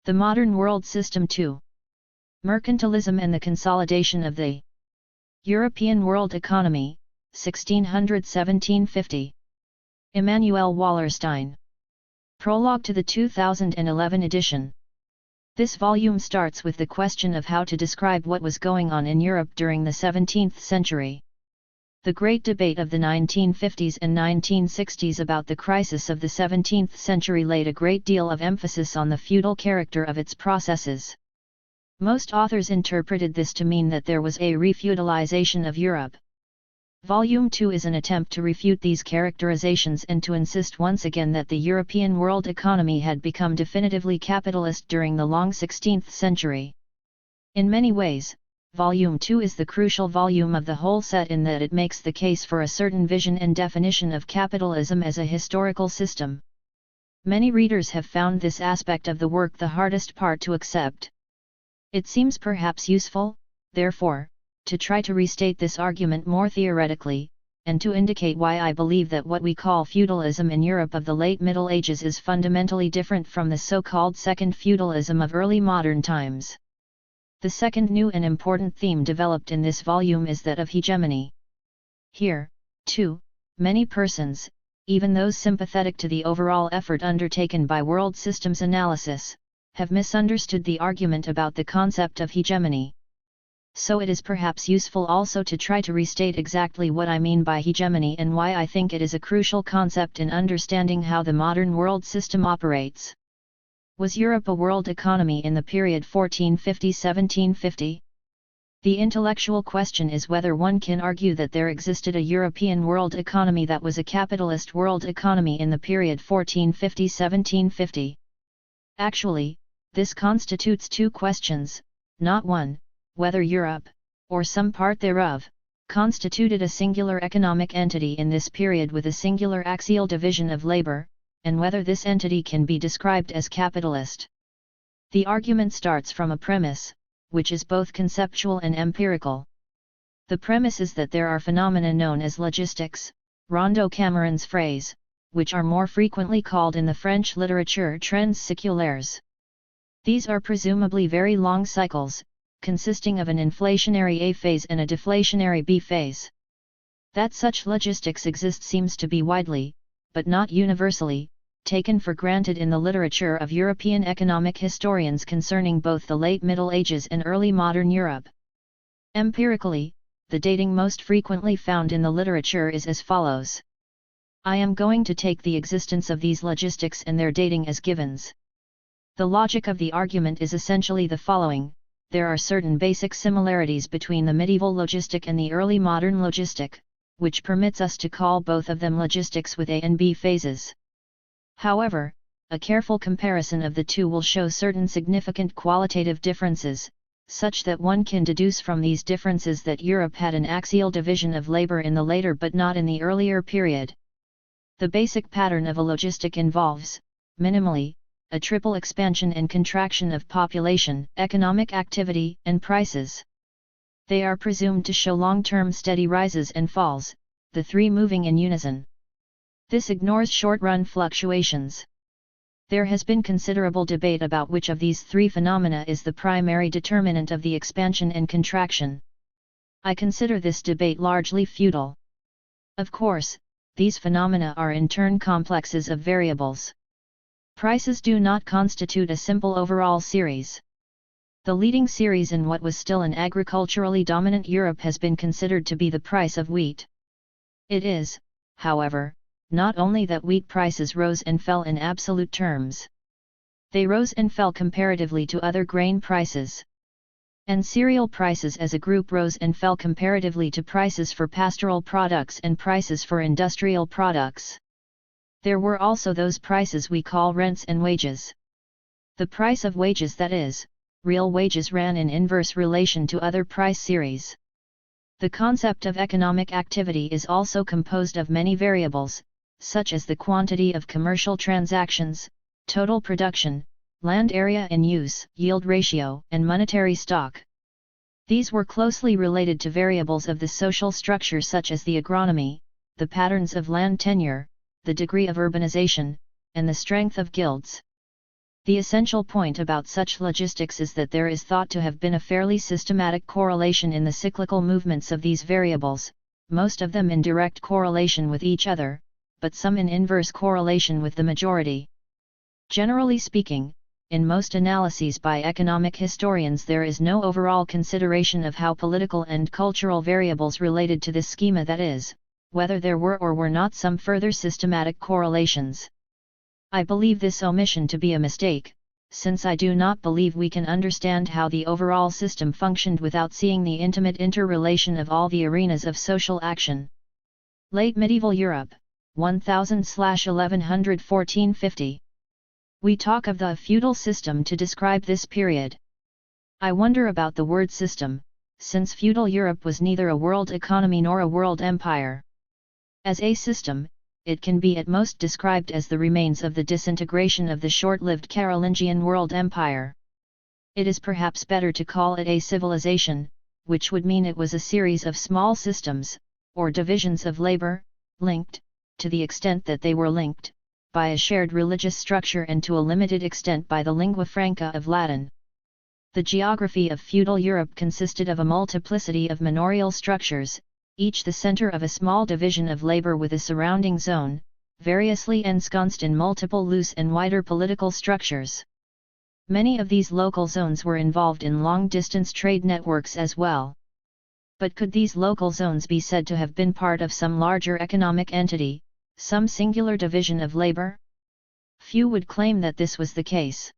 The Modern World System 2. Mercantilism and the Consolidation of the European World Economy, 1600–1750. Immanuel Wallerstein. Prologue to the 2011 edition. This volume starts with the question of how to describe what was going on in Europe during the 17th century. The great debate of the 1950s and 1960s about the crisis of the 17th century laid a great deal of emphasis on the feudal character of its processes. Most authors interpreted this to mean that there was a refeudalization of Europe. Volume 2 is an attempt to refute these characterizations and to insist once again that the European world economy had become definitively capitalist during the long 16th century. In many ways, Volume 2 is the crucial volume of the whole set in that it makes the case for a certain vision and definition of capitalism as a historical system. Many readers have found this aspect of the work the hardest part to accept. It seems perhaps useful, therefore, to try to restate this argument more theoretically, and to indicate why I believe that what we call feudalism in Europe of the late Middle Ages is fundamentally different from the so-called second feudalism of early modern times. The second new and important theme developed in this volume is that of hegemony. Here, too, many persons, even those sympathetic to the overall effort undertaken by world systems analysis, have misunderstood the argument about the concept of hegemony. So it is perhaps useful also to try to restate exactly what I mean by hegemony and why I think it is a crucial concept in understanding how the modern world system operates. Was Europe a world economy in the period 1450–1750? The intellectual question is whether one can argue that there existed a European world economy that was a capitalist world economy in the period 1450–1750. Actually, this constitutes two questions, not one, whether Europe, or some part thereof, constituted a singular economic entity in this period with a singular axial division of labor, and whether this entity can be described as capitalist. The argument starts from a premise, which is both conceptual and empirical. The premise is that there are phenomena known as logistics, Rondeau Cameron's phrase, which are more frequently called in the French literature trends séculaires. These are presumably very long cycles, consisting of an inflationary A phase and a deflationary B phase. That such logistics exist seems to be widely, but not universally, taken for granted in the literature of European economic historians concerning both the late Middle Ages and early modern Europe. Empirically, the dating most frequently found in the literature is as follows. I am going to take the existence of these logistics and their dating as givens. The logic of the argument is essentially the following: there are certain basic similarities between the medieval logistic and the early modern logistic, which permits us to call both of them logistics with A and B phases. However, a careful comparison of the two will show certain significant qualitative differences, such that one can deduce from these differences that Europe had an axial division of labor in the later but not in the earlier period. The basic pattern of a logistic involves, minimally, a triple expansion and contraction of population, economic activity, and prices. They are presumed to show long-term steady rises and falls, the three moving in unison. This ignores short-run fluctuations. There has been considerable debate about which of these three phenomena is the primary determinant of the expansion and contraction. I consider this debate largely futile. Of course, these phenomena are in turn complexes of variables. Prices do not constitute a simple overall series. The leading series in what was still an agriculturally dominant Europe has been considered to be the price of wheat. It is, however, not only that wheat prices rose and fell in absolute terms. They rose and fell comparatively to other grain prices. And cereal prices as a group rose and fell comparatively to prices for pastoral products and prices for industrial products. There were also those prices we call rents and wages. The price of wages, that is, real wages, ran in inverse relation to other price series. The concept of economic activity is also composed of many variables, such as the quantity of commercial transactions, total production, land area in use, yield ratio, and monetary stock. These were closely related to variables of the social structure such as the agronomy, the patterns of land tenure, the degree of urbanization, and the strength of guilds. The essential point about such logistics is that there is thought to have been a fairly systematic correlation in the cyclical movements of these variables, most of them in direct correlation with each other, but some in inverse correlation with the majority. Generally speaking, in most analyses by economic historians there is no overall consideration of how political and cultural variables related to this schema, that is, whether there were or were not some further systematic correlations. I believe this omission to be a mistake, since I do not believe we can understand how the overall system functioned without seeing the intimate interrelation of all the arenas of social action. Late Medieval Europe, 1000–1100–1450. We talk of the feudal system to describe this period. I wonder about the word system, since feudal Europe was neither a world economy nor a world empire. As a system, it can be at most described as the remains of the disintegration of the short-lived Carolingian world empire. It is perhaps better to call it a civilization, which would mean it was a series of small systems, or divisions of labor, linked, to the extent that they were linked, by a shared religious structure and to a limited extent by the lingua franca of Latin. The geography of feudal Europe consisted of a multiplicity of manorial structures, each the center of a small division of labor with a surrounding zone, variously ensconced in multiple loose and wider political structures. Many of these local zones were involved in long-distance trade networks as well. But could these local zones be said to have been part of some larger economic entity, some singular division of labor? Few would claim that this was the case.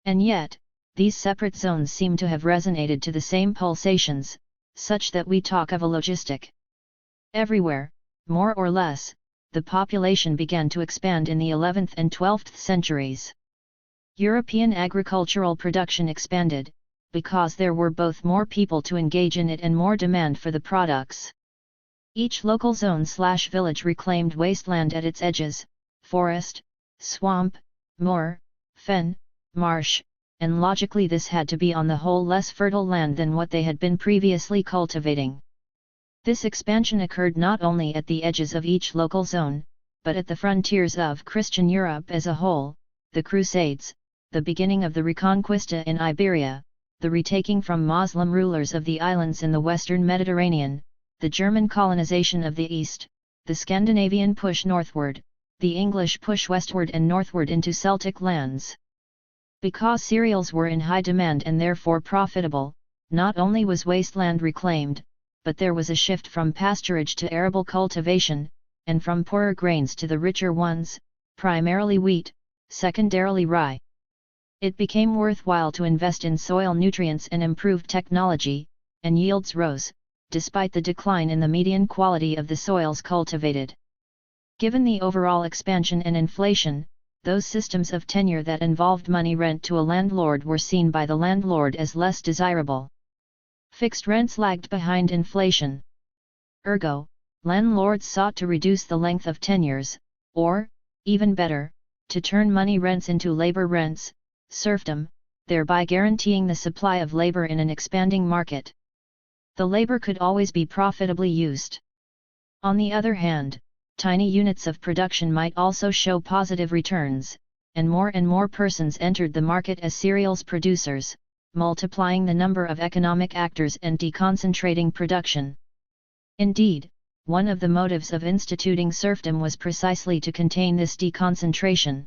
And yet, these separate zones seem to have resonated to the same pulsations, such that we talk of a logistic. Everywhere, more or less, the population began to expand in the 11th and 12th centuries. European agricultural production expanded, because there were both more people to engage in it and more demand for the products. Each local zone/village reclaimed wasteland at its edges, forest, swamp, moor, fen, marsh, and logically this had to be on the whole less fertile land than what they had been previously cultivating. This expansion occurred not only at the edges of each local zone, but at the frontiers of Christian Europe as a whole, the Crusades, the beginning of the Reconquista in Iberia, the retaking from Muslim rulers of the islands in the western Mediterranean, the German colonization of the East, the Scandinavian push northward, the English push westward and northward into Celtic lands. Because cereals were in high demand and therefore profitable, not only was wasteland reclaimed, but there was a shift from pasturage to arable cultivation, and from poorer grains to the richer ones, primarily wheat, secondarily rye. It became worthwhile to invest in soil nutrients and improved technology, and yields rose, despite the decline in the median quality of the soils cultivated. Given the overall expansion and inflation, those systems of tenure that involved money rent to a landlord were seen by the landlord as less desirable. Fixed rents lagged behind inflation. Ergo, landlords sought to reduce the length of tenures, or, even better, to turn money rents into labor rents, serfdom, thereby guaranteeing the supply of labor in an expanding market. The labor could always be profitably used. On the other hand, tiny units of production might also show positive returns, and more persons entered the market as cereals producers, multiplying the number of economic actors and deconcentrating production. Indeed, one of the motives of instituting serfdom was precisely to contain this deconcentration.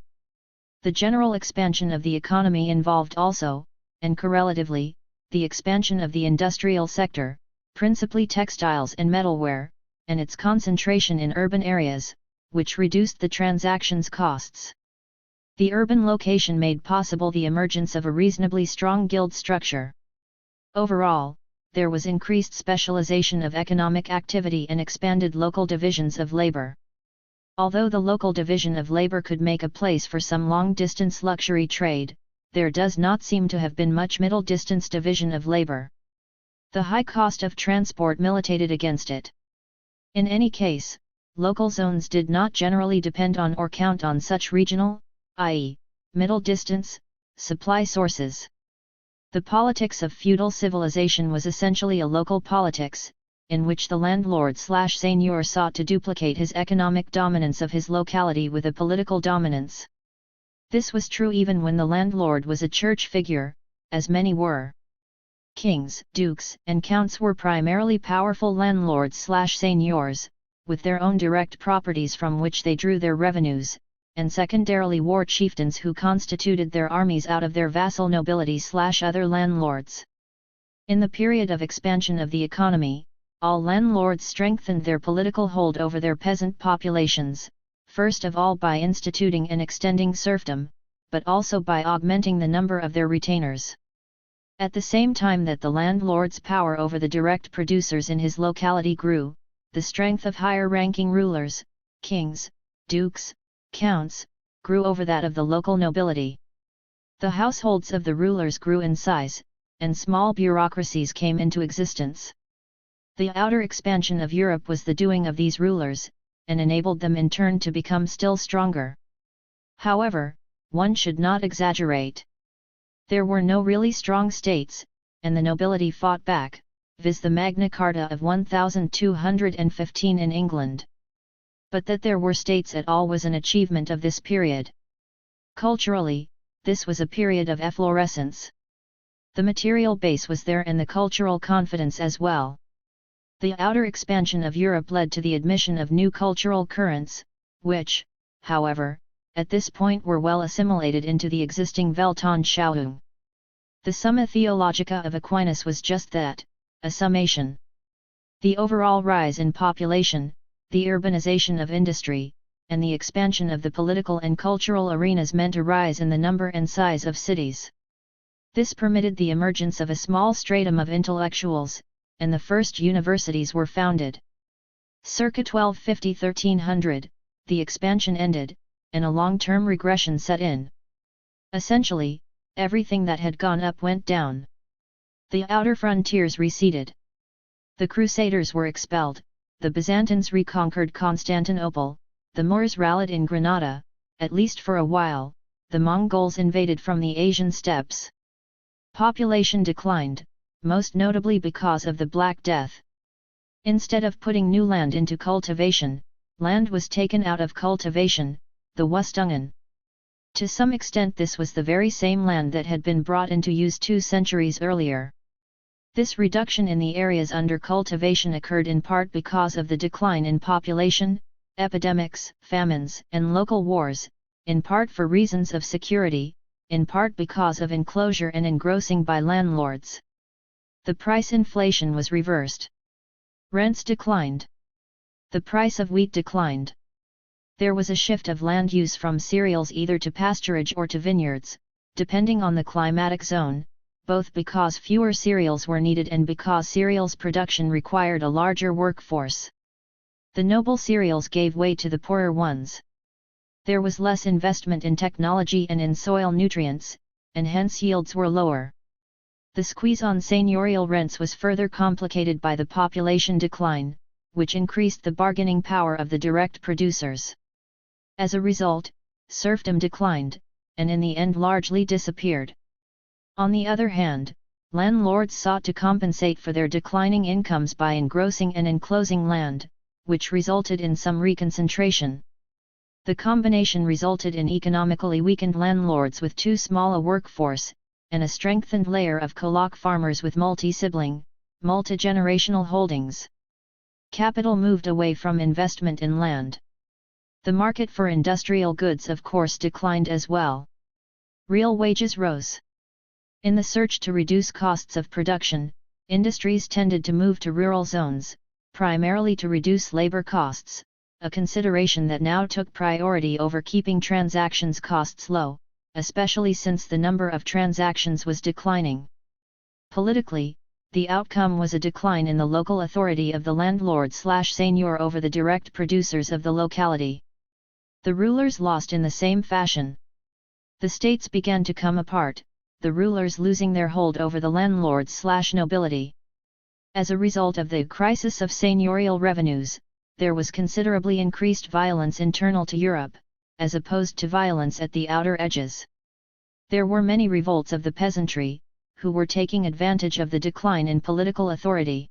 The general expansion of the economy involved also, and correlatively, the expansion of the industrial sector, principally textiles and metalware, and its concentration in urban areas, which reduced the transactions costs. The urban location made possible the emergence of a reasonably strong guild structure. Overall, there was increased specialization of economic activity and expanded local divisions of labor. Although the local division of labor could make a place for some long-distance luxury trade, there does not seem to have been much middle-distance division of labor. The high cost of transport militated against it. In any case, local zones did not generally depend on or count on such regional, i.e., middle distance, supply sources. The politics of feudal civilization was essentially a local politics, in which the landlord/seigneur sought to duplicate his economic dominance of his locality with a political dominance. This was true even when the landlord was a church figure, as many were. Kings, dukes, and counts were primarily powerful landlords/seigneurs, with their own direct properties from which they drew their revenues, and secondarily war chieftains who constituted their armies out of their vassal nobility/other landlords. In the period of expansion of the economy, all landlords strengthened their political hold over their peasant populations, first of all by instituting and extending serfdom, but also by augmenting the number of their retainers. At the same time that the landlord's power over the direct producers in his locality grew, the strength of higher-ranking rulers, kings, dukes, counts, grew over that of the local nobility. The households of the rulers grew in size, and small bureaucracies came into existence. The outer expansion of Europe was the doing of these rulers, and enabled them in turn to become still stronger. However, one should not exaggerate. There were no really strong states, and the nobility fought back, viz. The Magna Carta of 1215 in England. But that there were states at all was an achievement of this period. Culturally, this was a period of efflorescence. The material base was there and the cultural confidence as well. The outer expansion of Europe led to the admission of new cultural currents, which, however, at this point were well assimilated into the existing Weltanschauung. The Summa Theologica of Aquinas was just that, a summation. The overall rise in population, the urbanization of industry, and the expansion of the political and cultural arenas meant a rise in the number and size of cities. This permitted the emergence of a small stratum of intellectuals, and the first universities were founded. Circa 1250–1300, the expansion ended, and a long-term regression set in. Essentially, everything that had gone up went down. The outer frontiers receded. The Crusaders were expelled, the Byzantines reconquered Constantinople, the Moors rallied in Granada, at least for a while, the Mongols invaded from the Asian steppes. Population declined, most notably because of the Black Death. Instead of putting new land into cultivation, land was taken out of cultivation, the Wustungen. To some extent this was the very same land that had been brought into use 2 centuries earlier. This reduction in the areas under cultivation occurred in part because of the decline in population, epidemics, famines, and local wars, in part for reasons of security, in part because of enclosure and engrossing by landlords. The price inflation was reversed. Rents declined. The price of wheat declined. There was a shift of land use from cereals either to pasturage or to vineyards, depending on the climatic zone, both because fewer cereals were needed and because cereals production required a larger workforce. The noble cereals gave way to the poorer ones. There was less investment in technology and in soil nutrients, and hence yields were lower. The squeeze on seigneurial rents was further complicated by the population decline, which increased the bargaining power of the direct producers. As a result, serfdom declined, and in the end largely disappeared. On the other hand, landlords sought to compensate for their declining incomes by engrossing and enclosing land, which resulted in some reconcentration. The combination resulted in economically weakened landlords with too small a workforce, and a strengthened layer of coloc farmers with multi-sibling, multi-generational holdings. Capital moved away from investment in land. The market for industrial goods of course declined as well. Real wages rose. In the search to reduce costs of production, industries tended to move to rural zones, primarily to reduce labor costs, a consideration that now took priority over keeping transactions costs low, especially since the number of transactions was declining. Politically, the outcome was a decline in the local authority of the landlord/seigneur over the direct producers of the locality. The rulers lost in the same fashion. The states began to come apart, the rulers losing their hold over the landlords/nobility. As a result of the crisis of seigneurial revenues, there was considerably increased violence internal to Europe, as opposed to violence at the outer edges. There were many revolts of the peasantry, who were taking advantage of the decline in political authority.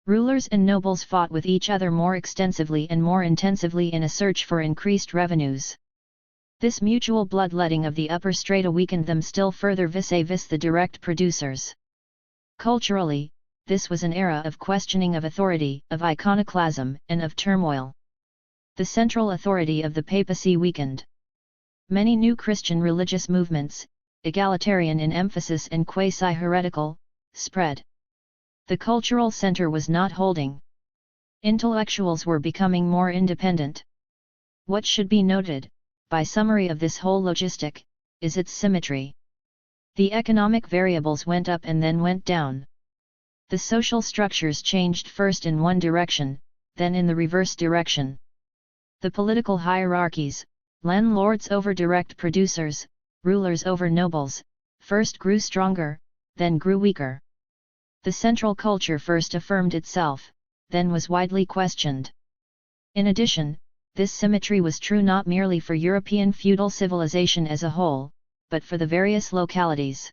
Rulers and nobles fought with each other more extensively and more intensively in a search for increased revenues. This mutual bloodletting of the upper strata weakened them still further vis-a-vis the direct producers. Culturally, this was an era of questioning of authority, of iconoclasm, and of turmoil. The central authority of the papacy weakened. Many new Christian religious movements, egalitarian in emphasis and quasi-heretical, spread. The cultural center was not holding. Intellectuals were becoming more independent. What should be noted, by summary of this whole logistic, is its symmetry. The economic variables went up and then went down. The social structures changed first in one direction, then in the reverse direction. The political hierarchies, landlords over direct producers, rulers over nobles, first grew stronger, then grew weaker. The central culture first affirmed itself, then was widely questioned. In addition, this symmetry was true not merely for European feudal civilization as a whole, but for the various localities.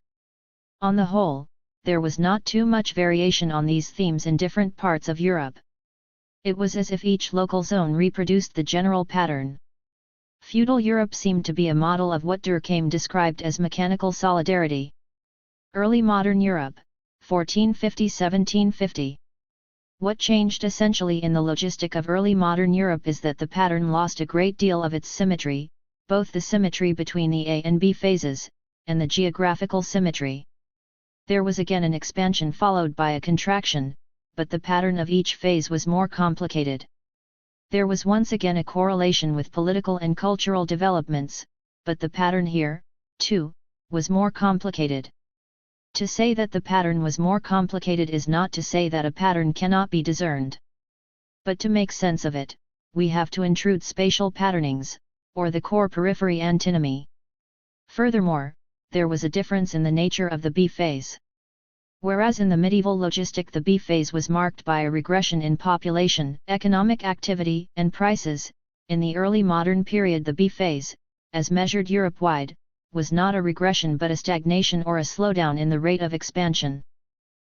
On the whole, there was not too much variation on these themes in different parts of Europe. It was as if each local zone reproduced the general pattern. Feudal Europe seemed to be a model of what Durkheim described as mechanical solidarity. Early modern Europe, 1450–1750. What changed essentially in the logistic of early modern Europe is that the pattern lost a great deal of its symmetry, both the symmetry between the A and B phases, and the geographical symmetry. There was again an expansion followed by a contraction, but the pattern of each phase was more complicated. There was once again a correlation with political and cultural developments, but the pattern here, too, was more complicated. To say that the pattern was more complicated is not to say that a pattern cannot be discerned. But to make sense of it, we have to intrude spatial patternings, or the core periphery antinomy. Furthermore, there was a difference in the nature of the B phase. Whereas in the medieval logistic the B phase was marked by a regression in population, economic activity, and prices, in the early modern period the B phase, as measured Europe-wide, was not a regression but a stagnation or a slowdown in the rate of expansion.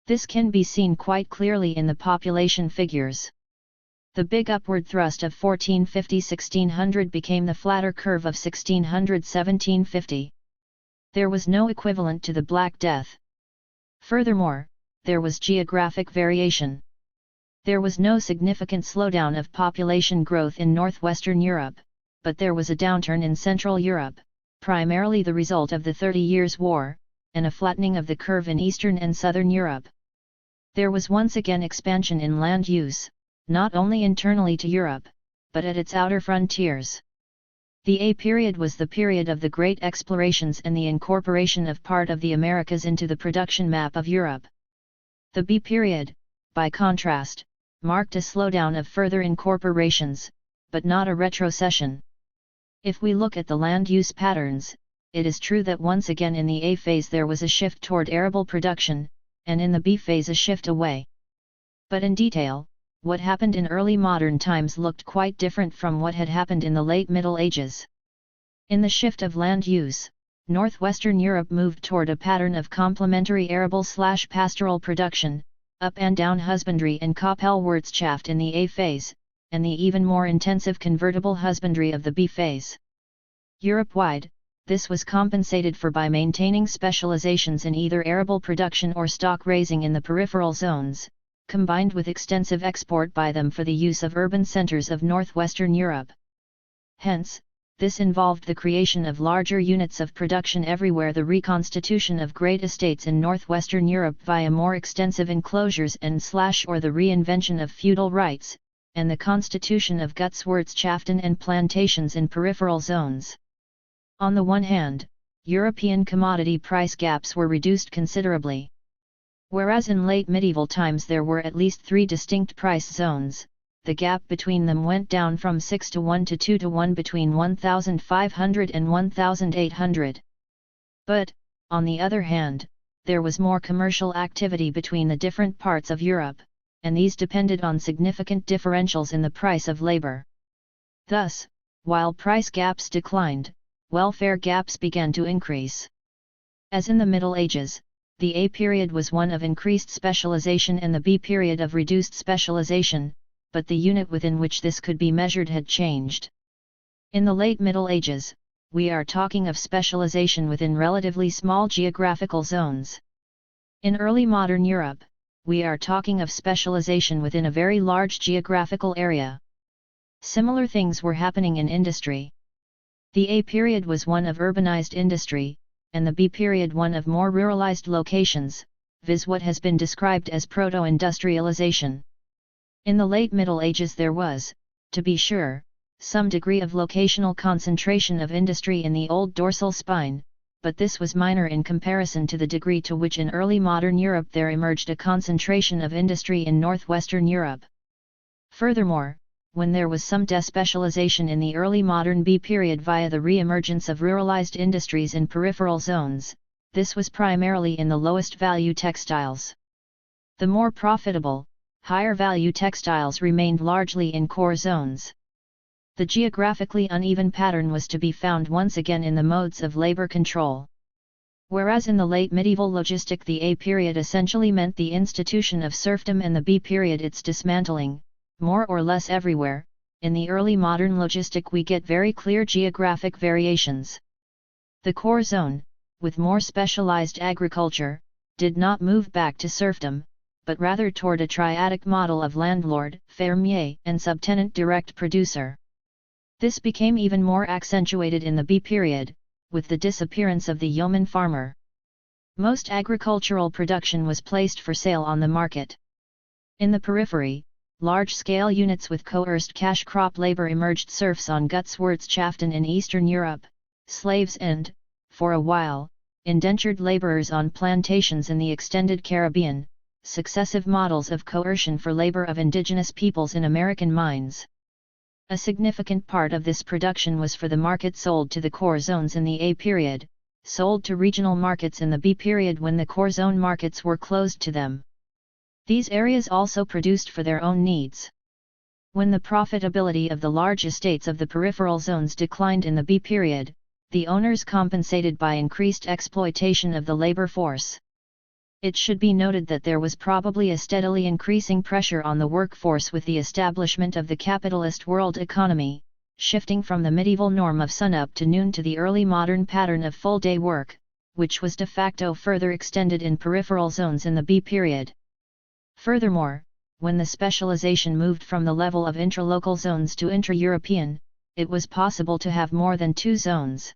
This can be seen quite clearly in the population figures. The big upward thrust of 1450–1600 became the flatter curve of 1600–1750. There was no equivalent to the Black Death. Furthermore, there was geographic variation. There was no significant slowdown of population growth in northwestern Europe, but there was a downturn in Central Europe, primarily the result of the 30 Years' War, and a flattening of the curve in Eastern and Southern Europe. There was once again expansion in land use, not only internally to Europe, but at its outer frontiers. The A period was the period of the great explorations and the incorporation of part of the Americas into the production map of Europe. The B period, by contrast, marked a slowdown of further incorporations, but not a retrocession. If we look at the land use patterns, it is true that once again in the A phase there was a shift toward arable production, and in the B phase a shift away. But in detail, what happened in early modern times looked quite different from what had happened in the late Middle Ages. In the shift of land use, northwestern Europe moved toward a pattern of complementary arable/pastoral production, up and down husbandry and Koppelwirtschaft in the A phase, and the even more intensive convertible husbandry of the B phase. Europe-wide, this was compensated for by maintaining specializations in either arable production or stock raising in the peripheral zones, combined with extensive export by them for the use of urban centers of northwestern Europe. Hence, this involved the creation of larger units of production everywhere, the reconstitution of great estates in northwestern Europe via more extensive enclosures or the reinvention of feudal rights, and the constitution of Gutswirtschaften and plantations in peripheral zones. On the one hand, European commodity price gaps were reduced considerably. Whereas in late medieval times there were at least 3 distinct price zones, the gap between them went down from 6:1 to 2:1 between 1500 and 1800. But, on the other hand, there was more commercial activity between the different parts of Europe, and these depended on significant differentials in the price of labor. Thus, while price gaps declined, welfare gaps began to increase. As in the Middle Ages, the A period was one of increased specialization and the B period of reduced specialization, but the unit within which this could be measured had changed. In the late Middle Ages, we are talking of specialization within relatively small geographical zones. In early modern Europe, we are talking of specialization within a very large geographical area. Similar things were happening in industry. The A period was one of urbanized industry, and the B period one of more ruralized locations, viz. What has been described as proto-industrialization. In the late Middle Ages there was, to be sure, some degree of locational concentration of industry in the old dorsal spine, but this was minor in comparison to the degree to which in early modern Europe there emerged a concentration of industry in northwestern Europe. Furthermore, when there was some despecialization in the early modern B period via the re-emergence of ruralized industries in peripheral zones, this was primarily in the lowest value textiles. The more profitable, higher value textiles remained largely in core zones. The geographically uneven pattern was to be found once again in the modes of labor control. Whereas in the late medieval logistic the A period essentially meant the institution of serfdom and the B period its dismantling, more or less everywhere, in the early modern logistic we get very clear geographic variations. The core zone, with more specialized agriculture, did not move back to serfdom, but rather toward a triadic model of landlord, fermier, and subtenant direct producer. This became even more accentuated in the B period, with the disappearance of the yeoman farmer. Most agricultural production was placed for sale on the market. In the periphery, large-scale units with coerced cash crop labor emerged: serfs on Gutswirtschaften in Eastern Europe, slaves and, for a while, indentured laborers on plantations in the extended Caribbean, successive models of coercion for labor of indigenous peoples in American mines. A significant part of this production was for the market sold to the core zones in the A period, sold to regional markets in the B period when the core zone markets were closed to them. These areas also produced for their own needs. When the profitability of the large estates of the peripheral zones declined in the B period, the owners compensated by increased exploitation of the labor force. It should be noted that there was probably a steadily increasing pressure on the workforce with the establishment of the capitalist world economy, shifting from the medieval norm of sunup to noon to the early modern pattern of full-day work, which was de facto further extended in peripheral zones in the B period. Furthermore, when the specialization moved from the level of intralocal zones to intra-European, it was possible to have more than two zones.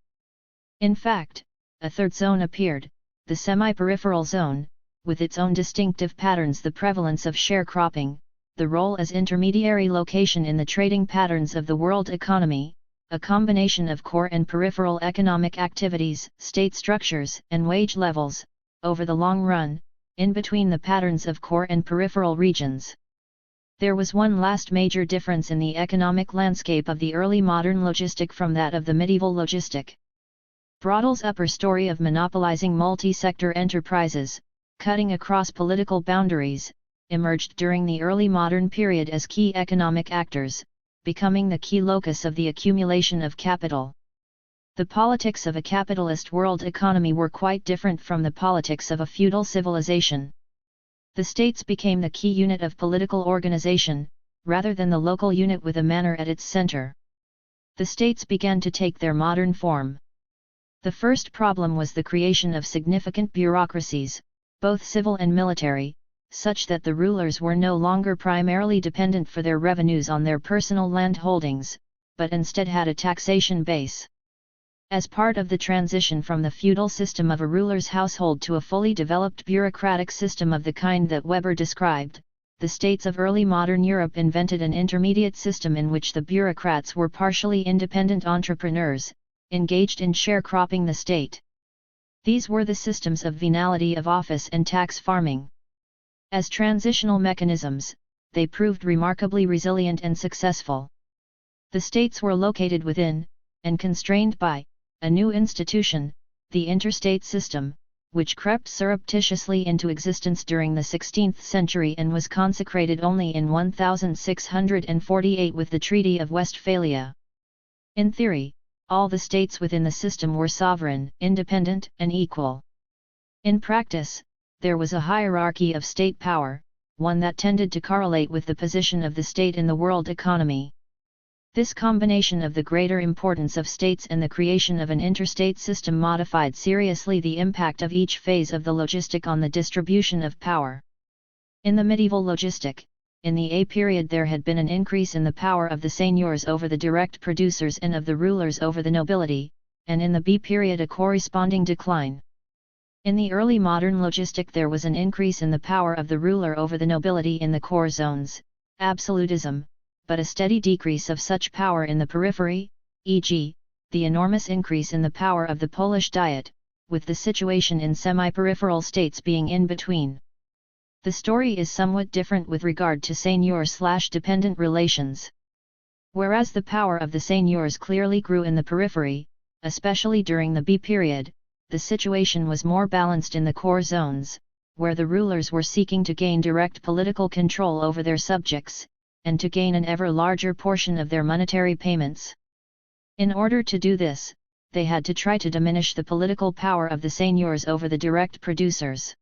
In fact, a third zone appeared, the semi-peripheral zone, with its own distinctive patterns: the prevalence of sharecropping, the role as intermediary location in the trading patterns of the world economy, a combination of core and peripheral economic activities, state structures, and wage levels, over the long run, in between the patterns of core and peripheral regions. There was one last major difference in the economic landscape of the early modern logistic from that of the medieval logistic. Braudle's upper story of monopolizing multi-sector enterprises, cutting across political boundaries, emerged during the early modern period as key economic actors, becoming the key locus of the accumulation of capital. The politics of a capitalist world economy were quite different from the politics of a feudal civilization. The states became the key unit of political organization, rather than the local unit with a manor at its center. The states began to take their modern form. The first problem was the creation of significant bureaucracies, both civil and military, such that the rulers were no longer primarily dependent for their revenues on their personal land holdings, but instead had a taxation base. As part of the transition from the feudal system of a ruler's household to a fully developed bureaucratic system of the kind that Weber described, the states of early modern Europe invented an intermediate system in which the bureaucrats were partially independent entrepreneurs, engaged in sharecropping the state. These were the systems of venality of office and tax farming. As transitional mechanisms, they proved remarkably resilient and successful. The states were located within, and constrained by, a new institution, the interstate system, which crept surreptitiously into existence during the 16th century and was consecrated only in 1648 with the Treaty of Westphalia. In theory, all the states within the system were sovereign, independent, and equal. In practice, there was a hierarchy of state power, one that tended to correlate with the position of the state in the world economy. This combination of the greater importance of states and the creation of an interstate system modified seriously the impact of each phase of the logistic on the distribution of power. In the medieval logistic, in the A period there had been an increase in the power of the seigneurs over the direct producers and of the rulers over the nobility, and in the B period a corresponding decline. In the early modern logistic there was an increase in the power of the ruler over the nobility in the core zones, absolutism, but a steady decrease of such power in the periphery, e.g., the enormous increase in the power of the Polish Diet, with the situation in semi-peripheral states being in between. The story is somewhat different with regard to seigneur/dependent relations. Whereas the power of the seigneurs clearly grew in the periphery, especially during the B period, the situation was more balanced in the core zones, where the rulers were seeking to gain direct political control over their subjects, and to gain an ever larger portion of their monetary payments. In order to do this, they had to try to diminish the political power of the seigneurs over the direct producers.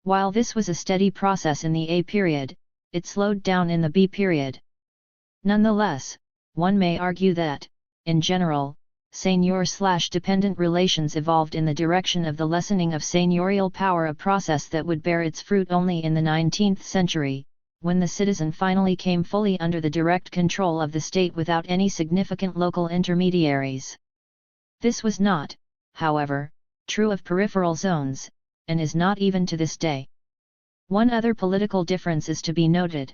While this was a steady process in the A period, it slowed down in the B period. Nonetheless, one may argue that, in general, seigneur/dependent relations evolved in the direction of the lessening of seigneurial power, a process that would bear its fruit only in the 19th century, when the citizen finally came fully under the direct control of the state without any significant local intermediaries. This was not, however, true of peripheral zones, and is not even to this day. One other political difference is to be noted.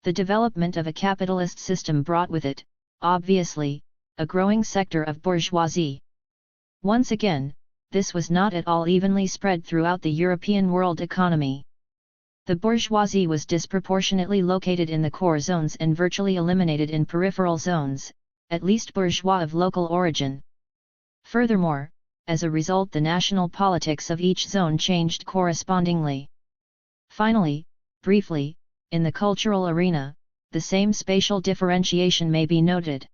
The development of a capitalist system brought with it, obviously, a growing sector of bourgeoisie. Once again, this was not at all evenly spread throughout the European world economy. The bourgeoisie was disproportionately located in the core zones and virtually eliminated in peripheral zones, at least bourgeois of local origin. Furthermore, as a result the national politics of each zone changed correspondingly. Finally, briefly, in the cultural arena, the same spatial differentiation may be noted.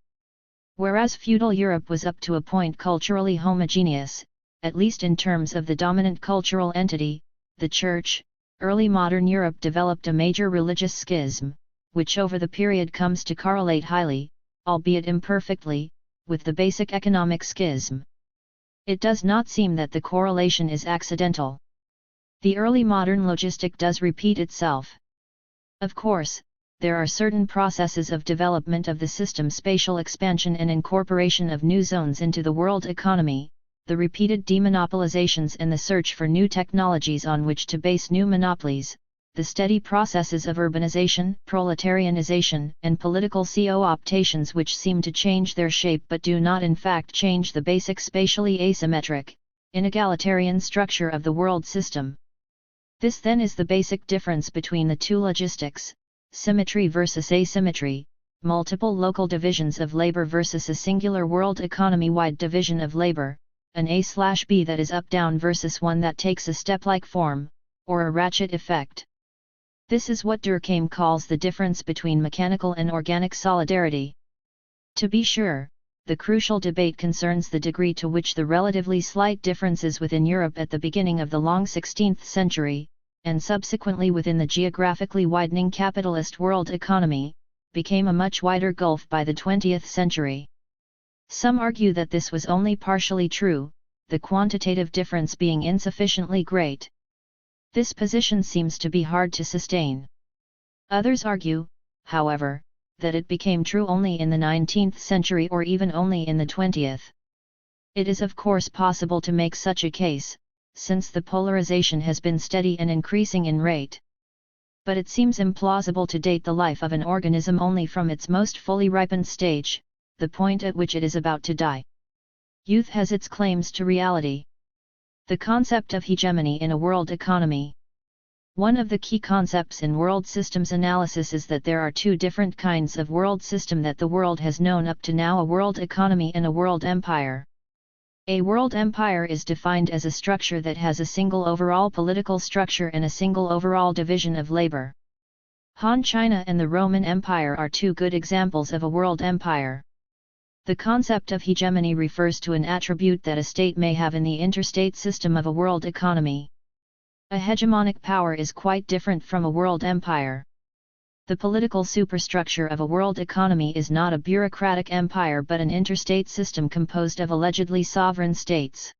Whereas feudal Europe was up to a point culturally homogeneous, at least in terms of the dominant cultural entity, the Church, early modern Europe developed a major religious schism, which over the period comes to correlate highly, albeit imperfectly, with the basic economic schism. It does not seem that the correlation is accidental. The early modern logistic does repeat itself. Of course, there are certain processes of development of the system, spatial expansion and incorporation of new zones into the world economy, the repeated demonopolizations and the search for new technologies on which to base new monopolies, the steady processes of urbanization, proletarianization, and political co-optations which seem to change their shape but do not in fact change the basic spatially asymmetric, inegalitarian structure of the world system. This then is the basic difference between the two logistics, symmetry versus asymmetry, multiple local divisions of labor versus a singular world economy-wide division of labor, an A/B that is up-down versus one that takes a step-like form, or a ratchet effect. This is what Durkheim calls the difference between mechanical and organic solidarity. To be sure, the crucial debate concerns the degree to which the relatively slight differences within Europe at the beginning of the long 16th century, and subsequently within the geographically widening capitalist world economy, became a much wider gulf by the 20th century. Some argue that this was only partially true, the quantitative difference being insufficiently great. This position seems to be hard to sustain. Others argue, however, that it became true only in the 19th century or even only in the 20th. It is of course possible to make such a case, since the polarization has been steady and increasing in rate. But it seems implausible to date the life of an organism only from its most fully ripened stage, the point at which it is about to die. Youth has its claims to reality. The concept of hegemony in a world economy. One of the key concepts in world systems analysis is that there are two different kinds of world system that the world has known up to now: a world economy and a world empire. A world empire is defined as a structure that has a single overall political structure and a single overall division of labor. Han China and the Roman Empire are two good examples of a world empire. The concept of hegemony refers to an attribute that a state may have in the interstate system of a world economy. A hegemonic power is quite different from a world empire. The political superstructure of a world economy is not a bureaucratic empire but an interstate system composed of allegedly sovereign states.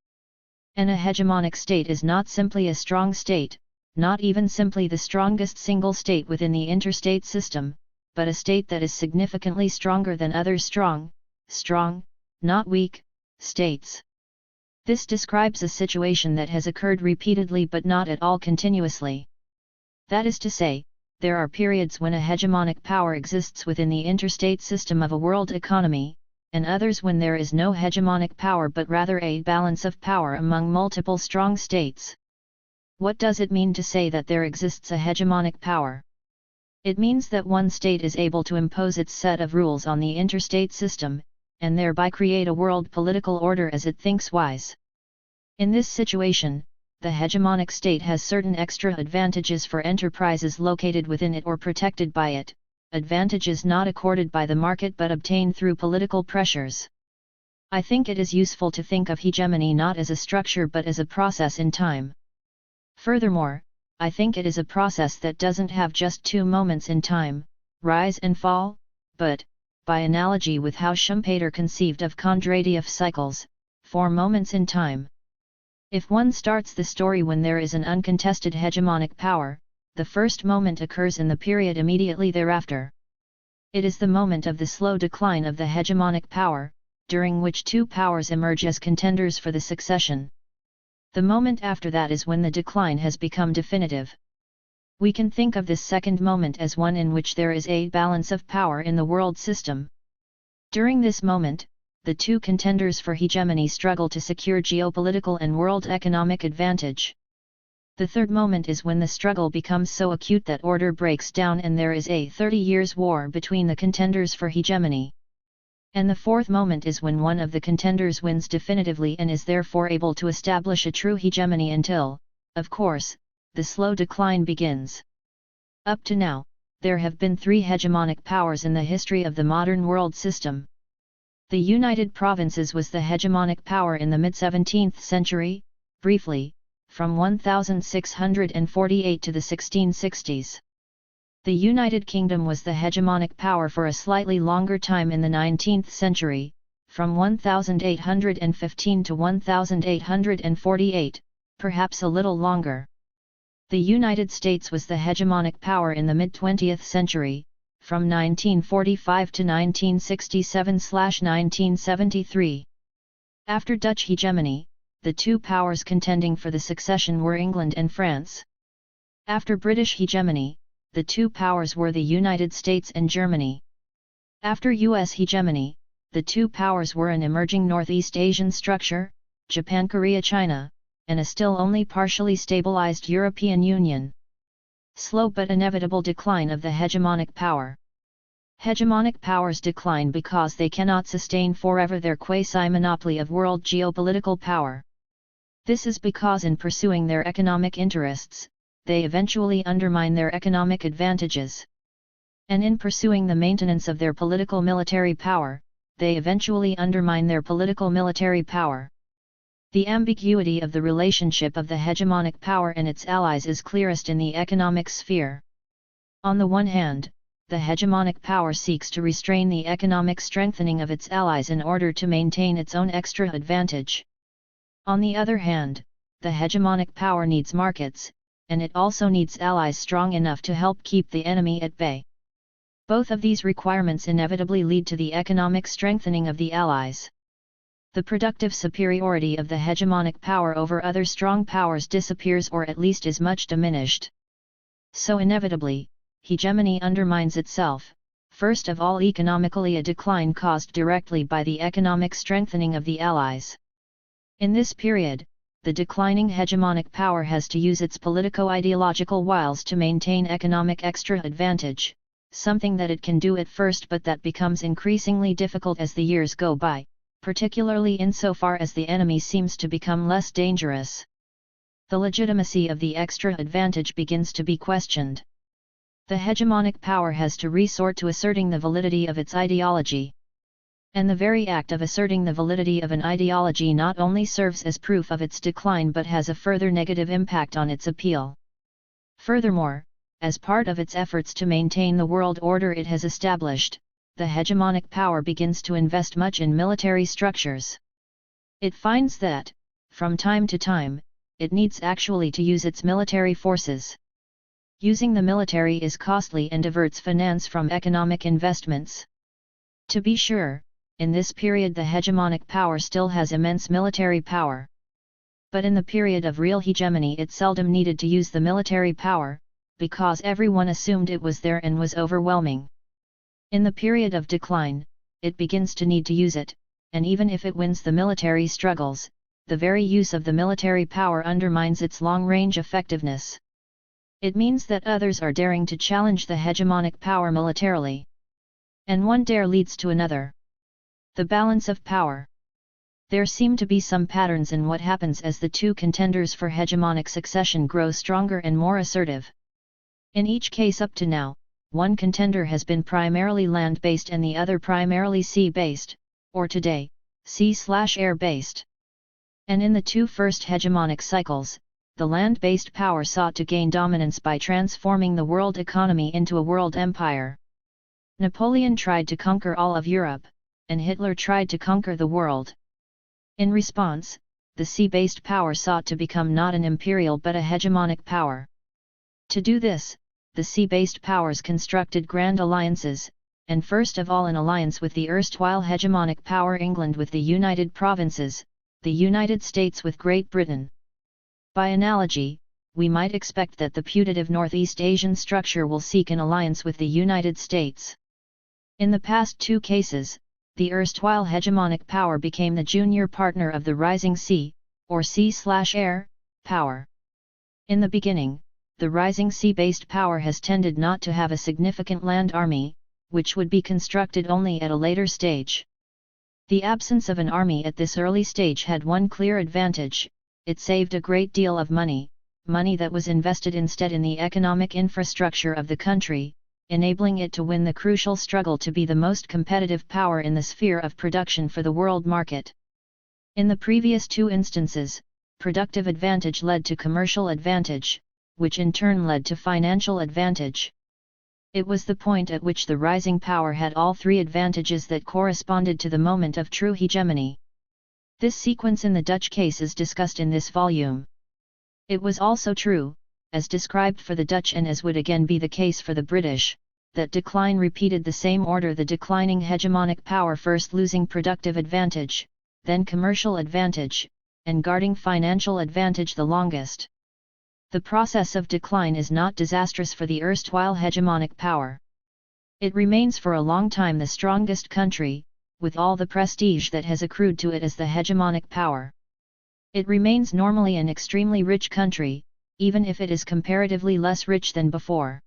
And a hegemonic state is not simply a strong state, not even simply the strongest single state within the interstate system, but a state that is significantly stronger than other strong, not weak, states. This describes a situation that has occurred repeatedly but not at all continuously. That is to say, there are periods when a hegemonic power exists within the interstate system of a world economy, and others when there is no hegemonic power but rather a balance of power among multiple strong states. What does it mean to say that there exists a hegemonic power? It means that one state is able to impose its set of rules on the interstate system, and thereby create a world political order as it thinks wise. In this situation, the hegemonic state has certain extra advantages for enterprises located within it or protected by it, advantages not accorded by the market but obtained through political pressures. I think it is useful to think of hegemony not as a structure but as a process in time. Furthermore, I think it is a process that doesn't have just two moments in time, rise and fall, but, by analogy with how Schumpeter conceived of Kondratiev cycles, 4 moments in time. If one starts the story when there is an uncontested hegemonic power, the first moment occurs in the period immediately thereafter. It is the moment of the slow decline of the hegemonic power, during which two powers emerge as contenders for the succession. The moment after that is when the decline has become definitive. We can think of this second moment as one in which there is a balance of power in the world system. During this moment, the two contenders for hegemony struggle to secure geopolitical and world economic advantage. The third moment is when the struggle becomes so acute that order breaks down and there is a 30 years war between the contenders for hegemony. And the fourth moment is when one of the contenders wins definitively and is therefore able to establish a true hegemony until, of course, the slow decline begins. Up to now, there have been 3 hegemonic powers in the history of the modern world system. The United Provinces was the hegemonic power in the mid-17th century, briefly, from 1648 to the 1660s. The United Kingdom was the hegemonic power for a slightly longer time in the 19th century, from 1815 to 1848, perhaps a little longer. The United States was the hegemonic power in the mid-20th century, from 1945 to 1967–1973. After Dutch hegemony, the two powers contending for the succession were England and France. After British hegemony, the two powers were the United States and Germany. After US hegemony, the two powers were an emerging Northeast Asian structure, Japan, Korea, China, and a still only partially stabilized European Union. Slow but inevitable decline of the hegemonic power. Hegemonic powers decline because they cannot sustain forever their quasi-monopoly of world geopolitical power. This is because in pursuing their economic interests, they eventually undermine their economic advantages. And in pursuing the maintenance of their political military power, they eventually undermine their political military power. The ambiguity of the relationship of the hegemonic power and its allies is clearest in the economic sphere. On the one hand, the hegemonic power seeks to restrain the economic strengthening of its allies in order to maintain its own extra advantage. On the other hand, the hegemonic power needs markets, and it also needs allies strong enough to help keep the enemy at bay. Both of these requirements inevitably lead to the economic strengthening of the allies. The productive superiority of the hegemonic power over other strong powers disappears or at least is much diminished. So inevitably, hegemony undermines itself, first of all economically, a decline caused directly by the economic strengthening of the allies. In this period, the declining hegemonic power has to use its politico-ideological wiles to maintain economic extra advantage, something that it can do at first but that becomes increasingly difficult as the years go by, particularly insofar as the enemy seems to become less dangerous. The legitimacy of the extra advantage begins to be questioned. The hegemonic power has to resort to asserting the validity of its ideology. And the very act of asserting the validity of an ideology not only serves as proof of its decline but has a further negative impact on its appeal. Furthermore, as part of its efforts to maintain the world order it has established, the hegemonic power begins to invest much in military structures. It finds that, from time to time, it needs actually to use its military forces. Using the military is costly and diverts finance from economic investments. To be sure, in this period the hegemonic power still has immense military power. But in the period of real hegemony it seldom needed to use the military power, because everyone assumed it was there and was overwhelming. In the period of decline, it begins to need to use it, and even if it wins the military struggles, the very use of the military power undermines its long-range effectiveness. It means that others are daring to challenge the hegemonic power militarily. And one dare leads to another. The balance of power. There seem to be some patterns in what happens as the two contenders for hegemonic succession grow stronger and more assertive. In each case up to now, one contender has been primarily land-based and the other primarily sea-based, or today, sea/air-based. And in the two first hegemonic cycles, the land-based power sought to gain dominance by transforming the world economy into a world empire. Napoleon tried to conquer all of Europe, and Hitler tried to conquer the world. In response, the sea-based power sought to become not an imperial but a hegemonic power. To do this, the sea-based powers constructed grand alliances, and first of all an alliance with the erstwhile hegemonic power England with the United Provinces, the United States with Great Britain. By analogy, we might expect that the putative Northeast Asian structure will seek an alliance with the United States. In the past two cases, the erstwhile hegemonic power became the junior partner of the rising sea, or sea/air, power. In the beginning, the rising sea-based power has tended not to have a significant land army, which would be constructed only at a later stage. The absence of an army at this early stage had one clear advantage: it saved a great deal of money that was invested instead in the economic infrastructure of the country, enabling it to win the crucial struggle to be the most competitive power in the sphere of production for the world market. In the previous two instances, productive advantage led to commercial advantage, which in turn led to financial advantage. It was the point at which the rising power had all three advantages that corresponded to the moment of true hegemony. This sequence in the Dutch case is discussed in this volume. It was also true, as described for the Dutch and as would again be the case for the British, that decline repeated the same order: the declining hegemonic power first losing productive advantage, then commercial advantage, and guarding financial advantage the longest. The process of decline is not disastrous for the erstwhile hegemonic power. It remains for a long time the strongest country, with all the prestige that has accrued to it as the hegemonic power. It remains normally an extremely rich country, even if it is comparatively less rich than before.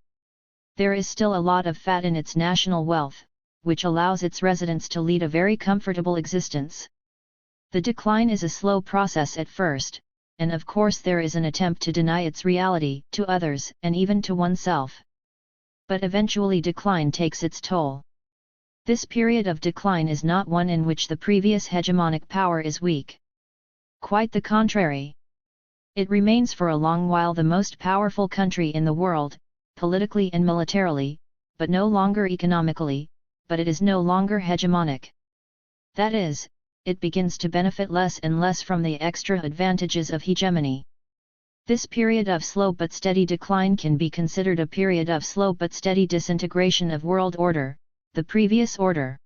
There is still a lot of fat in its national wealth, which allows its residents to lead a very comfortable existence. The decline is a slow process at first, and of course there is an attempt to deny its reality to others and even to oneself. But eventually decline takes its toll. This period of decline is not one in which the previous hegemonic power is weak. Quite the contrary. It remains for a long while the most powerful country in the world, politically and militarily, but no longer economically, but it is no longer hegemonic. That is, it begins to benefit less and less from the extra advantages of hegemony. This period of slow but steady decline can be considered a period of slow but steady disintegration of world order, the previous order.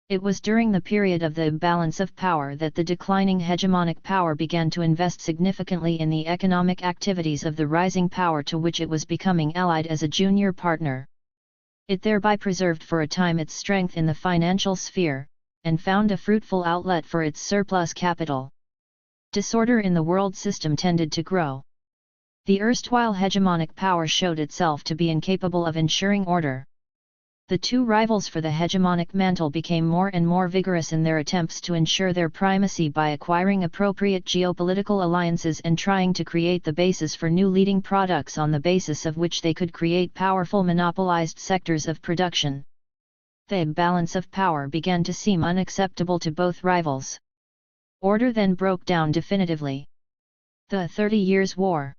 It was during the period of the imbalance of power that the declining hegemonic power began to invest significantly in the economic activities of the rising power to which it was becoming allied as a junior partner. It thereby preserved for a time its strength in the financial sphere, and found a fruitful outlet for its surplus capital. Disorder in the world system tended to grow. The erstwhile hegemonic power showed itself to be incapable of ensuring order. The two rivals for the hegemonic mantle became more and more vigorous in their attempts to ensure their primacy by acquiring appropriate geopolitical alliances and trying to create the basis for new leading products on the basis of which they could create powerful monopolized sectors of production. The imbalance of power began to seem unacceptable to both rivals. Order then broke down definitively. The 30 Years' War.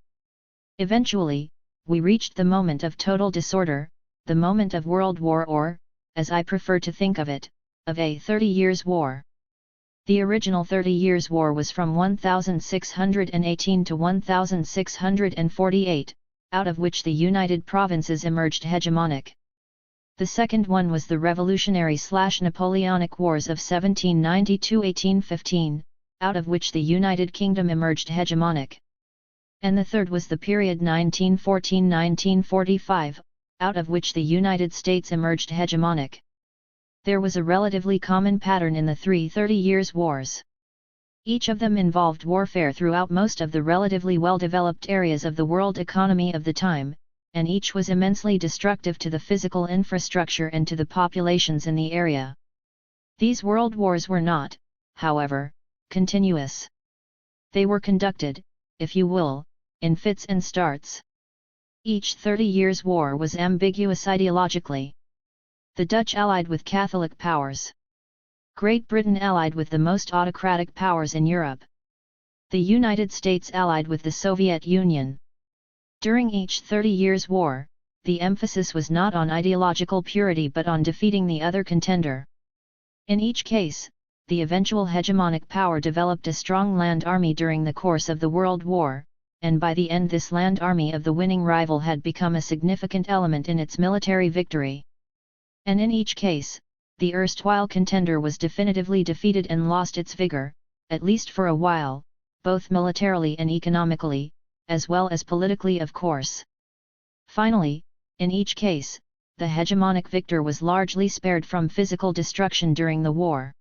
Eventually, we reached the moment of total disorder, the moment of World War, or, as I prefer to think of it, of a 30 Years' War. The original 30 Years' War was from 1618 to 1648, out of which the United Provinces emerged hegemonic. The second one was the Revolutionary/Napoleonic Wars of 1790–1815, out of which the United Kingdom emerged hegemonic. And the third was the period 1914–1945, out of which the United States emerged hegemonic. There was a relatively common pattern in the 30 Years' Wars. Each of them involved warfare throughout most of the relatively well-developed areas of the world economy of the time, and each was immensely destructive to the physical infrastructure and to the populations in the area. These world wars were not, however, continuous. They were conducted, if you will, in fits and starts. Each 30 Years' War was ambiguous ideologically. The Dutch allied with Catholic powers. Great Britain allied with the most autocratic powers in Europe. The United States allied with the Soviet Union. During each 30 Years' War, the emphasis was not on ideological purity but on defeating the other contender. In each case, the eventual hegemonic power developed a strong land army during the course of the World War, and by the end this land army of the winning rival had become a significant element in its military victory. And in each case, the erstwhile contender was definitively defeated and lost its vigor, at least for a while, both militarily and economically, as well as politically of course. Finally, in each case, the hegemonic victor was largely spared from physical destruction during the war.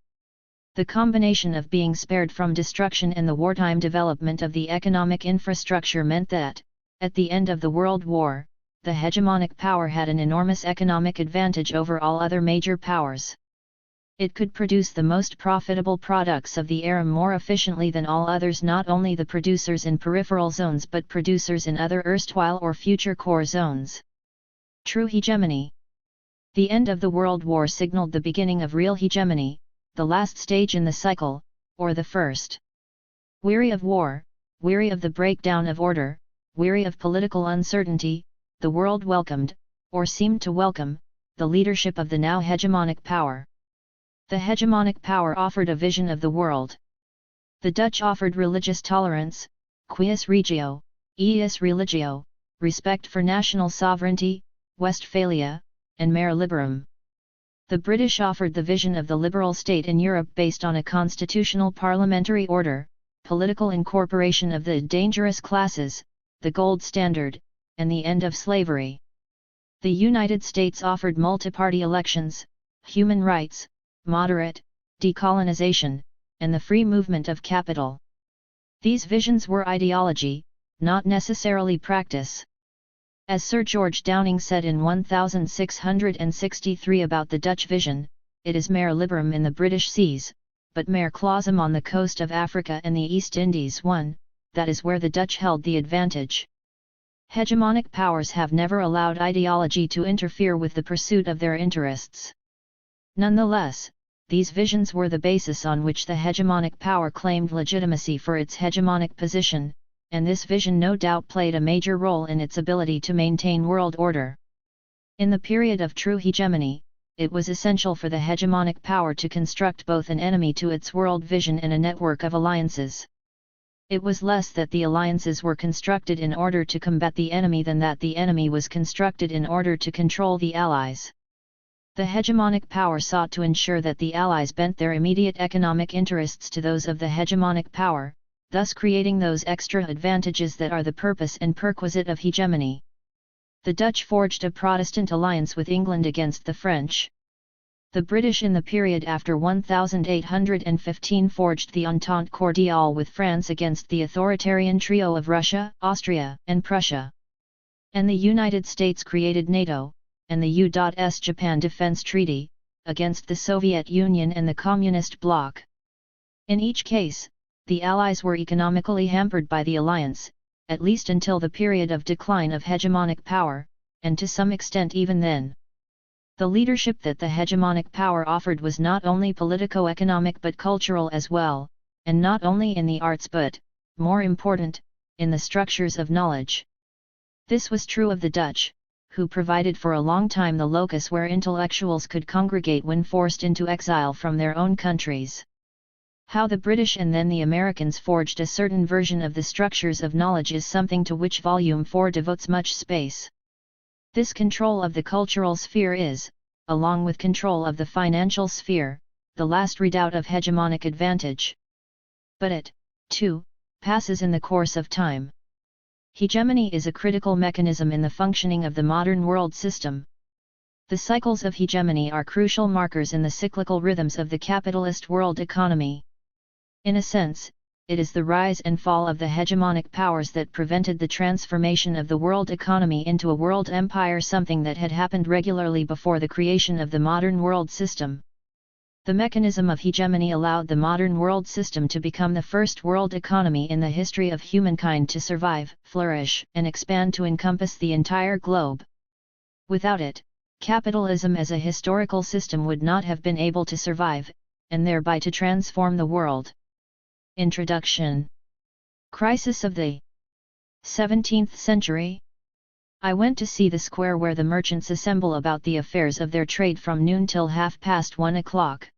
The combination of being spared from destruction and the wartime development of the economic infrastructure meant that, at the end of the World War, the hegemonic power had an enormous economic advantage over all other major powers. It could produce the most profitable products of the era more efficiently than all others, not only the producers in peripheral zones but producers in other erstwhile or future core zones. True hegemony. The end of the World War signaled the beginning of real hegemony, the last stage in the cycle, or the first. Weary of war, weary of the breakdown of order, weary of political uncertainty, the world welcomed, or seemed to welcome, the leadership of the now hegemonic power. The hegemonic power offered a vision of the world. The Dutch offered religious tolerance, cuius regio, eius religio, respect for national sovereignty, Westphalia, and mare liberum. The British offered the vision of the liberal state in Europe based on a constitutional parliamentary order, political incorporation of the dangerous classes, the gold standard, and the end of slavery. The United States offered multi-party elections, human rights, moderate, decolonization, and the free movement of capital. These visions were ideology, not necessarily practice. As Sir George Downing said in 1663 about the Dutch vision, it is mare liberum in the British seas, but mare clausum on the coast of Africa and the East Indies one, that is where the Dutch held the advantage. Hegemonic powers have never allowed ideology to interfere with the pursuit of their interests. Nonetheless, these visions were the basis on which the hegemonic power claimed legitimacy for its hegemonic position, and this vision no doubt played a major role in its ability to maintain world order. In the period of true hegemony, it was essential for the hegemonic power to construct both an enemy to its world vision and a network of alliances. It was less that the alliances were constructed in order to combat the enemy than that the enemy was constructed in order to control the allies. The hegemonic power sought to ensure that the allies bent their immediate economic interests to those of the hegemonic power, thus creating those extra advantages that are the purpose and perquisite of hegemony. The Dutch forged a Protestant alliance with England against the French. The British in the period after 1815 forged the Entente Cordiale with France against the authoritarian trio of Russia, Austria, and Prussia. And the United States created NATO, and the U.S. Japan Defense Treaty, against the Soviet Union and the Communist bloc. In each case, the Allies were economically hampered by the alliance, at least until the period of decline of hegemonic power, and to some extent even then. The leadership that the hegemonic power offered was not only politico-economic but cultural as well, and not only in the arts but, more important, in the structures of knowledge. This was true of the Dutch, who provided for a long time the locus where intellectuals could congregate when forced into exile from their own countries. How the British and then the Americans forged a certain version of the structures of knowledge is something to which Volume 4 devotes much space. This control of the cultural sphere is, along with control of the financial sphere, the last redoubt of hegemonic advantage. But it, too, passes in the course of time. Hegemony is a critical mechanism in the functioning of the modern world system. The cycles of hegemony are crucial markers in the cyclical rhythms of the capitalist world economy. In a sense, it is the rise and fall of the hegemonic powers that prevented the transformation of the world economy into a world empire, something that had happened regularly before the creation of the modern world system. The mechanism of hegemony allowed the modern world system to become the first world economy in the history of humankind to survive, flourish, and expand to encompass the entire globe. Without it, capitalism as a historical system would not have been able to survive, and thereby to transform the world. Introduction. Crisis of the 17th century. I went to see the square where the merchants assemble about the affairs of their trade from noon till 1:30.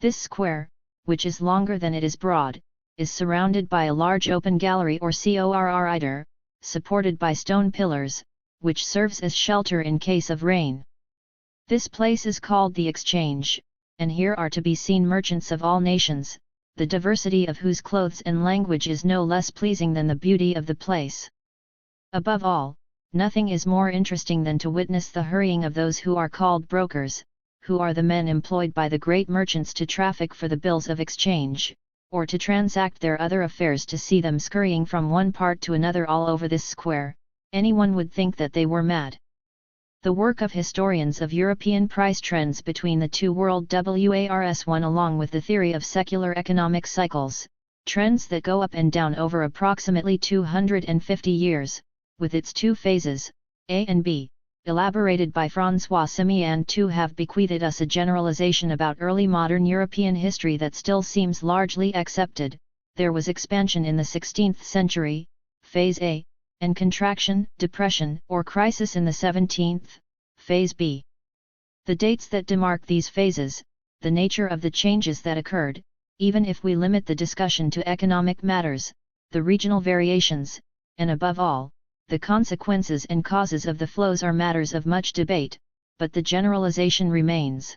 This square, which is longer than it is broad, is surrounded by a large open gallery or corridor, supported by stone pillars, which serves as shelter in case of rain. This place is called the Exchange, and here are to be seen merchants of all nations, the diversity of whose clothes and language is no less pleasing than the beauty of the place. Above all, nothing is more interesting than to witness the hurrying of those who are called brokers, who are the men employed by the great merchants to traffic for the bills of exchange, or to transact their other affairs. To see them scurrying from one part to another all over this square, anyone would think that they were mad. The work of historians of European price trends between the two world wars one along with the theory of secular economic cycles, trends that go up and down over approximately 250 years, with its two phases, A and B, elaborated by François Simian II, have bequeathed us a generalization about early modern European history that still seems largely accepted. There was expansion in the 16th century, phase A, and contraction, depression, or crisis in the 17th, phase B. The dates that demark these phases, the nature of the changes that occurred, even if we limit the discussion to economic matters, the regional variations, and above all, the consequences and causes of the flows are matters of much debate, but the generalization remains.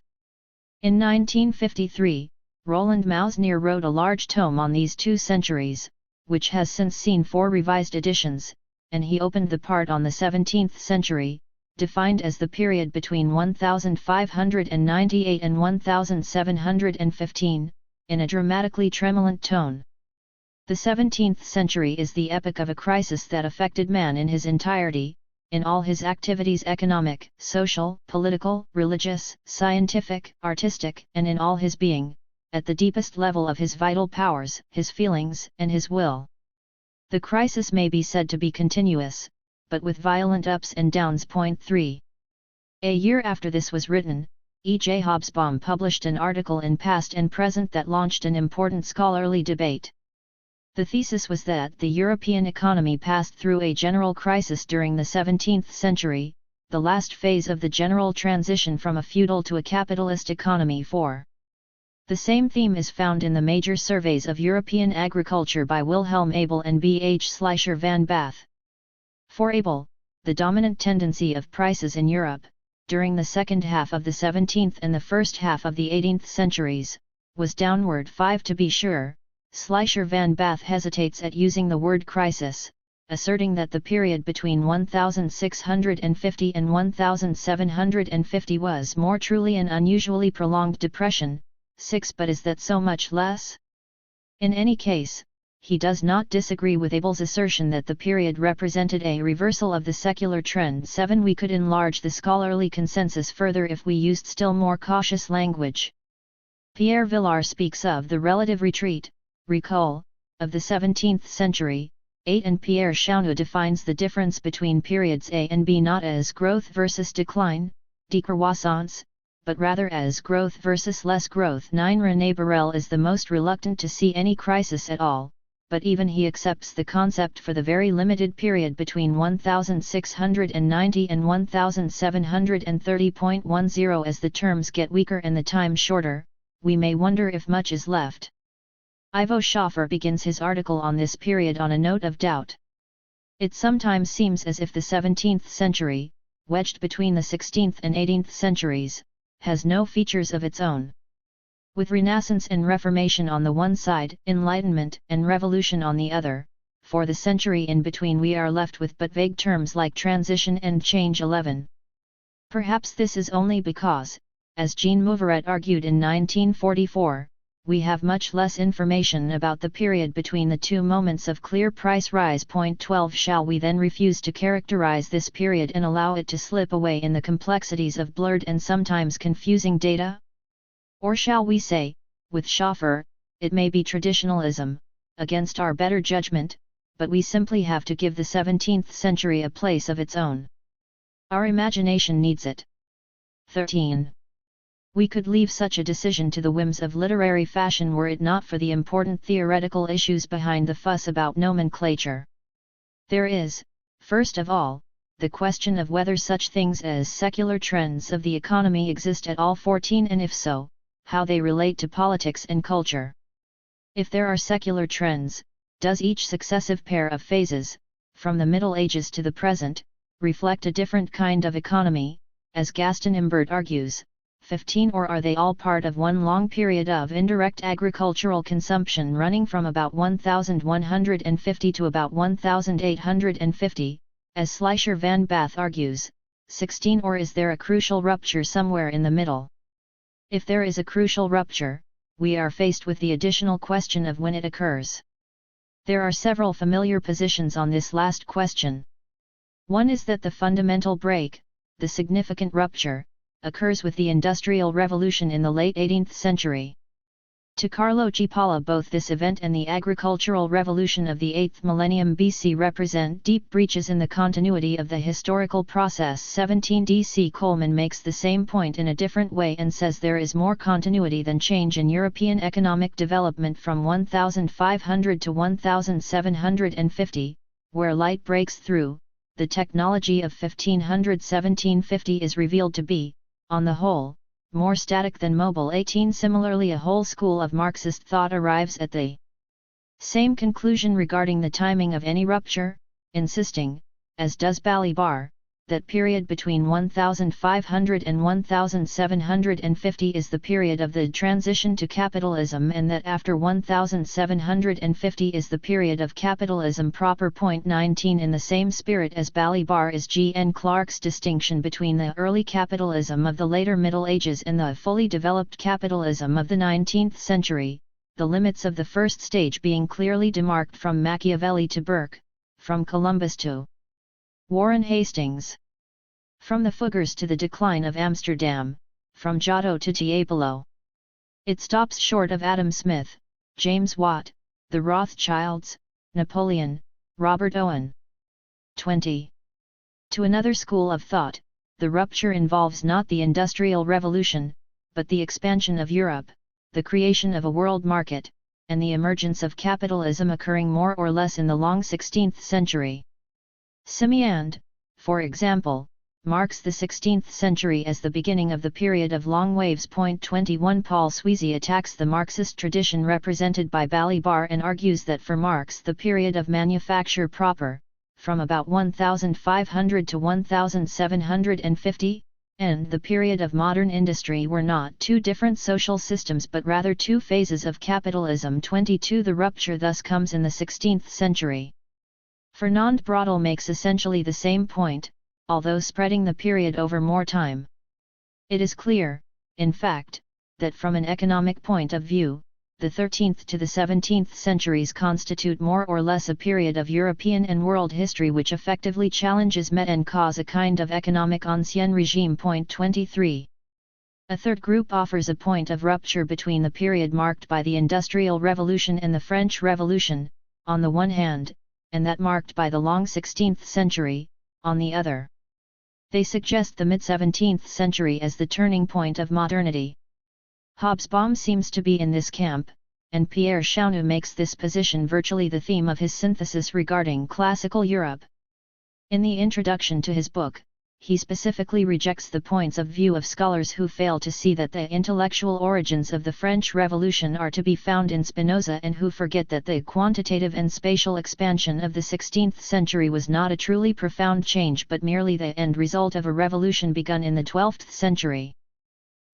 In 1953, Roland Mausnier wrote a large tome on these two centuries, which has since seen 4 revised editions, and he opened the part on the 17th century, defined as the period between 1598 and 1715, in a dramatically tremulant tone. The 17th century is the epoch of a crisis that affected man in his entirety, in all his activities, economic, social, political, religious, scientific, artistic, and in all his being, at the deepest level of his vital powers, his feelings, and his will. The crisis may be said to be continuous, but with violent ups and downs. 3. A year after this was written, E. J. Hobsbawm published an article in Past and Present that launched an important scholarly debate. The thesis was that the European economy passed through a general crisis during the 17th century, the last phase of the general transition from a feudal to a capitalist economy. 4. The same theme is found in the major surveys of European agriculture by Wilhelm Abel and B. H. Schleicher van Bath. For Abel, the dominant tendency of prices in Europe, during the second half of the 17th and the first half of the 18th centuries, was downward. 5. To be sure, Schleicher van Bath hesitates at using the word crisis, asserting that the period between 1650 and 1750 was more truly an unusually prolonged depression. 6. But is that so much less? In any case, he does not disagree with Abel's assertion that the period represented a reversal of the secular trend. 7. We could enlarge the scholarly consensus further if we used still more cautious language. Pierre Villard speaks of the relative retreat, recul, of the 17th century. 8. And Pierre Chaunou defines the difference between periods A and B not as growth versus decline, décroissance, but rather as growth versus less growth. 9. René Borel is the most reluctant to see any crisis at all, but even he accepts the concept for the very limited period between 1690 and 1730.10. As the terms get weaker and the time shorter, we may wonder if much is left. Ivo Schaffer begins his article on this period on a note of doubt. It sometimes seems as if the 17th century, wedged between the 16th and 18th centuries, has no features of its own. With Renaissance and Reformation on the one side, Enlightenment and Revolution on the other, for the century in between we are left with but vague terms like transition and change. 11. Perhaps this is only because, as Jean Mouveret argued in 1944, we have much less information about the period between the two moments of clear price rise. 12. Shall we then refuse to characterize this period and allow it to slip away in the complexities of blurred and sometimes confusing data? Or shall we say, with Schaffer, it may be traditionalism, against our better judgment, but we simply have to give the 17th century a place of its own. Our imagination needs it. 13. We could leave such a decision to the whims of literary fashion were it not for the important theoretical issues behind the fuss about nomenclature. There is, first of all, the question of whether such things as secular trends of the economy exist at all. 14. And if so, how they relate to politics and culture. If there are secular trends, does each successive pair of phases, from the Middle Ages to the present, reflect a different kind of economy, as Gaston Imbert argues? 15. Or are they all part of one long period of indirect agricultural consumption running from about 1150 to about 1850, as Schleicher van Bath argues? 16. Or is there a crucial rupture somewhere in the middle? If there is a crucial rupture, we are faced with the additional question of when it occurs. There are several familiar positions on this last question. One is that the fundamental break, the significant rupture, occurs with the Industrial Revolution in the late 18th century. To Carlo G. Palla, both this event and the agricultural revolution of the 8th millennium BC represent deep breaches in the continuity of the historical process. 17. D.C. Coleman makes the same point in a different way and says there is more continuity than change in European economic development from 1500 to 1750, where light breaks through. The technology of 1500-1750 is revealed to be, on the whole, more static than mobile. 18. Similarly, a whole school of Marxist thought arrives at the same conclusion regarding the timing of any rupture, insisting, as does Balibar, that period between 1500 and 1750 is the period of the transition to capitalism and that after 1750 is the period of capitalism proper. 19. In the same spirit as Balibar is G. N. Clark's distinction between the early capitalism of the later Middle Ages and the fully developed capitalism of the 19th century, the limits of the first stage being clearly demarked from Machiavelli to Burke, from Columbus to Warren Hastings. From the Fuggers to the decline of Amsterdam, from Giotto to Tiepolo. It stops short of Adam Smith, James Watt, the Rothschilds, Napoleon, Robert Owen. 20. To another school of thought, the rupture involves not the Industrial Revolution, but the expansion of Europe, the creation of a world market, and the emergence of capitalism occurring more or less in the long 16th century. Simiand, for example, marks the 16th century as the beginning of the period of long waves. 21. Paul Sweezy attacks the Marxist tradition represented by Balibar and argues that for Marx the period of manufacture proper, from about 1500 to 1750, and the period of modern industry were not two different social systems but rather two phases of capitalism. 22. The rupture thus comes in the 16th century. Fernand Braudel makes essentially the same point, although spreading the period over more time. It is clear, in fact, that from an economic point of view, the 13th to the 17th centuries constitute more or less a period of European and world history which effectively challenges met and cause a kind of economic ancien regime. 23. A third group offers a point of rupture between the period marked by the Industrial Revolution and the French Revolution, on the one hand, and that marked by the long 16th century, on the other. They suggest the mid-17th century as the turning point of modernity. Hobsbawm seems to be in this camp, and Pierre Chaunou makes this position virtually the theme of his synthesis regarding classical Europe. In the introduction to his book, he specifically rejects the points of view of scholars who fail to see that the intellectual origins of the French Revolution are to be found in Spinoza, and who forget that the quantitative and spatial expansion of the 16th century was not a truly profound change but merely the end result of a revolution begun in the 12th century.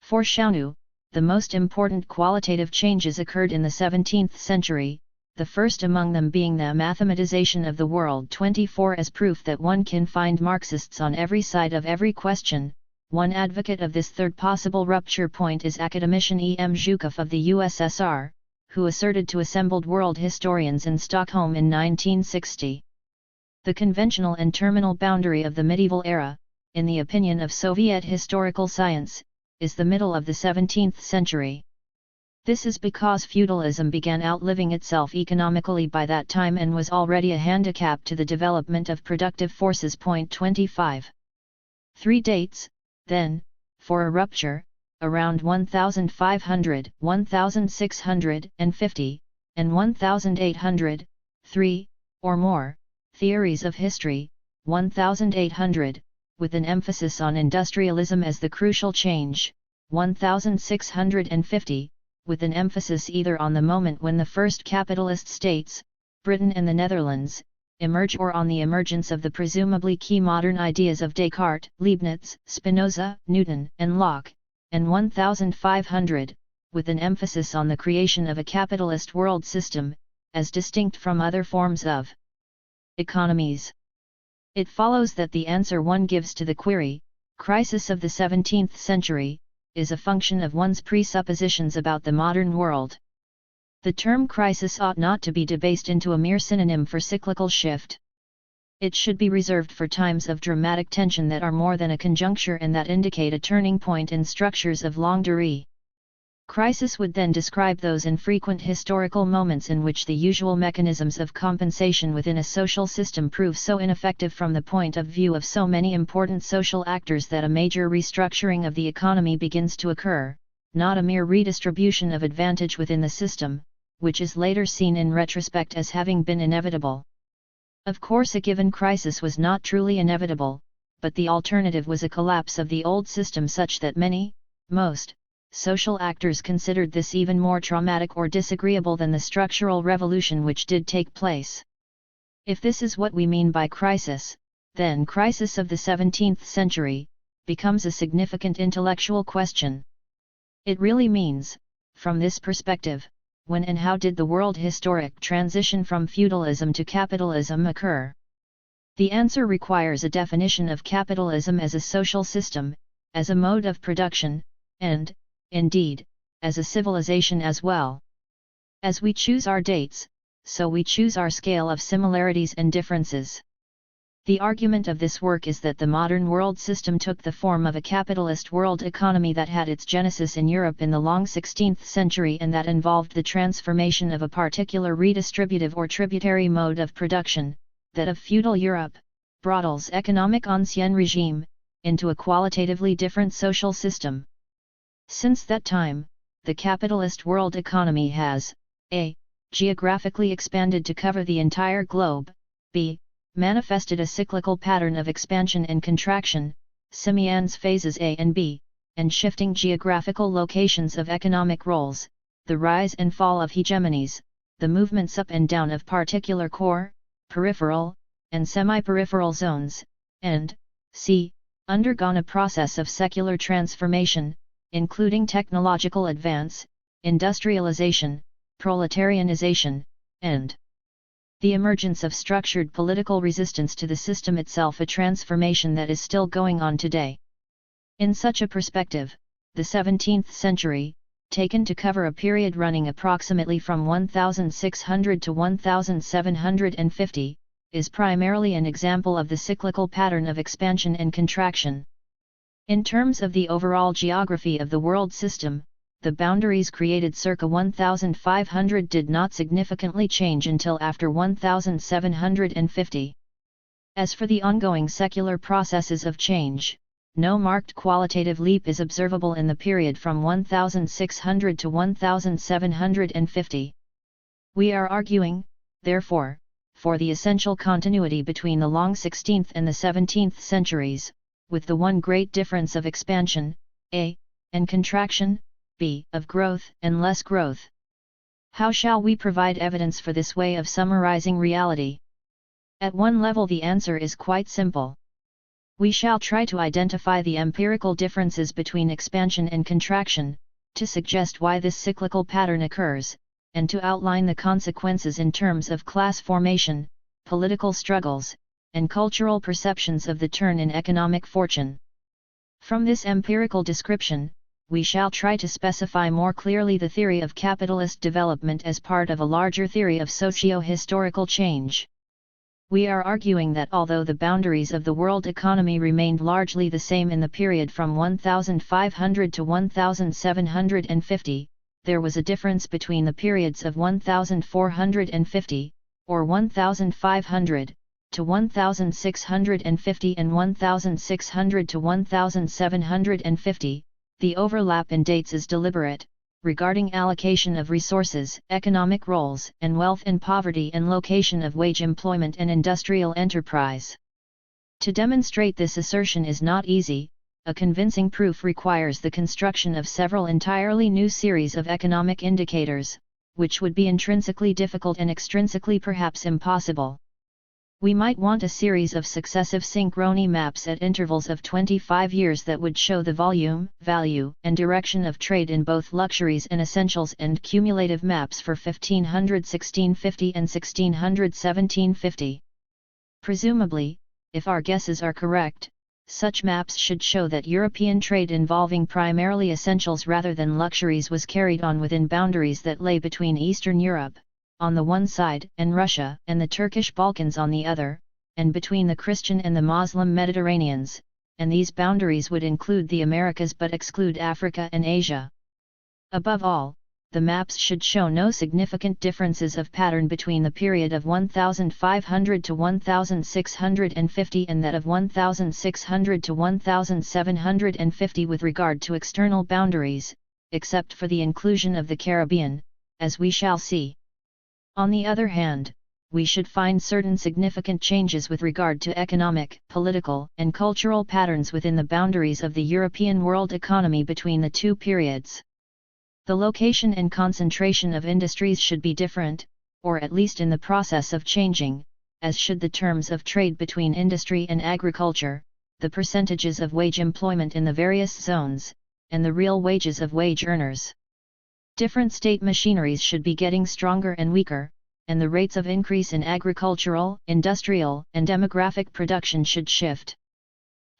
For Chaunou, the most important qualitative changes occurred in the 17th century, the first among them being the mathematization of the world 24 as proof that one can find Marxists on every side of every question. One advocate of this third possible rupture point is academician E. M. Zhukov of the USSR, who asserted to assembled world historians in Stockholm in 1960. The conventional and terminal boundary of the medieval era, in the opinion of Soviet historical science, is the middle of the 17th century. This is because feudalism began outliving itself economically by that time and was already a handicap to the development of productive forces. 25. 3 dates, then, for a rupture, around 1500, 1650, and 1800, 3, or more, theories of history, 1800, with an emphasis on industrialism as the crucial change, 1650, with an emphasis either on the moment when the first capitalist states, Britain and the Netherlands, emerge or on the emergence of the presumably key modern ideas of Descartes, Leibniz, Spinoza, Newton, and Locke, and 1500, with an emphasis on the creation of a capitalist world system, as distinct from other forms of economies. It follows that the answer one gives to the query, crisis of the 17th century, is a function of one's presuppositions about the modern world. The term crisis ought not to be debased into a mere synonym for cyclical shift. It should be reserved for times of dramatic tension that are more than a conjuncture and that indicate a turning point in structures of longue durée. Crisis would then describe those infrequent historical moments in which the usual mechanisms of compensation within a social system prove so ineffective from the point of view of so many important social actors that a major restructuring of the economy begins to occur, not a mere redistribution of advantage within the system, which is later seen in retrospect as having been inevitable. Of course, a given crisis was not truly inevitable, but the alternative was a collapse of the old system such that most, social actors considered this even more traumatic or disagreeable than the structural revolution which did take place. If this is what we mean by crisis, then crisis of the 17th century becomes a significant intellectual question. It really means, from this perspective, when and how did the world historic transition from feudalism to capitalism occur? The answer requires a definition of capitalism as a social system, as a mode of production, and, indeed, as a civilization as well. As we choose our dates, so we choose our scale of similarities and differences. The argument of this work is that the modern world system took the form of a capitalist world economy that had its genesis in Europe in the long 16th century and that involved the transformation of a particular redistributive or tributary mode of production, that of feudal Europe, Braudel's economic ancien régime, into a qualitatively different social system. Since that time, the capitalist world economy has a. geographically expanded to cover the entire globe, b. manifested a cyclical pattern of expansion and contraction, Simian's phases A and B, and shifting geographical locations of economic roles, the rise and fall of hegemonies, the movements up and down of particular core, peripheral, and semi-peripheral zones, and c. undergone a process of secular transformation, including technological advance, industrialization, proletarianization, and the emergence of structured political resistance to the system itself, a transformation that is still going on today. In such a perspective, the 17th century, taken to cover a period running approximately from 1600 to 1750, is primarily an example of the cyclical pattern of expansion and contraction. In terms of the overall geography of the world system, the boundaries created circa 1500 did not significantly change until after 1750. As for the ongoing secular processes of change, no marked qualitative leap is observable in the period from 1600 to 1750. We are arguing, therefore, for the essential continuity between the long 16th and the 17th centuries, with the one great difference of expansion, a, and contraction, b, of growth and less growth. How shall we provide evidence for this way of summarizing reality? At one level the answer is quite simple. We shall try to identify the empirical differences between expansion and contraction, to suggest why this cyclical pattern occurs, and to outline the consequences in terms of class formation, political struggles, and cultural perceptions of the turn in economic fortune. From this empirical description, we shall try to specify more clearly the theory of capitalist development as part of a larger theory of socio-historical change. We are arguing that although the boundaries of the world economy remained largely the same in the period from 1500 to 1750, there was a difference between the periods of 1450, or 1500, to 1650 and 1600 to 1750. The overlap in dates is deliberate, regarding allocation of resources, economic roles and wealth and poverty and location of wage employment and industrial enterprise. To demonstrate this assertion is not easy. A convincing proof requires the construction of several entirely new series of economic indicators, which would be intrinsically difficult and extrinsically perhaps impossible. We might want a series of successive synchrony maps at intervals of 25 years that would show the volume, value, and direction of trade in both luxuries and essentials, and cumulative maps for 1500-1650 and 1600-1750. Presumably, if our guesses are correct, such maps should show that European trade involving primarily essentials rather than luxuries was carried on within boundaries that lay between Eastern Europe, on the one side, and Russia and the Turkish Balkans on the other, and between the Christian and the Muslim Mediterraneans, and these boundaries would include the Americas but exclude Africa and Asia. Above all, the maps should show no significant differences of pattern between the period of 1500 to 1650 and that of 1600 to 1750 with regard to external boundaries, except for the inclusion of the Caribbean, as we shall see. On the other hand, we should find certain significant changes with regard to economic, political, and cultural patterns within the boundaries of the European world economy between the two periods. The location and concentration of industries should be different, or at least in the process of changing, as should the terms of trade between industry and agriculture, the percentages of wage employment in the various zones, and the real wages of wage earners. Different state machineries should be getting stronger and weaker, and the rates of increase in agricultural, industrial, and demographic production should shift.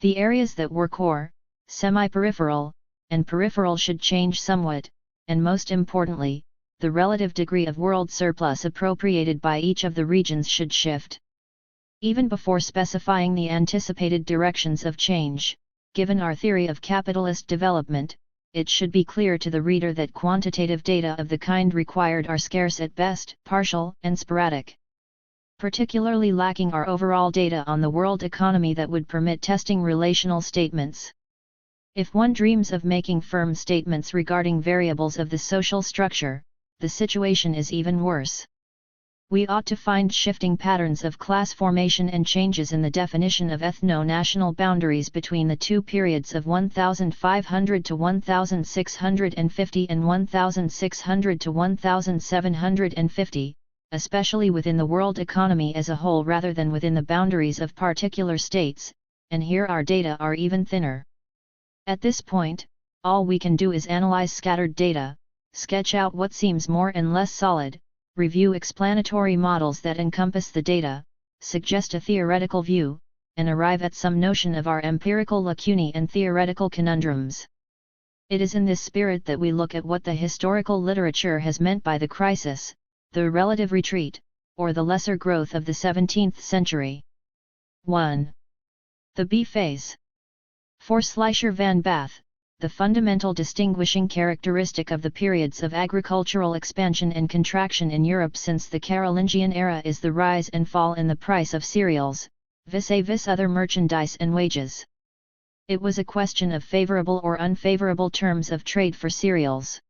The areas that were core, semi-peripheral, and peripheral should change somewhat, and most importantly, the relative degree of world surplus appropriated by each of the regions should shift. Even before specifying the anticipated directions of change, given our theory of capitalist development, it should be clear to the reader that quantitative data of the kind required are scarce at best, partial, and sporadic. Particularly lacking are overall data on the world economy that would permit testing relational statements. If one dreams of making firm statements regarding variables of the social structure, the situation is even worse. We ought to find shifting patterns of class formation and changes in the definition of ethno-national boundaries between the two periods of 1500 to 1650 and 1600 to 1750, especially within the world economy as a whole rather than within the boundaries of particular states, and here our data are even thinner. At this point, all we can do is analyze scattered data, sketch out what seems more and less solid, review explanatory models that encompass the data, suggest a theoretical view, and arrive at some notion of our empirical lacunae and theoretical conundrums. It is in this spirit that we look at what the historical literature has meant by the crisis, the relative retreat, or the lesser growth of the 17th century. 1. The B phase. For Schleicher van Bath, the fundamental distinguishing characteristic of the periods of agricultural expansion and contraction in Europe since the Carolingian era is the rise and fall in the price of cereals, vis-a-vis other merchandise and wages. It was a question of favorable or unfavorable terms of trade for cereals.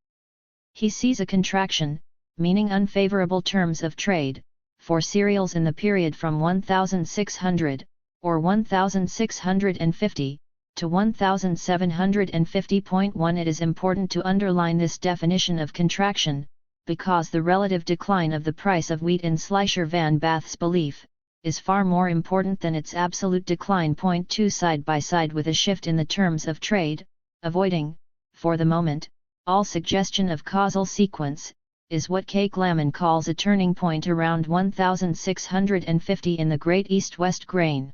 He sees a contraction, meaning unfavorable terms of trade, for cereals in the period from 1600, or 1650, to 1750.1. It is important to underline this definition of contraction, because the relative decline of the price of wheat in Schleicher van Bath's belief, is far more important than its absolute decline. 2 Side by side with a shift in the terms of trade, avoiding, for the moment, all suggestion of causal sequence, is what K. Glaman calls a turning point around 1650 in the Great East-West grain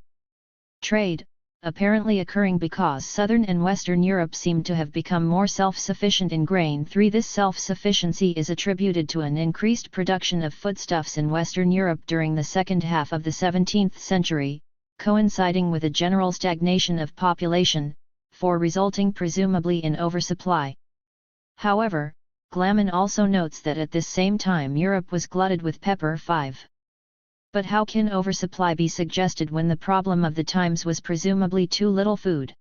trade, apparently occurring because Southern and Western Europe seemed to have become more self-sufficient in grain. 3 This self-sufficiency is attributed to an increased production of foodstuffs in Western Europe during the second half of the 17th century, coinciding with a general stagnation of population, resulting presumably in oversupply. However, Glaman also notes that at this same time Europe was glutted with pepper. 5. But how can oversupply be suggested when the problem of the times was presumably too little food?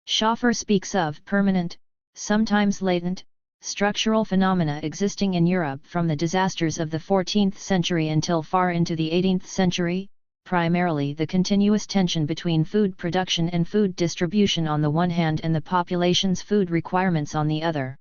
Schaffer speaks of permanent, sometimes latent, structural phenomena existing in Europe from the disasters of the 14th century until far into the 18th century, primarily the continuous tension between food production and food distribution on the one hand and the population's food requirements on the other.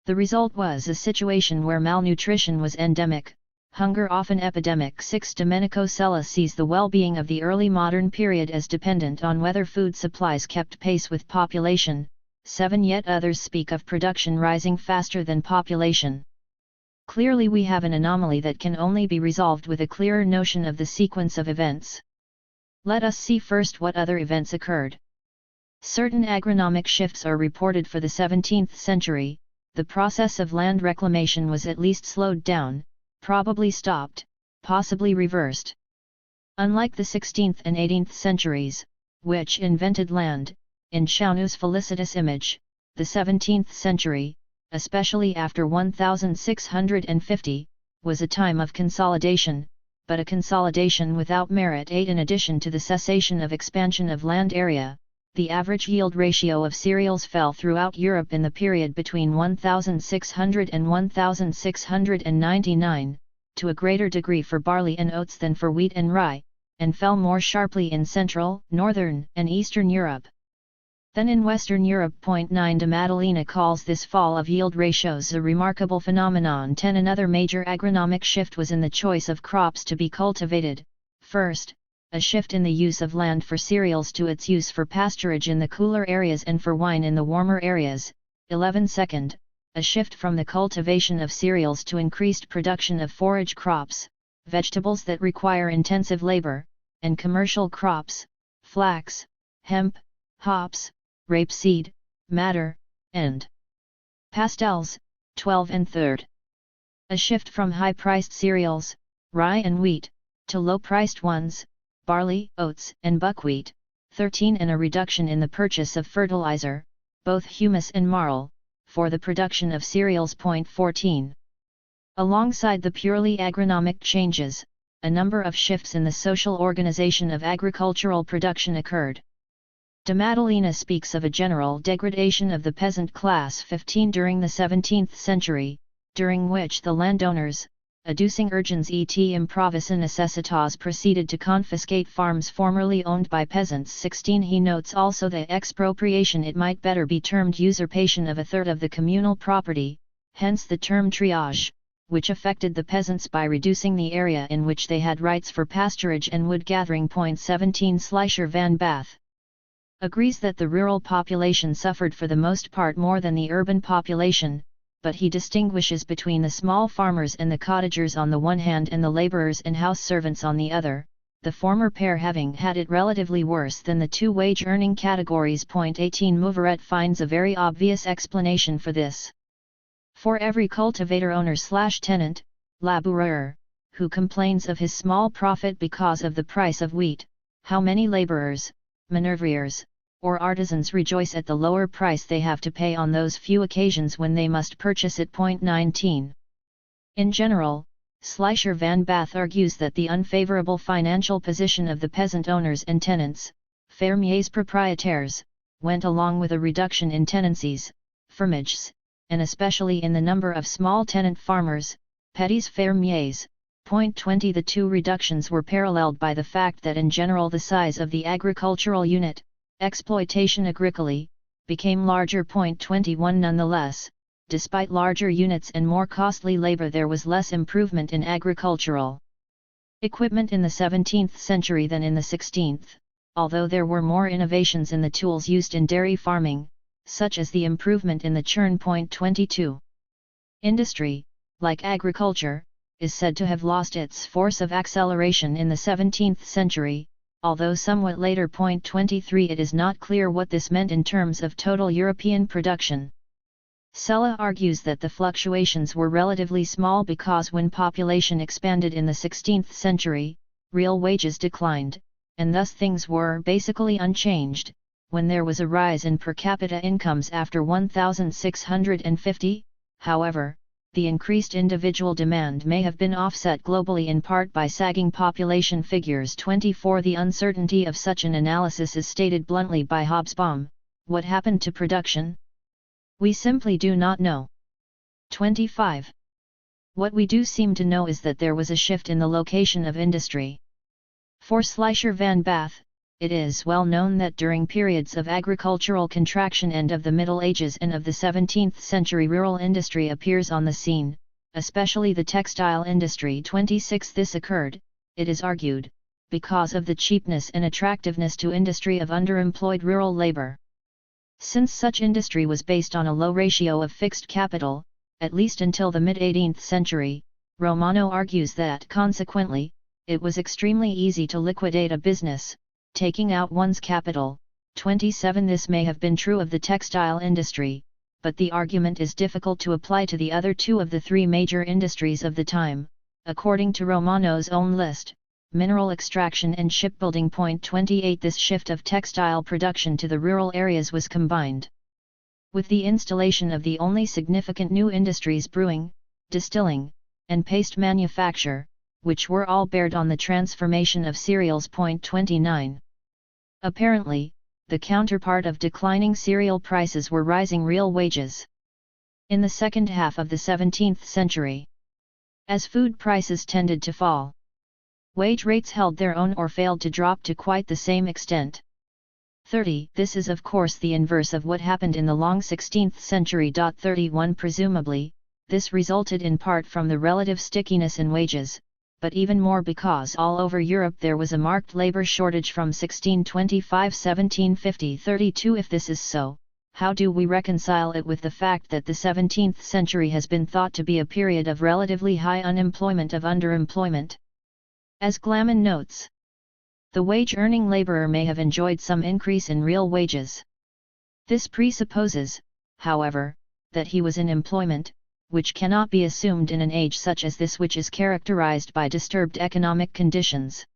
The result was a situation where malnutrition was endemic, hunger often epidemic. 6 Domenico Sella sees the well-being of the early modern period as dependent on whether food supplies kept pace with population. 7 Yet others speak of production rising faster than population. Clearly we have an anomaly that can only be resolved with a clearer notion of the sequence of events. Let us see first what other events occurred. Certain agronomic shifts are reported for the 17th century. The process of land reclamation was at least slowed down, probably stopped, possibly reversed. Unlike the 16th and 18th centuries, which invented land, in Chaunu's felicitous image, the 17th century, especially after 1650, was a time of consolidation, but a consolidation without merit. 8 In addition to the cessation of expansion of land area, the average yield ratio of cereals fell throughout Europe in the period between 1600 and 1699, to a greater degree for barley and oats than for wheat and rye, and fell more sharply in Central, Northern, and Eastern Europe than in Western Europe. 9 De Maddalena calls this fall of yield ratios a remarkable phenomenon. 10 Another major agronomic shift was in the choice of crops to be cultivated. First, a shift in the use of land for cereals to its use for pasturage in the cooler areas and for wine in the warmer areas. 11 Second, a shift from the cultivation of cereals to increased production of forage crops, vegetables that require intensive labor, and commercial crops, flax, hemp, hops, rapeseed, madder, and pastels. 12 And third, a shift from high-priced cereals, rye and wheat, to low-priced ones, barley, oats, and buckwheat. 13 And a reduction in the purchase of fertilizer, both humus and marl, for the production of cereals. 14. Alongside the purely agronomic changes, a number of shifts in the social organization of agricultural production occurred. De Maddalena speaks of a general degradation of the peasant class. 15 During the 17th century, during which the landowners, adducing urgens et improvisae necessitas, proceeded to confiscate farms formerly owned by peasants. 16 He notes also the expropriation, it might better be termed usurpation, of a third of the communal property, hence the term triage, which affected the peasants by reducing the area in which they had rights for pasturage and wood gathering. 17 Schleicher van Bath agrees that the rural population suffered for the most part more than the urban population, but he distinguishes between the small farmers and the cottagers on the one hand and the laborers and house servants on the other, the former pair having had it relatively worse than the two wage-earning categories. 18 Mouveret finds a very obvious explanation for this. For every cultivator owner/tenant, laboureur, who complains of his small profit because of the price of wheat, how many laborers, manoeuvriers, or artisans rejoice at the lower price they have to pay on those few occasions when they must purchase it. 19. In general, Schleicher van Bath argues that the unfavorable financial position of the peasant owners and tenants, fermiers propriétaires, went along with a reduction in tenancies, fermages, and especially in the number of small tenant farmers, petits fermiers. 20. The two reductions were paralleled by the fact that in general the size of the agricultural unit, exploitation agricole, became larger. 21. Nonetheless, despite larger units and more costly labor, there was less improvement in agricultural equipment in the 17th century than in the 16th, although there were more innovations in the tools used in dairy farming, such as the improvement in the churn. 22. Industry, like agriculture, is said to have lost its force of acceleration in the 17th century, although somewhat later. 23. It is not clear what this meant in terms of total European production. Sella argues that the fluctuations were relatively small because when population expanded in the 16th century, real wages declined, and thus things were basically unchanged. When there was a rise in per capita incomes after 1650, however, the increased individual demand may have been offset globally in part by sagging population figures. 24. The uncertainty of such an analysis is stated bluntly by Hobsbawm: what happened to production? We simply do not know. 25. What we do seem to know is that there was a shift in the location of industry. For Schleicher van Bath, it is well known that during periods of agricultural contraction and of the Middle Ages and of the 17th century, rural industry appears on the scene, especially the textile industry. 26. This occurred, it is argued, because of the cheapness and attractiveness to industry of underemployed rural labor. Since such industry was based on a low ratio of fixed capital, at least until the mid-18th century, Romano argues that consequently, it was extremely easy to liquidate a business, taking out one's capital. 27. This may have been true of the textile industry, but the argument is difficult to apply to the other two of the three major industries of the time, according to Romano's own list: mineral extraction and shipbuilding. 28. This shift of textile production to the rural areas was combined with the installation of the only significant new industries: brewing, distilling, and paste manufacture, which were all based on the transformation of cereals. 29. Apparently, the counterpart of declining cereal prices were rising real wages. In the second half of the 17th century, as food prices tended to fall, wage rates held their own or failed to drop to quite the same extent. 30. This is of course the inverse of what happened in the long 16th century. 31. Presumably, this resulted in part from the relative stickiness in wages, but even more because all over Europe there was a marked labor shortage from 1625–1750. 32. If this is so, how do we reconcile it with the fact that the 17th century has been thought to be a period of relatively high unemployment, of underemployment? As Glamon notes, the wage-earning laborer may have enjoyed some increase in real wages. This presupposes, however, that he was in employment, which cannot be assumed in an age such as this, which is characterized by disturbed economic conditions.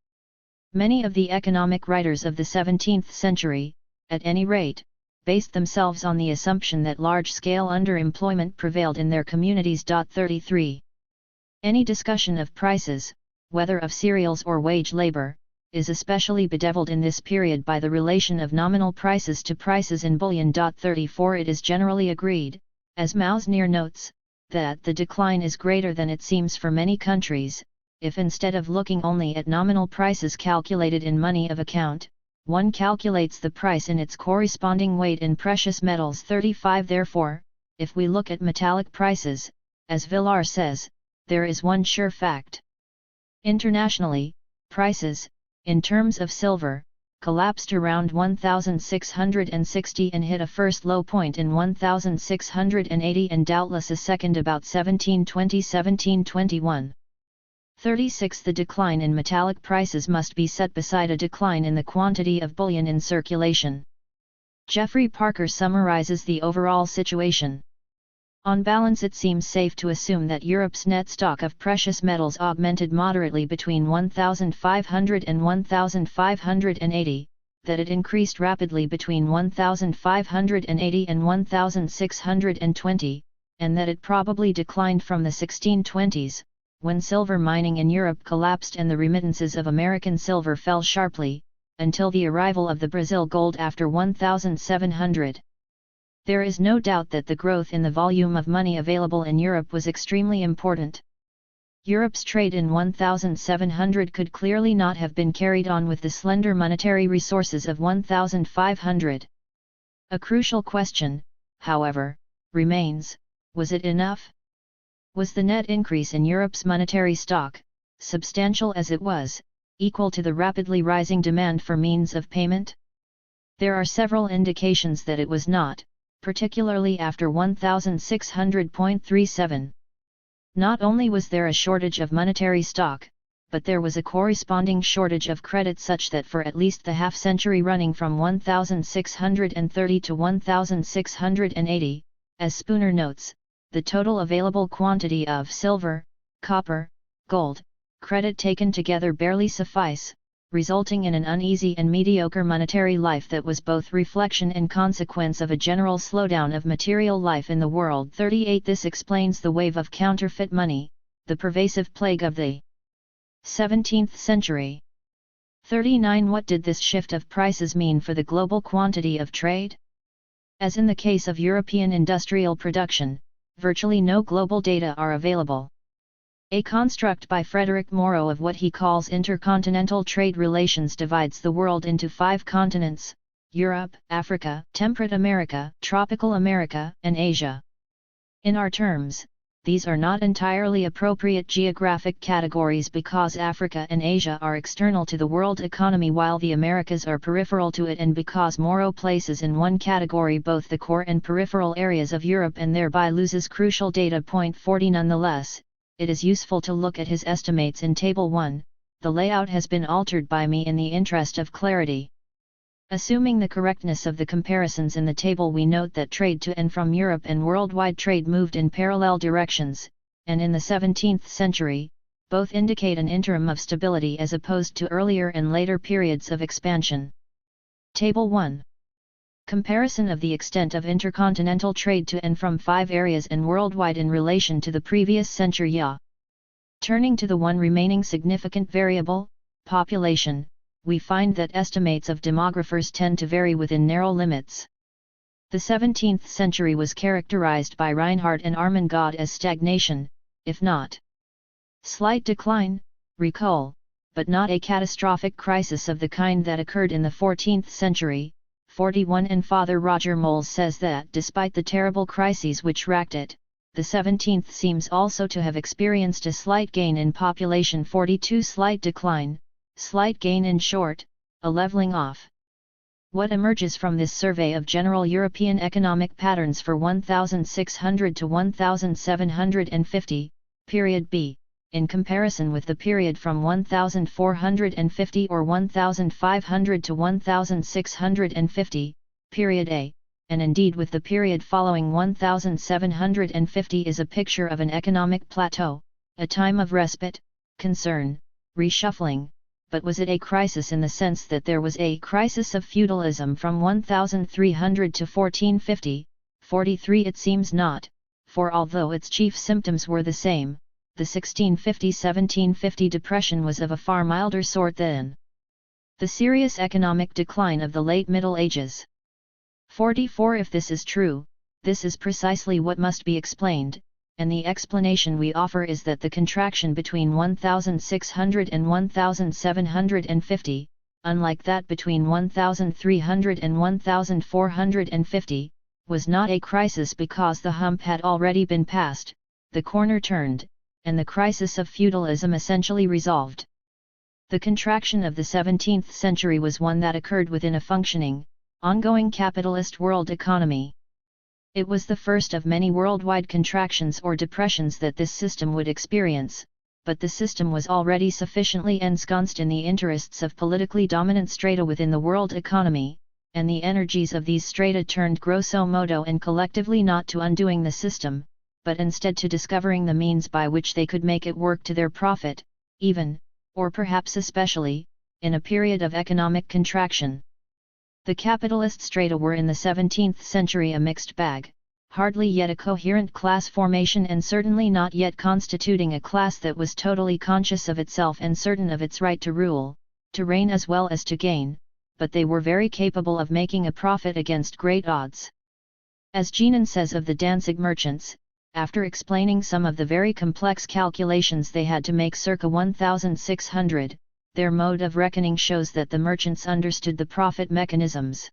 Many of the economic writers of the 17th century, at any rate, based themselves on the assumption that large-scale underemployment prevailed in their communities. 33. Any discussion of prices, whether of cereals or wage labor, is especially bedeviled in this period by the relation of nominal prices to prices in bullion. 34. It is generally agreed, as Mausnier notes, that the decline is greater than it seems for many countries, if instead of looking only at nominal prices calculated in money of account, one calculates the price in its corresponding weight in precious metals. 35. Therefore, if we look at metallic prices, as Villar says, there is one sure fact. Internationally, prices, in terms of silver, collapsed around 1660 and hit a first low point in 1680 and doubtless a second about 1720–1721. 36. The decline in metallic prices must be set beside a decline in the quantity of bullion in circulation. Geoffrey Parker summarizes the overall situation. On balance, it seems safe to assume that Europe's net stock of precious metals augmented moderately between 1500 and 1580, that it increased rapidly between 1580 and 1620, and that it probably declined from the 1620s, when silver mining in Europe collapsed and the remittances of American silver fell sharply, until the arrival of the Brazil gold after 1700. There is no doubt that the growth in the volume of money available in Europe was extremely important. Europe's trade in 1700 could clearly not have been carried on with the slender monetary resources of 1500. A crucial question, however, remains: was it enough? Was the net increase in Europe's monetary stock, substantial as it was, equal to the rapidly rising demand for means of payment? There are several indications that it was not, particularly after 1600.37. Not only was there a shortage of monetary stock, but there was a corresponding shortage of credit, such that for at least the half-century running from 1630 to 1680, as Spooner notes, the total available quantity of silver, copper, gold, credit taken together barely suffice, resulting in an uneasy and mediocre monetary life that was both reflection and consequence of a general slowdown of material life in the world. 38. This explains the wave of counterfeit money, the pervasive plague of the 17th century. 39. What did this shift of prices mean for the global quantity of trade? As in the case of European industrial production, virtually no global data are available. A construct by Frederick Moreau of what he calls intercontinental trade relations divides the world into 5 continents: Europe, Africa, Temperate America, Tropical America, and Asia. In our terms, these are not entirely appropriate geographic categories because Africa and Asia are external to the world economy while the Americas are peripheral to it, and because Moreau places in one category both the core and peripheral areas of Europe and thereby loses crucial data. Point 40. Nonetheless, it is useful to look at his estimates in Table 1, the layout has been altered by me in the interest of clarity. Assuming the correctness of the comparisons in the table, we note that trade to and from Europe and worldwide trade moved in parallel directions, and in the 17th century, both indicate an interim of stability as opposed to earlier and later periods of expansion. Table 1. Comparison of the extent of intercontinental trade to and from 5 areas and worldwide in relation to the previous century. Turning to the one remaining significant variable, population, we find that estimates of demographers tend to vary within narrow limits. The 17th century was characterized by Reinhardt and Armengod as stagnation, if not slight decline, recall, but not a catastrophic crisis of the kind that occurred in the 14th century. 41. And Father Roger Moles says that despite the terrible crises which racked it, the 17th seems also to have experienced a slight gain in population. 42. Slight decline, slight gain, in short, a leveling off. What emerges from this survey of general European economic patterns for 1600 to 1750, period B, in comparison with the period from 1450 or 1500 to 1650, period A, and indeed with the period following 1750, is a picture of an economic plateau, a time of respite, concern, reshuffling. But was it a crisis in the sense that there was a crisis of feudalism from 1300 to 1450? 43. It seems not, for although its chief symptoms were the same, the 1650-1750 depression was of a far milder sort than the serious economic decline of the late Middle Ages. 44. If this is true, this is precisely what must be explained, and the explanation we offer is that the contraction between 1600 and 1750, unlike that between 1300 and 1450, was not a crisis because the hump had already been passed, the corner turned, and the crisis of feudalism essentially resolved. The contraction of the 17th century was one that occurred within a functioning, ongoing capitalist world economy. It was the first of many worldwide contractions or depressions that this system would experience, but the system was already sufficiently ensconced in the interests of politically dominant strata within the world economy, and the energies of these strata turned grosso modo and collectively not to undoing the system, but instead to discovering the means by which they could make it work to their profit, even, or perhaps especially, in a period of economic contraction. The capitalist strata were in the 17th century a mixed bag, hardly yet a coherent class formation and certainly not yet constituting a class that was totally conscious of itself and certain of its right to rule, to reign as well as to gain, but they were very capable of making a profit against great odds. As Jeanin says of the Danzig merchants, after explaining some of the very complex calculations they had to make circa 1600, their mode of reckoning shows that the merchants understood the profit mechanisms.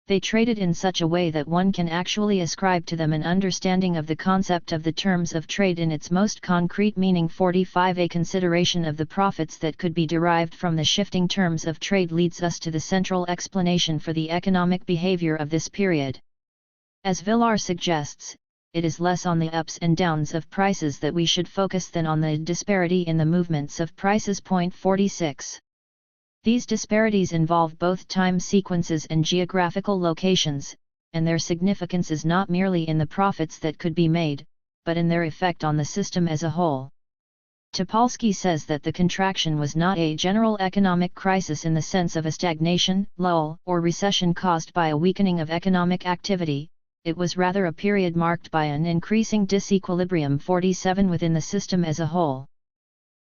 They traded in such a way that one can actually ascribe to them an understanding of the concept of the terms of trade in its most concrete meaning. 45. A consideration of the profits that could be derived from the shifting terms of trade leads us to the central explanation for the economic behavior of this period. As Villars suggests, it is less on the ups and downs of prices that we should focus than on the disparity in the movements of prices. 46. These disparities involve both time sequences and geographical locations, and their significance is not merely in the profits that could be made, but in their effect on the system as a whole. Topolsky says that the contraction was not a general economic crisis in the sense of a stagnation, lull, or recession caused by a weakening of economic activity. It was rather a period marked by an increasing disequilibrium. 47. Within the system as a whole.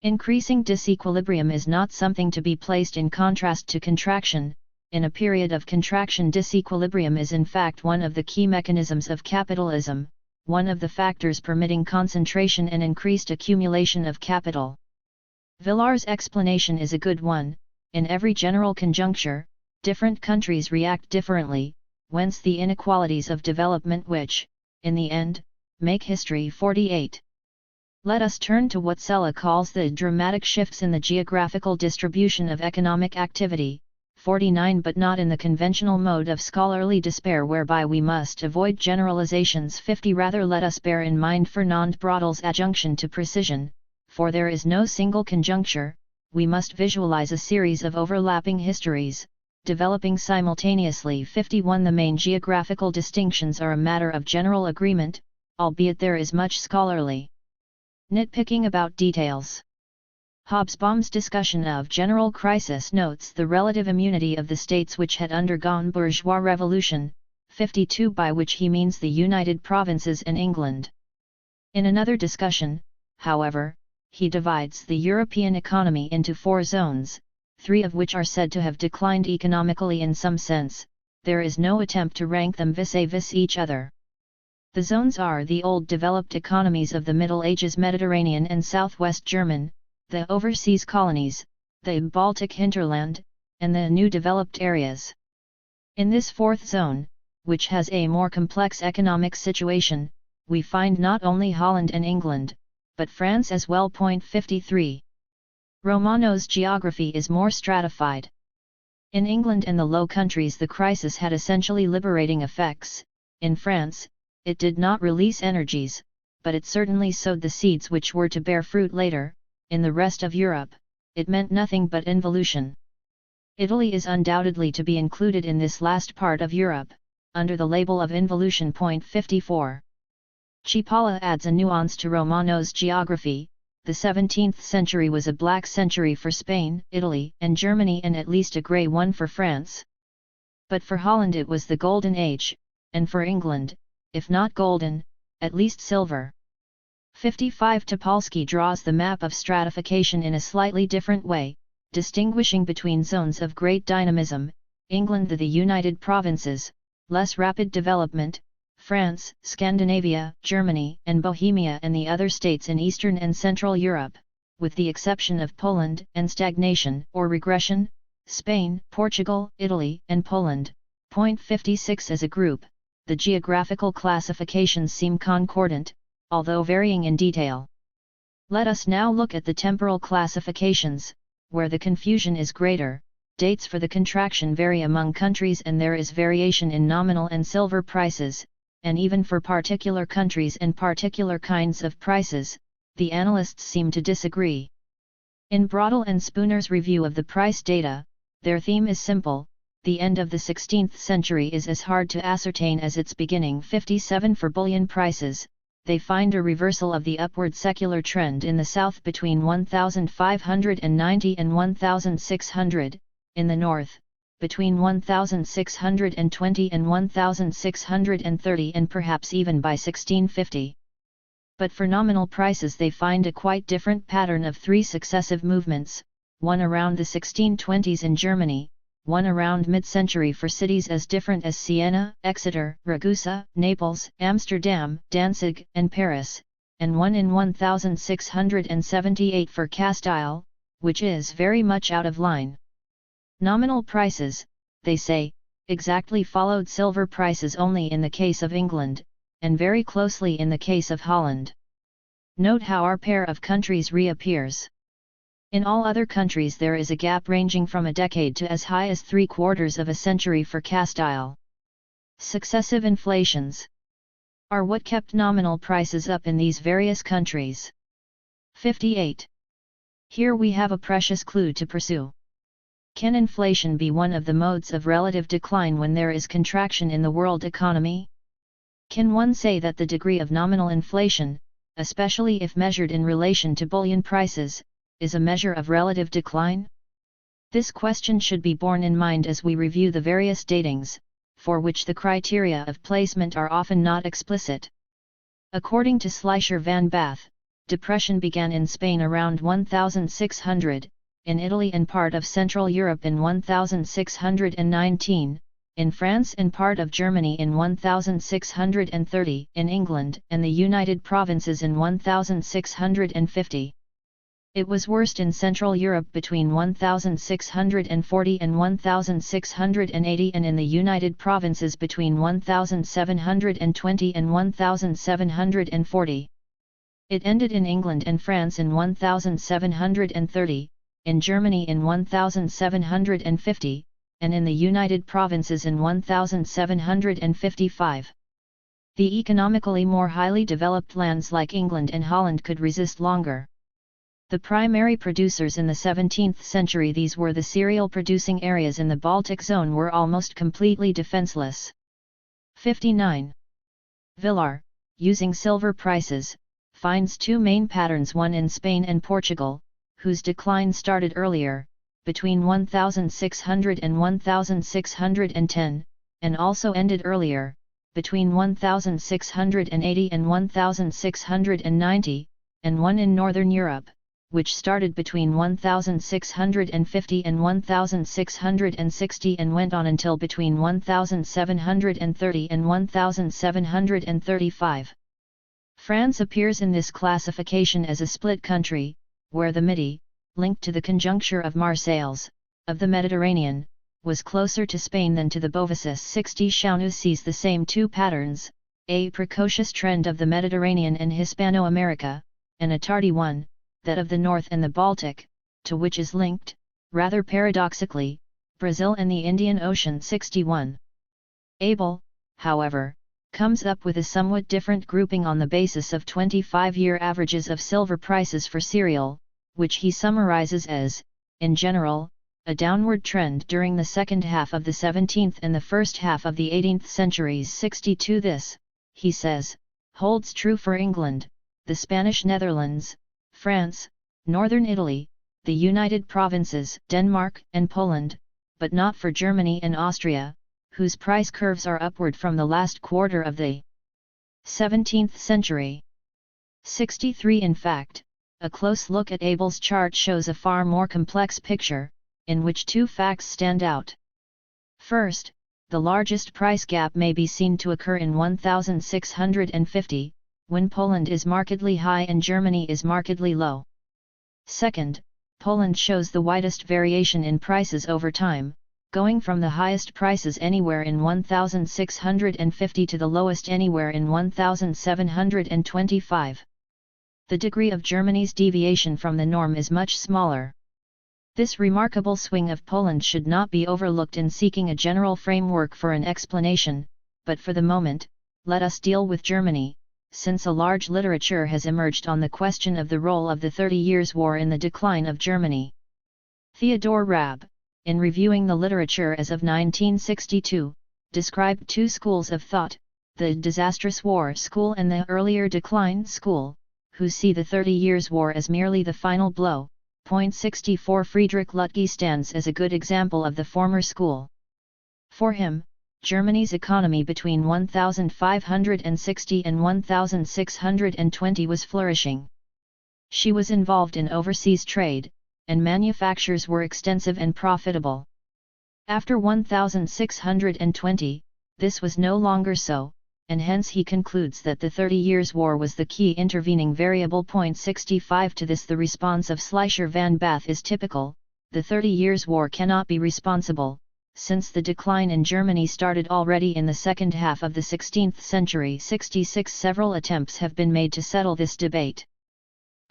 Increasing disequilibrium is not something to be placed in contrast to contraction. In a period of contraction, disequilibrium is in fact one of the key mechanisms of capitalism, one of the factors permitting concentration and increased accumulation of capital. Villars' explanation is a good one. In every general conjuncture, different countries react differently, whence the inequalities of development which, in the end, make history. 48. Let us turn to what Sella calls the dramatic shifts in the geographical distribution of economic activity. 49. But not in the conventional mode of scholarly despair whereby we must avoid generalizations. 50. Rather let us bear in mind Fernand Braudel's adjunction to precision, for there is no single conjuncture, we must visualize a series of overlapping histories, developing simultaneously. 51. The main geographical distinctions are a matter of general agreement, albeit there is much scholarly nitpicking about details. Hobsbawm's discussion of general crisis notes the relative immunity of the states which had undergone bourgeois revolution, 52, by which he means the United Provinces and England. In another discussion, however, he divides the European economy into 4 zones, 3 of which are said to have declined economically in some sense. There is no attempt to rank them vis-a-vis each other. The zones are the old developed economies of the Middle Ages, Mediterranean and Southwest German, the overseas colonies, the Baltic hinterland, and the new developed areas. In this 4th zone, which has a more complex economic situation, we find not only Holland and England, but France as well. 53. Romano's geography is more stratified. In England and the Low Countries the crisis had essentially liberating effects. In France, it did not release energies, but it certainly sowed the seeds which were to bear fruit later. In the rest of Europe, it meant nothing but involution. Italy is undoubtedly to be included in this last part of Europe, under the label of involution. 54. Cipolla adds a nuance to Romano's geography. The 17th century was a black century for Spain, Italy, and Germany, and at least a grey one for France. But for Holland it was the golden age, and for England, if not golden, at least silver. 55. Topolsky draws the map of stratification in a slightly different way, distinguishing between zones of great dynamism, England the United Provinces, less rapid development, France, Scandinavia, Germany, and Bohemia, and the other states in Eastern and Central Europe, with the exception of Poland, and stagnation or regression, Spain, Portugal, Italy, and Poland. 56. As a group, the geographical classifications seem concordant, although varying in detail. Let us now look at the temporal classifications, where the confusion is greater. Dates for the contraction vary among countries and there is variation in nominal and silver prices, and even for particular countries and particular kinds of prices, the analysts seem to disagree. In Braudel and Spooner's review of the price data, their theme is simple: the end of the 16th century is as hard to ascertain as its beginning. 57. For bullion prices, they find a reversal of the upward secular trend in the south between 1590 and 1600, in the north, between 1620 and 1630, and perhaps even by 1650. But for nominal prices they find a quite different pattern of 3 successive movements, one around the 1620s in Germany, one around mid-century for cities as different as Siena, Exeter, Ragusa, Naples, Amsterdam, Danzig, and Paris, and one in 1678 for Castile, which is very much out of line. Nominal prices, they say, exactly followed silver prices only in the case of England, and very closely in the case of Holland. Note how our pair of countries reappears. In all other countries there is a gap ranging from a decade to as high as 3/4 of a century for Castile. Successive inflations are what kept nominal prices up in these various countries. 58. Here we have a precious clue to pursue. Can inflation be one of the modes of relative decline when there is contraction in the world economy? Can one say that the degree of nominal inflation, especially if measured in relation to bullion prices, is a measure of relative decline? This question should be borne in mind as we review the various datings, for which the criteria of placement are often not explicit. According to Schleicher van Bath, depression began in Spain around 1600, in Italy and part of Central Europe in 1619, in France and part of Germany in 1630, in England and the United Provinces in 1650. It was worst in Central Europe between 1640 and 1680 and in the United Provinces between 1720 and 1740. It ended in England and France in 1730, in Germany in 1750, and in the United Provinces in 1755. The economically more highly developed lands like England and Holland could resist longer. The primary producers in the 17th century, these were the cereal-producing areas in the Baltic zone, were almost completely defenseless. 59. Villar, using silver prices, finds two main patterns, one in Spain and Portugal, whose decline started earlier, between 1600 and 1610, and also ended earlier, between 1680 and 1690, and one in Northern Europe, which started between 1650 and 1660 and went on until between 1730 and 1735. France appears in this classification as a split country, where the Midi, linked to the conjuncture of Marseilles, of the Mediterranean, was closer to Spain than to the Beauvaisis. 60. Chaunu sees the same two patterns, a precocious trend of the Mediterranean and Hispano-America, and a tardy one, that of the North and the Baltic, to which is linked, rather paradoxically, Brazil and the Indian Ocean. 61. Abel, however, comes up with a somewhat different grouping on the basis of 25-year averages of silver prices for cereal, which he summarizes as, in general, a downward trend during the second half of the 17th and the first half of the 18th centuries. 62. This, he says, holds true for England, the Spanish Netherlands, France, Northern Italy, the United Provinces, Denmark and Poland, but not for Germany and Austria, whose price curves are upward from the last quarter of the 17th century. 63. In fact, a close look at Abel's chart shows a far more complex picture, in which two facts stand out. First, the largest price gap may be seen to occur in 1650, when Poland is markedly high and Germany is markedly low. Second, Poland shows the widest variation in prices over time, going from the highest prices anywhere in 1650 to the lowest anywhere in 1725. The degree of Germany's deviation from the norm is much smaller. This remarkable swing of Poland should not be overlooked in seeking a general framework for an explanation, but for the moment, let us deal with Germany, since a large literature has emerged on the question of the role of the 30 Years' War in the decline of Germany. Theodor Raab, in reviewing the literature as of 1962, described two schools of thought, the disastrous war school and the earlier decline school, who see the 30 Years' War as merely the final blow. 64. Friedrich Lütke stands as a good example of the former school. For him, Germany's economy between 1560 and 1620 was flourishing. She was involved in overseas trade, and manufactures were extensive and profitable. After 1620, this was no longer so, and hence he concludes that the 30 Years' War was the key intervening variable. 65 To this the response of Schleicher van Bath is typical: the 30 Years' War cannot be responsible, since the decline in Germany started already in the second half of the 16th century. 66 Several attempts have been made to settle this debate.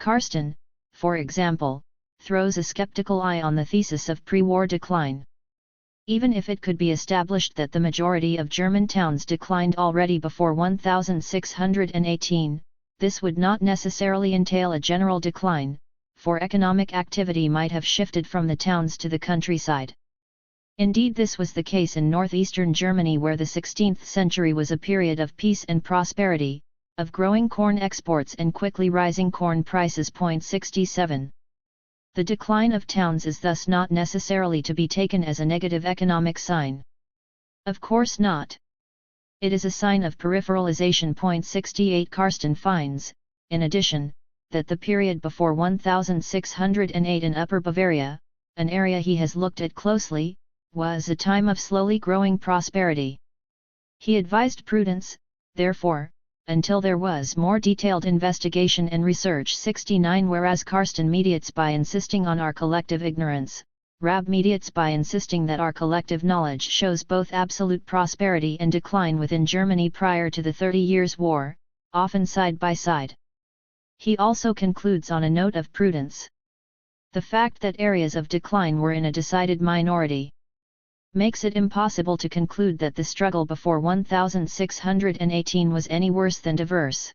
Karsten, for example, throws a skeptical eye on the thesis of pre-war decline. Even if it could be established that the majority of German towns declined already before 1618, this would not necessarily entail a general decline, for economic activity might have shifted from the towns to the countryside. Indeed, this was the case in northeastern Germany, where the 16th century was a period of peace and prosperity, of growing corn exports and quickly rising corn prices. 67. The decline of towns is thus not necessarily to be taken as a negative economic sign. Of course not. It is a sign of peripheralization. 68 Karsten finds, in addition, that the period before 1608 in Upper Bavaria, an area he has looked at closely, was a time of slowly growing prosperity. He advised prudence, therefore, until there was more detailed investigation and research. 69 Whereas Karsten mediates by insisting on our collective ignorance, Rab mediates by insisting that our collective knowledge shows both absolute prosperity and decline within Germany prior to the 30 Years' War, often side by side. He also concludes on a note of prudence. The fact that areas of decline were in a decided minority makes it impossible to conclude that the struggle before 1618 was any worse than diverse.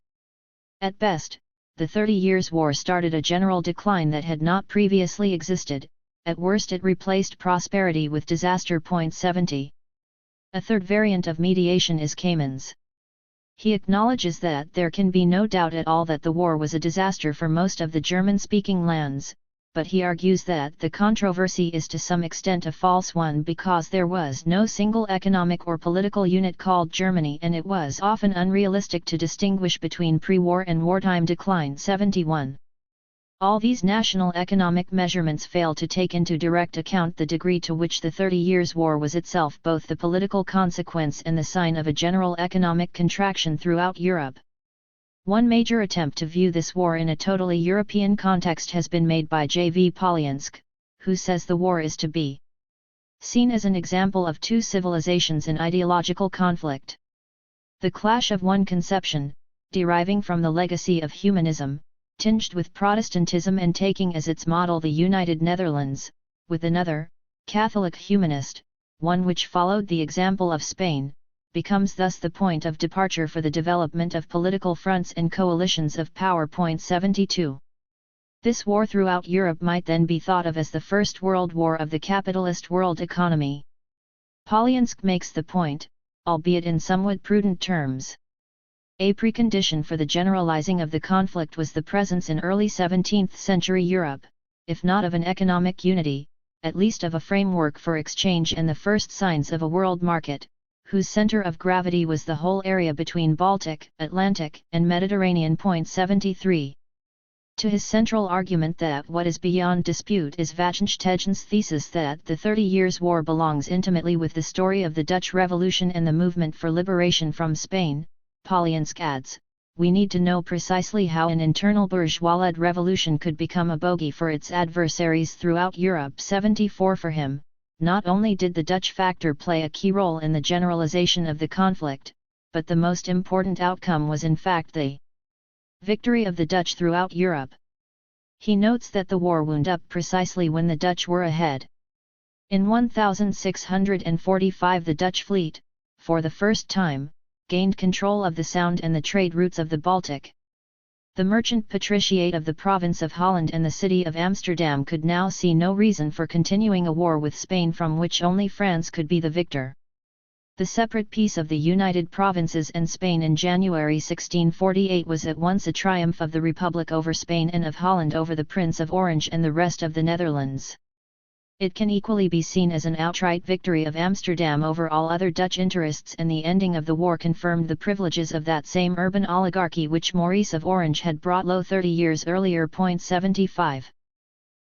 At best, the 30 Years' War started a general decline that had not previously existed; at worst it replaced prosperity with disaster. 70. A third variant of mediation is Kamin's. He acknowledges that there can be no doubt at all that the war was a disaster for most of the German-speaking lands, but he argues that the controversy is to some extent a false one because there was no single economic or political unit called Germany, and it was often unrealistic to distinguish between pre-war and wartime decline. 71. All these national economic measurements fail to take into direct account the degree to which the 30 Years' War was itself both the political consequence and the sign of a general economic contraction throughout Europe. One major attempt to view this war in a totally European context has been made by J.V. Polyansk, who says the war is to be seen as an example of two civilizations in ideological conflict. The clash of one conception, deriving from the legacy of humanism, tinged with Protestantism and taking as its model the United Netherlands, with another, Catholic humanist, one which followed the example of Spain, becomes thus the point of departure for the development of political fronts and coalitions of power. 72. This war throughout Europe might then be thought of as the First World War of the capitalist world economy. Polyansk makes the point, albeit in somewhat prudent terms. A precondition for the generalizing of the conflict was the presence in early 17th century Europe, if not of an economic unity, at least of a framework for exchange and the first signs of a world market, whose center of gravity was the whole area between Baltic, Atlantic, and Mediterranean. 73. To his central argument that what is beyond dispute is Vachtenstegen's thesis that the 30 Years' War belongs intimately with the story of the Dutch Revolution and the movement for liberation from Spain, Polyansk adds, we need to know precisely how an internal bourgeois-led revolution could become a bogey for its adversaries throughout Europe. 74 For him, not only did the Dutch factor play a key role in the generalization of the conflict, but the most important outcome was in fact the victory of the Dutch throughout Europe. He notes that the war wound up precisely when the Dutch were ahead. In 1645 the Dutch fleet, for the first time, gained control of the Sound and the trade routes of the Baltic. The merchant patriciate of the province of Holland and the city of Amsterdam could now see no reason for continuing a war with Spain from which only France could be the victor. The separate peace of the United Provinces and Spain in January 1648 was at once a triumph of the Republic over Spain and of Holland over the Prince of Orange and the rest of the Netherlands. It can equally be seen as an outright victory of Amsterdam over all other Dutch interests, and the ending of the war confirmed the privileges of that same urban oligarchy which Maurice of Orange had brought low 30 years earlier. 75.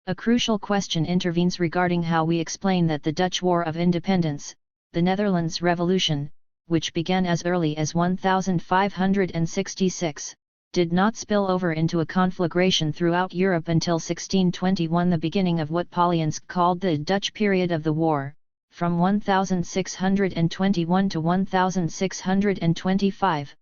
A crucial question intervenes regarding how we explain that the Dutch War of Independence, the Netherlands Revolution, which began as early as 1566, did not spill over into a conflagration throughout Europe until 1621, the beginning of what Polyansky called the Dutch period of the war, from 1621 to 1625.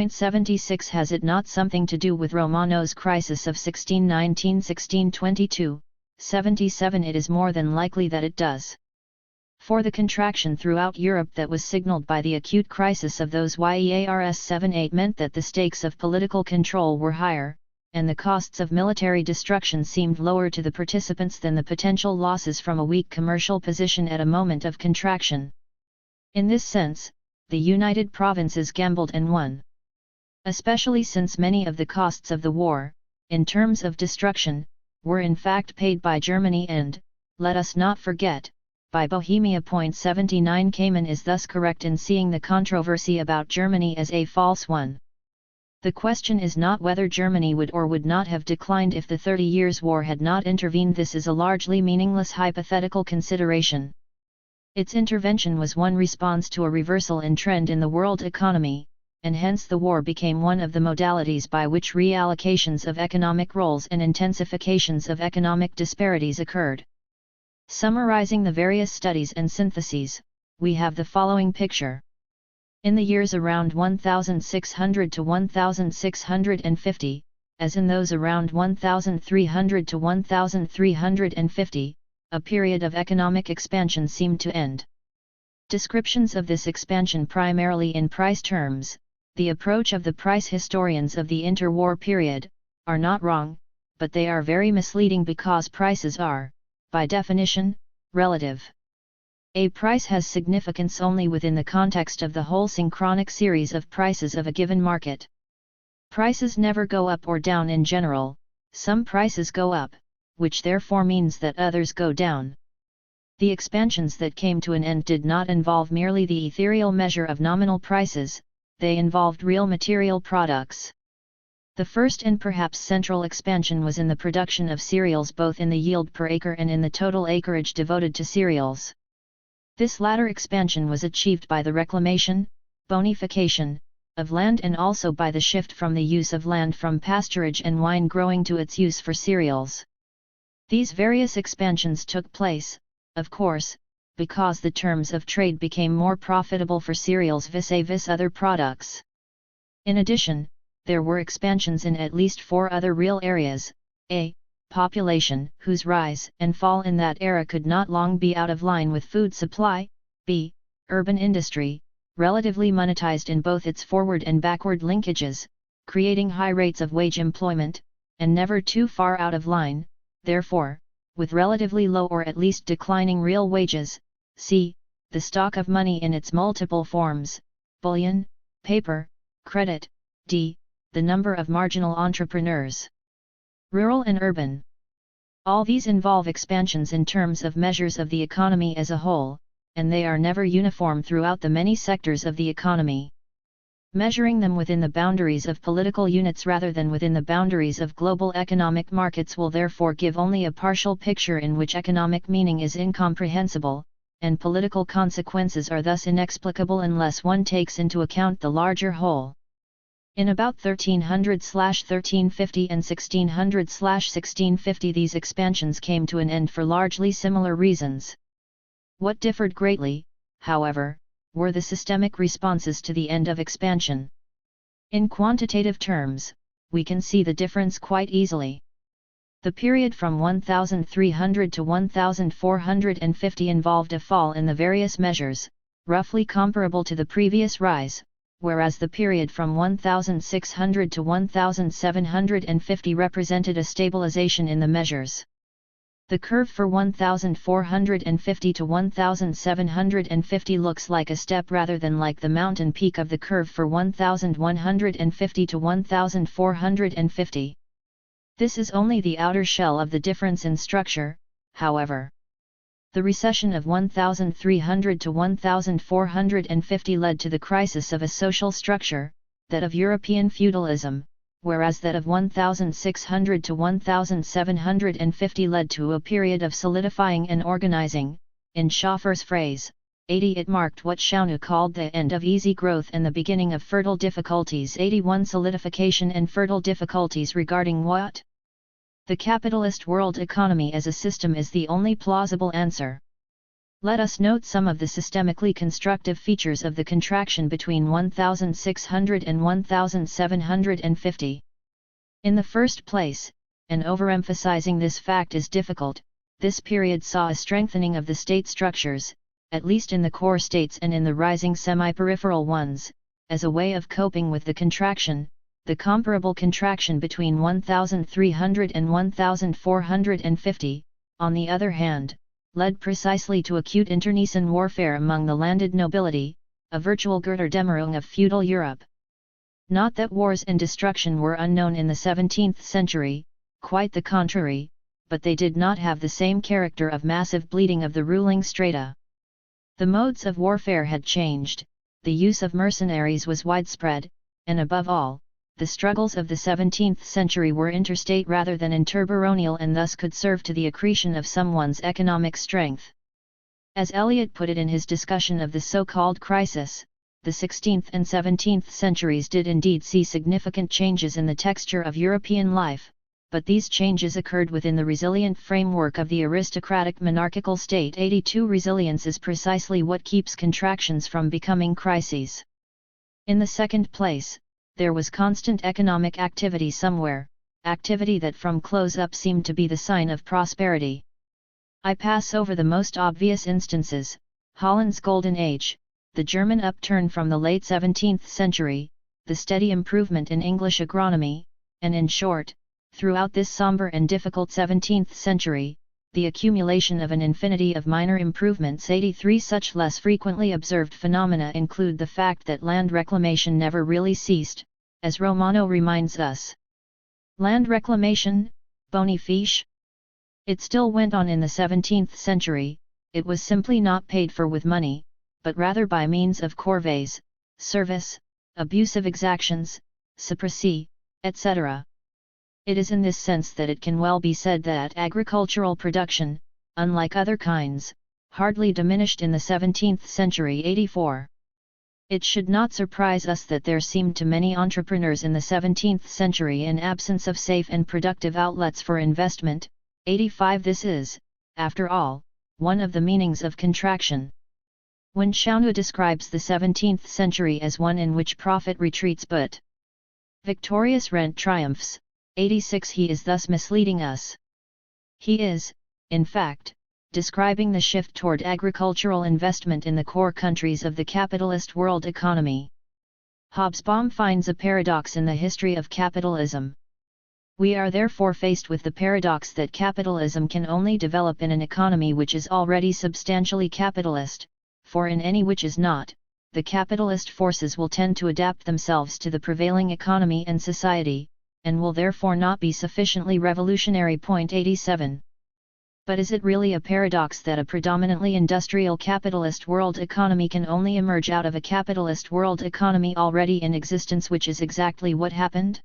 76 Has it not something to do with Romano's crisis of 1619–1622? 77 It is more than likely that it does. For the contraction throughout Europe that was signaled by the acute crisis of those years 7–8 meant that the stakes of political control were higher, and the costs of military destruction seemed lower to the participants than the potential losses from a weak commercial position at a moment of contraction. In this sense, the United Provinces gambled and won. Especially since many of the costs of the war, in terms of destruction, were in fact paid by Germany and, let us not forget, by Bohemia. 79 Kamen is thus correct in seeing the controversy about Germany as a false one. The question is not whether Germany would or would not have declined if the 30 Years' War had not intervened. This is a largely meaningless hypothetical consideration. Its intervention was one response to a reversal in trend in the world economy, and hence the war became one of the modalities by which reallocations of economic roles and intensifications of economic disparities occurred. Summarizing the various studies and syntheses, we have the following picture. In the years around 1600 to 1650, as in those around 1300 to 1350, a period of economic expansion seemed to end. Descriptions of this expansion primarily in price terms, the approach of the price historians of the interwar period, are not wrong, but they are very misleading because prices are, by definition, relative. A price has significance only within the context of the whole synchronic series of prices of a given market. Prices never go up or down in general, some prices go up, which therefore means that others go down. The expansions that came to an end did not involve merely the ethereal measure of nominal prices, they involved real material products. The first and perhaps central expansion was in the production of cereals, both in the yield per acre and in the total acreage devoted to cereals. This latter expansion was achieved by the reclamation, bonification, of land and also by the shift from the use of land from pasturage and wine growing to its use for cereals. These various expansions took place, of course, because the terms of trade became more profitable for cereals vis-a-vis other products. In addition, there were expansions in at least 4 other real areas: a. Population, whose rise and fall in that era could not long be out of line with food supply; b. Urban industry, relatively monetized in both its forward and backward linkages, creating high rates of wage employment, and never too far out of line, therefore, with relatively low or at least declining real wages; c. The stock of money in its multiple forms, bullion, paper, credit; d. The number of marginal entrepreneurs. Rural and urban. All these involve expansions in terms of measures of the economy as a whole, and they are never uniform throughout the many sectors of the economy. Measuring them within the boundaries of political units rather than within the boundaries of global economic markets will therefore give only a partial picture in which economic meaning is incomprehensible, and political consequences are thus inexplicable unless one takes into account the larger whole. In about 1300–1350 and 1600–1650 these expansions came to an end for largely similar reasons. What differed greatly, however, were the systemic responses to the end of expansion. In quantitative terms, we can see the difference quite easily. The period from 1300 to 1450 involved a fall in the various measures, roughly comparable to the previous rise, whereas the period from 1600 to 1750 represented a stabilization in the measures. The curve for 1450 to 1750 looks like a step rather than like the mountain peak of the curve for 1150 to 1450. This is only the outer shell of the difference in structure, however. The recession of 1300 to 1450 led to the crisis of a social structure, that of European feudalism, whereas that of 1600 to 1750 led to a period of solidifying and organizing. In Schoffer's phrase, 80 it marked what Schaunu called the end of easy growth and the beginning of fertile difficulties. 81 Solidification and fertile difficulties regarding what? The capitalist world economy as a system is the only plausible answer. Let us note some of the systemically constructive features of the contraction between 1600 and 1750. In the first place, and overemphasizing this fact is difficult, this period saw a strengthening of the state structures, at least in the core states and in the rising semi-peripheral ones, as a way of coping with the contraction. The comparable contraction between 1300 and 1450, on the other hand, led precisely to acute internecine warfare among the landed nobility, a virtual Götterdämmerung of feudal Europe. Not that wars and destruction were unknown in the 17th century, quite the contrary, but they did not have the same character of massive bleeding of the ruling strata. The modes of warfare had changed, the use of mercenaries was widespread, and above all, the struggles of the 17th century were interstate rather than interbaronial and thus could serve to the accretion of someone's economic strength. As Eliot put it in his discussion of the so-called crisis, the 16th and 17th centuries did indeed see significant changes in the texture of European life, but these changes occurred within the resilient framework of the aristocratic monarchical state. 82 Resilience is precisely what keeps contractions from becoming crises. In the second place, there was constant economic activity somewhere, activity that from close-up seemed to be the sign of prosperity. I pass over the most obvious instances: Holland's Golden Age, the German upturn from the late 17th century, the steady improvement in English agronomy, and in short, throughout this somber and difficult 17th century, the accumulation of an infinity of minor improvements. 83 Such less frequently observed phenomena include the fact that land reclamation never really ceased, as Romano reminds us. Land reclamation, boni fiche? It still went on in the 17th century. It was simply not paid for with money, but rather by means of corvées, service, abusive exactions, suppressie, etc. It is in this sense that it can well be said that agricultural production, unlike other kinds, hardly diminished in the 17th century. 84. It should not surprise us that there seemed to many entrepreneurs in the 17th century an absence of safe and productive outlets for investment. 85. This is, after all, one of the meanings of contraction. When Schaunu describes the 17th century as one in which profit retreats but victorious rent triumphs, 86, he is thus misleading us. He is, in fact, describing the shift toward agricultural investment in the core countries of the capitalist world economy. Hobsbawm finds a paradox in the history of capitalism. We are therefore faced with the paradox that capitalism can only develop in an economy which is already substantially capitalist, for in any which is not, the capitalist forces will tend to adapt themselves to the prevailing economy and society, and will therefore not be sufficiently revolutionary. 87. But is it really a paradox that a predominantly industrial capitalist world economy can only emerge out of a capitalist world economy already in existence, which is exactly what happened?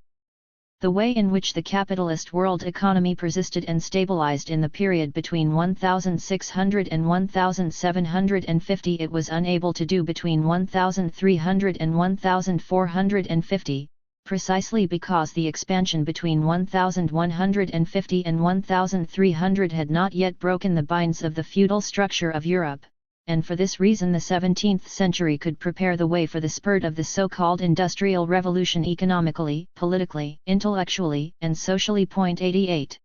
The way in which the capitalist world economy persisted and stabilized in the period between 1600 and 1750 it was unable to do between 1300 and 1450, precisely because the expansion between 1150 and 1300 had not yet broken the binds of the feudal structure of Europe, and for this reason the 17th century could prepare the way for the spurt of the so-called Industrial Revolution economically, politically, intellectually, and socially. 88.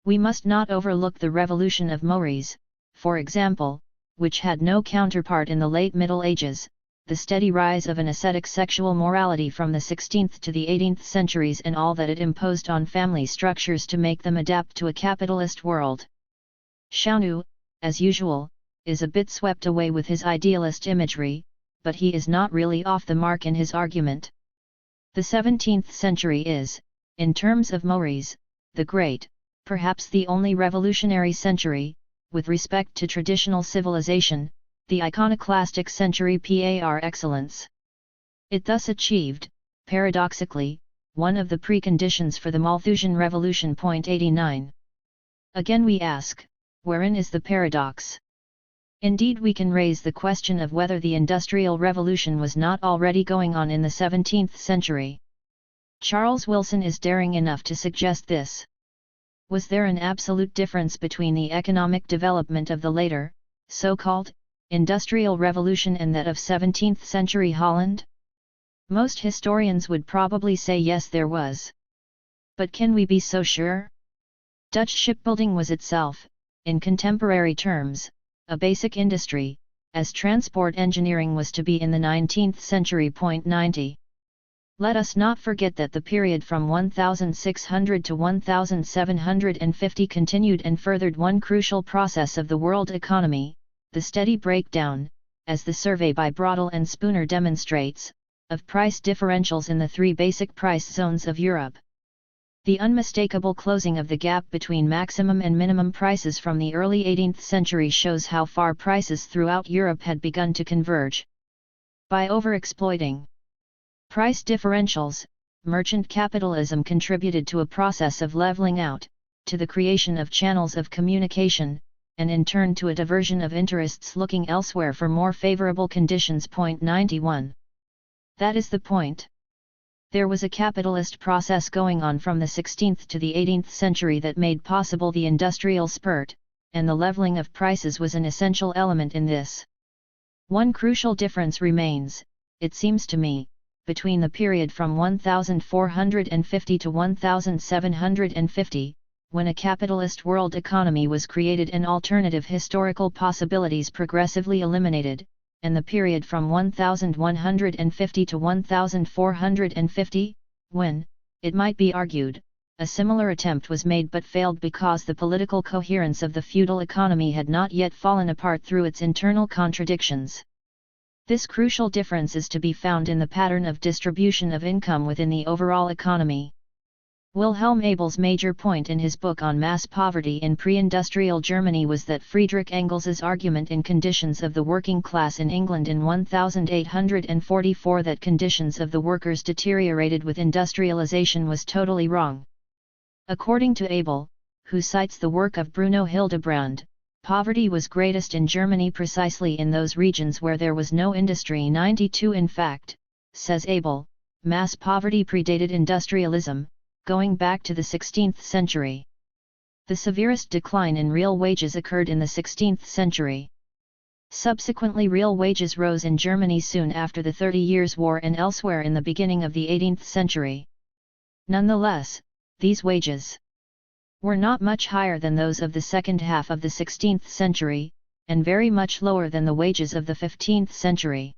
We must not overlook the revolution of Maurice, for example, which had no counterpart in the late Middle Ages, the steady rise of an ascetic sexual morality from the 16th to the 18th centuries and all that it imposed on family structures to make them adapt to a capitalist world. Schaunu, as usual, is a bit swept away with his idealist imagery, but he is not really off the mark in his argument. The 17th century is, in terms of Maurice, the great, perhaps the only revolutionary century, with respect to traditional civilization, the iconoclastic century par excellence. It thus achieved, paradoxically, one of the preconditions for the Malthusian Revolution. 89. Again we ask, wherein is the paradox? Indeed, we can raise the question of whether the Industrial Revolution was not already going on in the 17th century. Charles Wilson is daring enough to suggest this. Was there an absolute difference between the economic development of the later, so-called, Industrial Revolution and that of 17th century Holland? Most historians would probably say yes, there was. But can we be so sure? Dutch shipbuilding was itself, in contemporary terms, a basic industry, as transport engineering was to be in the 19th century. 90. Let us not forget that the period from 1600 to 1750 continued and furthered one crucial process of the world economy, the steady breakdown, as the survey by Brodel and Spooner demonstrates, of price differentials in the three basic price zones of Europe. The unmistakable closing of the gap between maximum and minimum prices from the early 18th century shows how far prices throughout Europe had begun to converge. By overexploiting price differentials, merchant capitalism contributed to a process of leveling out, to the creation of channels of communication, and in turn to a diversion of interests looking elsewhere for more favorable conditions. 91. That is the point. There was a capitalist process going on from the 16th to the 18th century that made possible the industrial spurt, and the leveling of prices was an essential element in this. One crucial difference remains, it seems to me, between the period from 1450 to 1750, when a capitalist world economy was created and alternative historical possibilities progressively eliminated, and the period from 1150 to 1450, when, it might be argued, a similar attempt was made but failed because the political coherence of the feudal economy had not yet fallen apart through its internal contradictions. This crucial difference is to be found in the pattern of distribution of income within the overall economy. Wilhelm Abel's major point in his book on mass poverty in pre-industrial Germany was that Friedrich Engels's argument in Conditions of the Working Class in England in 1844 that conditions of the workers deteriorated with industrialization was totally wrong. According to Abel, who cites the work of Bruno Hildebrand, poverty was greatest in Germany precisely in those regions where there was no industry. 92. In fact, says Abel, mass poverty predated industrialism, going back to the 16th century. The severest decline in real wages occurred in the 16th century. Subsequently, real wages rose in Germany soon after the 30 Years' War and elsewhere in the beginning of the 18th century. Nonetheless, these wages were not much higher than those of the second half of the 16th century, and very much lower than the wages of the 15th century.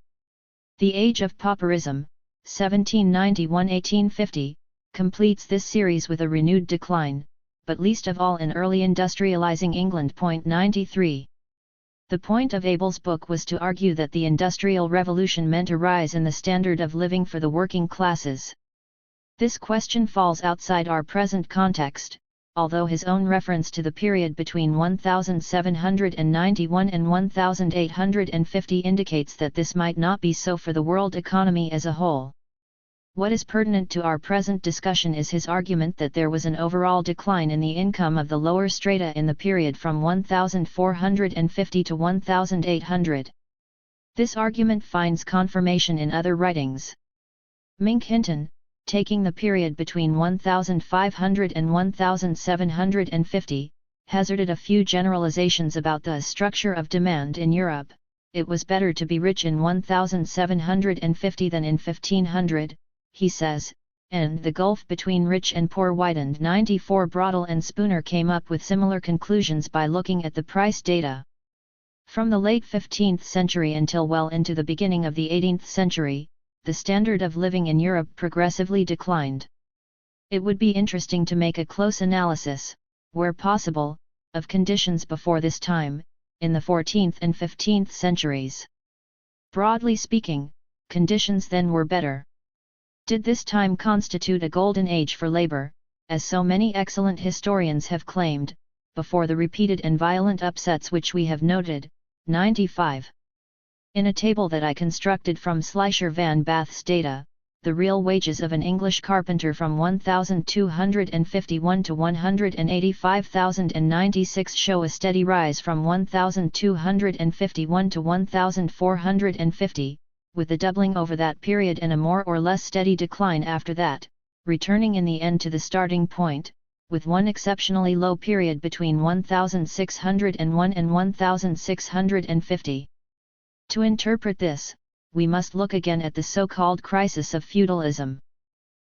The Age of Pauperism, 1791–1850, completes this series with a renewed decline, but least of all in early industrializing England. 93. The point of Abel's book was to argue that the Industrial Revolution meant a rise in the standard of living for the working classes. This question falls outside our present context, although his own reference to the period between 1791 and 1850 indicates that this might not be so for the world economy as a whole. What is pertinent to our present discussion is his argument that there was an overall decline in the income of the lower strata in the period from 1450 to 1800. This argument finds confirmation in other writings. Mink Hinton, taking the period between 1500 and 1750, hazarded a few generalizations about the structure of demand in Europe. It was better to be rich in 1750 than in 1500, he says, and the gulf between rich and poor widened. 94. Brodel and Spooner came up with similar conclusions by looking at the price data. From the late 15th century until well into the beginning of the 18th century, the standard of living in Europe progressively declined. It would be interesting to make a close analysis, where possible, of conditions before this time, in the 14th and 15th centuries. Broadly speaking, conditions then were better. Did this time constitute a golden age for labor, as so many excellent historians have claimed, before the repeated and violent upsets which we have noted? 95. In a table that I constructed from Schleicher van Bath's data, the real wages of an English carpenter from 1,251 to 185,096 show a steady rise from 1,251 to 1,450, with the doubling over that period and a more or less steady decline after that, returning in the end to the starting point, with one exceptionally low period between 1,601 and 1,650. To interpret this, we must look again at the so-called crisis of feudalism.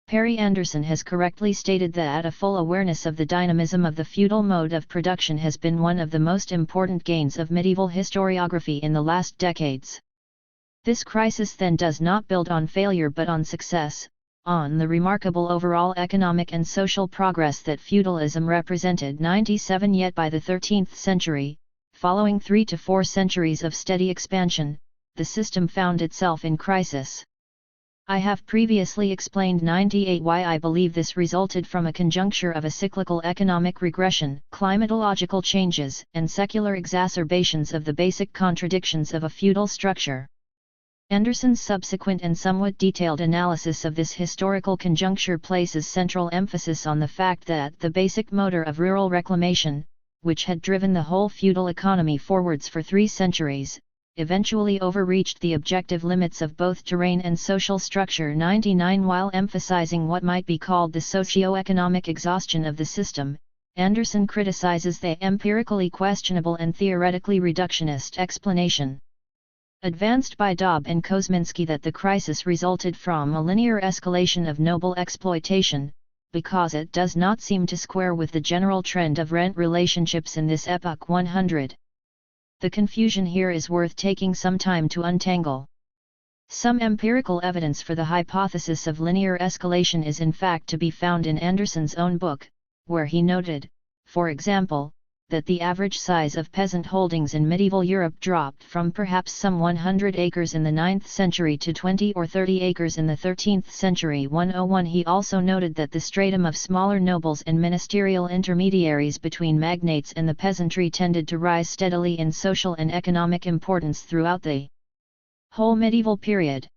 Perry Anderson has correctly stated that a full awareness of the dynamism of the feudal mode of production has been one of the most important gains of medieval historiography in the last decades. This crisis then does not build on failure but on success, on the remarkable overall economic and social progress that feudalism represented 97. Yet by the 13th century, following 3 to 4 centuries of steady expansion, the system found itself in crisis. I have previously explained 98 why I believe this resulted from a conjuncture of a cyclical economic regression, climatological changes, and secular exacerbations of the basic contradictions of a feudal structure. Anderson's subsequent and somewhat detailed analysis of this historical conjuncture places central emphasis on the fact that the basic motor of rural reclamation, which had driven the whole feudal economy forwards for 3 centuries, eventually overreached the objective limits of both terrain and social structure. 99 While emphasizing what might be called the socio-economic exhaustion of the system, Anderson criticizes the empirically questionable and theoretically reductionist explanation advanced by Dobb and Kosminski that the crisis resulted from a linear escalation of noble exploitation, because it does not seem to square with the general trend of rent relationships in this epoch. 100. The confusion here is worth taking some time to untangle. Some empirical evidence for the hypothesis of linear escalation is in fact to be found in Anderson's own book, where he noted, for example, that the average size of peasant holdings in medieval Europe dropped from perhaps some 100 acres in the 9th century to 20 or 30 acres in the 13th century. 101 He also noted that the stratum of smaller nobles and ministerial intermediaries between magnates and the peasantry tended to rise steadily in social and economic importance throughout the whole medieval period.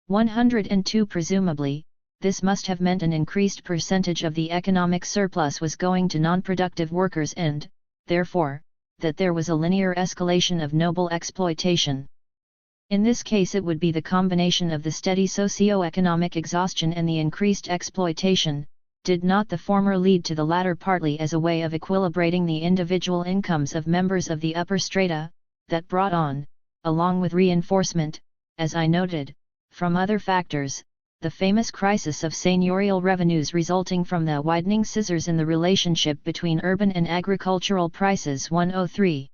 102 Presumably, this must have meant an increased percentage of the economic surplus was going to non-productive workers and, therefore, that there was a linear escalation of noble exploitation. In this case it would be the combination of the steady socio-economic exhaustion and the increased exploitation, did not the former lead to the latter partly as a way of equilibrating the individual incomes of members of the upper strata, that brought on, along with reinforcement, as I noted, from other factors, the famous crisis of seigneurial revenues resulting from the widening scissors in the relationship between urban and agricultural prices. 103.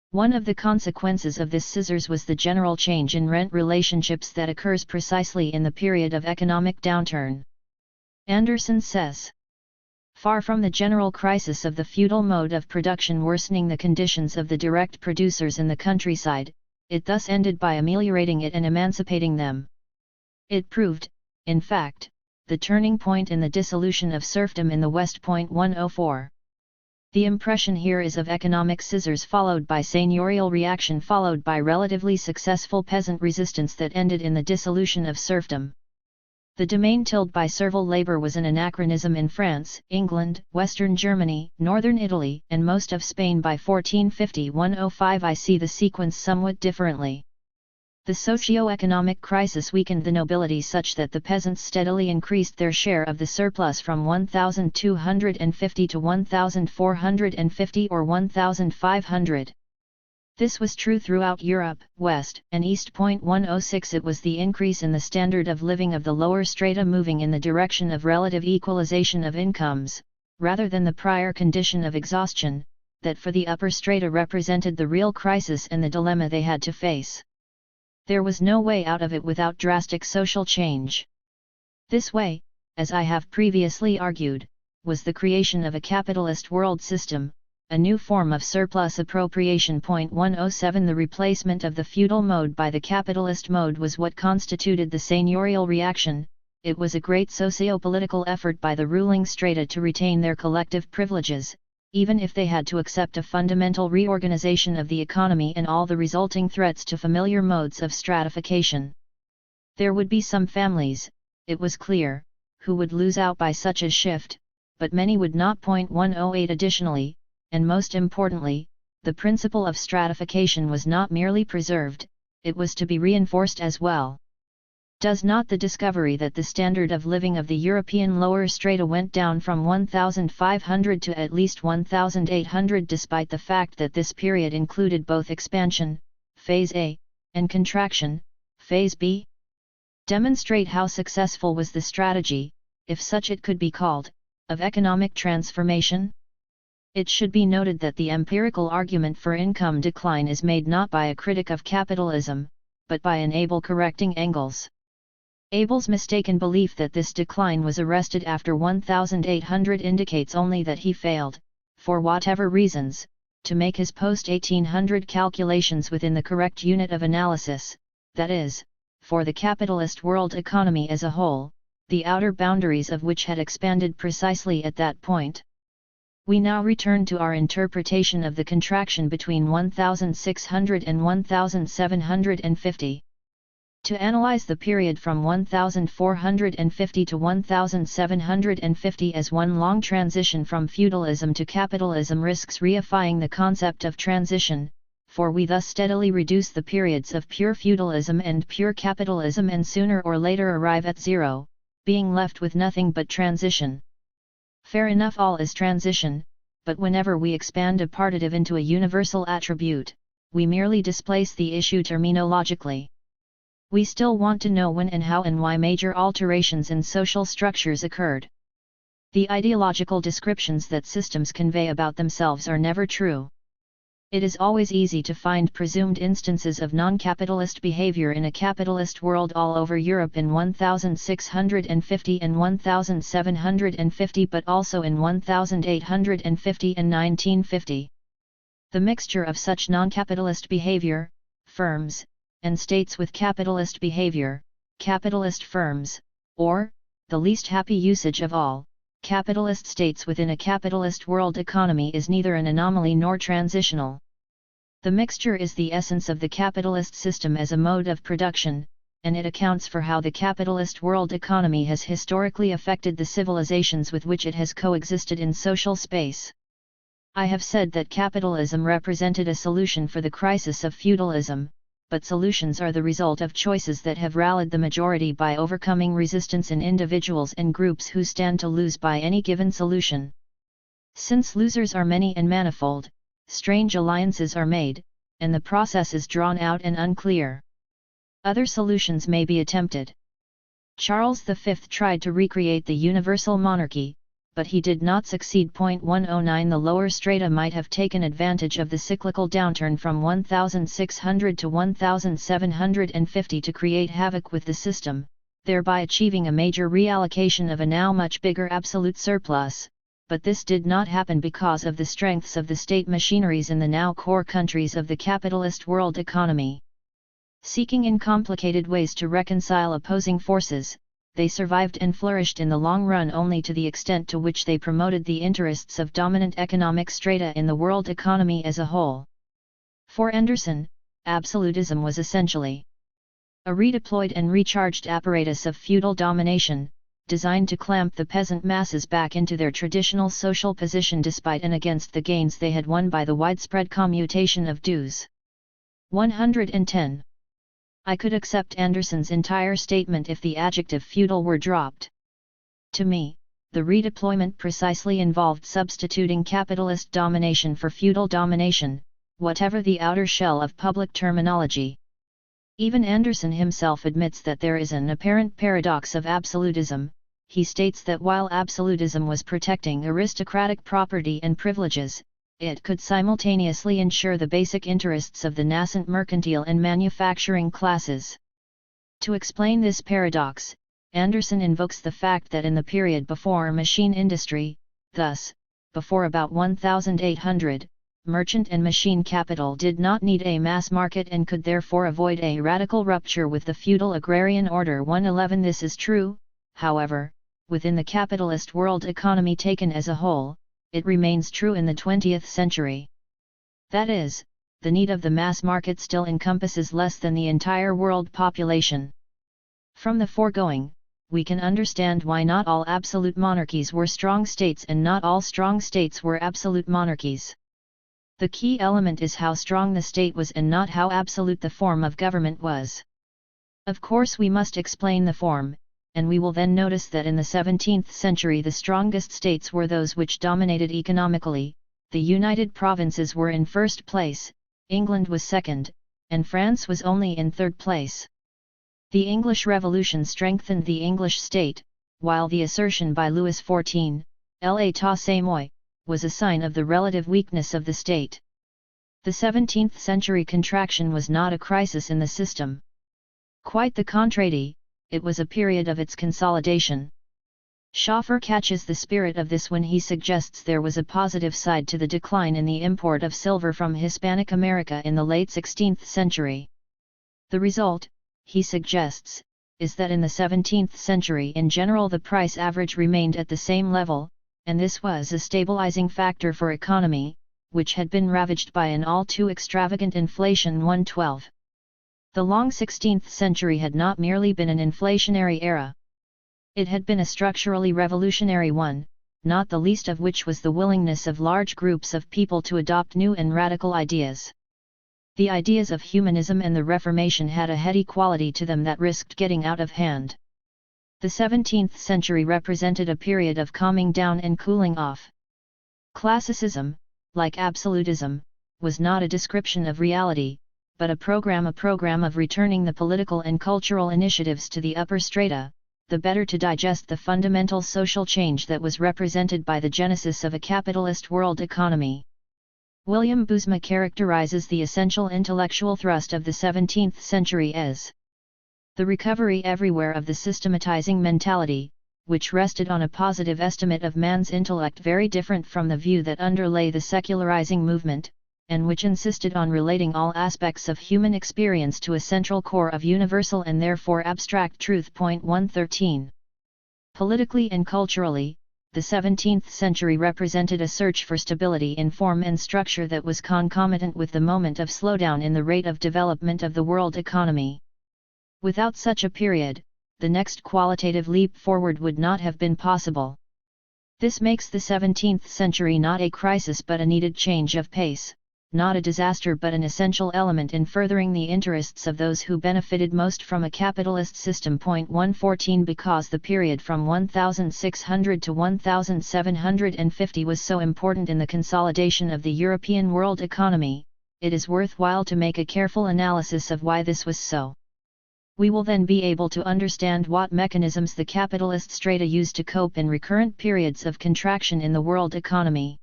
One of the consequences of this scissors was the general change in rent relationships that occurs precisely in the period of economic downturn. Anderson says, far from the general crisis of the feudal mode of production worsening the conditions of the direct producers in the countryside, it thus ended by ameliorating it and emancipating them. It proved, in fact, the turning point in the dissolution of serfdom in the West. 104. The impression here is of economic scissors followed by seigneurial reaction followed by relatively successful peasant resistance that ended in the dissolution of serfdom. The domain tilled by servile labor was an anachronism in France, England, Western Germany, Northern Italy, and most of Spain by 1450. 105 I see the sequence somewhat differently. The socio-economic crisis weakened the nobility such that the peasants steadily increased their share of the surplus from 1,250 to 1,450 or 1,500. This was true throughout Europe, West and East. 106 It was the increase in the standard of living of the lower strata moving in the direction of relative equalization of incomes, rather than the prior condition of exhaustion, that for the upper strata represented the real crisis and the dilemma they had to face. There was no way out of it without drastic social change. This way, as I have previously argued, was the creation of a capitalist world system, a new form of surplus appropriation. 107 The replacement of the feudal mode by the capitalist mode was what constituted the seigneurial reaction. It was a great socio-political effort by the ruling strata to retain their collective privileges, even if they had to accept a fundamental reorganization of the economy and all the resulting threats to familiar modes of stratification. There would be some families, it was clear, who would lose out by such a shift, but many would not. 108 Additionally, and most importantly, the principle of stratification was not merely preserved, it was to be reinforced as well. Does not the discovery that the standard of living of the European lower strata went down from 1,500 to at least 1,800 despite the fact that this period included both expansion, phase A, and contraction, phase B? Demonstrate how successful was the strategy, if such it could be called, of economic transformation? It should be noted that the empirical argument for income decline is made not by a critic of capitalism, but by an Abel correcting Engels. Abel's mistaken belief that this decline was arrested after 1800 indicates only that he failed, for whatever reasons, to make his post-1800 calculations within the correct unit of analysis, that is, for the capitalist world economy as a whole, the outer boundaries of which had expanded precisely at that point. We now return to our interpretation of the contraction between 1600 and 1750. To analyze the period from 1450 to 1750 as one long transition from feudalism to capitalism risks reifying the concept of transition, for we thus steadily reduce the periods of pure feudalism and pure capitalism and sooner or later arrive at zero, being left with nothing but transition. Fair enough, all is transition, but whenever we expand a partitive into a universal attribute, we merely displace the issue terminologically. We still want to know when and how and why major alterations in social structures occurred. The ideological descriptions that systems convey about themselves are never true. It is always easy to find presumed instances of non-capitalist behavior in a capitalist world all over Europe in 1650 and 1750, but also in 1850 and 1950. The mixture of such non-capitalist behavior, firms, and states with capitalist behavior, capitalist firms, or, the least happy usage of all, capitalist states within a capitalist world economy is neither an anomaly nor transitional. The mixture is the essence of the capitalist system as a mode of production, and it accounts for how the capitalist world economy has historically affected the civilizations with which it has coexisted in social space. I have said that capitalism represented a solution for the crisis of feudalism, but solutions are the result of choices that have rallied the majority by overcoming resistance in individuals and groups who stand to lose by any given solution. Since losers are many and manifold, strange alliances are made, and the process is drawn out and unclear. Other solutions may be attempted. Charles V tried to recreate the universal monarchy, but he did not succeed. 109 The lower strata might have taken advantage of the cyclical downturn from 1600 to 1750 to create havoc with the system, thereby achieving a major reallocation of a now much bigger absolute surplus, but this did not happen because of the strengths of the state machineries in the now core countries of the capitalist world economy. Seeking in complicated ways to reconcile opposing forces, they survived and flourished in the long run only to the extent to which they promoted the interests of dominant economic strata in the world economy as a whole. For Anderson, absolutism was essentially a redeployed and recharged apparatus of feudal domination, designed to clamp the peasant masses back into their traditional social position despite and against the gains they had won by the widespread commutation of dues. 110. I could accept Anderson's entire statement if the adjective feudal were dropped. To me, the redeployment precisely involved substituting capitalist domination for feudal domination, whatever the outer shell of public terminology. Even Anderson himself admits that there is an apparent paradox of absolutism. He states that while absolutism was protecting aristocratic property and privileges, it could simultaneously ensure the basic interests of the nascent mercantile and manufacturing classes. To explain this paradox, Anderson invokes the fact that in the period before machine industry, thus, before about 1800, merchant and machine capital did not need a mass market and could therefore avoid a radical rupture with the feudal agrarian order. 111 This is true, however, within the capitalist world economy taken as a whole. It remains true in the 20th century. That is, the need of the mass market still encompasses less than the entire world population. From the foregoing, we can understand why not all absolute monarchies were strong states and not all strong states were absolute monarchies. The key element is how strong the state was and not how absolute the form of government was. Of course we must explain the form, and we will then notice that in the 17th century the strongest states were those which dominated economically. The United Provinces were in first place, England was second, and France was only in third place. The English Revolution strengthened the English state, while the assertion by Louis XIV, "L'état c'est moi," was a sign of the relative weakness of the state. The 17th century contraction was not a crisis in the system. Quite the contrary, it was a period of its consolidation. Schaffer catches the spirit of this when he suggests there was a positive side to the decline in the import of silver from Hispanic America in the late 16th century. The result, he suggests, is that in the 17th century in general the price average remained at the same level, and this was a stabilizing factor for economy, which had been ravaged by an all too extravagant inflation. 112. The long 16th century had not merely been an inflationary era. It had been a structurally revolutionary one, not the least of which was the willingness of large groups of people to adopt new and radical ideas. The ideas of humanism and the Reformation had a heady quality to them that risked getting out of hand. The 17th century represented a period of calming down and cooling off. Classicism, like absolutism, was not a description of reality, but a program of returning the political and cultural initiatives to the upper strata, the better to digest the fundamental social change that was represented by the genesis of a capitalist world economy. William Bousma characterizes the essential intellectual thrust of the 17th century as the recovery everywhere of the systematizing mentality, which rested on a positive estimate of man's intellect very different from the view that underlay the secularizing movement, and which insisted on relating all aspects of human experience to a central core of universal and therefore abstract truth. 113. Politically and culturally, the 17th century represented a search for stability in form and structure that was concomitant with the moment of slowdown in the rate of development of the world economy. Without such a period, the next qualitative leap forward would not have been possible. This makes the 17th century not a crisis but a needed change of pace, not a disaster but an essential element in furthering the interests of those who benefited most from a capitalist system. 114 Because the period from 1600 to 1750 was so important in the consolidation of the European world economy, it is worthwhile to make a careful analysis of why this was so. We will then be able to understand what mechanisms the capitalist strata used to cope in recurrent periods of contraction in the world economy.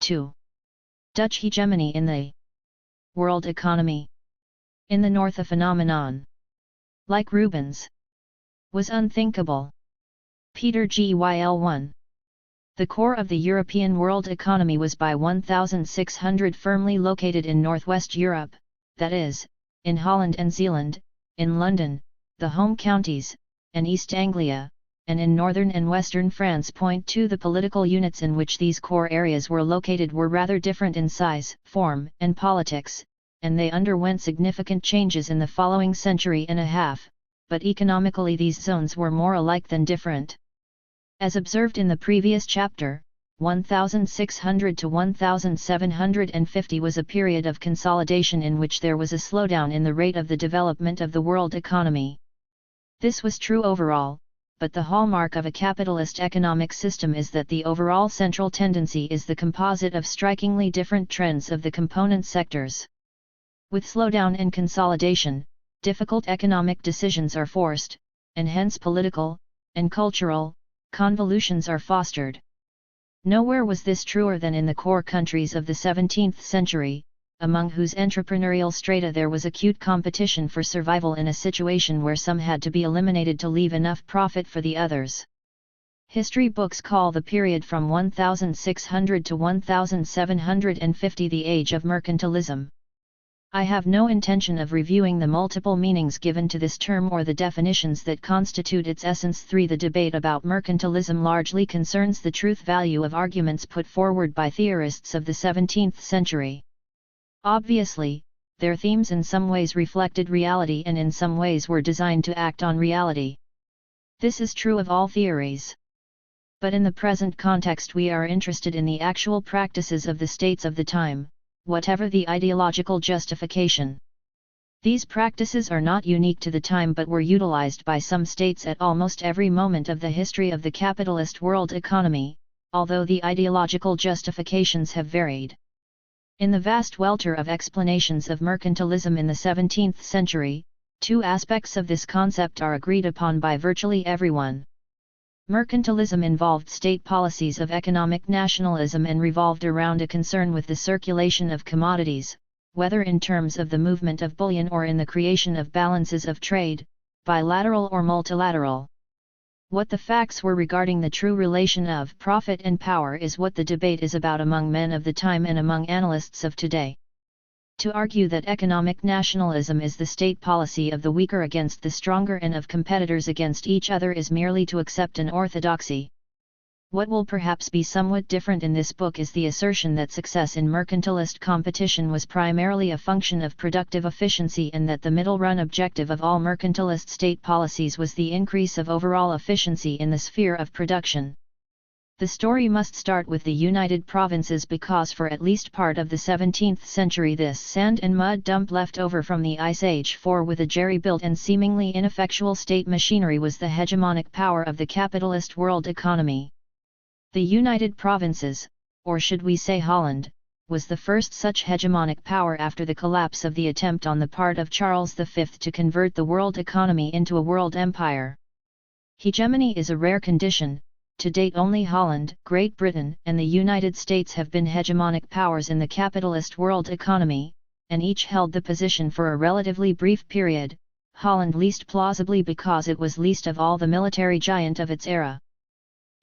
2. Dutch hegemony in the world economy. In the North, a phenomenon like Rubens was unthinkable. Peter Gyl 1. The core of the European world economy was by 1600 firmly located in northwest Europe, that is, in Holland and Zeeland, in London, the home counties, and East Anglia, and in northern and western France. 2 The political units in which these core areas were located were rather different in size, form, and politics, and they underwent significant changes in the following century and a half, but economically these zones were more alike than different. As observed in the previous chapter, 1600 to 1750 was a period of consolidation in which there was a slowdown in the rate of the development of the world economy. This was true overall, but the hallmark of a capitalist economic system is that the overall central tendency is the composite of strikingly different trends of the component sectors. With slowdown and consolidation, difficult economic decisions are forced, and hence political and cultural convolutions are fostered. Nowhere was this truer than in the core countries of the 17th century, among whose entrepreneurial strata there was acute competition for survival in a situation where some had to be eliminated to leave enough profit for the others. History books call the period from 1600 to 1750 the age of mercantilism. I have no intention of reviewing the multiple meanings given to this term or the definitions that constitute its essence. 3 The debate about mercantilism largely concerns the truth value of arguments put forward by theorists of the 17th century. Obviously, their themes in some ways reflected reality and in some ways were designed to act on reality. This is true of all theories. But in the present context we are interested in the actual practices of the states of the time, whatever the ideological justification. These practices are not unique to the time but were utilized by some states at almost every moment of the history of the capitalist world economy, although the ideological justifications have varied. In the vast welter of explanations of mercantilism in the 17th century, two aspects of this concept are agreed upon by virtually everyone. Mercantilism involved state policies of economic nationalism and revolved around a concern with the circulation of commodities, whether in terms of the movement of bullion or in the creation of balances of trade, bilateral or multilateral. What the facts were regarding the true relation of profit and power is what the debate is about among men of the time and among analysts of today. To argue that economic nationalism is the state policy of the weaker against the stronger and of competitors against each other is merely to accept an orthodoxy. What will perhaps be somewhat different in this book is the assertion that success in mercantilist competition was primarily a function of productive efficiency and that the middle-run objective of all mercantilist state policies was the increase of overall efficiency in the sphere of production. The story must start with the United Provinces because for at least part of the 17th century this sand and mud dump left over from the Ice Age for with a jerry-built and seemingly ineffectual state machinery was the hegemonic power of the capitalist world economy. The United Provinces, or should we say Holland, was the first such hegemonic power after the collapse of the attempt on the part of Charles V to convert the world economy into a world empire. Hegemony is a rare condition. To date only Holland, Great Britain, and the United States have been hegemonic powers in the capitalist world economy, and each held the position for a relatively brief period, Holland least plausibly because it was least of all the military giant of its era.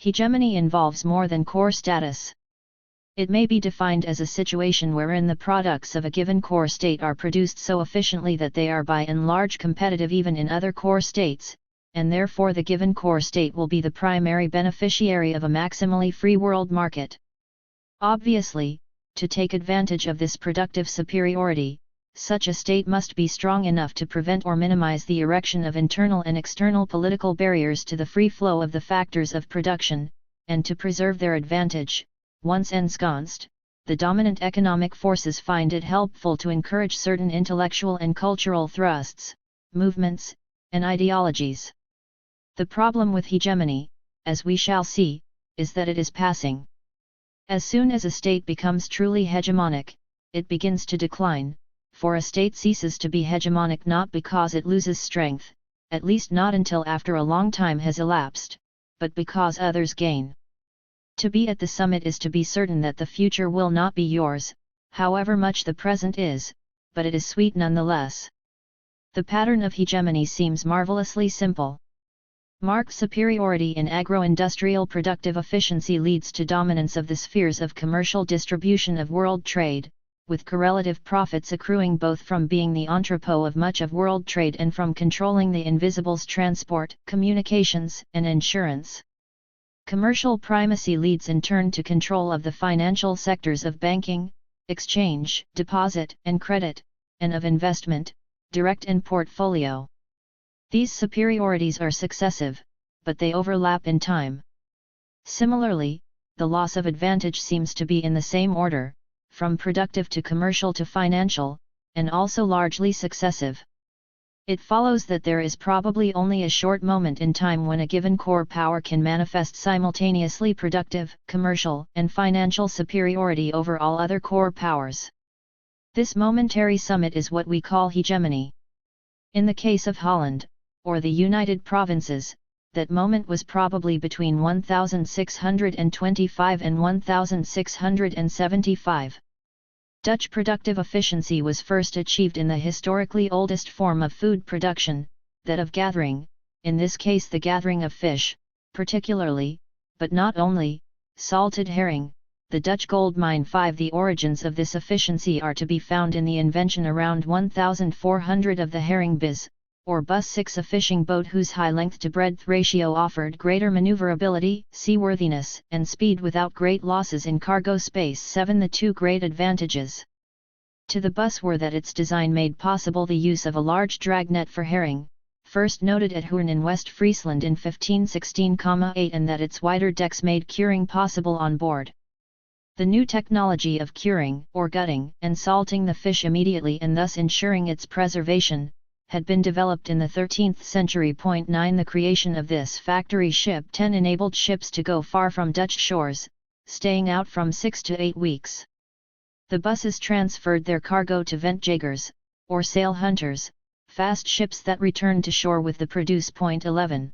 Hegemony involves more than core status. It may be defined as a situation wherein the products of a given core state are produced so efficiently that they are by and large competitive even in other core states, and therefore the given core state will be the primary beneficiary of a maximally free world market. Obviously, to take advantage of this productive superiority, such a state must be strong enough to prevent or minimize the erection of internal and external political barriers to the free flow of the factors of production, and to preserve their advantage. Once ensconced, the dominant economic forces find it helpful to encourage certain intellectual and cultural thrusts, movements, and ideologies. The problem with hegemony, as we shall see, is that it is passing. As soon as a state becomes truly hegemonic, it begins to decline, for a state ceases to be hegemonic not because it loses strength, at least not until after a long time has elapsed, but because others gain. To be at the summit is to be certain that the future will not be yours, however much the present is, but it is sweet nonetheless. The pattern of hegemony seems marvelously simple. Marked superiority in agro-industrial productive efficiency leads to dominance of the spheres of commercial distribution of world trade, with correlative profits accruing both from being the entrepot of much of world trade and from controlling the invisibles transport, communications, and insurance. Commercial primacy leads in turn to control of the financial sectors of banking, exchange, deposit and credit, and of investment, direct and portfolio. These superiorities are successive, but they overlap in time. Similarly, the loss of advantage seems to be in the same order, from productive to commercial to financial, and also largely successive. It follows that there is probably only a short moment in time when a given core power can manifest simultaneously productive, commercial, and financial superiority over all other core powers. This momentary summit is what we call hegemony. In the case of Holland, or the United Provinces, that moment was probably between 1625 and 1675. Dutch productive efficiency was first achieved in the historically oldest form of food production, that of gathering, in this case the gathering of fish, particularly, but not only, salted herring, the Dutch gold mine. The origins of this efficiency are to be found in the invention around 1400 of the herring bis, or bus 6, a fishing boat whose high length to breadth ratio offered greater maneuverability, seaworthiness, and speed without great losses in cargo space. 7. The two great advantages. to the bus were that its design made possible the use of a large dragnet for herring, first noted at Hoorn in West Friesland in 1516-8, and that its wider decks made curing possible on board. The new technology of curing, or gutting, and salting the fish immediately and thus ensuring its preservation, had been developed in the 13th century. 9 The creation of this factory ship 10 enabled ships to go far from Dutch shores, staying out from 6 to 8 weeks. The buses transferred their cargo to ventjagers, or sail hunters, fast ships that returned to shore with the produce. 11.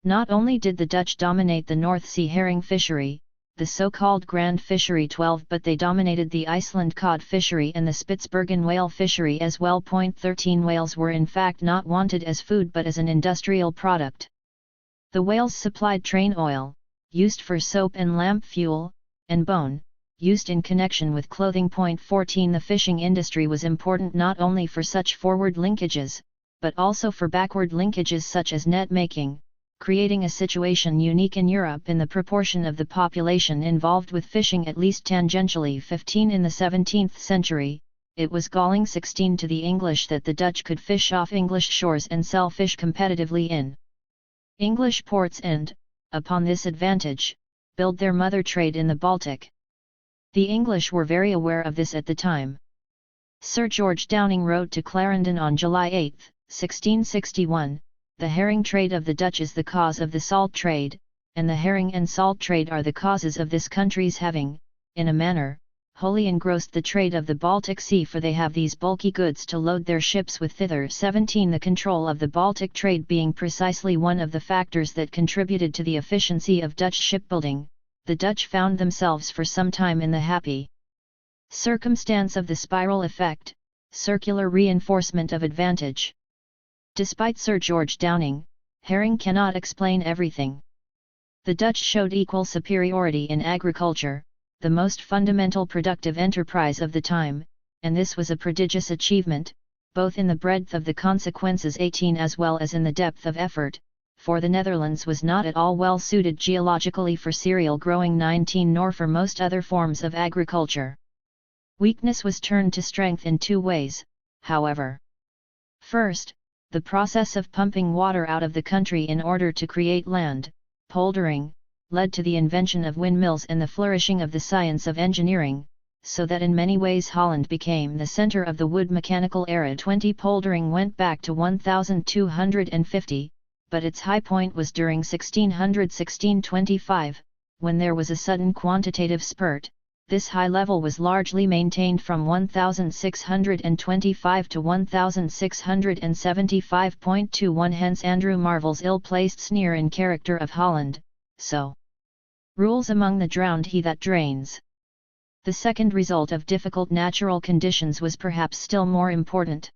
Not only did the Dutch dominate the North Sea herring fishery, the so-called Grand Fishery 12, but they dominated the Iceland cod fishery and the Spitsbergen whale fishery as well. 13 Whales were in fact not wanted as food but as an industrial product. The whales supplied train oil, used for soap and lamp fuel, and bone, used in connection with clothing. 14 The fishing industry was important not only for such forward linkages, but also for backward linkages such as net making, creating a situation unique in Europe in the proportion of the population involved with fishing at least tangentially. 15 In the 17th century, it was galling 16 to the English that the Dutch could fish off English shores and sell fish competitively in English ports and, upon this advantage, build their mother trade in the Baltic. The English were very aware of this at the time. Sir George Downing wrote to Clarendon on July 8, 1661, "The herring trade of the Dutch is the cause of the salt trade, and the herring and salt trade are the causes of this country's having, in a manner, wholly engrossed the trade of the Baltic Sea, for they have these bulky goods to load their ships with thither." 17 The control of the Baltic trade being precisely one of the factors that contributed to the efficiency of Dutch shipbuilding, the Dutch found themselves for some time in the happy circumstance of the spiral effect, circular reinforcement of advantage. Despite Sir George Downing, herring cannot explain everything. The Dutch showed equal superiority in agriculture, the most fundamental productive enterprise of the time, and this was a prodigious achievement, both in the breadth of the consequences 18 as well as in the depth of effort, for the Netherlands was not at all well suited geologically for cereal growing 19 nor for most other forms of agriculture. Weakness was turned to strength in two ways, however. First, the process of pumping water out of the country in order to create land, poldering, led to the invention of windmills and the flourishing of the science of engineering, so that in many ways Holland became the center of the wood mechanical era. 20 Poldering went back to 1250, but its high point was during 1600-1625, when there was a sudden quantitative spurt. This high level was largely maintained from 1625 to 1675.21. Hence Andrew Marvell's ill-placed sneer in character of Holland, so rules among the drowned he that drains. The second result of difficult natural conditions was perhaps still more important.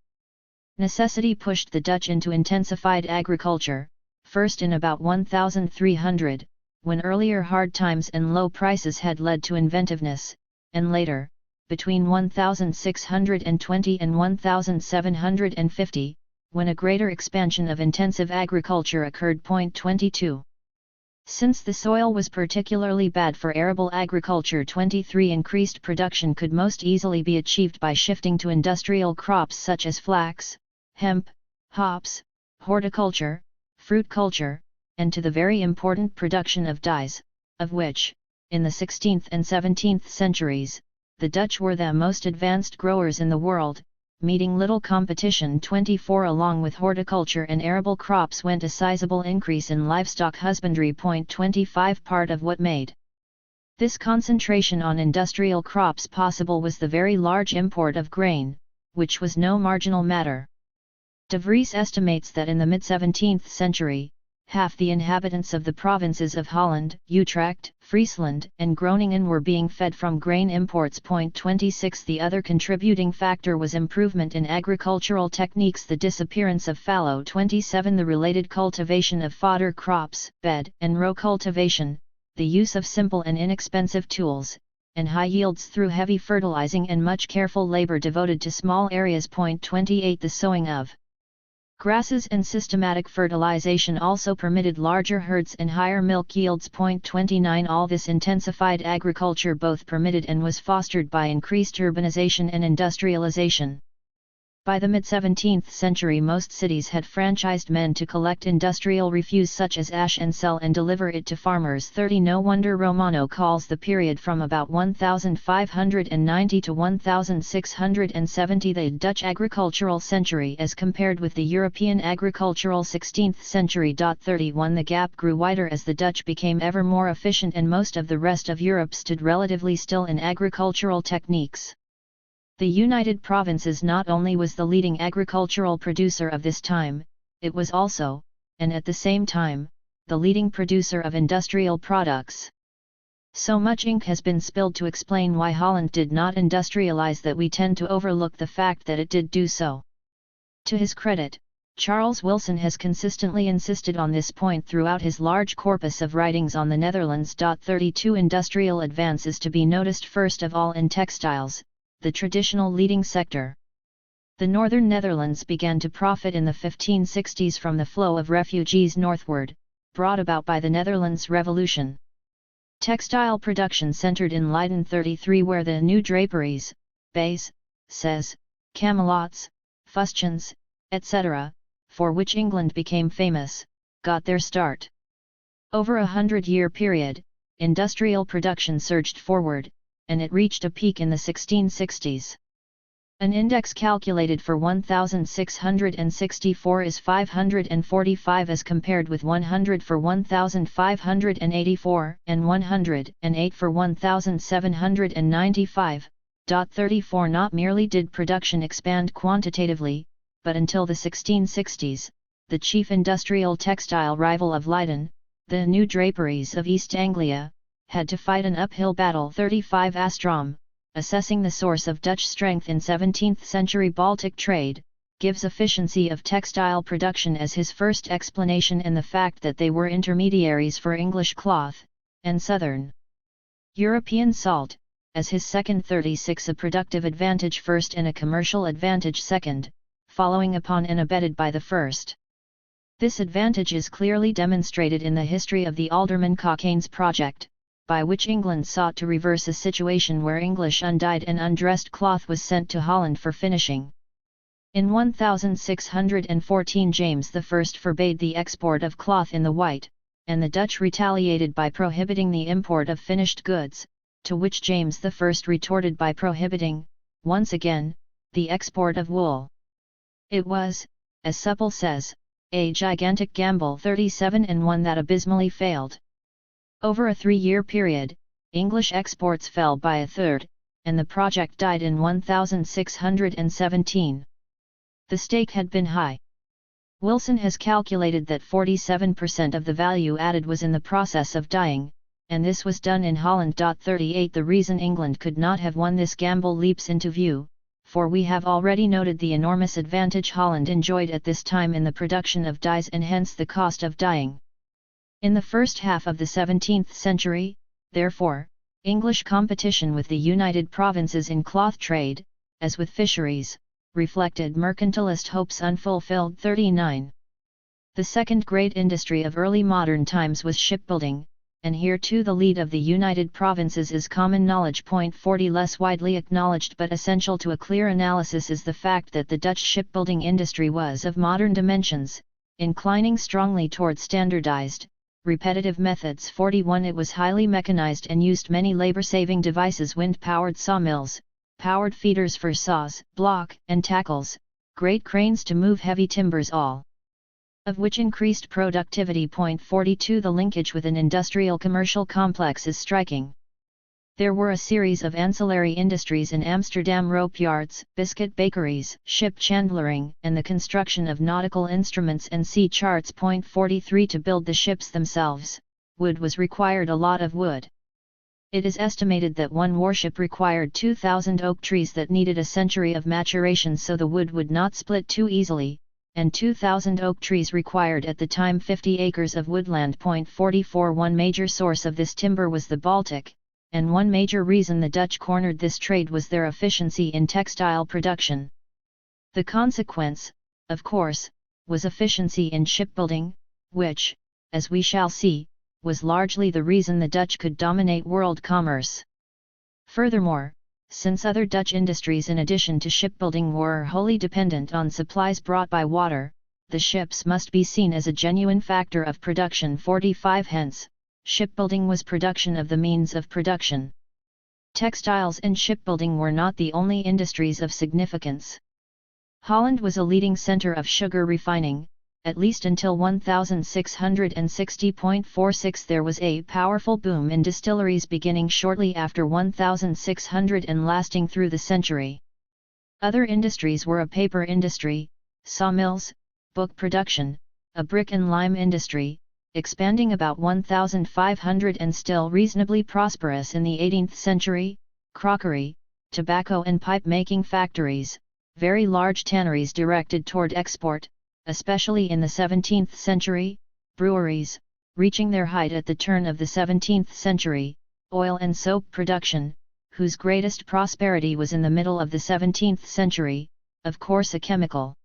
Necessity pushed the Dutch into intensified agriculture, first in about 1300, when earlier hard times and low prices had led to inventiveness, and later, between 1620 and 1750, when a greater expansion of intensive agriculture occurred. 22. Since the soil was particularly bad for arable agriculture, 23 increased production could most easily be achieved by shifting to industrial crops such as flax, hemp, hops, horticulture, fruit culture, and to the very important production of dyes, of which, in the 16th and 17th centuries, the Dutch were the most advanced growers in the world, meeting little competition. 24 Along with horticulture and arable crops went a sizable increase in livestock husbandry. 25 Part of what made this concentration on industrial crops possible was the very large import of grain, which was no marginal matter. De Vries estimates that in the mid-17th century, half the inhabitants of the provinces of Holland, Utrecht, Friesland, and Groningen were being fed from grain imports. 26 The other contributing factor was improvement in agricultural techniques, the disappearance of fallow. 27 The related cultivation of fodder crops, bed and row cultivation, the use of simple and inexpensive tools, and high yields through heavy fertilizing and much careful labor devoted to small areas. 28 The sowing of Grasses and systematic fertilization also permitted larger herds and higher milk yields. 29 All this intensified agriculture both permitted and was fostered by increased urbanization and industrialization. By the mid-17th century most cities had franchised men to collect industrial refuse such as ash and sell and deliver it to farmers. 30 No wonder Romano calls the period from about 1590 to 1670 the Dutch agricultural century as compared with the European agricultural 16th century. 31 The gap grew wider as the Dutch became ever more efficient and most of the rest of Europe stood relatively still in agricultural techniques. The United Provinces not only was the leading agricultural producer of this time, it was also, and at the same time, the leading producer of industrial products. So much ink has been spilled to explain why Holland did not industrialize that we tend to overlook the fact that it did do so. To his credit, Charles Wilson has consistently insisted on this point throughout his large corpus of writings on the Netherlands. 32 Industrial advance is to be noticed first of all in textiles, the traditional leading sector. The northern Netherlands began to profit in the 1560s from the flow of refugees northward, brought about by the Netherlands Revolution. Textile production centered in Leiden. 33 Where the new draperies, bays, says, camelots, fustians, etc., for which England became famous, got their start. Over a 100-year period, industrial production surged forward, and it reached a peak in the 1660s. An index calculated for 1664 is 545 as compared with 100 for 1584 and 108 for 1795. 34 Not merely did production expand quantitatively, but until the 1660s, the chief industrial textile rival of Leiden, the new draperies of East Anglia, had to fight an uphill battle. 35 Astrom, assessing the source of Dutch strength in 17th century Baltic trade, gives efficiency of textile production as his first explanation and the fact that they were intermediaries for English cloth, and southern European salt, as his second. 36 A productive advantage first and a commercial advantage second, following upon and abetted by the first. This advantage is clearly demonstrated in the history of the Alderman Cockayne's project, by which England sought to reverse a situation where English undyed and undressed cloth was sent to Holland for finishing. In 1614 James I forbade the export of cloth in the white, and the Dutch retaliated by prohibiting the import of finished goods, to which James I retorted by prohibiting, once again, the export of wool. It was, as Supple says, a gigantic gamble. 37 and one that abysmally failed. Over a 3-year period, English exports fell by a third, and the project died in 1617. The stake had been high. Wilson has calculated that 47% of the value added was in the process of dying, and this was done in Holland. 38 The reason England could not have won this gamble leaps into view, for we have already noted the enormous advantage Holland enjoyed at this time in the production of dyes and hence the cost of dyeing. In the first half of the 17th century, therefore, English competition with the United Provinces in cloth trade, as with fisheries, reflected mercantilist hopes unfulfilled. 39. The second great industry of early modern times was shipbuilding, and here too the lead of the United Provinces is common knowledge. 40 Less widely acknowledged but essential to a clear analysis is the fact that the Dutch shipbuilding industry was of modern dimensions, inclining strongly toward standardized, repetitive methods. 41 It was highly mechanized and used many labor-saving devices: wind-powered sawmills, powered feeders for saws, block, and tackles, great cranes to move heavy timbers, all of which increased productivity. 42 The linkage with an industrial commercial complex is striking. There were a series of ancillary industries in Amsterdam: rope yards, biscuit bakeries, ship chandlering, and the construction of nautical instruments and sea charts. 43 To build the ships themselves, wood was required, a lot of wood. It is estimated that one warship required 2,000 oak trees that needed a century of maturation so the wood would not split too easily, and 2,000 oak trees required at the time 50 acres of woodland. 44 One major source of this timber was the Baltic, and one major reason the Dutch cornered this trade was their efficiency in textile production. The consequence, of course, was efficiency in shipbuilding, which, as we shall see, was largely the reason the Dutch could dominate world commerce. Furthermore, since other Dutch industries in addition to shipbuilding were wholly dependent on supplies brought by water, the ships must be seen as a genuine factor of production. 45 Hence, shipbuilding was production of the means of production. Textiles and shipbuilding were not the only industries of significance. Holland was a leading center of sugar refining, at least until 1660.46. There was a powerful boom in distilleries beginning shortly after 1600 and lasting through the century. Other industries were a paper industry, sawmills, book production, a brick and lime industry, expanding about 1500 and still reasonably prosperous in the 18th century, crockery, tobacco and pipe-making factories, very large tanneries directed toward export, especially in the 17th century, breweries, reaching their height at the turn of the 17th century, oil and soap production, whose greatest prosperity was in the middle of the 17th century, of course a chemical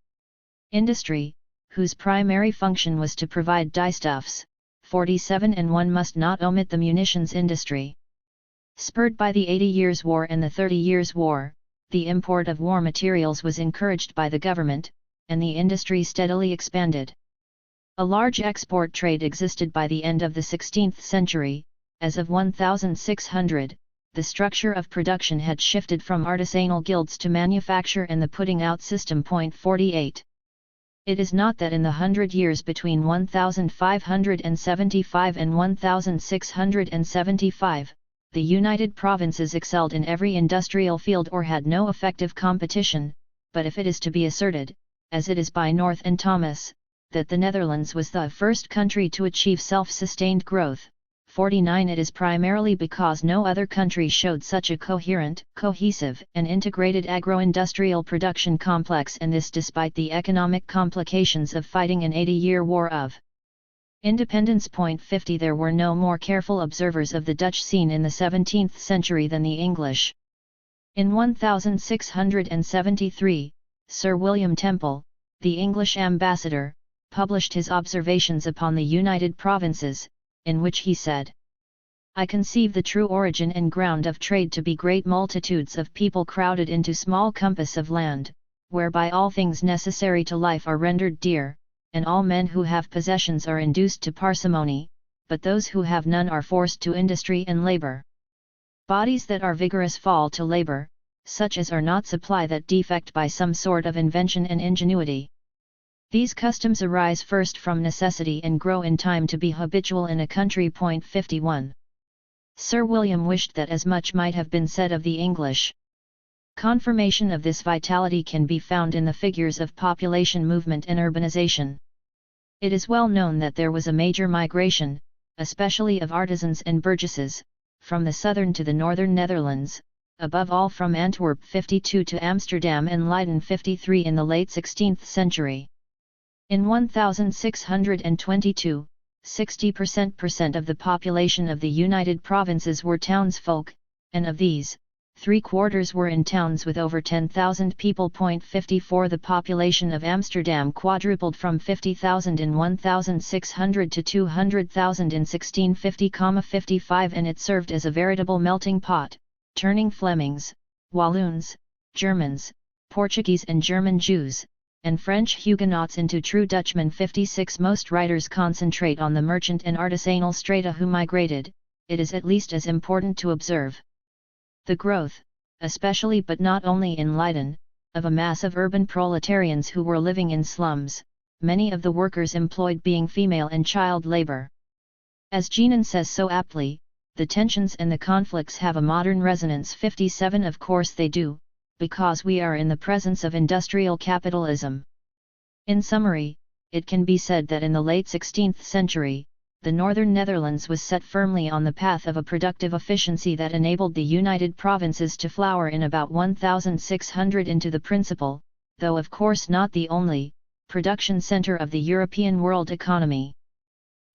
industry, whose primary function was to provide dyestuffs. 47 And one must not omit the munitions industry. Spurred by the 80 Years' War and the 30 Years' War, the import of war materials was encouraged by the government, and the industry steadily expanded. A large export trade existed by the end of the 16th century. As of 1600, the structure of production had shifted from artisanal guilds to manufacture and the putting out system. 48. It is not that in the 100 years between 1575 and 1675, the United Provinces excelled in every industrial field or had no effective competition, but if it is to be asserted, as it is by North and Thomas, that the Netherlands was the first country to achieve self-sustained growth, 49, it is primarily because no other country showed such a coherent, cohesive, and integrated agro-industrial production complex, and this despite the economic complications of fighting an 80-year war of independence. 50 There were no more careful observers of the Dutch scene in the 17th century than the English. In 1673, Sir William Temple, the English ambassador, published his observations upon the United Provinces, in which he said, "I conceive the true origin and ground of trade to be great multitudes of people crowded into small compass of land, whereby all things necessary to life are rendered dear, and all men who have possessions are induced to parsimony, but those who have none are forced to industry and labor. Bodies that are vigorous fall to labor, such as are not supply that defect by some sort of invention and ingenuity. These customs arise first from necessity and grow in time to be habitual in a country." 51. Sir William wished that as much might have been said of the English. Confirmation of this vitality can be found in the figures of population movement and urbanization. It is well known that there was a major migration, especially of artisans and burgesses, from the southern to the northern Netherlands, above all from Antwerp 52 to Amsterdam and Leiden 53 in the late 16th century. In 1622, 60% of the population of the United Provinces were townsfolk, and of these, 3/4 were in towns with over 10,000 people. 54 The population of Amsterdam quadrupled from 50,000 in 1600 to 200,000 in 1650, 55, and it served as a veritable melting pot, turning Flemings, Walloons, Germans, Portuguese and German Jews, and French Huguenots into true Dutchmen. 56 Most writers concentrate on the merchant and artisanal strata who migrated. It is at least as important to observe the growth, especially but not only in Leiden, of a mass of urban proletarians who were living in slums, many of the workers employed being female and child labor. As Jeanin says so aptly, the tensions and the conflicts have a modern resonance. 57 Of course they do, because we are in the presence of industrial capitalism. In summary, it can be said that in the late 16th century, the northern Netherlands was set firmly on the path of a productive efficiency that enabled the United Provinces to flower in about 1600 into the principal, though of course not the only, production center of the European world economy.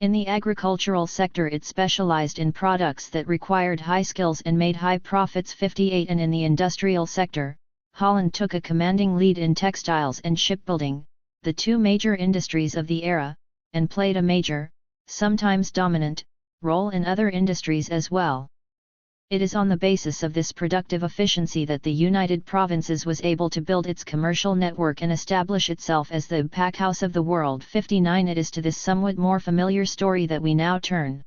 In the agricultural sector it specialized in products that required high skills and made high profits. 58 And in the industrial sector, Holland took a commanding lead in textiles and shipbuilding, the two major industries of the era, and played a major, sometimes dominant, role in other industries as well. It is on the basis of this productive efficiency that the United Provinces was able to build its commercial network and establish itself as the packhouse of the world. 59 It is to this somewhat more familiar story that we now turn.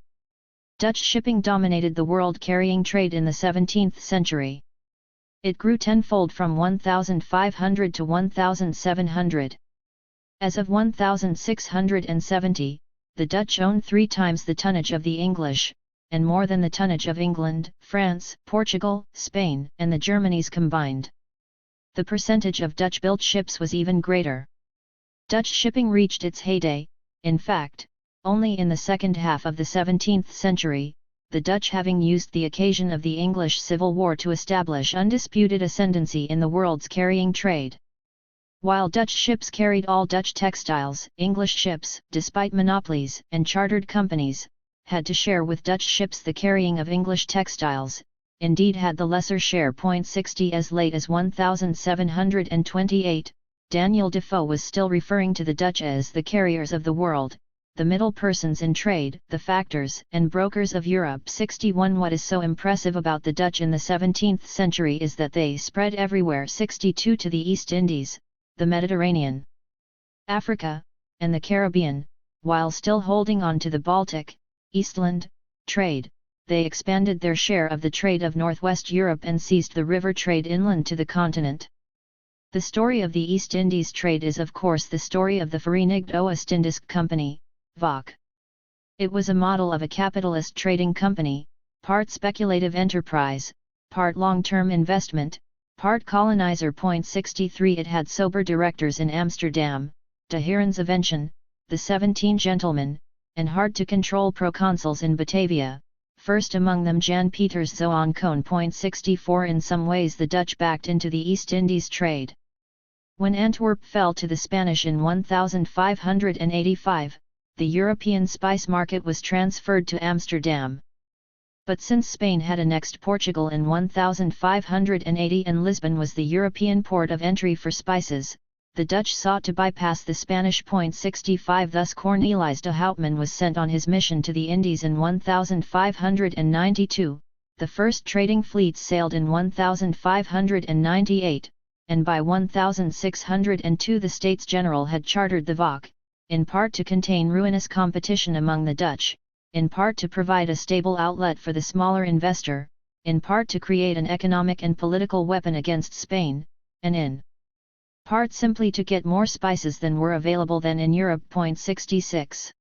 Dutch shipping dominated the world carrying trade in the 17th century. It grew tenfold from 1,500 to 1,700. As of 1670, the Dutch owned 3 times the tonnage of the English, and more than the tonnage of England, France, Portugal, Spain, and the Germanies combined. The percentage of Dutch-built ships was even greater. Dutch shipping reached its heyday, in fact, only in the second half of the 17th century, the Dutch having used the occasion of the English Civil War to establish undisputed ascendancy in the world's carrying trade. While Dutch ships carried all Dutch textiles, English ships, despite monopolies and chartered companies, had to share with Dutch ships the carrying of English textiles, indeed had the lesser share. 60 As late as 1728, Daniel Defoe was still referring to the Dutch as the carriers of the world, the middle persons in trade, the factors and brokers of Europe. 61 What is so impressive about the Dutch in the 17th century is that they spread everywhere. 62 To the East Indies, the Mediterranean, Africa, and the Caribbean, while still holding on to the Baltic, Eastland, trade, they expanded their share of the trade of Northwest Europe and seized the river trade inland to the continent. The story of the East Indies trade is of course the story of the Verenigd Oost-Indisch Company, VOC. It was a model of a capitalist trading company, part speculative enterprise, part long-term investment, part colonizer. 63 It had sober directors in Amsterdam, de Heren's Invention, the 17 gentlemen, and hard-to-control proconsuls in Batavia, first among them Jan Pieters Zoon Koon. 64 In some ways the Dutch backed into the East Indies trade. When Antwerp fell to the Spanish in 1585, the European spice market was transferred to Amsterdam. But since Spain had annexed Portugal in 1580 and Lisbon was the European port of entry for spices, the Dutch sought to bypass the Spanish. 65 Thus Cornelis de Houtman was sent on his mission to the Indies in 1592, the first trading fleets sailed in 1598, and by 1602 the States General had chartered the VOC, in part to contain ruinous competition among the Dutch, in part to provide a stable outlet for the smaller investor, in part to create an economic and political weapon against Spain, and in part simply to get more spices than were available then in Europe. 66.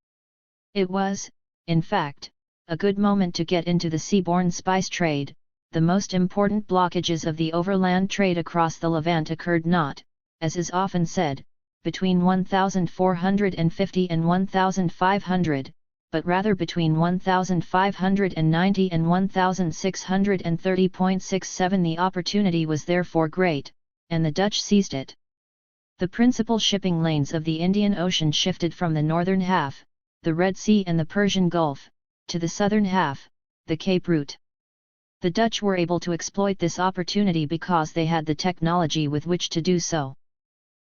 It was, in fact, a good moment to get into the seaborne spice trade. The most important blockages of the overland trade across the Levant occurred not, as is often said, between 1450 and 1500, but rather between 1590 and 1630. 67 The opportunity was therefore great, and the Dutch seized it. The principal shipping lanes of the Indian Ocean shifted from the northern half, the Red Sea and the Persian Gulf, to the southern half, the Cape route. The Dutch were able to exploit this opportunity because they had the technology with which to do so.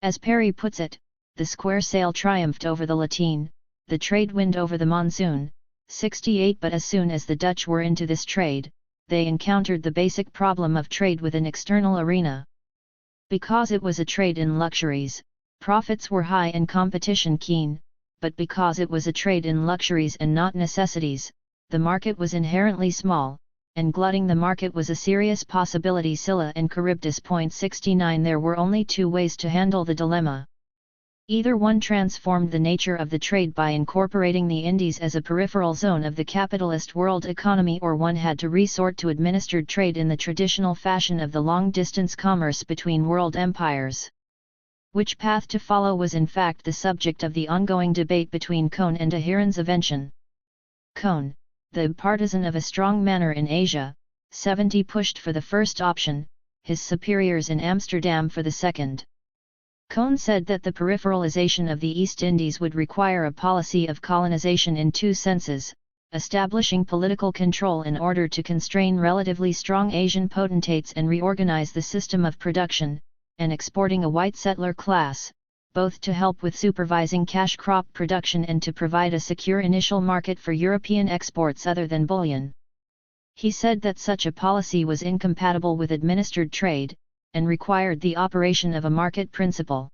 As Perry puts it, the square sail triumphed over the lateen, the trade wind over the monsoon. 68 But as soon as the Dutch were into this trade, they encountered the basic problem of trade with an external arena. Because it was a trade in luxuries, profits were high and competition keen, but because it was a trade in luxuries and not necessities, the market was inherently small, and glutting the market was a serious possibility. Scylla and Charybdis. 69 There were only two ways to handle the dilemma. Either one transformed the nature of the trade by incorporating the Indies as a peripheral zone of the capitalist world economy, or one had to resort to administered trade in the traditional fashion of the long-distance commerce between world empires. Which path to follow was in fact the subject of the ongoing debate between Koon and de Heren's Invention. Koon, the partisan of a strong manner in Asia, 70 pushed for the first option, his superiors in Amsterdam for the second. Koon said that the peripheralization of the East Indies would require a policy of colonization in two senses, establishing political control in order to constrain relatively strong Asian potentates and reorganize the system of production, and exporting a white settler class, both to help with supervising cash crop production and to provide a secure initial market for European exports other than bullion. He said that such a policy was incompatible with administered trade, and required the operation of a market principle.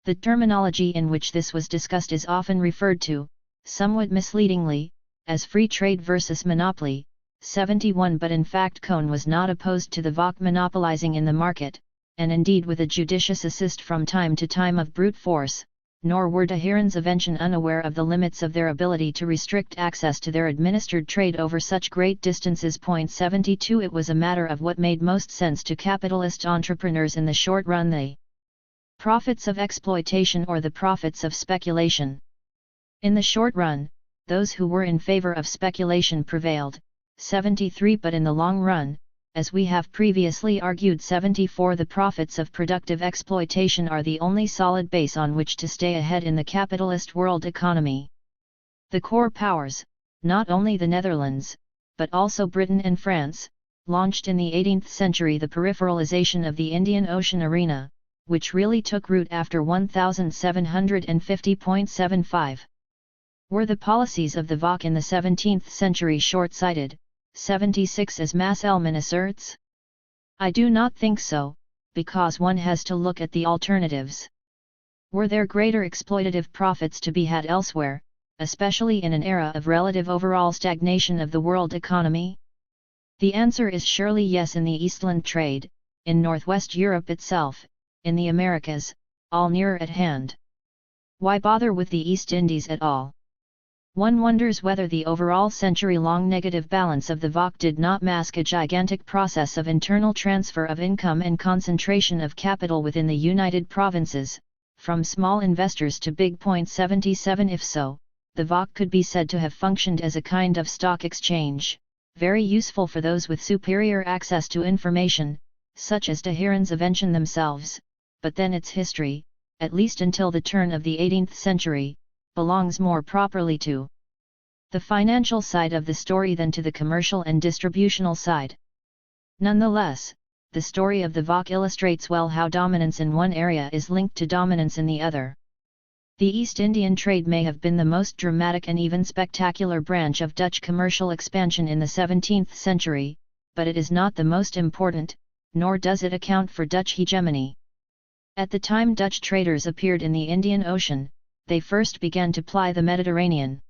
The terminology in which this was discussed is often referred to, somewhat misleadingly, as free trade versus monopoly. 71 But in fact Cohn was not opposed to the VOC monopolizing in the market, and indeed with a judicious assist from time to time of brute force, nor were the Herrensinvention unaware of the limits of their ability to restrict access to their administered trade over such great distances. 72 It was a matter of what made most sense to capitalist entrepreneurs in the short run, the profits of exploitation or the profits of speculation. In the short run, those who were in favor of speculation prevailed, 73 But in the long run, as we have previously argued, 74 The profits of productive exploitation are the only solid base on which to stay ahead in the capitalist world economy. The core powers, not only the Netherlands, but also Britain and France, launched in the 18th century the peripheralization of the Indian Ocean arena, which really took root after 1750.75. Were the policies of the VOC in the 17th century short-sighted? 76 As Mass-Elman asserts? I do not think so, because one has to look at the alternatives. Were there greater exploitative profits to be had elsewhere, especially in an era of relative overall stagnation of the world economy? The answer is surely yes. In the Eastland trade, in Northwest Europe itself, in the Americas, all nearer at hand. Why bother with the East Indies at all? One wonders whether the overall century-long negative balance of the VOC did not mask a gigantic process of internal transfer of income and concentration of capital within the United Provinces, from small investors to big. 77 If so, the VOC could be said to have functioned as a kind of stock exchange, very useful for those with superior access to information, such as the Herrensinvention themselves, but then its history, at least until the turn of the 18th century, belongs more properly to the financial side of the story than to the commercial and distributional side. Nonetheless, the story of the VOC illustrates well how dominance in one area is linked to dominance in the other. The East Indian trade may have been the most dramatic and even spectacular branch of Dutch commercial expansion in the 17th century, but it is not the most important, nor does it account for Dutch hegemony. At the time Dutch traders appeared in the Indian Ocean, they first began to ply the Mediterranean.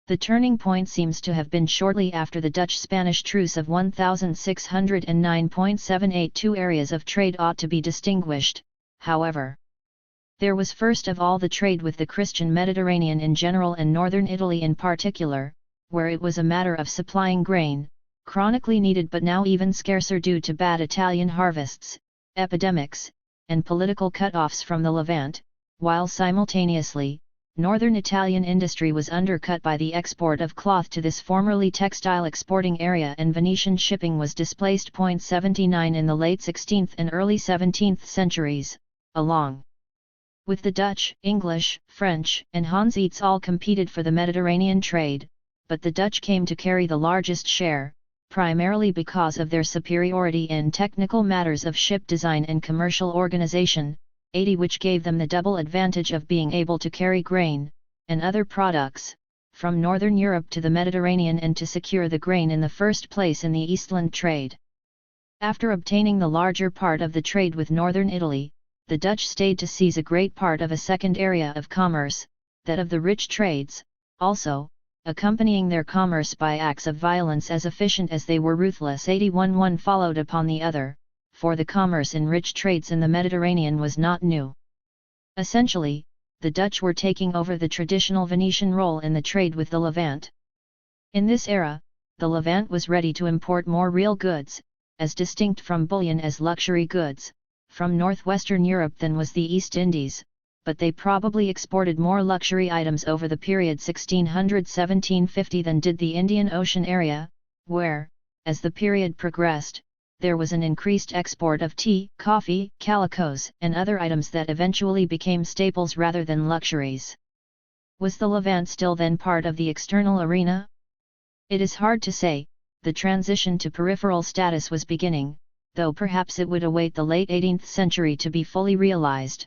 The turning point seems to have been shortly after the Dutch-Spanish truce of 1609.782. Areas of trade ought to be distinguished, however. There was first of all the trade with the Christian Mediterranean in general and northern Italy in particular, where it was a matter of supplying grain, chronically needed but now even scarcer due to bad Italian harvests, epidemics, and political cut-offs from the Levant, while simultaneously, northern Italian industry was undercut by the export of cloth to this formerly textile exporting area, and Venetian shipping was displaced. 79 In the late 16th and early 17th centuries, along with the Dutch, English, French, and Hanseates all competed for the Mediterranean trade, but the Dutch came to carry the largest share, primarily because of their superiority in technical matters of ship design and commercial organization, 80 which gave them the double advantage of being able to carry grain, and other products, from northern Europe to the Mediterranean and to secure the grain in the first place in the Eastland trade. After obtaining the larger part of the trade with northern Italy, the Dutch stayed to seize a great part of a second area of commerce, that of the rich trades, also, accompanying their commerce by acts of violence as efficient as they were ruthless. 81 One followed upon the other, for the commerce in rich trades in the Mediterranean was not new. Essentially, the Dutch were taking over the traditional Venetian role in the trade with the Levant. In this era, the Levant was ready to import more real goods, as distinct from bullion as luxury goods, from northwestern Europe than was the East Indies, but they probably exported more luxury items over the period 1600–1750 than did the Indian Ocean area, where, as the period progressed, there was an increased export of tea, coffee, calicos, and other items that eventually became staples rather than luxuries. Was the Levant still then part of the external arena? It is hard to say. The transition to peripheral status was beginning, though perhaps it would await the late 18th century to be fully realized.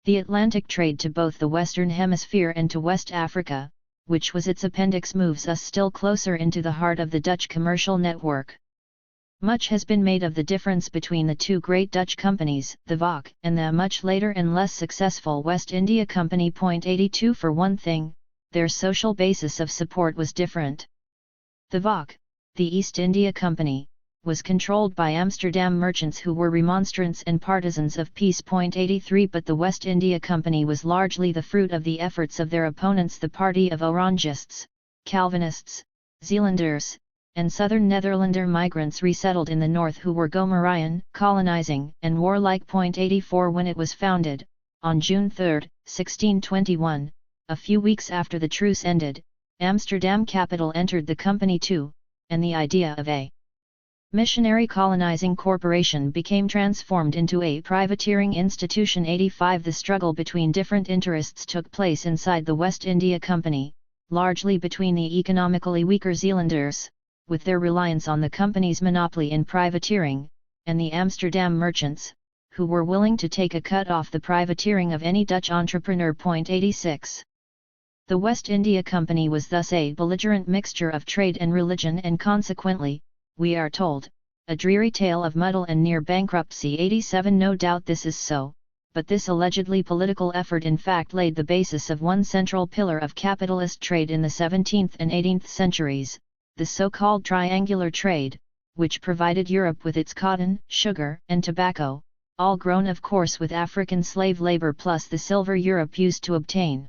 The Atlantic trade to both the Western Hemisphere and to West Africa, which was its appendix, moves us still closer into the heart of the Dutch commercial network. Much has been made of the difference between the two great Dutch companies, the VOC and the much later and less successful West India Company. 82 For one thing, their social basis of support was different. The VOC, the East India Company, was controlled by Amsterdam merchants who were remonstrants and partisans of peace. 83 But the West India Company was largely the fruit of the efforts of their opponents, the party of Orangists, Calvinists, Zeelanders, and southern Netherlander migrants resettled in the north who were Gomarian, colonizing, and warlike. 84 When it was founded, on June 3, 1621, a few weeks after the truce ended, Amsterdam capital entered the company too, and the idea of a missionary colonizing corporation became transformed into a privateering institution. 85 The struggle between different interests took place inside the West India Company, largely between the economically weaker Zeelanders, with their reliance on the company's monopoly in privateering, and the Amsterdam merchants, who were willing to take a cut off the privateering of any Dutch entrepreneur. 86 The West India Company was thus a belligerent mixture of trade and religion, and consequently, we are told, a dreary tale of muddle and near bankruptcy. 87 No doubt this is so, but this allegedly political effort in fact laid the basis of one central pillar of capitalist trade in the 17th and 18th centuries, the so-called triangular trade, which provided Europe with its cotton, sugar, and tobacco, all grown of course with African slave labor plus the silver Europe used to obtain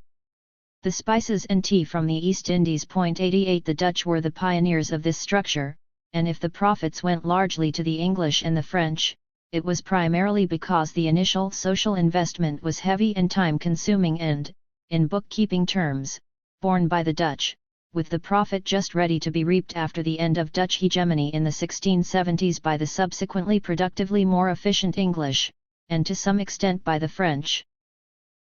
the spices and tea from the East Indies. 88 The Dutch were the pioneers of this structure, and if the profits went largely to the English and the French, it was primarily because the initial social investment was heavy and time-consuming and, in bookkeeping terms, borne by the Dutch, with the profit just ready to be reaped after the end of Dutch hegemony in the 1670s by the subsequently productively more efficient English, and to some extent by the French.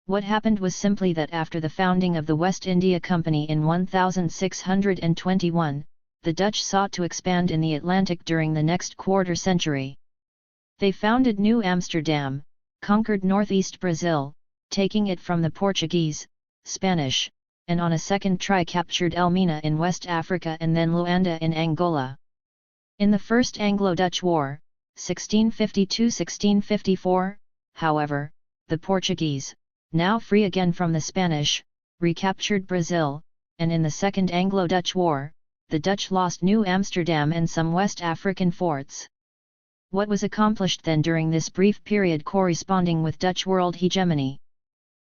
What happened was simply that after the founding of the West India Company in 1621, the Dutch sought to expand in the Atlantic during the next quarter century. They founded New Amsterdam, conquered northeast Brazil, taking it from the Portuguese, Spanish, and on a second try captured Elmina in West Africa and then Luanda in Angola. In the First Anglo-Dutch War, 1652–1654, however, the Portuguese, now free again from the Spanish, recaptured Brazil, and in the Second Anglo-Dutch War, the Dutch lost New Amsterdam and some West African forts. What was accomplished then during this brief period corresponding with Dutch world hegemony?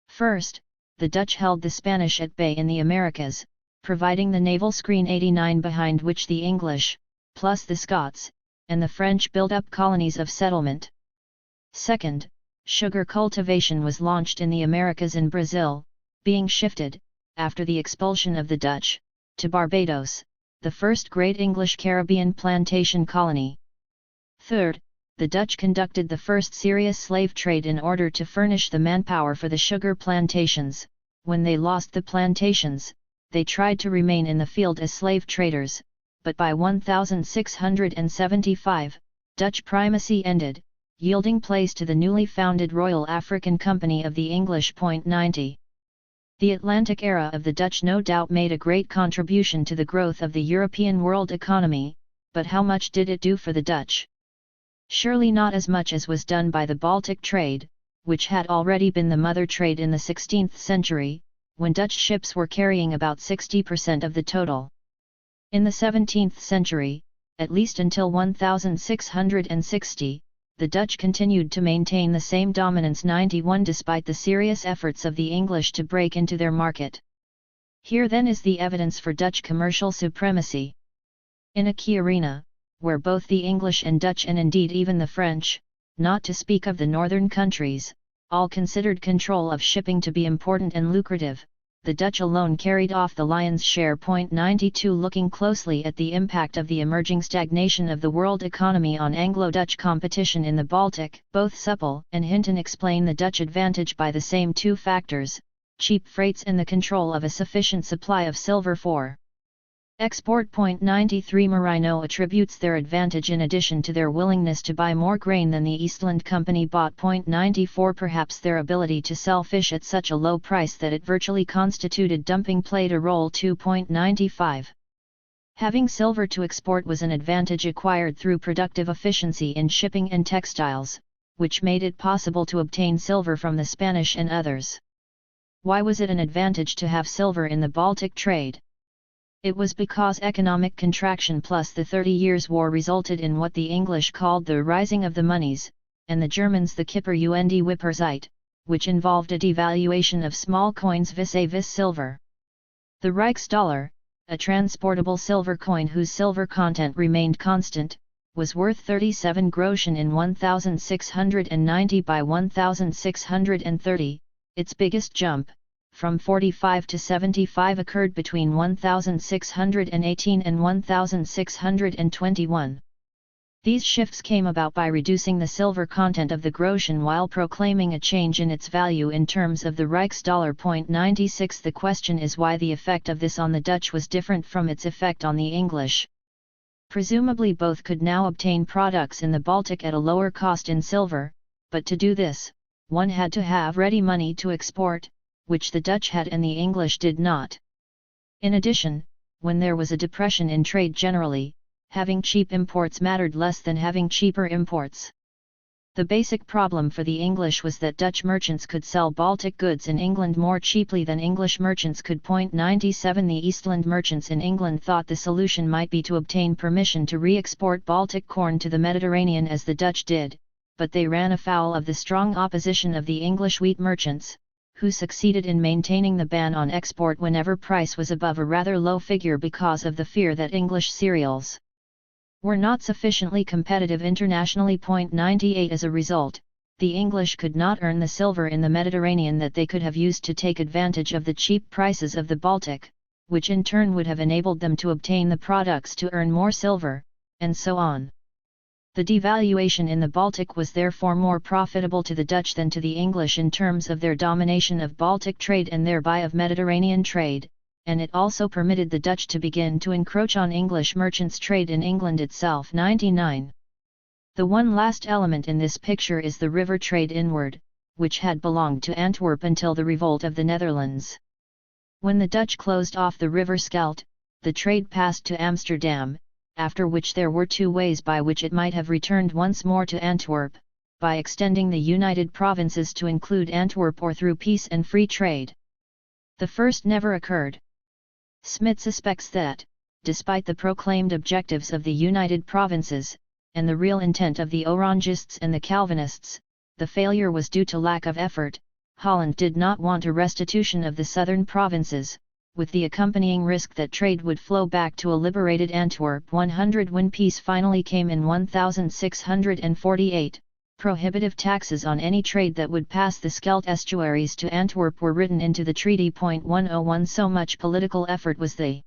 First, the Dutch held the Spanish at bay in the Americas, providing the naval screen 89 behind which the English, plus the Scots, and the French built up colonies of settlement. Second, sugar cultivation was launched in the Americas and Brazil, being shifted, after the expulsion of the Dutch, to Barbados, the first great English Caribbean plantation colony. Third, the Dutch conducted the first serious slave trade in order to furnish the manpower for the sugar plantations. When they lost the plantations, they tried to remain in the field as slave traders, but by 1675, Dutch primacy ended, yielding place to the newly founded Royal African Company of the English. 90. The Atlantic era of the Dutch no doubt made a great contribution to the growth of the European world economy, but how much did it do for the Dutch? Surely not as much as was done by the Baltic trade, which had already been the mother trade in the 16th century, when Dutch ships were carrying about 60% of the total. In the 17th century, at least until 1660, the Dutch continued to maintain the same dominance. 91 Despite the serious efforts of the English to break into their market. Here then is the evidence for Dutch commercial supremacy. In a key arena, where both the English and Dutch and indeed even the French, not to speak of the northern countries, all considered control of shipping to be important and lucrative, the Dutch alone carried off the lion's share. 92 Looking closely at the impact of the emerging stagnation of the world economy on Anglo-Dutch competition in the Baltic, both Suppel and Hinton explain the Dutch advantage by the same two factors, cheap freights and the control of a sufficient supply of silver for Export. 93 Merino attributes their advantage in addition to their willingness to buy more grain than the Eastland Company bought. 94 Perhaps their ability to sell fish at such a low price that it virtually constituted dumping played a role. 2.95 Having silver to export was an advantage acquired through productive efficiency in shipping and textiles, which made it possible to obtain silver from the Spanish and others. Why was it an advantage to have silver in the Baltic trade? It was because economic contraction plus the 30 Years' War resulted in what the English called the rising of the monies, and the Germans the Kipper und Wipperzeit, which involved a devaluation of small coins vis-a-vis silver. The Reichsdollar, a transportable silver coin whose silver content remained constant, was worth 37 Groschen in 1690 by 1630, its biggest jump, from 45 to 75 occurred between 1618 and 1621. These shifts came about by reducing the silver content of the Groschen while proclaiming a change in its value in terms of the Reichsdollar. 96 The question is why the effect of this on the Dutch was different from its effect on the English. Presumably both could now obtain products in the Baltic at a lower cost in silver, but to do this, one had to have ready money to export, which the Dutch had and the English did not. In addition, when there was a depression in trade generally, having cheap imports mattered less than having cheaper imports. The basic problem for the English was that Dutch merchants could sell Baltic goods in England more cheaply than English merchants could. 97 The Eastland merchants in England thought the solution might be to obtain permission to re-export Baltic corn to the Mediterranean as the Dutch did, but they ran afoul of the strong opposition of the English wheat merchants, who succeeded in maintaining the ban on export whenever price was above a rather low figure because of the fear that English cereals were not sufficiently competitive internationally. 98 As a result, the English could not earn the silver in the Mediterranean that they could have used to take advantage of the cheap prices of the Baltic, which in turn would have enabled them to obtain the products to earn more silver, and so on. The devaluation in the Baltic was therefore more profitable to the Dutch than to the English in terms of their domination of Baltic trade and thereby of Mediterranean trade, and it also permitted the Dutch to begin to encroach on English merchants' trade in England itself. 99. The one last element in this picture is the river trade inward, which had belonged to Antwerp until the revolt of the Netherlands. When the Dutch closed off the river Scheldt, the trade passed to Amsterdam, after which there were two ways by which it might have returned once more to Antwerp, by extending the United Provinces to include Antwerp or through peace and free trade. The first never occurred. Smith suspects that, despite the proclaimed objectives of the United Provinces, and the real intent of the Orangists and the Calvinists, the failure was due to lack of effort. Holland did not want a restitution of the southern provinces, with the accompanying risk that trade would flow back to a liberated Antwerp. 100 When peace finally came in 1648, prohibitive taxes on any trade that would pass the Scheldt estuaries to Antwerp were written into the treaty. 101 So much political effort was the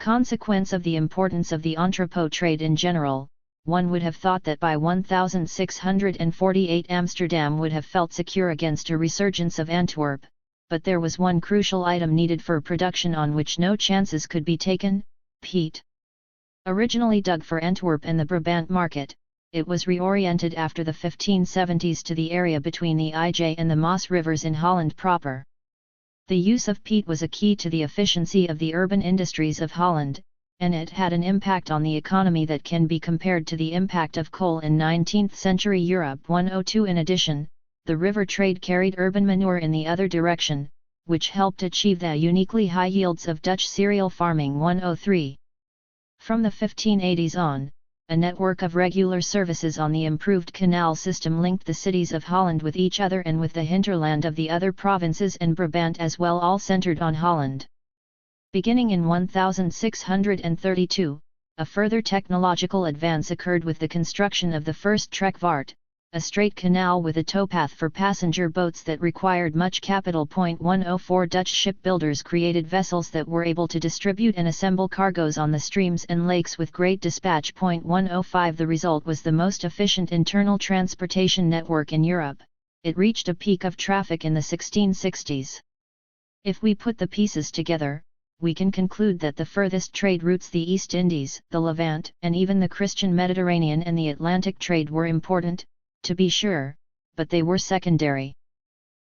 consequence of the importance of the entrepot trade in general. One would have thought that by 1648 Amsterdam would have felt secure against a resurgence of Antwerp, but there was one crucial item needed for production on which no chances could be taken: peat. Originally dug for Antwerp and the Brabant market, it was reoriented after the 1570s to the area between the IJ and the Maas rivers in Holland proper. The use of peat was a key to the efficiency of the urban industries of Holland, and it had an impact on the economy that can be compared to the impact of coal in 19th century Europe. 102 In addition, the river trade carried urban manure in the other direction, which helped achieve the uniquely high yields of Dutch cereal farming. 103. From the 1580s on, a network of regular services on the improved canal system linked the cities of Holland with each other and with the hinterland of the other provinces and Brabant as well, all centered on Holland. Beginning in 1632, a further technological advance occurred with the construction of the first trekvaart, a straight canal with a towpath for passenger boats that required much capital. 104 Dutch shipbuilders created vessels that were able to distribute and assemble cargoes on the streams and lakes with great dispatch. 105 The result was the most efficient internal transportation network in Europe. It reached a peak of traffic in the 1660s. If we put the pieces together, we can conclude that the furthest trade routes, the East Indies, the Levant, and even the Christian Mediterranean and the Atlantic trade were important, to be sure, but they were secondary.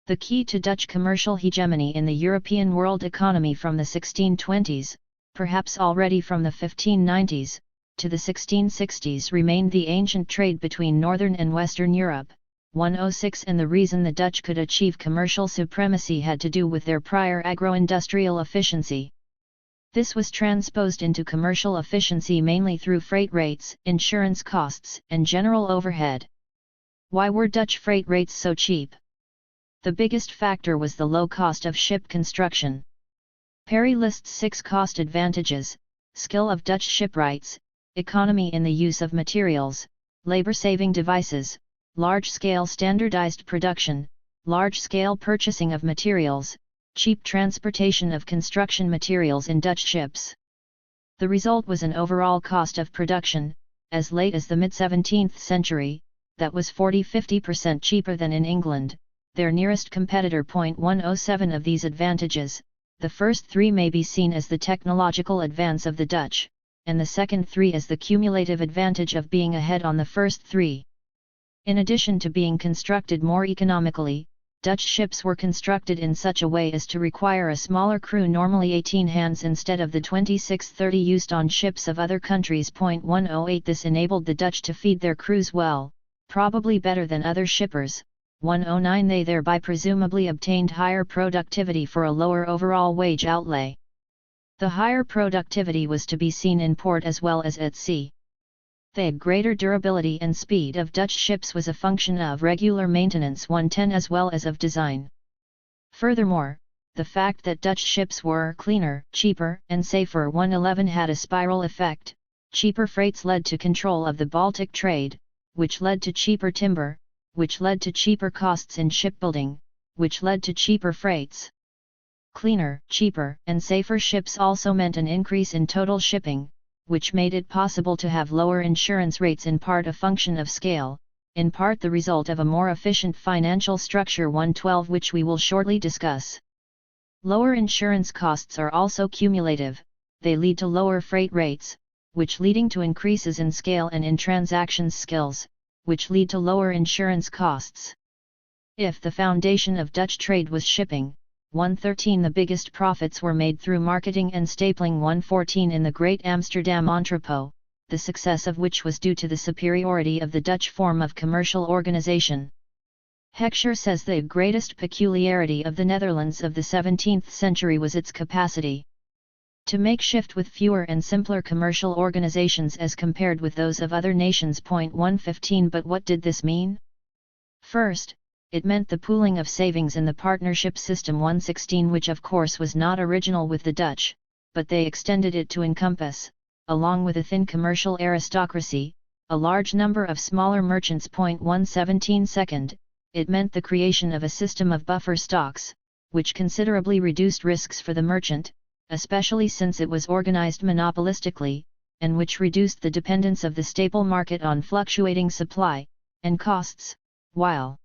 The key to Dutch commercial hegemony in the European world economy from the 1620s, perhaps already from the 1590s, to the 1660s remained the ancient trade between Northern and Western Europe. 106 And the reason the Dutch could achieve commercial supremacy had to do with their prior agro-industrial efficiency. This was transposed into commercial efficiency mainly through freight rates, insurance costs, and general overhead. Why were Dutch freight rates so cheap? The biggest factor was the low cost of ship construction. Perry lists 6 cost advantages: skill of Dutch shipwrights, economy in the use of materials, labor-saving devices, large-scale standardized production, large-scale purchasing of materials, cheap transportation of construction materials in Dutch ships. The result was an overall cost of production, as late as the mid-17th century, that was 40–50% cheaper than in England, their nearest competitor. 107 Of these advantages, the first 3 may be seen as the technological advance of the Dutch, and the second 3 as the cumulative advantage of being ahead on the first 3. In addition to being constructed more economically, Dutch ships were constructed in such a way as to require a smaller crew, normally 18 hands instead of the 26–30 used on ships of other countries. 108 This enabled the Dutch to feed their crews well, probably better than other shippers. 109 They thereby presumably obtained higher productivity for a lower overall wage outlay. The higher productivity was to be seen in port as well as at sea. The greater durability and speed of Dutch ships was a function of regular maintenance. 110 As well as of design. Furthermore, the fact that Dutch ships were cleaner, cheaper, and safer. 111 had a spiral effect. Cheaper freights led to control of the Baltic trade, which led to cheaper timber, which led to cheaper costs in shipbuilding, which led to cheaper freights. Cleaner, cheaper, and safer ships also meant an increase in total shipping, which made it possible to have lower insurance rates, in part a function of scale, in part the result of a more efficient financial structure. 112 Which we will shortly discuss. Lower insurance costs are also cumulative, they lead to lower freight rates, which leading to increases in scale and in transactions skills, which lead to lower insurance costs. If the foundation of Dutch trade was shipping, 113 the biggest profits were made through marketing and stapling. 114 In the Great Amsterdam Entrepot, the success of which was due to the superiority of the Dutch form of commercial organization. Heckscher says the greatest peculiarity of the Netherlands of the 17th century was its capacity to make shift with fewer and simpler commercial organizations as compared with those of other nations. 115 But what did this mean? First, it meant the pooling of savings in the partnership system. 116 Which of course was not original with the Dutch, but they extended it to encompass, along with a thin commercial aristocracy, a large number of smaller merchants. 117 Second, it meant the creation of a system of buffer stocks, which considerably reduced risks for the merchant, especially since it was organized monopolistically, and which reduced the dependence of the staple market on fluctuating supply and costs, while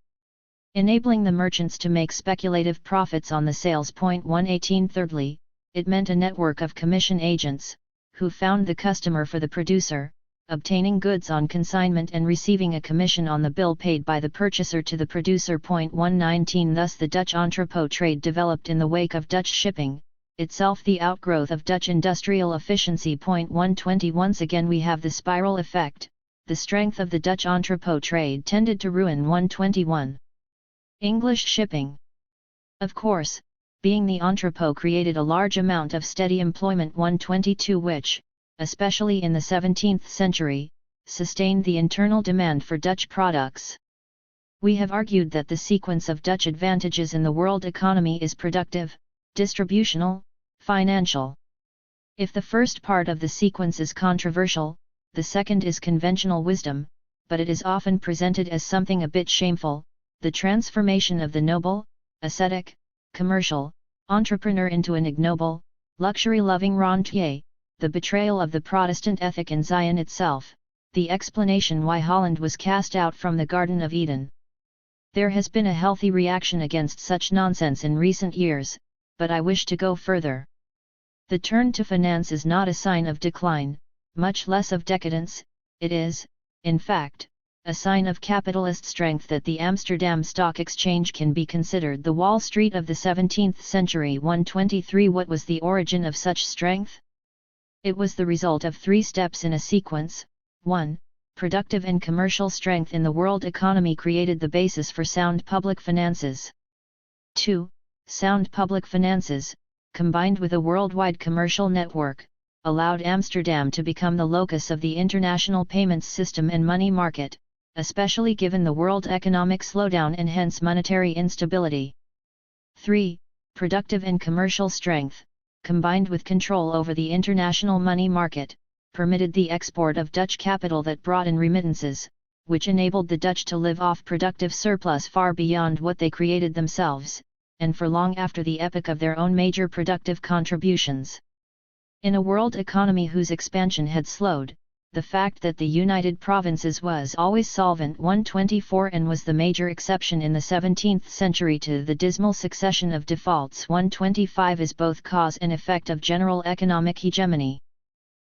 enabling the merchants to make speculative profits on the sales. 118 Thirdly, it meant a network of commission agents, who found the customer for the producer, obtaining goods on consignment and receiving a commission on the bill paid by the purchaser to the producer. 119 Thus the Dutch entrepot trade developed in the wake of Dutch shipping, itself the outgrowth of Dutch industrial efficiency. 120 Once again we have the spiral effect. The strength of the Dutch entrepot trade tended to ruin. 121 English shipping. Of course, being the entrepot created a large amount of steady employment. 122 Which, especially in the 17th century, sustained the internal demand for Dutch products. We have argued that the sequence of Dutch advantages in the world economy is productive, distributional, financial. If the first part of the sequence is controversial, the second is conventional wisdom, but it is often presented as something a bit shameful: the transformation of the noble, ascetic, commercial, entrepreneur into an ignoble, luxury-loving rentier, the betrayal of the Protestant ethic in Zion itself, the explanation why Holland was cast out from the Garden of Eden. There has been a healthy reaction against such nonsense in recent years, but I wish to go further. The turn to finance is not a sign of decline, much less of decadence. It is, in fact, a sign of capitalist strength that the Amsterdam Stock Exchange can be considered the Wall Street of the 17th century. 123. What was the origin of such strength? It was the result of three steps in a sequence. 1. Productive and commercial strength in the world economy created the basis for sound public finances. 2. Sound public finances, combined with a worldwide commercial network, allowed Amsterdam to become the locus of the international payments system and money market, especially given the world economic slowdown and hence monetary instability. 3. Productive and commercial strength, combined with control over the international money market, permitted the export of Dutch capital that brought in remittances, which enabled the Dutch to live off productive surplus far beyond what they created themselves, and for long after the epoch of their own major productive contributions. In a world economy whose expansion had slowed, the fact that the United Provinces was always solvent. 124 and was the major exception in the 17th century to the dismal succession of defaults. 125 is both cause and effect of general economic hegemony.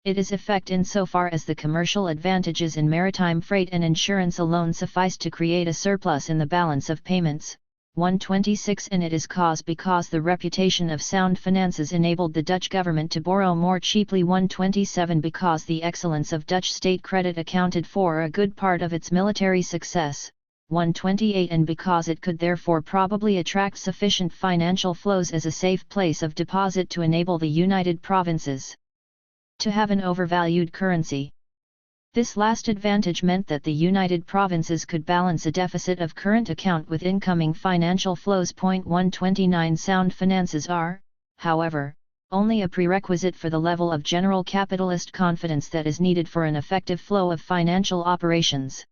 It is effect insofar as the commercial advantages in maritime freight and insurance alone sufficed to create a surplus in the balance of payments. 126 and it is cause because the reputation of sound finances enabled the Dutch government to borrow more cheaply. 127 because the excellence of Dutch state credit accounted for a good part of its military success. 128 and because it could therefore probably attract sufficient financial flows as a safe place of deposit to enable the United Provinces to have an overvalued currency. This last advantage meant that the United Provinces could balance a deficit of current account with incoming financial flows. 129 Sound finances are, however, only a prerequisite for the level of general capitalist confidence that is needed for an effective flow of financial operations.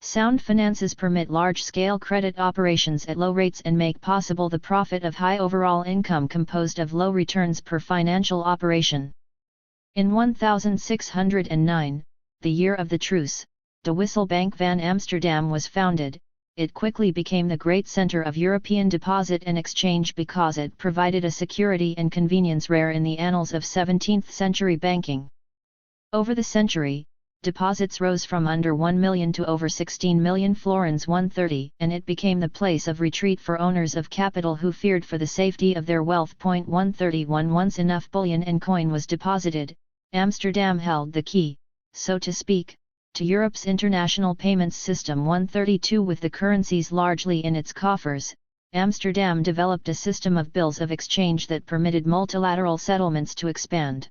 Sound finances permit large-scale credit operations at low rates and make possible the profit of high overall income composed of low returns per financial operation. In 1609, the year of the truce, de Wisselbank van Amsterdam was founded. It quickly became the great center of European deposit and exchange because it provided a security and convenience rare in the annals of 17th century banking. Over the century, deposits rose from under 1 million to over 16 million florins 130, and it became the place of retreat for owners of capital who feared for the safety of their wealth. 131 Once enough bullion and coin was deposited, Amsterdam held the key, so to speak, to Europe's international payments system. 132 With the currencies largely in its coffers, Amsterdam developed a system of bills of exchange that permitted multilateral settlements to expand.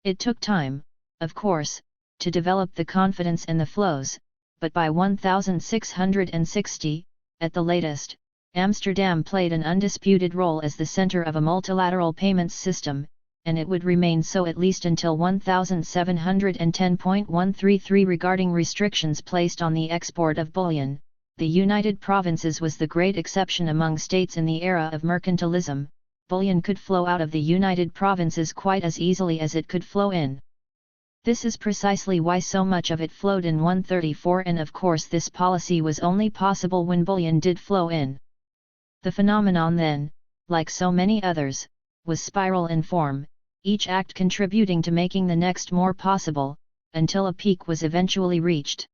It took time, of course, to develop the confidence and the flows, but by 1660, at the latest, Amsterdam played an undisputed role as the center of a multilateral payments system, and it would remain so at least until 1710.133. Regarding restrictions placed on the export of bullion, the United Provinces was the great exception among states in the era of mercantilism. Bullion could flow out of the United Provinces quite as easily as it could flow in. This is precisely why so much of it flowed in 134, and of course this policy was only possible when bullion did flow in. The phenomenon then, like so many others, was spiral in form, each act contributing to making the next more possible, until a peak was eventually reached.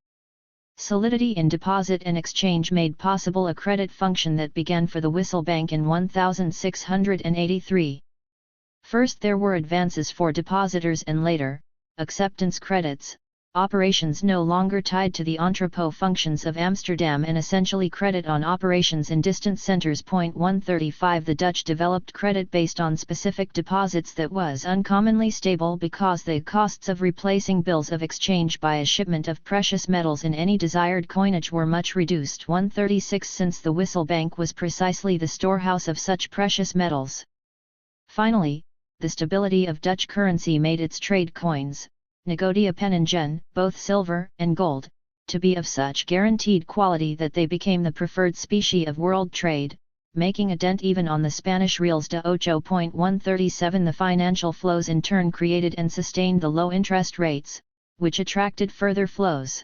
Solidity in deposit and exchange made possible a credit function that began for the Wisselbank in 1683. First there were advances for depositors and later, acceptance credits, operations no longer tied to the entrepot functions of Amsterdam and essentially credit on operations in distant centers. 135 The Dutch developed credit based on specific deposits that was uncommonly stable because the costs of replacing bills of exchange by a shipment of precious metals in any desired coinage were much reduced. 136 Since the Wisselbank was precisely the storehouse of such precious metals. Finally, the stability of Dutch currency made its trade coins, Negotia Penningen, both silver and gold, to be of such guaranteed quality that they became the preferred specie of world trade, making a dent even on the Spanish reals de ocho. 137 The financial flows in turn created and sustained the low interest rates, which attracted further flows.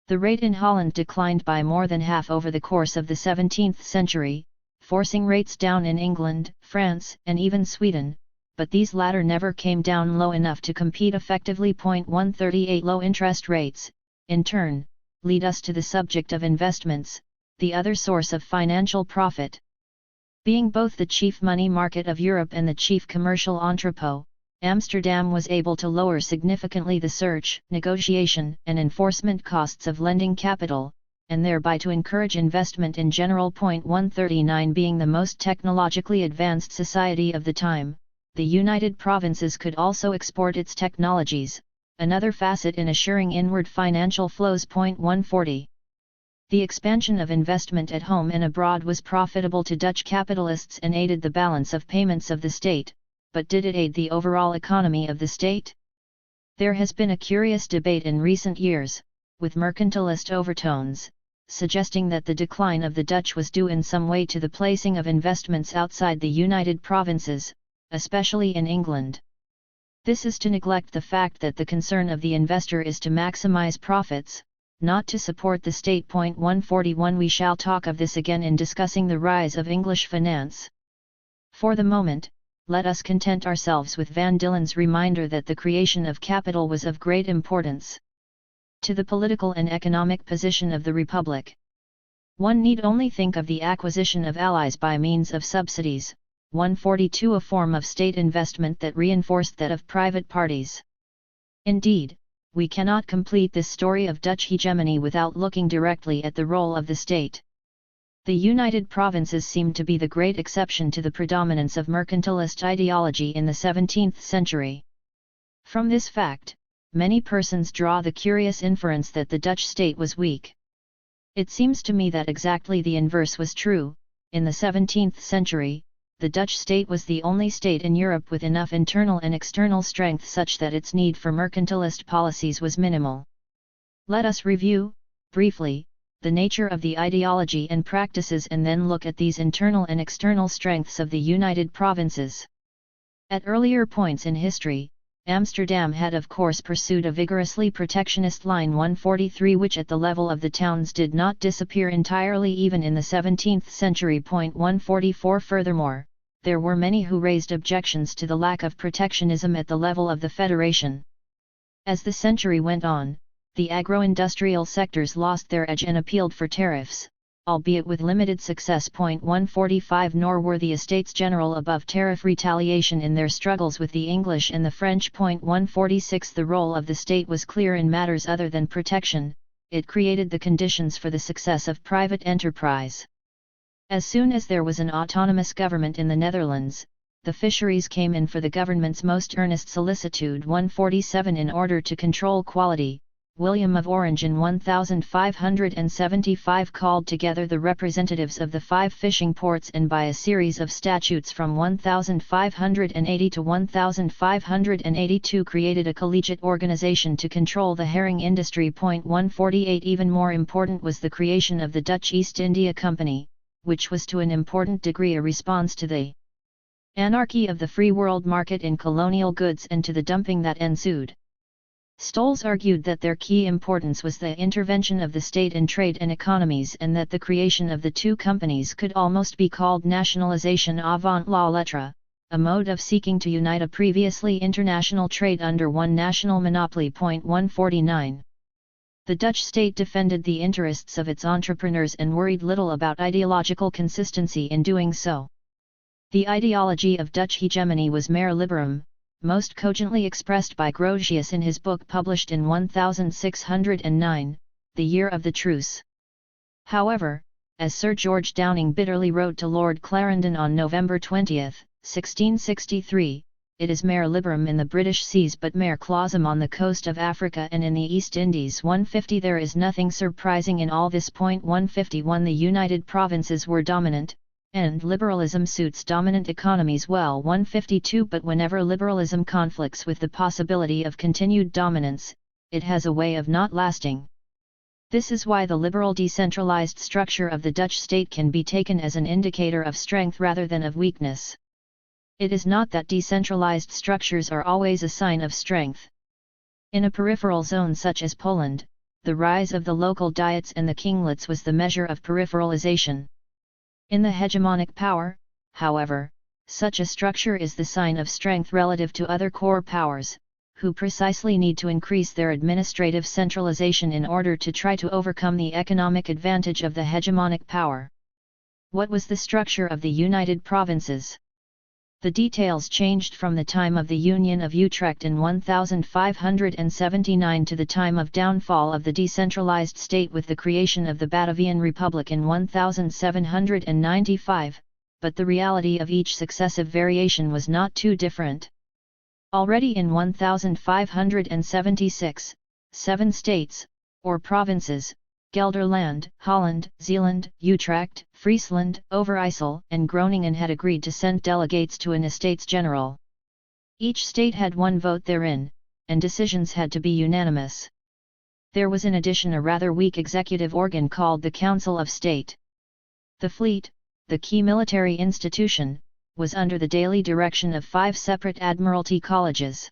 The rate in Holland declined by more than half over the course of the 17th century, forcing rates down in England, France, and even Sweden, but these latter never came down low enough to compete effectively. 138 Low interest rates, in turn, lead us to the subject of investments, the other source of financial profit. Being both the chief money market of Europe and the chief commercial entrepot, Amsterdam was able to lower significantly the search, negotiation, and enforcement costs of lending capital, and thereby to encourage investment in general. 139 Being the most technologically advanced society of the time, the United Provinces could also export its technologies, another facet in assuring inward financial flows. 140 The expansion of investment at home and abroad was profitable to Dutch capitalists and aided the balance of payments of the state, but did it aid the overall economy of the state? There has been a curious debate in recent years, with mercantilist overtones, suggesting that the decline of the Dutch was due in some way to the placing of investments outside the United Provinces, especially in England. This is to neglect the fact that the concern of the investor is to maximize profits, not to support the state. 141 We shall talk of this again in discussing the rise of English finance. For the moment, let us content ourselves with Van Dillen's reminder that the creation of capital was of great importance to the political and economic position of the Republic. One need only think of the acquisition of allies by means of subsidies. 142 A form of state investment that reinforced that of private parties. Indeed, we cannot complete this story of Dutch hegemony without looking directly at the role of the state. The United Provinces seemed to be the great exception to the predominance of mercantilist ideology in the 17th century. From this fact, many persons draw the curious inference that the Dutch state was weak. It seems to me that exactly the inverse was true. In the 17th century, the Dutch state was the only state in Europe with enough internal and external strength such that its need for mercantilist policies was minimal. Let us review, briefly, the nature of the ideology and practices and then look at these internal and external strengths of the United Provinces. At earlier points in history, Amsterdam had of course pursued a vigorously protectionist line. 143 which at the level of the towns did not disappear entirely even in the 17th century. 144 Furthermore, there were many who raised objections to the lack of protectionism at the level of the Federation. As the century went on, the agro-industrial sectors lost their edge and appealed for tariffs, albeit with limited success. 145 Nor were the Estates General above tariff retaliation in their struggles with the English and the French. 146 The role of the state was clear in matters other than protection, it created the conditions for the success of private enterprise. As soon as there was an autonomous government in the Netherlands, the fisheries came in for the government's most earnest solicitude. 147 In order to control quality, William of Orange in 1575 called together the representatives of the 5 fishing ports and by a series of statutes from 1580 to 1582 created a collegiate organization to control the herring industry. 148 Even more important was the creation of the Dutch East India Company, which was to an important degree a response to the anarchy of the free world market in colonial goods and to the dumping that ensued. Stolz argued that their key importance was the intervention of the state in trade and economies and that the creation of the two companies could almost be called nationalization avant la lettre, a mode of seeking to unite a previously international trade under one national monopoly. 149 The Dutch state defended the interests of its entrepreneurs and worried little about ideological consistency in doing so. The ideology of Dutch hegemony was mare liberum, most cogently expressed by Grotius in his book published in 1609, The Year of the Truce. However, as Sir George Downing bitterly wrote to Lord Clarendon on November 20, 1663, it is mare liberum in the British seas but mare clausum on the coast of Africa and in the East Indies. 150 There is nothing surprising in all this. 151 The United Provinces were dominant, and liberalism suits dominant economies well. 152 But whenever liberalism conflicts with the possibility of continued dominance, it has a way of not lasting. This is why the liberal decentralized structure of the Dutch state can be taken as an indicator of strength rather than of weakness. It is not that decentralized structures are always a sign of strength. In a peripheral zone such as Poland, the rise of the local diets and the kinglets was the measure of peripheralization. In the hegemonic power, however, Such a structure is the sign of strength relative to other core powers, who precisely need to increase their administrative centralization in order to try to overcome the economic advantage of the hegemonic power. What was the structure of the United Provinces? The details changed from the time of the Union of Utrecht in 1579 to the time of downfall of the decentralized state with the creation of the Batavian Republic in 1795, but the reality of each successive variation was not too different. Already in 1576, 7 states, or provinces, Gelderland, Holland, Zeeland, Utrecht, Friesland, Overijssel, and Groningen had agreed to send delegates to an Estates General. Each state had 1 vote therein, and decisions had to be unanimous. There was in addition a rather weak executive organ called the Council of State. The fleet, the key military institution, was under the daily direction of 5 separate admiralty colleges.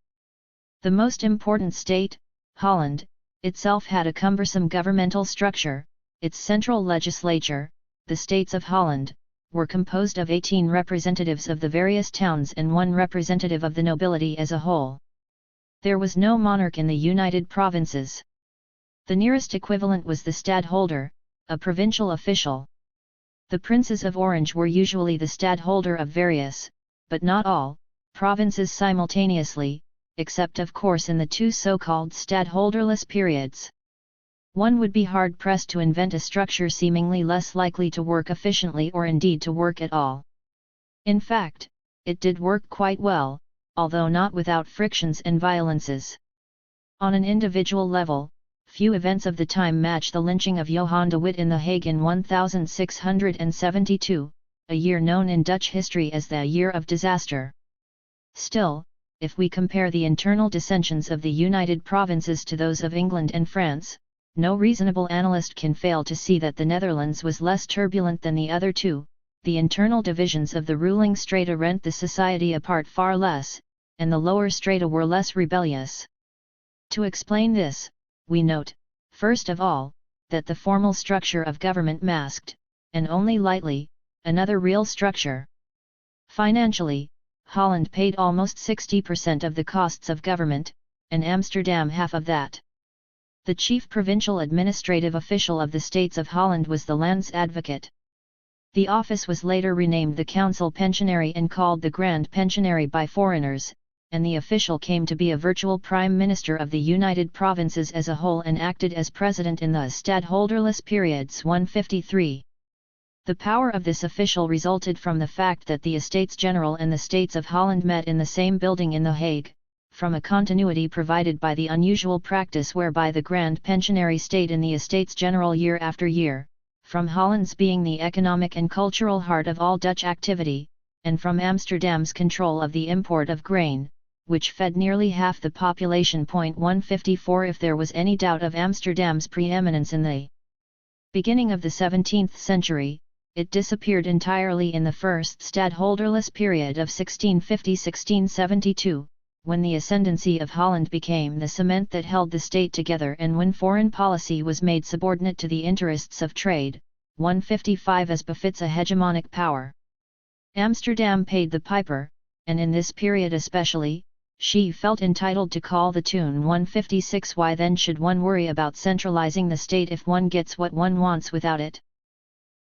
The most important state, Holland, itself had a cumbersome governmental structure. Its central legislature, the States of Holland, were composed of 18 representatives of the various towns and 1 representative of the nobility as a whole. There was no monarch in the United Provinces. The nearest equivalent was the stadholder, a provincial official. The princes of Orange were usually the stadholder of various, but not all, provinces simultaneously, except of course in the 2 so-called stadholderless periods. One would be hard-pressed to invent a structure seemingly less likely to work efficiently or indeed to work at all. In fact, it did work quite well, although not without frictions and violences. On an individual level, few events of the time match the lynching of Johan de Witt in The Hague in 1672, a year known in Dutch history as the Year of Disaster. Still, if we compare the internal dissensions of the United Provinces to those of England and France, no reasonable analyst can fail to see that the Netherlands was less turbulent than the other 2. The internal divisions of the ruling strata rent the society apart far less, and the lower strata were less rebellious. To explain this, we note, first of all, that the formal structure of government masked, and only lightly, another real structure. Financially, Holland paid almost 60% of the costs of government, and Amsterdam half of that. The chief provincial administrative official of the States of Holland was the Lands Advocate. The office was later renamed the Council Pensionary and called the Grand Pensionary by foreigners, and the official came to be a virtual Prime Minister of the United Provinces as a whole and acted as President in the stadholderless periods 153. The power of this official resulted from the fact that the Estates General and the States of Holland met in the same building in The Hague, from a continuity provided by the unusual practice whereby the Grand Pensionary stayed in the Estates General year after year, from Holland's being the economic and cultural heart of all Dutch activity, and from Amsterdam's control of the import of grain, which fed nearly half the population. 154 If there was any doubt of Amsterdam's preeminence in the beginning of the 17th century, it disappeared entirely in the first stadholderless period of 1650–1672, when the ascendancy of Holland became the cement that held the state together and when foreign policy was made subordinate to the interests of trade. 155 As befits a hegemonic power, Amsterdam paid the piper, and in this period especially, she felt entitled to call the tune. 156 Why then should one worry about centralizing the state if one gets what one wants without it?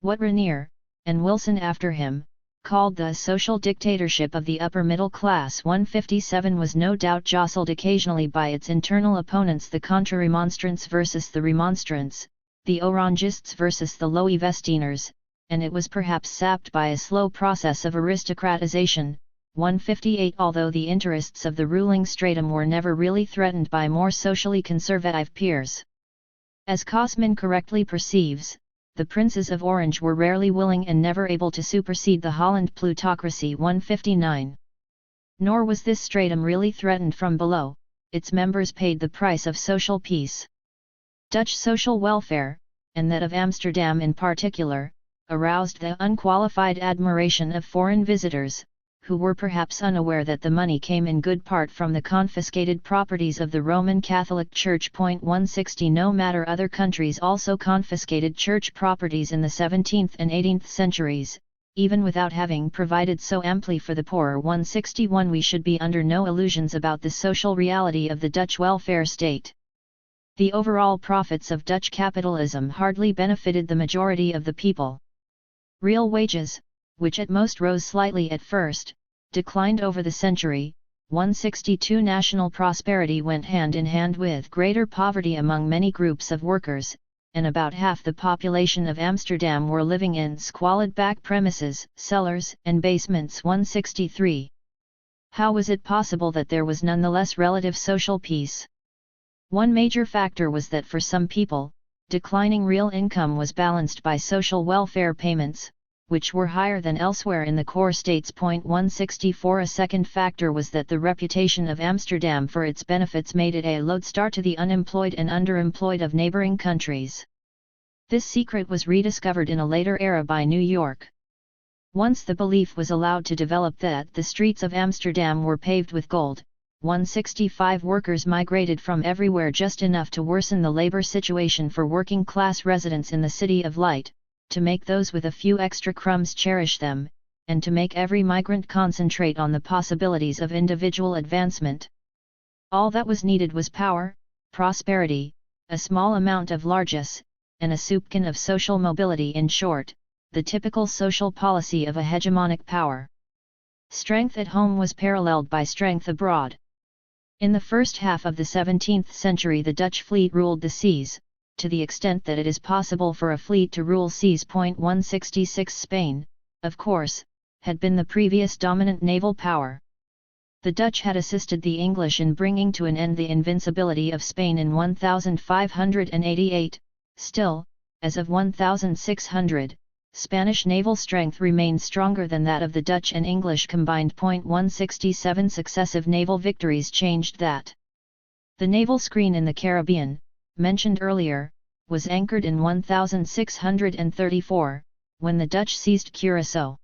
What Rainier, and Wilson after him, called the social dictatorship of the upper middle class 157 was no doubt jostled occasionally by its internal opponents, the Contra-Remonstrants versus the Remonstrants, the Orangists versus the Loevensteiners, and it was perhaps sapped by a slow process of aristocratization. 158 Although the interests of the ruling stratum were never really threatened by more socially conservative peers. As Kosmin correctly perceives, the princes of Orange were rarely willing and never able to supersede the Holland plutocracy. 159. Nor was this stratum really threatened from below, its members paid the price of social peace. Dutch social welfare, and that of Amsterdam in particular, aroused the unqualified admiration of foreign visitors, who were perhaps unaware that the money came in good part from the confiscated properties of the Roman Catholic Church. 160 No matter other countries also confiscated church properties in the 17th and 18th centuries, even without having provided so amply for the poor. 161 We should be under no illusions about the social reality of the Dutch welfare state. The overall profits of Dutch capitalism hardly benefited the majority of the people. Real wages, which at most rose slightly at first, declined over the century. 162 National prosperity went hand in hand with greater poverty among many groups of workers, and about half the population of Amsterdam were living in squalid back premises, cellars, and basements. 163. How was it possible that there was nonetheless relative social peace? One major factor was that for some people, declining real income was balanced by social welfare payments, which were higher than elsewhere in the core states. 164 A second factor was that the reputation of Amsterdam for its benefits made it a lodestar to the unemployed and underemployed of neighboring countries. This secret was rediscovered in a later era by New York. Once the belief was allowed to develop that the streets of Amsterdam were paved with gold, 165 workers migrated from everywhere just enough to worsen the labor situation for working-class residents in the City of Light, to make those with a few extra crumbs cherish them, and to make every migrant concentrate on the possibilities of individual advancement. All that was needed was power, prosperity, a small amount of largesse, and a soupçon of social mobility. In short, the typical social policy of a hegemonic power. Strength at home was paralleled by strength abroad. In the first half of the 17th century the Dutch fleet ruled the seas, to the extent that it is possible for a fleet to rule seas. 166 Spain, of course, had been the previous dominant naval power. The Dutch had assisted the English in bringing to an end the invincibility of Spain in 1588, still, as of 1600, Spanish naval strength remained stronger than that of the Dutch and English combined. 167 Successive naval victories changed that. The naval screen in the Caribbean, mentioned earlier, was anchored in 1634, when the Dutch seized Curaçao.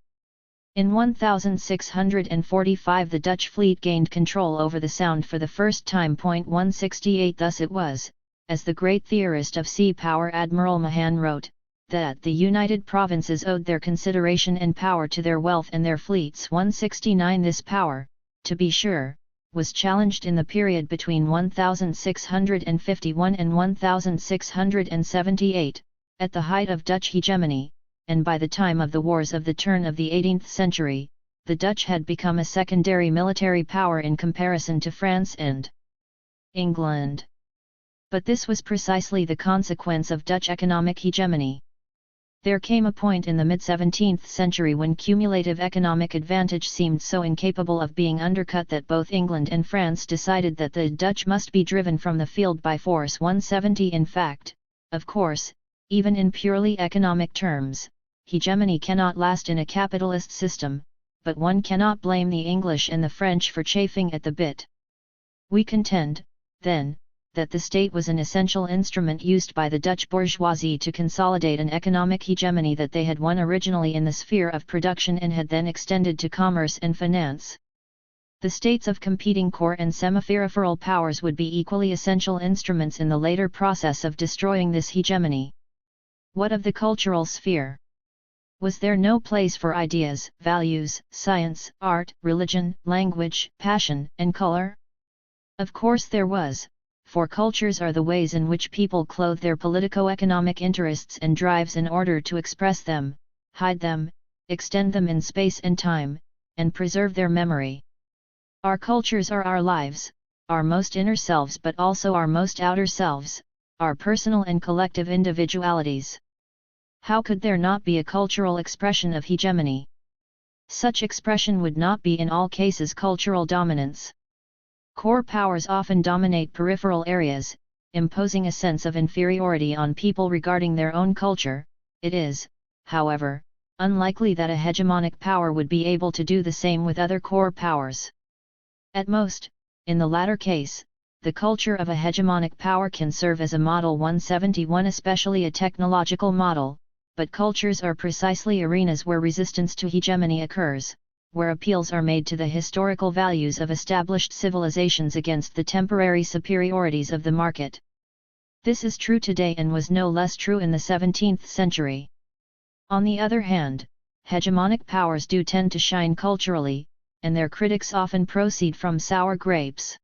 In 1645 the Dutch fleet gained control over the Sound for the first time. 168 Thus it was, as the great theorist of sea power Admiral Mahan wrote, that the United Provinces owed their consideration and power to their wealth and their fleets. 169 This power, to be sure, was challenged in the period between 1651 and 1678, at the height of Dutch hegemony, and by the time of the wars of the turn of the 18th century, the Dutch had become a secondary military power in comparison to France and England. But this was precisely the consequence of Dutch economic hegemony. There came a point in the mid-17th century when cumulative economic advantage seemed so incapable of being undercut that both England and France decided that the Dutch must be driven from the field by force. 170 In fact, of course, even in purely economic terms, hegemony cannot last in a capitalist system, but one cannot blame the English and the French for chafing at the bit. We contend, then, that the state was an essential instrument used by the Dutch bourgeoisie to consolidate an economic hegemony that they had won originally in the sphere of production and had then extended to commerce and finance. The states of competing core and semi-peripheral powers would be equally essential instruments in the later process of destroying this hegemony. What of the cultural sphere? Was there no place for ideas, values, science, art, religion, language, passion, and color? Of course there was. For cultures are the ways in which people clothe their politico-economic interests and drives in order to express them, hide them, extend them in space and time, and preserve their memory. Our cultures are our lives, our most inner selves but also our most outer selves, our personal and collective individualities. How could there not be a cultural expression of hegemony? Such expression would not be in all cases cultural dominance. Core powers often dominate peripheral areas, imposing a sense of inferiority on people regarding their own culture. It is, however, unlikely that a hegemonic power would be able to do the same with other core powers. At most, in the latter case, the culture of a hegemonic power can serve as a model. 171 Especially a technological model, but cultures are precisely arenas where resistance to hegemony occurs, where appeals are made to the historical values of established civilizations against the temporary superiorities of the market. This is true today and was no less true in the 17th century. On the other hand, hegemonic powers do tend to shine culturally, and their critics often proceed from sour grapes.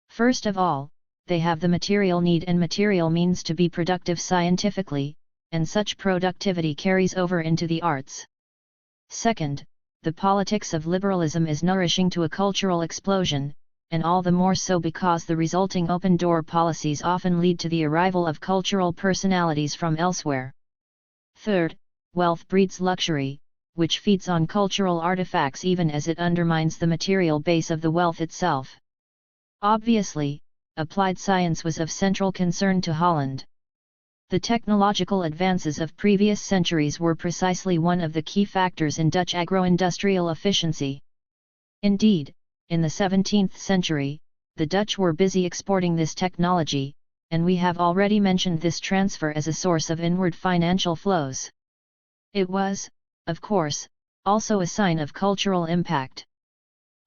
First of all, they have the material need and material means to be productive scientifically, and such productivity carries over into the arts. Second, the politics of liberalism is nourishing to a cultural explosion, and all the more so because the resulting open-door policies often lead to the arrival of cultural personalities from elsewhere. Third, wealth breeds luxury, which feeds on cultural artifacts even as it undermines the material base of the wealth itself. Obviously, applied science was of central concern to Holland. The technological advances of previous centuries were precisely one of the key factors in Dutch agro-industrial efficiency. Indeed, in the 17th century, the Dutch were busy exporting this technology, and we have already mentioned this transfer as a source of inward financial flows. It was, of course, also a sign of cultural impact.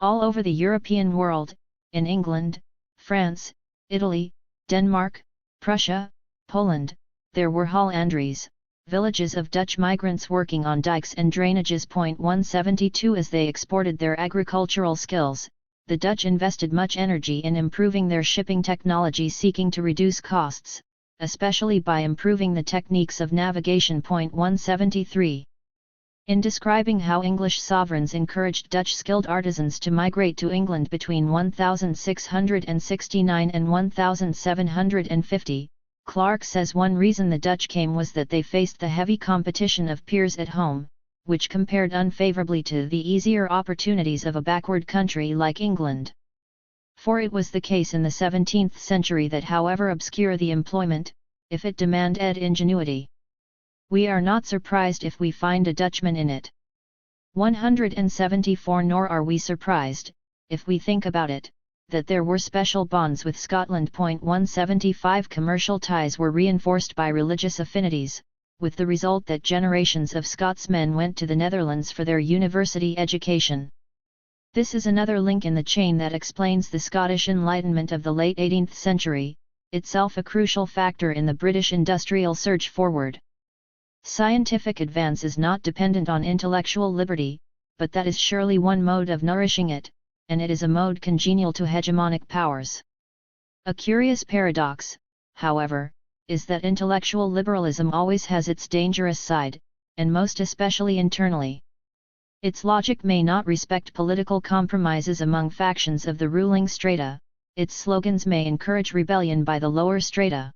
All over the European world, in England, France, Italy, Denmark, Prussia, Poland, there were Hollandries, villages of Dutch migrants working on dikes and drainages. 172 As they exported their agricultural skills, the Dutch invested much energy in improving their shipping technology, seeking to reduce costs, especially by improving the techniques of navigation. 173. In describing how English sovereigns encouraged Dutch skilled artisans to migrate to England between 1669 and 1750, Clark says one reason the Dutch came was that they faced the heavy competition of peers at home, which compared unfavorably to the easier opportunities of a backward country like England. For it was the case in the 17th century that however obscure the employment, if it demanded ingenuity, we are not surprised if we find a Dutchman in it. 174 Nor are we surprised, if we think about it, that there were special bonds with Scotland. 175 Commercial ties were reinforced by religious affinities, with the result that generations of Scotsmen went to the Netherlands for their university education. This is another link in the chain that explains the Scottish Enlightenment of the late 18th century, itself a crucial factor in the British industrial surge forward. Scientific advance is not dependent on intellectual liberty, but that is surely one mode of nourishing it, and it is a mode congenial to hegemonic powers. A curious paradox, however, is that intellectual liberalism always has its dangerous side, and most especially internally. Its logic may not respect political compromises among factions of the ruling strata, its slogans may encourage rebellion by the lower strata.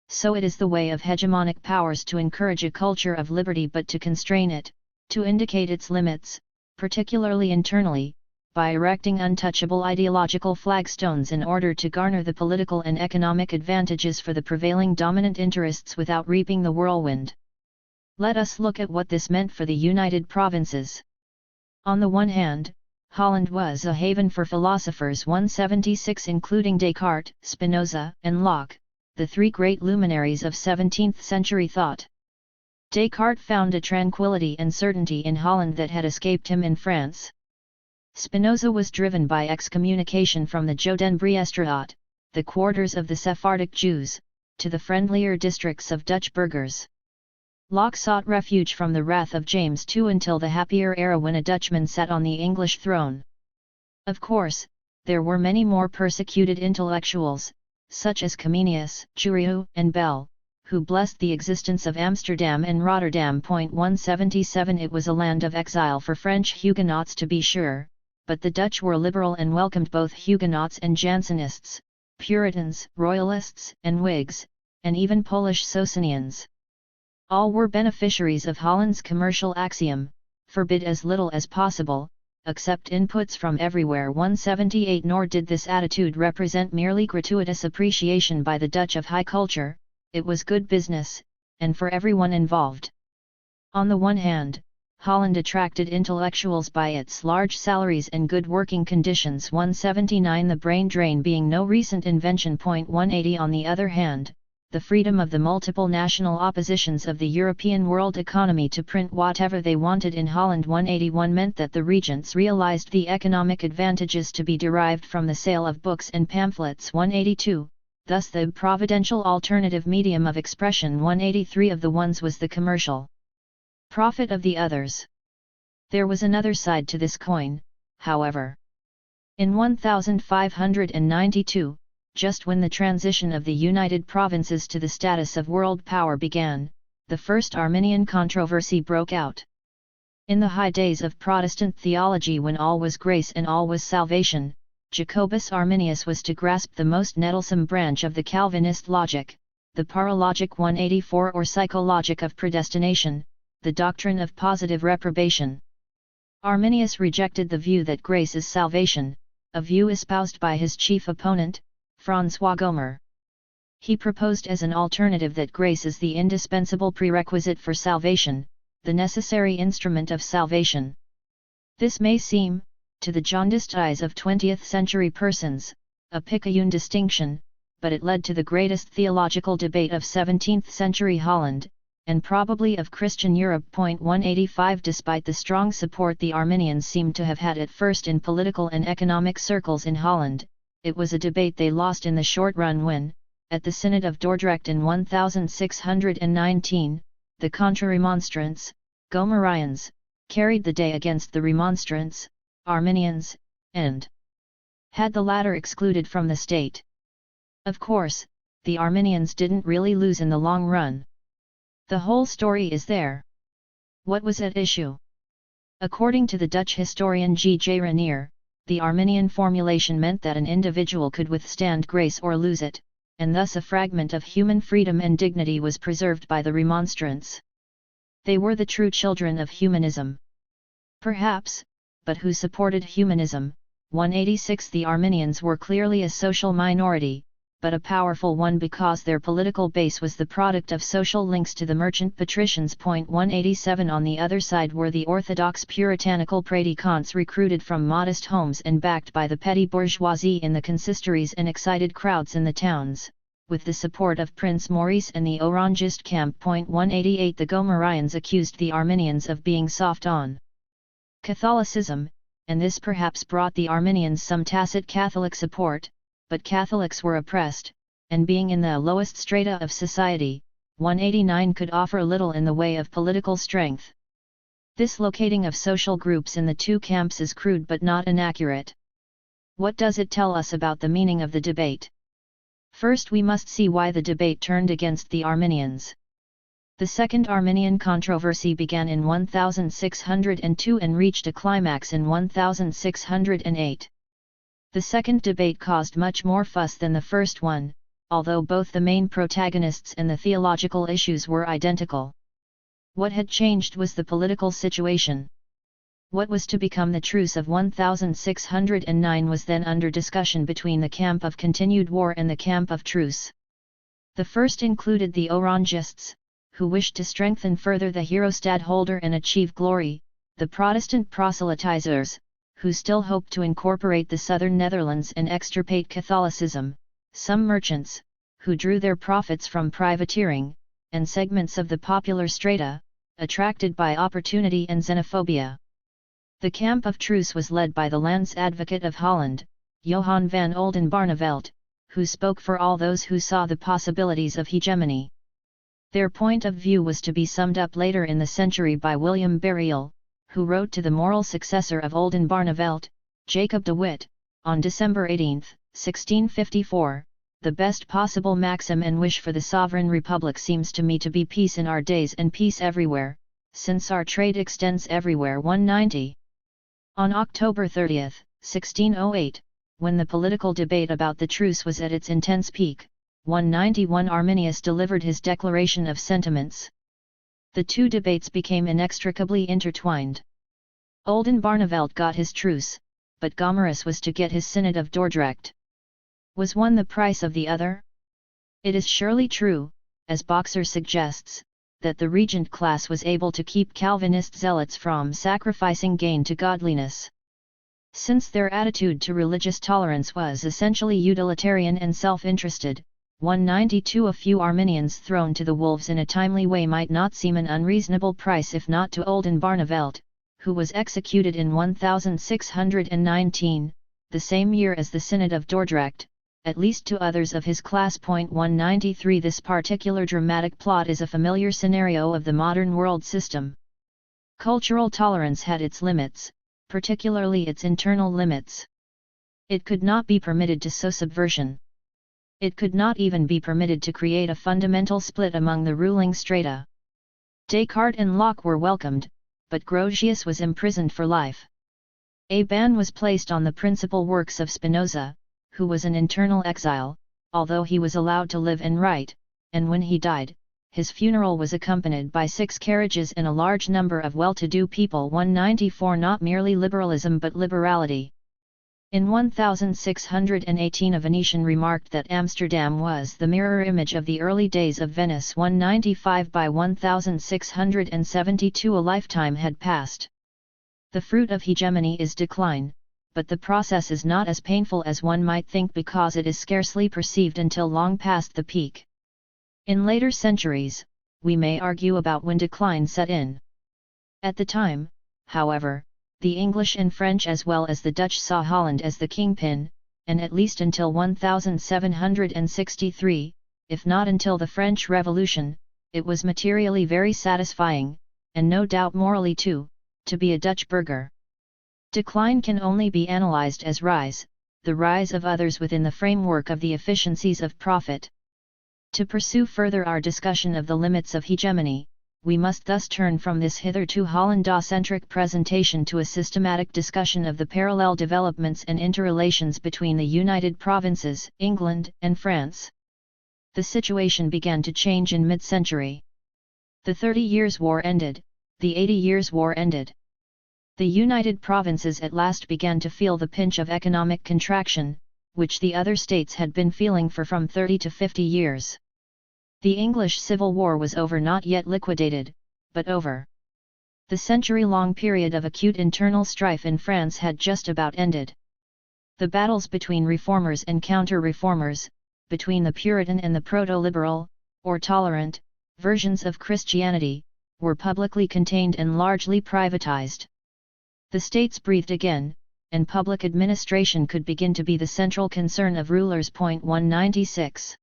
So it is the way of hegemonic powers to encourage a culture of liberty but to constrain it, to indicate its limits, particularly internally, by erecting untouchable ideological flagstones in order to garner the political and economic advantages for the prevailing dominant interests without reaping the whirlwind. Let us look at what this meant for the United Provinces. On the one hand, Holland was a haven for philosophers. 176 including Descartes, Spinoza, and Locke, the three great luminaries of 17th century thought. Descartes found a tranquility and certainty in Holland that had escaped him in France. Spinoza was driven by excommunication from the Jodenbriestraat, the quarters of the Sephardic Jews, to the friendlier districts of Dutch burghers. Locke sought refuge from the wrath of James II until the happier era when a Dutchman sat on the English throne. Of course, there were many more persecuted intellectuals, such as Comenius, Jurieu, and Bell, who blessed the existence of Amsterdam and Rotterdam. 177 It was a land of exile for French Huguenots to be sure, but the Dutch were liberal and welcomed both Huguenots and Jansenists, Puritans, Royalists, and Whigs, and even Polish Socinians. All were beneficiaries of Holland's commercial axiom, forbid as little as possible, accept inputs from everywhere. 178 Nor did this attitude represent merely gratuitous appreciation by the Dutch of high culture, it was good business, and for everyone involved. On the one hand, Holland attracted intellectuals by its large salaries and good working conditions. 179 The brain drain being no recent invention. 180 On the other hand, the freedom of the multiple national oppositions of the European world economy to print whatever they wanted in Holland. 181 meant that the regents realized the economic advantages to be derived from the sale of books and pamphlets. 182 Thus the providential alternative medium of expression. 183 Of the ones was the commercial. Profit of the others. There was another side to this coin, however. In 1592, just when the transition of the United Provinces to the status of world power began, the first Arminian controversy broke out. In the high days of Protestant theology, when all was grace and all was salvation, Jacobus Arminius was to grasp the most nettlesome branch of the Calvinist logic, the paralogic 184 or psychologic of predestination, the doctrine of positive reprobation. Arminius rejected the view that grace is salvation, a view espoused by his chief opponent, François Gomer. He proposed as an alternative that grace is the indispensable prerequisite for salvation, the necessary instrument of salvation. This may seem, to the jaundiced eyes of 20th-century persons, a picayune distinction, but it led to the greatest theological debate of 17th-century Holland, and probably of Christian Europe. 185 Despite the strong support the Arminians seemed to have had at first in political and economic circles in Holland, it was a debate they lost in the short run when, at the Synod of Dordrecht in 1619, the Contra-Remonstrants, Gomerians, carried the day against the Remonstrants, Arminians, and had the latter excluded from the state. Of course, the Arminians didn't really lose in the long run. The whole story is there. What was at issue? According to the Dutch historian G. J. Renier, the Arminian formulation meant that an individual could withstand grace or lose it, and thus a fragment of human freedom and dignity was preserved by the Remonstrants. They were the true children of humanism. Perhaps, but who supported humanism? 186 The Arminians were clearly a social minority, but a powerful one because their political base was the product of social links to the merchant patricians. 187 On the other side were the orthodox puritanical prédicants recruited from modest homes and backed by the petty bourgeoisie in the consistories and excited crowds in the towns, with the support of Prince Maurice and the Orangist camp. 188 The Gomerians accused the Arminians of being soft on Catholicism, and this perhaps brought the Arminians some tacit Catholic support, but Catholics were oppressed, and being in the lowest strata of society, 189 could offer little in the way of political strength. This locating of social groups in the two camps is crude but not inaccurate. What does it tell us about the meaning of the debate? First, we must see why the debate turned against the Arminians. The Second Arminian controversy began in 1602 and reached a climax in 1608. The second debate caused much more fuss than the first one, although both the main protagonists and the theological issues were identical. What had changed was the political situation. What was to become the Truce of 1609 was then under discussion between the camp of continued war and the camp of truce. The first included the Orangists, who wished to strengthen further the Heerostadtholder and achieve glory, the Protestant proselytizers, who still hoped to incorporate the southern Netherlands and extirpate Catholicism, some merchants, who drew their profits from privateering, and segments of the popular strata, attracted by opportunity and xenophobia. The camp of truce was led by the Lands Advocate of Holland, Johan van Oldenbarnevelt, who spoke for all those who saw the possibilities of hegemony. Their point of view was to be summed up later in the century by William Bariel, who wrote to the moral successor of Oldenbarnevelt, Jacob de Witt, on December 18, 1654, "The best possible maxim and wish for the sovereign republic seems to me to be peace in our days and peace everywhere, since our trade extends everywhere." 190. On October 30, 1608, when the political debate about the truce was at its intense peak, 191 Arminius delivered his declaration of sentiments. The two debates became inextricably intertwined. Oldenbarnevelt got his truce, but Gomerus was to get his Synod of Dordrecht. Was one the price of the other? It is surely true, as Boxer suggests, that the regent class was able to keep Calvinist zealots from sacrificing gain to godliness. Since their attitude to religious tolerance was essentially utilitarian and self-interested, 192 a few Arminians thrown to the wolves in a timely way might not seem an unreasonable price if not to Oldenbarnevelt, who was executed in 1619, the same year as the Synod of Dordrecht, at least to others of his class. 193 This particular dramatic plot is a familiar scenario of the modern world system. Cultural tolerance had its limits, particularly its internal limits. It could not be permitted to sow subversion. It could not even be permitted to create a fundamental split among the ruling strata. Descartes and Locke were welcomed, but Grotius was imprisoned for life. A ban was placed on the principal works of Spinoza, who was in internal exile, although he was allowed to live and write, and when he died, his funeral was accompanied by 6 carriages and a large number of well-to-do people. 194 Not merely liberalism but liberality. In 1618 a Venetian remarked that Amsterdam was the mirror image of the early days of Venice. 195 By 1672 a lifetime had passed. The fruit of hegemony is decline, but the process is not as painful as one might think because it is scarcely perceived until long past the peak. In later centuries, we may argue about when decline set in. At the time, however, the English and French as well as the Dutch saw Holland as the kingpin, and at least until 1763, if not until the French Revolution, it was materially very satisfying, and no doubt morally too, to be a Dutch burgher. Decline can only be analyzed as rise, the rise of others within the framework of the efficiencies of profit. To pursue further our discussion of the limits of hegemony, we must thus turn from this hitherto Hollandocentric presentation to a systematic discussion of the parallel developments and interrelations between the United Provinces, England, and France. The situation began to change in mid-century. The 30 Years' War ended, the 80 Years' War ended. The United Provinces at last began to feel the pinch of economic contraction, which the other states had been feeling for from 30 to 50 years. The English Civil War was over, not yet liquidated, but over. The century-long period of acute internal strife in France had just about ended. The battles between reformers and counter-reformers, between the Puritan and the proto-liberal, or tolerant, versions of Christianity, were publicly contained and largely privatized. The states breathed again, and public administration could begin to be the central concern of rulers. 196.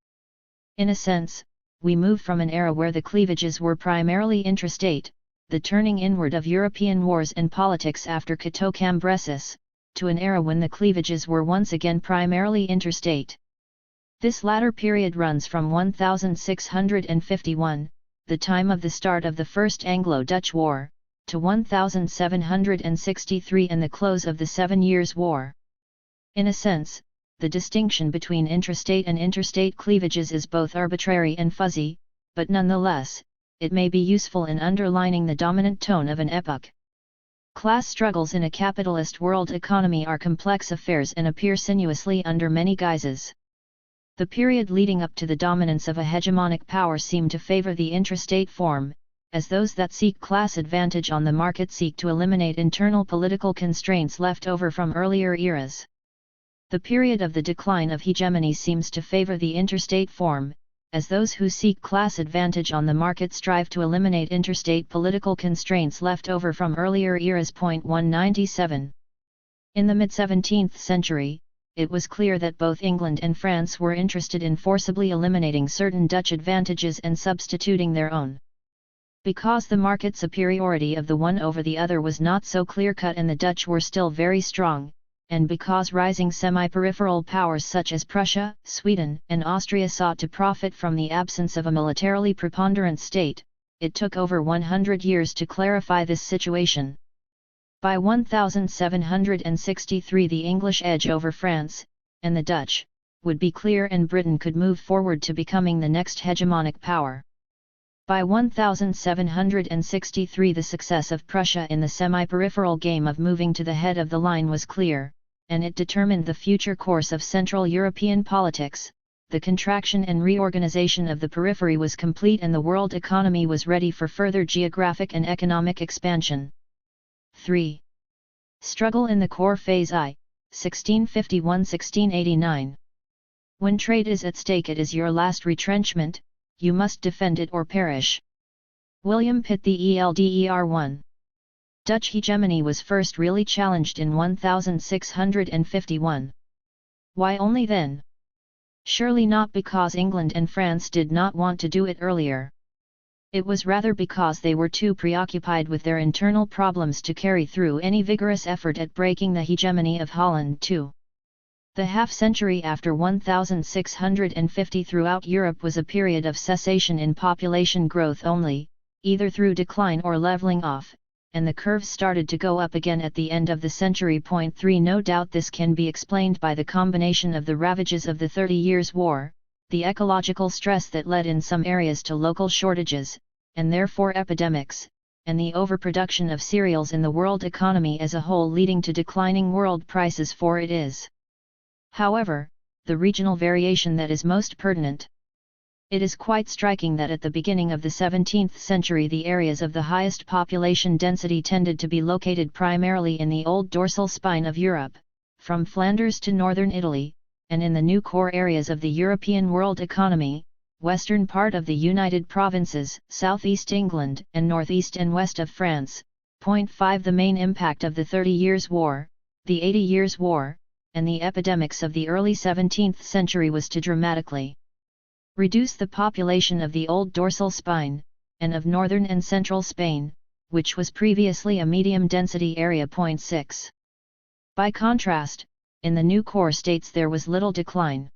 In a sense, we move from an era where the cleavages were primarily intrastate, the turning inward of European wars and politics after Cato Cambrensis, to an era when the cleavages were once again primarily interstate. This latter period runs from 1651, the time of the start of the First Anglo-Dutch War, to 1763 and the close of the 7 Years' War. In a sense, the distinction between intrastate and interstate cleavages is both arbitrary and fuzzy, but nonetheless, it may be useful in underlining the dominant tone of an epoch. Class struggles in a capitalist world economy are complex affairs and appear sinuously under many guises. The period leading up to the dominance of a hegemonic power seem to favor the intrastate form, as those that seek class advantage on the market seek to eliminate internal political constraints left over from earlier eras. The period of the decline of hegemony seems to favor the interstate form, as those who seek class advantage on the market strive to eliminate interstate political constraints left over from earlier eras. 197. In the mid-17th century, it was clear that both England and France were interested in forcibly eliminating certain Dutch advantages and substituting their own. Because the market superiority of the one over the other was not so clear-cut and the Dutch were still very strong, and because rising semi-peripheral powers such as Prussia, Sweden, and Austria sought to profit from the absence of a militarily preponderant state, it took over 100 years to clarify this situation. By 1763 the English edge over France, and the Dutch, would be clear and Britain could move forward to becoming the next hegemonic power. By 1763 the success of Prussia in the semi-peripheral game of moving to the head of the line was clear, and it determined the future course of Central European politics. The contraction and reorganization of the periphery was complete and the world economy was ready for further geographic and economic expansion. 3. Struggle in the core phase I, 1651–1689. When trade is at stake, it is your last retrenchment, you must defend it or perish. William Pitt. The ELDER 1. Dutch hegemony was first really challenged in 1651. Why only then? Surely not because England and France did not want to do it earlier. It was rather because they were too preoccupied with their internal problems to carry through any vigorous effort at breaking the hegemony of Holland too. The half-century after 1650 throughout Europe was a period of cessation in population growth only, either through decline or leveling off, and the curves started to go up again at the end of the century. 3 No doubt this can be explained by the combination of the ravages of the 30 Years' War, the ecological stress that led in some areas to local shortages, and therefore epidemics, and the overproduction of cereals in the world economy as a whole leading to declining world prices for it is. However, the regional variation that is most pertinent. It is quite striking that at the beginning of the 17th century the areas of the highest population density tended to be located primarily in the old dorsal spine of Europe, from Flanders to northern Italy, and in the new core areas of the European world economy, western part of the United Provinces, southeast England, and northeast and west of France. 5 The main impact of the 30 Years' War, the 80 Years' War, and the epidemics of the early 17th century was to dramatically reduce the population of the old dorsal spine, and of northern and central Spain, which was previously a medium-density area. 6. By contrast, in the new core states there was little decline.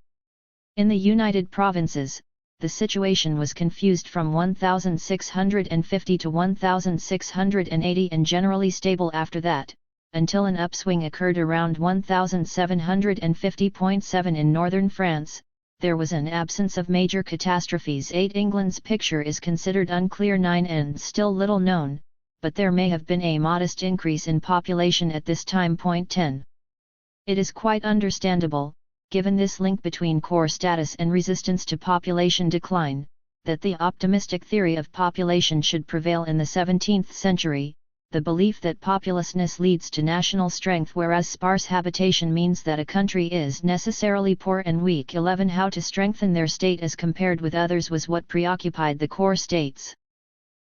In the United Provinces, the situation was confused from 1650 to 1680 and generally stable after that, until an upswing occurred around 1750.7 in northern France. There was an absence of major catastrophes. 8 England's picture is considered unclear. 9 and still little known, but there may have been a modest increase in population at this time. 10. It is quite understandable, given this link between core status and resistance to population decline, that the optimistic theory of population should prevail in the 17th century, the belief that populousness leads to national strength whereas sparse habitation means that a country is necessarily poor and weak. 11 How to strengthen their state as compared with others was what preoccupied the core states.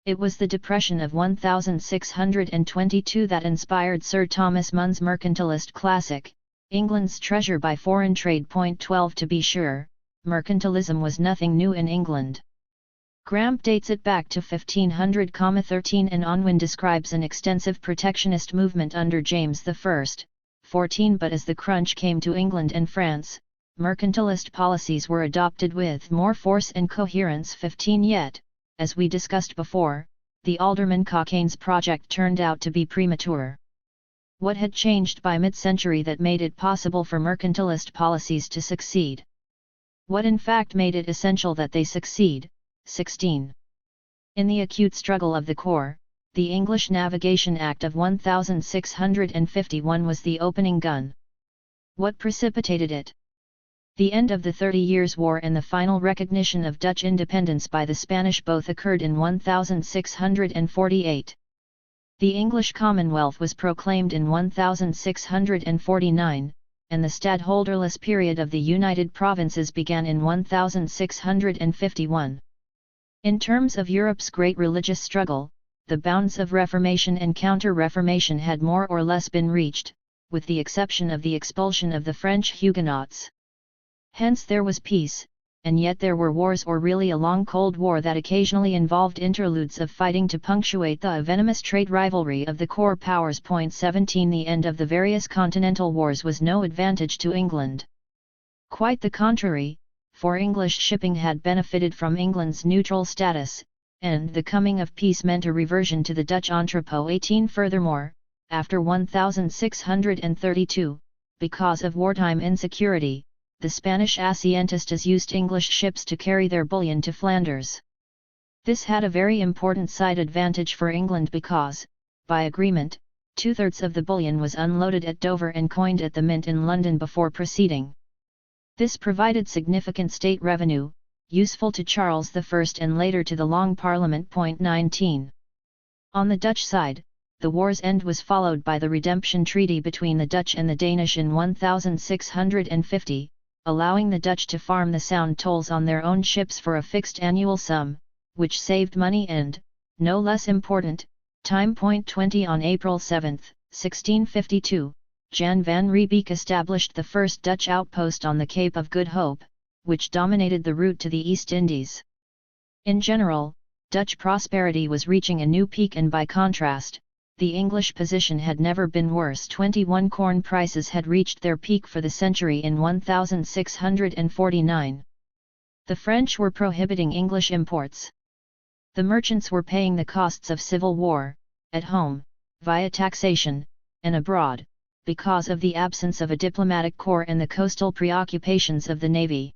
It was the depression of 1622 that inspired Sir Thomas Munn's mercantilist classic, England's Treasure by Foreign Trade. 12 To be sure, mercantilism was nothing new in England. Gramp dates it back to 1500-13 and Unwin describes an extensive protectionist movement under James I. 14 But as the crunch came to England and France, mercantilist policies were adopted with more force and coherence. 15 Yet, as we discussed before, the Alderman Cockaine's project turned out to be premature. What had changed by mid-century that made it possible for mercantilist policies to succeed? What in fact made it essential that they succeed? 16. In the acute struggle of the core, the English Navigation Act of 1651 was the opening gun. What precipitated it? The end of the 30 Years' War and the final recognition of Dutch independence by the Spanish both occurred in 1648. The English Commonwealth was proclaimed in 1649, and the stadtholderless period of the United Provinces began in 1651. In terms of Europe's great religious struggle, the bounds of Reformation and Counter-Reformation had more or less been reached, with the exception of the expulsion of the French Huguenots. Hence there was peace, and yet there were wars or really a long Cold War that occasionally involved interludes of fighting to punctuate the venomous trade rivalry of the core powers. 17 The end of the various continental wars was no advantage to England. Quite the contrary, for English shipping had benefited from England's neutral status, and the coming of peace meant a reversion to the Dutch entrepot. 18 Furthermore, after 1632, because of wartime insecurity, the Spanish haciendistas used English ships to carry their bullion to Flanders. This had a very important side advantage for England because, by agreement, 2/3 of the bullion was unloaded at Dover and coined at the Mint in London before proceeding. This provided significant state revenue, useful to Charles I and later to the Long Parliament. 19. On the Dutch side, the war's end was followed by the redemption treaty between the Dutch and the Danish in 1650, allowing the Dutch to farm the sound tolls on their own ships for a fixed annual sum, which saved money and, no less important, time. 20 On April 7, 1652, Jan van Riebeeck established the first Dutch outpost on the Cape of Good Hope, which dominated the route to the East Indies. In general, Dutch prosperity was reaching a new peak, and by contrast, the English position had never been worse. 21 corn prices had reached their peak for the century in 1649. The French were prohibiting English imports. The merchants were paying the costs of civil war, at home, via taxation, and abroad, because of the absence of a diplomatic corps and the coastal preoccupations of the navy.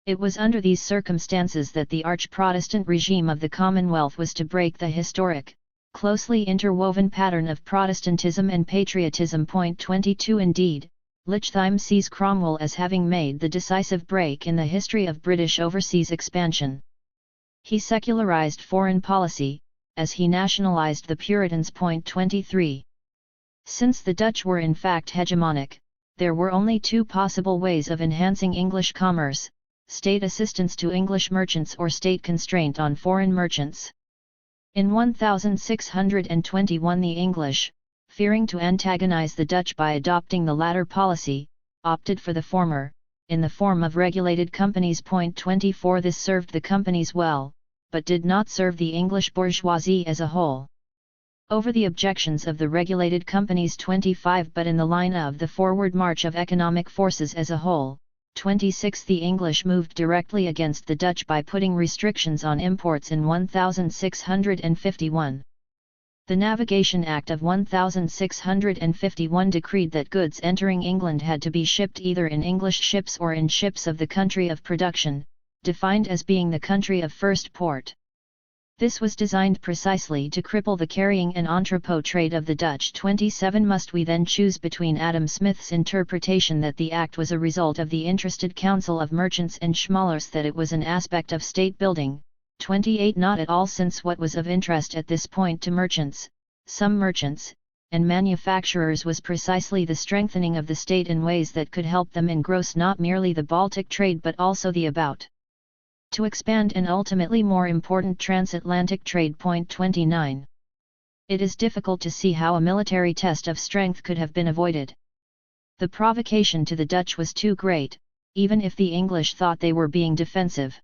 It was under these circumstances that the arch-Protestant regime of the Commonwealth was to break the historic, closely interwoven pattern of Protestantism and patriotism. 22 Indeed, Lichtheim sees Cromwell as having made the decisive break in the history of British overseas expansion. He secularized foreign policy, as he nationalized the Puritans. 23 Since the Dutch were in fact hegemonic, there were only two possible ways of enhancing English commerce: state assistance to English merchants or state constraint on foreign merchants. In 1621 the English, fearing to antagonize the Dutch by adopting the latter policy, opted for the former, in the form of regulated companies. 24 This served the companies well, but did not serve the English bourgeoisie as a whole. Over the objections of the regulated companies. 25 But in the line of the forward march of economic forces as a whole, 26 The English moved directly against the Dutch by putting restrictions on imports in 1651. The Navigation Act of 1651 decreed that goods entering England had to be shipped either in English ships or in ships of the country of production, defined as being the country of first port. This was designed precisely to cripple the carrying and entrepot trade of the Dutch. 27 Must we then choose between Adam Smith's interpretation that the act was a result of the interested council of merchants and Schmaller's that it was an aspect of state building? 28 Not at all, since what was of interest at this point to merchants, some merchants, and manufacturers was precisely the strengthening of the state in ways that could help them engross not merely the Baltic trade but also the about to expand and ultimately more important transatlantic trade. 29 It is difficult to see how a military test of strength could have been avoided. The provocation to the Dutch was too great, even if the English thought they were being defensive.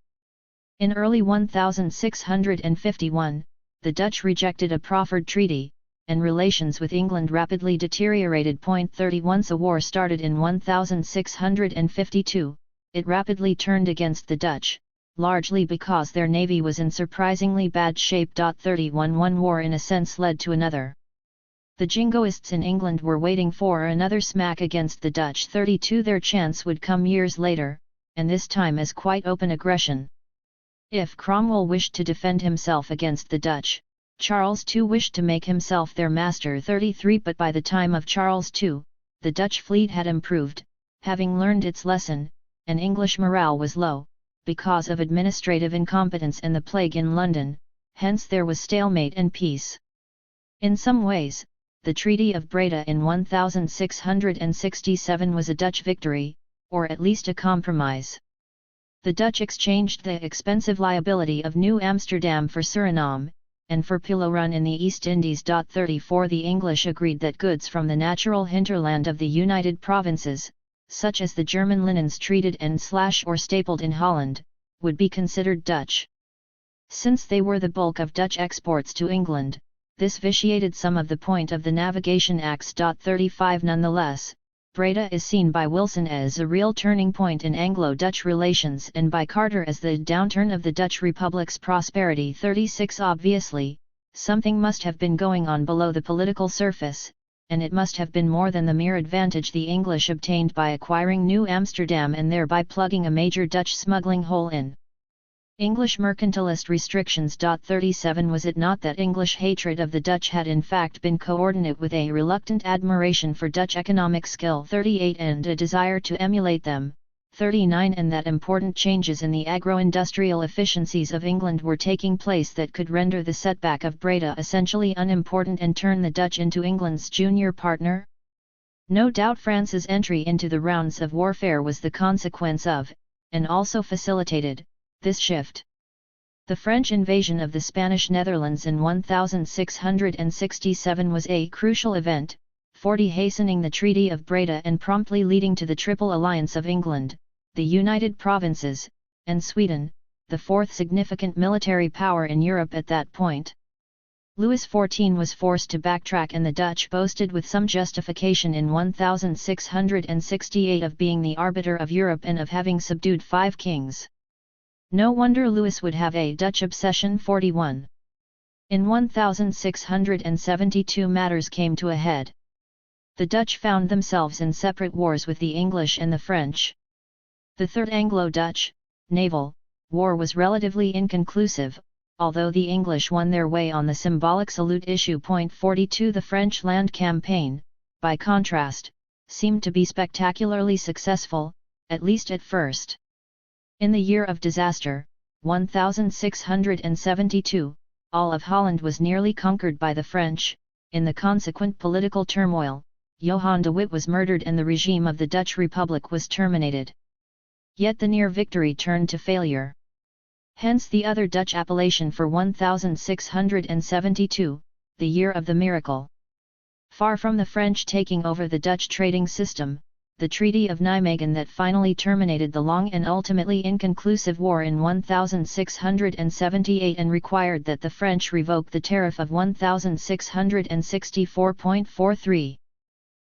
In early 1651, the Dutch rejected a proffered treaty, and relations with England rapidly deteriorated. 30 Once a war started in 1652, it rapidly turned against the Dutch, largely because their navy was in surprisingly bad shape. 31 One war in a sense led to another. The jingoists in England were waiting for another smack against the Dutch. 32 Their chance would come years later, and this time as quite open aggression. If Cromwell wished to defend himself against the Dutch, Charles too wished to make himself their master. 33 But by the time of Charles II, the Dutch fleet had improved, having learned its lesson, and English morale was low, because of administrative incompetence and the plague in London, hence there was stalemate and peace. In some ways, the Treaty of Breda in 1667 was a Dutch victory, or at least a compromise. The Dutch exchanged the expensive liability of New Amsterdam for Suriname, and for Pulo Run in the East Indies. 34 The English agreed that goods from the natural hinterland of the United Provinces, such as the German linens treated and/or stapled in Holland, would be considered Dutch. Since they were the bulk of Dutch exports to England, this vitiated some of the point of the Navigation Acts. 35 Nonetheless, Breda is seen by Wilson as a real turning point in Anglo-Dutch relations and by Carter as the downturn of the Dutch Republic's prosperity. 36 Obviously, something must have been going on below the political surface, and it must have been more than the mere advantage the English obtained by acquiring New Amsterdam and thereby plugging a major Dutch smuggling hole in English mercantilist restrictions. 37 Was it not that English hatred of the Dutch had in fact been coordinate with a reluctant admiration for Dutch economic skill? 38 And a desire to emulate them? 39 And that important changes in the agro-industrial efficiencies of England were taking place that could render the setback of Breda essentially unimportant and turn the Dutch into England's junior partner? No doubt France's entry into the rounds of warfare was the consequence of, and also facilitated, this shift. The French invasion of the Spanish Netherlands in 1667 was a crucial event, 40 hastening the Treaty of Breda and promptly leading to the Triple Alliance of England, the United Provinces, and Sweden, the fourth significant military power in Europe at that point. Louis XIV was forced to backtrack, and the Dutch boasted with some justification in 1668 of being the arbiter of Europe and of having subdued 5 kings. No wonder Louis would have a Dutch obsession. 41. In 1672 matters came to a head. The Dutch found themselves in separate wars with the English and the French. The Third Anglo-Dutch, naval, war was relatively inconclusive, although the English won their way on the symbolic salute issue. 42. The French land campaign, by contrast, seemed to be spectacularly successful, at least at first. In the year of disaster, 1672, all of Holland was nearly conquered by the French. In the consequent political turmoil, Johan de Witt was murdered and the regime of the Dutch Republic was terminated. Yet the near victory turned to failure. Hence the other Dutch appellation for 1672, the year of the miracle. Far from the French taking over the Dutch trading system, the Treaty of Nijmegen that finally terminated the long and ultimately inconclusive war in 1678 and required that the French revoke the tariff of 1664.43.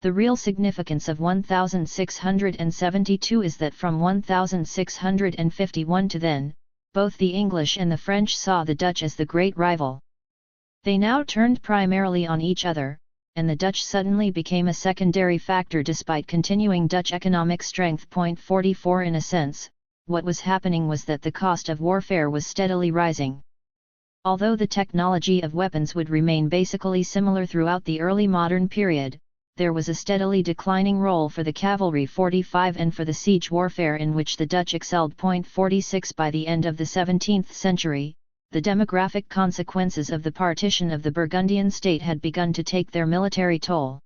The real significance of 1672 is that from 1651 to then, both the English and the French saw the Dutch as the great rival. They now turned primarily on each other, and the Dutch suddenly became a secondary factor despite continuing Dutch economic strength. 44. In a sense, what was happening was that the cost of warfare was steadily rising. Although the technology of weapons would remain basically similar throughout the early modern period, there was a steadily declining role for the cavalry. 45. And for the siege warfare in which the Dutch excelled. 46. By the end of the 17th century, the demographic consequences of the partition of the Burgundian state had begun to take their military toll.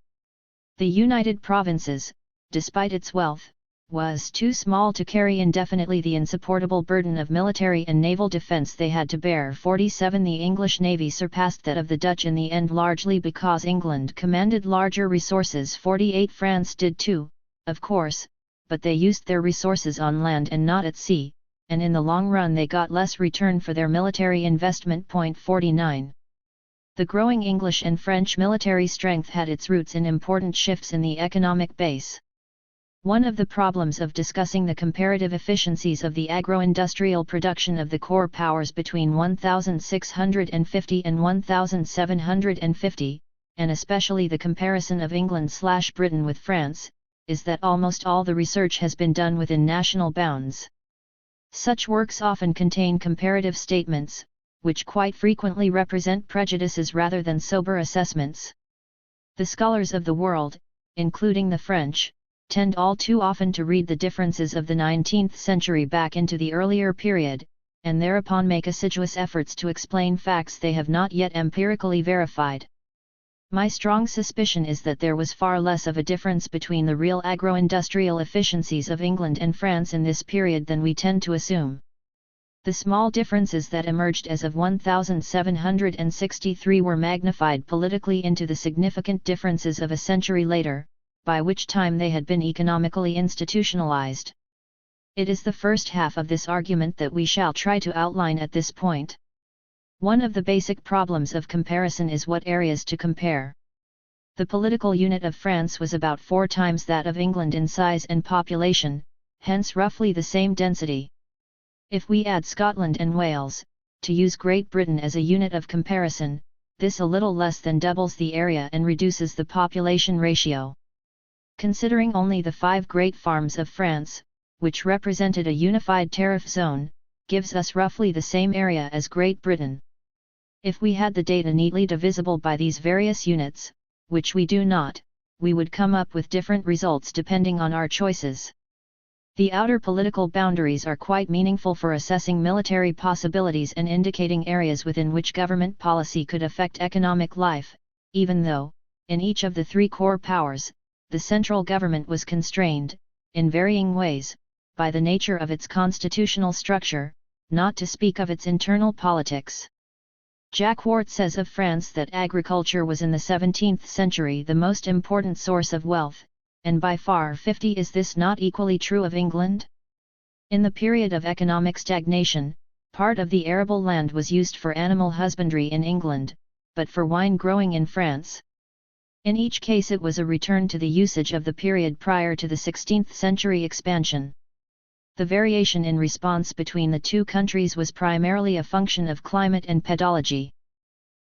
The United Provinces, despite its wealth, was too small to carry indefinitely the insupportable burden of military and naval defence they had to bear. 47. The English navy surpassed that of the Dutch in the end largely because England commanded larger resources. 48. France did too, of course, but they used their resources on land and not at sea, and in the long run they got less return for their military investment. 49. The growing English and French military strength had its roots in important shifts in the economic base. One of the problems of discussing the comparative efficiencies of the agro-industrial production of the core powers between 1650 and 1750, and especially the comparison of England/Britain with France, is that almost all the research has been done within national bounds. Such works often contain comparative statements, which quite frequently represent prejudices rather than sober assessments. The scholars of the world, including the French, tend all too often to read the differences of the 19th century back into the earlier period, and thereupon make assiduous efforts to explain facts they have not yet empirically verified. My strong suspicion is that there was far less of a difference between the real agro-industrial efficiencies of England and France in this period than we tend to assume. The small differences that emerged as of 1763 were magnified politically into the significant differences of a century later, by which time they had been economically institutionalized. It is the first half of this argument that we shall try to outline at this point. One of the basic problems of comparison is what areas to compare. The political unit of France was about 4 times that of England in size and population, hence roughly the same density. If we add Scotland and Wales, to use Great Britain as a unit of comparison, this a little less than doubles the area and reduces the population ratio. Considering only the 5 great farms of France, which represented a unified tariff zone, gives us roughly the same area as Great Britain. If we had the data neatly divisible by these various units, which we do not, we would come up with different results depending on our choices. The outer political boundaries are quite meaningful for assessing military possibilities and indicating areas within which government policy could affect economic life, even though, in each of the 3 core powers, the central government was constrained, in varying ways, by the nature of its constitutional structure, not to speak of its internal politics. Jacques Wart says of France that agriculture was in the 17th century the most important source of wealth, and by far 50. Is this not equally true of England? In the period of economic stagnation, Part of the arable land was used for animal husbandry in England, but for wine growing in France. In each case it was a return to the usage of the period prior to the 16th century expansion. The variation in response between the two countries was primarily a function of climate and pedology.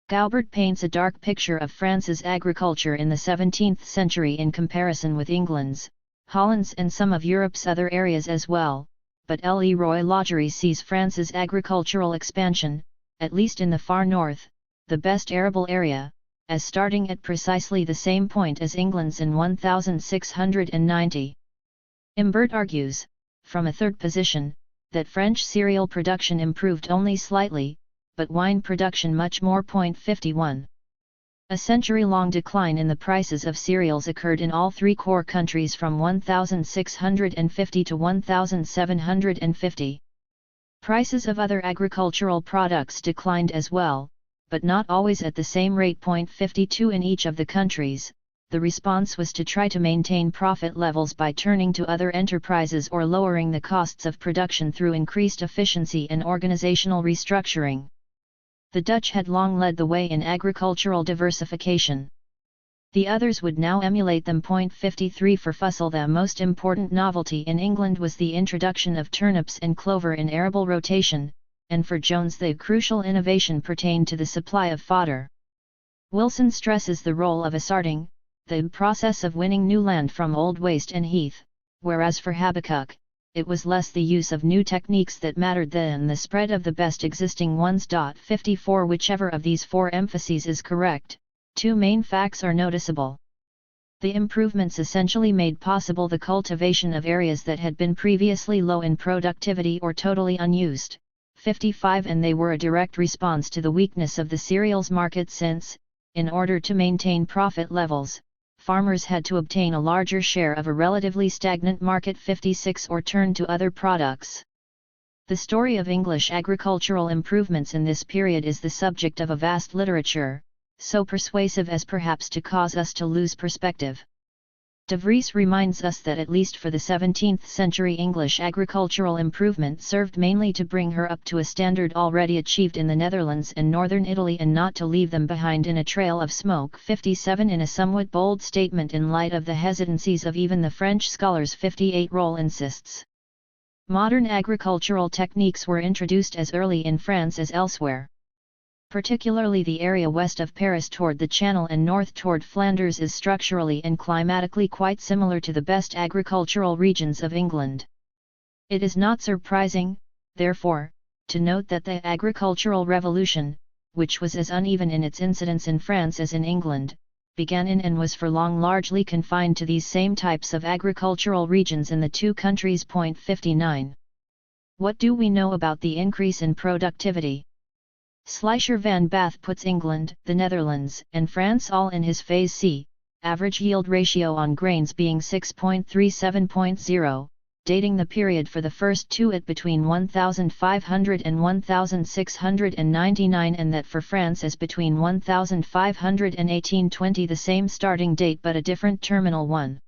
Gaubert paints a dark picture of France's agriculture in the 17th century in comparison with England's, Holland's and some of Europe's other areas as well, but Leroy Lagery sees France's agricultural expansion, at least in the far north, the best arable area, as starting at precisely the same point as England's in 1690. Imbert argues, from a third position, that French cereal production improved only slightly, but wine production much more. 51. A century-long decline in the prices of cereals occurred in all three core countries from 1650 to 1750. Prices of other agricultural products declined as well, but not always at the same rate. 52. In each of the countries, the response was to try to maintain profit levels by turning to other enterprises or lowering the costs of production through increased efficiency and organizational restructuring. The Dutch had long led the way in agricultural diversification. The others would now emulate them. 53. For Fussell, the most important novelty in England was the introduction of turnips and clover in arable rotation, and for Jones the crucial innovation pertained to the supply of fodder. Wilson stresses the role of asarting, the process of winning new land from old waste and heath, whereas for Habakkuk, it was less the use of new techniques that mattered than the spread of the best existing ones. 54. Whichever of these four emphases is correct, two main facts are noticeable. The improvements essentially made possible the cultivation of areas that had been previously low in productivity or totally unused. 55. And they were a direct response to the weakness of the cereals market since, in order to maintain profit levels, farmers had to obtain a larger share of a relatively stagnant market. 56. Or turn to other products. The story of English agricultural improvements in this period is the subject of a vast literature, so persuasive as perhaps to cause us to lose perspective. De Vries reminds us that at least for the 17th century English agricultural improvement served mainly to bring her up to a standard already achieved in the Netherlands and northern Italy and not to leave them behind in a trail of smoke. 57. In a somewhat bold statement in light of the hesitancies of even the French scholars. 58. Roll insists. Modern agricultural techniques were introduced as early in France as elsewhere. Particularly the area west of Paris toward the Channel and north toward Flanders is structurally and climatically quite similar to the best agricultural regions of England. It is not surprising, therefore, to note that the agricultural revolution, which was as uneven in its incidence in France as in England, began in and was for long largely confined to these same types of agricultural regions in the two countries. 59. What do we know about the increase in productivity? Schleicher van Bath puts England, the Netherlands, and France all in his Phase C, average yield ratio on grains being 6.37.0, dating the period for the first two at between 1500 and 1699 and that for France as between 1500 and 1820, the same starting date but a different terminal one.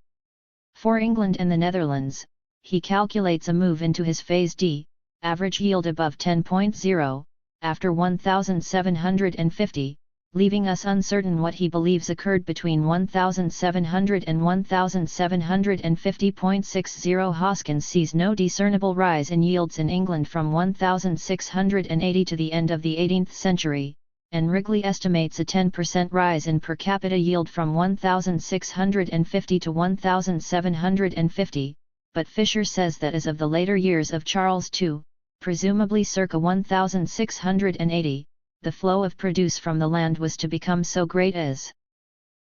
For England and the Netherlands, he calculates a move into his Phase D, average yield above 10.0, after 1750, leaving us uncertain what he believes occurred between 1700 and 1750.60. Hoskins sees no discernible rise in yields in England from 1680 to the end of the 18th century, and Wrigley estimates a 10% rise in per capita yield from 1650 to 1750, but Fisher says that as of the later years of Charles II, presumably circa 1680, the flow of produce from the land was to become so great as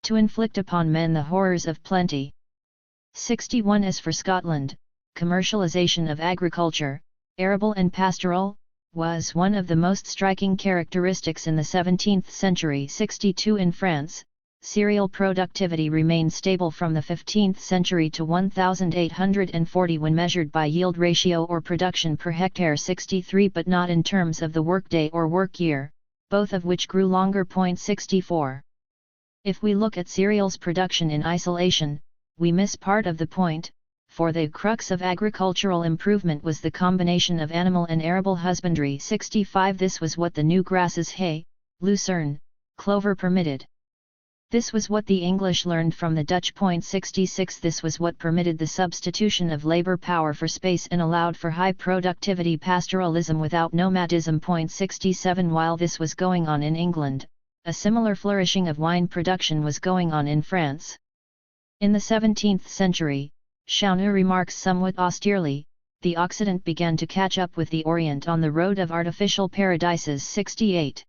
to inflict upon men the horrors of plenty. 61. As for Scotland, commercialization of agriculture, arable and pastoral, was one of the most striking characteristics in the 17th century. 62. In France, cereal productivity remained stable from the 15th century to 1840 when measured by yield ratio or production per hectare. 63. But not in terms of the workday or work year, both of which grew longer. 64. If we look at cereals production in isolation, we miss part of the point. for the crux of agricultural improvement was the combination of animal and arable husbandry. 65 This was what the new grasses hay, lucerne, clover permitted. This was what the English learned from the Dutch. 66 This was what permitted the substitution of labor power for space and allowed for high productivity pastoralism without nomadism. 67 While this was going on in England, a similar flourishing of wine production was going on in France. In the 17th century, Chauny remarks somewhat austerely, the Occident began to catch up with the Orient on the road of artificial paradises. 68.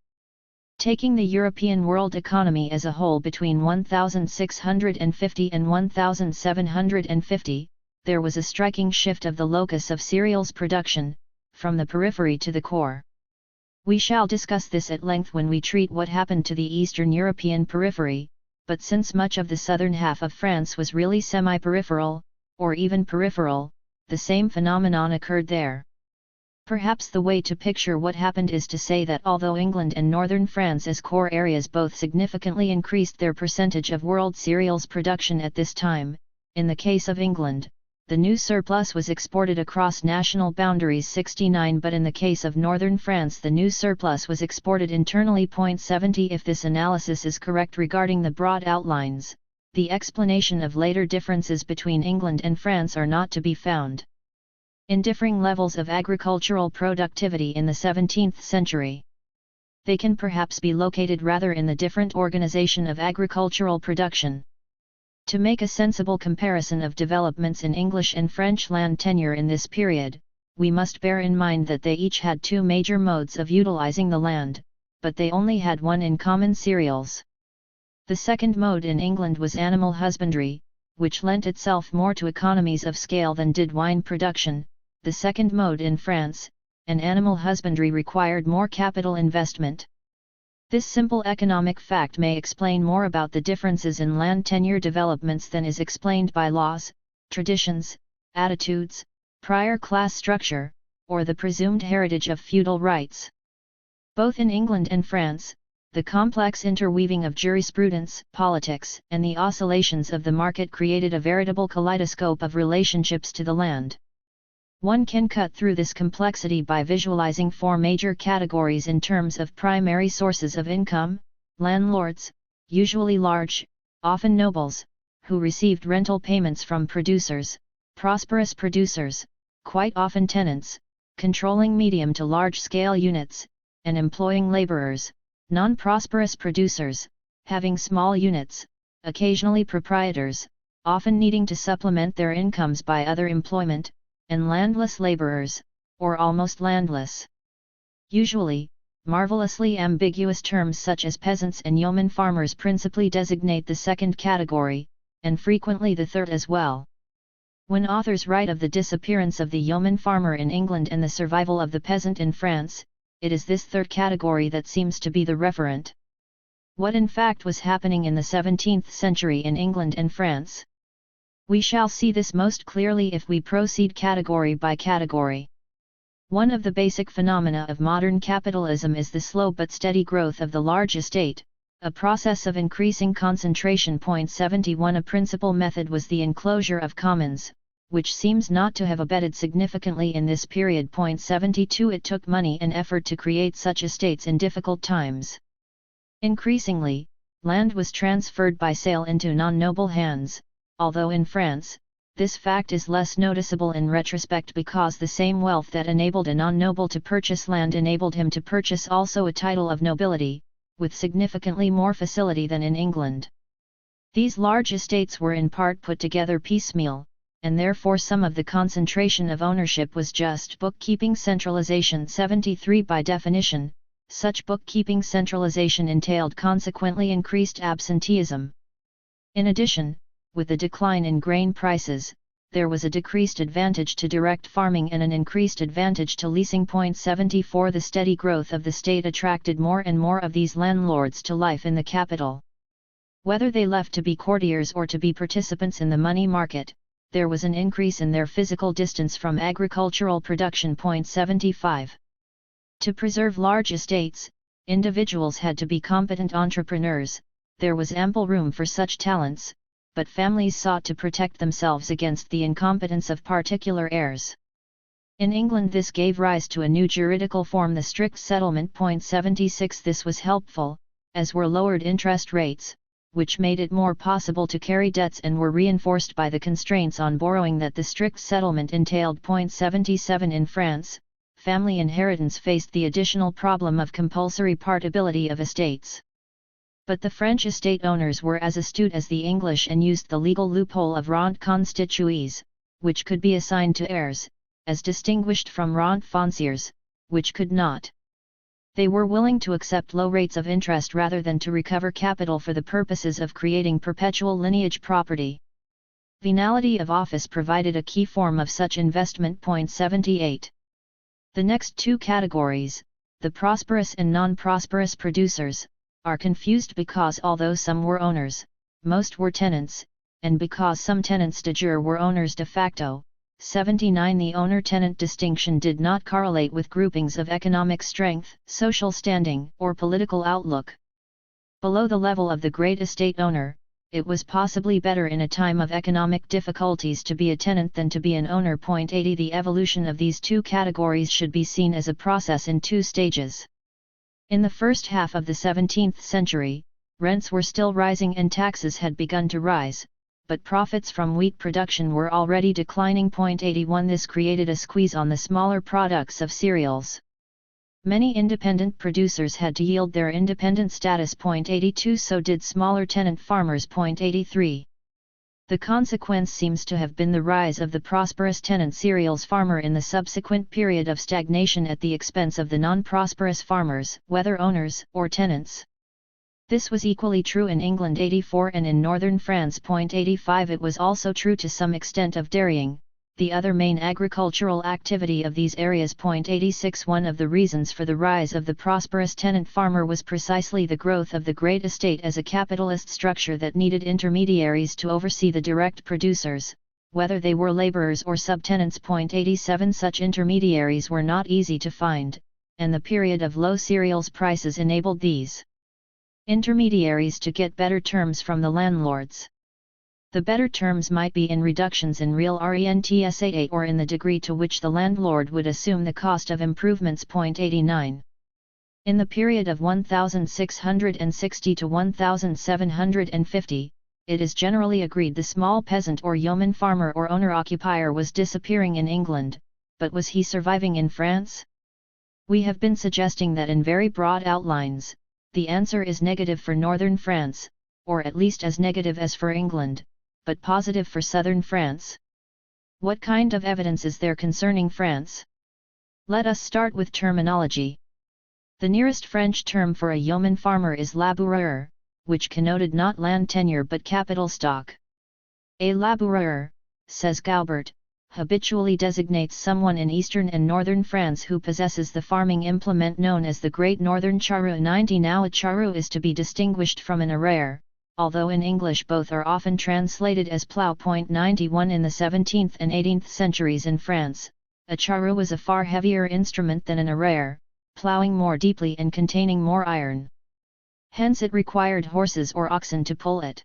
Taking the European world economy as a whole between 1650 and 1750, there was a striking shift of the locus of cereals production, from the periphery to the core. We shall discuss this at length when we treat what happened to the Eastern European periphery, but since much of the southern half of France was really semi-peripheral, or even peripheral, the same phenomenon occurred there. Perhaps the way to picture what happened is to say that although England and northern France as core areas both significantly increased their percentage of world cereals production at this time, in the case of England, the new surplus was exported across national boundaries. 69 But in the case of northern France the new surplus was exported internally. 70 If this analysis is correct regarding the broad outlines, the explanation of later differences between England and France are not to be found in differing levels of agricultural productivity in the 17th century. They can perhaps be located rather in the different organization of agricultural production. To make a sensible comparison of developments in English and French land tenure in this period, we must bear in mind that they each had two major modes of utilizing the land, but they only had one in common: cereals. The second mode in England was animal husbandry, which lent itself more to economies of scale than did wine production. The second mode in France, and animal husbandry, required more capital investment. This simple economic fact may explain more about the differences in land tenure developments than is explained by laws, traditions, attitudes, prior class structure, or the presumed heritage of feudal rights. Both in England and France, the complex interweaving of jurisprudence, politics, and the oscillations of the market created a veritable kaleidoscope of relationships to the land. One can cut through this complexity by visualizing four major categories in terms of primary sources of income: landlords, usually large, often nobles, who received rental payments from producers; prosperous producers, quite often tenants, controlling medium to large-scale units, and employing laborers; non-prosperous producers, having small units, occasionally proprietors, often needing to supplement their incomes by other employment; and landless laborers, or almost landless. Usually, marvelously ambiguous terms such as peasants and yeoman farmers principally designate the second category, and frequently the third as well. When authors write of the disappearance of the yeoman farmer in England and the survival of the peasant in France, it is this third category that seems to be the referent. What in fact was happening in the 17th century in England and France? We shall see this most clearly if we proceed category by category. One of the basic phenomena of modern capitalism is the slow but steady growth of the large estate, a process of increasing concentration. 71 A principal method was the enclosure of commons, which seems not to have abated significantly in this period. 72 It took money and effort to create such estates in difficult times. Increasingly, land was transferred by sale into non-noble hands, although in France, this fact is less noticeable in retrospect because the same wealth that enabled a non-noble to purchase land enabled him to purchase also a title of nobility, with significantly more facility than in England. These large estates were in part put together piecemeal, and therefore some of the concentration of ownership was just bookkeeping centralization. 73 By definition, such bookkeeping centralization entailed consequently increased absenteeism. In addition, with the decline in grain prices, there was a decreased advantage to direct farming and an increased advantage to leasing. 74 The steady growth of the state attracted more and more of these landlords to life in the capital. Whether they left to be courtiers or to be participants in the money market, there was an increase in their physical distance from agricultural production. 75 To preserve large estates, individuals had to be competent entrepreneurs. There was ample room for such talents, but families sought to protect themselves against the incompetence of particular heirs. In England this gave rise to a new juridical form, the strict settlement. 76. This was helpful, as were lowered interest rates, which made it more possible to carry debts and were reinforced by the constraints on borrowing that the strict settlement entailed. 77. In France, family inheritance faced the additional problem of compulsory partability of estates. But the French estate owners were as astute as the English and used the legal loophole of rente constituées, which could be assigned to heirs, as distinguished from rente foncières, which could not. They were willing to accept low rates of interest rather than to recover capital for the purposes of creating perpetual lineage property. Venality of office provided a key form of such investment. 78. The next two categories, the prosperous and non-prosperous producers, are confused because although some were owners, most were tenants, and because some tenants de jure were owners de facto. 79. The owner-tenant distinction did not correlate with groupings of economic strength, social standing, or political outlook. Below the level of the great estate owner, it was possibly better in a time of economic difficulties to be a tenant than to be an owner. 80. The evolution of these two categories should be seen as a process in two stages. In the first half of the 17th century, rents were still rising and taxes had begun to rise, but profits from wheat production were already declining. 81. This created a squeeze on the smaller products of cereals. Many independent producers had to yield their independent status. 82. So did smaller tenant farmers. 83. The consequence seems to have been the rise of the prosperous tenant cereals farmer in the subsequent period of stagnation at the expense of the non-prosperous farmers, whether owners or tenants. This was equally true in England. 84. And in northern France. 85. It was also true to some extent of dairying, the other main agricultural activity of these areas. 86. One of the reasons for the rise of the prosperous tenant farmer was precisely the growth of the great estate as a capitalist structure that needed intermediaries to oversee the direct producers, whether they were laborers or subtenants. 87. Such intermediaries were not easy to find, and the period of low cereals prices enabled these intermediaries to get better terms from the landlords. The better terms might be in reductions in real rentsa or in the degree to which the landlord would assume the cost of improvements. 89. In the period of 1660 to 1750, it is generally agreed the small peasant or yeoman farmer or owner-occupier was disappearing in England, but was he surviving in France? We have been suggesting that in very broad outlines, the answer is negative for northern France, or at least as negative as for England, but positive for southern France. What kind of evidence is there concerning France? Let us start with terminology. The nearest French term for a yeoman farmer is laboureur, which connoted not land tenure but capital stock. A laboureur, says Gaubert, habitually designates someone in eastern and northern France who possesses the farming implement known as the Great Northern Charrue. 90. Now a charrue is to be distinguished from an arrière, although in English both are often translated as plough. 91. In the 17th and 18th centuries in France, a charrue was a far heavier instrument than an arrière, ploughing more deeply and containing more iron. Hence it required horses or oxen to pull it.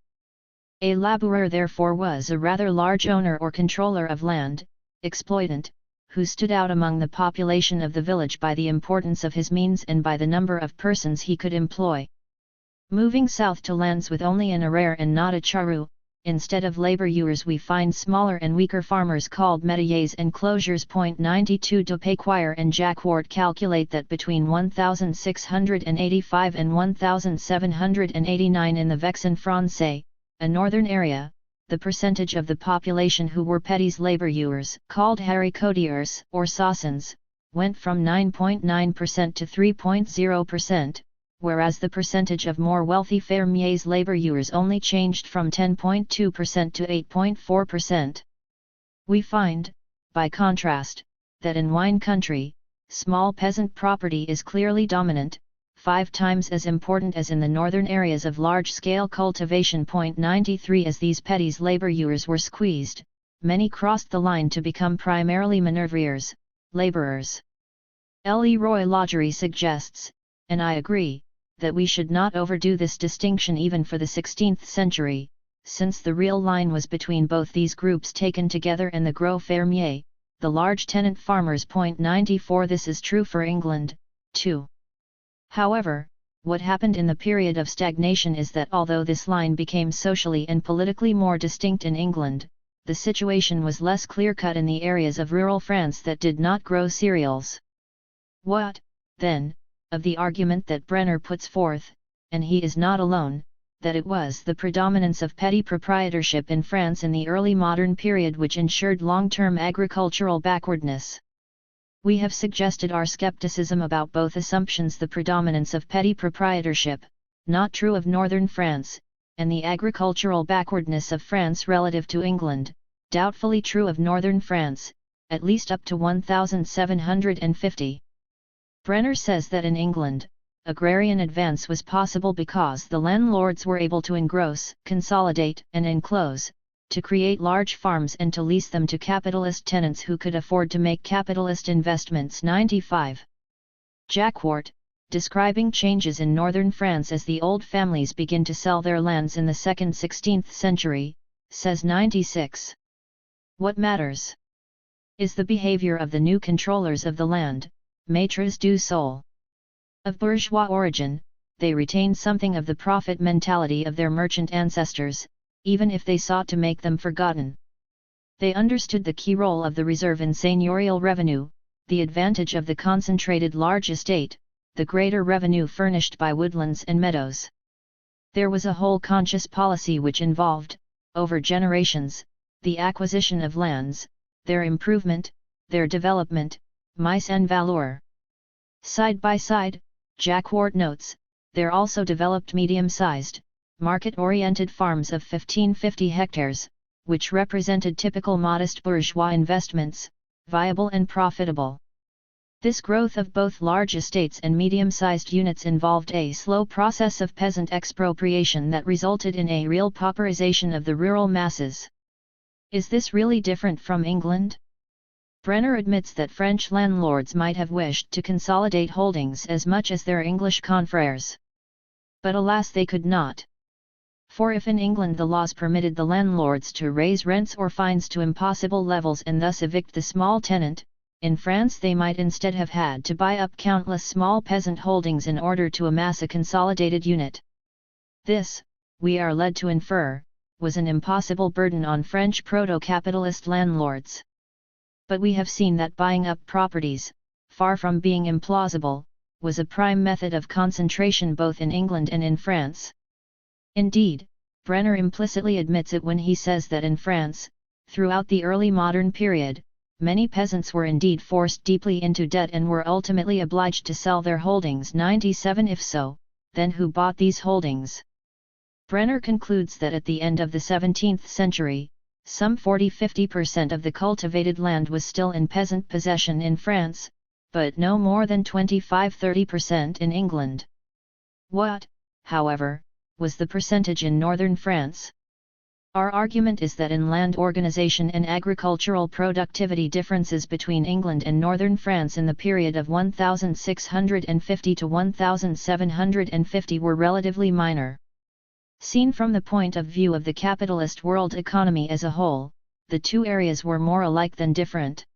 A laboureur therefore was a rather large owner or controller of land, exploitant, who stood out among the population of the village by the importance of his means and by the number of persons he could employ. Moving south to lands with only an arrière and not a charrue, instead of laboureurs we find smaller and weaker farmers called métayers and closiers. 92. Dupequire and Jacquard calculate that between 1685 and 1789 in the Vexin Francais, a northern area, the percentage of the population who were petits laboureurs, called haricotiers or sausins, went from 9.9% to 3.0%, whereas the percentage of more wealthy fermiers laboureurs only changed from 10.2% to 8.4%. We find, by contrast, that in wine country, small peasant property is clearly dominant, 5 times as important as in the northern areas of large-scale cultivation. 93. As these petits laboureurs were squeezed, many crossed the line to become primarily manœuvriers, labourers. Leroy Lagerie suggests, and I agree, that we should not overdo this distinction even for the 16th century, since the real line was between both these groups taken together and the gros fermier, the large tenant farmers. 94 This is true for England, too. However, what happened in the period of stagnation is that although this line became socially and politically more distinct in England, the situation was less clear-cut in the areas of rural France that did not grow cereals. What, then, of the argument that Brenner puts forth, and he is not alone, that it was the predominance of petty proprietorship in France in the early modern period which ensured long-term agricultural backwardness. We have suggested our skepticism about both assumptions: the predominance of petty proprietorship, not true of northern France, and the agricultural backwardness of France relative to England, doubtfully true of northern France, at least up to 1750. Brenner says that in England, agrarian advance was possible because the landlords were able to engross, consolidate, and enclose, to create large farms and to lease them to capitalist tenants who could afford to make capitalist investments. 95. Jacquart, describing changes in northern France as the old families begin to sell their lands in the 16th century, says 96. What matters is the behavior of the new controllers of the land, maîtres du sol. Of bourgeois origin, they retained something of the profit mentality of their merchant ancestors, even if they sought to make them forgotten. They understood the key role of the reserve in seigneurial revenue, the advantage of the concentrated large estate, the greater revenue furnished by woodlands and meadows. There was a whole conscious policy which involved, over generations, the acquisition of lands, their improvement, their development, mise en valeur. Side by side, Jacquart notes, there also developed medium-sized, market-oriented farms of 15-50 hectares, which represented typical modest bourgeois investments, viable and profitable. This growth of both large estates and medium-sized units involved a slow process of peasant expropriation that resulted in a real pauperization of the rural masses. Is this really different from England? Brenner admits that French landlords might have wished to consolidate holdings as much as their English confrères. But alas, they could not. For if in England the laws permitted the landlords to raise rents or fines to impossible levels and thus evict the small tenant, in France they might instead have had to buy up countless small peasant holdings in order to amass a consolidated unit. This, we are led to infer, was an impossible burden on French proto-capitalist landlords. But we have seen that buying up properties, far from being implausible, was a prime method of concentration both in England and in France. Indeed, Brenner implicitly admits it when he says that in France, throughout the early modern period, many peasants were indeed forced deeply into debt and were ultimately obliged to sell their holdings. 97 If so, then who bought these holdings? Brenner concludes that at the end of the 17th century, some 40–50% of the cultivated land was still in peasant possession in France, but no more than 25–30% in England. What, however, was the percentage in northern France? Our argument is that in land organization and agricultural productivity differences between England and northern France in the period of 1650 to 1750 were relatively minor. Seen from the point of view of the capitalist world economy as a whole, the two areas were more alike than different.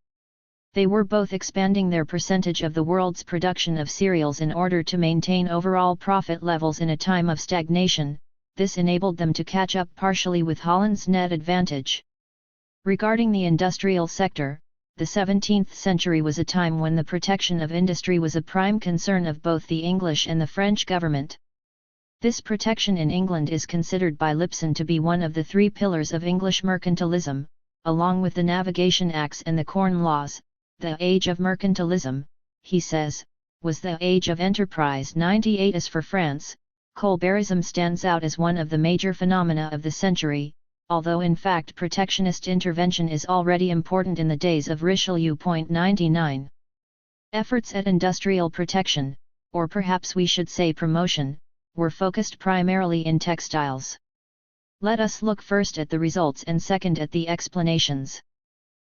They were both expanding their percentage of the world's production of cereals in order to maintain overall profit levels in a time of stagnation. This enabled them to catch up partially with Holland's net advantage. Regarding the industrial sector, the 17th century was a time when the protection of industry was a prime concern of both the English and the French government. This protection in England is considered by Lipson to be one of the three pillars of English mercantilism, along with the Navigation Acts and the Corn Laws. The age of mercantilism, he says, was the age of enterprise. 98 As for France, Colbertism stands out as one of the major phenomena of the century, although in fact protectionist intervention is already important in the days of Richelieu. 99. Efforts at industrial protection, or perhaps we should say promotion, were focused primarily in textiles. Let us look first at the results and second at the explanations.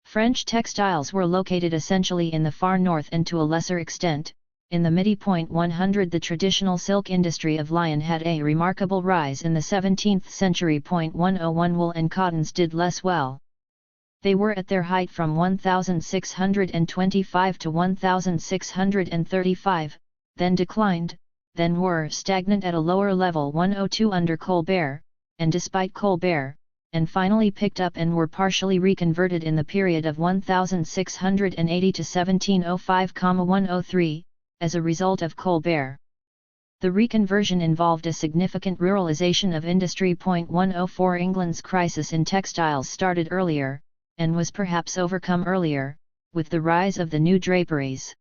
French textiles were located essentially in the far north and to a lesser extent, in the mid-100 the traditional silk industry of Lyon had a remarkable rise in the 17th century. 101 Wool and cottons did less well. They were at their height from 1625 to 1635, then declined, then were stagnant at a lower level 102 under Colbert, and despite Colbert, and finally picked up and were partially reconverted in the period of 1680 to 1705,103, as a result of Colbert. The reconversion involved a significant ruralization of industry. 104 England's crisis in textiles started earlier, and was perhaps overcome earlier, with the rise of the new draperies.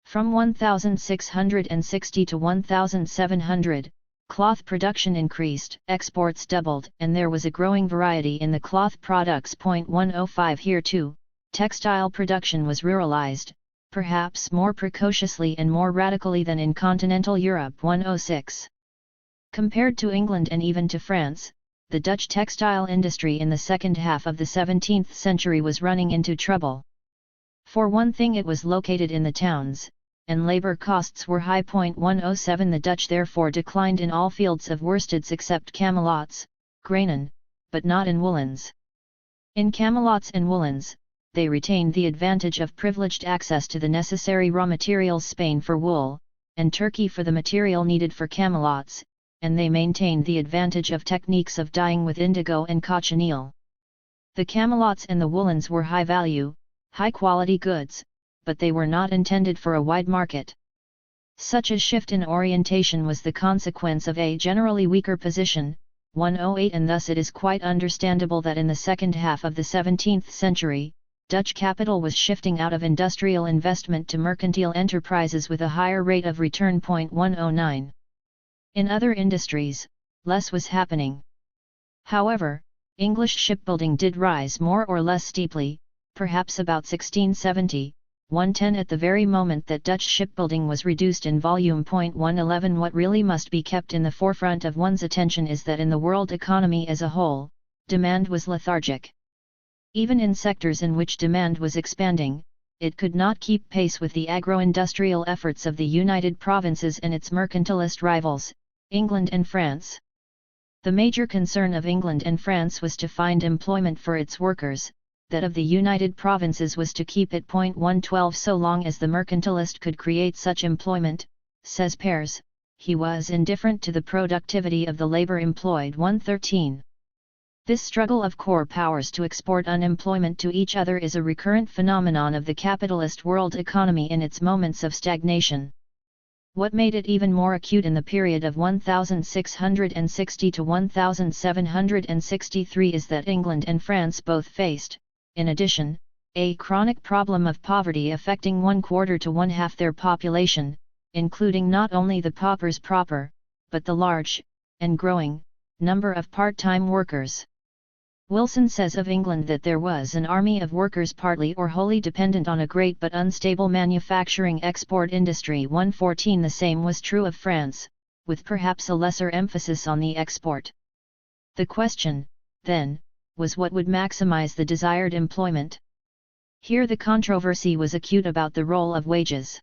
From 1660 to 1700, cloth production increased, exports doubled, and there was a growing variety in the cloth products. 105 Here too, textile production was ruralized, perhaps more precociously and more radically than in continental Europe. 106. Compared to England and even to France, the Dutch textile industry in the second half of the 17th century was running into trouble. For one thing, it was located in the towns, and labor costs were high. 107 The Dutch therefore declined in all fields of worsteds except camelots, grainen, but not in woolens. In camelots and woolens, they retained the advantage of privileged access to the necessary raw materials, Spain for wool, and Turkey for the material needed for camelots, and they maintained the advantage of techniques of dyeing with indigo and cochineal. The camelots and the woolens were high value, high quality goods, but they were not intended for a wide market. Such a shift in orientation was the consequence of a generally weaker position. 108 And thus it is quite understandable that in the second half of the 17th century, Dutch capital was shifting out of industrial investment to mercantile enterprises with a higher rate of return. 109 In other industries, less was happening. However, English shipbuilding did rise more or less steeply, perhaps about 1670, 110 at the very moment that Dutch shipbuilding was reduced in volume. 111 What really must be kept in the forefront of one's attention is that in the world economy as a whole, demand was lethargic. Even in sectors in which demand was expanding, it could not keep pace with the agro-industrial efforts of the United Provinces and its mercantilist rivals, England and France. The major concern of England and France was to find employment for its workers, that of the United Provinces was to keep it. 112 So long as the mercantilist could create such employment, says Pears, he was indifferent to the productivity of the labor employed. 113 This struggle of core powers to export unemployment to each other is a recurrent phenomenon of the capitalist world economy in its moments of stagnation. What made it even more acute in the period of 1660 to 1763 is that England and France both faced, in addition, a chronic problem of poverty affecting 1/4 to 1/2 their population, including not only the paupers proper, but the large, and growing, number of part-time workers. Wilson says of England that there was an army of workers partly or wholly dependent on a great but unstable manufacturing export industry. 114 The same was true of France, with perhaps a lesser emphasis on the export. The question, then, was what would maximize the desired employment. Here the controversy was acute about the role of wages.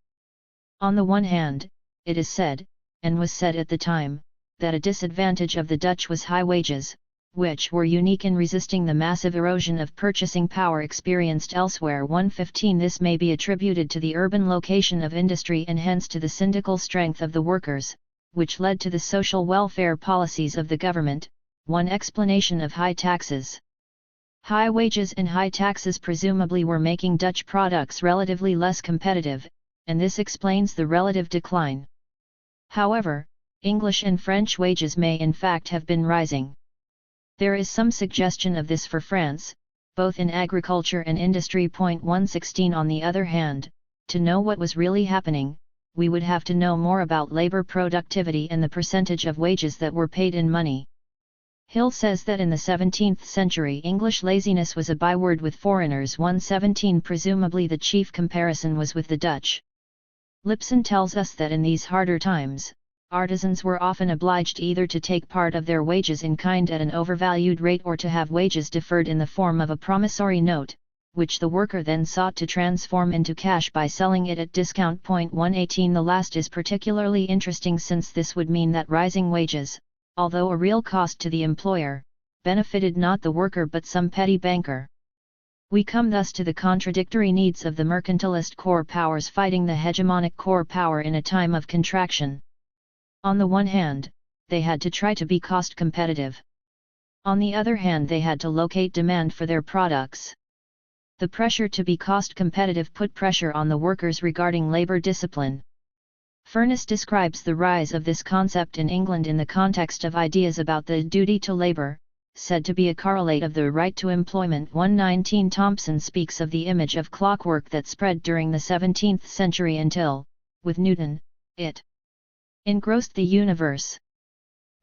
On the one hand, it is said, and was said at the time, that a disadvantage of the Dutch was high wages, which were unique in resisting the massive erosion of purchasing power experienced elsewhere. 115 This may be attributed to the urban location of industry and hence to the syndical strength of the workers, which led to the social welfare policies of the government. One explanation of high taxes. High wages and high taxes presumably were making Dutch products relatively less competitive, and this explains the relative decline. However, English and French wages may in fact have been rising. There is some suggestion of this for France, both in agriculture and industry. 116 On the other hand, to know what was really happening, we would have to know more about labor productivity and the percentage of wages that were paid in money. Hill says that in the 17th century English laziness was a byword with foreigners. 117 Presumably the chief comparison was with the Dutch. Lipson tells us that in these harder times, artisans were often obliged either to take part of their wages in kind at an overvalued rate or to have wages deferred in the form of a promissory note, which the worker then sought to transform into cash by selling it at discount. 118. The last is particularly interesting since this would mean that rising wages, although a real cost to the employer, benefited not the worker but some petty banker. We come thus to the contradictory needs of the mercantilist core powers fighting the hegemonic core power in a time of contraction. On the one hand, they had to try to be cost competitive. On the other hand, they had to locate demand for their products. The pressure to be cost competitive put pressure on the workers regarding labor discipline. Furness describes the rise of this concept in England in the context of ideas about the duty to labor, said to be a correlate of the right to employment. 119. Thompson speaks of the image of clockwork that spread during the 17th century until, with Newton, it engrossed the universe.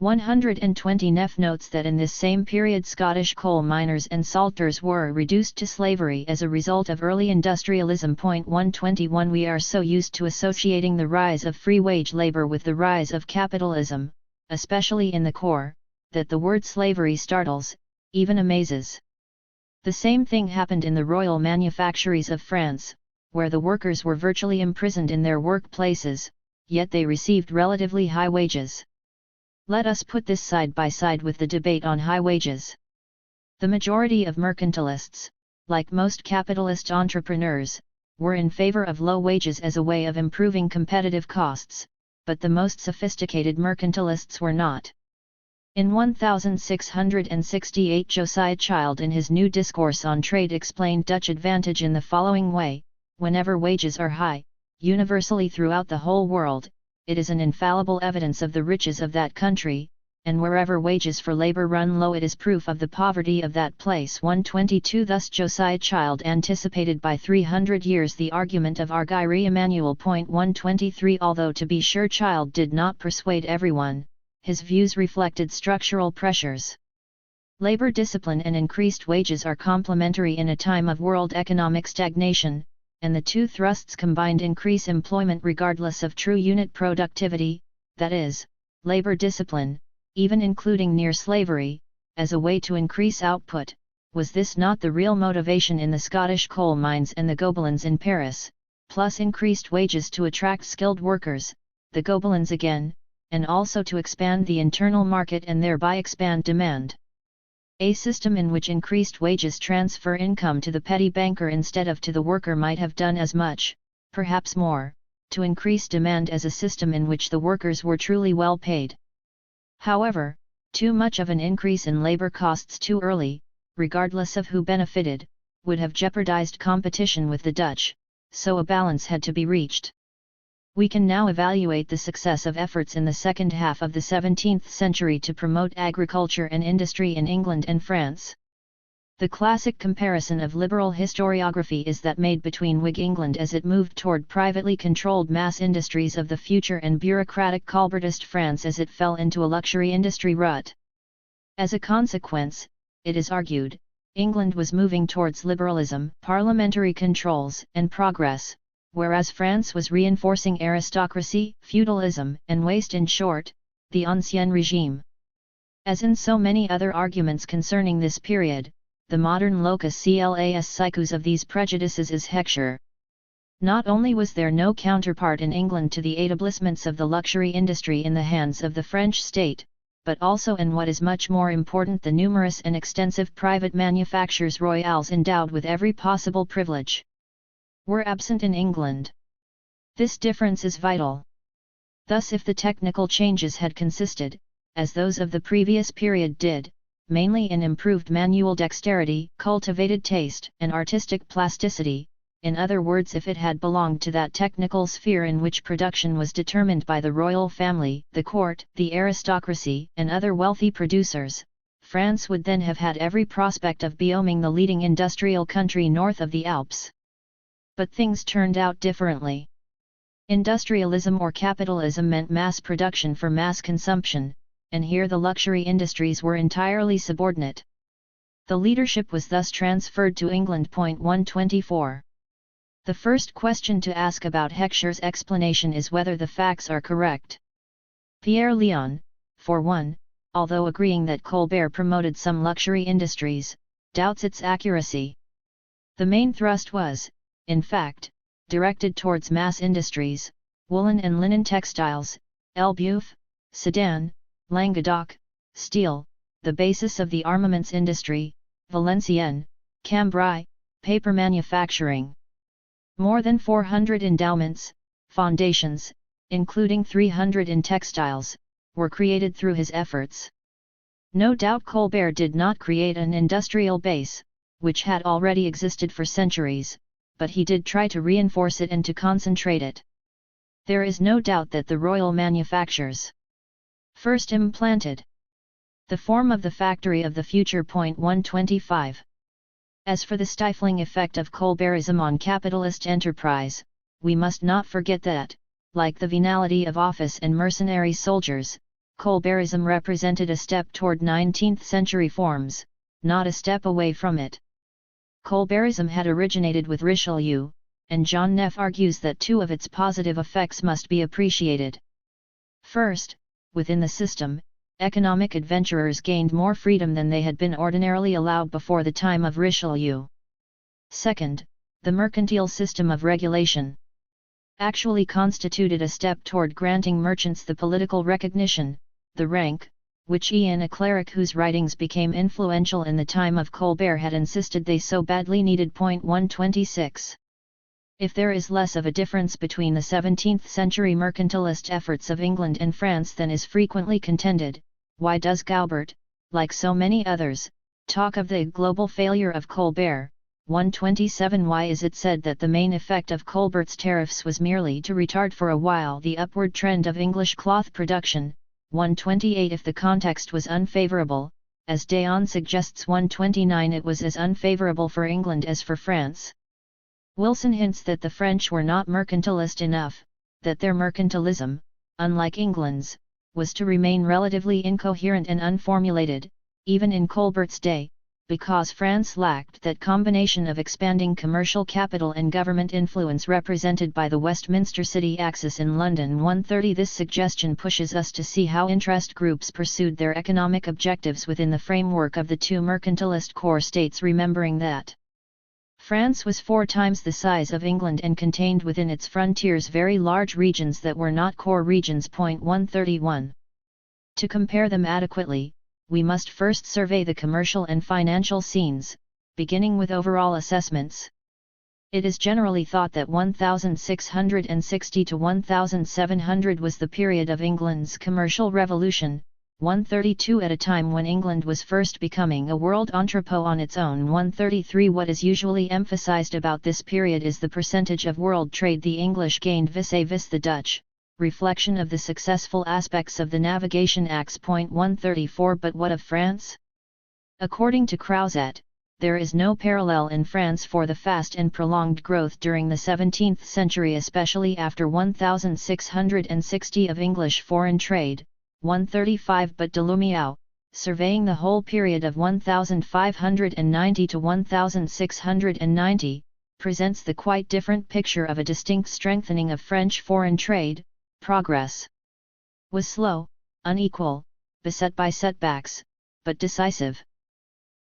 120. Neff notes that in this same period Scottish coal miners and salters were reduced to slavery as a result of early industrialism. 121. We are so used to associating the rise of free wage labor with the rise of capitalism, especially in the core, that the word slavery startles, even amazes. The same thing happened in the royal manufactories of France, where the workers were virtually imprisoned in their workplaces, yet they received relatively high wages. Let us put this side by side with the debate on high wages. The majority of mercantilists, like most capitalist entrepreneurs, were in favor of low wages as a way of improving competitive costs, but the most sophisticated mercantilists were not. In 1668, Josiah Child in his new discourse on trade explained Dutch advantage in the following way: whenever wages are high, universally throughout the whole world, it is an infallible evidence of the riches of that country, and wherever wages for labor run low it is proof of the poverty of that place. 122. Thus Josiah Child anticipated by 300 years the argument of Argyri Immanuel. 123. Although to be sure Child did not persuade everyone, his views reflected structural pressures. Labor discipline and increased wages are complementary in a time of world economic stagnation, and the two thrusts combined increase employment regardless of true unit productivity, that is, labor discipline, even including near slavery, as a way to increase output. Was this not the real motivation in the Scottish coal mines and the Gobelins in Paris, plus increased wages to attract skilled workers, the Gobelins again, and also to expand the internal market and thereby expand demand? A system in which increased wages transfer income to the petty banker instead of to the worker might have done as much, perhaps more, to increase demand as a system in which the workers were truly well paid. However, too much of an increase in labor costs too early, regardless of who benefited, would have jeopardized competition with the Dutch, so a balance had to be reached. We can now evaluate the success of efforts in the second half of the 17th century to promote agriculture and industry in England and France. The classic comparison of liberal historiography is that made between Whig England as it moved toward privately controlled mass industries of the future and bureaucratic Colbertist France as it fell into a luxury industry rut. As a consequence, it is argued, England was moving towards liberalism, parliamentary controls, and progress, whereas France was reinforcing aristocracy, feudalism, and waste. In short, the ancien régime. As in so many other arguments concerning this period, the modern locus class siccus of these prejudices is Heckscher. Not only was there no counterpart in England to the établissements of the luxury industry in the hands of the French state, but also, and what is much more important, the numerous and extensive private manufactures royales endowed with every possible privilege were absent in England. This difference is vital. Thus, if the technical changes had consisted, as those of the previous period did, mainly in improved manual dexterity, cultivated taste, and artistic plasticity, in other words, if it had belonged to that technical sphere in which production was determined by the royal family, the court, the aristocracy, and other wealthy producers, France would then have had every prospect of becoming the leading industrial country north of the Alps. But things turned out differently. Industrialism or capitalism meant mass production for mass consumption, and here the luxury industries were entirely subordinate. The leadership was thus transferred to England. 124. The first question to ask about Heckscher's explanation is whether the facts are correct. Pierre Léon, for one, although agreeing that Colbert promoted some luxury industries, doubts its accuracy. The main thrust was, in fact, directed towards mass industries, woolen and linen textiles, Elbeuf, Sedan, Languedoc, steel, the basis of the armaments industry, Valenciennes, Cambrai, paper manufacturing. More than 400 endowments, foundations, including 300 in textiles, were created through his efforts. No doubt Colbert did not create an industrial base, which had already existed for centuries, but he did try to reinforce it and to concentrate it. There is no doubt that the royal manufactures first implanted the form of the factory of the future. 125. As for the stifling effect of Colbertism on capitalist enterprise, we must not forget that, like the venality of office and mercenary soldiers, Colbertism represented a step toward 19th-century forms, not a step away from it. Colbertism had originated with Richelieu, and John Neff argues that two of its positive effects must be appreciated. First, within the system, economic adventurers gained more freedom than they had been ordinarily allowed before the time of Richelieu. Second, the mercantile system of regulation actually constituted a step toward granting merchants the political recognition, the rank, which Ian, a cleric whose writings became influential in the time of Colbert, had insisted they so badly needed. 126. If there is less of a difference between the 17th-century mercantilist efforts of England and France than is frequently contended, why does Gaubert, like so many others, talk of the global failure of Colbert? 127. Why is it said that the main effect of Colbert's tariffs was merely to retard for a while the upward trend of English cloth production? 128. If the context was unfavourable, as Dayon suggests. 129. It was as unfavourable for England as for France. Wilson hints that the French were not mercantilist enough, that their mercantilism, unlike England's, was to remain relatively incoherent and unformulated, even in Colbert's day, because France lacked that combination of expanding commercial capital and government influence represented by the Westminster City Axis in London. 130. This suggestion pushes us to see how interest groups pursued their economic objectives within the framework of the two mercantilist core states, remembering that France was 4 times the size of England and contained within its frontiers very large regions that were not core regions. 131. To compare them adequately, we must first survey the commercial and financial scenes, beginning with overall assessments. It is generally thought that 1660 to 1700 was the period of England's commercial revolution, 132 at a time when England was first becoming a world entrepot on its own. 133. What is usually emphasized about this period is the percentage of world trade the English gained vis-a-vis the Dutch, reflection of the successful aspects of the Navigation Acts. 134. But what of France? According to Crouzet, there is no parallel in France for the fast and prolonged growth during the 17th century, especially after 1660 of English foreign trade. 135. But Delumiau, surveying the whole period of 1590 to 1690, presents the quite different picture of a distinct strengthening of French foreign trade. Progress was slow, unequal, beset by setbacks, but decisive.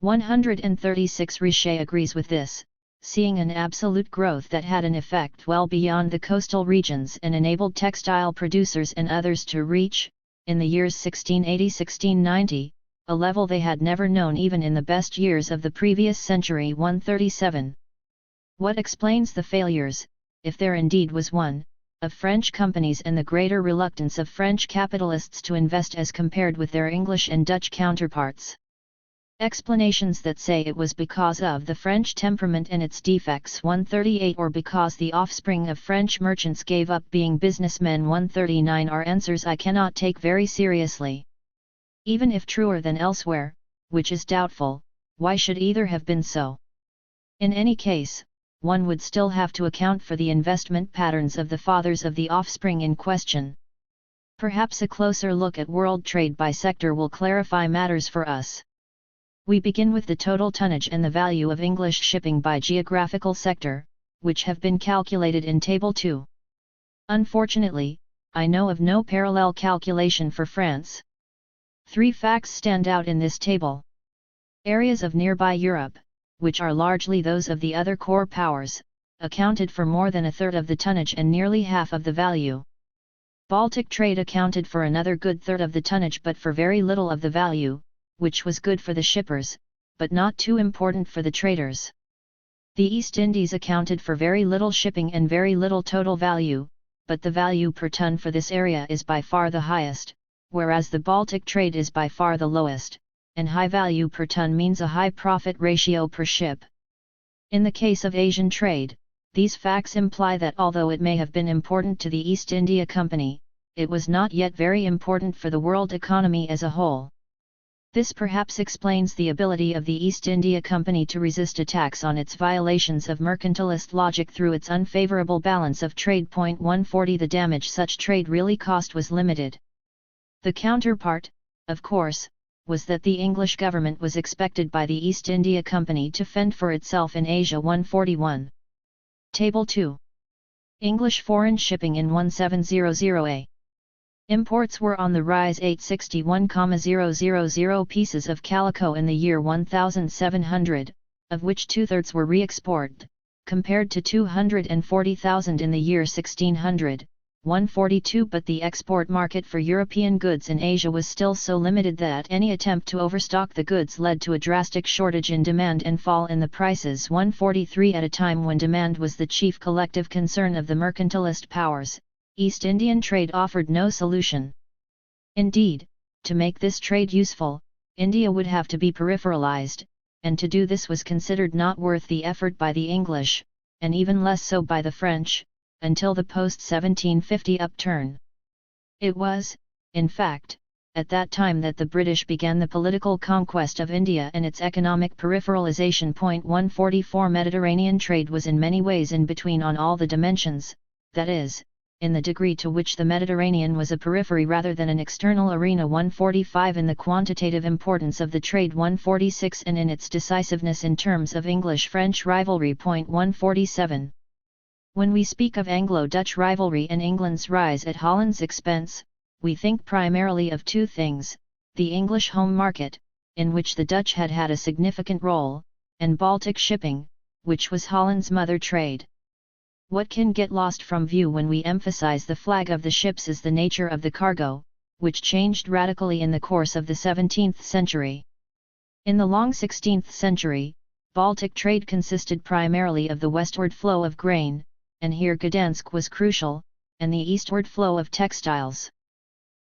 136. Richer agrees with this, seeing an absolute growth that had an effect well beyond the coastal regions and enabled textile producers and others to reach, in the years 1680–1690, a level they had never known even in the best years of the previous century. 137. What explains the failures, if there indeed was one, of French companies and the greater reluctance of French capitalists to invest as compared with their English and Dutch counterparts? Explanations that say it was because of the French temperament and its defects. 138. Or because the offspring of French merchants gave up being businessmen. 139. Are answers I cannot take very seriously. Even if truer than elsewhere, which is doubtful, why should either have been so? In any case, one would still have to account for the investment patterns of the fathers of the offspring in question. Perhaps a closer look at world trade by sector will clarify matters for us. We begin with the total tonnage and the value of English shipping by geographical sector, which have been calculated in Table 2. Unfortunately, I know of no parallel calculation for France. 3 facts stand out in this table. Areas of nearby Europe, which are largely those of the other core powers, accounted for more than a third of the tonnage and nearly half of the value. Baltic trade accounted for another good third of the tonnage but for very little of the value, which was good for the shippers, but not too important for the traders. The East Indies accounted for very little shipping and very little total value, but the value per ton for this area is by far the highest, whereas the Baltic trade is by far the lowest, and high value per ton means a high profit ratio per ship. In the case of Asian trade, these facts imply that although it may have been important to the East India Company, it was not yet very important for the world economy as a whole. This perhaps explains the ability of the East India Company to resist attacks on its violations of mercantilist logic through its unfavorable balance of trade. 140 The damage such trade really caused was limited. The counterpart, of course, was that the English government was expected by the East India Company to fend for itself in Asia. 141. Table 2. English foreign shipping in 1700A. Imports were on the rise. 861,000 pieces of calico in the year 1700, of which 2/3 were re-exported, compared to 240,000 in the year 1600, 142. But the export market for European goods in Asia was still so limited that any attempt to overstock the goods led to a drastic shortage in demand and fall in the prices. 143 At a time when demand was the chief collective concern of the mercantilist powers, East Indian trade offered no solution. Indeed, to make this trade useful, India would have to be peripheralized, and to do this was considered not worth the effort by the English, and even less so by the French, until the post-1750 upturn. It was, in fact, at that time that the British began the political conquest of India and its economic peripheralization. 144 Mediterranean trade was in many ways in between on all the dimensions, that is, in the degree to which the Mediterranean was a periphery rather than an external arena. 145 In the quantitative importance of the trade. 146 And in its decisiveness in terms of English-French rivalry. 147 When we speak of Anglo-Dutch rivalry and England's rise at Holland's expense, we think primarily of two things: the English home market, in which the Dutch had had a significant role, and Baltic shipping, which was Holland's mother trade. What can get lost from view when we emphasize the flag of the ships is the nature of the cargo, which changed radically in the course of the 17th century. In the long 16th century, Baltic trade consisted primarily of the westward flow of grain, and here Gdansk was crucial, and the eastward flow of textiles.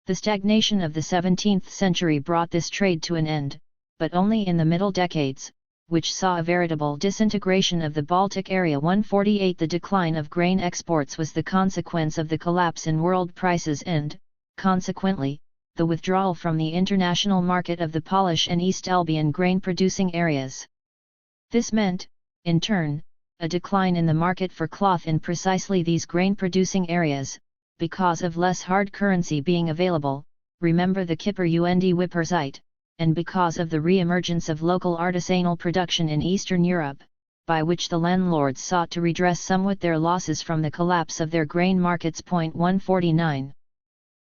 The stagnation of the 17th century brought this trade to an end, but only in the middle decades, which saw a veritable disintegration of the Baltic area. 148 The decline of grain exports was the consequence of the collapse in world prices and, consequently, the withdrawal from the international market of the Polish and East Albian grain-producing areas. This meant, in turn, a decline in the market for cloth in precisely these grain-producing areas, because of less hard currency being available, remember the Kipper und Wipperzeit, and because of the re-emergence of local artisanal production in Eastern Europe, by which the landlords sought to redress somewhat their losses from the collapse of their grain markets. 149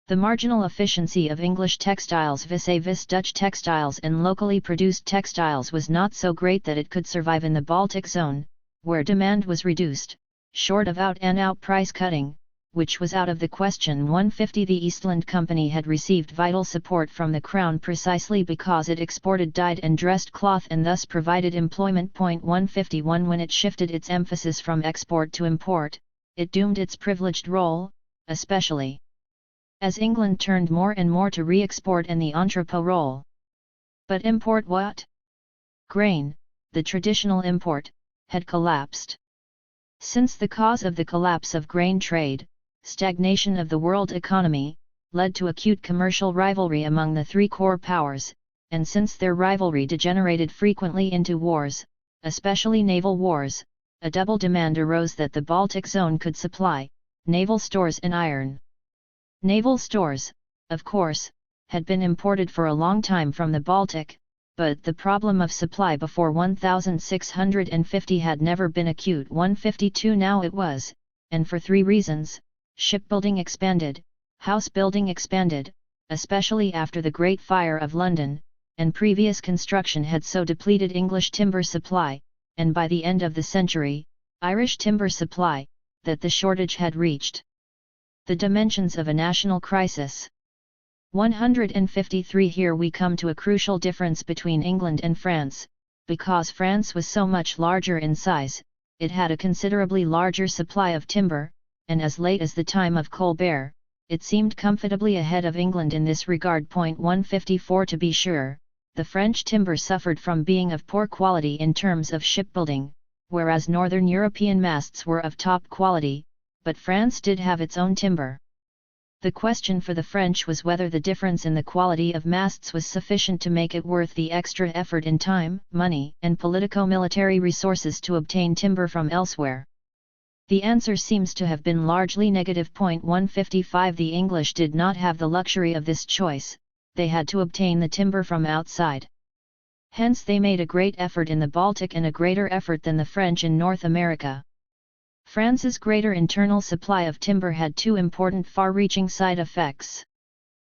The marginal efficiency of English textiles vis-à-vis Dutch textiles and locally produced textiles was not so great that it could survive in the Baltic zone, where demand was reduced, short of out-and-out price cutting, which was out of the question. 150 The Eastland Company had received vital support from the Crown precisely because it exported dyed and dressed cloth and thus provided employment. 151 When it shifted its emphasis from export to import, it doomed its privileged role, especially as England turned more and more to re-export and the entrepot role. But import what? Grain, the traditional import, had collapsed. Since the cause of the collapse of grain trade, stagnation of the world economy, led to acute commercial rivalry among the three core powers, and since their rivalry degenerated frequently into wars, especially naval wars, a double demand arose that the Baltic zone could supply: naval stores and iron. Naval stores, of course, had been imported for a long time from the Baltic, but the problem of supply before 1650 had never been acute. 152 Now it was, and for three reasons: shipbuilding expanded, house building expanded, especially after the Great Fire of London, and previous construction had so depleted English timber supply, and by the end of the century, Irish timber supply, that the shortage had reached the dimensions of a national crisis. 153. Here we come to a crucial difference between England and France. Because France was so much larger in size, it had a considerably larger supply of timber, and as late as the time of Colbert, it seemed comfortably ahead of England in this regard. 154. To be sure, the French timber suffered from being of poor quality in terms of shipbuilding, whereas northern European masts were of top quality, but France did have its own timber. The question for the French was whether the difference in the quality of masts was sufficient to make it worth the extra effort in time, money, and politico-military resources to obtain timber from elsewhere. The answer seems to have been largely negative. 155. The English did not have the luxury of this choice, they had to obtain the timber from outside. Hence they made a great effort in the Baltic and a greater effort than the French in North America. France's greater internal supply of timber had two important far-reaching side effects.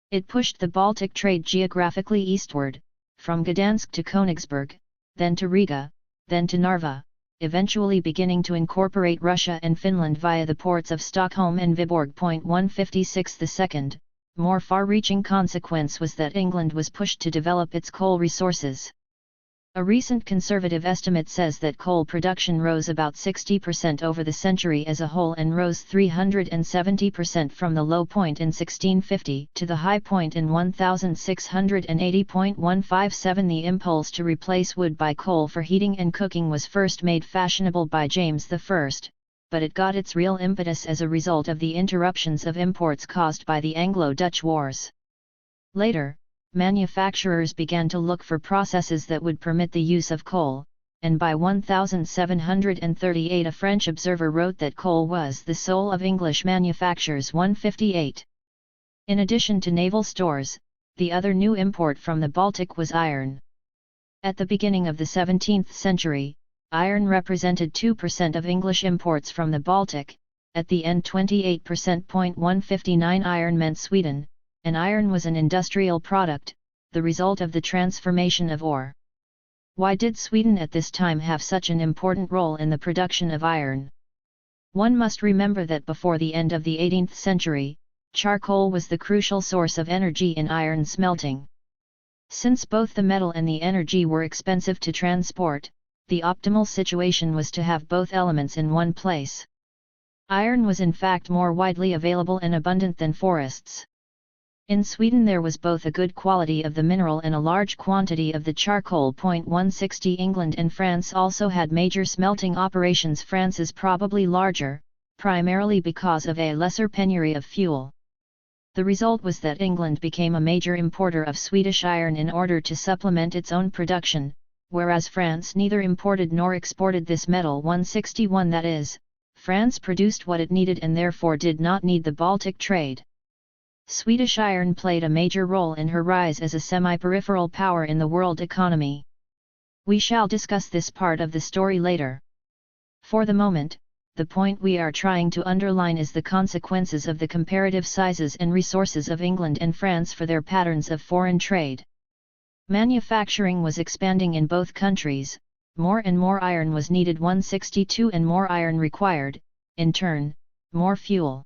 It pushed the Baltic trade geographically eastward, from Gdansk to Königsberg, then to Riga, then to Narva, eventually beginning to incorporate Russia and Finland via the ports of Stockholm and Viborg. 156. The second, more far-reaching consequence was that England was pushed to develop its coal resources. A recent conservative estimate says that coal production rose about 60% over the century as a whole and rose 370% from the low point in 1650 to the high point in 1680.157. The impulse to replace wood by coal for heating and cooking was first made fashionable by James I, but it got its real impetus as a result of the interruptions of imports caused by the Anglo-Dutch Wars. Later, manufacturers began to look for processes that would permit the use of coal, and by 1738 a French observer wrote that coal was the soul of English manufactures. 158. In addition to naval stores, the other new import from the Baltic was iron. At the beginning of the 17th century, iron represented 2% of English imports from the Baltic, at the end 28%. 159. Iron meant Sweden, and iron was an industrial product, the result of the transformation of ore. Why did Sweden at this time have such an important role in the production of iron? One must remember that before the end of the 18th century, charcoal was the crucial source of energy in iron smelting. Since both the metal and the energy were expensive to transport, the optimal situation was to have both elements in one place. Iron was in fact more widely available and abundant than forests. In Sweden there was both a good quality of the mineral and a large quantity of the charcoal. 160. England and France also had major smelting operations. France is probably larger, primarily because of a lesser penury of fuel. The result was that England became a major importer of Swedish iron in order to supplement its own production, whereas France neither imported nor exported this metal. 161. That is, France produced what it needed and therefore did not need the Baltic trade. Swedish iron played a major role in her rise as a semi-peripheral power in the world economy. We shall discuss this part of the story later. For the moment, the point we are trying to underline is the consequences of the comparative sizes and resources of England and France for their patterns of foreign trade. Manufacturing was expanding in both countries, more and more iron was needed. 162. And more iron required, in turn, more fuel.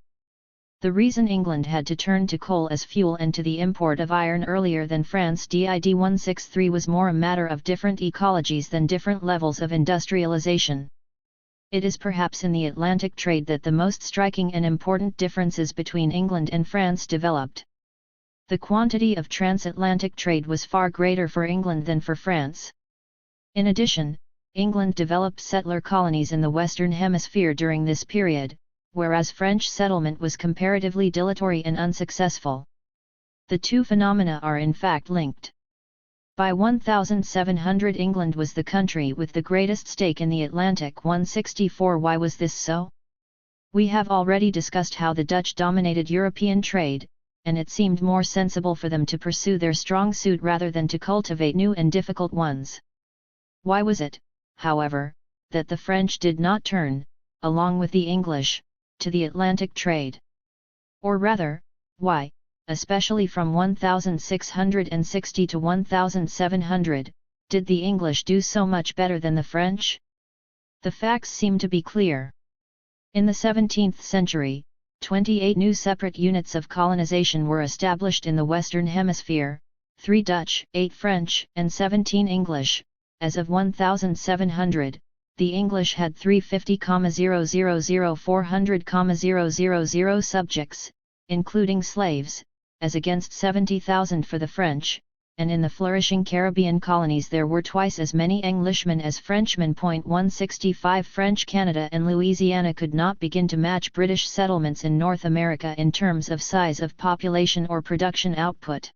The reason England had to turn to coal as fuel and to the import of iron earlier than France did 163 was more a matter of different ecologies than different levels of industrialization. It is perhaps in the Atlantic trade that the most striking and important differences between England and France developed. The quantity of transatlantic trade was far greater for England than for France. In addition, England developed settler colonies in the Western Hemisphere during this period, whereas French settlement was comparatively dilatory and unsuccessful. The two phenomena are in fact linked. By 1700 England was the country with the greatest stake in the Atlantic. 164. Why was this so? We have already discussed how the Dutch dominated European trade, and it seemed more sensible for them to pursue their strong suit rather than to cultivate new and difficult ones. Why was it, however, that the French did not turn, along with the English, to the Atlantic trade? Or rather, why, especially from 1660 to 1700, did the English do so much better than the French? The facts seem to be clear. In the 17th century, 28 new separate units of colonization were established in the Western Hemisphere, 3 Dutch, 8 French, and 17 English. As of 1700, the English had 350,000-400,000 subjects, including slaves, as against 70,000 for the French, and in the flourishing Caribbean colonies there were twice as many Englishmen as Frenchmen. 165 French Canada and Louisiana could not begin to match British settlements in North America in terms of size of population or production output.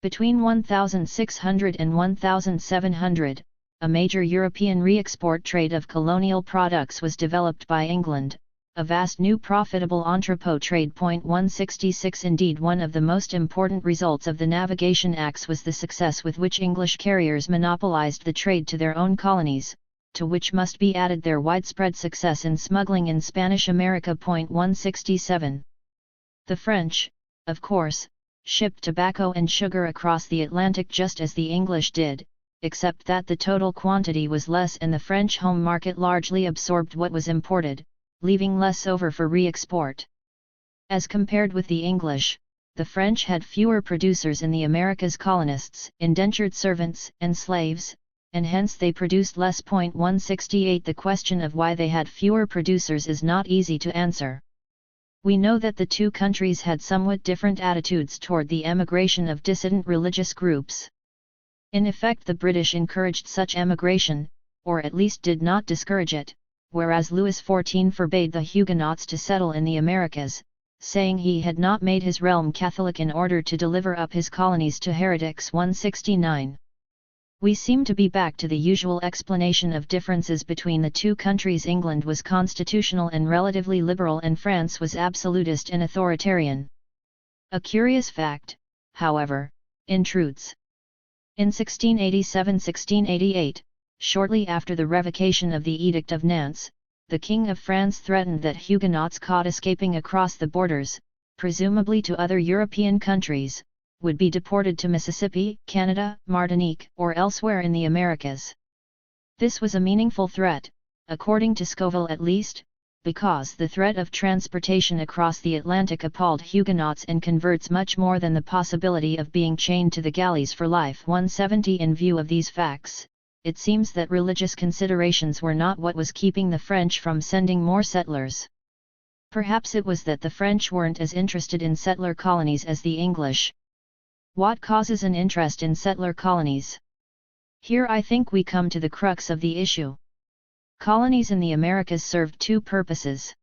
Between 1600 and 1700, a major European re-export trade of colonial products was developed by England, a vast new profitable entrepot trade. 166 Indeed, one of the most important results of the Navigation Acts was the success with which English carriers monopolized the trade to their own colonies, to which must be added their widespread success in smuggling in Spanish America. 167 The French, of course, shipped tobacco and sugar across the Atlantic just as the English did, except that the total quantity was less and the French home market largely absorbed what was imported, leaving less over for re-export. As compared with the English, the French had fewer producers in the Americas: colonists, indentured servants, and slaves, and hence they produced less. 168 The question of why they had fewer producers is not easy to answer. We know that the two countries had somewhat different attitudes toward the emigration of dissident religious groups. In effect, the British encouraged such emigration, or at least did not discourage it, whereas Louis XIV forbade the Huguenots to settle in the Americas, saying he had not made his realm Catholic in order to deliver up his colonies to heretics. 169 We seem to be back to the usual explanation of differences between the two countries. England was constitutional and relatively liberal, and France was absolutist and authoritarian. A curious fact, however, intrudes. In 1687–1688, shortly after the revocation of the Edict of Nantes, the King of France threatened that Huguenots caught escaping across the borders, presumably to other European countries, would be deported to Mississippi, Canada, Martinique, or elsewhere in the Americas. This was a meaningful threat, according to Scoville at least, because the threat of transportation across the Atlantic appalled Huguenots and converts much more than the possibility of being chained to the galleys for life. 170 In view of these facts, it seems that religious considerations were not what was keeping the French from sending more settlers. Perhaps it was that the French weren't as interested in settler colonies as the English. What causes an interest in settler colonies? Here I think we come to the crux of the issue. Colonies in the Americas served two purposes.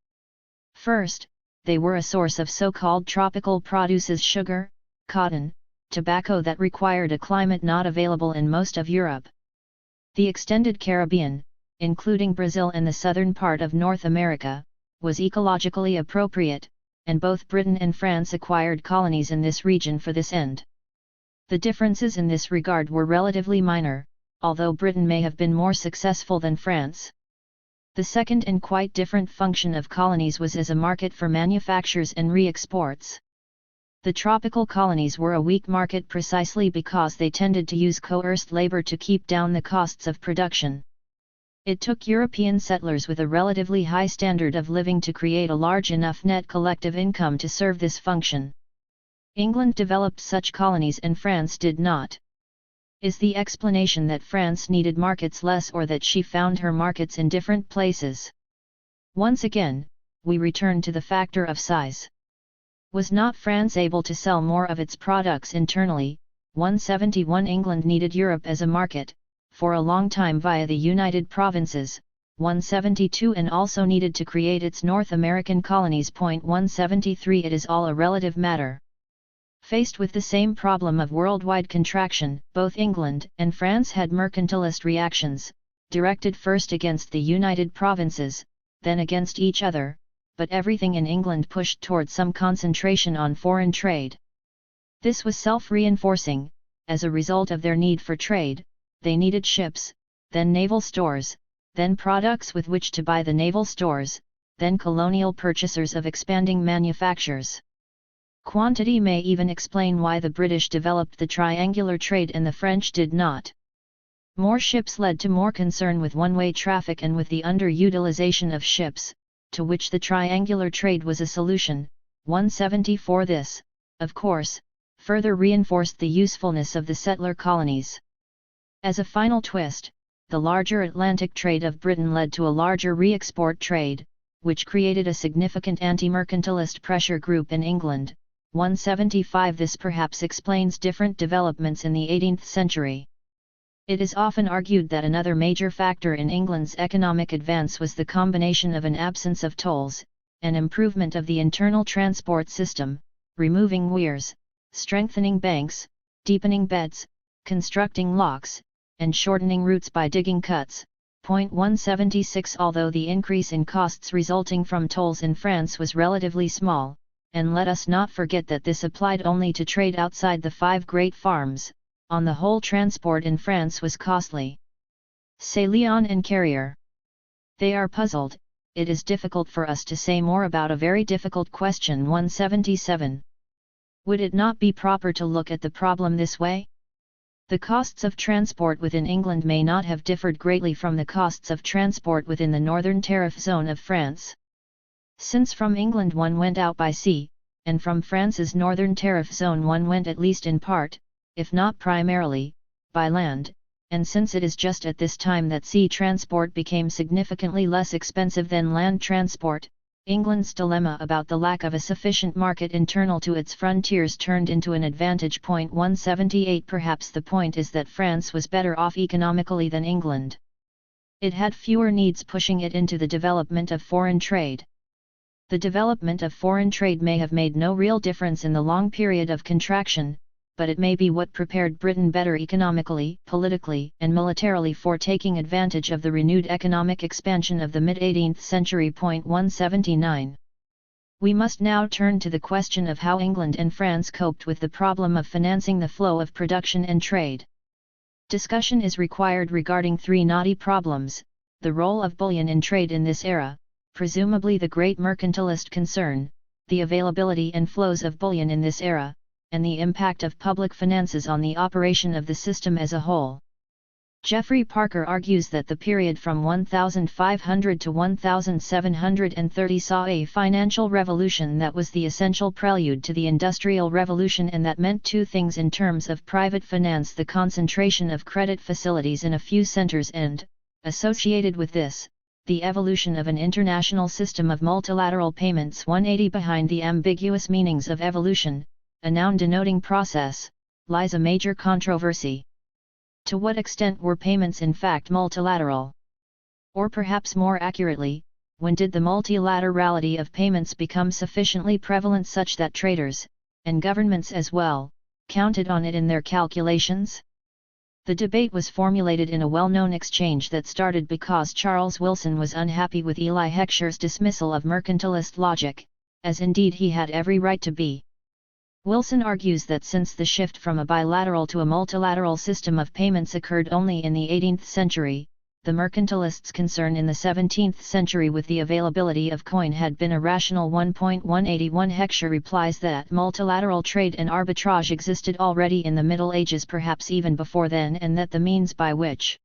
First, they were a source of so-called tropical produces: sugar, cotton, tobacco that required a climate not available in most of Europe. The extended Caribbean, including Brazil and the southern part of North America, was ecologically appropriate, and both Britain and France acquired colonies in this region for this end. The differences in this regard were relatively minor, although Britain may have been more successful than France. The second and quite different function of colonies was as a market for manufactures and re-exports. The tropical colonies were a weak market precisely because they tended to use coerced labor to keep down the costs of production. It took European settlers with a relatively high standard of living to create a large enough net collective income to serve this function. England developed such colonies and France did not. Is the explanation that France needed markets less, or that she found her markets in different places? Once again, we return to the factor of size. Was not France able to sell more of its products internally? 171 England needed Europe as a market, for a long time via the United Provinces, 172 and also needed to create its North American colonies. 173 It is all a relative matter. Faced with the same problem of worldwide contraction, both England and France had mercantilist reactions, directed first against the United Provinces, then against each other, but everything in England pushed toward some concentration on foreign trade. This was self-reinforcing. As a result of their need for trade, they needed ships, then naval stores, then products with which to buy the naval stores, then colonial purchasers of expanding manufactures. Quantity may even explain why the British developed the triangular trade and the French did not. More ships led to more concern with one-way traffic and with the underutilization of ships, to which the triangular trade was a solution. 174. This, of course, further reinforced the usefulness of the settler colonies. As a final twist, the larger Atlantic trade of Britain led to a larger re-export trade, which created a significant anti-mercantilist pressure group in England. 175. This perhaps explains different developments in the 18th century. It is often argued that another major factor in England's economic advance was the combination of an absence of tolls, an improvement of the internal transport system, removing weirs, strengthening banks, deepening beds, constructing locks, and shortening routes by digging cuts. 176. Although the increase in costs resulting from tolls in France was relatively small, and let us not forget that this applied only to trade outside the 5 great farms, on the whole transport in France was costly. Say Leon and Carrier. They are puzzled. It is difficult for us to say more about a very difficult question. 177. Would it not be proper to look at the problem this way? The costs of transport within England may not have differed greatly from the costs of transport within the northern tariff zone of France. Since from England one went out by sea, and from France's northern tariff zone one went at least in part, if not primarily, by land, and since it is just at this time that sea transport became significantly less expensive than land transport, England's dilemma about the lack of a sufficient market internal to its frontiers turned into an advantage. 178. Perhaps the point is that France was better off economically than England. It had fewer needs pushing it into the development of foreign trade. The development of foreign trade may have made no real difference in the long period of contraction, but it may be what prepared Britain better economically, politically, and militarily for taking advantage of the renewed economic expansion of the mid-18th century. 179. We must now turn to the question of how England and France coped with the problem of financing the flow of production and trade. Discussion is required regarding 3 knotty problems: the role of bullion in trade in this era, presumably the great mercantilist concern, the availability and flows of bullion in this era, and the impact of public finances on the operation of the system as a whole. Geoffrey Parker argues that the period from 1500 to 1730 saw a financial revolution that was the essential prelude to the Industrial Revolution, and that meant 2 things in terms of private finance: the concentration of credit facilities in a few centers and, associated with this, the evolution of an international system of multilateral payments. 180. Behind the ambiguous meanings of evolution, a noun denoting process, lies a major controversy. To what extent were payments in fact multilateral? Or perhaps more accurately, when did the multilaterality of payments become sufficiently prevalent such that traders, and governments as well, counted on it in their calculations? The debate was formulated in a well-known exchange that started because Charles Wilson was unhappy with Eli Heckscher's dismissal of mercantilist logic, as indeed he had every right to be. Wilson argues that since the shift from a bilateral to a multilateral system of payments occurred only in the 18th century, the mercantilists' concern in the 17th century with the availability of coin had been irrational. 181. Heckscher replies that multilateral trade and arbitrage existed already in the Middle Ages, perhaps even before then, and that the means by which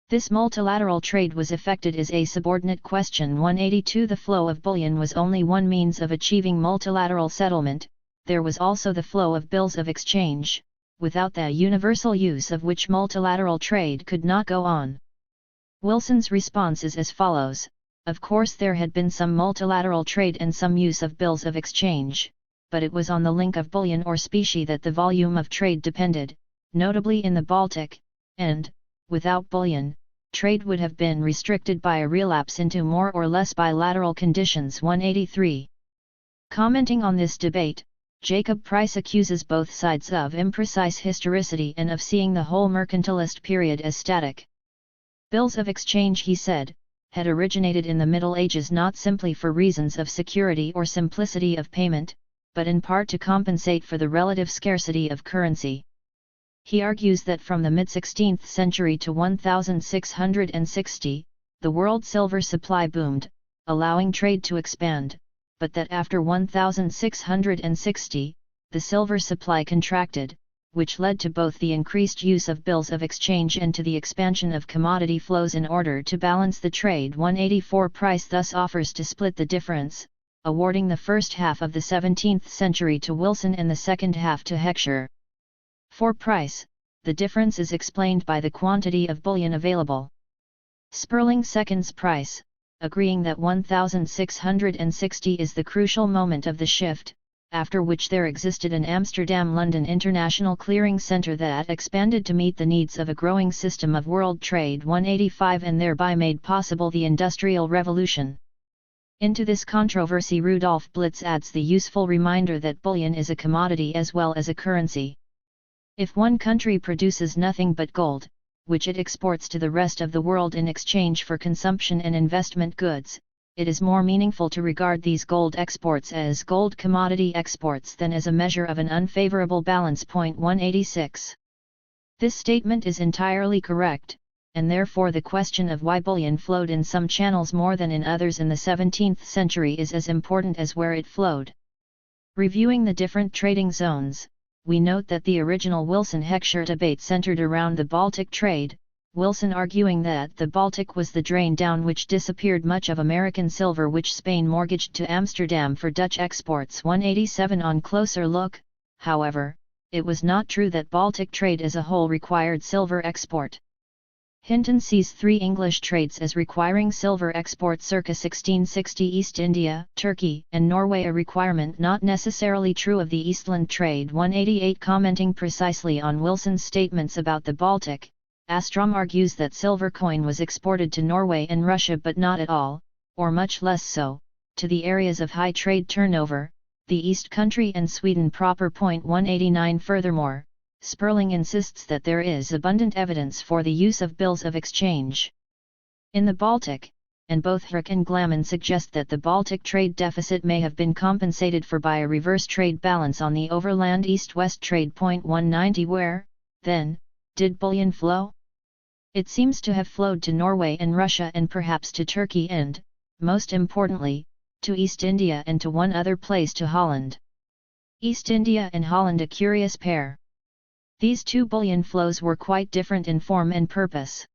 this multilateral trade was effected is a subordinate question. 182. The flow of bullion was only one means of achieving multilateral settlement. There was also the flow of bills of exchange, without the universal use of which multilateral trade could not go on. Wilson's response is as follows: of course there had been some multilateral trade and some use of bills of exchange, but it was on the link of bullion or specie that the volume of trade depended, notably in the Baltic, and, without bullion, trade would have been restricted by a relapse into more or less bilateral conditions. 183. Commenting on this debate, Jacob Price accuses both sides of imprecise historicity and of seeing the whole mercantilist period as static. Bills of exchange, he said, had originated in the Middle Ages not simply for reasons of security or simplicity of payment, but in part to compensate for the relative scarcity of currency. He argues that from the mid-16th century to 1660, the world silver supply boomed, allowing trade to expand, but that after 1660, the silver supply contracted, which led to both the increased use of bills of exchange and to the expansion of commodity flows in order to balance the trade. 184 Price thus offers to split the difference, awarding the first half of the 17th century to Wilson and the second half to Heckscher. For Price, the difference is explained by the quantity of bullion available. Sperling seconds Price, agreeing that 1660 is the crucial moment of the shift, after which there existed an Amsterdam-London International Clearing Centre that expanded to meet the needs of a growing system of world trade. 185 and thereby made possible the Industrial Revolution. Into this controversy Rudolf Blitz adds the useful reminder that bullion is a commodity as well as a currency. If one country produces nothing but gold, which it exports to the rest of the world in exchange for consumption and investment goods, it is more meaningful to regard these gold exports as gold commodity exports than as a measure of an unfavorable balance. 186. This statement is entirely correct, and therefore the question of why bullion flowed in some channels more than in others in the 17th century is as important as where it flowed. Reviewing the different trading zones, we note that the original Wilson-Heckscher debate centered around the Baltic trade, Wilson arguing that the Baltic was the drain down which disappeared much of American silver which Spain mortgaged to Amsterdam for Dutch exports. 187 On closer look, however, it was not true that Baltic trade as a whole required silver export. Hinton sees three English trades as requiring silver export circa 1660: East India, Turkey, and Norway, a requirement not necessarily true of the Eastland trade. 188 Commenting precisely on Wilson's statements about the Baltic, Astrom argues that silver coin was exported to Norway and Russia but not at all, or much less so, to the areas of high trade turnover, the East Country and Sweden proper. 189 Furthermore, Sperling insists that there is abundant evidence for the use of bills of exchange in the Baltic, and both Herck and Glaman suggest that the Baltic trade deficit may have been compensated for by a reverse trade balance on the overland east-west trade. 190 Where, then, did bullion flow? It seems to have flowed to Norway and Russia and perhaps to Turkey and, most importantly, to East India and to one other place, to Holland. East India and Holland, a curious pair. These two bullion flows were quite different in form and purpose.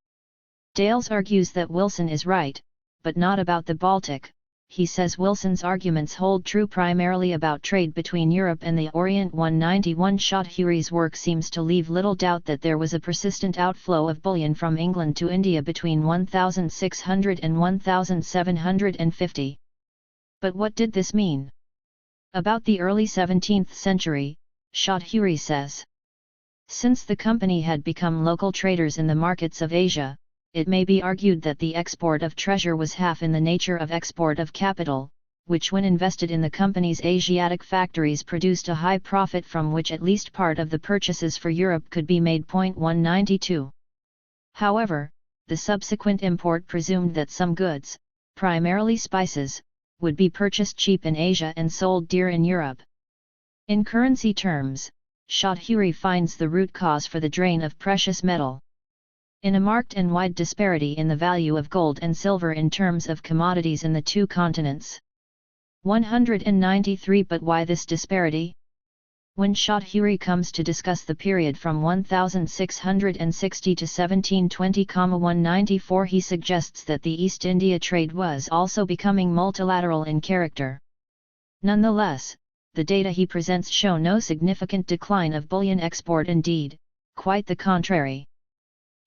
Dales argues that Wilson is right, but not about the Baltic. He says Wilson's arguments hold true primarily about trade between Europe and the Orient. 191 Chaudhuri's work seems to leave little doubt that there was a persistent outflow of bullion from England to India between 1600 and 1750. But what did this mean? About the early 17th century, Chaudhuri says, since the company had become local traders in the markets of Asia, it may be argued that the export of treasure was half in the nature of export of capital, which when invested in the company's Asiatic factories produced a high profit from which at least part of the purchases for Europe could be made. 192. However, the subsequent import presumed that some goods, primarily spices, would be purchased cheap in Asia and sold dear in Europe. In currency terms, Chaudhuri finds the root cause for the drain of precious metal in a marked and wide disparity in the value of gold and silver in terms of commodities in the two continents. 193 But why this disparity? When Chaudhuri comes to discuss the period from 1660 to 1720, 194, he suggests that the East India trade was also becoming multilateral in character. Nonetheless, the data he presents show no significant decline of bullion export, indeed, quite the contrary.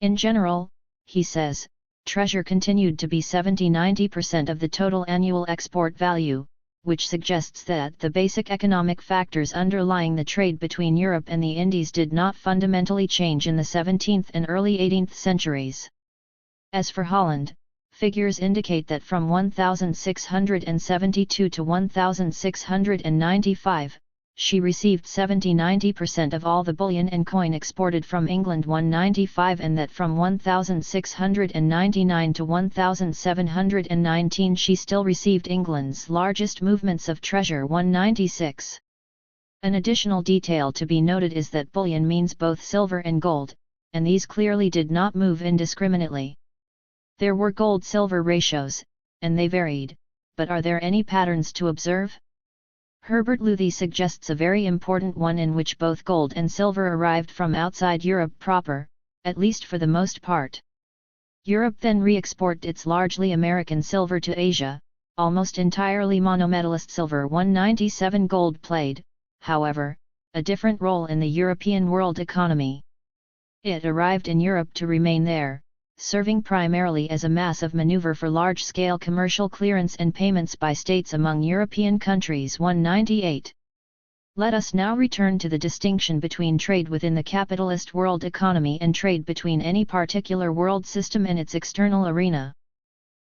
In general, he says, treasure continued to be 70–90% of the total annual export value, which suggests that the basic economic factors underlying the trade between Europe and the Indies did not fundamentally change in the 17th and early 18th centuries. As for Holland, figures indicate that from 1672 to 1695, she received 70–90% of all the bullion and coin exported from England. 195 And that from 1699 to 1719 she still received England's largest movements of treasure. 196. An additional detail to be noted is that bullion means both silver and gold, and these clearly did not move indiscriminately. There were gold-silver ratios, and they varied, but are there any patterns to observe? Herbert Luthi suggests a very important one in which both gold and silver arrived from outside Europe proper, at least for the most part. Europe then re-exported its largely American silver to Asia, almost entirely monometallist silver 197 gold played, however, a different role in the European world economy. It arrived in Europe to remain there, serving primarily as a mass of maneuver for large-scale commercial clearance and payments by states among European countries 198. Let us now return to the distinction between trade within the capitalist world economy and trade between any particular world system and its external arena.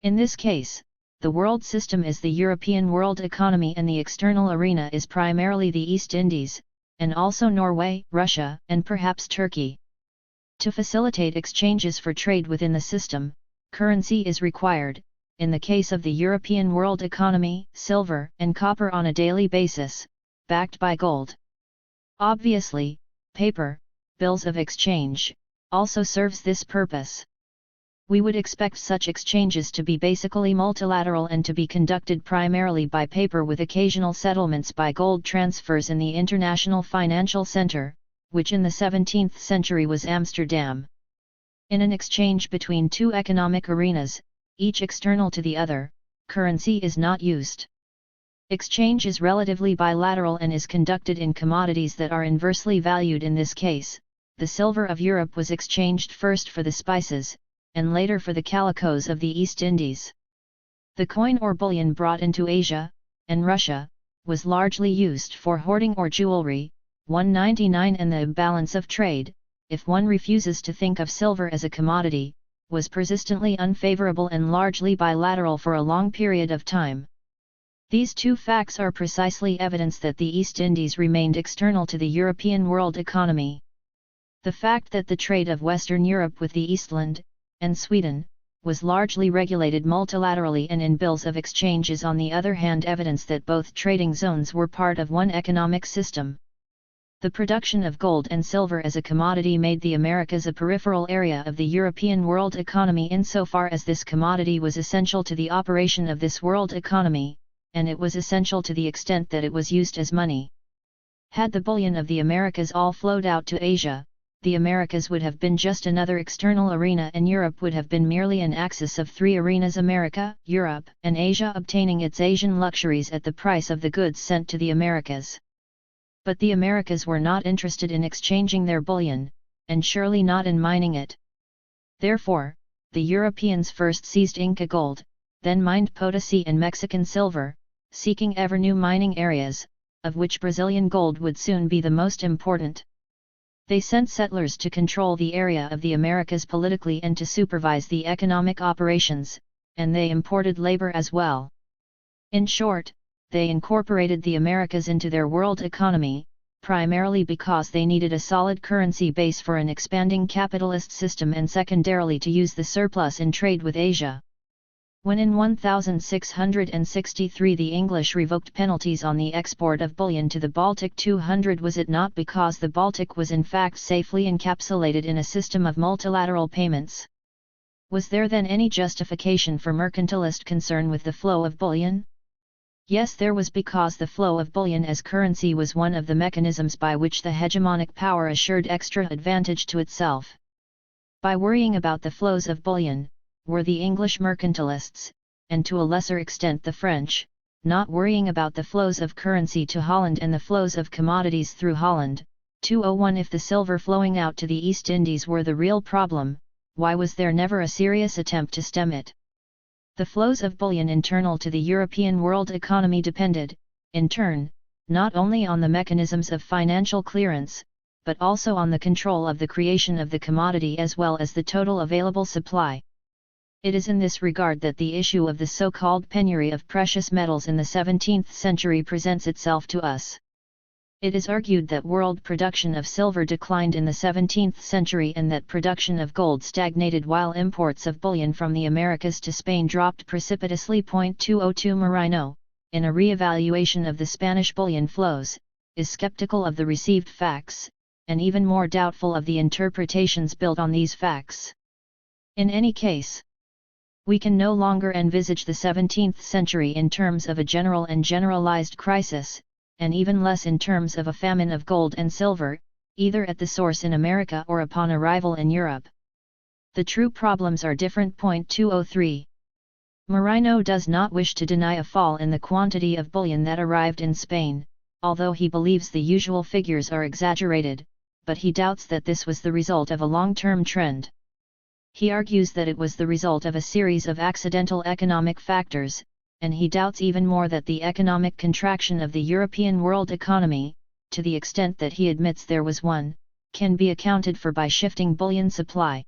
In this case, the world system is the European world economy and the external arena is primarily the East Indies, and also Norway, Russia, and perhaps Turkey. To facilitate exchanges for trade within the system, currency is required, in the case of the European world economy, silver and copper on a daily basis, backed by gold. Obviously, paper, bills of exchange, also serves this purpose. We would expect such exchanges to be basically multilateral and to be conducted primarily by paper with occasional settlements by gold transfers in the international financial center, which in the 17th century was Amsterdam. In an exchange between two economic arenas, each external to the other, currency is not used. Exchange is relatively bilateral and is conducted in commodities that are inversely valued. In this case, the silver of Europe was exchanged first for the spices, and later for the calicos of the East Indies. The coin or bullion brought into Asia, and Russia, was largely used for hoarding or jewelry, 199, and the balance of trade, if one refuses to think of silver as a commodity, was persistently unfavorable and largely bilateral for a long period of time. These two facts are precisely evidence that the East Indies remained external to the European world economy. The fact that the trade of Western Europe with the Eastland, and Sweden, was largely regulated multilaterally and in bills of exchange is on the other hand evidence that both trading zones were part of one economic system. The production of gold and silver as a commodity made the Americas a peripheral area of the European world economy insofar as this commodity was essential to the operation of this world economy, and it was essential to the extent that it was used as money. Had the bullion of the Americas all flowed out to Asia, the Americas would have been just another external arena and Europe would have been merely an axis of three arenas: America, Europe, and Asia, obtaining its Asian luxuries at the price of the goods sent to the Americas. But the Americas were not interested in exchanging their bullion, and surely not in mining it. Therefore, the Europeans first seized Inca gold, then mined Potosi and Mexican silver, seeking ever new mining areas, of which Brazilian gold would soon be the most important. They sent settlers to control the area of the Americas politically and to supervise the economic operations, and they imported labor as well. In short, they incorporated the Americas into their world economy, primarily because they needed a solid currency base for an expanding capitalist system and secondarily to use the surplus in trade with Asia. When in 1663 the English revoked penalties on the export of bullion to the Baltic 200, was it not because the Baltic was in fact safely encapsulated in a system of multilateral payments? Was there then any justification for mercantilist concern with the flow of bullion? Yes, there was, because the flow of bullion as currency was one of the mechanisms by which the hegemonic power assured extra advantage to itself. By worrying about the flows of bullion, were the English mercantilists, and to a lesser extent the French, not worrying about the flows of currency to Holland and the flows of commodities through Holland. 201 If the silver flowing out to the East Indies were the real problem, why was there never a serious attempt to stem it? The flows of bullion internal to the European world economy depended, in turn, not only on the mechanisms of financial clearance, but also on the control of the creation of the commodity as well as the total available supply. It is in this regard that the issue of the so-called penury of precious metals in the 17th century presents itself to us. It is argued that world production of silver declined in the 17th century and that production of gold stagnated while imports of bullion from the Americas to Spain dropped precipitously. 202 Moreno, in a re-evaluation of the Spanish bullion flows, is skeptical of the received facts, and even more doubtful of the interpretations built on these facts. In any case, we can no longer envisage the 17th century in terms of a general and generalized crisis, and even less in terms of a famine of gold and silver, either at the source in America or upon arrival in Europe. The true problems are different. 203. Moreno does not wish to deny a fall in the quantity of bullion that arrived in Spain, although he believes the usual figures are exaggerated, but he doubts that this was the result of a long-term trend. He argues that it was the result of a series of accidental economic factors, and he doubts even more that the economic contraction of the European world economy, to the extent that he admits there was one, can be accounted for by shifting bullion supply.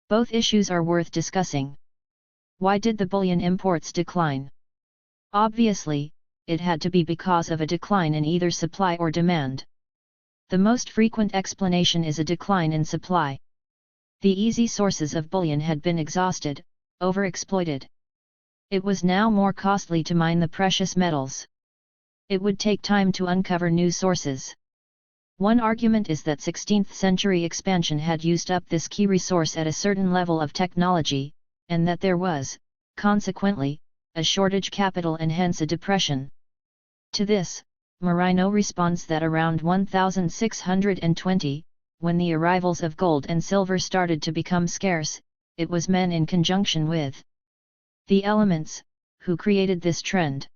Both issues are worth discussing. Why did the bullion imports decline? Obviously, it had to be because of a decline in either supply or demand. The most frequent explanation is a decline in supply. The easy sources of bullion had been exhausted, overexploited. It was now more costly to mine the precious metals. It would take time to uncover new sources. One argument is that 16th century expansion had used up this key resource at a certain level of technology, and that there was, consequently, a shortage capital and hence a depression. To this, Moreno responds that around 1620, when the arrivals of gold and silver started to become scarce, it was men in conjunction with the elements, who created this trend.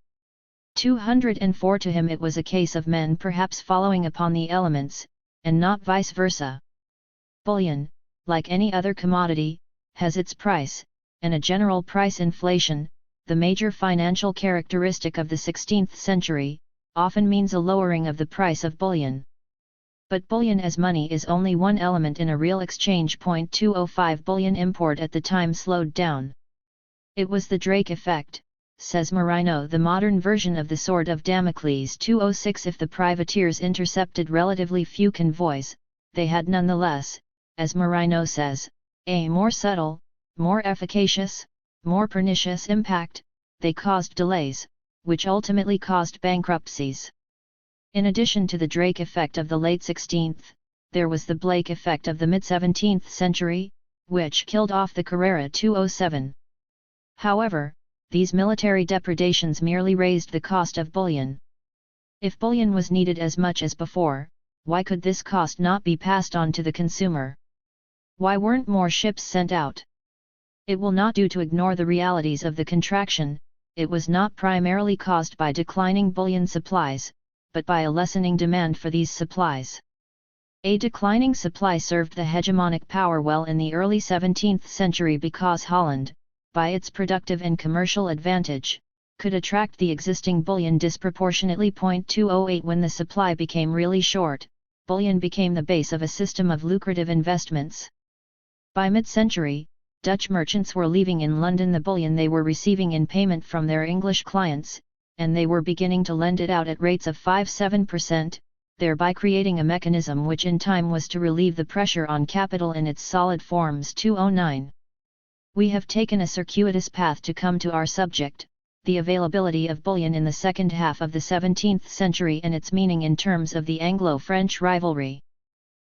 204. To him it was a case of men perhaps following upon the elements, and not vice versa. Bullion, like any other commodity, has its price, and a general price inflation, the major financial characteristic of the 16th century, often means a lowering of the price of bullion. But bullion as money is only one element in a real exchange. 205. Bullion import at the time slowed down. It was the Drake effect, says Moreno, the modern version of the Sword of Damocles. 206. If the privateers intercepted relatively few convoys, they had nonetheless, as Moreno says, a more subtle, more efficacious, more pernicious impact. They caused delays, which ultimately caused bankruptcies. In addition to the Drake effect of the late 16th, there was the Blake effect of the mid-17th century, which killed off the Carrera. 207. However, these military depredations merely raised the cost of bullion. If bullion was needed as much as before, why could this cost not be passed on to the consumer? Why weren't more ships sent out? It will not do to ignore the realities of the contraction. It was not primarily caused by declining bullion supplies, but by a lessening demand for these supplies. A declining supply served the hegemonic power well in the early 17th century because Holland, by its productive and commercial advantage, could attract the existing bullion disproportionately. 208. When the supply became really short, bullion became the base of a system of lucrative investments. By mid-century, Dutch merchants were leaving in London the bullion they were receiving in payment from their English clients, and they were beginning to lend it out at rates of 5–7%, thereby creating a mechanism which in time was to relieve the pressure on capital in its solid forms. 209. We have taken a circuitous path to come to our subject, the availability of bullion in the second half of the 17th century and its meaning in terms of the Anglo-French rivalry.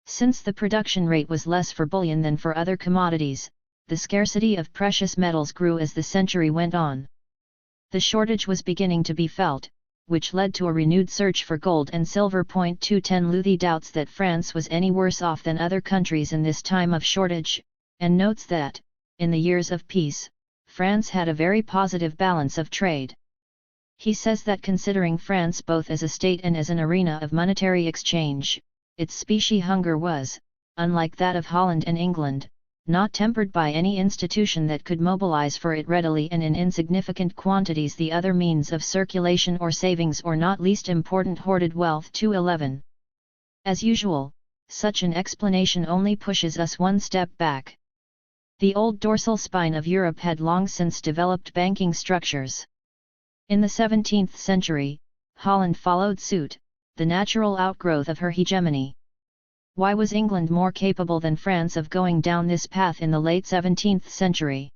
Since the production rate was less for bullion than for other commodities, the scarcity of precious metals grew as the century went on. The shortage was beginning to be felt, which led to a renewed search for gold and silver. 210. Luthi doubts that France was any worse off than other countries in this time of shortage, and notes that, in the years of peace, France had a very positive balance of trade. He says that considering France both as a state and as an arena of monetary exchange, its specie hunger was, unlike that of Holland and England, not tempered by any institution that could mobilize for it readily and in insignificant quantities the other means of circulation or savings, or not least important, hoarded wealth. 211. As usual, such an explanation only pushes us one step back. The old dorsal spine of Europe had long since developed banking structures. In the 17th century, Holland followed suit, the natural outgrowth of her hegemony. Why was England more capable than France of going down this path in the late 17th century?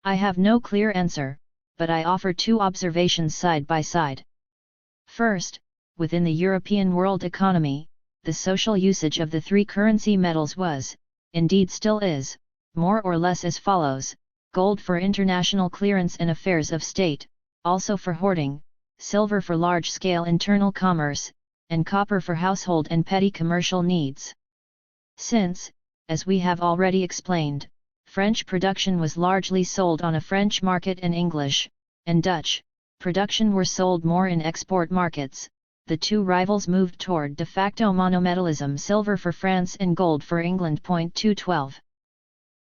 I have no clear answer, but I offer two observations side by side. First, within the European world economy, the social usage of the three currency metals was, indeed still is, more or less as follows: gold for international clearance and affairs of state, also for hoarding, silver for large-scale internal commerce, and copper for household and petty commercial needs. Since, as we have already explained, French production was largely sold on a French market and English, and Dutch, production were sold more in export markets, the two rivals moved toward de facto monometallism, silver for France and gold for England. 212.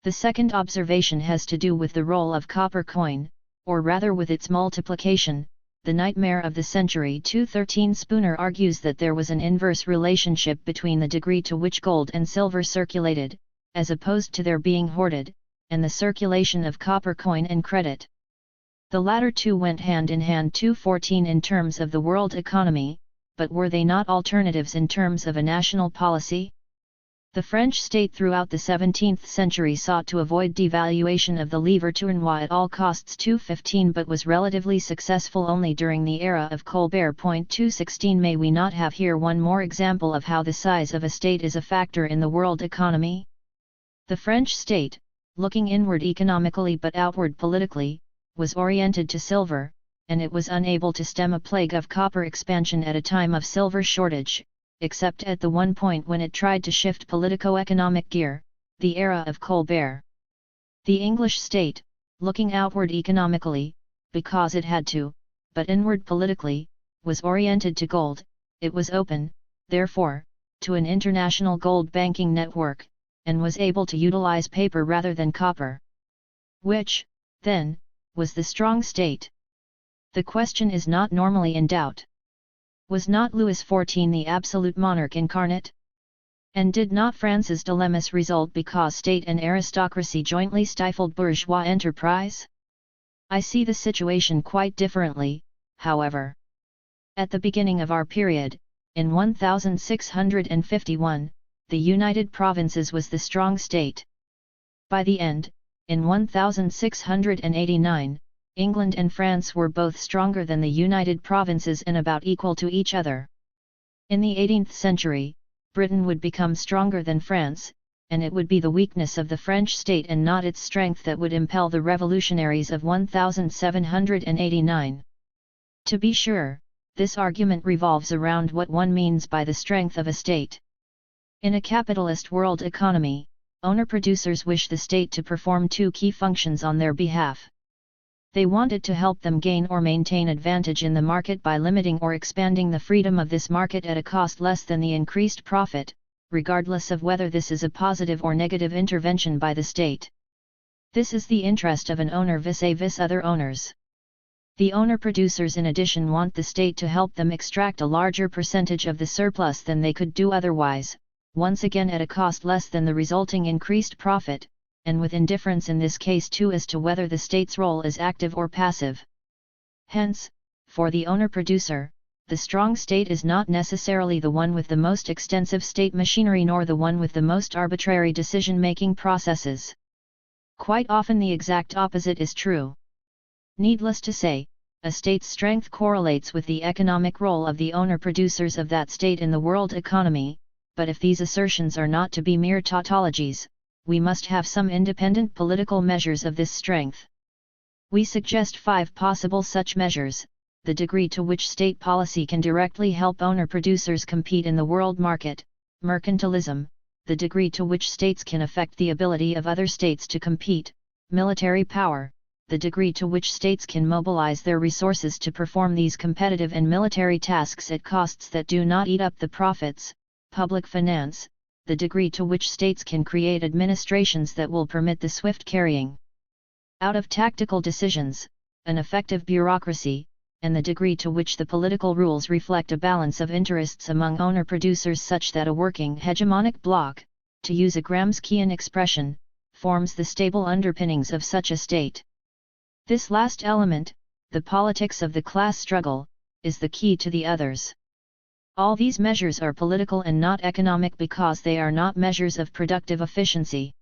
The second observation has to do with the role of copper coin, or rather with its multiplication, the nightmare of the century. 213. Spooner argues that there was an inverse relationship between the degree to which gold and silver circulated, as opposed to their being hoarded, and the circulation of copper coin and credit. The latter two went hand in hand. 214. In terms of the world economy, but were they not alternatives in terms of a national policy? The French state throughout the 17th century sought to avoid devaluation of the livre tournois at all costs. 215. But was relatively successful only during the era of Colbert. 216. May we not have here one more example of how the size of a state is a factor in the world economy? The French state, looking inward economically but outward politically, was oriented to silver, and it was unable to stem a plague of copper expansion at a time of silver shortage, except at the one point when it tried to shift politico-economic gear, the era of Colbert. The English state, looking outward economically, because it had to, but inward politically, was oriented to gold. It was open, therefore, to an international gold banking network, and was able to utilize paper rather than copper. Which, then, was the strong state? The question is not normally in doubt. Was not Louis XIV the absolute monarch incarnate? And did not France's dilemmas result because state and aristocracy jointly stifled bourgeois enterprise? I see the situation quite differently, however. At the beginning of our period, in 1651, the United Provinces was the strong state. By the end, in 1689, England and France were both stronger than the United Provinces and about equal to each other. In the 18th century, Britain would become stronger than France, and it would be the weakness of the French state and not its strength that would impel the revolutionaries of 1789. To be sure, this argument revolves around what one means by the strength of a state. In a capitalist world economy, owner-producers wish the state to perform two key functions on their behalf. They want it to help them gain or maintain advantage in the market by limiting or expanding the freedom of this market at a cost less than the increased profit, regardless of whether this is a positive or negative intervention by the state. This is the interest of an owner vis-a-vis other owners. The owner-producers in addition want the state to help them extract a larger percentage of the surplus than they could do otherwise, once again at a cost less than the resulting increased profit, and with indifference in this case too as to whether the state's role is active or passive. Hence, for the owner-producer, the strong state is not necessarily the one with the most extensive state machinery nor the one with the most arbitrary decision-making processes. Quite often the exact opposite is true. Needless to say, a state's strength correlates with the economic role of the owner-producers of that state in the world economy, but if these assertions are not to be mere tautologies, we must have some independent political measures of this strength. We suggest 5 possible such measures: the degree to which state policy can directly help owner-producers compete in the world market, mercantilism, the degree to which states can affect the ability of other states to compete, military power, the degree to which states can mobilize their resources to perform these competitive and military tasks at costs that do not eat up the profits, public finance, the degree to which states can create administrations that will permit the swift carrying out of tactical decisions, an effective bureaucracy, and the degree to which the political rules reflect a balance of interests among owner-producers such that a working hegemonic bloc, to use a Gramscian expression, forms the stable underpinnings of such a state. This last element, the politics of the class struggle, is the key to the others. All these measures are political and not economic because they are not measures of productive efficiency.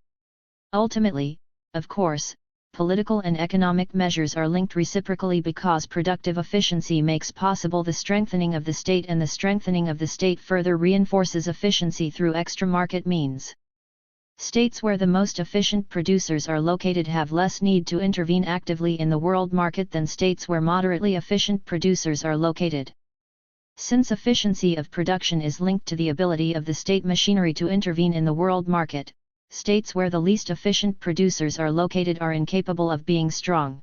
Ultimately, of course, political and economic measures are linked reciprocally because productive efficiency makes possible the strengthening of the state and the strengthening of the state further reinforces efficiency through extra-market means. States where the most efficient producers are located have less need to intervene actively in the world market than states where moderately efficient producers are located. Since efficiency of production is linked to the ability of the state machinery to intervene in the world market, states where the least efficient producers are located are incapable of being strong.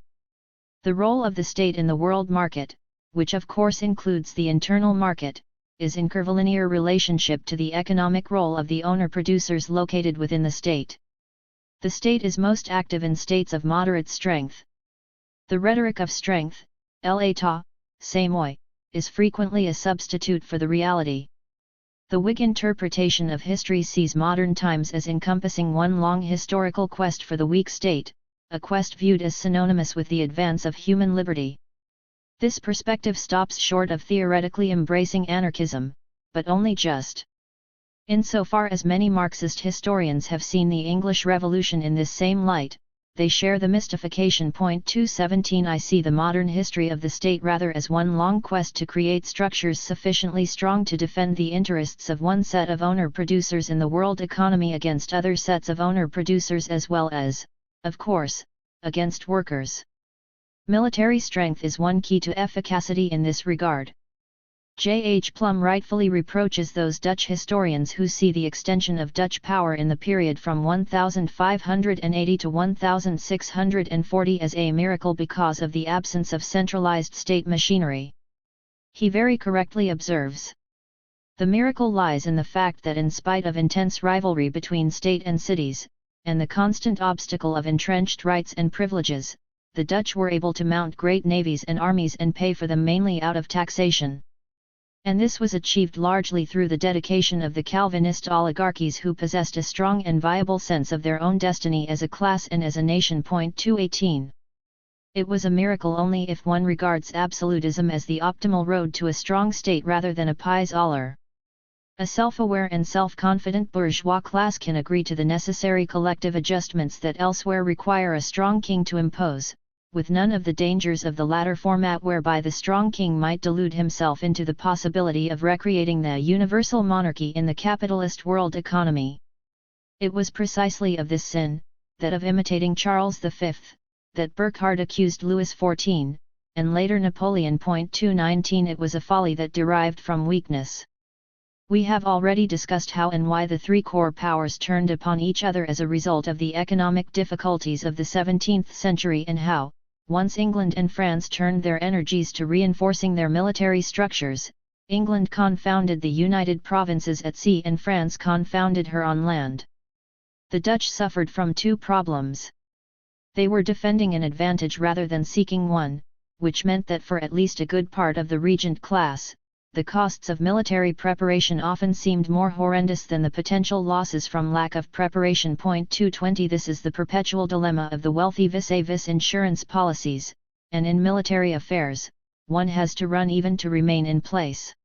The role of the state in the world market, which of course includes the internal market, is in curvilinear relationship to the economic role of the owner-producers located within the state. The state is most active in states of moderate strength. The rhetoric of strength, l'état, c'est moi, is frequently a substitute for the reality. The Whig interpretation of history sees modern times as encompassing one long historical quest for the weak state, a quest viewed as synonymous with the advance of human liberty. This perspective stops short of theoretically embracing anarchism, but only just. Insofar as many Marxist historians have seen the English Revolution in this same light, they share the mystification. 217 I see the modern history of the state rather as one long quest to create structures sufficiently strong to defend the interests of one set of owner-producers in the world economy against other sets of owner-producers as well as, of course, against workers. Military strength is one key to efficacy in this regard. J. H. Plum rightfully reproaches those Dutch historians who see the extension of Dutch power in the period from 1580 to 1640 as a miracle because of the absence of centralized state machinery. He very correctly observes, "The miracle lies in the fact that in spite of intense rivalry between state and cities, and the constant obstacle of entrenched rights and privileges, the Dutch were able to mount great navies and armies and pay for them mainly out of taxation. And this was achieved largely through the dedication of the Calvinist oligarchies who possessed a strong and viable sense of their own destiny as a class and as a nation." 218. It was a miracle only if one regards absolutism as the optimal road to a strong state rather than a pies aller. A self-aware and self-confident bourgeois class can agree to the necessary collective adjustments that elsewhere require a strong king to impose, with none of the dangers of the latter format whereby the strong king might delude himself into the possibility of recreating the universal monarchy in the capitalist world economy. It was precisely of this sin, that of imitating Charles V, that Burckhardt accused Louis XIV, and later Napoleon. 219 It was a folly that derived from weakness. We have already discussed how and why the three core powers turned upon each other as a result of the economic difficulties of the 17th century and how, once England and France turned their energies to reinforcing their military structures, England confounded the United Provinces at sea and France confounded her on land. The Dutch suffered from two problems. They were defending an advantage rather than seeking one, which meant that for at least a good part of the regent class, the costs of military preparation often seemed more horrendous than the potential losses from lack of preparation. 220 This is the perpetual dilemma of the wealthy vis-a-vis insurance policies, and in military affairs, one has to run even to remain in place.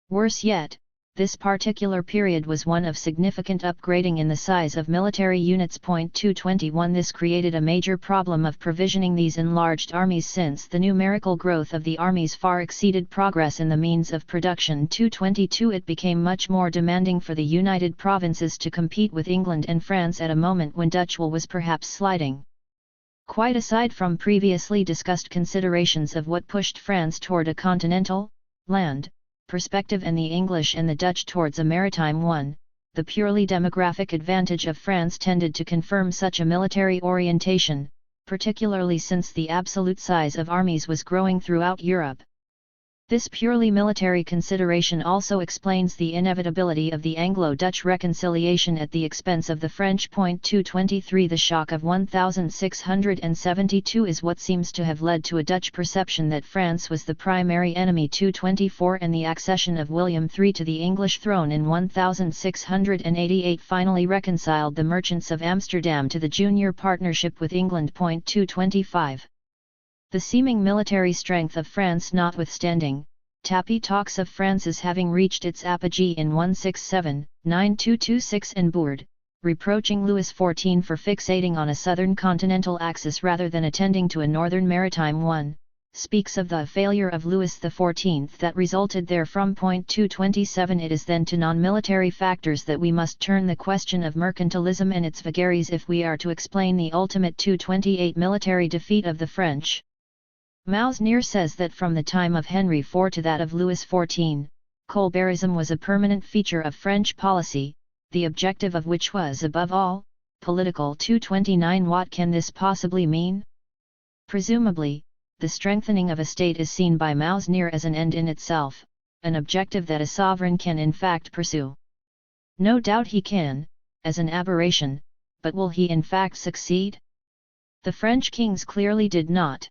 Worse yet, this particular period was one of significant upgrading in the size of military units. 221 This created a major problem of provisioning these enlarged armies since the numerical growth of the armies far exceeded progress in the means of production. 222 It became much more demanding for the United Provinces to compete with England and France at a moment when Dutch wool was perhaps sliding. Quite aside from previously discussed considerations of what pushed France toward a continental, land, perspective and the English and the Dutch towards a maritime one, the purely demographic advantage of France tended to confirm such a military orientation, particularly since the absolute size of armies was growing throughout Europe. This purely military consideration also explains the inevitability of the Anglo-Dutch reconciliation at the expense of the French. 223 The shock of 1672 is what seems to have led to a Dutch perception that France was the primary enemy. 224 And the accession of William III to the English throne in 1688 finally reconciled the merchants of Amsterdam to the junior partnership with England. 225 The seeming military strength of France notwithstanding, Tappy talks of France's having reached its apogee in 167-9226 and Bourd, reproaching Louis XIV for fixating on a southern continental axis rather than attending to a northern maritime one, speaks of the failure of Louis XIV that resulted therefrom. 227 It is then to non-military factors that we must turn the question of mercantilism and its vagaries if we are to explain the ultimate 228 military defeat of the French. Mausnier says that from the time of Henry IV to that of Louis XIV, Colbertism was a permanent feature of French policy, the objective of which was above all, political. 229 What can this possibly mean? Presumably, the strengthening of a state is seen by Mausnier as an end in itself, an objective that a sovereign can in fact pursue. No doubt he can, as an aberration, but will he in fact succeed? The French kings clearly did not.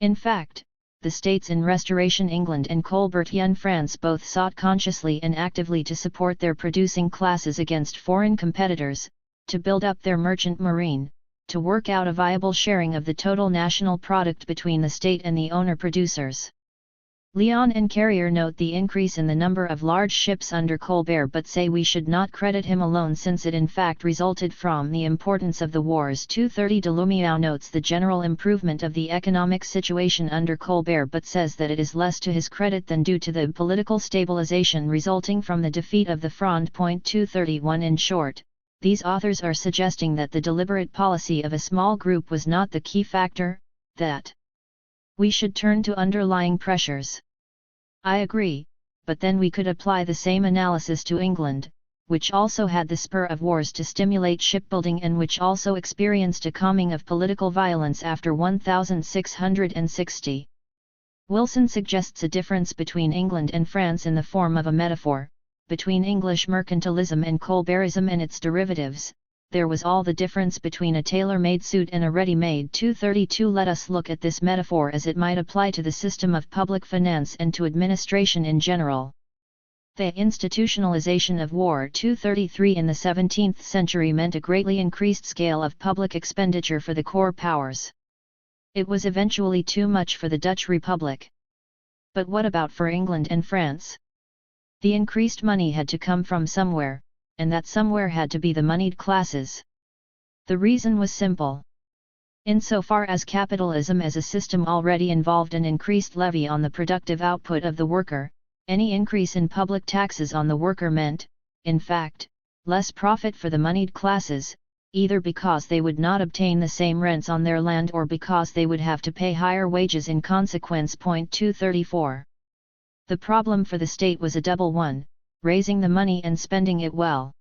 In fact, the states in Restoration England and Colbertian France both sought consciously and actively to support their producing classes against foreign competitors, to build up their merchant marine, to work out a viable sharing of the total national product between the state and the owner-producers. Leon and Carrier note the increase in the number of large ships under Colbert but say we should not credit him alone since it in fact resulted from the importance of the wars. 230 Delumiau notes the general improvement of the economic situation under Colbert but says that it is less to his credit than due to the political stabilization resulting from the defeat of the Fronde. 231 In short, these authors are suggesting that the deliberate policy of a small group was not the key factor, that we should turn to underlying pressures. I agree, but then we could apply the same analysis to England, which also had the spur of wars to stimulate shipbuilding and which also experienced a calming of political violence after 1660. Wilson suggests a difference between England and France in the form of a metaphor. Between English mercantilism and Colbertism and its derivatives, there was all the difference between a tailor-made suit and a ready-made. 232 Let us look at this metaphor as it might apply to the system of public finance and to administration in general. The institutionalization of war. 233 In the 17th century meant a greatly increased scale of public expenditure for the core powers. It was eventually too much for the Dutch Republic. But what about for England and France? The increased money had to come from somewhere, and that somewhere had to be the moneyed classes. The reason was simple. Insofar as capitalism as a system already involved an increased levy on the productive output of the worker, any increase in public taxes on the worker meant, in fact, less profit for the moneyed classes, either because they would not obtain the same rents on their land or because they would have to pay higher wages in consequence. 234. The problem for the state was a double one, raising the money and spending it well.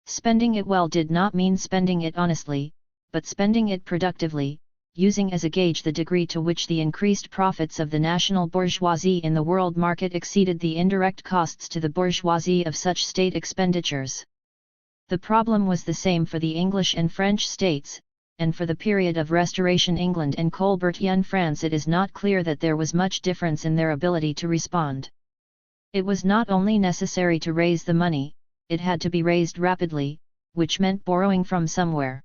Spending it well did not mean spending it honestly, but spending it productively, using as a gauge the degree to which the increased profits of the national bourgeoisie in the world market exceeded the indirect costs to the bourgeoisie of such state expenditures. The problem was the same for the English and French states, and for the period of Restoration England and Colbertian France it is not clear that there was much difference in their ability to respond. It was not only necessary to raise the money, it had to be raised rapidly, which meant borrowing from somewhere.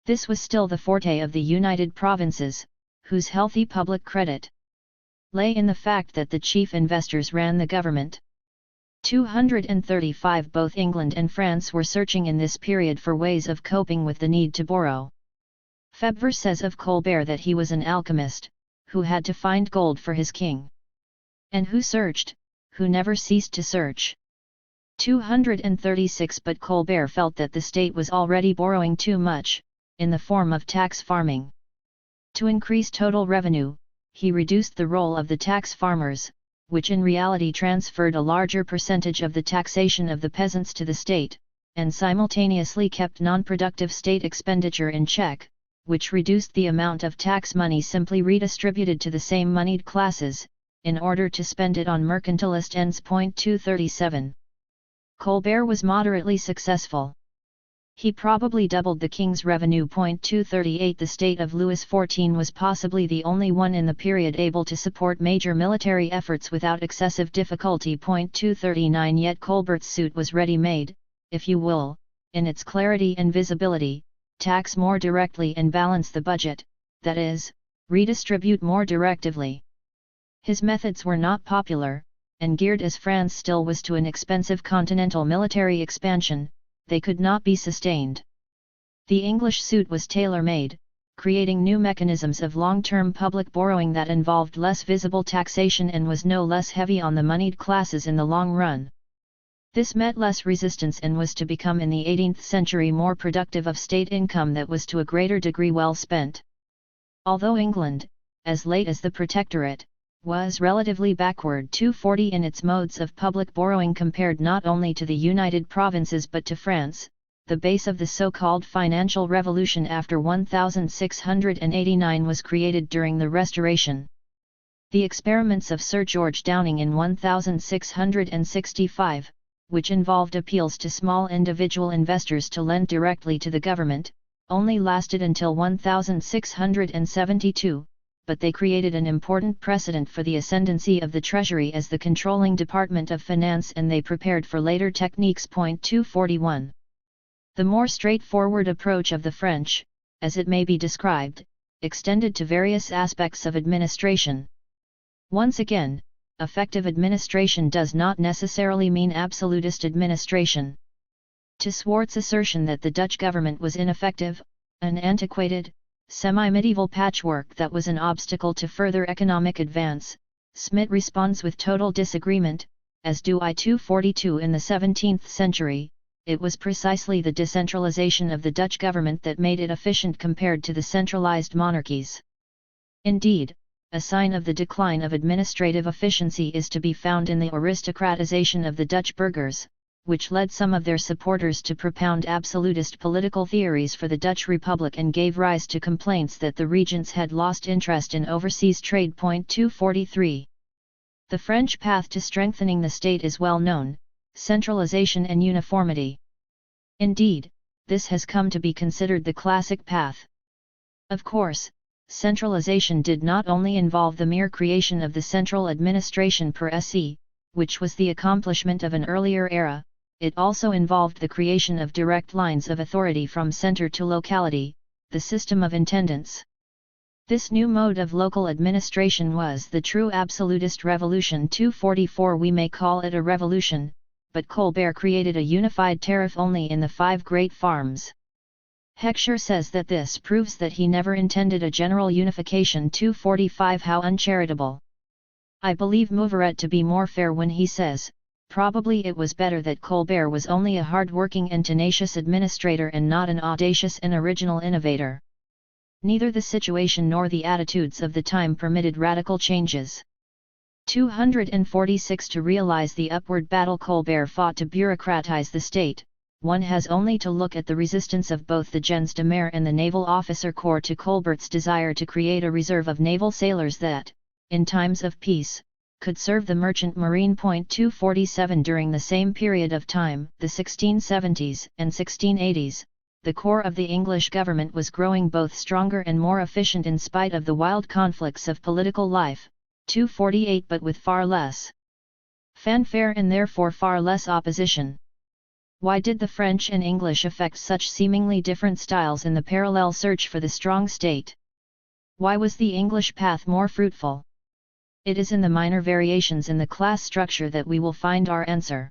This was still the forte of the United Provinces, whose healthy public credit lay in the fact that the chief investors ran the government. 235 Both England and France were searching in this period for ways of coping with the need to borrow. Febvre says of Colbert that he was an alchemist, who had to find gold for his king. And who searched, who never ceased to search. 236 But Colbert felt that the state was already borrowing too much, in the form of tax farming. To increase total revenue, he reduced the role of the tax farmers, which in reality transferred a larger percentage of the taxation of the peasants to the state, and simultaneously kept non-productive state expenditure in check, which reduced the amount of tax money simply redistributed to the same moneyed classes, in order to spend it on mercantilist ends. 237. Colbert was moderately successful. He probably doubled the king's revenue. 238 The state of Louis XIV was possibly the only one in the period able to support major military efforts without excessive difficulty. 239 Yet Colbert's suit was ready-made, if you will, in its clarity and visibility: tax more directly and balance the budget, that is, redistribute more directively. His methods were not popular, and geared as France still was to an expensive continental military expansion, they could not be sustained. The English suit was tailor-made, creating new mechanisms of long-term public borrowing that involved less visible taxation and was no less heavy on the moneyed classes in the long run. This met less resistance and was to become in the 18th century more productive of state income that was to a greater degree well spent. Although England, as late as the Protectorate, was relatively backward 240 in its modes of public borrowing compared not only to the United Provinces but to France, the base of the so-called financial revolution after 1689 was created during the Restoration. The experiments of Sir George Downing in 1665, which involved appeals to small individual investors to lend directly to the government, only lasted until 1672, but they created an important precedent for the ascendancy of the Treasury as the controlling department of finance, and they prepared for later techniques. 241. The more straightforward approach of the French, as it may be described, extended to various aspects of administration. Once again, effective administration does not necessarily mean absolutist administration. To Swart's assertion that the Dutch government was ineffective, an antiquated, semi-medieval patchwork that was an obstacle to further economic advance, Smit responds with total disagreement, as do I. 242. In the 17th century, it was precisely the decentralization of the Dutch government that made it efficient compared to the centralized monarchies. Indeed, a sign of the decline of administrative efficiency is to be found in the aristocratization of the Dutch burghers, which led some of their supporters to propound absolutist political theories for the Dutch Republic and gave rise to complaints that the regents had lost interest in overseas trade. 243. The French path to strengthening the state is well known: centralization and uniformity. Indeed, this has come to be considered the classic path. Of course, centralization did not only involve the mere creation of the central administration per se, which was the accomplishment of an earlier era, it also involved the creation of direct lines of authority from center to locality, the system of intendants. This new mode of local administration was the true absolutist revolution. 244. We may call it a revolution, but Colbert created a unified tariff only in the 5 great farms. Heckscher says that this proves that he never intended a general unification. 245. How uncharitable! I believe Mouveret to be more fair when he says, probably it was better that Colbert was only a hard-working and tenacious administrator and not an audacious and original innovator. Neither the situation nor the attitudes of the time permitted radical changes. 246. To realize the upward battle Colbert fought to bureaucratize the state, one has only to look at the resistance of both the gens de mer and the naval officer corps to Colbert's desire to create a reserve of naval sailors that, in times of peace, could serve the merchant marine. 247. During the same period of time, the 1670s and 1680s, the core of the English government was growing both stronger and more efficient in spite of the wild conflicts of political life. 248. But with far less fanfare and therefore far less opposition. Why did the French and English affect such seemingly different styles in the parallel search for the strong state? Why was the English path more fruitful? It is in the minor variations in the class structure that we will find our answer.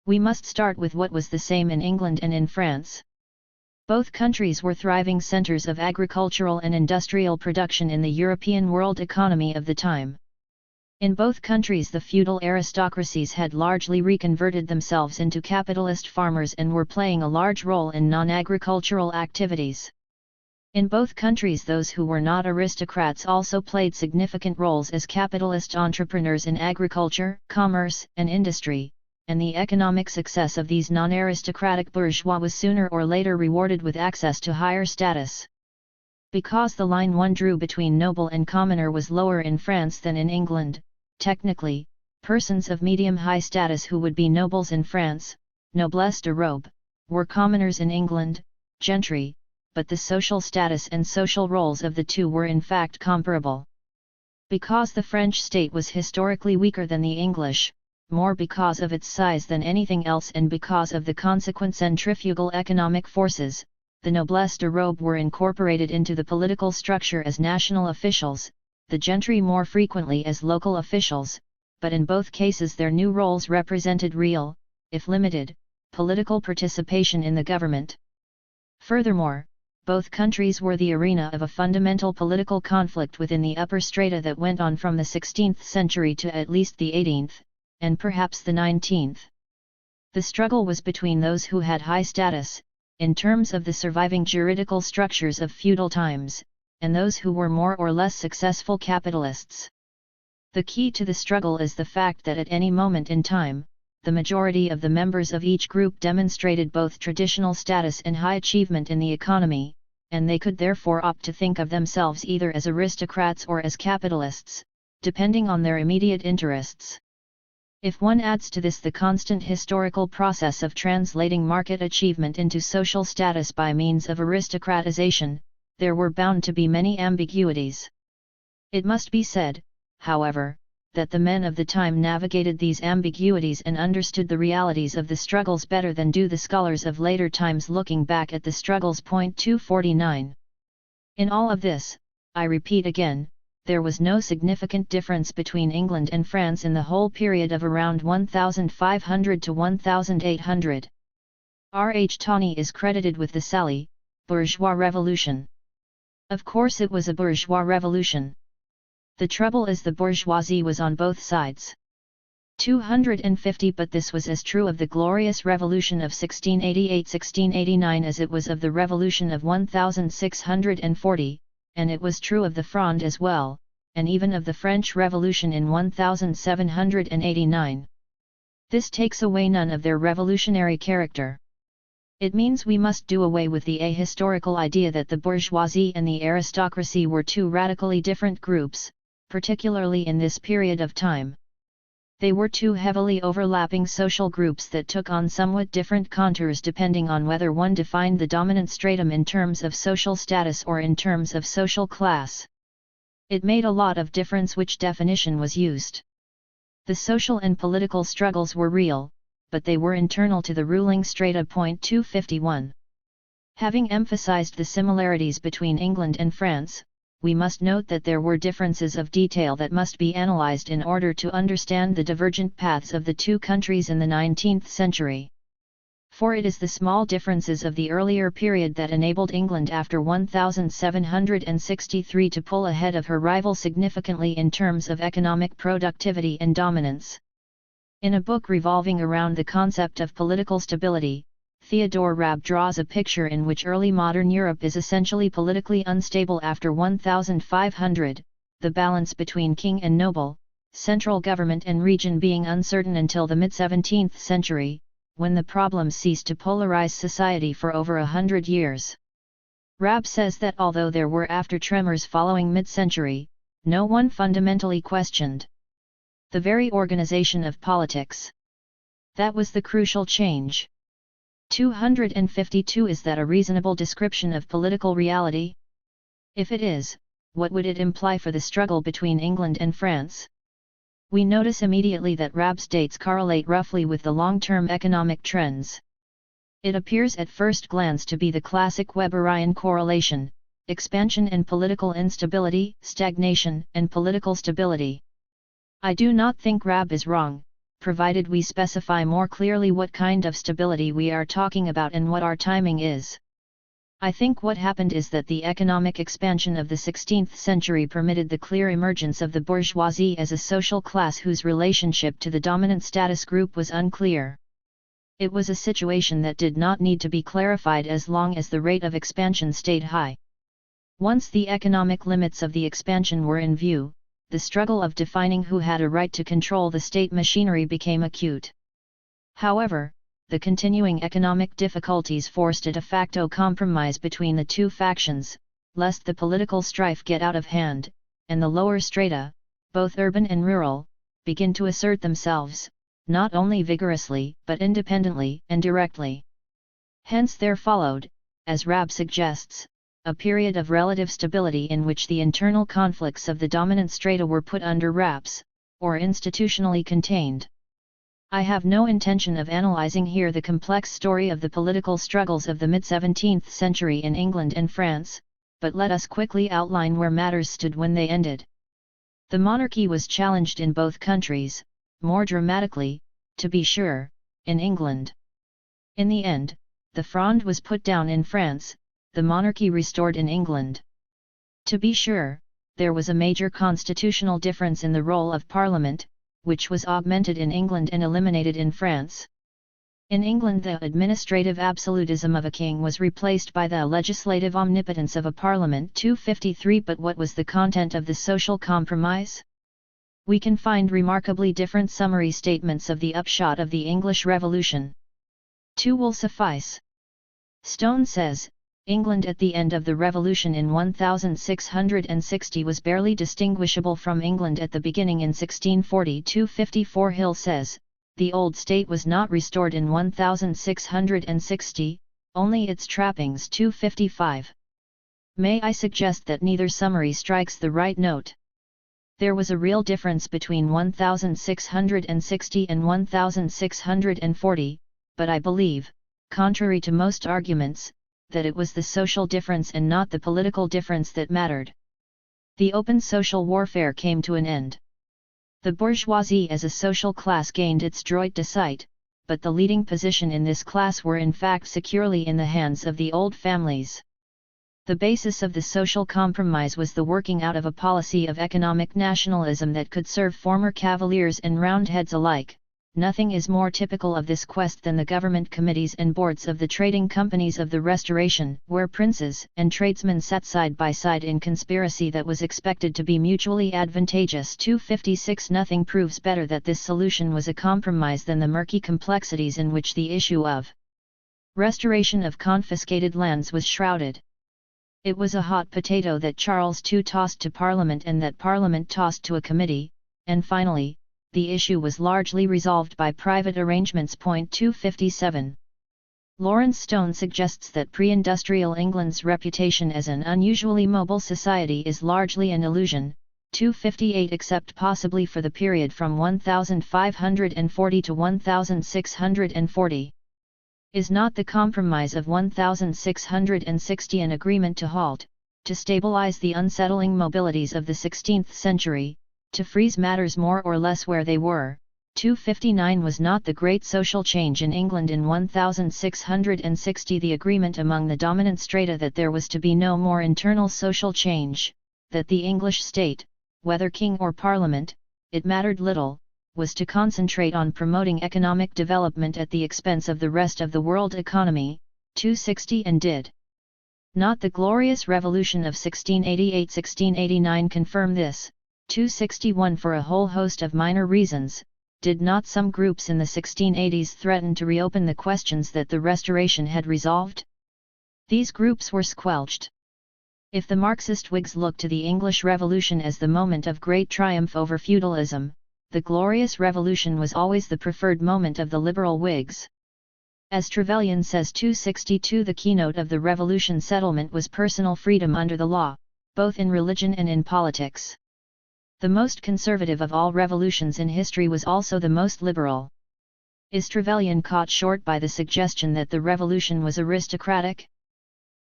We must start with what was the same in England and in France. Both countries were thriving centers of agricultural and industrial production in the European world economy of the time. In both countries the feudal aristocracies had largely reconverted themselves into capitalist farmers and were playing a large role in non-agricultural activities. In both countries those who were not aristocrats also played significant roles as capitalist entrepreneurs in agriculture, commerce, and industry, and the economic success of these non-aristocratic bourgeois was sooner or later rewarded with access to higher status. Because the line one drew between noble and commoner was lower in France than in England, technically, persons of medium-high status who would be nobles in France, noblesse de robe, were commoners in England, gentry, but the social status and social roles of the two were in fact comparable. Because the French state was historically weaker than the English, more because of its size than anything else and because of the consequent centrifugal economic forces, the noblesse de robe were incorporated into the political structure as national officials, the gentry more frequently as local officials, but in both cases their new roles represented real, if limited, political participation in the government. Furthermore, both countries were the arena of a fundamental political conflict within the upper strata that went on from the 16th century to at least the 18th, and perhaps the 19th. The struggle was between those who had high status, in terms of the surviving juridical structures of feudal times, and those who were more or less successful capitalists. The key to the struggle is the fact that at any moment in time, the majority of the members of each group demonstrated both traditional status and high achievement in the economy, and they could therefore opt to think of themselves either as aristocrats or as capitalists, depending on their immediate interests. If one adds to this the constant historical process of translating market achievement into social status by means of aristocratization, there were bound to be many ambiguities. It must be said, however, that the men of the time navigated these ambiguities and understood the realities of the struggles better than do the scholars of later times looking back at the struggles. 249. In all of this, I repeat again, there was no significant difference between England and France in the whole period of around 1500 to 1800. R. H. Tawney is credited with the Sally, bourgeois revolution. Of course it was a bourgeois revolution. The trouble is the bourgeoisie was on both sides. 250 But this was as true of the glorious revolution of 1688-1689 as it was of the revolution of 1640, and it was true of the Fronde as well, and even of the French Revolution in 1789. This takes away none of their revolutionary character. It means we must do away with the ahistorical idea that the bourgeoisie and the aristocracy were two radically different groups, particularly in this period of time. They were two heavily overlapping social groups that took on somewhat different contours depending on whether one defined the dominant stratum in terms of social status or in terms of social class. It made a lot of difference which definition was used. The social and political struggles were real, but they were internal to the ruling strata. 251. Having emphasized the similarities between England and France, we must note that there were differences of detail that must be analyzed in order to understand the divergent paths of the two countries in the 19th century. For it is the small differences of the earlier period that enabled England after 1763 to pull ahead of her rival significantly in terms of economic productivity and dominance. In a book revolving around the concept of political stability, Theodore Rabb draws a picture in which early modern Europe is essentially politically unstable after 1500, the balance between king and noble, central government and region being uncertain until the mid-17th century, when the problem ceased to polarize society for over 100 years. Rabb says that although there were after-tremors following mid-century, no one fundamentally questioned the very organization of politics. That was the crucial change. 252 Is that a reasonable description of political reality? If it is, what would it imply for the struggle between England and France? We notice immediately that Rabb's dates correlate roughly with the long-term economic trends. It appears at first glance to be the classic Weberian correlation: expansion and political instability, stagnation and political stability. I do not think Rabb is wrong, provided we specify more clearly what kind of stability we are talking about and what our timing is. I think what happened is that the economic expansion of the 16th century permitted the clear emergence of the bourgeoisie as a social class whose relationship to the dominant status group was unclear. It was a situation that did not need to be clarified as long as the rate of expansion stayed high. Once the economic limits of the expansion were in view, the struggle of defining who had a right to control the state machinery became acute. However, the continuing economic difficulties forced a de facto compromise between the two factions, lest the political strife get out of hand, and the lower strata, both urban and rural, begin to assert themselves, not only vigorously but independently and directly. Hence there followed, as Rabb suggests, a period of relative stability in which the internal conflicts of the dominant strata were put under wraps, or institutionally contained. I have no intention of analyzing here the complex story of the political struggles of the mid-17th century in England and France, but let us quickly outline where matters stood when they ended. The monarchy was challenged in both countries, more dramatically, to be sure, in England. In the end, the Fronde was put down in France, the monarchy restored in England. To be sure, there was a major constitutional difference in the role of Parliament, which was augmented in England and eliminated in France. In England the administrative absolutism of a king was replaced by the legislative omnipotence of a parliament. 253. But what was the content of the social compromise? We can find remarkably different summary statements of the upshot of the English Revolution. Two will suffice. Stone says, England at the end of the Revolution in 1660 was barely distinguishable from England at the beginning in 1640. 254. Hill says, the old state was not restored in 1660, only its trappings. 255. May I suggest that neither summary strikes the right note? There was a real difference between 1660 and 1640, but I believe, contrary to most arguments, that it was the social difference and not the political difference that mattered. The open social warfare came to an end. The bourgeoisie as a social class gained its droit de cite, but the leading position in this class were in fact securely in the hands of the old families. The basis of the social compromise was the working out of a policy of economic nationalism that could serve former cavaliers and Roundheads alike. Nothing is more typical of this quest than the government committees and boards of the trading companies of the Restoration, where princes and tradesmen sat side by side in conspiracy that was expected to be mutually advantageous. 256. Nothing proves better that this solution was a compromise than the murky complexities in which the issue of restoration of confiscated lands was shrouded. It was a hot potato that Charles II tossed to Parliament and that Parliament tossed to a committee, and finally, the issue was largely resolved by private arrangements. 257. Lawrence Stone suggests that pre-industrial England's reputation as an unusually mobile society is largely an illusion. 258. Except possibly for the period from 1540 to 1640. Is not the Compromise of 1660 an agreement to halt, to stabilize the unsettling mobilities of the 16th century, to freeze matters more or less where they were? 259. Was not the great social change in England in 1660 the agreement among the dominant strata that there was to be no more internal social change, that the English state, whether king or parliament, it mattered little, was to concentrate on promoting economic development at the expense of the rest of the world economy? 260. And did not the glorious revolution of 1688-1689 confirm this? 261. For a whole host of minor reasons, did not some groups in the 1680s threaten to reopen the questions that the Restoration had resolved? These groups were squelched. If the Marxist Whigs looked to the English Revolution as the moment of great triumph over feudalism, the Glorious Revolution was always the preferred moment of the liberal Whigs. As Trevelyan says, 262, the keynote of the Revolution settlement was personal freedom under the law, both in religion and in politics. The most conservative of all revolutions in history was also the most liberal. Is Trevelyan caught short by the suggestion that the revolution was aristocratic?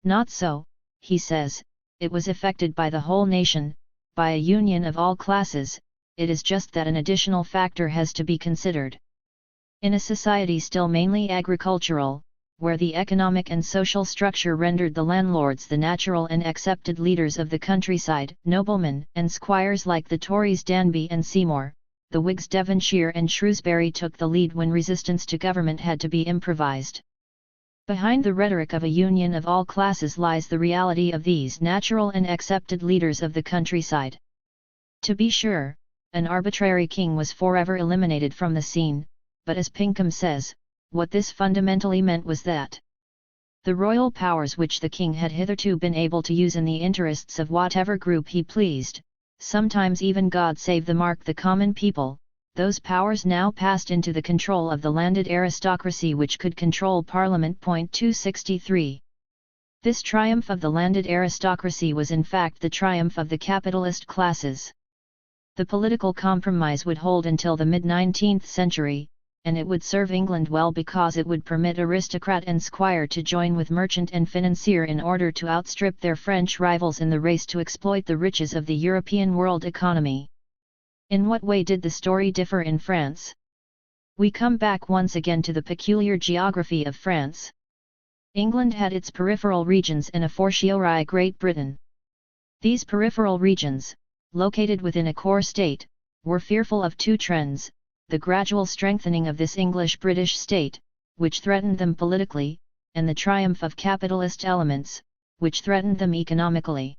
Not so, he says, it was effected by the whole nation, by a union of all classes. It is just that an additional factor has to be considered. In a society still mainly agricultural, where the economic and social structure rendered the landlords the natural and accepted leaders of the countryside, noblemen and squires like the Tories Danby and Seymour, the Whigs Devonshire and Shrewsbury took the lead when resistance to government had to be improvised. Behind the rhetoric of a union of all classes lies the reality of these natural and accepted leaders of the countryside. To be sure, an arbitrary king was forever eliminated from the scene, but as Pinkham says, what this fundamentally meant was that the royal powers which the king had hitherto been able to use in the interests of whatever group he pleased, sometimes even God save the mark the common people, those powers now passed into the control of the landed aristocracy which could control Parliament. 263. This triumph of the landed aristocracy was in fact the triumph of the capitalist classes. The political compromise would hold until the mid-19th century, and it would serve England well because it would permit aristocrat and squire to join with merchant and financier in order to outstrip their French rivals in the race to exploit the riches of the European world economy. In what way did the story differ in France? We come back once again to the peculiar geography of France. England had its peripheral regions and a fortiori Great Britain. These peripheral regions, located within a core state, were fearful of two trends: the gradual strengthening of this English-British state, which threatened them politically, and the triumph of capitalist elements, which threatened them economically.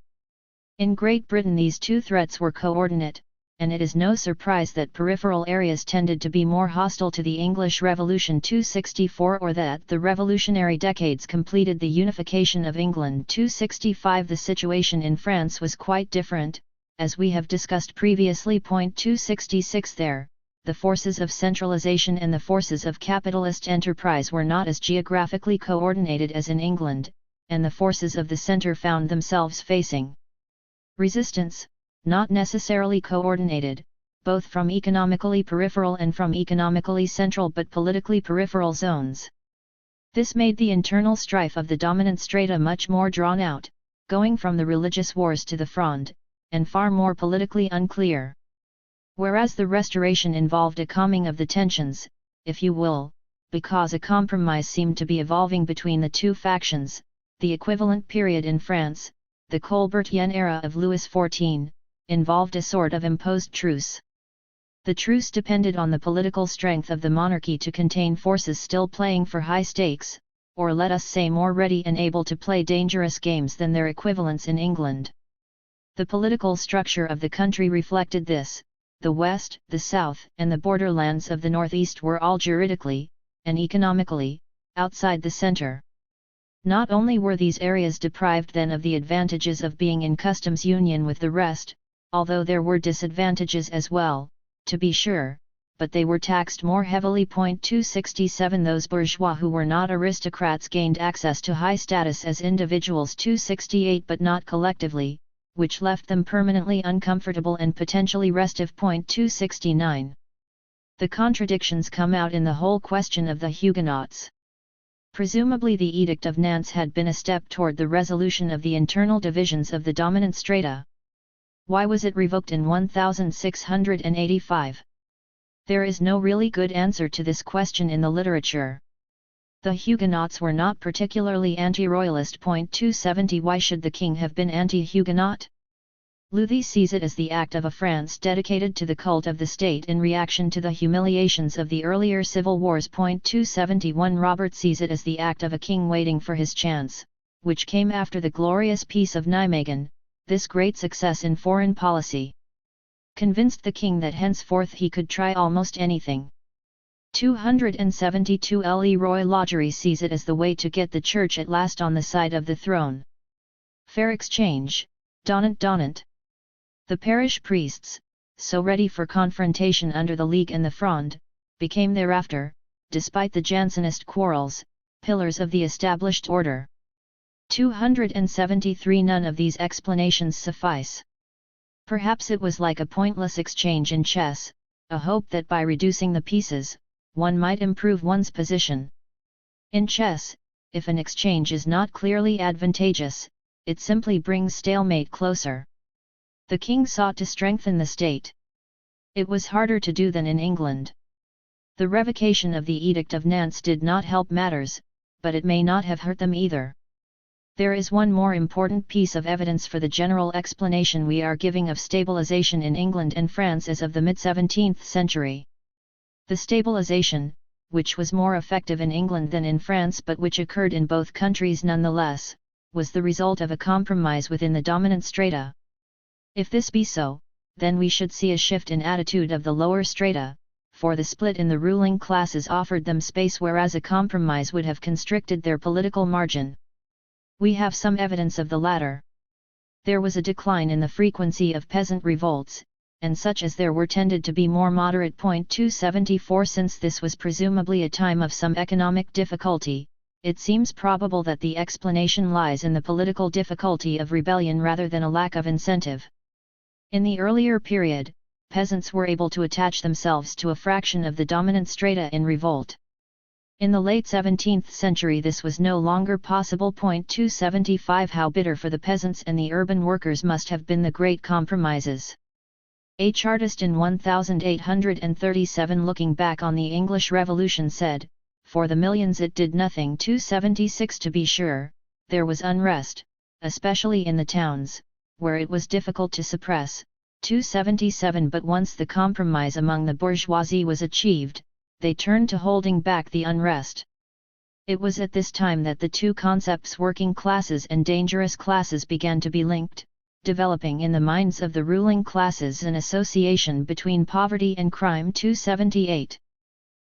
In Great Britain these two threats were coordinate, and it is no surprise that peripheral areas tended to be more hostile to the English Revolution 264 or that the revolutionary decades completed the unification of England 265. The situation in France was quite different, as we have discussed previously. 266 There, the forces of centralization and the forces of capitalist enterprise were not as geographically coordinated as in England, and the forces of the centre found themselves facing resistance, not necessarily coordinated, both from economically peripheral and from economically central but politically peripheral zones. This made the internal strife of the dominant strata much more drawn out, going from the religious wars to the Fronde, and far more politically unclear. Whereas the Restoration involved a calming of the tensions, if you will, because a compromise seemed to be evolving between the two factions, the equivalent period in France, the Colbertian era of Louis XIV, involved a sort of imposed truce. The truce depended on the political strength of the monarchy to contain forces still playing for high stakes, or let us say more ready and able to play dangerous games than their equivalents in England. The political structure of the country reflected this: the West, the South, and the borderlands of the Northeast were all juridically, and economically, outside the centre. Not only were these areas deprived then of the advantages of being in customs union with the rest, although there were disadvantages as well, to be sure, but they were taxed more heavily. 267 Those bourgeois who were not aristocrats gained access to high status as individuals. 268 But not collectively, which left them permanently uncomfortable and potentially restive. 269 The contradictions come out in the whole question of the Huguenots. Presumably the Edict of Nantes had been a step toward the resolution of the internal divisions of the dominant strata. Why was it revoked in 1685? There is no really good answer to this question in the literature. The Huguenots were not particularly anti-royalist. 270 Why should the king have been anti-Huguenot? Louis sees it as the act of a France dedicated to the cult of the state in reaction to the humiliations of the earlier civil wars. 271 Robert sees it as the act of a king waiting for his chance, which came after the glorious Peace of Nijmegen, this great success in foreign policy convinced the king that henceforth he could try almost anything. 272 Leroy Lagery sees it as the way to get the church at last on the side of the throne. Fair exchange, donnant. The parish priests, so ready for confrontation under the League and the Fronde, became thereafter, despite the Jansenist quarrels, pillars of the established order. 273 None of these explanations suffice. Perhaps it was like a pointless exchange in chess, a hope that by reducing the pieces, one might improve one's position. In chess, if an exchange is not clearly advantageous, it simply brings stalemate closer. The king sought to strengthen the state. It was harder to do than in England. The revocation of the Edict of Nantes did not help matters, but it may not have hurt them either. There is one more important piece of evidence for the general explanation we are giving of stabilization in England and France as of the mid-17th century. The stabilization, which was more effective in England than in France but which occurred in both countries nonetheless, was the result of a compromise within the dominant strata. If this be so, then we should see a shift in attitude of the lower strata, for the split in the ruling classes offered them space whereas a compromise would have constricted their political margin. We have some evidence of the latter. There was a decline in the frequency of peasant revolts, and such as there were tended to be more moderate. 274 Since this was presumably a time of some economic difficulty, it seems probable that the explanation lies in the political difficulty of rebellion rather than a lack of incentive. In the earlier period, peasants were able to attach themselves to a fraction of the dominant strata in revolt. In the late 17th century this was no longer possible. 275 How bitter for the peasants and the urban workers must have been the great compromises. A chartist in 1837 looking back on the English Revolution said, for the millions it did nothing. 276 To be sure, there was unrest, especially in the towns, where it was difficult to suppress. 277 But once the compromise among the bourgeoisie was achieved, they turned to holding back the unrest. It was at this time that the two concepts working classes and dangerous classes began to be linked, developing in the minds of the ruling classes an association between poverty and crime. 278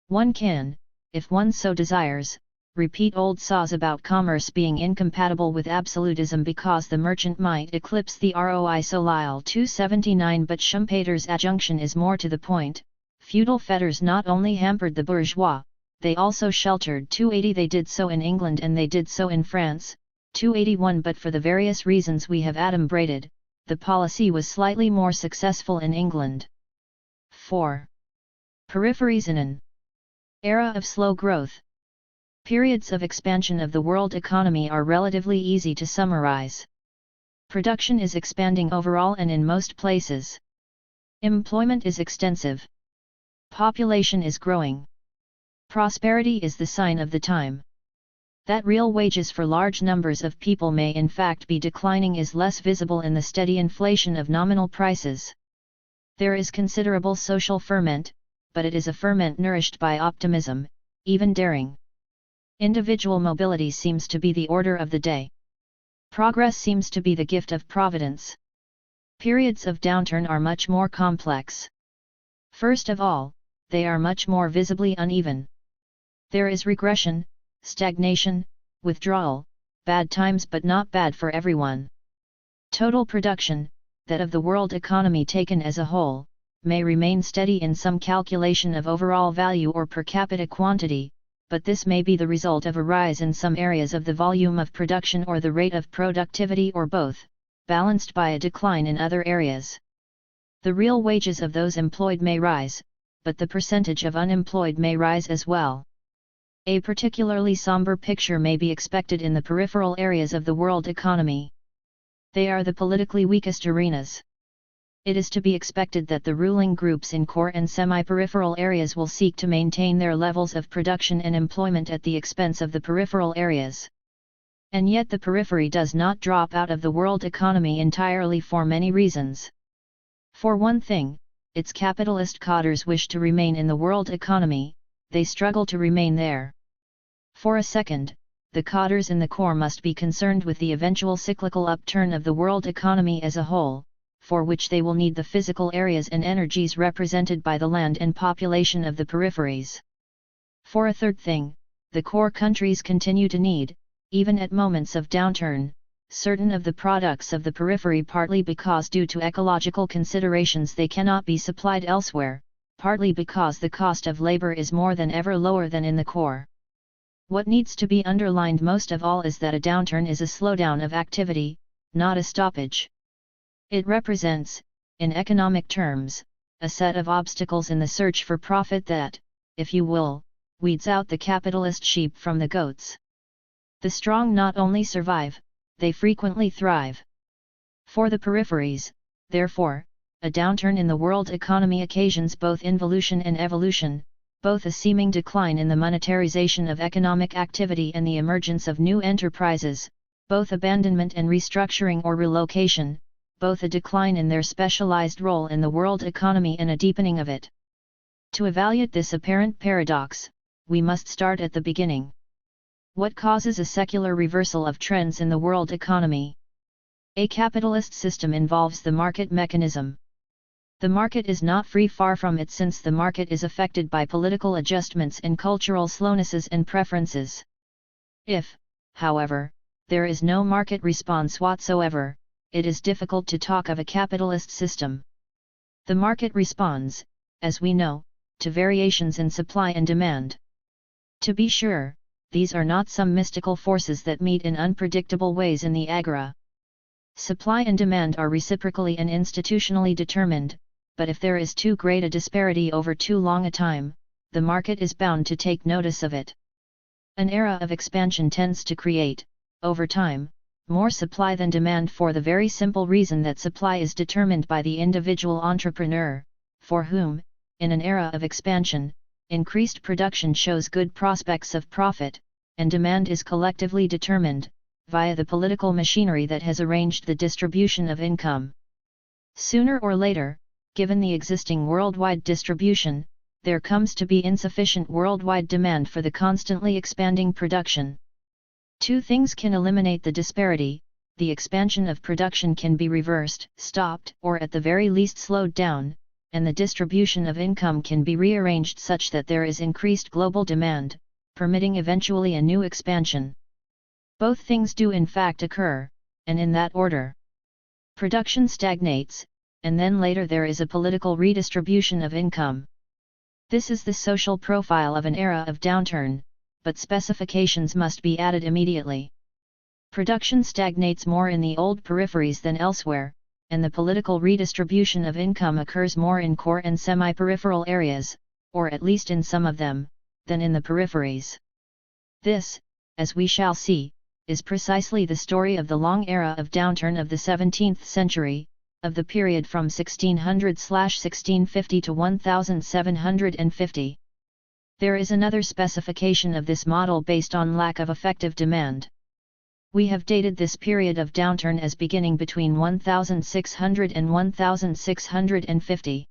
One can, if one so desires, repeat old saws about commerce being incompatible with absolutism because the merchant might eclipse the ROI solile. 279 But Schumpeter's adjunction is more to the point. Feudal fetters not only hampered the bourgeois, they also sheltered. 280 They did so in England and they did so in France. 281 But for the various reasons we have adumbrated, the policy was slightly more successful in England. 4. Peripheries in an era of slow growth. Periods of expansion of the world economy are relatively easy to summarize. Production is expanding overall and in most places. Employment is extensive. Population is growing. Prosperity is the sign of the time. That real wages for large numbers of people may in fact be declining is less visible in the steady inflation of nominal prices. There is considerable social ferment, but it is a ferment nourished by optimism, even daring. Individual mobility seems to be the order of the day. Progress seems to be the gift of providence. Periods of downturn are much more complex. First of all, they are much more visibly uneven. There is regression, stagnation, withdrawal, bad times but not bad for everyone. Total production, that of the world economy taken as a whole, may remain steady in some calculation of overall value or per capita quantity, but this may be the result of a rise in some areas of the volume of production or the rate of productivity or both, balanced by a decline in other areas. The real wages of those employed may rise, but the percentage of unemployed may rise as well. A particularly somber picture may be expected in the peripheral areas of the world economy. They are the politically weakest arenas. It is to be expected that the ruling groups in core and semi-peripheral areas will seek to maintain their levels of production and employment at the expense of the peripheral areas. And yet the periphery does not drop out of the world economy entirely for many reasons. For one thing, its capitalist cadres wish to remain in the world economy, they struggle to remain there. For a second, the cadres in the core must be concerned with the eventual cyclical upturn of the world economy as a whole, for which they will need the physical areas and energies represented by the land and population of the peripheries. For a third thing, the core countries continue to need, even at moments of downturn, certain of the products of the periphery, partly because due to ecological considerations they cannot be supplied elsewhere, partly because the cost of labor is more than ever lower than in the core. What needs to be underlined most of all is that a downturn is a slowdown of activity, not a stoppage. It represents, in economic terms, a set of obstacles in the search for profit that, if you will, weeds out the capitalist sheep from the goats. The strong not only survive, they frequently thrive. For the peripheries, therefore, a downturn in the world economy occasions both involution and evolution, both a seeming decline in the monetarization of economic activity and the emergence of new enterprises, both abandonment and restructuring or relocation, both a decline in their specialized role in the world economy and a deepening of it. To evaluate this apparent paradox, we must start at the beginning. What causes a secular reversal of trends in the world economy? A capitalist system involves the market mechanism. The market is not free, far from it, since the market is affected by political adjustments and cultural slownesses and preferences. If, however, there is no market response whatsoever, it is difficult to talk of a capitalist system. The market responds, as we know, to variations in supply and demand. To be sure, these are not some mystical forces that meet in unpredictable ways in the agora. Supply and demand are reciprocally and institutionally determined, but if there is too great a disparity over too long a time, the market is bound to take notice of it. An era of expansion tends to create, over time, more supply than demand for the very simple reason that supply is determined by the individual entrepreneur, for whom, in an era of expansion, increased production shows good prospects of profit, and demand is collectively determined, via the political machinery that has arranged the distribution of income. Sooner or later, given the existing worldwide distribution, there comes to be insufficient worldwide demand for the constantly expanding production. Two things can eliminate the disparity: the expansion of production can be reversed, stopped, or at the very least slowed down, and the distribution of income can be rearranged such that there is increased global demand, permitting eventually a new expansion. Both things do in fact occur, and in that order. Production stagnates, and then later there is a political redistribution of income. This is the social profile of an era of downturn, but specifications must be added immediately. Production stagnates more in the old peripheries than elsewhere, and the political redistribution of income occurs more in core and semi-peripheral areas, or at least in some of them, than in the peripheries. This, as we shall see, is precisely the story of the long era of downturn of the 17th century, of the period from 1600–1650 to 1750. There is another specification of this model based on lack of effective demand. We have dated this period of downturn as beginning between 1600 and 1650.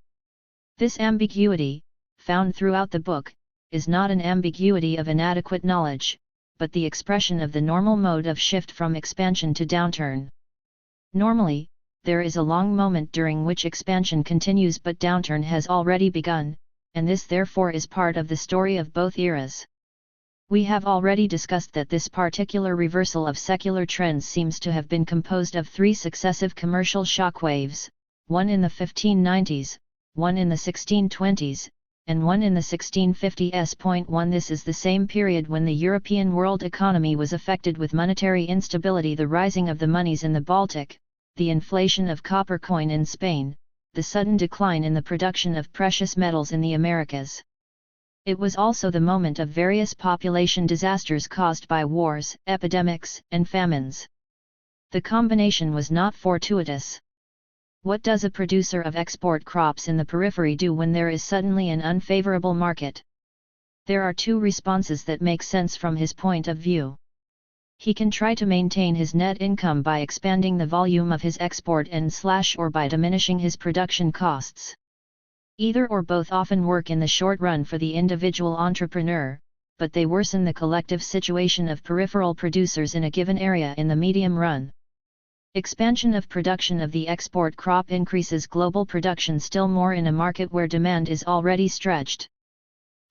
This ambiguity, found throughout the book, is not an ambiguity of inadequate knowledge, but the expression of the normal mode of shift from expansion to downturn. Normally, there is a long moment during which expansion continues but downturn has already begun, and this therefore is part of the story of both eras. We have already discussed that this particular reversal of secular trends seems to have been composed of three successive commercial shock waves, one in the 1590s, one in the 1620s, and one in the 1650s. This is the same period when the European world economy was affected with monetary instability, the rising of the monies in the Baltic, the inflation of copper coin in Spain, the sudden decline in the production of precious metals in the Americas. It was also the moment of various population disasters caused by wars, epidemics, and famines. The combination was not fortuitous. What does a producer of export crops in the periphery do when there is suddenly an unfavorable market? There are two responses that make sense from his point of view. He can try to maintain his net income by expanding the volume of his export or by diminishing his production costs. Either or both often work in the short run for the individual entrepreneur, but they worsen the collective situation of peripheral producers in a given area in the medium run. Expansion of production of the export crop increases global production still more in a market where demand is already stretched.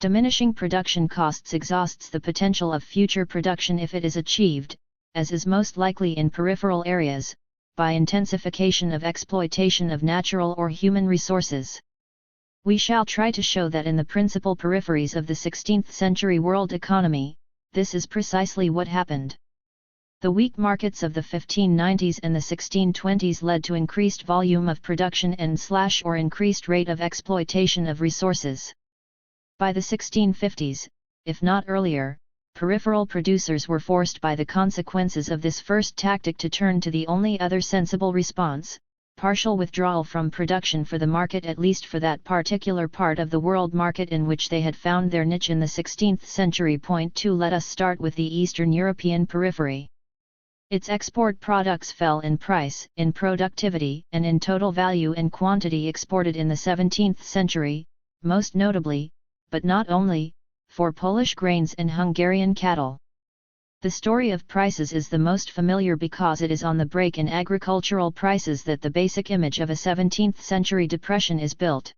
Diminishing production costs exhausts the potential of future production if it is achieved, as is most likely in peripheral areas, by intensification of exploitation of natural or human resources. We shall try to show that in the principal peripheries of the 16th century world economy, this is precisely what happened. The weak markets of the 1590s and the 1620s led to increased volume of production or increased rate of exploitation of resources. By the 1650s, if not earlier, peripheral producers were forced by the consequences of this first tactic to turn to the only other sensible response, partial withdrawal from production for the market, at least for that particular part of the world market in which they had found their niche in the 16th century. 2. Let us start with the Eastern European periphery. Its export products fell in price, in productivity, and in total value and quantity exported in the 17th century, most notably, but not only, for Polish grains and Hungarian cattle. The story of prices is the most familiar because it is on the break in agricultural prices that the basic image of a 17th-century depression is built.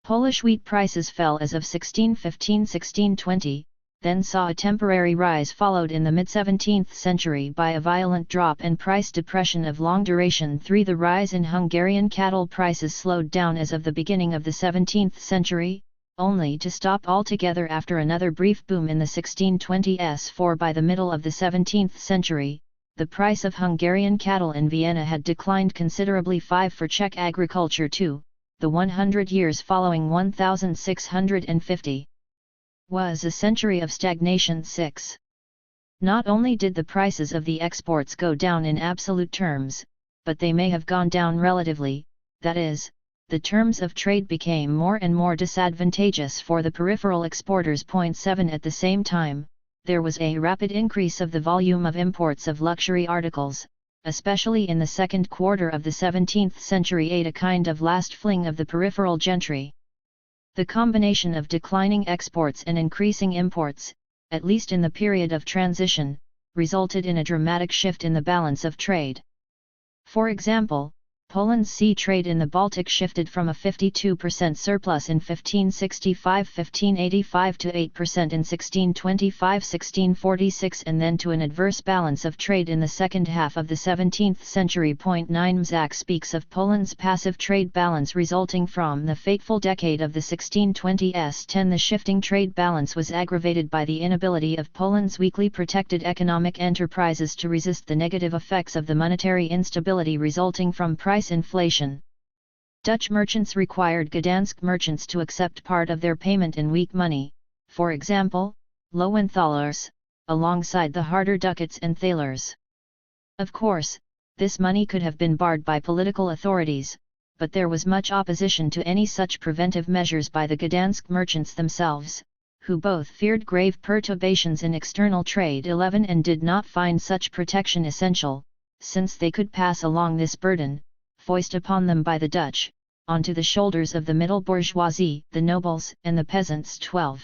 Polish wheat prices fell as of 1615–1620, then saw a temporary rise followed in the mid-17th century by a violent drop and price depression of long duration. 3. The rise in Hungarian cattle prices slowed down as of the beginning of the 17th century, only to stop altogether after another brief boom in the 1620s. 4. By the middle of the 17th century, the price of Hungarian cattle in Vienna had declined considerably. 5. For Czech agriculture too, the 100 years following 1650 was a century of stagnation. 6. Not only did the prices of the exports go down in absolute terms, but they may have gone down relatively, that is, the terms of trade became more and more disadvantageous for the peripheral exporters. 7 At the same time, there was a rapid increase of the volume of imports of luxury articles, especially in the second quarter of the 17th century, a kind of last fling of the peripheral gentry. The combination of declining exports and increasing imports, at least in the period of transition, resulted in a dramatic shift in the balance of trade. For example, Poland's sea trade in the Baltic shifted from a 52% surplus in 1565-1585 to 8% in 1625-1646 and then to an adverse balance of trade in the second half of the 17th century. 9 Mzak speaks of Poland's passive trade balance resulting from the fateful decade of the 1620s. The shifting trade balance was aggravated by the inability of Poland's weakly protected economic enterprises to resist the negative effects of the monetary instability resulting from price inflation. Dutch merchants required Gdansk merchants to accept part of their payment in weak money, for example, Loewen-thalers, alongside the harder ducats and thalers. Of course, this money could have been barred by political authorities, but there was much opposition to any such preventive measures by the Gdansk merchants themselves, who both feared grave perturbations in external trade 11 and did not find such protection essential, since they could pass along this burden, foisted upon them by the Dutch, onto the shoulders of the middle bourgeoisie, the nobles and the peasants. 12.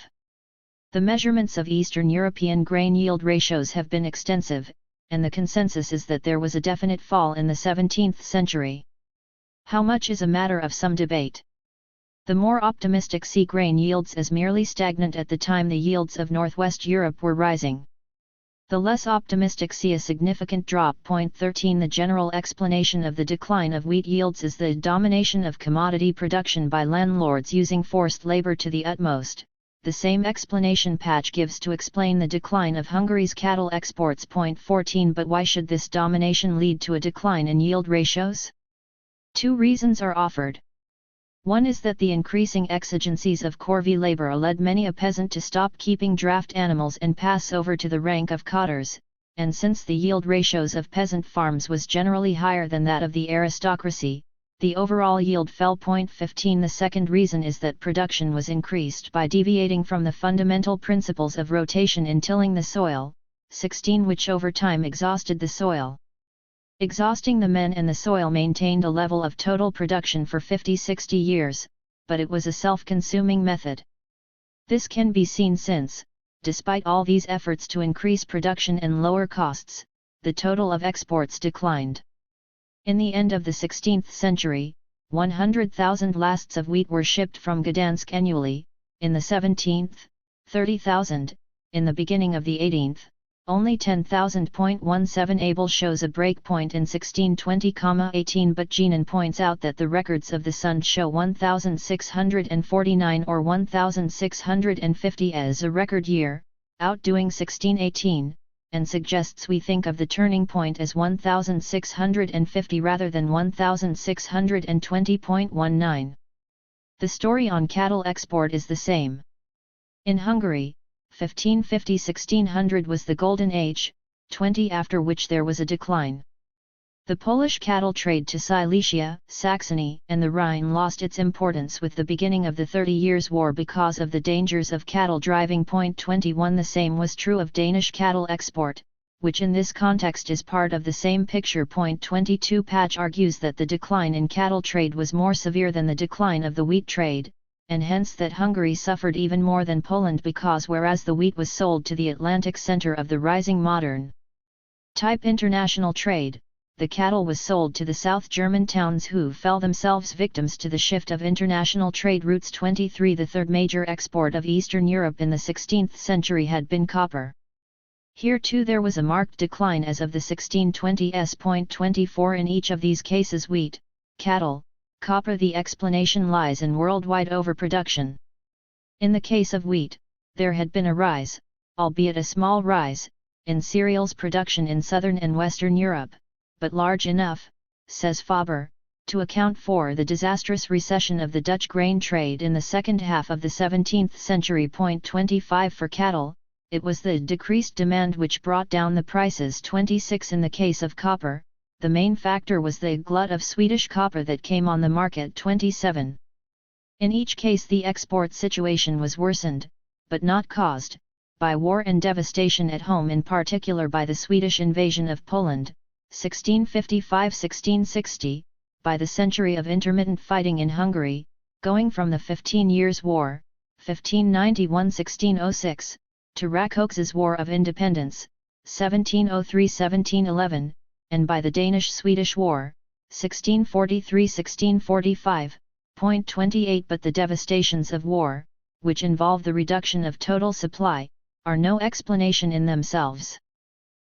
The measurements of Eastern European grain yield ratios have been extensive, and the consensus is that there was a definite fall in the 17th century. How much is a matter of some debate. The more optimistic see grain yields as merely stagnant at the time the yields of Northwest Europe were rising. The less optimistic see a significant drop. 13 The general explanation of the decline of wheat yields is the domination of commodity production by landlords using forced labor to the utmost. The same explanation Patch gives to explain the decline of Hungary's cattle exports. 14 But why should this domination lead to a decline in yield ratios? Two reasons are offered. One is that the increasing exigencies of corvée labor led many a peasant to stop keeping draft animals and pass over to the rank of cotters, and since the yield ratios of peasant farms was generally higher than that of the aristocracy, the overall yield fell. 15 The second reason is that production was increased by deviating from the fundamental principles of rotation in tilling the soil, 16 which over time exhausted the soil. Exhausting the men and the soil maintained a level of total production for 50-60 years, but it was a self-consuming method. This can be seen since, despite all these efforts to increase production and lower costs, the total of exports declined. In the end of the 16th century, 100,000 lasts of wheat were shipped from Gdansk annually, in the 17th, 30,000, in the beginning of the 18th. Only 10,000.17 Abel shows a breakpoint in 1620,18 but Jeanin points out that the records of the Sun show 1,649 or 1,650 as a record year, outdoing 1618, and suggests we think of the turning point as 1,650 rather than 1,620.19. The story on cattle export is the same. In Hungary, 1550-1600 was the Golden Age, 20 after which there was a decline. The Polish cattle trade to Silesia, Saxony, and the Rhine lost its importance with the beginning of the 30 Years' War because of the dangers of cattle driving. 21 The same was true of Danish cattle export, which in this context is part of the same picture. 22 Patch argues that the decline in cattle trade was more severe than the decline of the wheat trade, and hence that Hungary suffered even more than Poland because whereas the wheat was sold to the Atlantic center of the rising modern type international trade, the cattle was sold to the South German towns who fell themselves victims to the shift of international trade routes. 23 The third major export of Eastern Europe in the 16th century had been copper. Here too there was a marked decline as of the 1620s. 24 In each of these cases wheat, cattle, copper. The explanation lies in worldwide overproduction. In the case of wheat, there had been a rise, albeit a small rise, in cereals production in southern and western Europe, but large enough, says Faber, to account for the disastrous recession of the Dutch grain trade in the second half of the 17th century. 25 For cattle, it was the decreased demand which brought down the prices. 26 In the case of copper, the main factor was the glut of Swedish copper that came on the market. 27. In each case the export situation was worsened, but not caused, by war and devastation at home, in particular by the Swedish invasion of Poland, 1655–1660, by the century of intermittent fighting in Hungary, going from the 15 Years' War, 1591–1606, to Rakocz's War of Independence, 1703–1711, and by the Danish-Swedish War, 1643–1645. 28. But the devastations of war, which involve the reduction of total supply, are no explanation in themselves.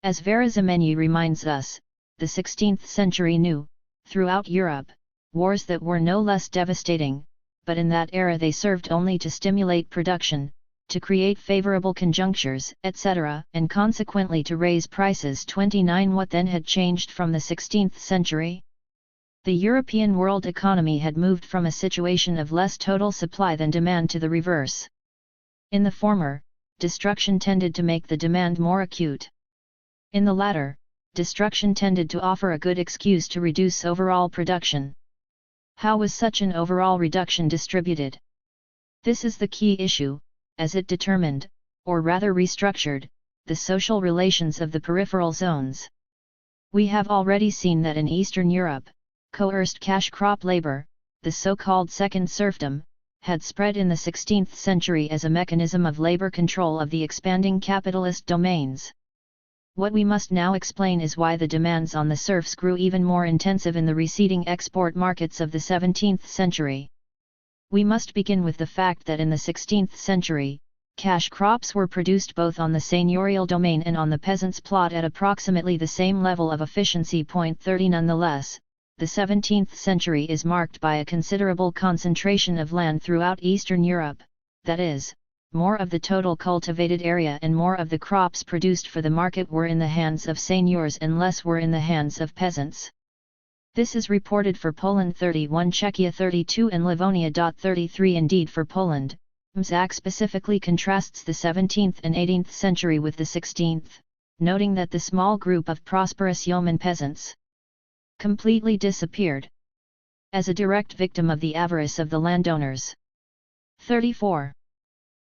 As Immanuel reminds us, the 16th century knew, throughout Europe, wars that were no less devastating, but in that era they served only to stimulate production, to create favorable conjunctures, etc., and consequently to raise prices. 29. What then had changed from the 16th century? The European world economy had moved from a situation of less total supply than demand to the reverse. In the former, destruction tended to make the demand more acute. In the latter, destruction tended to offer a good excuse to reduce overall production. How was such an overall reduction distributed? This is the key issue, as it determined, or rather restructured, the social relations of the peripheral zones. We have already seen that in Eastern Europe, coerced cash crop labor, the so-called second serfdom, had spread in the 16th century as a mechanism of labor control of the expanding capitalist domains. What we must now explain is why the demands on the serfs grew even more intensive in the receding export markets of the 17th century. We must begin with the fact that in the 16th century, cash crops were produced both on the seigneurial domain and on the peasant's plot at approximately the same level of efficiency. 30. Nonetheless, the 17th century is marked by a considerable concentration of land throughout Eastern Europe, that is, more of the total cultivated area and more of the crops produced for the market were in the hands of seigneurs and less were in the hands of peasants. This is reported for Poland 31, Czechia 32 and Livonia. 33. Indeed, for Poland, Mzak specifically contrasts the 17th and 18th century with the 16th, noting that the small group of prosperous yeoman peasants completely disappeared as a direct victim of the avarice of the landowners. 34.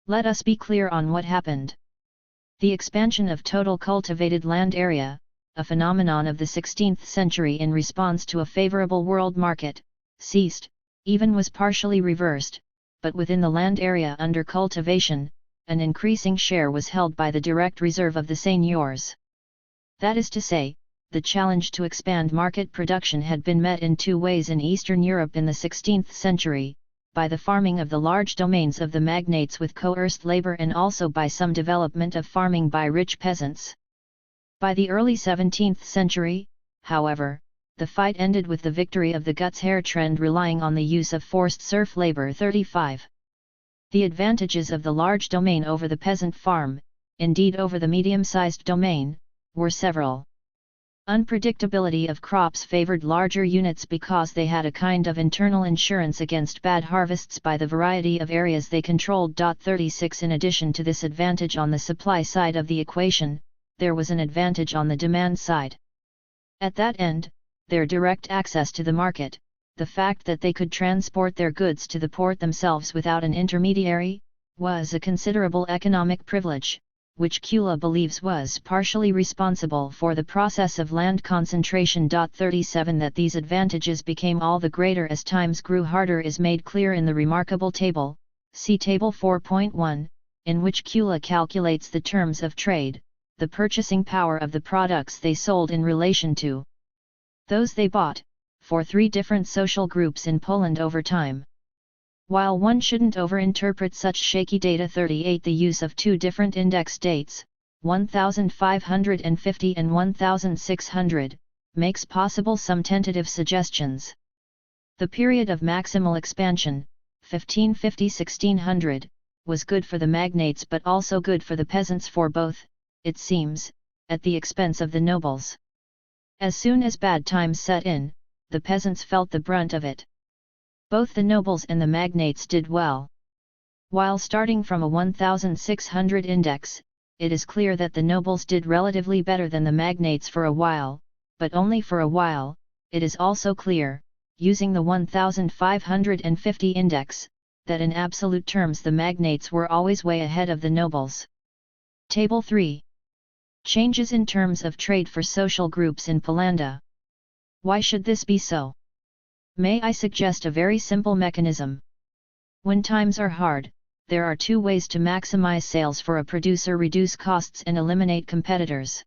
Let us be clear on what happened. The expansion of total cultivated land area, a phenomenon of the 16th century in response to a favorable world market, ceased, even was partially reversed, but within the land area under cultivation, an increasing share was held by the direct reserve of the seigneurs. That is to say, the challenge to expand market production had been met in two ways in Eastern Europe in the 16th century, by the farming of the large domains of the magnates with coerced labor and also by some development of farming by rich peasants. By the early 17th century, however, the fight ended with the victory of the Gutsherr trend relying on the use of forced serf labor. 35. The advantages of the large domain over the peasant farm, indeed over the medium-sized domain, were several. Unpredictability of crops favored larger units because they had a kind of internal insurance against bad harvests by the variety of areas they controlled. 36. In addition to this advantage on the supply side of the equation, there was an advantage on the demand side. At that end, their direct access to the market, the fact that they could transport their goods to the port themselves without an intermediary, was a considerable economic privilege, which Kula believes was partially responsible for the process of land concentration. 37. That these advantages became all the greater as times grew harder is made clear in the remarkable table, see Table 4.1, in which Kula calculates the terms of trade, the purchasing power of the products they sold in relation to those they bought, for three different social groups in Poland over time. While one shouldn't overinterpret such shaky data. 38. The use of two different index dates, 1550 and 1600, makes possible some tentative suggestions. The period of maximal expansion, 1550–1600, was good for the magnates but also good for the peasants, for both, it seems, at the expense of the nobles. As soon as bad times set in, the peasants felt the brunt of it. Both the nobles and the magnates did well. While starting from a 1600 index, it is clear that the nobles did relatively better than the magnates for a while, but only for a while. It is also clear, using the 1550 index, that in absolute terms the magnates were always way ahead of the nobles. Table 3. Changes in terms of trade for social groups in Polanda. Why should this be so? May I suggest a very simple mechanism? When times are hard, there are two ways to maximize sales for a producer: reduce costs and eliminate competitors.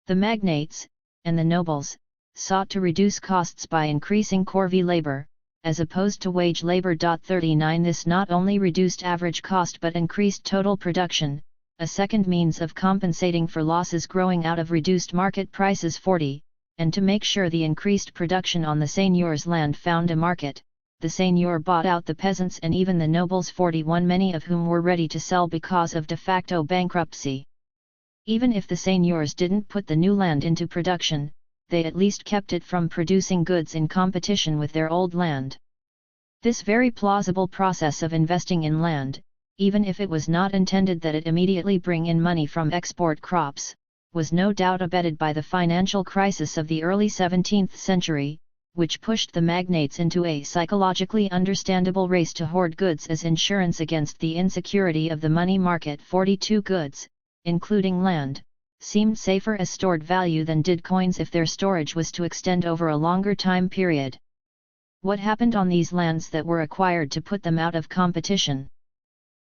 The magnates, and the nobles, sought to reduce costs by increasing corvée labor, as opposed to wage labor. 39 This not only reduced average cost but increased total production, a second means of compensating for losses growing out of reduced market prices. 40, and to make sure the increased production on the seigneur's land found a market, the seigneur bought out the peasants and even the nobles. 41 Many of whom were ready to sell because of de facto bankruptcy. Even if the seigneurs didn't put the new land into production, they at least kept it from producing goods in competition with their old land. This very plausible process of investing in land, even if it was not intended that it immediately bring in money from export crops, was no doubt abetted by the financial crisis of the early 17th century, which pushed the magnates into a psychologically understandable race to hoard goods as insurance against the insecurity of the money market. 42 Goods, including land, seemed safer as stored value than did coins if their storage was to extend over a longer time period. What happened on these lands that were acquired to put them out of competition?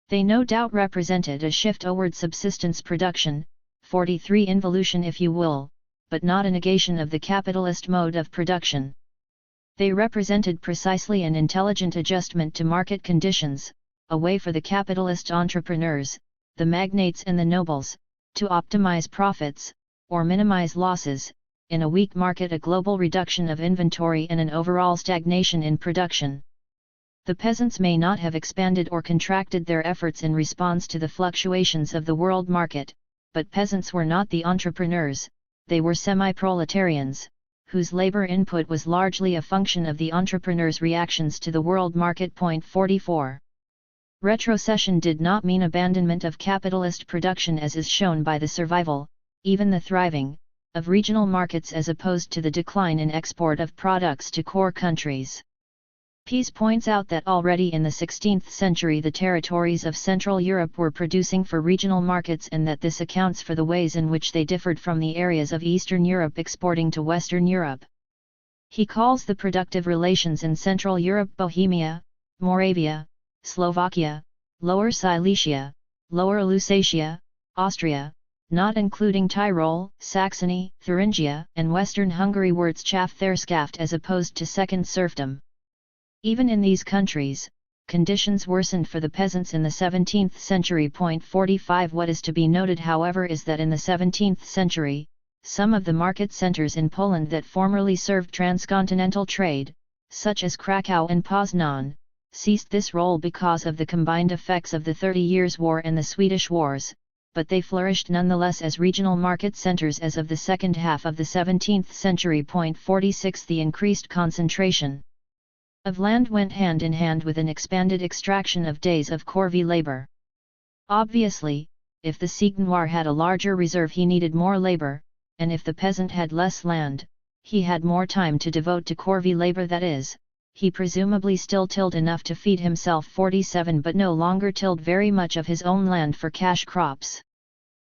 They no doubt represented a shift toward subsistence production, 43 involution if you will, but not a negation of the capitalist mode of production. They represented precisely an intelligent adjustment to market conditions, a way for the capitalist entrepreneurs, the magnates and the nobles, to optimize profits, or minimize losses, in a weak market, a global reduction of inventory and an overall stagnation in production. The peasants may not have expanded or contracted their efforts in response to the fluctuations of the world market, but peasants were not the entrepreneurs, they were semi-proletarians, whose labor input was largely a function of the entrepreneurs' reactions to the world market. 44. Retrocession did not mean abandonment of capitalist production, as is shown by the survival, even the thriving, of regional markets as opposed to the decline in export of products to core countries. Pease points out that already in the 16th century the territories of Central Europe were producing for regional markets, and that this accounts for the ways in which they differed from the areas of Eastern Europe exporting to Western Europe. He calls the productive relations in Central Europe Bohemia, Moravia, Slovakia, Lower Silesia, Lower Lusatia, Austria, not including Tyrol, Saxony, Thuringia, and Western Hungary Wirtschaft as opposed to second serfdom. Even in these countries, conditions worsened for the peasants in the 17th century. 45 What is to be noted, however, is that in the 17th century, some of the market centers in Poland that formerly served transcontinental trade, such as Krakow and Poznan, ceased this role because of the combined effects of the 30 Years' War and the Swedish Wars, but they flourished nonetheless as regional market centers as of the second half of the 17th century. 46 The increased concentration of land went hand in hand with an expanded extraction of days of corvée labor. Obviously, if the seigneur had a larger reserve he needed more labor, and if the peasant had less land, he had more time to devote to corvée labor, that is, he presumably still tilled enough to feed himself. 47 But no longer tilled very much of his own land for cash crops.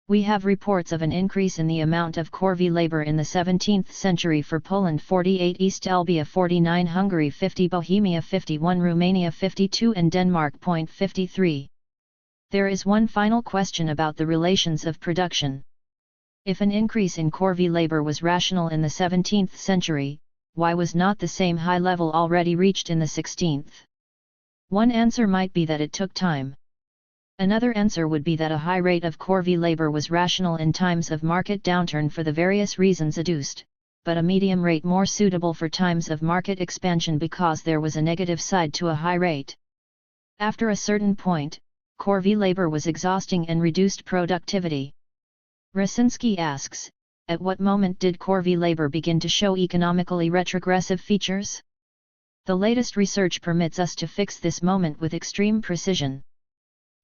We have reports of an increase in the amount of corvée labor in the 17th century for Poland: 48 East Albia, 49 Hungary, 50 Bohemia, 51 Romania, 52 and Denmark. 53. There is one final question about the relations of production. If an increase in corvée labor was rational in the 17th century, why was not the same high level already reached in the 16th? One answer might be that it took time. Another answer would be that a high rate of corvée labor was rational in times of market downturn for the various reasons adduced, but a medium rate more suitable for times of market expansion because there was a negative side to a high rate. After a certain point, corvée labor was exhausting and reduced productivity. Rasinski asks, at what moment did corvée labor begin to show economically retrogressive features? The latest research permits us to fix this moment with extreme precision.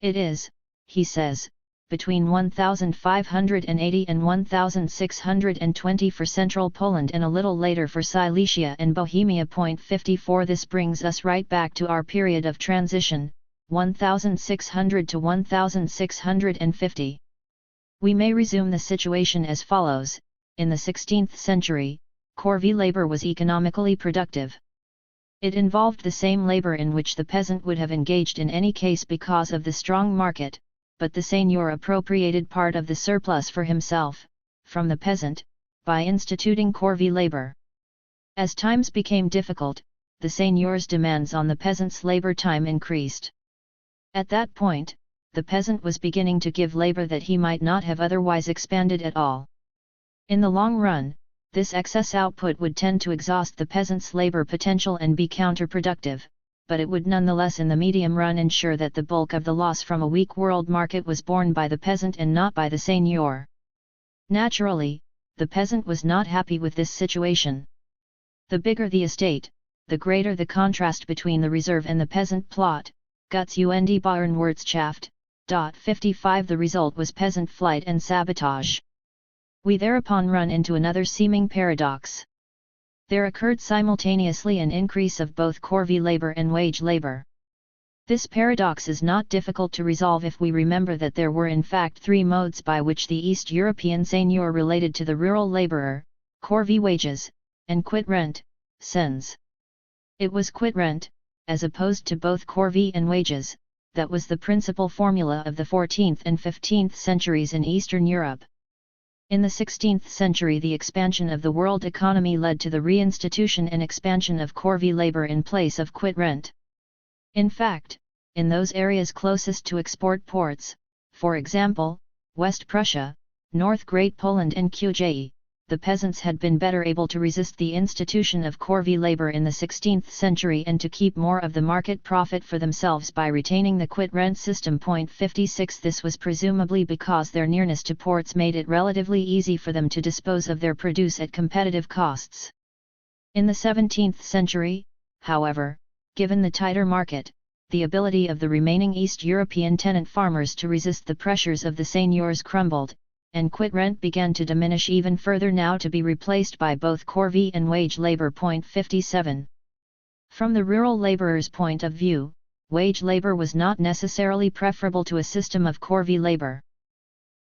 It is, he says, between 1580 and 1620 for central Poland and a little later for Silesia and Bohemia. 54 This brings us right back to our period of transition, 1600 to 1650. We may resume the situation as follows. In the 16th century, corvée labor was economically productive. It involved the same labor in which the peasant would have engaged in any case because of the strong market, but the seigneur appropriated part of the surplus for himself, from the peasant, by instituting corvée labor. As times became difficult, the seigneur's demands on the peasant's labor time increased. At that point, the peasant was beginning to give labor that he might not have otherwise expanded at all. In the long run, this excess output would tend to exhaust the peasant's labor potential and be counterproductive, but it would nonetheless in the medium run ensure that the bulk of the loss from a weak world market was borne by the peasant and not by the seigneur. Naturally, the peasant was not happy with this situation. The bigger the estate, the greater the contrast between the reserve and the peasant plot. Guts und Bauernwirtschaft. 55 The result was peasant flight and sabotage. We thereupon run into another seeming paradox. There occurred simultaneously an increase of both corvée labor and wage labor. This paradox is not difficult to resolve if we remember that there were in fact three modes by which the East European seigneur related to the rural laborer: corvée wages, and quit rent, cens. It was quit rent, as opposed to both corvée and wages, that was the principal formula of the 14th and 15th centuries in Eastern Europe. In the 16th century the expansion of the world economy led to the reinstitution and expansion of corvée labor in place of quit rent. In fact, in those areas closest to export ports, for example, West Prussia, North Great Poland and Qj, the peasants had been better able to resist the institution of corvée labor in the 16th century and to keep more of the market profit for themselves by retaining the quit rent system. 56 This was presumably because their nearness to ports made it relatively easy for them to dispose of their produce at competitive costs. In the 17th century, however, given the tighter market, the ability of the remaining East European tenant farmers to resist the pressures of the seigneurs crumbled, and quit rent began to diminish even further, now to be replaced by both corvée and wage labor. 57. From the rural laborer's point of view, wage labor was not necessarily preferable to a system of corvée labor.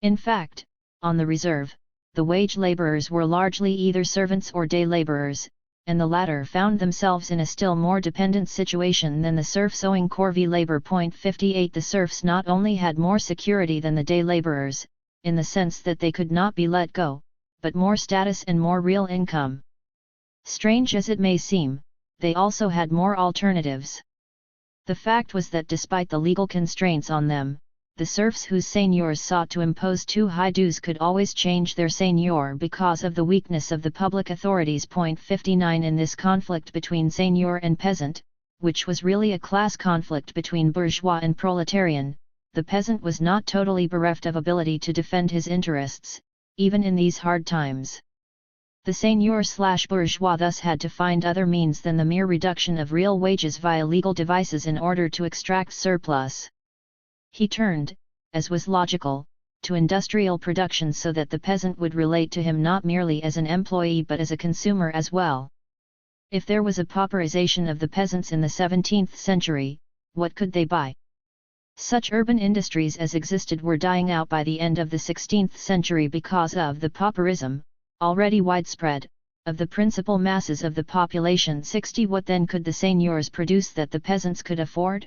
In fact, on the reserve, the wage laborers were largely either servants or day laborers, and the latter found themselves in a still more dependent situation than the serfs owing corvée labor. 58 The serfs not only had more security than the day laborers, in the sense that they could not be let go, but more status and more real income. Strange as it may seem, they also had more alternatives. The fact was that despite the legal constraints on them, the serfs whose seigneurs sought to impose too high dues could always change their seigneur because of the weakness of the public authorities. 59 In this conflict between seigneur and peasant, which was really a class conflict between bourgeois and proletarian, the peasant was not totally bereft of ability to defend his interests, even in these hard times. The seigneur/bourgeois thus had to find other means than the mere reduction of real wages via legal devices in order to extract surplus. He turned, as was logical, to industrial production so that the peasant would relate to him not merely as an employee but as a consumer as well. If there was a pauperization of the peasants in the 17th century, what could they buy? Such urban industries as existed were dying out by the end of the 16th century because of the pauperism, already widespread, of the principal masses of the population. 60 What then could the seigneurs produce that the peasants could afford?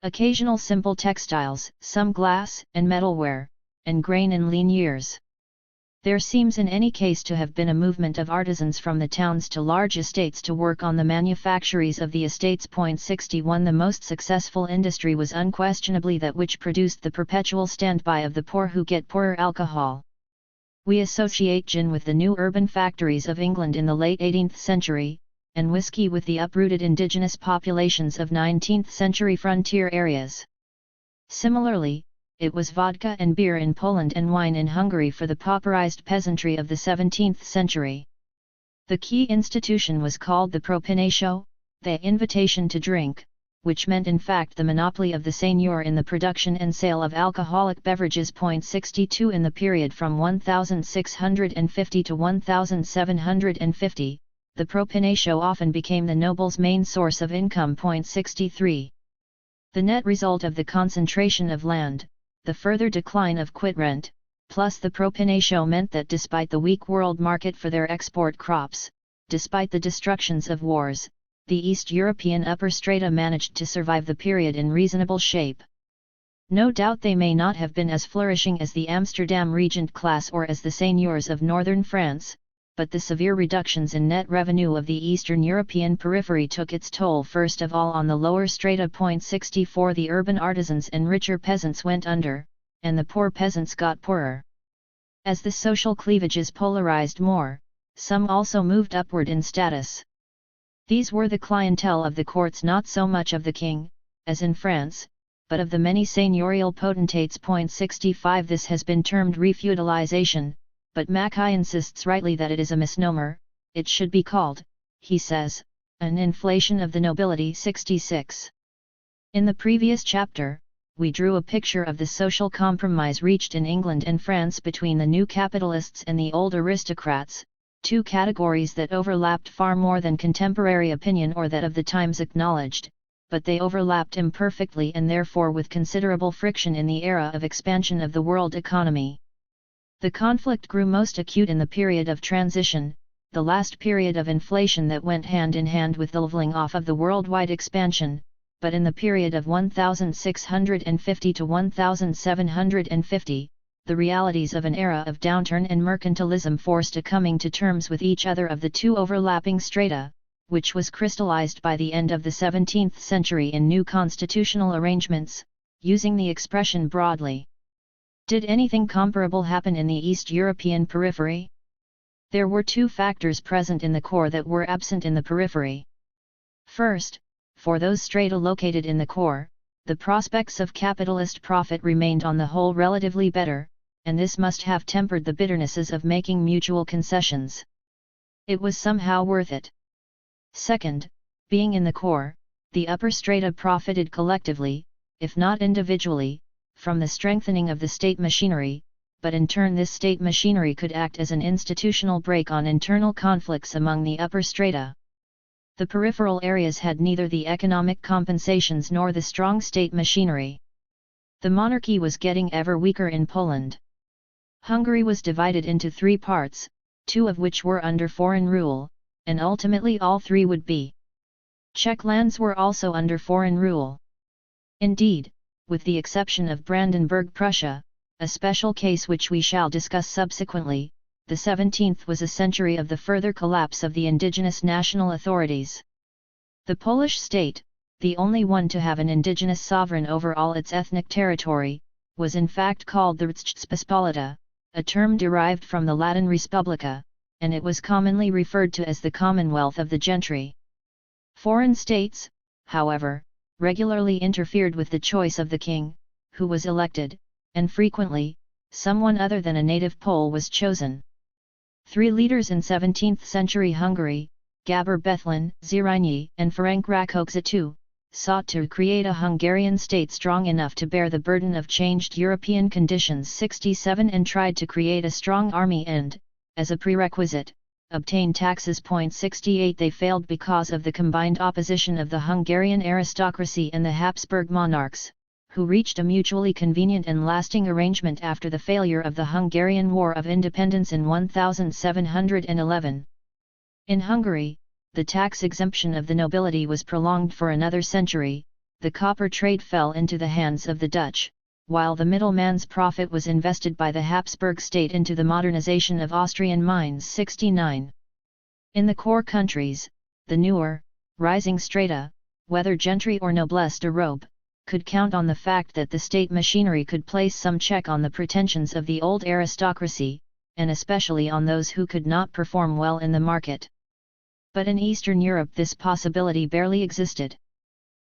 Occasional simple textiles, some glass and metalware, and grain in lean years. There seems in any case to have been a movement of artisans from the towns to large estates to work on the manufactories of the estates. 61 The most successful industry was unquestionably that which produced the perpetual standby of the poor who get poorer: alcohol. We associate gin with the new urban factories of England in the late 18th century, and whiskey with the uprooted indigenous populations of 19th century frontier areas. Similarly, it was vodka and beer in Poland and wine in Hungary for the pauperized peasantry of the 17th century. The key institution was called the propinatio, the invitation to drink, which meant in fact the monopoly of the seigneur in the production and sale of alcoholic beverages. 62 In the period from 1650 to 1750, the propinatio often became the noble's main source of income. 63 The net result of the concentration of land, the further decline of quit rent, plus the propinatio meant that despite the weak world market for their export crops, despite the destructions of wars, the East European upper strata managed to survive the period in reasonable shape. No doubt they may not have been as flourishing as the Amsterdam regent class or as the seigneurs of northern France, but the severe reductions in net revenue of the Eastern European periphery took its toll first of all on the lower strata. 64 The urban artisans and richer peasants went under, and the poor peasants got poorer. As the social cleavages polarized more, some also moved upward in status. These were the clientele of the courts, not so much of the king, as in France, but of the many seigneurial potentates. 65 This has been termed refeudalization, but Mackay insists rightly that it is a misnomer. It should be called, he says, an inflation of the nobility. 66 In the previous chapter, we drew a picture of the social compromise reached in England and France between the new capitalists and the old aristocrats, two categories that overlapped far more than contemporary opinion or that of the times acknowledged, but they overlapped imperfectly and therefore with considerable friction in the era of expansion of the world economy. The conflict grew most acute in the period of transition, the last period of inflation that went hand in hand with the leveling off of the worldwide expansion, but in the period of 1650 to 1750, the realities of an era of downturn and mercantilism forced a coming to terms with each other of the two overlapping strata, which was crystallized by the end of the 17th century in new constitutional arrangements, using the expression broadly. Did anything comparable happen in the East European periphery? There were two factors present in the core that were absent in the periphery. First, for those strata located in the core, the prospects of capitalist profit remained on the whole relatively better, and this must have tempered the bitternesses of making mutual concessions. It was somehow worth it. Second, being in the core, the upper strata profited collectively, if not individually, from the strengthening of the state machinery, but in turn this state machinery could act as an institutional brake on internal conflicts among the upper strata. The peripheral areas had neither the economic compensations nor the strong state machinery. The monarchy was getting ever weaker in Poland. Hungary was divided into three parts, two of which were under foreign rule, and ultimately all three would be. Czech lands were also under foreign rule. Indeed, with the exception of Brandenburg Prussia, a special case which we shall discuss subsequently, the 17th was a century of the further collapse of the indigenous national authorities. The Polish state, the only one to have an indigenous sovereign over all its ethnic territory, was in fact called the Rzeczpospolita, a term derived from the Latin Respublica, and it was commonly referred to as the Commonwealth of the Gentry. Foreign states, however, regularly interfered with the choice of the king, who was elected, and frequently, someone other than a native Pole was chosen. Three leaders in 17th-century Hungary, Gábor Bethlen, Zrínyi, and Ferenc Rákóczi, sought to create a Hungarian state strong enough to bear the burden of changed European conditions. 67 and tried to create a strong army and, as a prerequisite, obtain taxes. 68 They failed because of the combined opposition of the Hungarian aristocracy and the Habsburg monarchs, who reached a mutually convenient and lasting arrangement after the failure of the Hungarian War of Independence in 1711. In Hungary, the tax exemption of the nobility was prolonged for another century, the copper trade fell into the hands of the Dutch, while the middleman's profit was invested by the Habsburg state into the modernization of Austrian mines. 69. In the core countries, the newer, rising strata, whether gentry or noblesse de robe, could count on the fact that the state machinery could place some check on the pretensions of the old aristocracy, and especially on those who could not perform well in the market. But in Eastern Europe this possibility barely existed.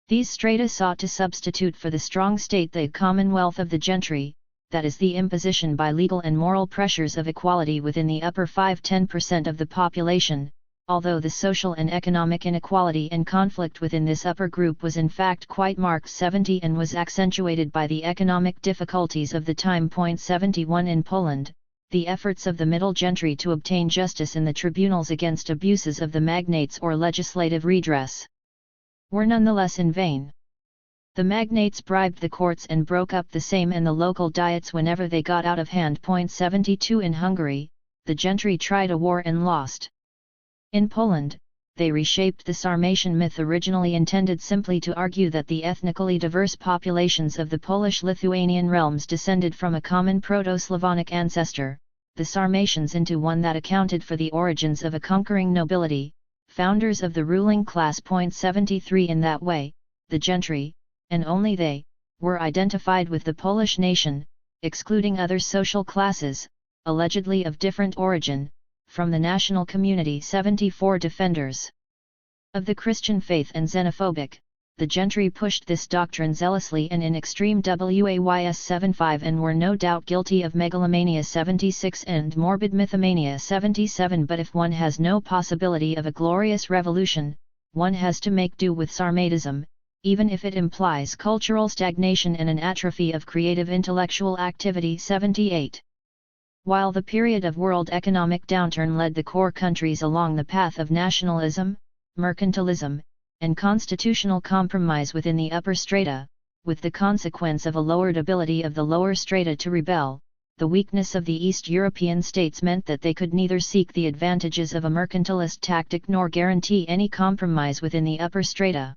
These strata sought to substitute for the strong state the Commonwealth of the Gentry, that is the imposition by legal and moral pressures of equality within the upper 5–10% of the population, although the social and economic inequality and conflict within this upper group was in fact quite marked 70 and was accentuated by the economic difficulties of the time. 71 In Poland, the efforts of the middle gentry to obtain justice in the tribunals against abuses of the magnates or legislative redress were nonetheless in vain. The magnates bribed the courts and broke up the Sejm and the local diets whenever they got out of hand. 72 In Hungary, the gentry tried a war and lost. In Poland, they reshaped the Sarmatian myth originally intended simply to argue that the ethnically diverse populations of the Polish-Lithuanian realms descended from a common Proto-Slavonic ancestor, the Sarmatians, into one that accounted for the origins of a conquering nobility, founders of the ruling class. 73 In that way, the gentry, and only they, were identified with the Polish nation, excluding other social classes, allegedly of different origin, from the national community. 74 Defenders of the Christian faith and xenophobic, the gentry pushed this doctrine zealously and in extreme ways. 75 And were no doubt guilty of megalomania. 76 And morbid mythomania. 77 But if one has no possibility of a glorious revolution, one has to make do with Sarmatism, even if it implies cultural stagnation and an atrophy of creative intellectual activity. 78 While the period of world economic downturn led the core countries along the path of nationalism, mercantilism, and constitutional compromise within the upper strata, with the consequence of a lowered ability of the lower strata to rebel, the weakness of the East European states meant that they could neither seek the advantages of a mercantilist tactic nor guarantee any compromise within the upper strata.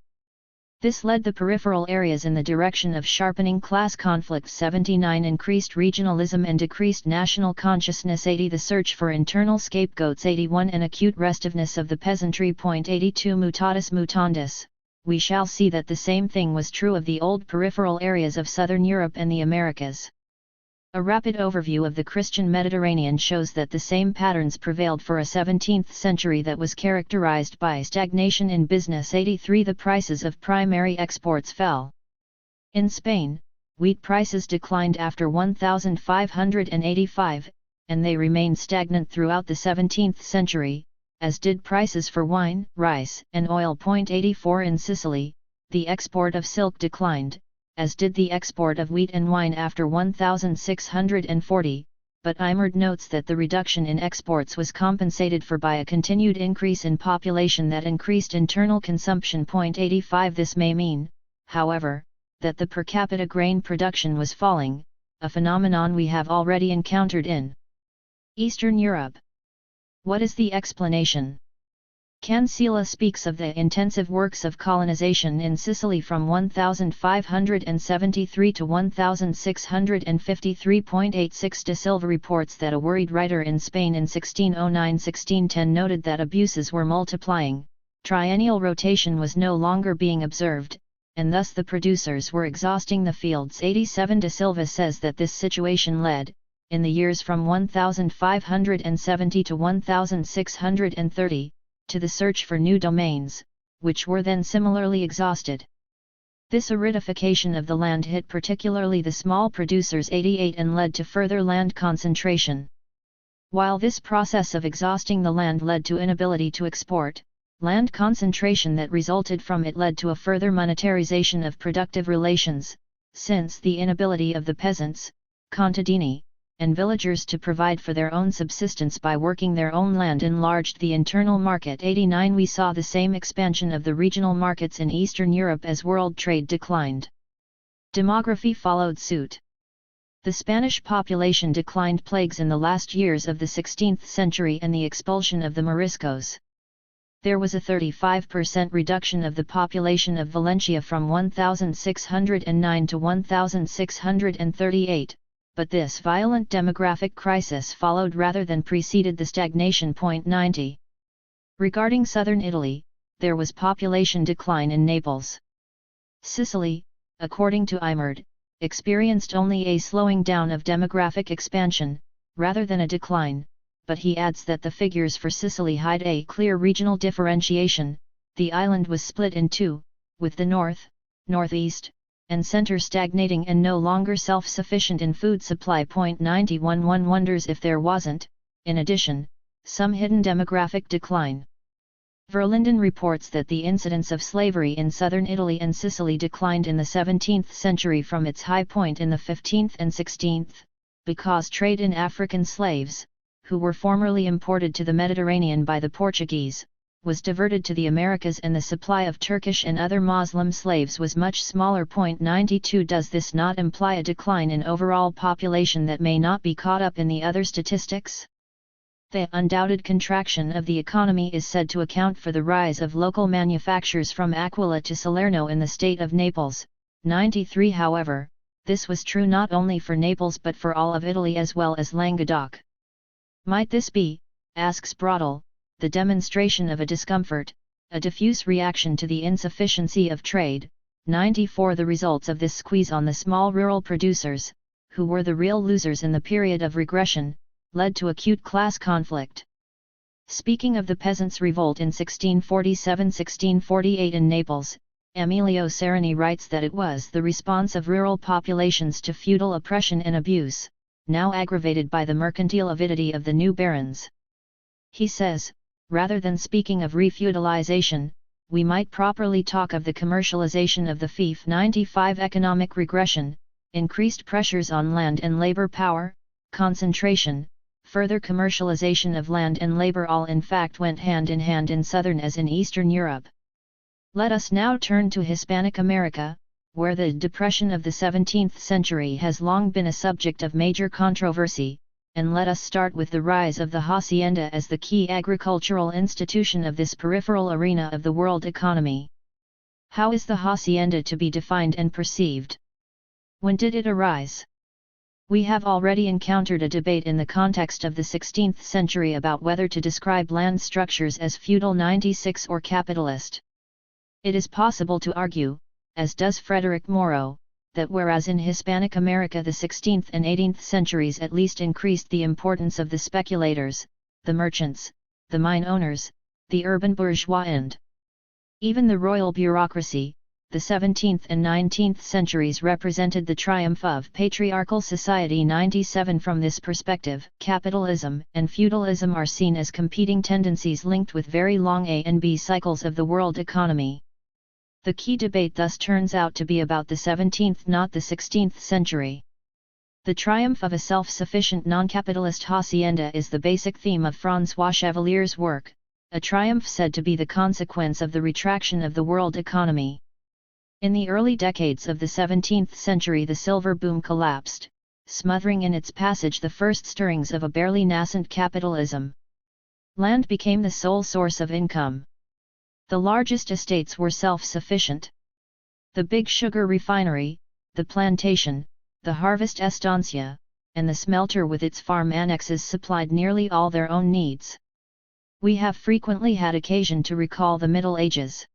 This led the peripheral areas in the direction of sharpening class conflicts. 79 Increased regionalism and decreased national consciousness. 80 The search for internal scapegoats. 81 An acute restiveness of the peasantry. 82 Mutatis mutandis, we shall see that the same thing was true of the old peripheral areas of southern Europe and the Americas. A rapid overview of the Christian Mediterranean shows that the same patterns prevailed for a 17th century that was characterized by stagnation in business. 83 The prices of primary exports fell. In Spain, wheat prices declined after 1585, and they remained stagnant throughout the 17th century, as did prices for wine, rice, and oil. 84 In Sicily, the export of silk declined, as did the export of wheat and wine after 1640, but Imard notes that the reduction in exports was compensated for by a continued increase in population that increased internal consumption. 85 This may mean, however, that the per capita grain production was falling, a phenomenon we have already encountered in Eastern Europe. What is the explanation? Cancela speaks of the intensive works of colonization in Sicily from 1573 to 1653. De Silva reports that a worried writer in Spain in 1609–1610 noted that abuses were multiplying, triennial rotation was no longer being observed, and thus the producers were exhausting the fields. 87 De Silva says that this situation led, in the years from 1570 to 1630, to the search for new domains, which were then similarly exhausted. This aridification of the land hit particularly the small producers. 88 And led to further land concentration. While this process of exhausting the land led to inability to export, land concentration that resulted from it led to a further monetarization of productive relations, since the inability of the peasants, contadini, and villagers to provide for their own subsistence by working their own land enlarged the internal market. 89 We saw the same expansion of the regional markets in Eastern Europe as world trade declined. Demography followed suit. The Spanish population declined plagues in the last years of the 16th century and the expulsion of the Moriscos. There was a 35% reduction of the population of Valencia from 1609 to 1638. But this violent demographic crisis followed rather than preceded the stagnation. 90. Regarding southern Italy, there was population decline in Naples. Sicily, according to Imard, experienced only a slowing down of demographic expansion, rather than a decline, but he adds that the figures for Sicily hide a clear regional differentiation. The island was split in two, with the north, northeast, and center stagnating and no longer self-sufficient in food supply. 91 One wonders if there wasn't, in addition, some hidden demographic decline. Verlinden reports that the incidence of slavery in southern Italy and Sicily declined in the 17th century from its high point in the 15th and 16th, because trade in African slaves, who were formerly imported to the Mediterranean by the Portuguese, was diverted to the Americas, and the supply of Turkish and other Muslim slaves was much smaller. 92 Does this not imply a decline in overall population that may not be caught up in the other statistics? The undoubted contraction of the economy is said to account for the rise of local manufactures from Aquila to Salerno in the state of Naples. 93 However, this was true not only for Naples but for all of Italy as well as Languedoc. Might this be, asks Brodel, the demonstration of a discomfort, a diffuse reaction to the insufficiency of trade? 94 The results of this squeeze on the small rural producers, who were the real losers in the period of regression, led to acute class conflict. Speaking of the peasants' revolt in 1647–1648 in Naples, Emilio Sereni writes that it was the response of rural populations to feudal oppression and abuse, now aggravated by the mercantile avidity of the new barons. He says, rather than speaking of refeudalization, we might properly talk of the commercialization of the fief. 95 Economic regression, increased pressures on land and labor power, concentration, further commercialization of land and labor all in fact went hand in hand in southern as in Eastern Europe. Let us now turn to Hispanic America, where the depression of the 17th century has long been a subject of major controversy, and let us start with the rise of the hacienda as the key agricultural institution of this peripheral arena of the world economy. How is the hacienda to be defined and perceived? When did it arise? We have already encountered a debate in the context of the 16th century about whether to describe land structures as feudal 96 or capitalist. It is possible to argue, as does Frederick Morrow, that whereas in Hispanic America the 16th and 18th centuries at least increased the importance of the speculators, the merchants, the mine owners, the urban bourgeois and even the royal bureaucracy, the 17th and 19th centuries represented the triumph of patriarchal society. 97 From this perspective, capitalism and feudalism are seen as competing tendencies linked with very long A and B cycles of the world economy. The key debate thus turns out to be about the 17th, not the 16th century. The triumph of a self-sufficient non-capitalist hacienda is the basic theme of François Chevalier's work, a triumph said to be the consequence of the retraction of the world economy. In the early decades of the 17th century the silver boom collapsed, smothering in its passage the first stirrings of a barely nascent capitalism. Land became the sole source of income. The largest estates were self-sufficient. The big sugar refinery, the plantation, the harvest estancia, and the smelter with its farm annexes supplied nearly all their own needs. We have frequently had occasion to recall the Middle Ages.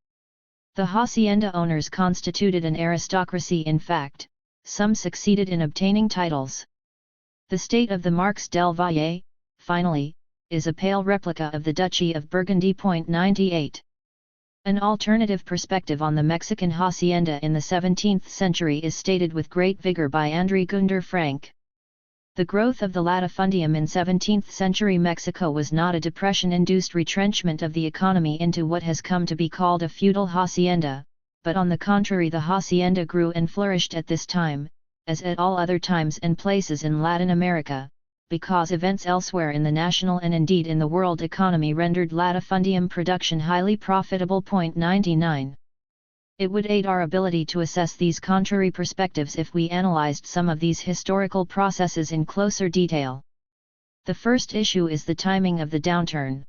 The hacienda owners constituted an aristocracy. In fact, some succeeded in obtaining titles. The state of the Marques del Valle, finally, is a pale replica of the Duchy of Burgundy. 98. An alternative perspective on the Mexican hacienda in the 17th century is stated with great vigor by André Gunder Frank. The growth of the latifundium in 17th century Mexico was not a depression-induced retrenchment of the economy into what has come to be called a feudal hacienda, but on the contrary the hacienda grew and flourished at this time, as at all other times and places in Latin America, because events elsewhere in the national and indeed in the world economy rendered latifundium production highly profitable. 99. It would aid our ability to assess these contrary perspectives if we analyzed some of these historical processes in closer detail. The first issue is the timing of the downturn.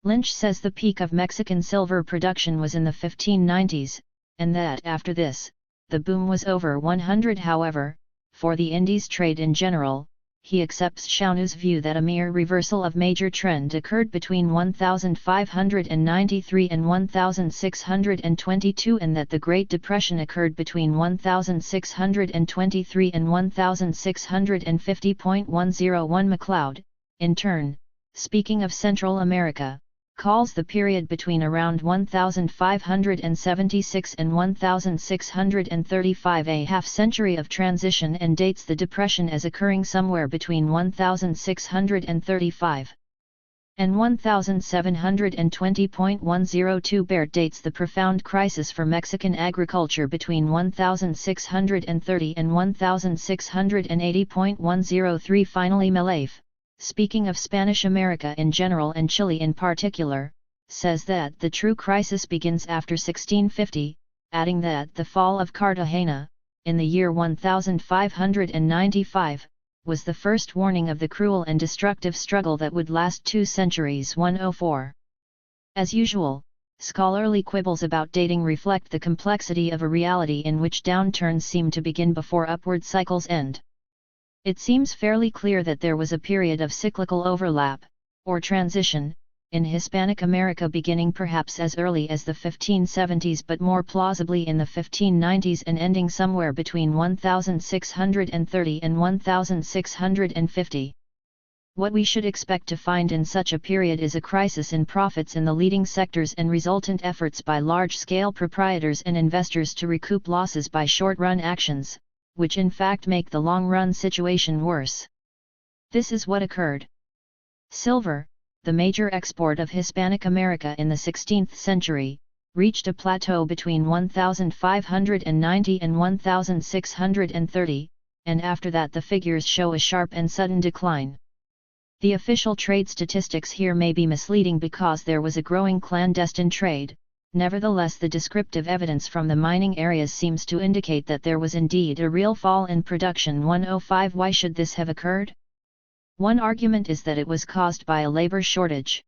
Lynch says the peak of Mexican silver production was in the 1590s, and that after this, the boom was over 100. However, for the Indies trade in general, he accepts Chaunou's view that a mere reversal of major trend occurred between 1593 and 1622 and that the Great Depression occurred between 1623 and 1650. 101 MacLeod, in turn, speaking of Central America, calls the period between around 1576 and 1635 a half-century of transition and dates the depression as occurring somewhere between 1635 and 1720.102 Baird dates the profound crisis for Mexican agriculture between 1630 and 1680.103. Finally, Malaif, speaking of Spanish America in general and Chile in particular, says that the true crisis begins after 1650, adding that the fall of Cartagena, in the year 1595, was the first warning of the cruel and destructive struggle that would last 2 centuries. 104. As usual, scholarly quibbles about dating reflect the complexity of a reality in which downturns seem to begin before upward cycles end. It seems fairly clear that there was a period of cyclical overlap, or transition, in Hispanic America beginning perhaps as early as the 1570s but more plausibly in the 1590s and ending somewhere between 1630 and 1650. What we should expect to find in such a period is a crisis in profits in the leading sectors and resultant efforts by large-scale proprietors and investors to recoup losses by short-run actions, which in fact make the long-run situation worse. This is what occurred. Silver, the major export of Hispanic America in the 16th century, reached a plateau between 1590 and 1630, and after that the figures show a sharp and sudden decline. The official trade statistics here may be misleading because there was a growing clandestine trade, nevertheless the descriptive evidence from the mining areas seems to indicate that there was indeed a real fall in production. 105. Why should this have occurred? One argument is that it was caused by a labor shortage.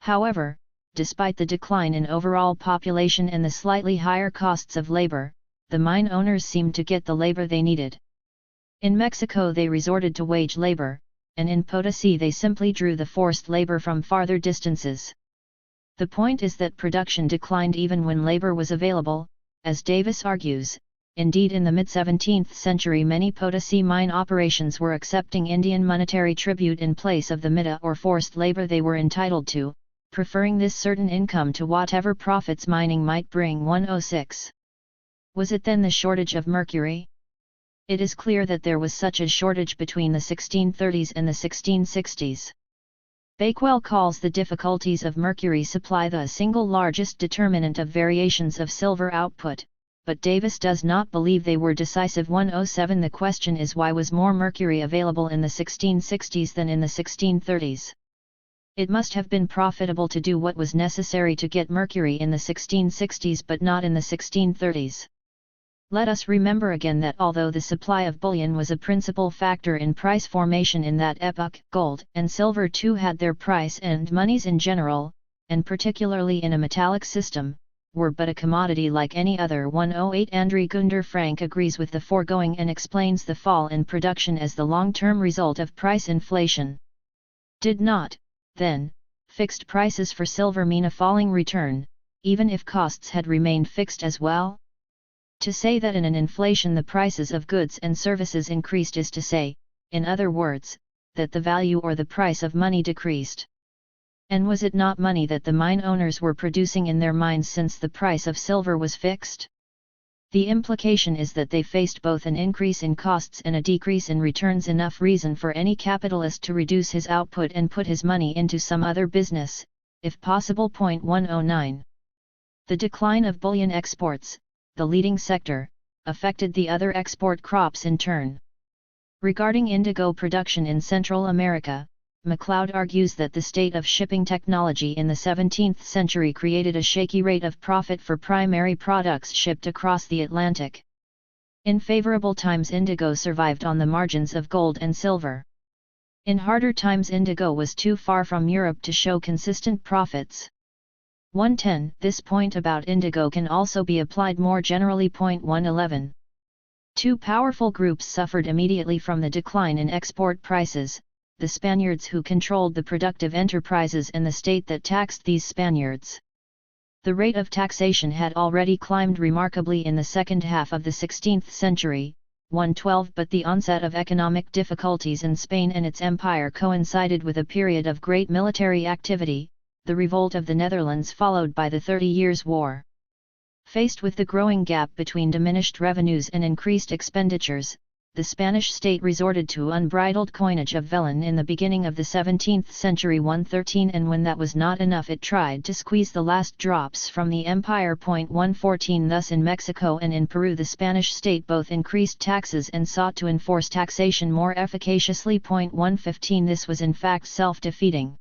However, despite the decline in overall population and the slightly higher costs of labor, the mine owners seemed to get the labor they needed. In Mexico they resorted to wage labor, and in Potosi they simply drew the forced labor from farther distances. The point is that production declined even when labor was available, as Davis argues. Indeed, in the mid-17th century many Potosi mine operations were accepting Indian monetary tribute in place of the mida or forced labor they were entitled to, preferring this certain income to whatever profits mining might bring. 106. Was it then the shortage of mercury? It is clear that there was such a shortage between the 1630s and the 1660s. Bakewell calls the difficulties of mercury supply the single largest determinant of variations of silver output, but Davis does not believe they were decisive. 107. The question is, why was more mercury available in the 1660s than in the 1630s? It must have been profitable to do what was necessary to get mercury in the 1660s but not in the 1630s. Let us remember again that although the supply of bullion was a principal factor in price formation in that epoch, gold and silver too had their price, and monies in general, and particularly in a metallic system, were but a commodity like any other. 108. Andre Gunder Frank agrees with the foregoing and explains the fall in production as the long-term result of price inflation. Did not, then, fixed prices for silver mean a falling return, even if costs had remained fixed as well? To say that in an inflation the prices of goods and services increased is to say, in other words, that the value or the price of money decreased. And was it not money that the mine owners were producing in their mines since the price of silver was fixed? The implication is that they faced both an increase in costs and a decrease in returns, enough reason for any capitalist to reduce his output and put his money into some other business, if possible. 109. The decline of bullion exports, the leading sector, affected the other export crops in turn. Regarding indigo production in Central America, MacLeod argues that the state of shipping technology in the 17th century created a shaky rate of profit for primary products shipped across the Atlantic. In favorable times indigo survived on the margins of gold and silver. In harder times indigo was too far from Europe to show consistent profits. 110. This point about indigo can also be applied more generally. 111. Two powerful groups suffered immediately from the decline in export prices: the Spaniards, who controlled the productive enterprises, and the state that taxed these Spaniards. The rate of taxation had already climbed remarkably in the second half of the 16th century, 112, but the onset of economic difficulties in Spain and its empire coincided with a period of great military activity, the revolt of the Netherlands followed by the 30 Years' War. Faced with the growing gap between diminished revenues and increased expenditures, the Spanish state resorted to unbridled coinage of vellon in the beginning of the 17th century 113, and when that was not enough it tried to squeeze the last drops from the empire. 114 Thus in Mexico and in Peru the Spanish state both increased taxes and sought to enforce taxation more efficaciously. 115 This was in fact self-defeating.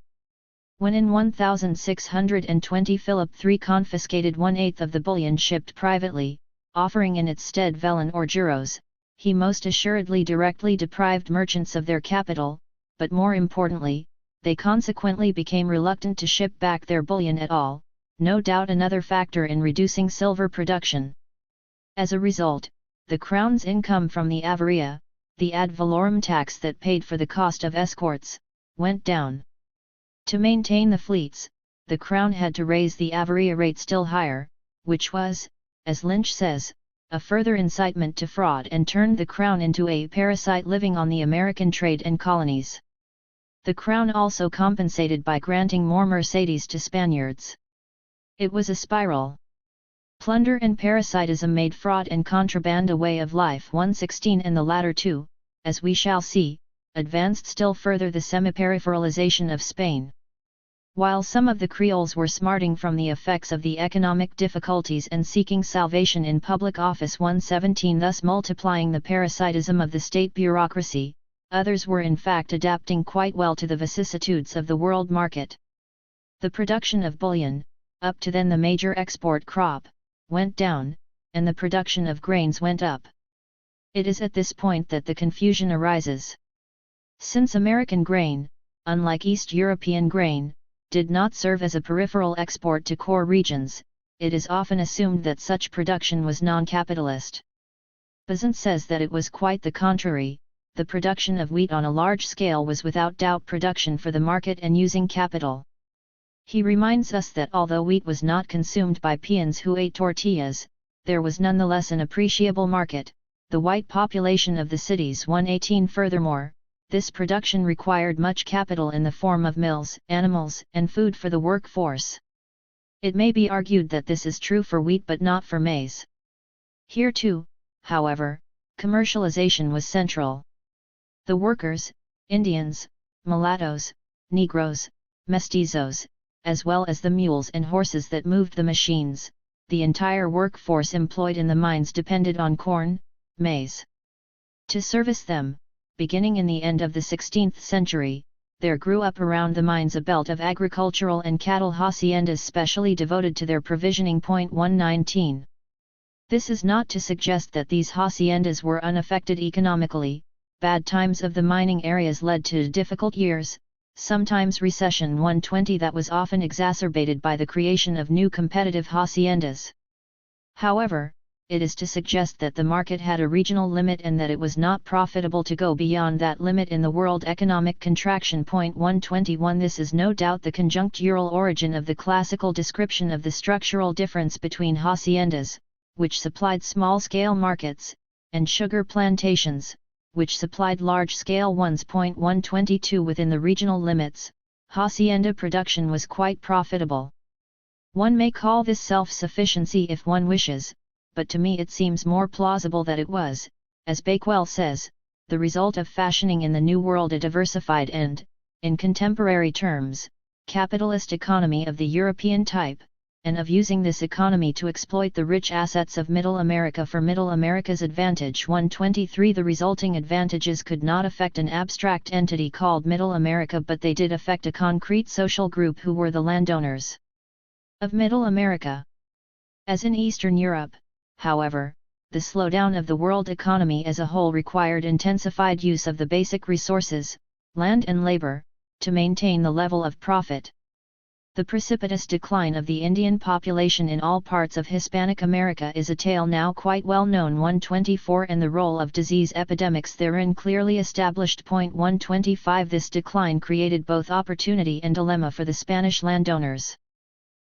When in 1620 Philip III confiscated 1/8 of the bullion shipped privately, offering in its stead vellon or juros, he most assuredly directly deprived merchants of their capital, but more importantly, they consequently became reluctant to ship back their bullion at all, no doubt another factor in reducing silver production. As a result, the crown's income from the averia, the ad valorem tax that paid for the cost of escorts, went down. To maintain the fleets, the crown had to raise the averia rate still higher, which was, as Lynch says, a further incitement to fraud and turned the crown into a parasite living on the American trade and colonies. The crown also compensated by granting more Mercedes to Spaniards. It was a spiral. Plunder and parasitism made fraud and contraband a way of life. 116 And the latter two, as we shall see, advanced still further the semi-peripheralization of Spain. While some of the Creoles were smarting from the effects of the economic difficulties and seeking salvation in public office 117 thus multiplying the parasitism of the state bureaucracy, others were in fact adapting quite well to the vicissitudes of the world market. The production of bullion, up to then the major export crop, went down, and the production of grains went up. It is at this point that the confusion arises. Since American grain, unlike East European grain, did not serve as a peripheral export to core regions, it is often assumed that such production was non-capitalist. Besant says that it was quite the contrary. The production of wheat on a large scale was without doubt production for the market and using capital. He reminds us that although wheat was not consumed by peons who ate tortillas, there was nonetheless an appreciable market, the white population of the cities. 118 Furthermore, this production required much capital in the form of mills, animals, and food for the workforce. It may be argued that this is true for wheat but not for maize. Here too, however, commercialization was central. The workers, Indians, mulattoes, Negroes, mestizos, as well as the mules and horses that moved the machines, the entire workforce employed in the mines depended on corn, maize. To service them, beginning in the end of the 16th century, there grew up around the mines a belt of agricultural and cattle haciendas specially devoted to their provisioning. 119. This is not to suggest that these haciendas were unaffected economically. Bad times of the mining areas led to difficult years, sometimes recession. 120 That was often exacerbated by the creation of new competitive haciendas. However, it is to suggest that the market had a regional limit and that it was not profitable to go beyond that limit in the world economic contraction. 121 This is no doubt the conjunctural origin of the classical description of the structural difference between haciendas, which supplied small-scale markets, and sugar plantations, which supplied large-scale ones. 122 Within the regional limits, hacienda production was quite profitable. One may call this self-sufficiency if one wishes, but to me it seems more plausible that it was, as Bakewell says, the result of fashioning in the New World a diversified and, in contemporary terms, capitalist economy of the European type, and of using this economy to exploit the rich assets of Middle America for Middle America's advantage. 123 The resulting advantages could not affect an abstract entity called Middle America, but they did affect a concrete social group who were the landowners of Middle America. As in Eastern Europe, however, the slowdown of the world economy as a whole required intensified use of the basic resources, land and labor, to maintain the level of profit. The precipitous decline of the Indian population in all parts of Hispanic America is a tale now quite well known. 124 And the role of disease epidemics therein clearly established. 125 This decline created both opportunity and dilemma for the Spanish landowners.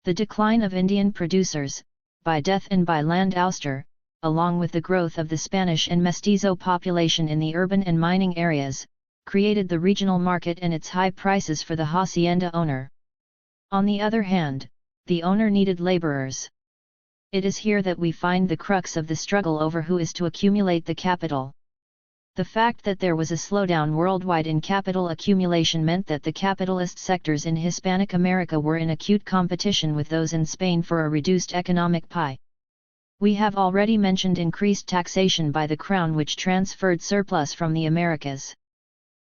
The decline of Indian producers, by death and by land ouster, along with the growth of the Spanish and mestizo population in the urban and mining areas, created the regional market and its high prices for the hacienda owner. On the other hand, the owner needed laborers. It is here that we find the crux of the struggle over who is to accumulate the capital. The fact that there was a slowdown worldwide in capital accumulation meant that the capitalist sectors in Hispanic America were in acute competition with those in Spain for a reduced economic pie. We have already mentioned increased taxation by the Crown, which transferred surplus from the Americas.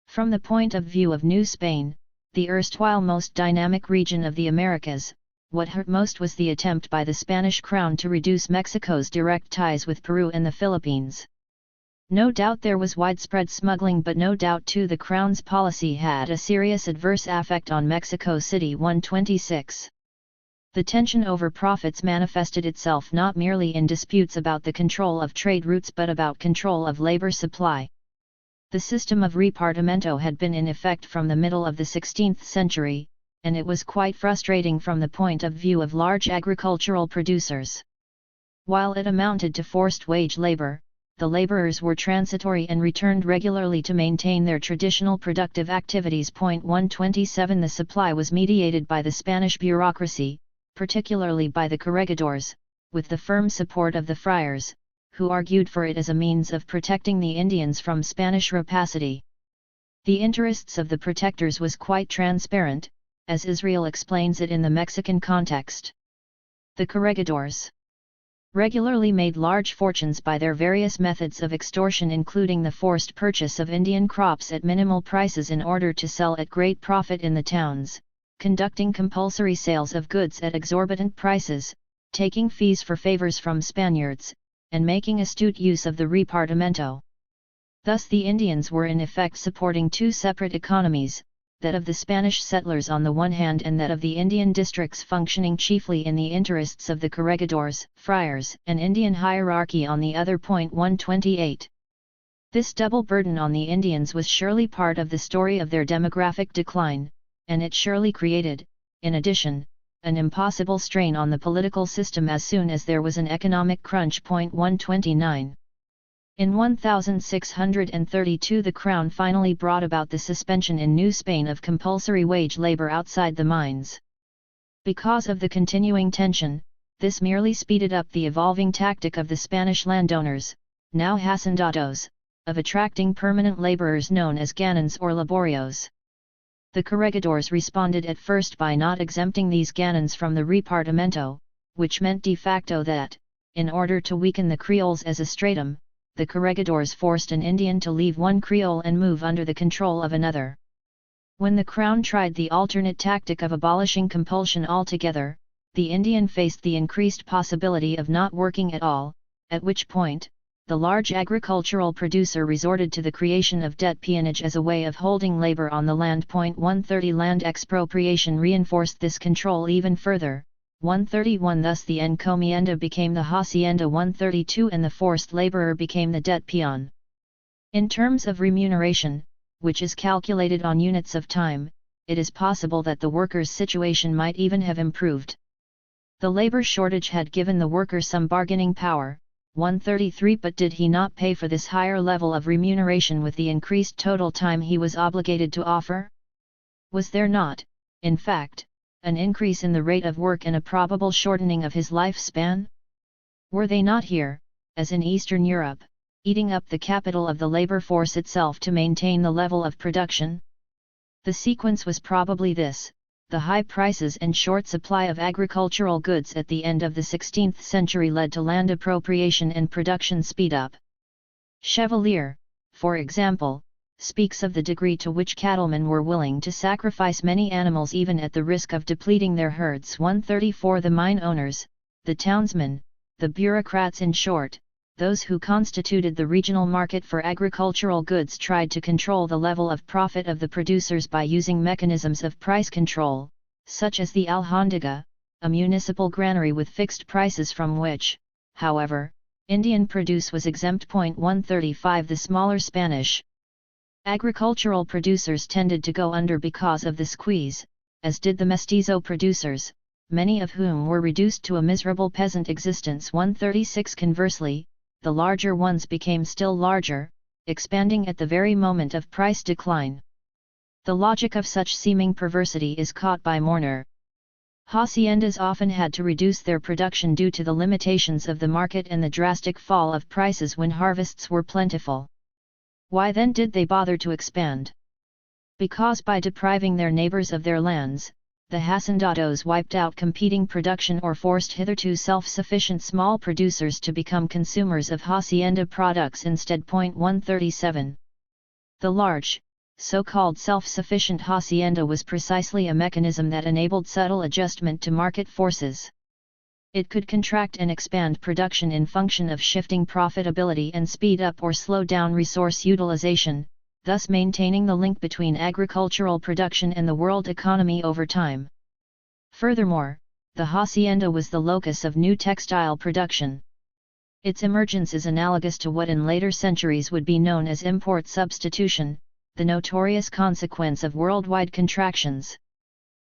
From the point of view of New Spain, the erstwhile most dynamic region of the Americas, what hurt most was the attempt by the Spanish Crown to reduce Mexico's direct ties with Peru and the Philippines. No doubt there was widespread smuggling, but no doubt too the Crown's policy had a serious adverse effect on Mexico City. 126. The tension over profits manifested itself not merely in disputes about the control of trade routes but about control of labor supply. The system of repartimento had been in effect from the middle of the 16th century, and it was quite frustrating from the point of view of large agricultural producers. While it amounted to forced wage labor, the laborers were transitory and returned regularly to maintain their traditional productive activities. 127 The supply was mediated by the Spanish bureaucracy, particularly by the corregidors, with the firm support of the friars, who argued for it as a means of protecting the Indians from Spanish rapacity. The interests of the protectors was quite transparent, as Israel explains it in the Mexican context. The corregidors regularly made large fortunes by their various methods of extortion, including the forced purchase of Indian crops at minimal prices in order to sell at great profit in the towns, conducting compulsory sales of goods at exorbitant prices, taking fees for favors from Spaniards, and making astute use of the repartimento. Thus the Indians were in effect supporting two separate economies, that of the Spanish settlers on the one hand and that of the Indian districts, functioning chiefly in the interests of the corregidors, friars, and Indian hierarchy on the other. 128. This double burden on the Indians was surely part of the story of their demographic decline, and it surely created, in addition, an impossible strain on the political system as soon as there was an economic crunch. 129. In 1632 the Crown finally brought about the suspension in New Spain of compulsory wage labor outside the mines. Because of the continuing tension, this merely speeded up the evolving tactic of the Spanish landowners, now hacendados, of attracting permanent laborers known as ganans or laborios. The corregidors responded at first by not exempting these ganans from the repartimento, which meant de facto that, in order to weaken the Creoles as a stratum, the corregidors forced an Indian to leave one Creole and move under the control of another. When the Crown tried the alternate tactic of abolishing compulsion altogether, the Indian faced the increased possibility of not working at all, at which point, the large agricultural producer resorted to the creation of debt peonage as a way of holding labor on the land. 130 Land expropriation reinforced this control even further. 131 Thus the encomienda became the hacienda. 132 And the forced laborer became the debt peon. In terms of remuneration, which is calculated on units of time, it is possible that the worker's situation might even have improved. The labor shortage had given the worker some bargaining power. 133 But did he not pay for this higher level of remuneration with the increased total time he was obligated to offer? Was there not, in fact, an increase in the rate of work and a probable shortening of his lifespan? Were they not here, as in Eastern Europe, eating up the capital of the labor force itself to maintain the level of production? The sequence was probably this: the high prices and short supply of agricultural goods at the end of the 16th century led to land appropriation and production speed up. Chevalier, for example, speaks of the degree to which cattlemen were willing to sacrifice many animals even at the risk of depleting their herds. 134 The mine owners, the townsmen, the bureaucrats, in short, those who constituted the regional market for agricultural goods, tried to control the level of profit of the producers by using mechanisms of price control, such as the alhóndiga, a municipal granary with fixed prices from which, however, Indian produce was exempt. 135 The smaller Spanish agricultural producers tended to go under because of the squeeze, as did the mestizo producers, many of whom were reduced to a miserable peasant existence. 136 Conversely, the larger ones became still larger, expanding at the very moment of price decline. The logic of such seeming perversity is caught by Mourner. Haciendas often had to reduce their production due to the limitations of the market and the drastic fall of prices when harvests were plentiful. Why then did they bother to expand? Because by depriving their neighbors of their lands, the hacendados wiped out competing production or forced hitherto self-sufficient small producers to become consumers of hacienda products instead. 137. The large, so-called self-sufficient hacienda was precisely a mechanism that enabled subtle adjustment to market forces. It could contract and expand production in function of shifting profitability and speed up or slow down resource utilization, thus maintaining the link between agricultural production and the world economy over time. Furthermore, the hacienda was the locus of new textile production. Its emergence is analogous to what in later centuries would be known as import substitution, the notorious consequence of worldwide contractions.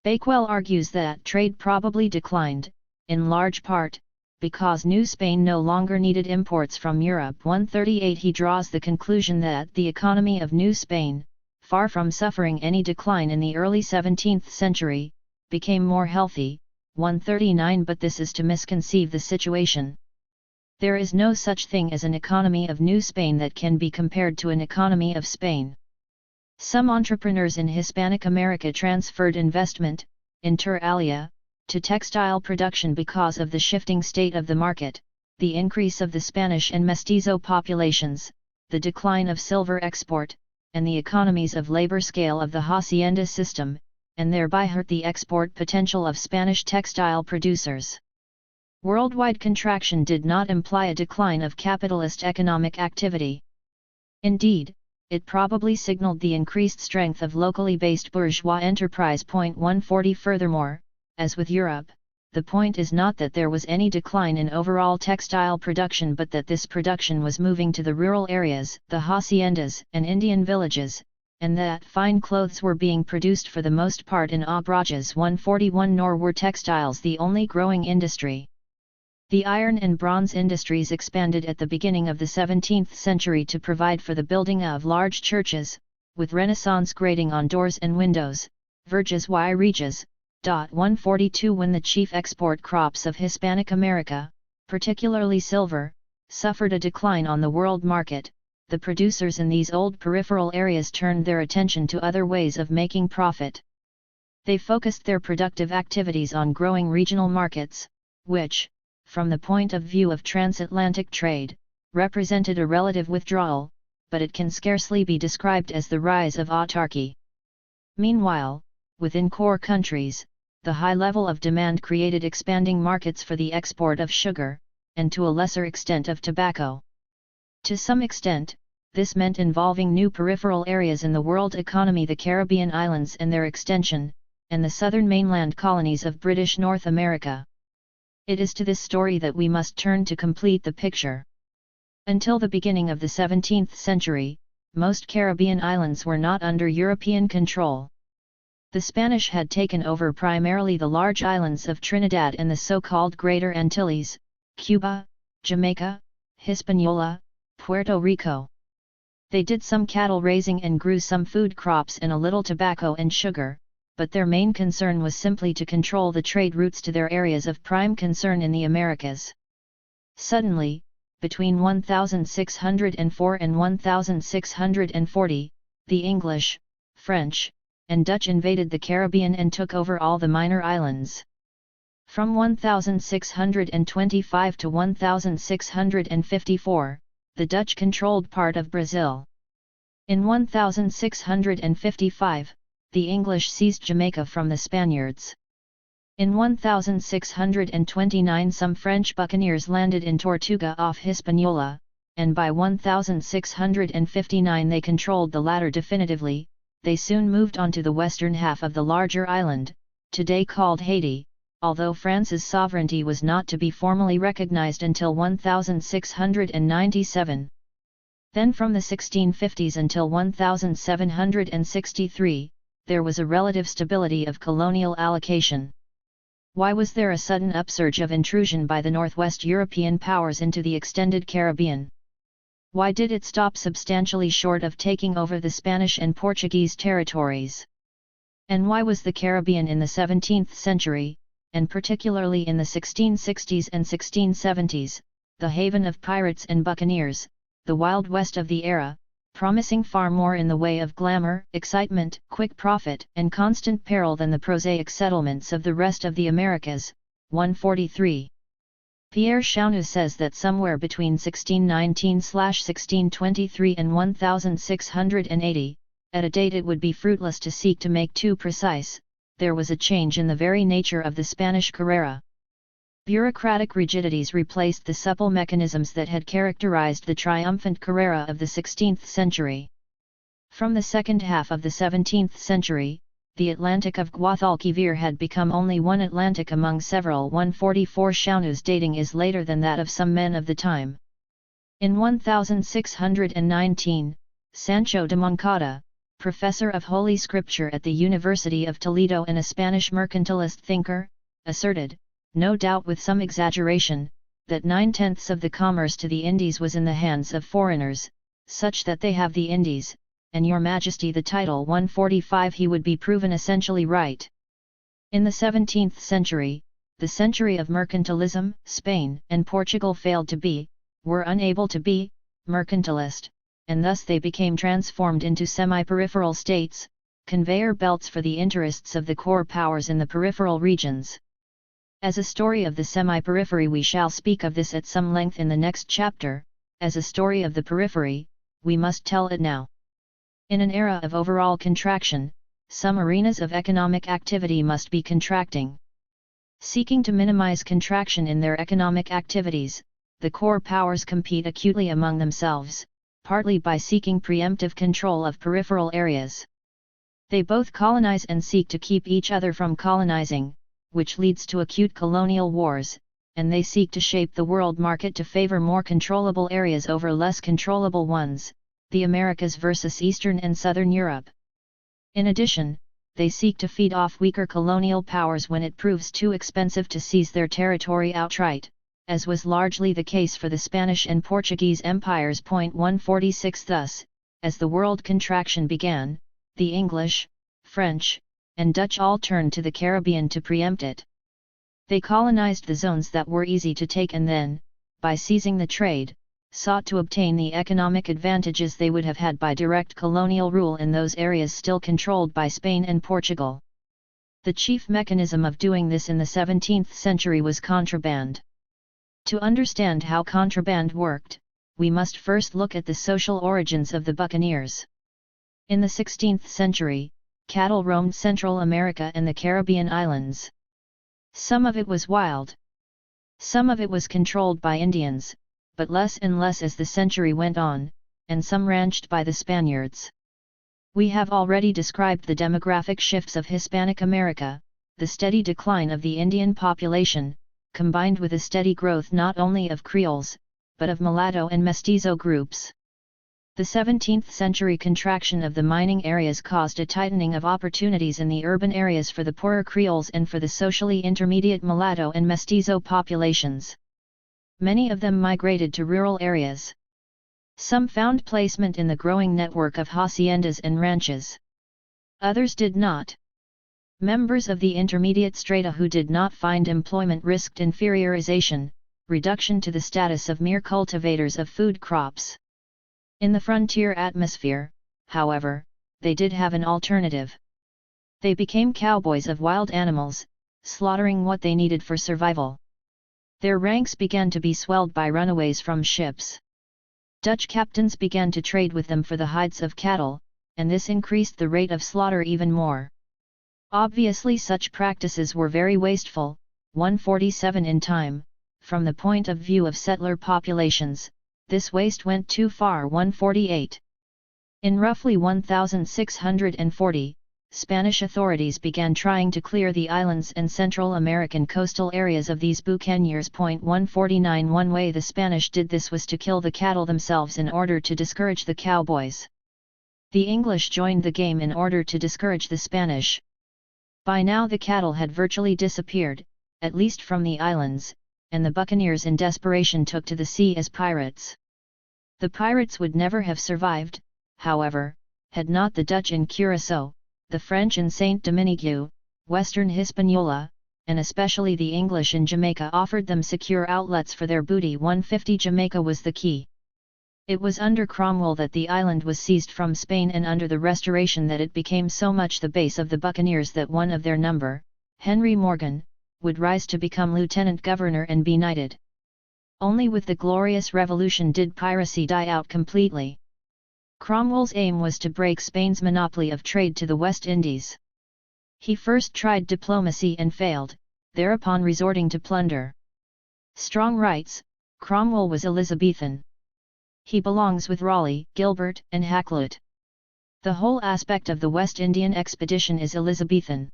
Bakewell argues that trade probably declined, in large part, because New Spain no longer needed imports from Europe. 138. He draws the conclusion that the economy of New Spain, far from suffering any decline in the early 17th century, became more healthy. 139. But this is to misconceive the situation. There is no such thing as an economy of New Spain that can be compared to an economy of Spain. Some entrepreneurs in Hispanic America transferred investment, inter alia, to textile production because of the shifting state of the market, the increase of the Spanish and mestizo populations, the decline of silver export, and the economies of labor scale of the hacienda system, and thereby hurt the export potential of Spanish textile producers. Worldwide contraction did not imply a decline of capitalist economic activity. Indeed, it probably signaled the increased strength of locally based bourgeois enterprise. 140. Furthermore, as with Europe, the point is not that there was any decline in overall textile production but that this production was moving to the rural areas, the haciendas and Indian villages, and that fine clothes were being produced for the most part in obrajes. 141. Nor were textiles the only growing industry. The iron and bronze industries expanded at the beginning of the 17th century to provide for the building of large churches, with Renaissance grading on doors and windows, verges y reges. 142. When the chief export crops of Hispanic America, particularly silver, suffered a decline on the world market, the producers in these old peripheral areas turned their attention to other ways of making profit. They focused their productive activities on growing regional markets, which, from the point of view of transatlantic trade, represented a relative withdrawal, but it can scarcely be described as the rise of autarky. Meanwhile, within core countries, the high level of demand created expanding markets for the export of sugar, and to a lesser extent of tobacco. To some extent, this meant involving new peripheral areas in the world economy: the Caribbean islands and their extension, and the southern mainland colonies of British North America. It is to this story that we must turn to complete the picture. Until the beginning of the 17th century, most Caribbean islands were not under European control. The Spanish had taken over primarily the large islands of Trinidad and the so-called Greater Antilles, Cuba, Jamaica, Hispaniola, Puerto Rico. They did some cattle raising and grew some food crops and a little tobacco and sugar, but their main concern was simply to control the trade routes to their areas of prime concern in the Americas. Suddenly, between 1604 and 1640, the English, French, and Dutch invaded the Caribbean and took over all the minor islands. From 1625 to 1654, the Dutch controlled part of Brazil. In 1655, the English seized Jamaica from the Spaniards. In 1629 some French buccaneers landed in Tortuga off Hispaniola, and by 1659 they controlled the latter definitively. They soon moved on to the western half of the larger island, today called Haiti, although France's sovereignty was not to be formally recognized until 1697. Then from the 1650s until 1763, there was a relative stability of colonial allocation. Why was there a sudden upsurge of intrusion by the Northwest European powers into the extended Caribbean? Why did it stop substantially short of taking over the Spanish and Portuguese territories? And why was the Caribbean in the 17th century, and particularly in the 1660s and 1670s, the haven of pirates and buccaneers, the Wild West of the era? promising far more in the way of glamour, excitement, quick profit, and constant peril than the prosaic settlements of the rest of the Americas. 143. Pierre Chaunu says that somewhere between 1619/1623 and 1680, at a date it would be fruitless to seek to make too precise, there was a change in the very nature of the Spanish Carrera. Bureaucratic rigidities replaced the supple mechanisms that had characterized the triumphant Carrera of the 16th century. From the second half of the 17th century, the Atlantic of Guadalquivir had become only one Atlantic among several. 144. Chaunu's dating is later than that of some men of the time. In 1619, Sancho de Moncada, professor of Holy Scripture at the University of Toledo and a Spanish mercantilist thinker, asserted, no doubt with some exaggeration, that 9/10 of the commerce to the Indies was in the hands of foreigners, such that they have the Indies, and your Majesty the title. 145. He would be proven essentially right. In the 17th century, the century of mercantilism, Spain and Portugal failed to be, were unable to be, mercantilist, and thus they became transformed into semi-peripheral states, conveyor belts for the interests of the core powers in the peripheral regions. As a story of the semi-periphery we shall speak of this at some length in the next chapter. As a story of the periphery, we must tell it now. In an era of overall contraction, some arenas of economic activity must be contracting. Seeking to minimize contraction in their economic activities, the core powers compete acutely among themselves, partly by seeking preemptive control of peripheral areas. They both colonize and seek to keep each other from colonizing, which leads to acute colonial wars, and they seek to shape the world market to favor more controllable areas over less controllable ones, the Americas versus Eastern and Southern Europe. In addition, they seek to feed off weaker colonial powers when it proves too expensive to seize their territory outright, as was largely the case for the Spanish and Portuguese empires. 146. Thus, as the world contraction began, the English, French, and Dutch all turned to the Caribbean to preempt it. They colonized the zones that were easy to take and then, by seizing the trade, sought to obtain the economic advantages they would have had by direct colonial rule in those areas still controlled by Spain and Portugal. The chief mechanism of doing this in the 17th century was contraband. To understand how contraband worked, we must first look at the social origins of the buccaneers. In the 16th century, cattle roamed Central America and the Caribbean islands. Some of it was wild. Some of it was controlled by Indians, but less and less as the century went on, and some ranched by the Spaniards. We have already described the demographic shifts of Hispanic America, the steady decline of the Indian population, combined with a steady growth not only of Creoles, but of mulatto and mestizo groups. The 17th century contraction of the mining areas caused a tightening of opportunities in the urban areas for the poorer Creoles and for the socially intermediate mulatto and mestizo populations. Many of them migrated to rural areas. Some found placement in the growing network of haciendas and ranches. Others did not. Members of the intermediate strata who did not find employment risked inferiorization, reduction to the status of mere cultivators of food crops. In the frontier atmosphere, however, they did have an alternative. They became cowboys of wild animals, slaughtering what they needed for survival. Their ranks began to be swelled by runaways from ships. Dutch captains began to trade with them for the hides of cattle, and this increased the rate of slaughter even more. Obviously such practices were very wasteful. 147. In time, from the point of view of settler populations, this waste went too far. 148. In roughly 1640, Spanish authorities began trying to clear the islands and Central American coastal areas of these buccaneers. 149. One way the Spanish did this was to kill the cattle themselves in order to discourage the cowboys. The English joined the game in order to discourage the Spanish. By now the cattle had virtually disappeared, at least from the islands, and the buccaneers in desperation took to the sea as pirates. The pirates would never have survived, however, had not the Dutch in Curaçao, the French in Saint Domingue, Western Hispaniola, and especially the English in Jamaica offered them secure outlets for their booty. 150. Jamaica was the key. It was under Cromwell that the island was seized from Spain, and under the Restoration that it became so much the base of the buccaneers that one of their number, Henry Morgan, would rise to become lieutenant governor and be knighted. Only with the Glorious Revolution did piracy die out completely. Cromwell's aim was to break Spain's monopoly of trade to the West Indies. He first tried diplomacy and failed, thereupon resorting to plunder. Strong writes, Cromwell was Elizabethan. He belongs with Raleigh, Gilbert, and Hakluyt. The whole aspect of the West Indian expedition is Elizabethan.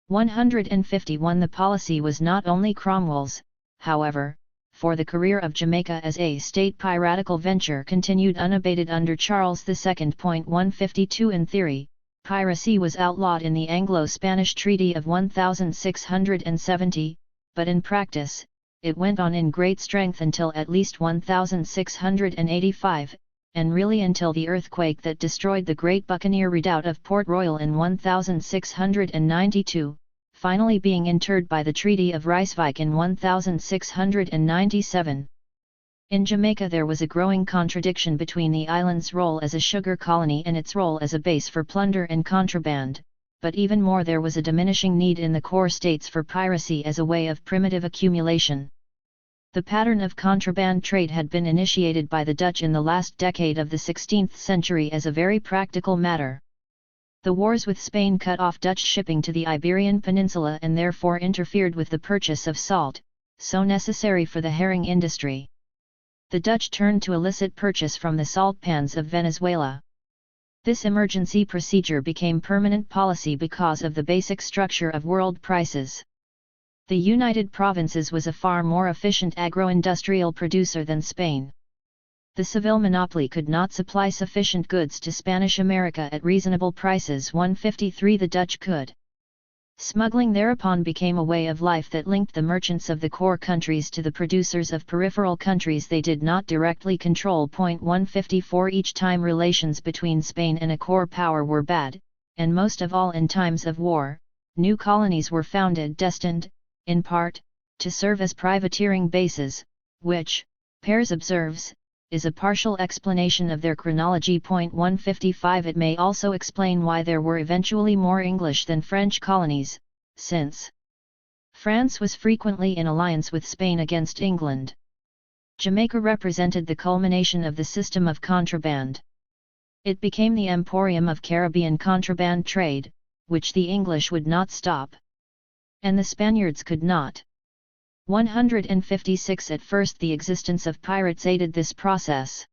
151. The policy was not only Cromwell's, however, for the career of Jamaica as a state piratical venture continued unabated under Charles II. 152. In theory, piracy was outlawed in the Anglo-Spanish Treaty of 1670, but in practice, it went on in great strength until at least 1685, and really until the earthquake that destroyed the great buccaneer redoubt of Port Royal in 1692, finally being interred by the Treaty of Rysvik in 1697. In Jamaica there was a growing contradiction between the island's role as a sugar colony and its role as a base for plunder and contraband, but even more there was a diminishing need in the core states for piracy as a way of primitive accumulation. The pattern of contraband trade had been initiated by the Dutch in the last decade of the 16th century as a very practical matter. The wars with Spain cut off Dutch shipping to the Iberian Peninsula and therefore interfered with the purchase of salt, so necessary for the herring industry. The Dutch turned to illicit purchase from the salt pans of Venezuela. This emergency procedure became permanent policy because of the basic structure of world prices. The United Provinces was a far more efficient agro-industrial producer than Spain. The Seville monopoly could not supply sufficient goods to Spanish America at reasonable prices. 153. The Dutch could. Smuggling thereupon became a way of life that linked the merchants of the core countries to the producers of peripheral countries they did not directly control. 154. Each time relations between Spain and a core power were bad, and most of all in times of war, new colonies were founded destined, in part, to serve as privateering bases, which, Pears observes, is a partial explanation of their chronology. 155. It may also explain why there were eventually more English than French colonies, since France was frequently in alliance with Spain against England. Jamaica represented the culmination of the system of contraband. It became the emporium of Caribbean contraband trade, which the English would not stop. And the Spaniards could not. 156. At first the existence of pirates aided this process.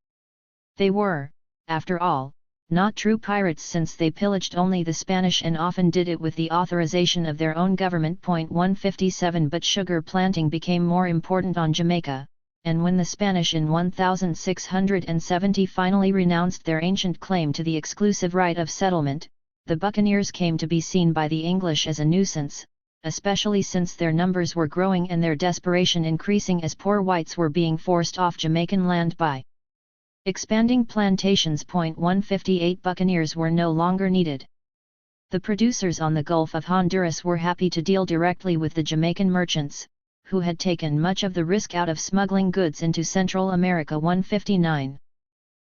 They were, after all, not true pirates since they pillaged only the Spanish and often did it with the authorization of their own government. 157. But sugar planting became more important on Jamaica, and when the Spanish in 1670 finally renounced their ancient claim to the exclusive right of settlement, the buccaneers came to be seen by the English as a nuisance, especially since their numbers were growing and their desperation increasing as poor whites were being forced off Jamaican land by expanding plantations. 158. Buccaneers were no longer needed. The producers on the Gulf of Honduras were happy to deal directly with the Jamaican merchants, who had taken much of the risk out of smuggling goods into Central America. 159.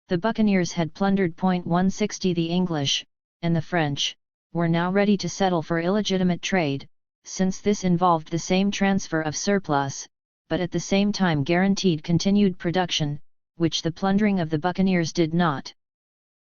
The buccaneers had plundered. 160. The English, and the French, were now ready to settle for illegitimate trade, since this involved the same transfer of surplus, but at the same time guaranteed continued production, which the plundering of the buccaneers did not.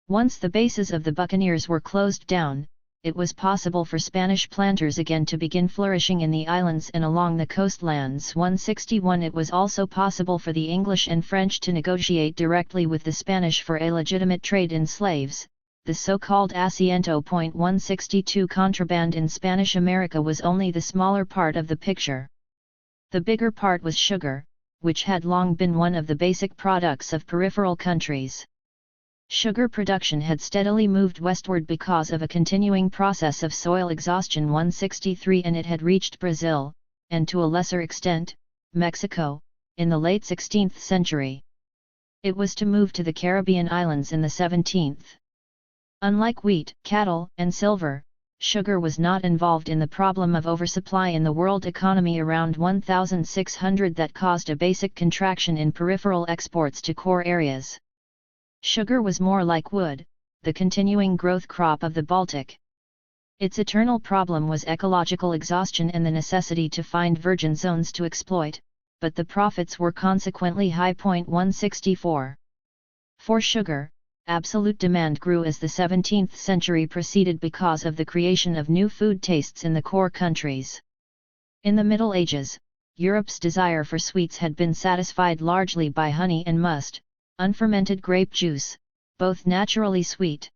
Once the bases of the buccaneers were closed down, it was possible for Spanish planters again to begin flourishing in the islands and along the coastlands. 161. It was also possible for the English and French to negotiate directly with the Spanish for a legitimate trade in slaves, the so-called asiento. 162. Contraband in Spanish America was only the smaller part of the picture. The bigger part was sugar, which had long been one of the basic products of peripheral countries. Sugar production had steadily moved westward because of a continuing process of soil exhaustion. 163. And it had reached Brazil, and to a lesser extent, Mexico, in the late 16th century. It was to move to the Caribbean islands in the 17th. Unlike wheat, cattle, and silver, sugar was not involved in the problem of oversupply in the world economy around 1600 that caused a basic contraction in peripheral exports to core areas. Sugar was more like wood, the continuing growth crop of the Baltic. Its eternal problem was ecological exhaustion and the necessity to find virgin zones to exploit, but the profits were consequently high. 164. For sugar, absolute demand grew as the 17th century proceeded because of the creation of new food tastes in the core countries. In the Middle Ages, Europe's desire for sweets had been satisfied largely by honey and must, unfermented grape juice, both naturally sweet.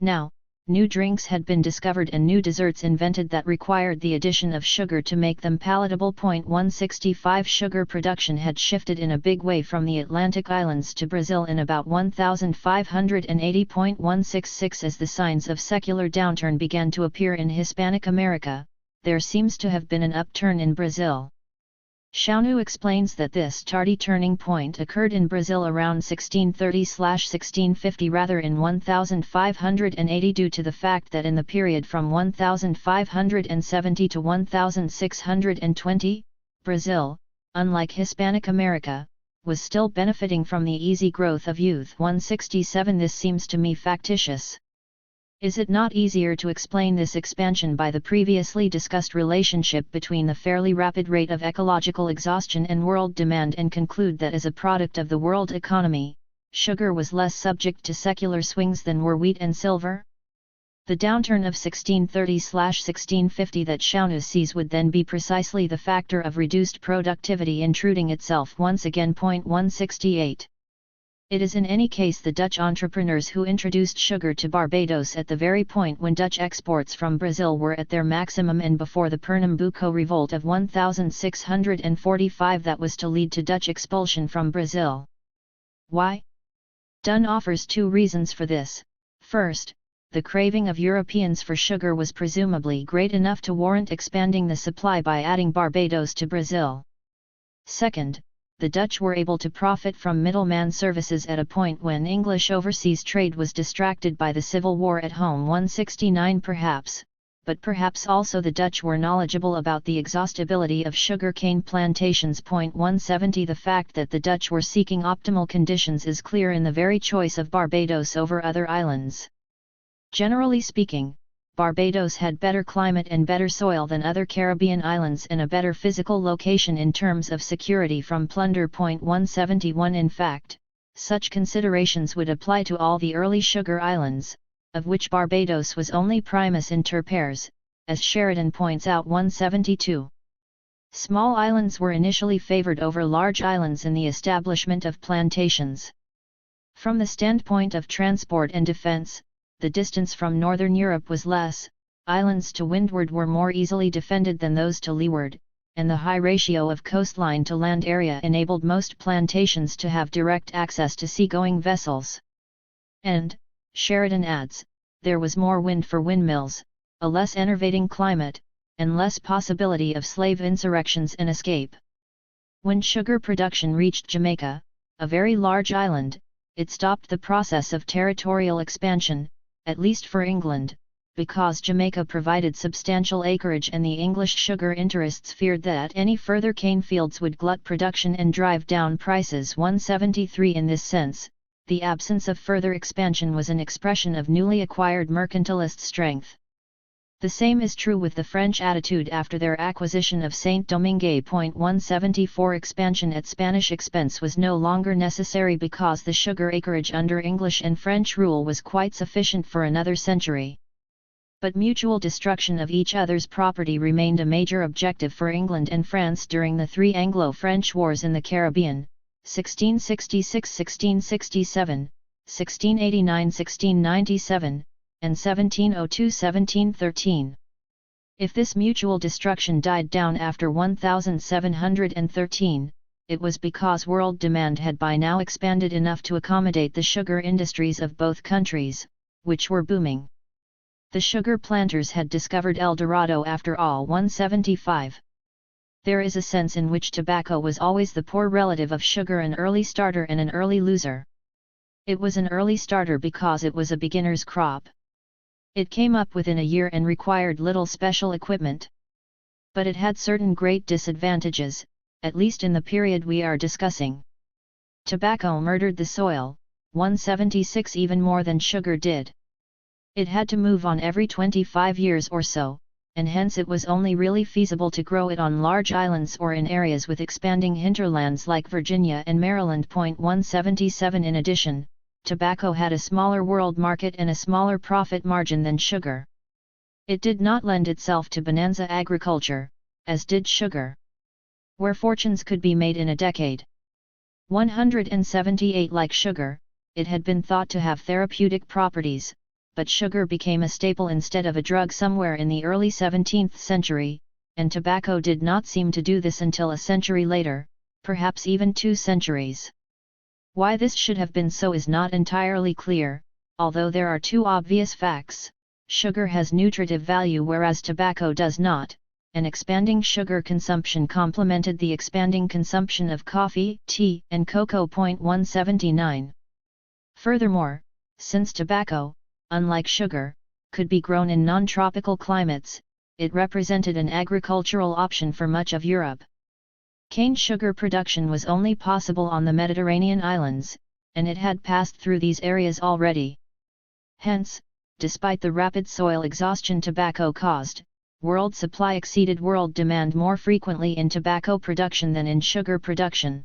Now, new drinks had been discovered and new desserts invented that required the addition of sugar to make them palatable. 165 Sugar production had shifted in a big way from the Atlantic islands to Brazil in about 1580. 166 As the signs of secular downturn began to appear in Hispanic America, there seems to have been an upturn in Brazil. Chaunu explains that this tardy turning point occurred in Brazil around 1630–1650 rather in 1580 due to the fact that in the period from 1570 to 1620, Brazil, unlike Hispanic America, was still benefiting from the easy growth of youth. 167 This seems to me factitious. Is it not easier to explain this expansion by the previously discussed relationship between the fairly rapid rate of ecological exhaustion and world demand and conclude that as a product of the world economy, sugar was less subject to secular swings than were wheat and silver? The downturn of 1630–1650 that Chaunu sees would then be precisely the factor of reduced productivity intruding itself once again. 168. It is in any case the Dutch entrepreneurs who introduced sugar to Barbados at the very point when Dutch exports from Brazil were at their maximum and before the Pernambuco revolt of 1645 that was to lead to Dutch expulsion from Brazil. Why? Dunn offers two reasons for this. First, the craving of Europeans for sugar was presumably great enough to warrant expanding the supply by adding Barbados to Brazil. Second, the Dutch were able to profit from middleman services at a point when English overseas trade was distracted by the Civil War at home. 169 Perhaps, but perhaps also the Dutch were knowledgeable about the exhaustibility of sugar cane plantations. 170 The fact that the Dutch were seeking optimal conditions is clear in the very choice of Barbados over other islands. Generally speaking, Barbados had better climate and better soil than other Caribbean islands and a better physical location in terms of security from plunder. 171 In fact, such considerations would apply to all the early sugar islands, of which Barbados was only primus inter pares, as Sheridan points out. 172. Small islands were initially favored over large islands in the establishment of plantations. From the standpoint of transport and defense, the distance from northern Europe was less, islands to windward were more easily defended than those to leeward, and the high ratio of coastline to land area enabled most plantations to have direct access to seagoing vessels. And, Sheridan adds, there was more wind for windmills, a less enervating climate, and less possibility of slave insurrections and escape. When sugar production reached Jamaica, a very large island, it stopped the process of territorial expansion, at least for England, because Jamaica provided substantial acreage and the English sugar interests feared that any further cane fields would glut production and drive down prices. 173 In this sense, the absence of further expansion was an expression of newly acquired mercantilist strength. The same is true with the French attitude after their acquisition of Saint-Domingue. 174 Expansion at Spanish expense was no longer necessary because the sugar acreage under English and French rule was quite sufficient for another century. But mutual destruction of each other's property remained a major objective for England and France during the three Anglo-French wars in the Caribbean, 1666–1667, 1689–1697, and 1702–1713. If this mutual destruction died down after 1713, it was because world demand had by now expanded enough to accommodate the sugar industries of both countries, which were booming. The sugar planters had discovered El Dorado after all. 175. There is a sense in which tobacco was always the poor relative of sugar, an early starter and an early loser. It was an early starter because it was a beginner's crop. It came up within a year and required little special equipment. But it had certain great disadvantages, at least in the period we are discussing. Tobacco murdered the soil, 176 even more than sugar did. It had to move on every 25 years or so, and hence it was only really feasible to grow it on large islands or in areas with expanding hinterlands like Virginia and Maryland. 177 In addition, tobacco had a smaller world market and a smaller profit margin than sugar. It did not lend itself to bonanza agriculture, as did sugar, where fortunes could be made in a decade. 178 Like sugar, it had been thought to have therapeutic properties, but sugar became a staple instead of a drug somewhere in the early 17th century, and tobacco did not seem to do this until a century later, perhaps even 2 centuries. Why this should have been so is not entirely clear, although there are 2 obvious facts: sugar has nutritive value whereas tobacco does not, and expanding sugar consumption complemented the expanding consumption of coffee, tea, and cocoa. 179. Furthermore, since tobacco, unlike sugar, could be grown in non-tropical climates, it represented an agricultural option for much of Europe. Cane sugar production was only possible on the Mediterranean islands, and it had passed through these areas already. Hence, despite the rapid soil exhaustion tobacco caused, world supply exceeded world demand more frequently in tobacco production than in sugar production.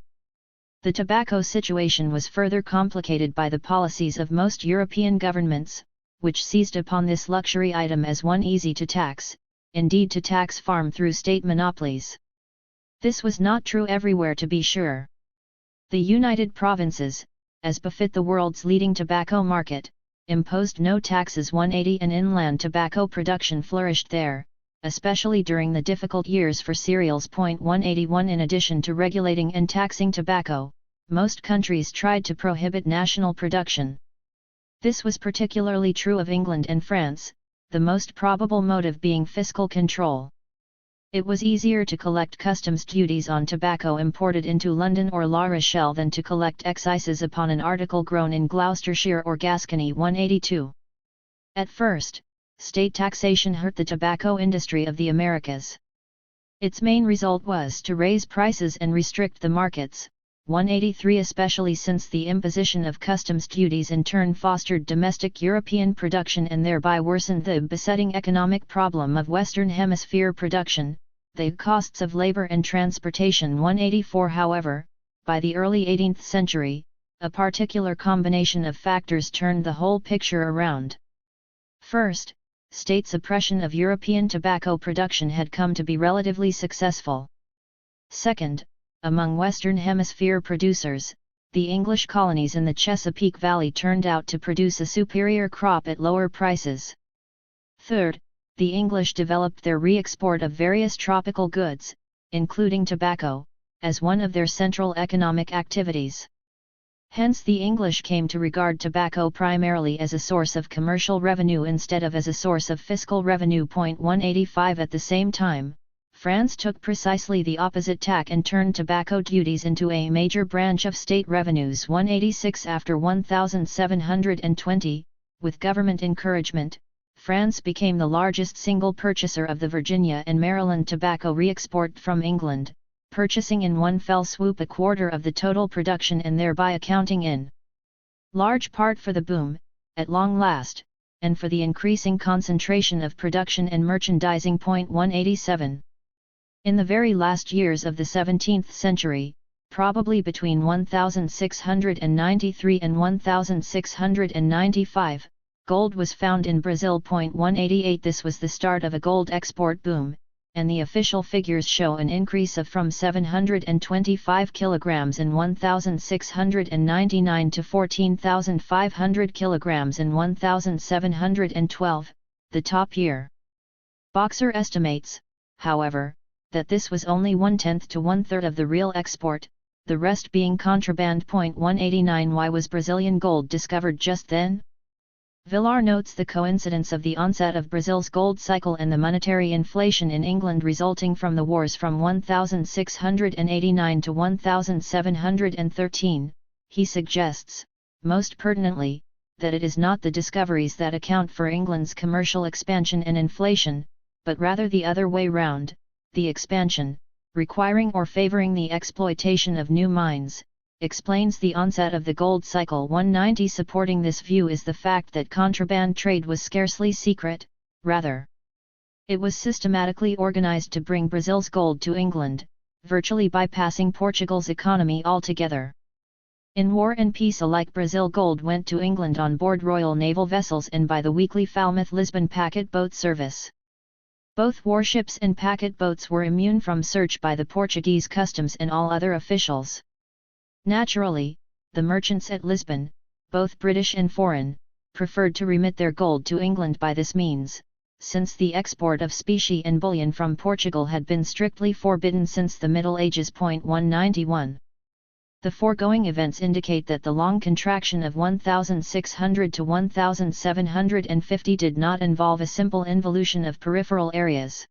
The tobacco situation was further complicated by the policies of most European governments, which seized upon this luxury item as one easy to tax, indeed to tax farm through state monopolies. This was not true everywhere, to be sure. The United Provinces, as befit the world's leading tobacco market, imposed no taxes. 180 And inland tobacco production flourished there, especially during the difficult years for cereals. 181 In addition to regulating and taxing tobacco, most countries tried to prohibit national production. This was particularly true of England and France, the most probable motive being fiscal control. It was easier to collect customs duties on tobacco imported into London or La Rochelle than to collect excises upon an article grown in Gloucestershire or Gascony. 182. At first, state taxation hurt the tobacco industry of the Americas. Its main result was to raise prices and restrict the markets. 183 Especially since the imposition of customs duties in turn fostered domestic European production and thereby worsened the besetting economic problem of Western Hemisphere production, the costs of labor and transportation. 184 However, by the early 18th century, a particular combination of factors turned the whole picture around. First, state suppression of European tobacco production had come to be relatively successful. Second, among Western Hemisphere producers, the English colonies in the Chesapeake Valley turned out to produce a superior crop at lower prices. Third, the English developed their re-export of various tropical goods, including tobacco, as one of their central economic activities. Hence the English came to regard tobacco primarily as a source of commercial revenue instead of as a source of fiscal revenue. 185 At the same time, France took precisely the opposite tack and turned tobacco duties into a major branch of state revenues. 186 After 1720, with government encouragement, France became the largest single purchaser of the Virginia and Maryland tobacco re-export from England, purchasing in one fell swoop a quarter of the total production and thereby accounting in large part for the boom, at long last, and for the increasing concentration of production and merchandising. 187. In the very last years of the 17th century, probably between 1693 and 1695, gold was found in Brazil. 188 This was the start of a gold export boom, and the official figures show an increase of from 725 kilograms in 1699 to 14,500 kilograms in 1712, the top year. Boxer estimates, however, that this was only 1/10 to 1/3 of the real export, the rest being contraband. 189 Why was Brazilian gold discovered just then? Villar notes the coincidence of the onset of Brazil's gold cycle and the monetary inflation in England resulting from the wars from 1689 to 1713, he suggests, most pertinently, that it is not the discoveries that account for England's commercial expansion and inflation, but rather the other way round, the expansion, requiring or favoring the exploitation of new mines, explains the onset of the gold cycle. 190. Supporting this view is the fact that contraband trade was scarcely secret, rather. It was systematically organized to bring Brazil's gold to England, virtually bypassing Portugal's economy altogether. In war and peace alike, Brazil gold went to England on board royal naval vessels and by the weekly Falmouth-Lisbon packet boat service. Both warships and packet boats were immune from search by the Portuguese customs and all other officials. Naturally, the merchants at Lisbon, both British and foreign, preferred to remit their gold to England by this means, since the export of specie and bullion from Portugal had been strictly forbidden since the Middle Ages. 191. The foregoing events indicate that the long contraction of 1600 to 1750 did not involve a simple involution of peripheral areas.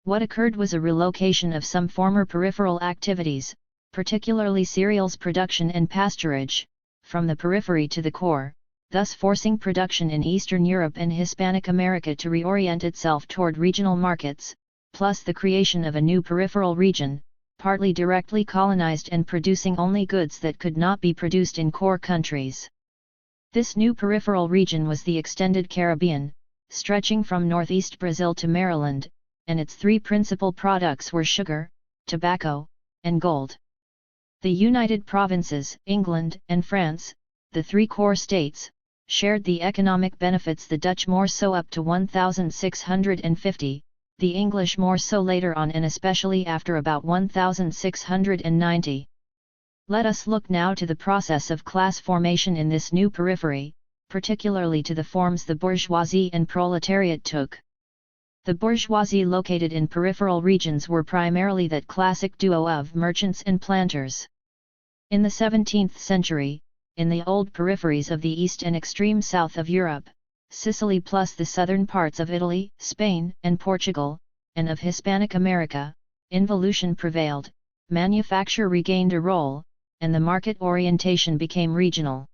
What occurred was a relocation of some former peripheral activities, particularly cereals production and pasturage, from the periphery to the core, thus forcing production in Eastern Europe and Hispanic America to reorient itself toward regional markets, plus the creation of a new peripheral region, partly directly colonized and producing only goods that could not be produced in core countries. This new peripheral region was the extended Caribbean, stretching from northeast Brazil to Maryland, and its three principal products were sugar, tobacco, and gold. The United Provinces, England, and France, the three core states, shared the economic benefits, the Dutch more so up to 1650, the English more so later on and especially after about 1690. Let us look now to the process of class formation in this new periphery, particularly to the forms the bourgeoisie and proletariat took. The bourgeoisie located in peripheral regions were primarily that classic duo of merchants and planters. In the 17th century, in the old peripheries of the east and extreme south of Europe, Sicily plus the southern parts of Italy, Spain, and Portugal, and of Hispanic America, involution prevailed, manufacture regained a role, and the market orientation became regional.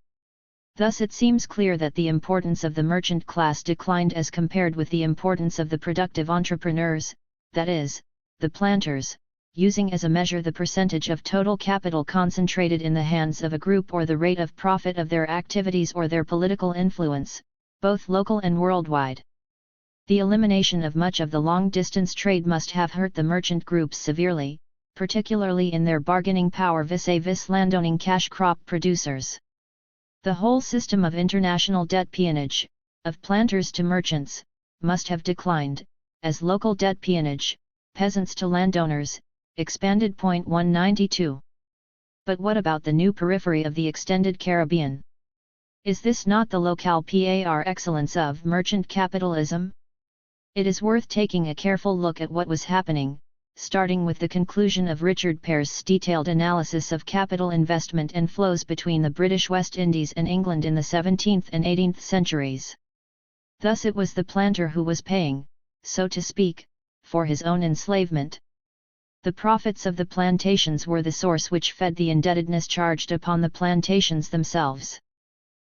Thus it seems clear that the importance of the merchant class declined as compared with the importance of the productive entrepreneurs, that is, the planters, using as a measure the percentage of total capital concentrated in the hands of a group or the rate of profit of their activities or their political influence, both local and worldwide. The elimination of much of the long-distance trade must have hurt the merchant groups severely, particularly in their bargaining power vis-a-vis landowning cash crop producers. The whole system of international debt peonage, of planters to merchants, must have declined, as local debt peonage, peasants to landowners, expanded. 192. But what about the new periphery of the extended Caribbean? Is this not the locale par excellence of merchant capitalism? It is worth taking a careful look at what was happening, starting with the conclusion of Richard Pearse's detailed analysis of capital investment and flows between the British West Indies and England in the 17th and 18th centuries. Thus it was the planter who was paying, so to speak, for his own enslavement. The profits of the plantations were the source which fed the indebtedness charged upon the plantations themselves.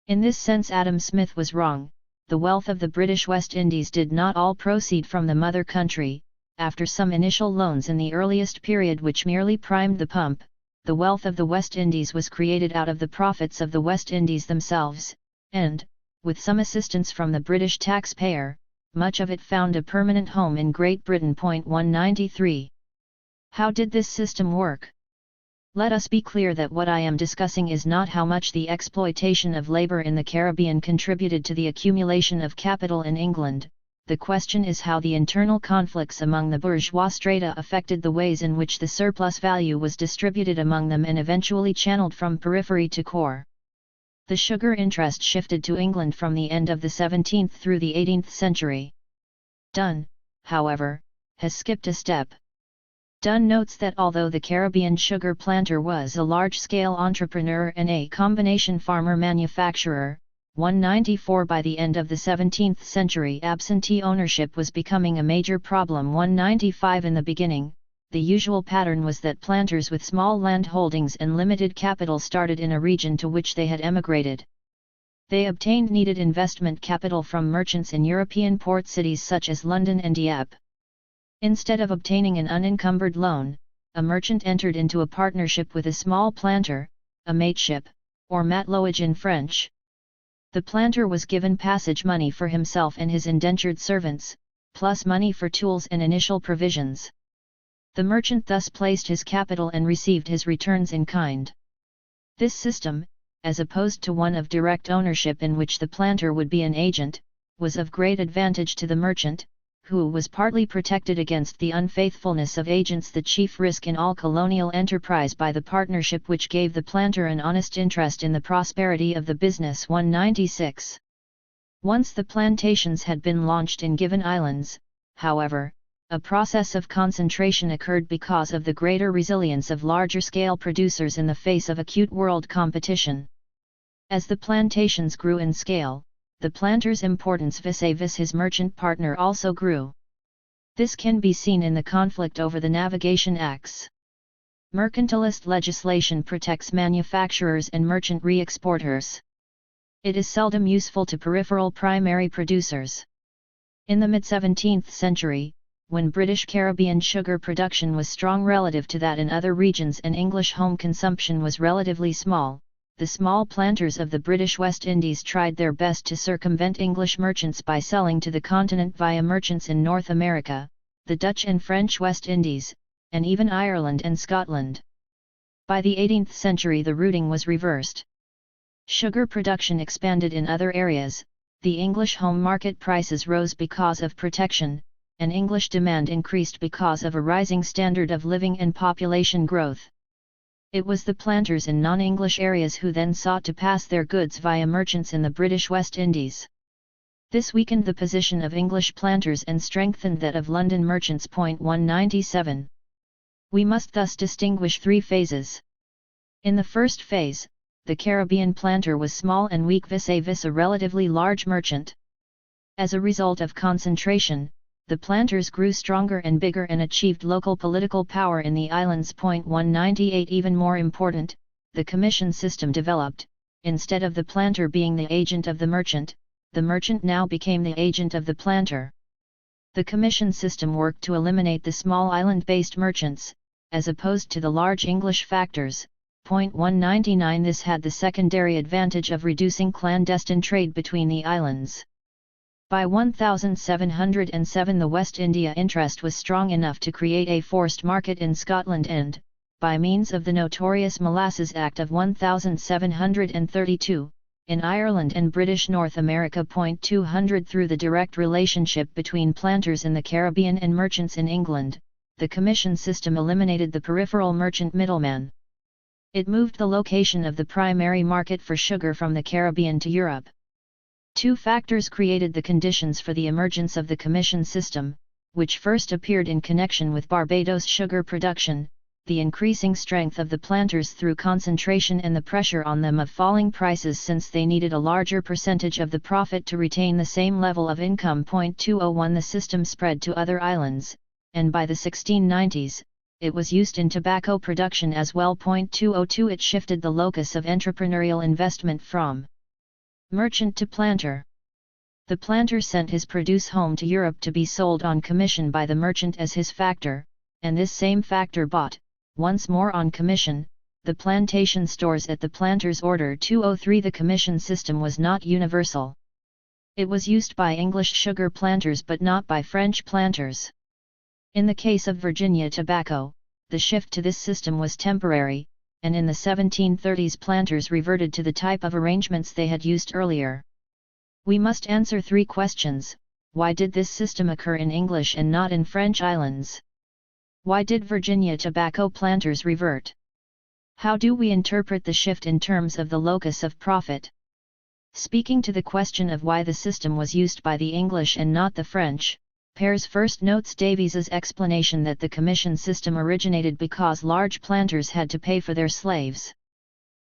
In this sense Adam Smith was wrong. The wealth of the British West Indies did not all proceed from the mother country. After some initial loans in the earliest period which merely primed the pump, the wealth of the West Indies was created out of the profits of the West Indies themselves, and, with some assistance from the British taxpayer, much of it found a permanent home in Great Britain. 193. How did this system work? Let us be clear that what I am discussing is not how much the exploitation of labor in the Caribbean contributed to the accumulation of capital in England. The question is how the internal conflicts among the bourgeois strata affected the ways in which the surplus value was distributed among them and eventually channeled from periphery to core. The sugar interest shifted to England from the end of the 17th through the 18th century. Dunn, however, has skipped a step. Dunn notes that although the Caribbean sugar planter was a large-scale entrepreneur and a combination farmer-manufacturer, 194 by the end of the 17th century absentee ownership was becoming a major problem. 195 in the beginning, the usual pattern was that planters with small land holdings and limited capital started in a region to which they had emigrated. They obtained needed investment capital from merchants in European port cities such as London and Dieppe. Instead of obtaining an unencumbered loan, a merchant entered into a partnership with a small planter, a mateship, or mateloage in French. The planter was given passage money for himself and his indentured servants, plus money for tools and initial provisions. The merchant thus placed his capital and received his returns in kind. This system, as opposed to one of direct ownership in which the planter would be an agent, was of great advantage to the merchant, who was partly protected against the unfaithfulness of agents, the chief risk in all colonial enterprise, by the partnership which gave the planter an honest interest in the prosperity of the business. 196. Once the plantations had been launched in given islands, however, a process of concentration occurred because of the greater resilience of larger-scale producers in the face of acute world competition. As the plantations grew in scale, the planter's importance vis-à-vis his merchant partner also grew. This can be seen in the conflict over the Navigation Acts. Mercantilist legislation protects manufacturers and merchant re-exporters. It is seldom useful to peripheral primary producers. In the mid-17th century, when British Caribbean sugar production was strong relative to that in other regions and English home consumption was relatively small, the small planters of the British West Indies tried their best to circumvent English merchants by selling to the continent via merchants in North America, the Dutch and French West Indies, and even Ireland and Scotland. By the 18th century the routing was reversed. Sugar production expanded in other areas, the English home market prices rose because of protection, and English demand increased because of a rising standard of living and population growth. It was the planters in non-English areas who then sought to pass their goods via merchants in the British West Indies. This weakened the position of English planters and strengthened that of London merchants. 197. We must thus distinguish three phases. In the first phase, the Caribbean planter was small and weak vis-à-vis a relatively large merchant. As a result of concentration, the planters grew stronger and bigger and achieved local political power in the islands. 198. Even more important, the commission system developed. Instead of the planter being the agent of the merchant now became the agent of the planter. The commission system worked to eliminate the small island-based merchants, as opposed to the large English factors. 199. This had the secondary advantage of reducing clandestine trade between the islands. By 1707 the West India interest was strong enough to create a forced market in Scotland and, by means of the notorious Molasses Act of 1732, in Ireland and British North America. 200 Through the direct relationship between planters in the Caribbean and merchants in England, the commission system eliminated the peripheral merchant middleman. It moved the location of the primary market for sugar from the Caribbean to Europe. Two factors created the conditions for the emergence of the commission system, which first appeared in connection with Barbados sugar production: the increasing strength of the planters through concentration and the pressure on them of falling prices since they needed a larger percentage of the profit to retain the same level of income. 201 The system spread to other islands, and by the 1690s, it was used in tobacco production as well. 202 It shifted the locus of entrepreneurial investment from merchant to planter. The planter sent his produce home to Europe to be sold on commission by the merchant as his factor, and this same factor bought, once more on commission, the plantation stores at the planter's order. 203 The commission system was not universal. It was used by English sugar planters but not by French planters. In the case of Virginia tobacco, the shift to this system was temporary, and in the 1730s planters reverted to the type of arrangements they had used earlier. We must answer three questions. Why did this system occur in English and not in French islands? Why did Virginia tobacco planters revert? How do we interpret the shift in terms of the locus of profit? Speaking to the question of why the system was used by the English and not the French, Pears first notes Davies's explanation that the commission system originated because large planters had to pay for their slaves.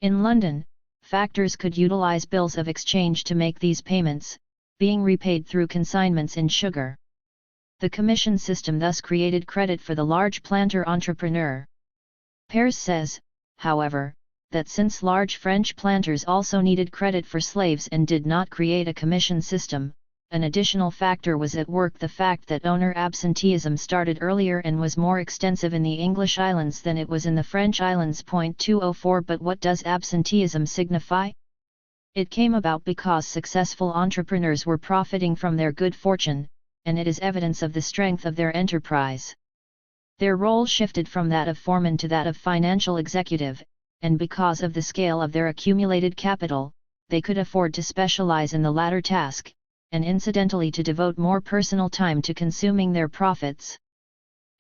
In London, factors could utilize bills of exchange to make these payments, being repaid through consignments in sugar. The commission system thus created credit for the large planter entrepreneur. Pears says, however, that since large French planters also needed credit for slaves and did not create a commission system, an additional factor was at work: the fact that owner absenteeism started earlier and was more extensive in the English islands than it was in the French islands. 204 But what does absenteeism signify? It came about because successful entrepreneurs were profiting from their good fortune, and it is evidence of the strength of their enterprise. Their role shifted from that of foreman to that of financial executive, and because of the scale of their accumulated capital, they could afford to specialize in the latter task, and incidentally to devote more personal time to consuming their profits.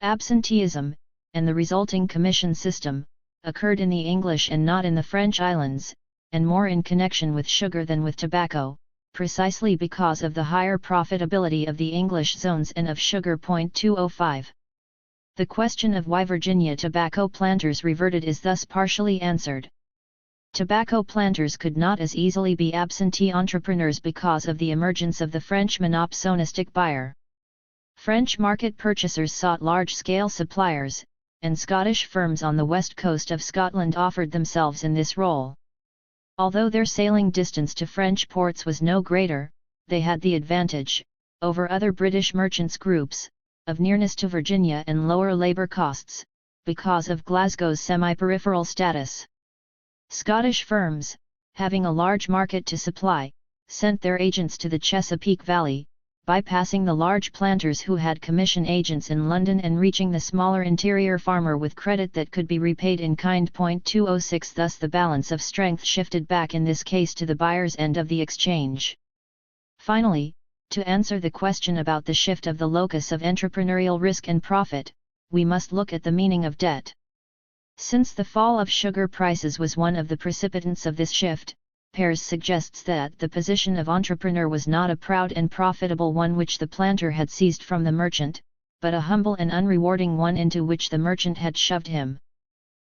Absenteeism, and the resulting commission system, occurred in the English and not in the French islands, and more in connection with sugar than with tobacco, precisely because of the higher profitability of the English zones and of sugar. 205. The question of why Virginia tobacco planters reverted is thus partially answered. Tobacco planters could not as easily be absentee entrepreneurs because of the emergence of the French monopsonistic buyer. French market purchasers sought large-scale suppliers, and Scottish firms on the west coast of Scotland offered themselves in this role. Although their sailing distance to French ports was no greater, they had the advantage, over other British merchants' groups, of nearness to Virginia and lower labour costs, because of Glasgow's semi-peripheral status. Scottish firms, having a large market to supply, sent their agents to the Chesapeake Valley, bypassing the large planters who had commission agents in London and reaching the smaller interior farmer with credit that could be repaid in kind. 206 Thus the balance of strength shifted back in this case to the buyer's end of the exchange. Finally, to answer the question about the shift of the locus of entrepreneurial risk and profit, we must look at the meaning of debt. Since the fall of sugar prices was one of the precipitants of this shift, Pears suggests that the position of entrepreneur was not a proud and profitable one which the planter had seized from the merchant, but a humble and unrewarding one into which the merchant had shoved him.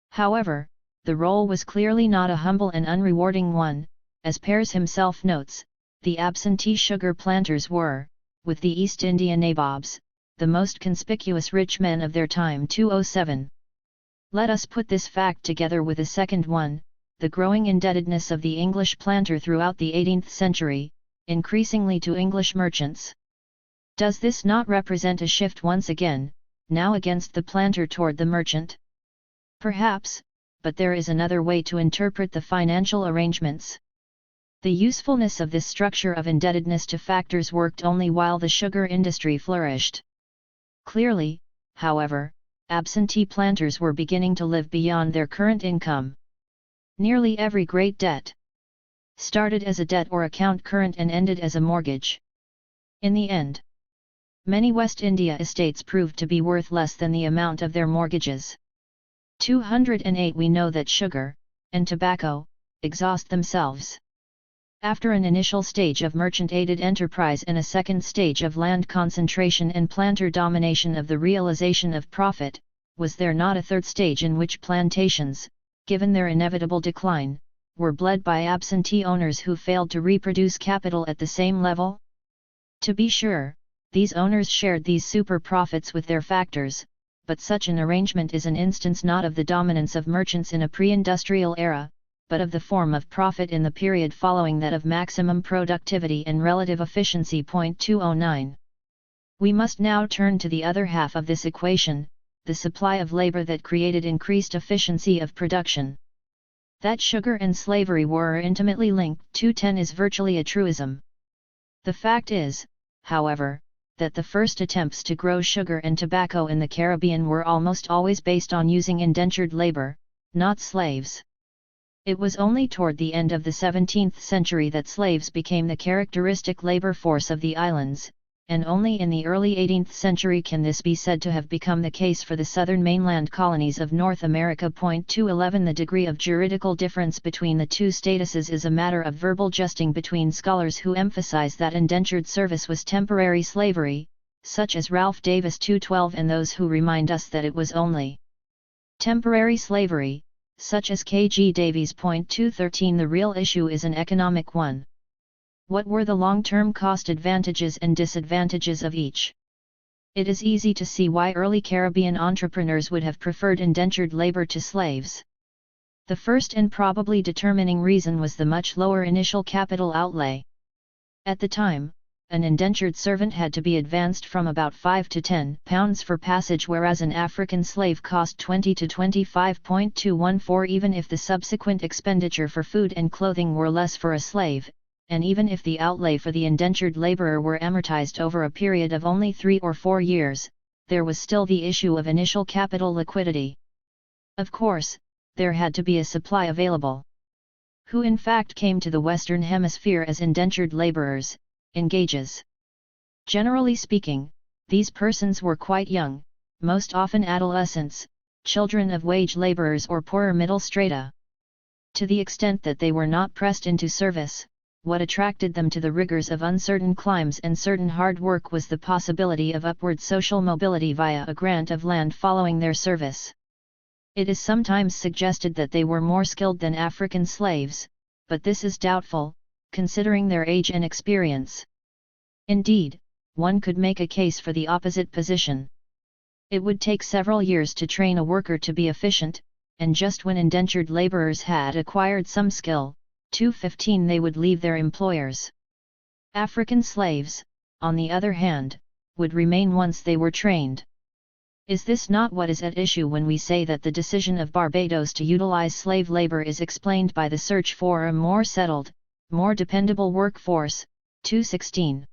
However, the role was clearly not a humble and unrewarding one, as Pears himself notes. The absentee sugar planters were, with the East India nabobs, the most conspicuous rich men of their time. 207. Let us put this fact together with a second one, the growing indebtedness of the English planter throughout the 18th century, increasingly to English merchants. Does this not represent a shift once again, now against the planter toward the merchant? Perhaps, but there is another way to interpret the financial arrangements. The usefulness of this structure of indebtedness to factors worked only while the sugar industry flourished. Clearly, however, absentee planters were beginning to live beyond their current income. Nearly every great debt started as a debt or account current and ended as a mortgage. In the end, many West India estates proved to be worth less than the amount of their mortgages. 208 We know that sugar, and tobacco, exhaust themselves. After an initial stage of merchant-aided enterprise and a second stage of land concentration and planter domination of the realization of profit, was there not a third stage in which plantations, given their inevitable decline, were bled by absentee owners who failed to reproduce capital at the same level? To be sure, these owners shared these super profits with their factors, but such an arrangement is an instance not of the dominance of merchants in a pre-industrial era, but of the form of profit in the period following that of maximum productivity and relative efficiency. 209. We must now turn to the other half of this equation, the supply of labor that created increased efficiency of production. That sugar and slavery were intimately linked. 210 is virtually a truism. The fact is, however, that the first attempts to grow sugar and tobacco in the Caribbean were almost always based on using indentured labor, not slaves. It was only toward the end of the 17th century that slaves became the characteristic labor force of the islands, and only in the early 18th century can this be said to have become the case for the southern mainland colonies of North America. 211 The degree of juridical difference between the two statuses is a matter of verbal justing between scholars who emphasize that indentured service was temporary slavery, such as Ralph Davis 212, and those who remind us that it was only temporary slavery, such as K. G. Davies. 213 The real issue is an economic one. What were the long-term cost advantages and disadvantages of each? It is easy to see why early Caribbean entrepreneurs would have preferred indentured labor to slaves. The first and probably determining reason was the much lower initial capital outlay. At the time, an indentured servant had to be advanced from about £5 to £10 for passage, whereas an African slave cost 20 to 25.214, even if the subsequent expenditure for food and clothing were less for a slave, and even if the outlay for the indentured laborer were amortized over a period of only 3 or 4 years, there was still the issue of initial capital liquidity. Of course, there had to be a supply available. Who in fact came to the Western Hemisphere as indentured laborers, engages. Generally speaking, these persons were quite young, most often adolescents, children of wage laborers or poorer middle strata. To the extent that they were not pressed into service, what attracted them to the rigors of uncertain climes and certain hard work was the possibility of upward social mobility via a grant of land following their service. It is sometimes suggested that they were more skilled than African slaves, but this is doubtful, considering their age and experience. Indeed, one could make a case for the opposite position. It would take several years to train a worker to be efficient, and just when indentured laborers had acquired some skill, 2:15 they would leave their employers. African slaves, on the other hand, would remain once they were trained. Is this not what is at issue when we say that the decision of Barbados to utilize slave labor is explained by the search for a more settled, more dependable workforce? 2:16.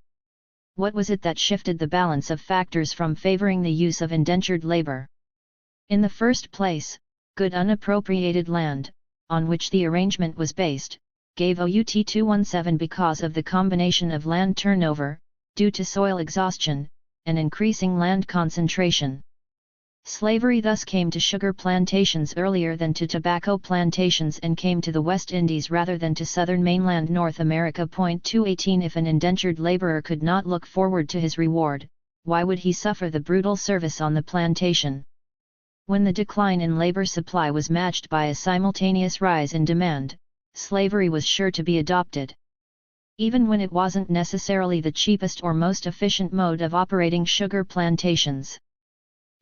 What was it that shifted the balance of factors from favoring the use of indentured labor? In the first place, good unappropriated land, on which the arrangement was based, gave OUT 217 because of the combination of land turnover, due to soil exhaustion, and increasing land concentration. Slavery thus came to sugar plantations earlier than to tobacco plantations and came to the West Indies rather than to southern mainland North America. 2:18 If an indentured laborer could not look forward to his reward, why would he suffer the brutal service on the plantation? When the decline in labor supply was matched by a simultaneous rise in demand, slavery was sure to be adopted. Even when it wasn't necessarily the cheapest or most efficient mode of operating sugar plantations.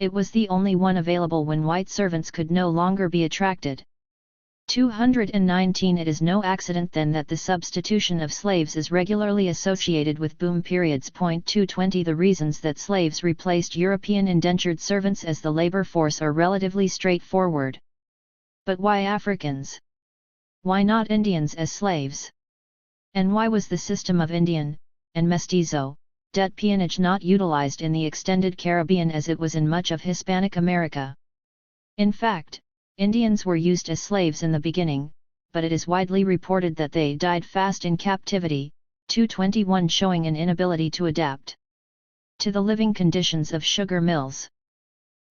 It was the only one available when white servants could no longer be attracted. 219 It is no accident then that the substitution of slaves is regularly associated with boom periods. 220 The reasons that slaves replaced European indentured servants as the labor force are relatively straightforward. But why Africans? Why not Indians as slaves? And why was the system of Indian, and mestizo, debt peonage not utilized in the extended Caribbean as it was in much of Hispanic America? In fact, Indians were used as slaves in the beginning, but it is widely reported that they died fast in captivity, 221 showing an inability to adapt to the living conditions of sugar mills.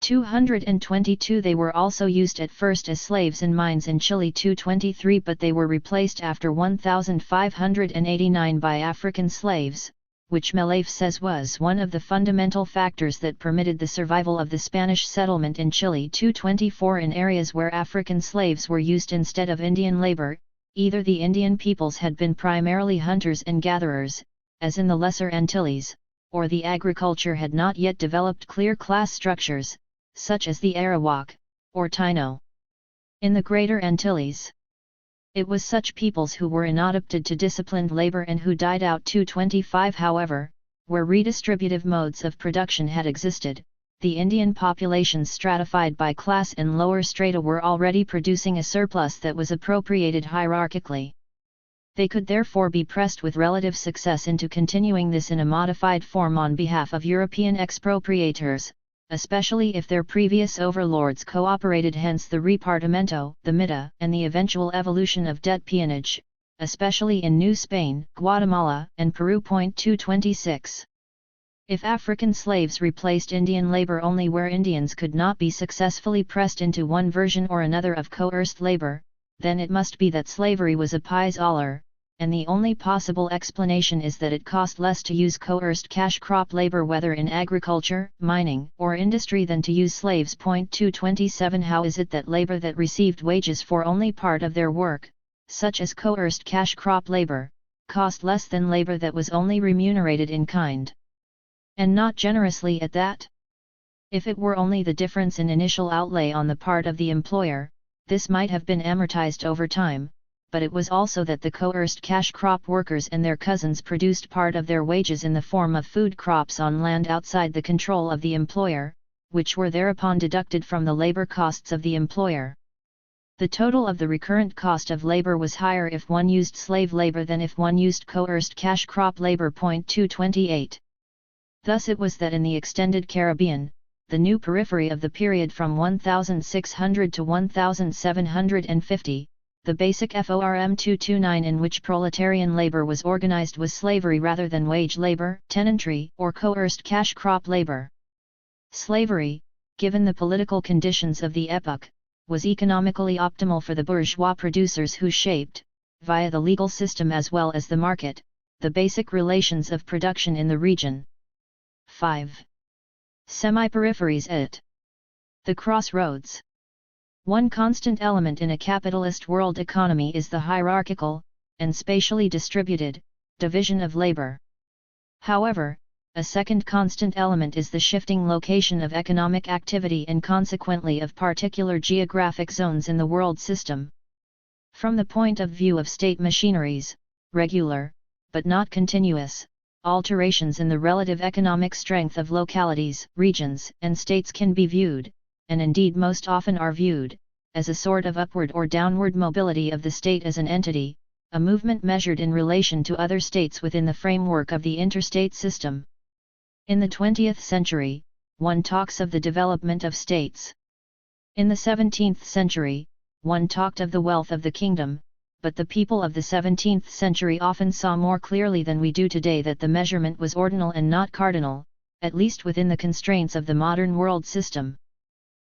222 They were also used at first as slaves in mines in Chile. 223 But they were replaced after 1589 by African slaves, which Melafe says was one of the fundamental factors that permitted the survival of the Spanish settlement in Chile. 224 In areas where African slaves were used instead of Indian labor, either the Indian peoples had been primarily hunters and gatherers, as in the Lesser Antilles, or the agriculture had not yet developed clear class structures, such as the Arawak, or Taino. In the Greater Antilles, it was such peoples who were inadapted to disciplined labor and who died out. 225 However, where redistributive modes of production had existed, the Indian populations stratified by class and lower strata were already producing a surplus that was appropriated hierarchically. They could therefore be pressed with relative success into continuing this in a modified form on behalf of European expropriators, especially if their previous overlords cooperated. Hence the repartimento, the mida, and the eventual evolution of debt peonage, especially in New Spain, Guatemala, and Peru. 226 If African slaves replaced Indian labor only where Indians could not be successfully pressed into one version or another of coerced labor, then it must be that slavery was a pies aller, and the only possible explanation is that it cost less to use coerced cash crop labor whether in agriculture, mining, or industry than to use slaves. 227 How is it that labor that received wages for only part of their work, such as coerced cash crop labor, cost less than labor that was only remunerated in kind? And not generously at that? If it were only the difference in initial outlay on the part of the employer, this might have been amortized over time, but it was also that the coerced cash crop workers and their cousins produced part of their wages in the form of food crops on land outside the control of the employer, which were thereupon deducted from the labor costs of the employer. The total of the recurrent cost of labor was higher if one used slave labor than if one used coerced cash crop labor. 228. Thus it was that in the extended Caribbean, the new periphery of the period from 1600 to 1750, the basic FORM 229 in which proletarian labor was organized was slavery rather than wage labor, tenantry, or coerced cash crop labor. Slavery, given the political conditions of the epoch, was economically optimal for the bourgeois producers who shaped, via the legal system as well as the market, the basic relations of production in the region. 5. Semi-peripheries at the crossroads. One constant element in a capitalist world economy is the hierarchical, and spatially distributed, division of labor. However, a second constant element is the shifting location of economic activity and consequently of particular geographic zones in the world system. From the point of view of state machineries, regular, but not continuous, alterations in the relative economic strength of localities, regions, and states can be viewed, and indeed most often are viewed, as a sort of upward or downward mobility of the state as an entity, a movement measured in relation to other states within the framework of the interstate system. In the 20th century, one talks of the development of states. In the 17th century, one talked of the wealth of the kingdom, but the people of the 17th century often saw more clearly than we do today that the measurement was ordinal and not cardinal, at least within the constraints of the modern world system.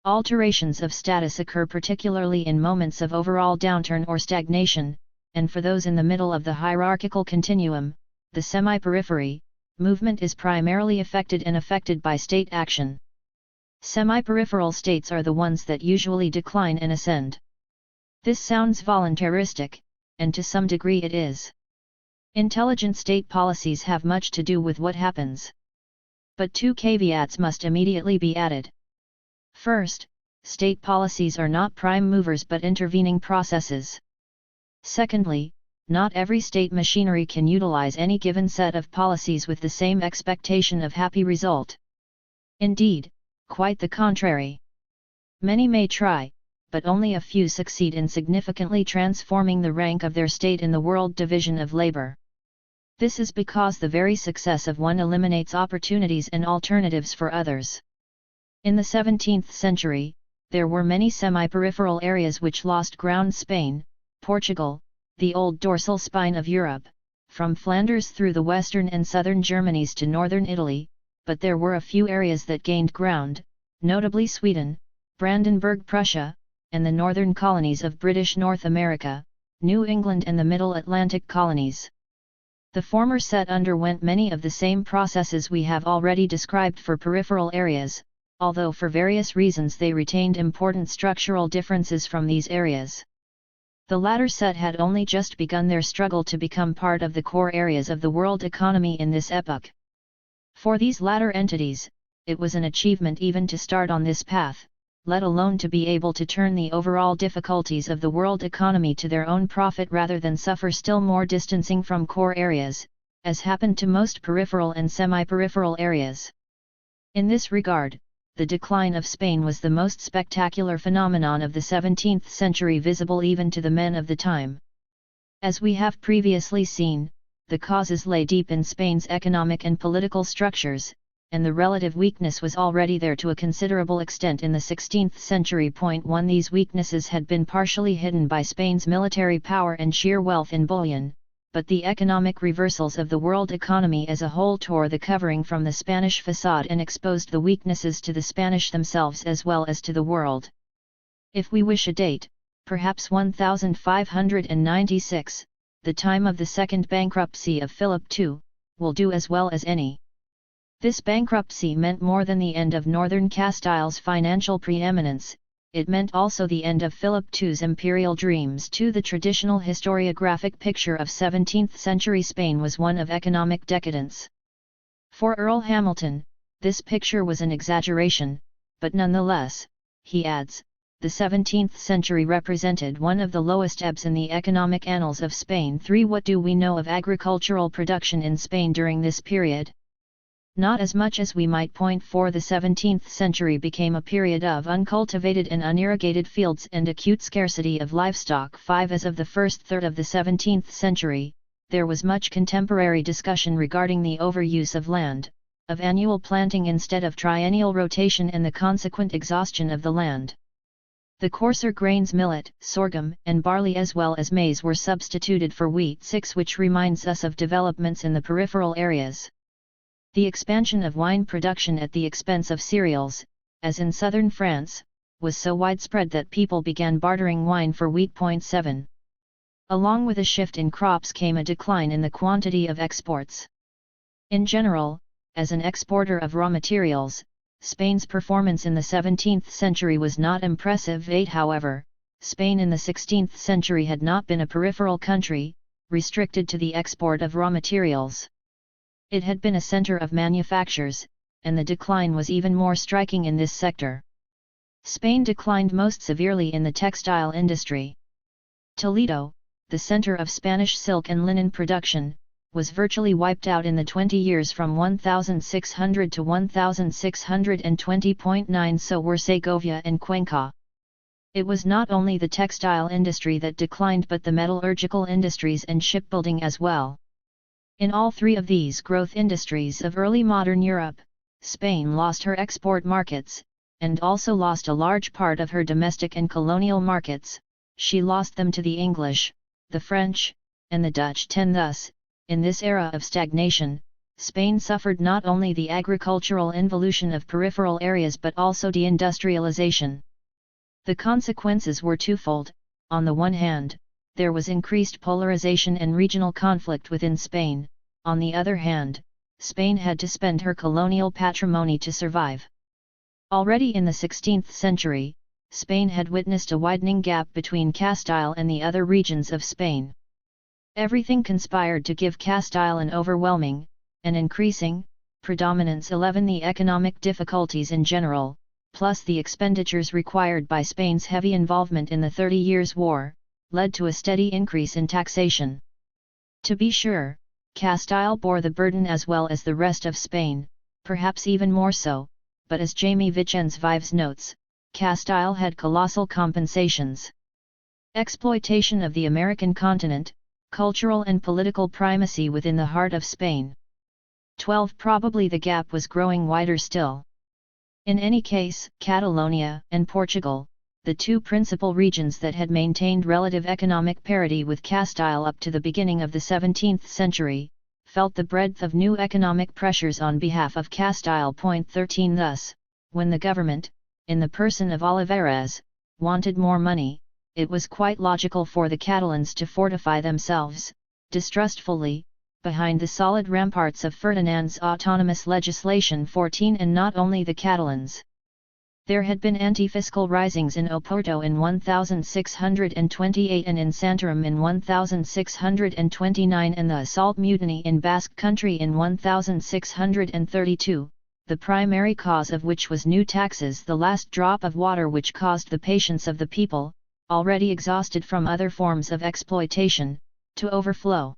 Alterations of status occur particularly in moments of overall downturn or stagnation, and for those in the middle of the hierarchical continuum, the semi-periphery, movement is primarily affected by state action. Semi-peripheral states are the ones that usually decline and ascend. This sounds voluntaristic, and to some degree it is. Intelligent state policies have much to do with what happens. But two caveats must immediately be added. First, state policies are not prime movers but intervening processes. Secondly, not every state machinery can utilize any given set of policies with the same expectation of happy result. Indeed, quite the contrary. Many may try, but only a few succeed in significantly transforming the rank of their state in the world division of labor. This is because the very success of one eliminates opportunities and alternatives for others. In the 17th century, there were many semi-peripheral areas which lost ground: Spain, Portugal, the old dorsal spine of Europe, from Flanders through the western and southern Germanies to northern Italy, but there were a few areas that gained ground, notably Sweden, Brandenburg Prussia, and the northern colonies of British North America, New England and the Middle Atlantic colonies. The former set underwent many of the same processes we have already described for peripheral areas, although for various reasons they retained important structural differences from these areas. The latter set had only just begun their struggle to become part of the core areas of the world economy in this epoch. For these latter entities, it was an achievement even to start on this path, let alone to be able to turn the overall difficulties of the world economy to their own profit rather than suffer still more distancing from core areas, as happened to most peripheral and semi-peripheral areas. In this regard, the decline of Spain was the most spectacular phenomenon of the 17th century, visible even to the men of the time. As we have previously seen, the causes lay deep in Spain's economic and political structures, and the relative weakness was already there to a considerable extent in the 16th century. 1 These weaknesses had been partially hidden by Spain's military power and sheer wealth in bullion, but the economic reversals of the world economy as a whole tore the covering from the Spanish facade and exposed the weaknesses to the Spanish themselves as well as to the world. If we wish a date, perhaps 1596, the time of the second bankruptcy of Philip II, will do as well as any. This bankruptcy meant more than the end of Northern Castile's financial preeminence, it meant also the end of Philip II's imperial dreams too. The traditional historiographic picture of 17th century Spain was one of economic decadence. For Earl Hamilton, this picture was an exaggeration, but nonetheless, he adds, the 17th century represented one of the lowest ebbs in the economic annals of Spain. 3. What do we know of agricultural production in Spain during this period? Not as much as we might point for. The 17th century became a period of uncultivated and unirrigated fields and acute scarcity of livestock. 5. As of the first third of the 17th century, there was much contemporary discussion regarding the overuse of land, of annual planting instead of triennial rotation, and the consequent exhaustion of the land. The coarser grains millet, sorghum, and barley as well as maize were substituted for wheat. 6. Which reminds us of developments in the peripheral areas. The expansion of wine production at the expense of cereals, as in southern France, was so widespread that people began bartering wine for wheat. 7. Along with a shift in crops came a decline in the quantity of exports. In general, as an exporter of raw materials, Spain's performance in the 17th century was not impressive. 8. However, Spain in the 16th century had not been a peripheral country, restricted to the export of raw materials. It had been a center of manufactures, and the decline was even more striking in this sector. Spain declined most severely in the textile industry. Toledo, the center of Spanish silk and linen production, was virtually wiped out in the 20 years from 1600 to 1620.9. So were Segovia and Cuenca. It was not only the textile industry that declined but the metallurgical industries and shipbuilding as well. In all three of these growth industries of early modern Europe, Spain lost her export markets, and also lost a large part of her domestic and colonial markets. She lost them to the English, the French, and the Dutch. 10. Thus, in this era of stagnation, Spain suffered not only the agricultural involution of peripheral areas but also deindustrialization. The consequences were twofold. On the one hand, there was increased polarization and regional conflict within Spain. On the other hand, Spain had to spend her colonial patrimony to survive. Already in the 16th century, Spain had witnessed a widening gap between Castile and the other regions of Spain. Everything conspired to give Castile an overwhelming, and increasing, predominance. 11. The economic difficulties in general, plus the expenditures required by Spain's heavy involvement in the 30 Years' War, led to a steady increase in taxation. To be sure, Castile bore the burden as well as the rest of Spain, perhaps even more so, but as Jaime Vicens Vives notes, Castile had colossal compensations. Exploitation of the American continent, cultural and political primacy within the heart of Spain. 12. Probably the gap was growing wider still. In any case, Catalonia and Portugal, the two principal regions that had maintained relative economic parity with Castile up to the beginning of the 17th century, felt the breadth of new economic pressures on behalf of Castile. 13. Thus, when the government, in the person of Olivares, wanted more money, it was quite logical for the Catalans to fortify themselves, distrustfully, behind the solid ramparts of Ferdinand's autonomous legislation. 14. And not only the Catalans. There had been anti-fiscal risings in Oporto in 1628 and in Santarem in 1629 and the assault mutiny in Basque Country in 1632, the primary cause of which was new taxes, the last drop of water which caused the patience of the people, already exhausted from other forms of exploitation, to overflow.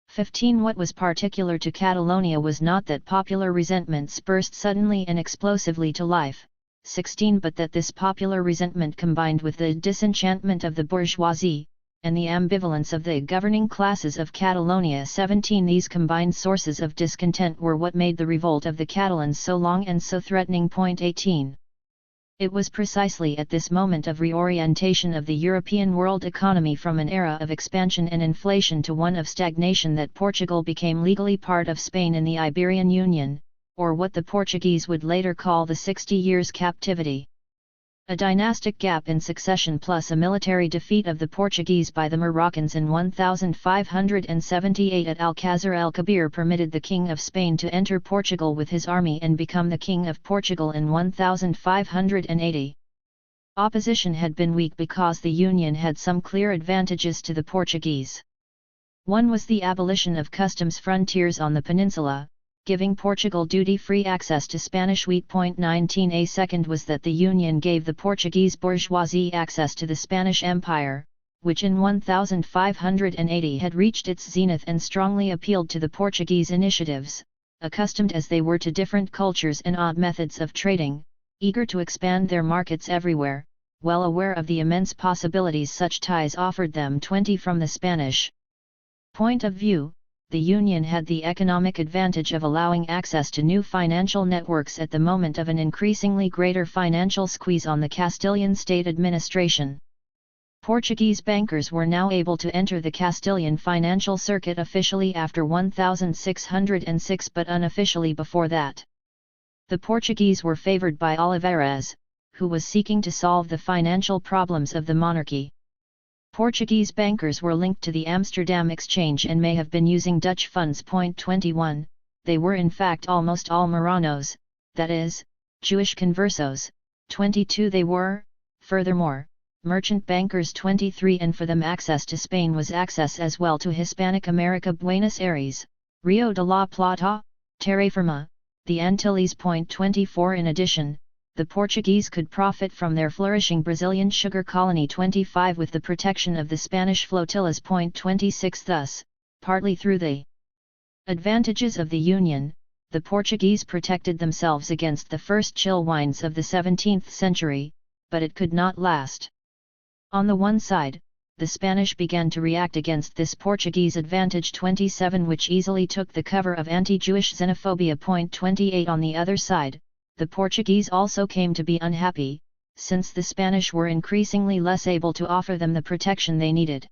15. What was particular to Catalonia was not that popular resentment burst suddenly and explosively to life. 16. But that this popular resentment combined with the disenchantment of the bourgeoisie, and the ambivalence of the governing classes of Catalonia. 17. These combined sources of discontent were what made the revolt of the Catalans so long and so threatening. 18. It was precisely at this moment of reorientation of the European world economy from an era of expansion and inflation to one of stagnation that Portugal became legally part of Spain in the Iberian Union, or what the Portuguese would later call the 60 Years' Captivity. A dynastic gap in succession plus a military defeat of the Portuguese by the Moroccans in 1578 at Alcázar el Kabir permitted the King of Spain to enter Portugal with his army and become the King of Portugal in 1580. Opposition had been weak because the union had some clear advantages to the Portuguese. One was the abolition of customs frontiers on the peninsula, giving Portugal duty-free access to Spanish wheat. 19 A second was that the Union gave the Portuguese bourgeoisie access to the Spanish Empire, which in 1580 had reached its zenith and strongly appealed to the Portuguese initiatives, accustomed as they were to different cultures and odd methods of trading, eager to expand their markets everywhere, well aware of the immense possibilities such ties offered them. 20 From the Spanish point of view, the Union had the economic advantage of allowing access to new financial networks at the moment of an increasingly greater financial squeeze on the Castilian state administration. Portuguese bankers were now able to enter the Castilian financial circuit officially after 1606 but unofficially before that. The Portuguese were favored by Oliveras, who was seeking to solve the financial problems of the monarchy. Portuguese bankers were linked to the Amsterdam exchange and may have been using Dutch funds. 21 They were in fact almost all Marranos, that is, Jewish conversos. 22 They were, furthermore, merchant bankers. 23 And for them access to Spain was access as well to Hispanic America, Buenos Aires, Rio de la Plata, Terra Firma, the Antilles. 24 In addition, the Portuguese could profit from their flourishing Brazilian sugar colony. 25 With the protection of the Spanish flotillas. 26 Thus, partly through the advantages of the Union, the Portuguese protected themselves against the first chill winds of the 17th century, but it could not last. On the one side, the Spanish began to react against this Portuguese advantage. 27 Which easily took the cover of anti-Jewish xenophobia. 28 On the other side, the Portuguese also came to be unhappy, since the Spanish were increasingly less able to offer them the protection they needed.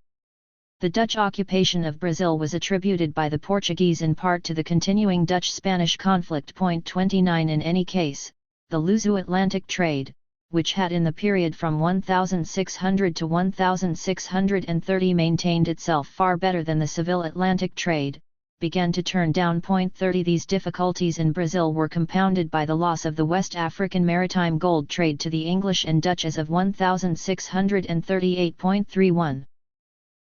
The Dutch occupation of Brazil was attributed by the Portuguese in part to the continuing Dutch-Spanish conflict. 29 In any case, the Luso-Atlantic trade, which had in the period from 1600 to 1630 maintained itself far better than the Seville Atlantic trade, began to turn down. 30 These difficulties in Brazil were compounded by the loss of the West African maritime gold trade to the English and Dutch as of 1638. 31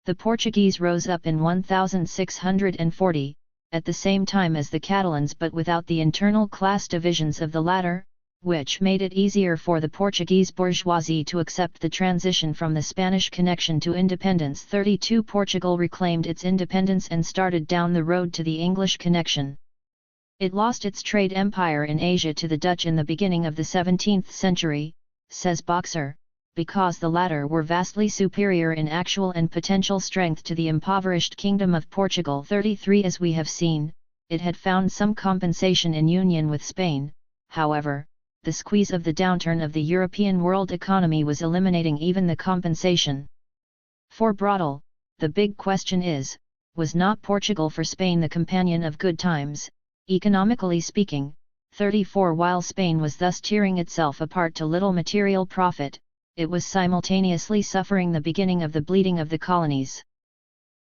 The Portuguese rose up in 1640, at the same time as the Catalans but without the internal class divisions of the latter, which made it easier for the Portuguese bourgeoisie to accept the transition from the Spanish connection to independence. 32 Portugal reclaimed its independence and started down the road to the English connection. It lost its trade empire in Asia to the Dutch in the beginning of the 17th century, says Boxer, because the latter were vastly superior in actual and potential strength to the impoverished Kingdom of Portugal. 33 As we have seen, it had found some compensation in union with Spain. However, the squeeze of the downturn of the European world economy was eliminating even the compensation. For Braudel, the big question is, was not Portugal for Spain the companion of good times, economically speaking? 34 While Spain was thus tearing itself apart to little material profit, it was simultaneously suffering the beginning of the bleeding of the colonies.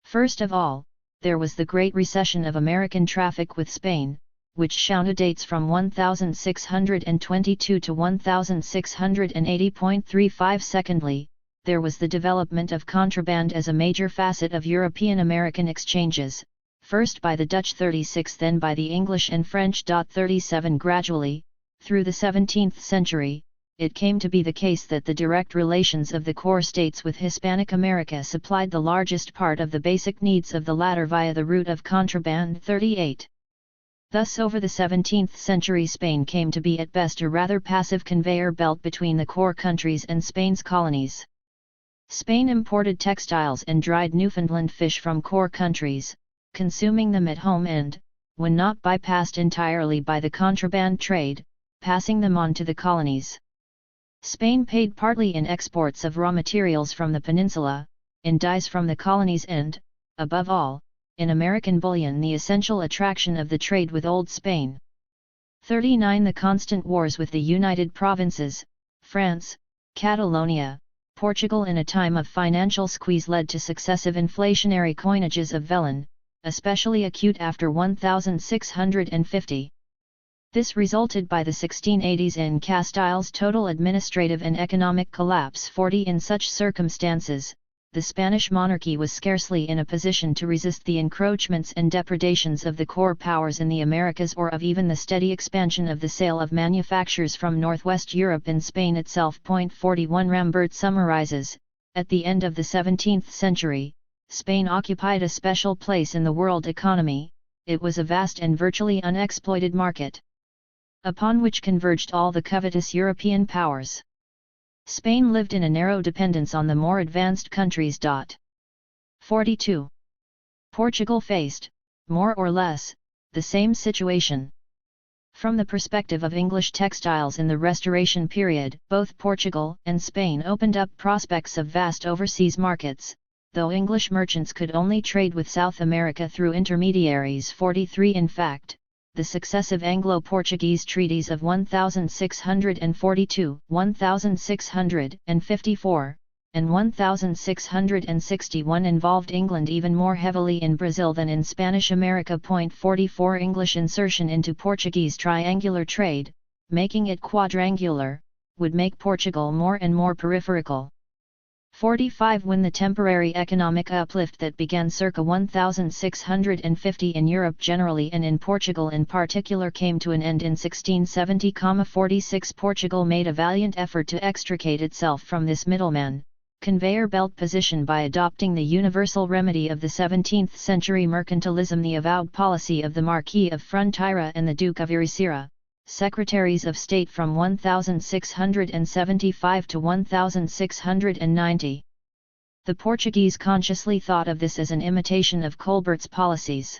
First of all, there was the Great Recession of American traffic with Spain, which dates from 1622 to 1680.35. Secondly, there was the development of contraband as a major facet of European-American exchanges, first by the Dutch 36 then by the English and French. 37 Gradually, through the 17th century, it came to be the case that the direct relations of the core states with Hispanic America supplied the largest part of the basic needs of the latter via the route of contraband. 38 Thus over the 17th century Spain came to be at best a rather passive conveyor belt between the core countries and Spain's colonies. Spain imported textiles and dried Newfoundland fish from core countries, consuming them at home and, when not bypassed entirely by the contraband trade, passing them on to the colonies. Spain paid partly in exports of raw materials from the peninsula, in dyes from the colonies and, above all, in American bullion, the essential attraction of the trade with Old Spain. 39 The constant wars with the United Provinces, France, Catalonia, Portugal in a time of financial squeeze led to successive inflationary coinages of vellon, especially acute after 1650. This resulted by the 1680s in Castile's total administrative and economic collapse. 40 In such circumstances, the Spanish monarchy was scarcely in a position to resist the encroachments and depredations of the core powers in the Americas or of even the steady expansion of the sale of manufactures from northwest Europe and Spain itself. 41 Rambert summarizes, at the end of the 17th century, Spain occupied a special place in the world economy. It was a vast and virtually unexploited market, upon which converged all the covetous European powers. Spain lived in a narrow dependence on the more advanced countries. 42. Portugal faced, more or less, the same situation. From the perspective of English textiles in the Restoration period, both Portugal and Spain opened up prospects of vast overseas markets, though English merchants could only trade with South America through intermediaries. 43. In fact, the successive Anglo-Portuguese treaties of 1642, 1654, and 1661 involved England even more heavily in Brazil than in Spanish America. 44 English insertion into Portuguese triangular trade, making it quadrangular, would make Portugal more and more peripheral. 45 When the temporary economic uplift that began circa 1650 in Europe generally and in Portugal in particular came to an end in 1670. 46 Portugal made a valiant effort to extricate itself from this middleman, conveyor belt position by adopting the universal remedy of the 17th century mercantilism, the avowed policy of the Marquis of Fronteira and the Duke of Ericeira, Secretaries of State from 1675 to 1690. The Portuguese consciously thought of this as an imitation of Colbert's policies.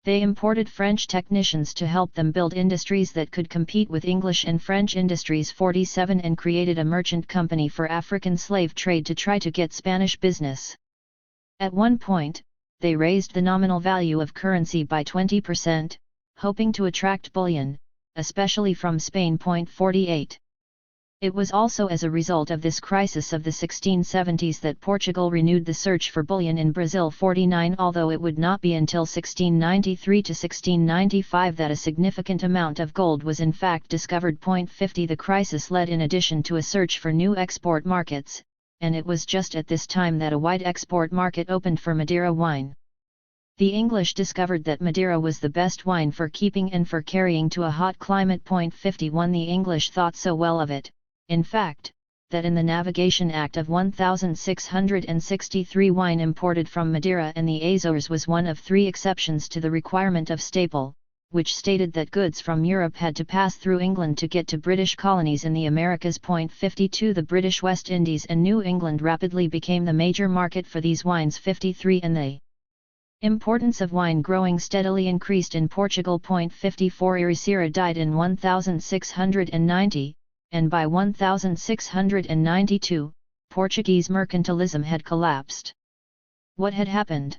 They imported French technicians to help them build industries that could compete with English and French industries. 47 And created a merchant company for African slave trade to try to get Spanish business. At one point, they raised the nominal value of currency by 20%, hoping to attract bullion, especially from Spain. 48. It was also as a result of this crisis of the 1670s that Portugal renewed the search for bullion in Brazil. 49 Although it would not be until 1693 to 1695 that a significant amount of gold was in fact discovered. 50 The crisis led in addition to a search for new export markets, and it was just at this time that a wide export market opened for Madeira wine. The English discovered that Madeira was the best wine for keeping and for carrying to a hot climate. 51 The English thought so well of it, in fact, that in the Navigation Act of 1663 wine imported from Madeira and the Azores was one of 3 exceptions to the requirement of staple, which stated that goods from Europe had to pass through England to get to British colonies in the Americas. 52 The British West Indies and New England rapidly became the major market for these wines. 53 And the importance of wine growing steadily increased in Portugal. 54 Ericeira died in 1690, and by 1692, Portuguese mercantilism had collapsed. What had happened?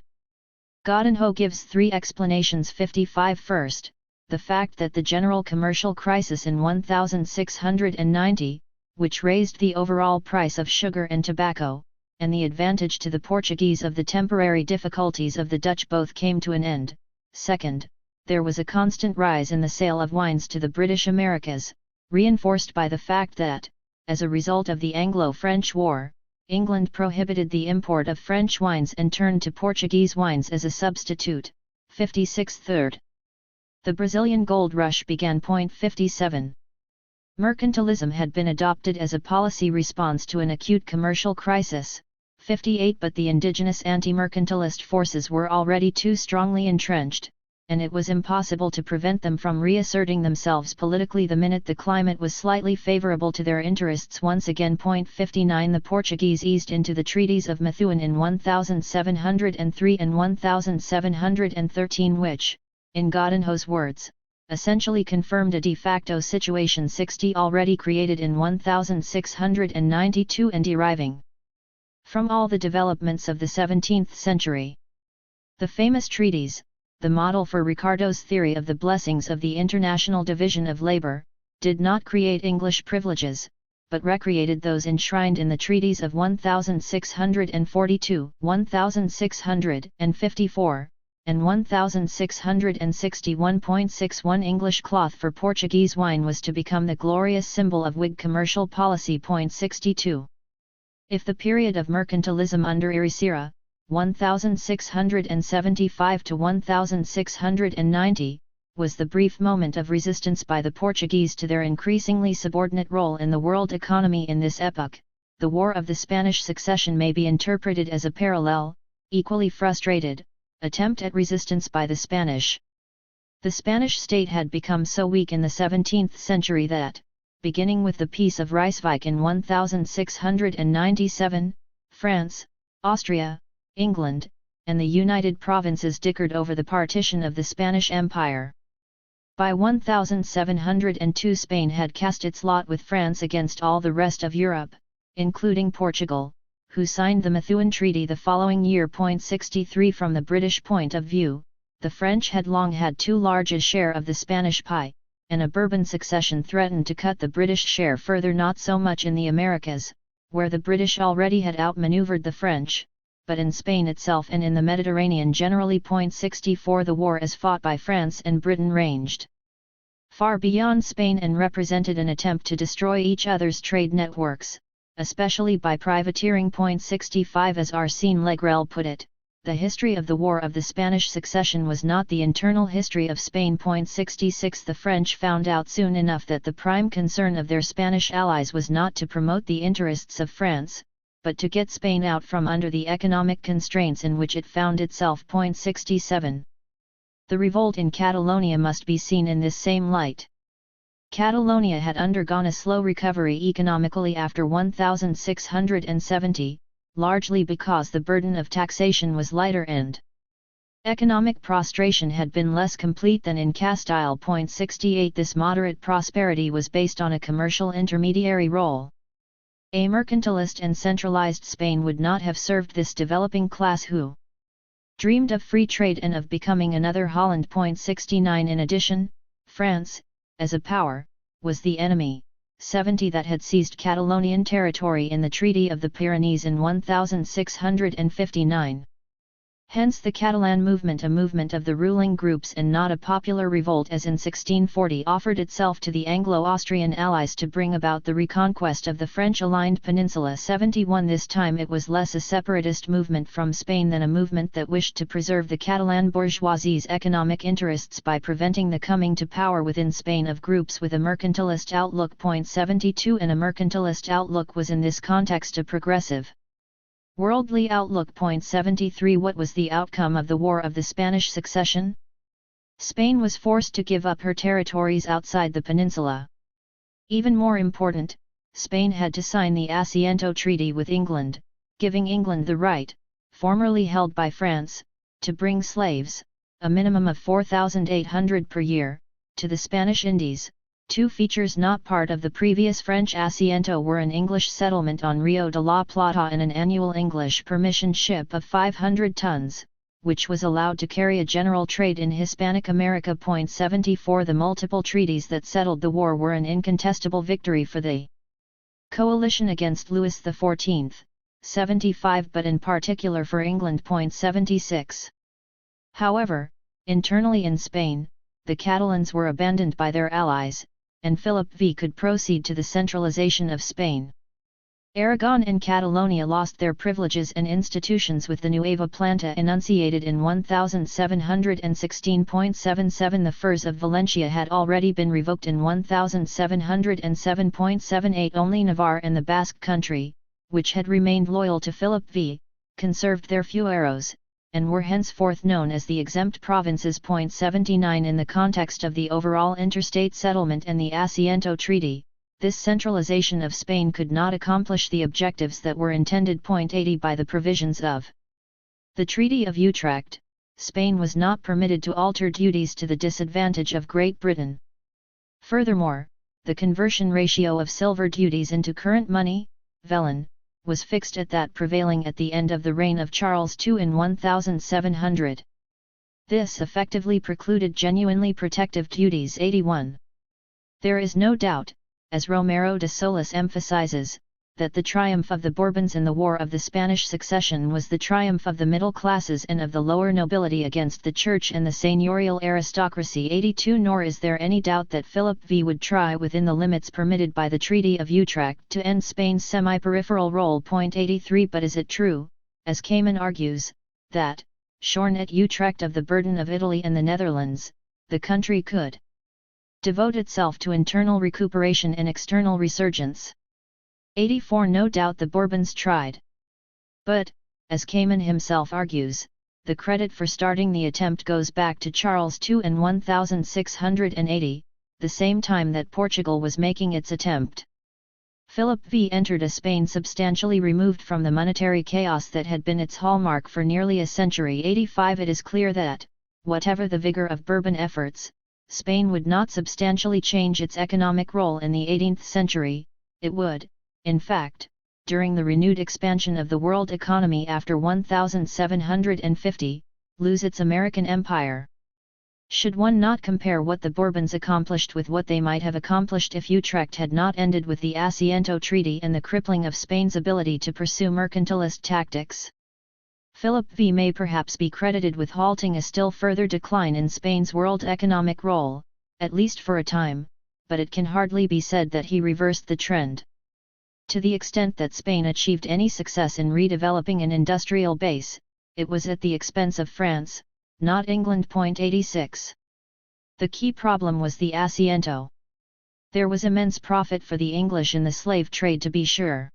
Godinho gives 3 explanations. 55 First, the fact that the general commercial crisis in 1690, which raised the overall price of sugar and tobacco, and the advantage to the Portuguese of the temporary difficulties of the Dutch both came to an end. Second, there was a constant rise in the sale of wines to the British Americas, reinforced by the fact that, as a result of the Anglo-French War, England prohibited the import of French wines and turned to Portuguese wines as a substitute. 56 Third, the Brazilian gold rush began. 57. Mercantilism had been adopted as a policy response to an acute commercial crisis. 58 But the indigenous anti-mercantilist forces were already too strongly entrenched, and it was impossible to prevent them from reasserting themselves politically the minute the climate was slightly favorable to their interests once again. 59 The Portuguese eased into the treaties of Methuen in 1703 and 1713 which, in Godinho's words, essentially confirmed a de facto situation 60 already created in 1692 and deriving from all the developments of the 17th century. The famous treaties, the model for Ricardo's theory of the blessings of the International Division of Labour, did not create English privileges, but recreated those enshrined in the treaties of 1642, 1654, and 1661. English cloth for Portuguese wine was to become the glorious symbol of Whig commercial policy. 62. If the period of mercantilism under Ericeira, 1675 to 1690, was the brief moment of resistance by the Portuguese to their increasingly subordinate role in the world economy in this epoch, the War of the Spanish Succession may be interpreted as a parallel, equally frustrated, attempt at resistance by the Spanish. The Spanish state had become so weak in the 17th century that, beginning with the Peace of Ryswyk in 1697, France, Austria, England, and the United Provinces dickered over the partition of the Spanish Empire. By 1702 Spain had cast its lot with France against all the rest of Europe, including Portugal, who signed the Methuen Treaty the following year. 63 From the British point of view, the French had long had too large a share of the Spanish pie, and a Bourbon succession threatened to cut the British share further, not so much in the Americas, where the British already had outmaneuvered the French, but in Spain itself and in the Mediterranean generally. 64 The war as fought by France and Britain ranged far beyond Spain and represented an attempt to destroy each other's trade networks, especially by privateering. 65 As Arsène Legrel put it, the history of the War of the Spanish Succession was not the internal history of Spain. 66 The French found out soon enough that the prime concern of their Spanish allies was not to promote the interests of France, but to get Spain out from under the economic constraints in which it found itself. 67 The revolt in Catalonia must be seen in this same light. Catalonia had undergone a slow recovery economically after 1670, largely because the burden of taxation was lighter and economic prostration had been less complete than in Castile. 68 This moderate prosperity was based on a commercial intermediary role. A mercantilist and centralized Spain would not have served this developing class who dreamed of free trade and of becoming another Holland. 69 In addition, France, as a power, was the enemy. 70 That had seized Catalonian territory in the Treaty of the Pyrenees in 1659. Hence the Catalan movement, a movement of the ruling groups and not a popular revolt as in 1640, offered itself to the Anglo-Austrian allies to bring about the reconquest of the French-aligned peninsula. 71 This time it was less a separatist movement from Spain than a movement that wished to preserve the Catalan bourgeoisie's economic interests by preventing the coming to power within Spain of groups with a mercantilist outlook. 72 And a mercantilist outlook was in this context a progressive worldly outlook. 73 What was the outcome of the War of the Spanish Succession? Spain was forced to give up her territories outside the peninsula. Even more important, Spain had to sign the Asiento Treaty with England, giving England the right, formerly held by France, to bring slaves, a minimum of 4,800 per year, to the Spanish Indies. Two features not part of the previous French Asiento were an English settlement on Rio de la Plata and an annual English permission ship of 500 tons, which was allowed to carry a general trade in Hispanic America. 74 The multiple treaties that settled the war were an incontestable victory for the coalition against Louis XIV, 75 but in particular for England. 76 However, internally in Spain, the Catalans were abandoned by their allies, and Philip V could proceed to the centralization of Spain. Aragon and Catalonia lost their privileges and institutions with the Nueva Planta enunciated in 1716.77. The Furs of Valencia had already been revoked in 1707.78. Only Navarre and the Basque country, which had remained loyal to Philip V, conserved their fueros, and were henceforth known as the exempt provinces. 79 In the context of the overall interstate settlement and the Asiento Treaty, this centralization of Spain could not accomplish the objectives that were intended. 80 By the provisions of the Treaty of Utrecht, Spain was not permitted to alter duties to the disadvantage of Great Britain. Furthermore, the conversion ratio of silver duties into current money, vellon, was fixed at that prevailing at the end of the reign of Charles II in 1700. This effectively precluded genuinely protective duties. 81. There is no doubt, as Romero de Solis emphasizes, that the triumph of the Bourbons in the War of the Spanish Succession was the triumph of the middle classes and of the lower nobility against the church and the seigneurial aristocracy. 82 Nor is there any doubt that Philip V would try within the limits permitted by the Treaty of Utrecht to end Spain's semi-peripheral role. 83 But is it true, as Kamen argues, that, shorn at Utrecht of the burden of Italy and the Netherlands, the country could devote itself to internal recuperation and external resurgence? 84 No doubt the Bourbons tried. But, as Kamen himself argues, the credit for starting the attempt goes back to Charles II and 1680, the same time that Portugal was making its attempt. Philip V entered a Spain substantially removed from the monetary chaos that had been its hallmark for nearly a century. 85 It is clear that, whatever the vigor of Bourbon efforts, Spain would not substantially change its economic role in the 18th century. It would, in fact, during the renewed expansion of the world economy after 1750, lose its American empire. Should one not compare what the Bourbons accomplished with what they might have accomplished if Utrecht had not ended with the Asiento Treaty and the crippling of Spain's ability to pursue mercantilist tactics? Philip V may perhaps be credited with halting a still further decline in Spain's world economic role, at least for a time, but it can hardly be said that he reversed the trend. To the extent that Spain achieved any success in redeveloping an industrial base, it was at the expense of France, not England. 86. The key problem was the Asiento. There was immense profit for the English in the slave trade, to be sure.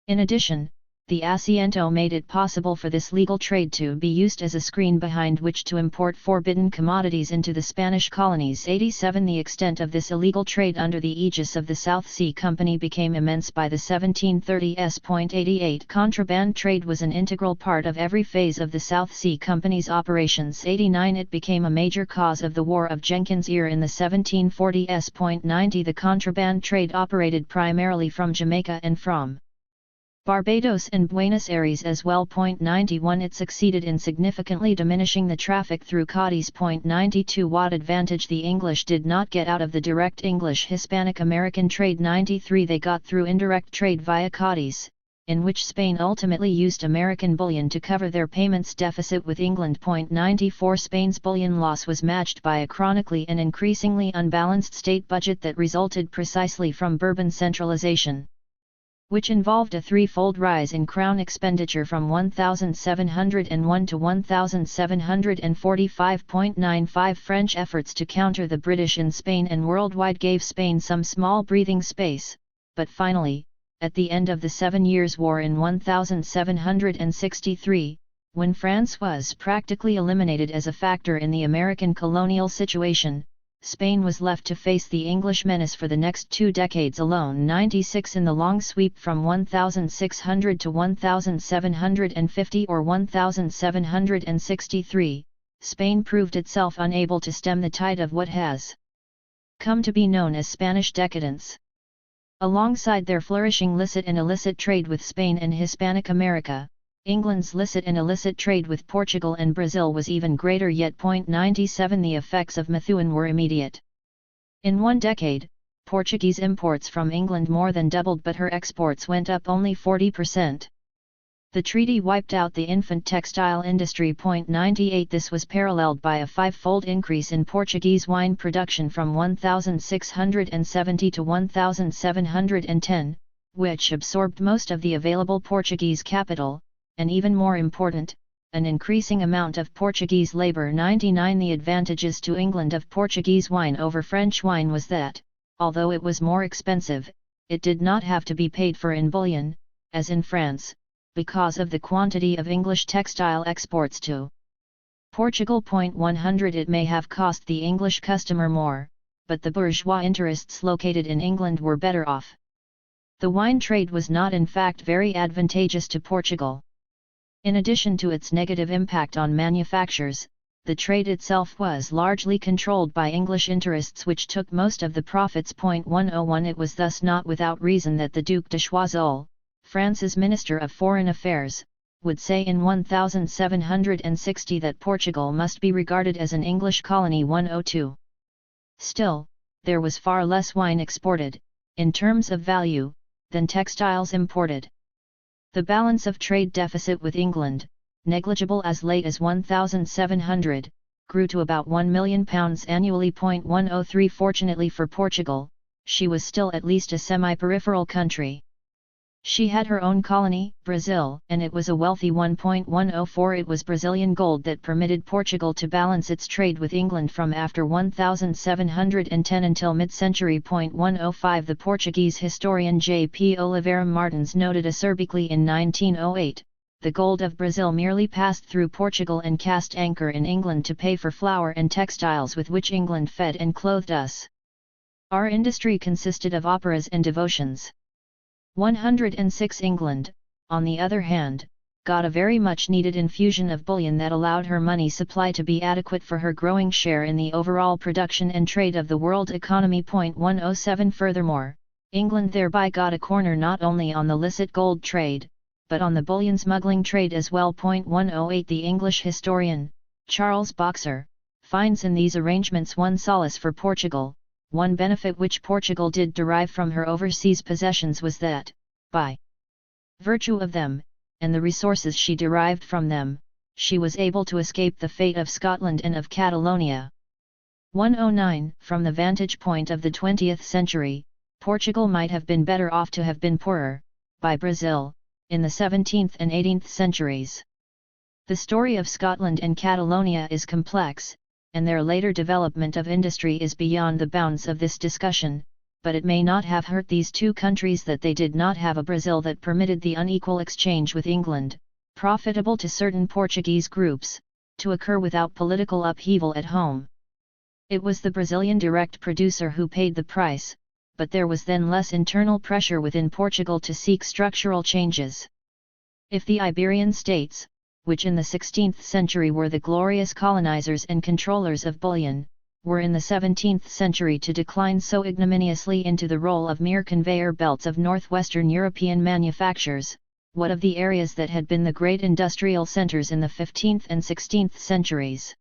In addition, the Asiento made it possible for this legal trade to be used as a screen behind which to import forbidden commodities into the Spanish colonies. 87 The extent of this illegal trade under the aegis of the South Sea Company became immense by the 1730s. 88 Contraband trade was an integral part of every phase of the South Sea Company's operations. 89 It became a major cause of the War of Jenkins' Ear in the 1740s. 90 The contraband trade operated primarily from Jamaica and from Barbados and Buenos Aires as well. 91 It succeeded in significantly diminishing the traffic through Cadiz. 92 What advantage the English did not get out of the direct English-Hispanic-American trade. 93 They got through indirect trade via Cadiz, in which Spain ultimately used American bullion to cover their payments deficit with England. 94 Spain's bullion loss was matched by a chronically and increasingly unbalanced state budget that resulted precisely from Bourbon centralization, which involved a threefold rise in crown expenditure from 1,701 to 1,745.95. French efforts to counter the British in Spain and worldwide gave Spain some small breathing space, but finally, at the end of the 7 Years' War in 1763, when France was practically eliminated as a factor in the American colonial situation, Spain was left to face the English menace for the next 2 decades alone. 96 In the long sweep from 1600 to 1750 or 1763, Spain proved itself unable to stem the tide of what has come to be known as Spanish decadence. Alongside their flourishing licit and illicit trade with Spain and Hispanic America, England's licit and illicit trade with Portugal and Brazil was even greater yet. 97 The effects of Methuen were immediate. In 1 decade, Portuguese imports from England more than doubled, but her exports went up only 40%. The treaty wiped out the infant textile industry. 98 This was paralleled by a 5-fold increase in Portuguese wine production from 1670 to 1710, which absorbed most of the available Portuguese capital, and even more important, an increasing amount of Portuguese labor. 99 The advantages to England of Portuguese wine over French wine was that, although it was more expensive, it did not have to be paid for in bullion, as in France, because of the quantity of English textile exports to Portugal. 100 It may have cost the English customer more, but the bourgeois interests located in England were better off. The wine trade was not in fact very advantageous to Portugal. In addition to its negative impact on manufactures, the trade itself was largely controlled by English interests which took most of the profits. 101 It was thus not without reason that the Duc de Choiseul, France's Minister of Foreign Affairs, would say in 1760 that Portugal must be regarded as an English colony. 102 Still, there was far less wine exported, in terms of value, than textiles imported. The balance of trade deficit with England, negligible as late as 1700, grew to about £1 million annually. 103 Fortunately for Portugal, she was still at least a semi-peripheral country. She had her own colony, Brazil, and it was a wealthy one. 104 It was Brazilian gold that permitted Portugal to balance its trade with England from after 1710 until mid-century. 105 The Portuguese historian J. P. Oliveira Martins noted acerbically in 1908, the gold of Brazil merely passed through Portugal and cast anchor in England to pay for flour and textiles with which England fed and clothed us. Our industry consisted of operas and devotions. 106 England, on the other hand, got a very much needed infusion of bullion that allowed her money supply to be adequate for her growing share in the overall production and trade of the world economy. 107 Furthermore, England thereby got a corner not only on the licit gold trade, but on the bullion smuggling trade as well. 108 The English historian, Charles Boxer, finds in these arrangements one solace for Portugal. One benefit which Portugal did derive from her overseas possessions was that, by virtue of them, and the resources she derived from them, she was able to escape the fate of Scotland and of Catalonia. 109 From the vantage point of the 20th century, Portugal might have been better off to have been poorer, by Brazil, in the 17th and 18th centuries. The story of Scotland and Catalonia is complex, and their later development of industry is beyond the bounds of this discussion, but it may not have hurt these two countries that they did not have a Brazil that permitted the unequal exchange with England, profitable to certain Portuguese groups, to occur without political upheaval at home. It was the Brazilian direct producer who paid the price, but there was then less internal pressure within Portugal to seek structural changes. If the Iberian states, which in the 16th century were the glorious colonizers and controllers of bullion, were in the 17th century to decline so ignominiously into the role of mere conveyor belts of northwestern European manufactures, what of the areas that had been the great industrial centers in the 15th and 16th centuries?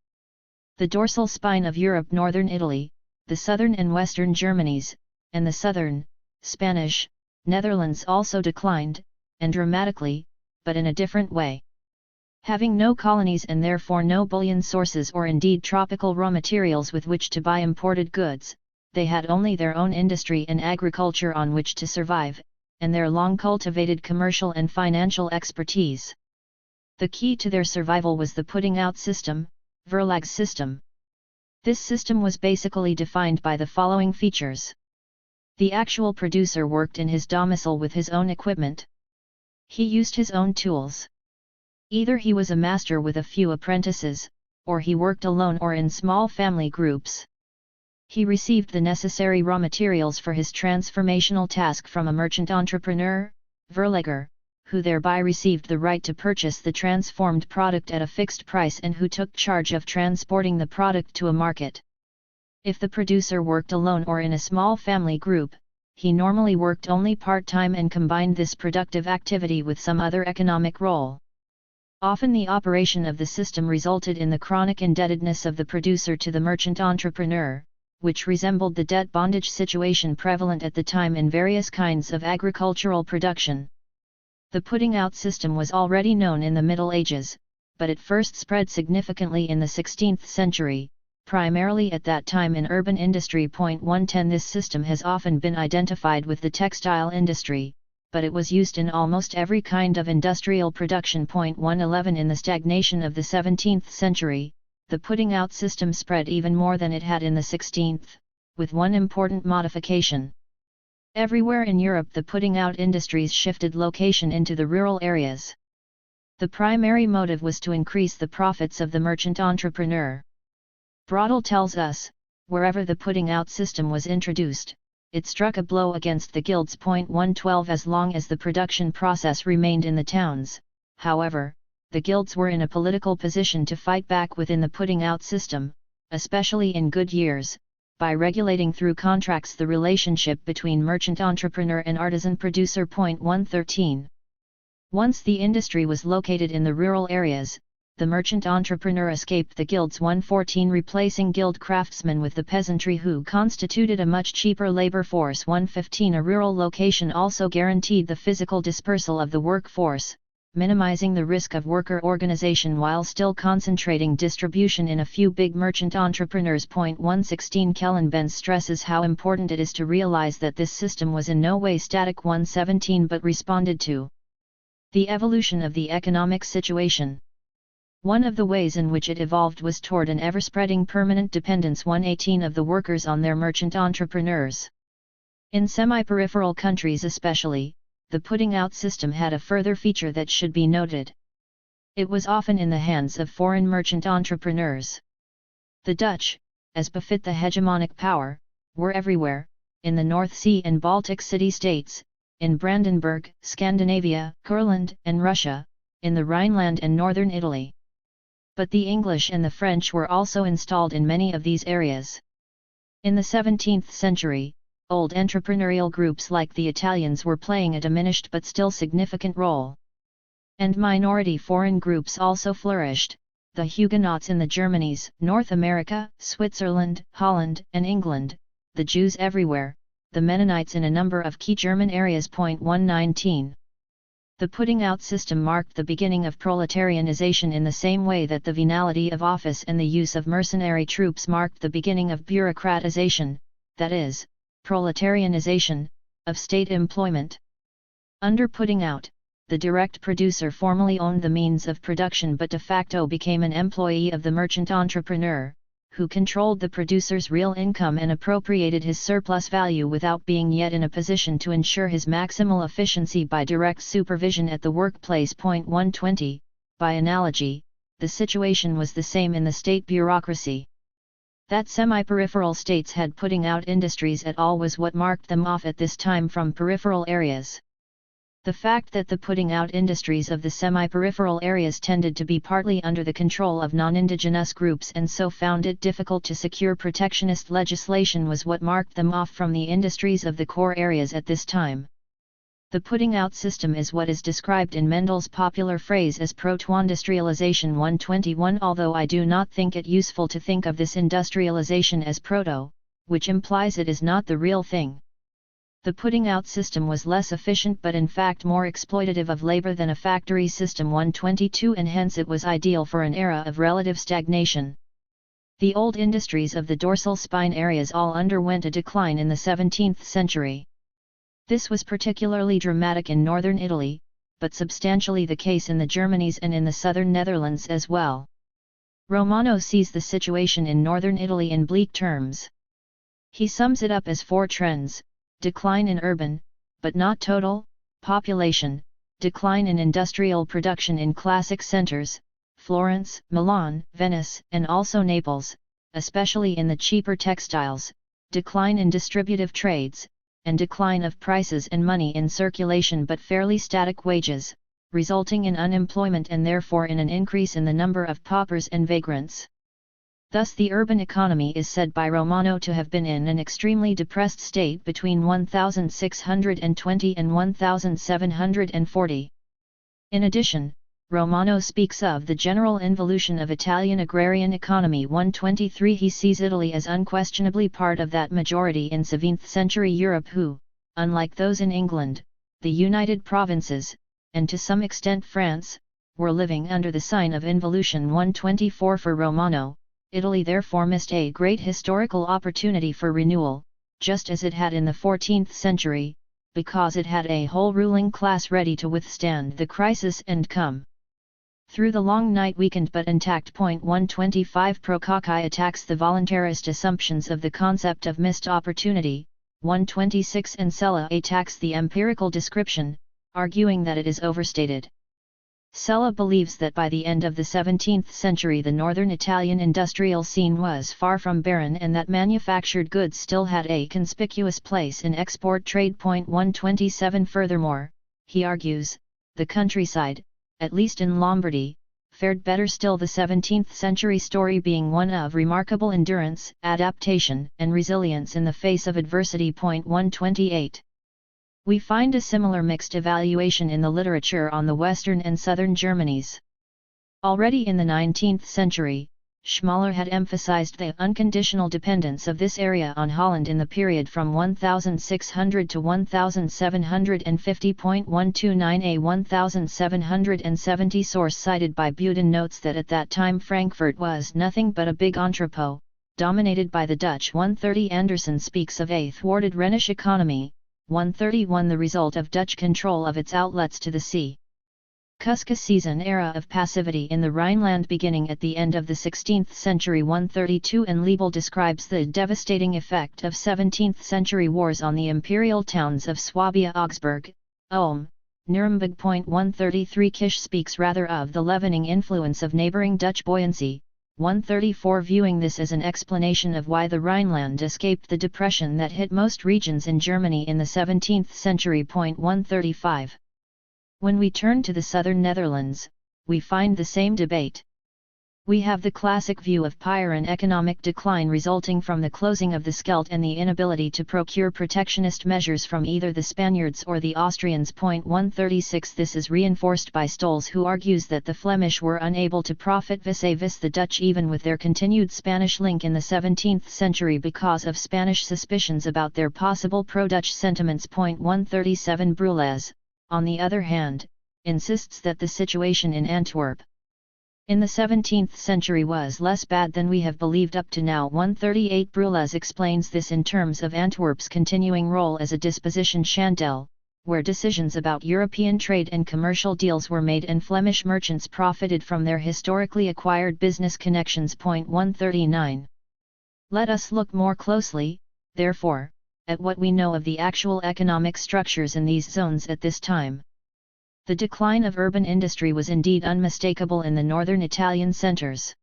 The dorsal spine of Europe, northern Italy, the southern and western Germanies, and the southern, Spanish, Netherlands also declined, and dramatically, but in a different way. Having no colonies and therefore no bullion sources or indeed tropical raw materials with which to buy imported goods, they had only their own industry and agriculture on which to survive, and their long-cultivated commercial and financial expertise. The key to their survival was the putting-out system, Verlag system. This system was basically defined by the following features. The actual producer worked in his domicile with his own equipment. He used his own tools. Either he was a master with a few apprentices, or he worked alone or in small family groups. He received the necessary raw materials for his transformational task from a merchant entrepreneur, Verlegger, who thereby received the right to purchase the transformed product at a fixed price and who took charge of transporting the product to a market. If the producer worked alone or in a small family group, he normally worked only part-time and combined this productive activity with some other economic role. Often the operation of the system resulted in the chronic indebtedness of the producer to the merchant entrepreneur, which resembled the debt bondage situation prevalent at the time in various kinds of agricultural production. The putting-out system was already known in the Middle Ages, but it first spread significantly in the 16th century, primarily at that time in urban industry. 110 This system has often been identified with the textile industry, but it was used in almost every kind of industrial production. 111 In the stagnation of the 17th century, the putting-out system spread even more than it had in the 16th, with one important modification. Everywhere in Europe the putting-out industries shifted location into the rural areas. The primary motive was to increase the profits of the merchant entrepreneur. Brodel tells us, wherever the putting-out system was introduced, it struck a blow against the guilds. 112 As long as the production process remained in the towns, however, the guilds were in a political position to fight back within the putting-out system, especially in good years, by regulating through contracts the relationship between merchant entrepreneur and artisan producer. 113 Once the industry was located in the rural areas, the merchant entrepreneur escaped the guilds. 114 Replacing guild craftsmen with the peasantry who constituted a much cheaper labor force. 115 A rural location also guaranteed the physical dispersal of the workforce, minimizing the risk of worker organization while still concentrating distribution in a few big merchant entrepreneurs. 116 Kellenbenz stresses how important it is to realize that this system was in no way static. 117 but responded to the evolution of the economic situation. One of the ways in which it evolved was toward an ever-spreading permanent dependence. 118 of the workers on their merchant entrepreneurs. In semi-peripheral countries especially, the putting out system had a further feature that should be noted. It was often in the hands of foreign merchant entrepreneurs. The Dutch, as befit the hegemonic power, were everywhere, in the North Sea and Baltic city-states, in Brandenburg, Scandinavia, Courland, and Russia, in the Rhineland and northern Italy. But the English and the French were also installed in many of these areas. In the 17th century, old entrepreneurial groups like the Italians were playing a diminished but still significant role. And minority foreign groups also flourished, the Huguenots in the Germanies, North America, Switzerland, Holland, and England, the Jews everywhere, the Mennonites in a number of key German areas. 119. The putting out system marked the beginning of proletarianization in the same way that the venality of office and the use of mercenary troops marked the beginning of bureaucratization, that is, proletarianization, of state employment. Under putting out, the direct producer formally owned the means of production but de facto became an employee of the merchant entrepreneur, who controlled the producer's real income and appropriated his surplus value without being yet in a position to ensure his maximal efficiency by direct supervision at the workplace. 120. By analogy, the situation was the same in the state bureaucracy. That semi-peripheral states had putting out industries at all was what marked them off at this time from peripheral areas. The fact that the putting out industries of the semi-peripheral areas tended to be partly under the control of non-indigenous groups and so found it difficult to secure protectionist legislation was what marked them off from the industries of the core areas at this time. The putting out system is what is described in Mendel's popular phrase as proto-industrialization. 121 Although I do not think it useful to think of this industrialization as proto, which implies it is not the real thing. The putting out system was less efficient but in fact more exploitative of labor than a factory system. 122 And hence it was ideal for an era of relative stagnation. The old industries of the dorsal spine areas all underwent a decline in the 17th century. This was particularly dramatic in northern Italy, but substantially the case in the Germanies and in the southern Netherlands as well. Romano sees the situation in northern Italy in bleak terms. He sums it up as four trends: decline in urban, but not total, population, decline in industrial production in classic centers, Florence, Milan, Venice, and also Naples, especially in the cheaper textiles, decline in distributive trades, and decline of prices and money in circulation but fairly static wages, resulting in unemployment and therefore in an increase in the number of paupers and vagrants. Thus the urban economy is said by Romano to have been in an extremely depressed state between 1620 and 1740. In addition, Romano speaks of the general involution of Italian agrarian economy. 123 He sees Italy as unquestionably part of that majority in 17th century Europe who, unlike those in England, the United Provinces, and to some extent France, were living under the sign of involution. 124 For Romano, Italy therefore missed a great historical opportunity for renewal, just as it had in the 14th century, because it had a whole ruling class ready to withstand the crisis and come through the long night weakened but intact. 125 Procaccai attacks the voluntarist assumptions of the concept of missed opportunity. 126 And Sella attacks the empirical description, arguing that it is overstated. Sella believes that by the end of the 17th century the northern Italian industrial scene was far from barren and that manufactured goods still had a conspicuous place in export trade. 127 Furthermore, he argues, the countryside, at least in Lombardy, fared better still, the 17th century story being one of remarkable endurance, adaptation, and resilience in the face of adversity. 128. We find a similar mixed evaluation in the literature on the western and southern Germanies. Already in the 19th century, Schmaler had emphasized the unconditional dependence of this area on Holland in the period from 1600 to 1750.129. A 1770 source cited by Buden notes that at that time Frankfurt was nothing but a big entrepot, dominated by the Dutch. 130 Anderson speaks of a thwarted Rhenish economy, 131 the result of Dutch control of its outlets to the sea. Kuska sees an era of passivity in the Rhineland beginning at the end of the 16th century. 132 and Liebel describes the devastating effect of 17th century wars on the imperial towns of Swabia, Augsburg, Ulm, Nuremberg. 133 Kish speaks rather of the leavening influence of neighboring Dutch buoyancy, 134 viewing this as an explanation of why the Rhineland escaped the depression that hit most regions in Germany in the 17th century. 135 When we turn to the southern Netherlands, we find the same debate. We have the classic view of Pyrrhon economic decline resulting from the closing of the Scheldt and the inability to procure protectionist measures from either the Spaniards or the Austrians. 136 This is reinforced by Stolz, who argues that the Flemish were unable to profit vis-a-vis the Dutch even with their continued Spanish link in the 17th century because of Spanish suspicions about their possible pro-Dutch sentiments. 137 Brulez, on the other hand, insists that the situation in Antwerp in the 17th century was less bad than we have believed up to now. 138 Brulez explains this in terms of Antwerp's continuing role as a disposition chandelle, where decisions about European trade and commercial deals were made and Flemish merchants profited from their historically acquired business connections. 139 Let us look more closely, therefore, at what we know of the actual economic structures in these zones at this time. The decline of urban industry was indeed unmistakable in the northern Italian centers.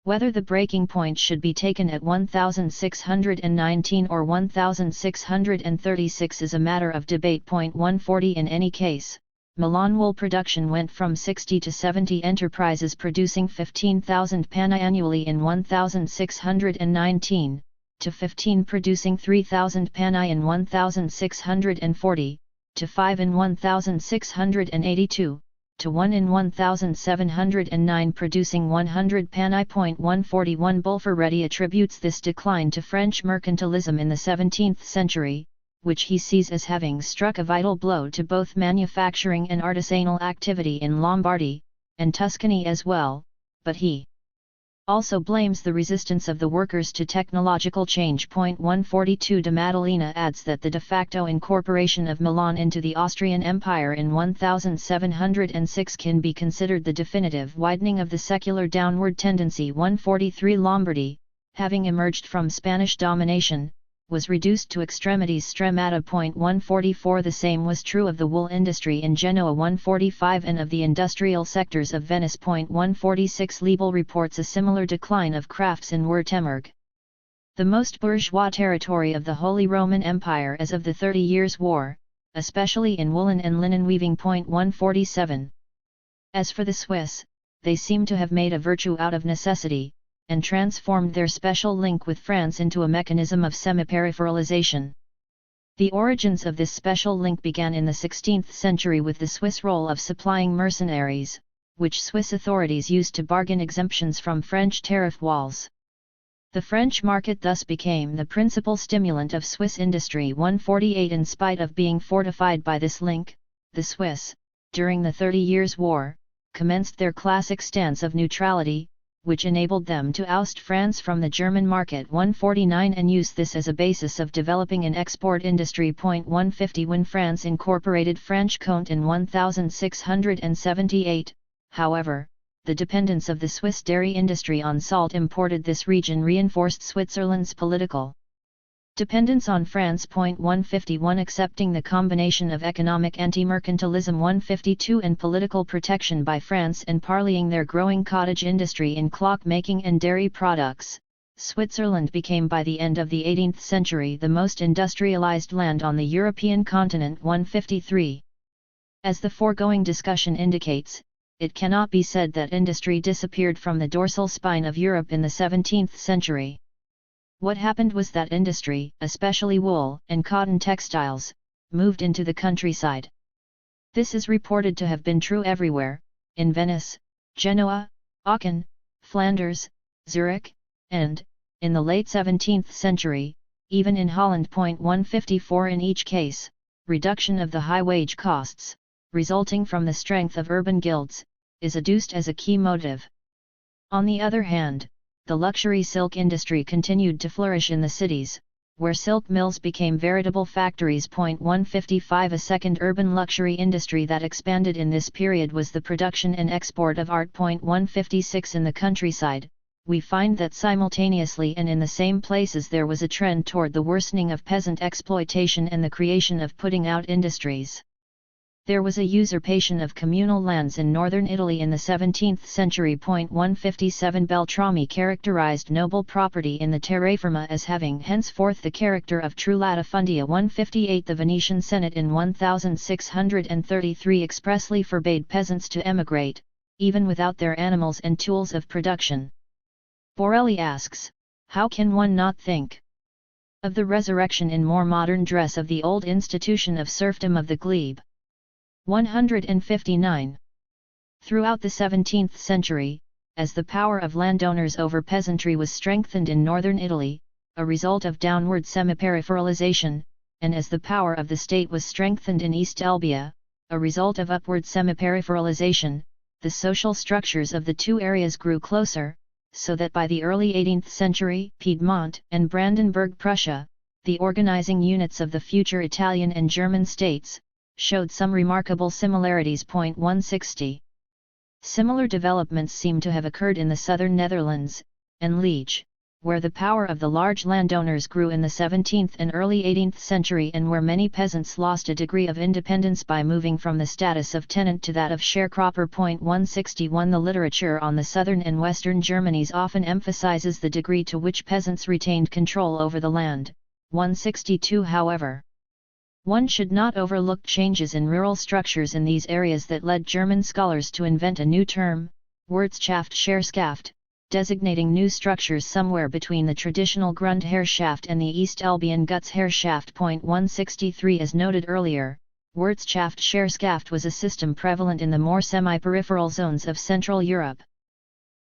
Whether the breaking point should be taken at 1619 or 1636 is a matter of debate. 140 In any case, Milan wool production went from 60 to 70 enterprises producing 15,000 panni annually in 1619, to 15 producing 3,000 panni in 1640, to 5 in 1682, to 1 in 1709 producing 100 panni. 141 Bulferetti attributes this decline to French mercantilism in the 17th century, which he sees as having struck a vital blow to both manufacturing and artisanal activity in Lombardy, and Tuscany as well, but he also blames the resistance of the workers to technological change. 142 De Maddalena adds that the de facto incorporation of Milan into the Austrian Empire in 1706 can be considered the definitive widening of the secular downward tendency. 143 Lombardy, having emerged from Spanish domination, was reduced to extremities stremata. 144 The same was true of the wool industry in Genoa. 145 and of the industrial sectors of Venice. 146 Liebel reports a similar decline of crafts in Württemberg, the most bourgeois territory of the Holy Roman Empire as of the 30 Years' War, especially in woolen and linen weaving. 147 As for the Swiss, they seem to have made a virtue out of necessity, and transformed their special link with France into a mechanism of semi-peripheralization. The origins of this special link began in the 16th century with the Swiss role of supplying mercenaries, which Swiss authorities used to bargain exemptions from French tariff walls. The French market thus became the principal stimulant of Swiss industry. 148 In spite of being fortified by this link, the Swiss, during the 30 Years' War, commenced their classic stance of neutrality, which enabled them to oust France from the German market. 149 and use this as a basis of developing an export industry. 150 When France incorporated Franche-Comté in 1678, however, the dependence of the Swiss dairy industry on salt imported this region reinforced Switzerland's political dependence on France. 151 Accepting the combination of economic anti-mercantilism 152 and political protection by France and parleying their growing cottage industry in clock-making and dairy products, Switzerland became by the end of the 18th century the most industrialized land on the European continent. 153 As the foregoing discussion indicates, it cannot be said that industry disappeared from the dorsal spine of Europe in the 17th century. What happened was that industry, especially wool and cotton textiles, moved into the countryside. This is reported to have been true everywhere, in Venice, Genoa, Aachen, Flanders, Zurich, and, in the late 17th century, even in Holland. 154 in each case, reduction of the high wage costs, resulting from the strength of urban guilds, is adduced as a key motive. On the other hand, the luxury silk industry continued to flourish in the cities, where silk mills became veritable factories. 155 A second urban luxury industry that expanded in this period was the production and export of art. 156 In the countryside, we find that simultaneously and in the same places there was a trend toward the worsening of peasant exploitation and the creation of putting out industries. There was a usurpation of communal lands in northern Italy in the 17th century. 157 Beltrami characterized noble property in the terraferma as having henceforth the character of true latifundia. 158 The Venetian Senate in 1633 expressly forbade peasants to emigrate, even without their animals and tools of production. Borelli asks, how can one not think of the resurrection in more modern dress of the old institution of serfdom of the glebe? 159. Throughout the 17th century, as the power of landowners over peasantry was strengthened in northern Italy, a result of downward semi-peripheralization, and as the power of the state was strengthened in East Elbia, a result of upward semi-peripheralization, the social structures of the two areas grew closer, so that by the early 18th century, Piedmont and Brandenburg Prussia, the organizing units of the future Italian and German states, showed some remarkable similarities. 160. Similar developments seem to have occurred in the southern Netherlands, and Liege, where the power of the large landowners grew in the 17th and early 18th century and where many peasants lost a degree of independence by moving from the status of tenant to that of sharecropper. 161 The literature on the southern and western Germanies often emphasizes the degree to which peasants retained control over the land. 162 However, one should not overlook changes in rural structures in these areas that led German scholars to invent a new term, Wirtschaftsherrschaft, designating new structures somewhere between the traditional Grundherrschaft and the East Elbian Gutsherrschaft. 163 As noted earlier, Wirtschaftsherrschaft was a system prevalent in the more semi-peripheral zones of Central Europe.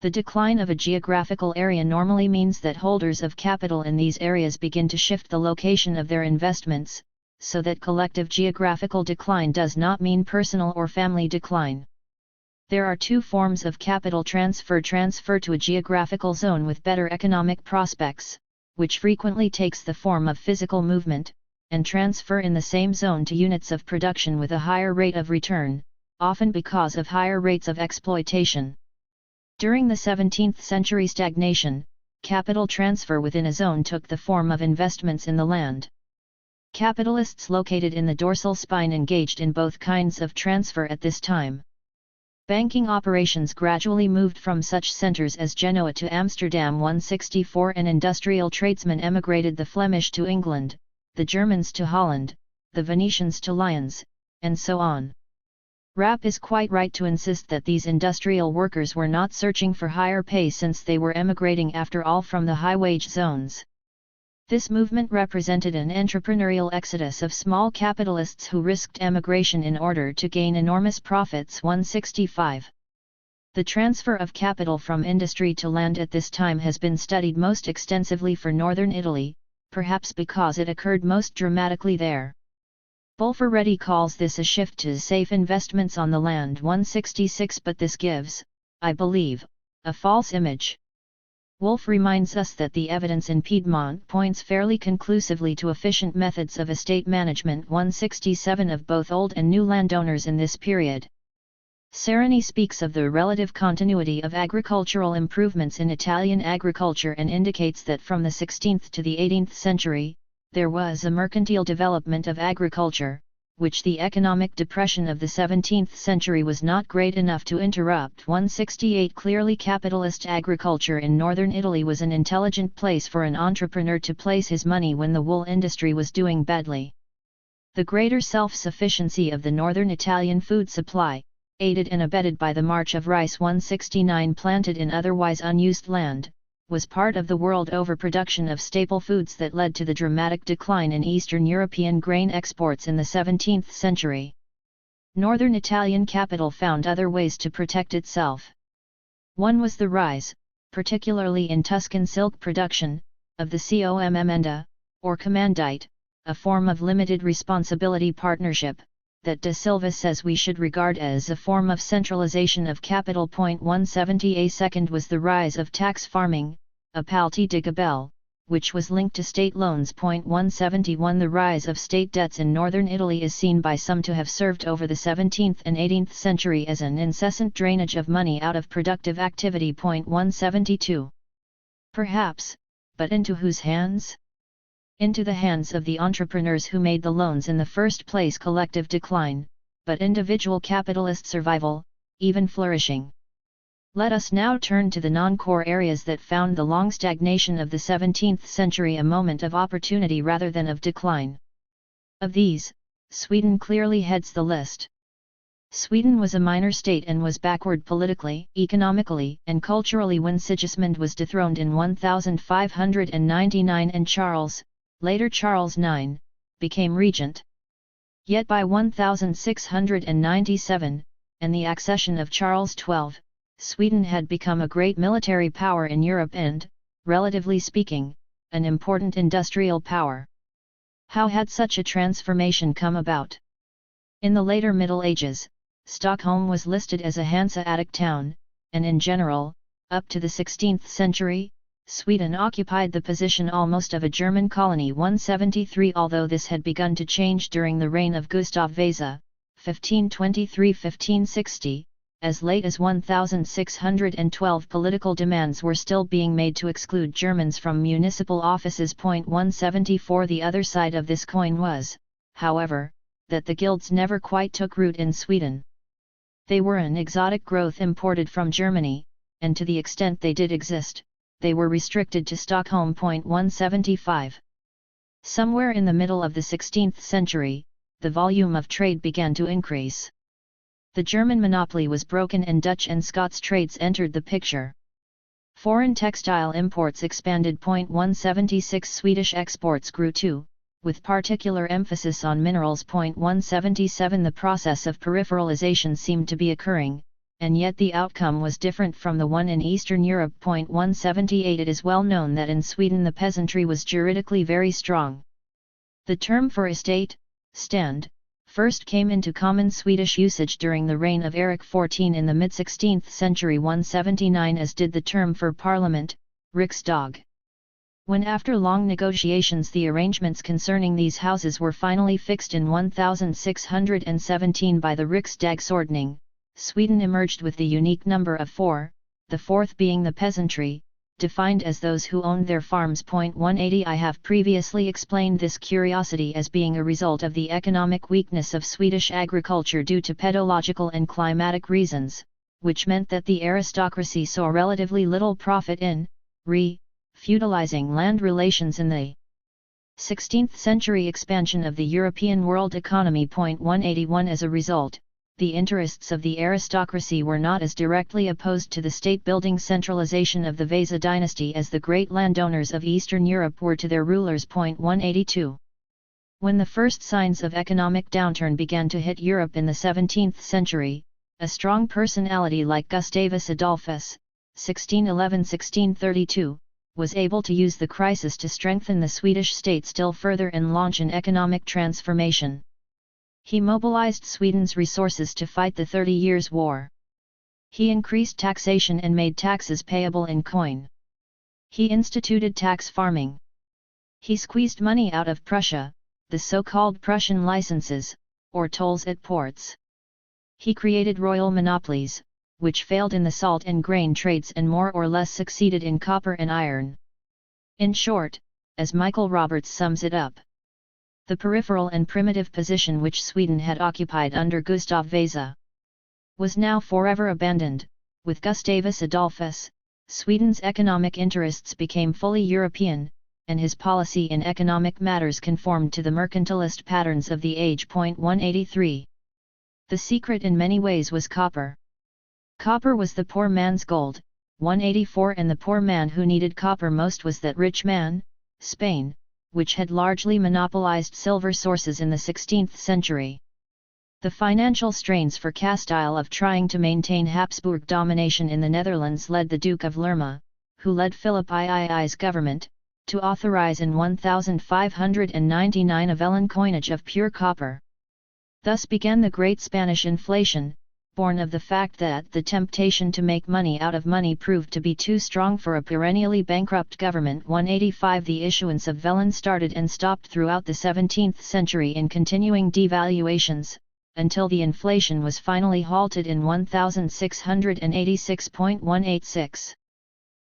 The decline of a geographical area normally means that holders of capital in these areas begin to shift the location of their investments, so that collective geographical decline does not mean personal or family decline. There are two forms of capital transfer: transfer to a geographical zone with better economic prospects, which frequently takes the form of physical movement, and transfer in the same zone to units of production with a higher rate of return, often because of higher rates of exploitation. During the 17th century stagnation, capital transfer within a zone took the form of investments in the land. Capitalists located in the dorsal spine engaged in both kinds of transfer at this time. Banking operations gradually moved from such centers as Genoa to Amsterdam. 164 And industrial tradesmen emigrated: the Flemish to England, the Germans to Holland, the Venetians to Lyons, and so on. Rapp is quite right to insist that these industrial workers were not searching for higher pay since they were emigrating after all from the high-wage zones. This movement represented an entrepreneurial exodus of small capitalists who risked emigration in order to gain enormous profits. 165. The transfer of capital from industry to land at this time has been studied most extensively for northern Italy, perhaps because it occurred most dramatically there. Bulferetti calls this a shift to safe investments on the land. 166 But this gives, I believe, a false image. Wolff reminds us that the evidence in Piedmont points fairly conclusively to efficient methods of estate management. 167 Of both old and new landowners in this period. Sereni speaks of the relative continuity of agricultural improvements in Italian agriculture and indicates that from the 16th to the 18th century, there was a mercantile development of agriculture, which the economic depression of the 17th century was not great enough to interrupt. 168 Clearly, capitalist agriculture in northern Italy was an intelligent place for an entrepreneur to place his money when the wool industry was doing badly. The greater self-sufficiency of the northern Italian food supply, aided and abetted by the march of rice 169 planted in otherwise unused land, was part of the world overproduction of staple foods that led to the dramatic decline in Eastern European grain exports in the 17th century. Northern Italian capital found other ways to protect itself. One was the rise, particularly in Tuscan silk production, of the Commanda, or commandite, a form of limited responsibility partnership, that De Silva says we should regard as a form of centralization of capital. 170. A second was the rise of tax farming, appalti di gabelle, which was linked to state loans. 171. The rise of state debts in northern Italy is seen by some to have served over the 17th and 18th century as an incessant drainage of money out of productive activity. 172. Perhaps, but into whose hands? Into the hands of the entrepreneurs who made the loans in the first place. Collective decline, but individual capitalist survival, even flourishing. Let us now turn to the non-core areas that found the long stagnation of the 17th century a moment of opportunity rather than of decline. Of these, Sweden clearly heads the list. Sweden was a minor state and was backward politically, economically, and culturally when Sigismund was dethroned in 1599 and Charles, later Charles IX, became regent. Yet by 1697, and the accession of Charles XII, Sweden had become a great military power in Europe and, relatively speaking, an important industrial power. How had such a transformation come about? In the later Middle Ages, Stockholm was listed as a Hanseatic town, and in general, up to the 16th century, Sweden occupied the position almost of a German colony. 173. Although this had begun to change during the reign of Gustav Vasa, 1523–1560, as late as 1612 political demands were still being made to exclude Germans from municipal offices. 174. The other side of this coin was, however, that the guilds never quite took root in Sweden. They were an exotic growth imported from Germany, and to the extent they did exist, they were restricted to Stockholm. 175. Somewhere in the middle of the 16th century, the volume of trade began to increase. The German monopoly was broken and Dutch and Scots trades entered the picture. Foreign textile imports expanded. 176. Swedish exports grew too, with particular emphasis on minerals. 177. The process of peripheralization seemed to be occurring, and yet the outcome was different from the one in Eastern Europe. 178. It is well known that in Sweden the peasantry was juridically very strong. The term for estate, stand, first came into common Swedish usage during the reign of Erik XIV in the mid-16th century. 179. As did the term for parliament, riksdag. When after long negotiations the arrangements concerning these houses were finally fixed in 1617 by the Riksdagsordning, Sweden emerged with the unique number of 4, the fourth being the peasantry, defined as those who owned their farms. 180. I have previously explained this curiosity as being a result of the economic weakness of Swedish agriculture due to pedological and climatic reasons, which meant that the aristocracy saw relatively little profit in feudalizing land relations in the 16th century expansion of the European world economy. 181. As a result, the interests of the aristocracy were not as directly opposed to the state-building centralization of the Vasa dynasty as the great landowners of Eastern Europe were to their rulers. 182. When the first signs of economic downturn began to hit Europe in the 17th century, a strong personality like Gustavus Adolphus, 1611–1632, was able to use the crisis to strengthen the Swedish state still further and launch an economic transformation. He mobilized Sweden's resources to fight the 30 Years' War. He increased taxation and made taxes payable in coin. He instituted tax farming. He squeezed money out of Prussia, the so-called Prussian licenses, or tolls at ports. He created royal monopolies, which failed in the salt and grain trades and more or less succeeded in copper and iron. In short, as Michael Roberts sums it up, the peripheral and primitive position which Sweden had occupied under Gustav Vasa was now forever abandoned. With Gustavus Adolphus, Sweden's economic interests became fully European, and his policy in economic matters conformed to the mercantilist patterns of the age. 183. The secret in many ways was copper. Copper was the poor man's gold. 184. And the poor man who needed copper most was that rich man, Spain, which had largely monopolized silver sources in the 16th century. The financial strains for Castile of trying to maintain Habsburg domination in the Netherlands led the Duke of Lerma, who led Philip II's government, to authorize in 1599 a vellon coinage of pure copper. Thus began the Great Spanish Inflation, born of the fact that the temptation to make money out of money proved to be too strong for a perennially bankrupt government. 185 The issuance of vellon started and stopped throughout the 17th century in continuing devaluations, until the inflation was finally halted in 1686.186.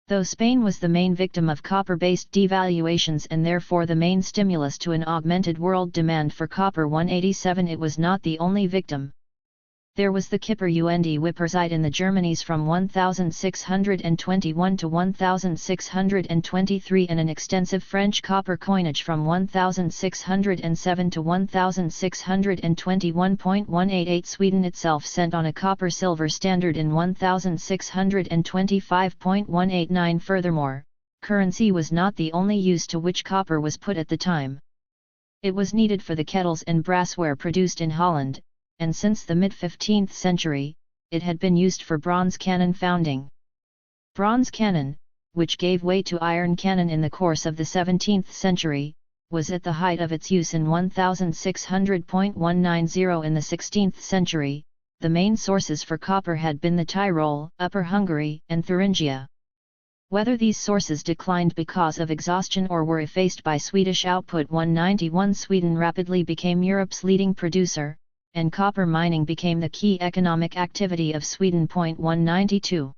Though Spain was the main victim of copper-based devaluations and therefore the main stimulus to an augmented world demand for copper, 187 it was not the only victim. There was the Kipper und Wipperzeit in the Germanies from 1621 to 1623 and an extensive French copper coinage from 1607 to 1621.188. Sweden itself sent on a copper-silver standard in 1625.189. Furthermore, currency was not the only use to which copper was put at the time. It was needed for the kettles and brassware produced in Holland, and since the mid-15th century, it had been used for bronze cannon founding. Bronze cannon, which gave way to iron cannon in the course of the 17th century, was at the height of its use in 1600.190. In the 16th century, the main sources for copper had been the Tyrol, Upper Hungary, and Thuringia. Whether these sources declined because of exhaustion or were effaced by Swedish output. 191 Sweden rapidly became Europe's leading producer, and copper mining became the key economic activity of Sweden. 192.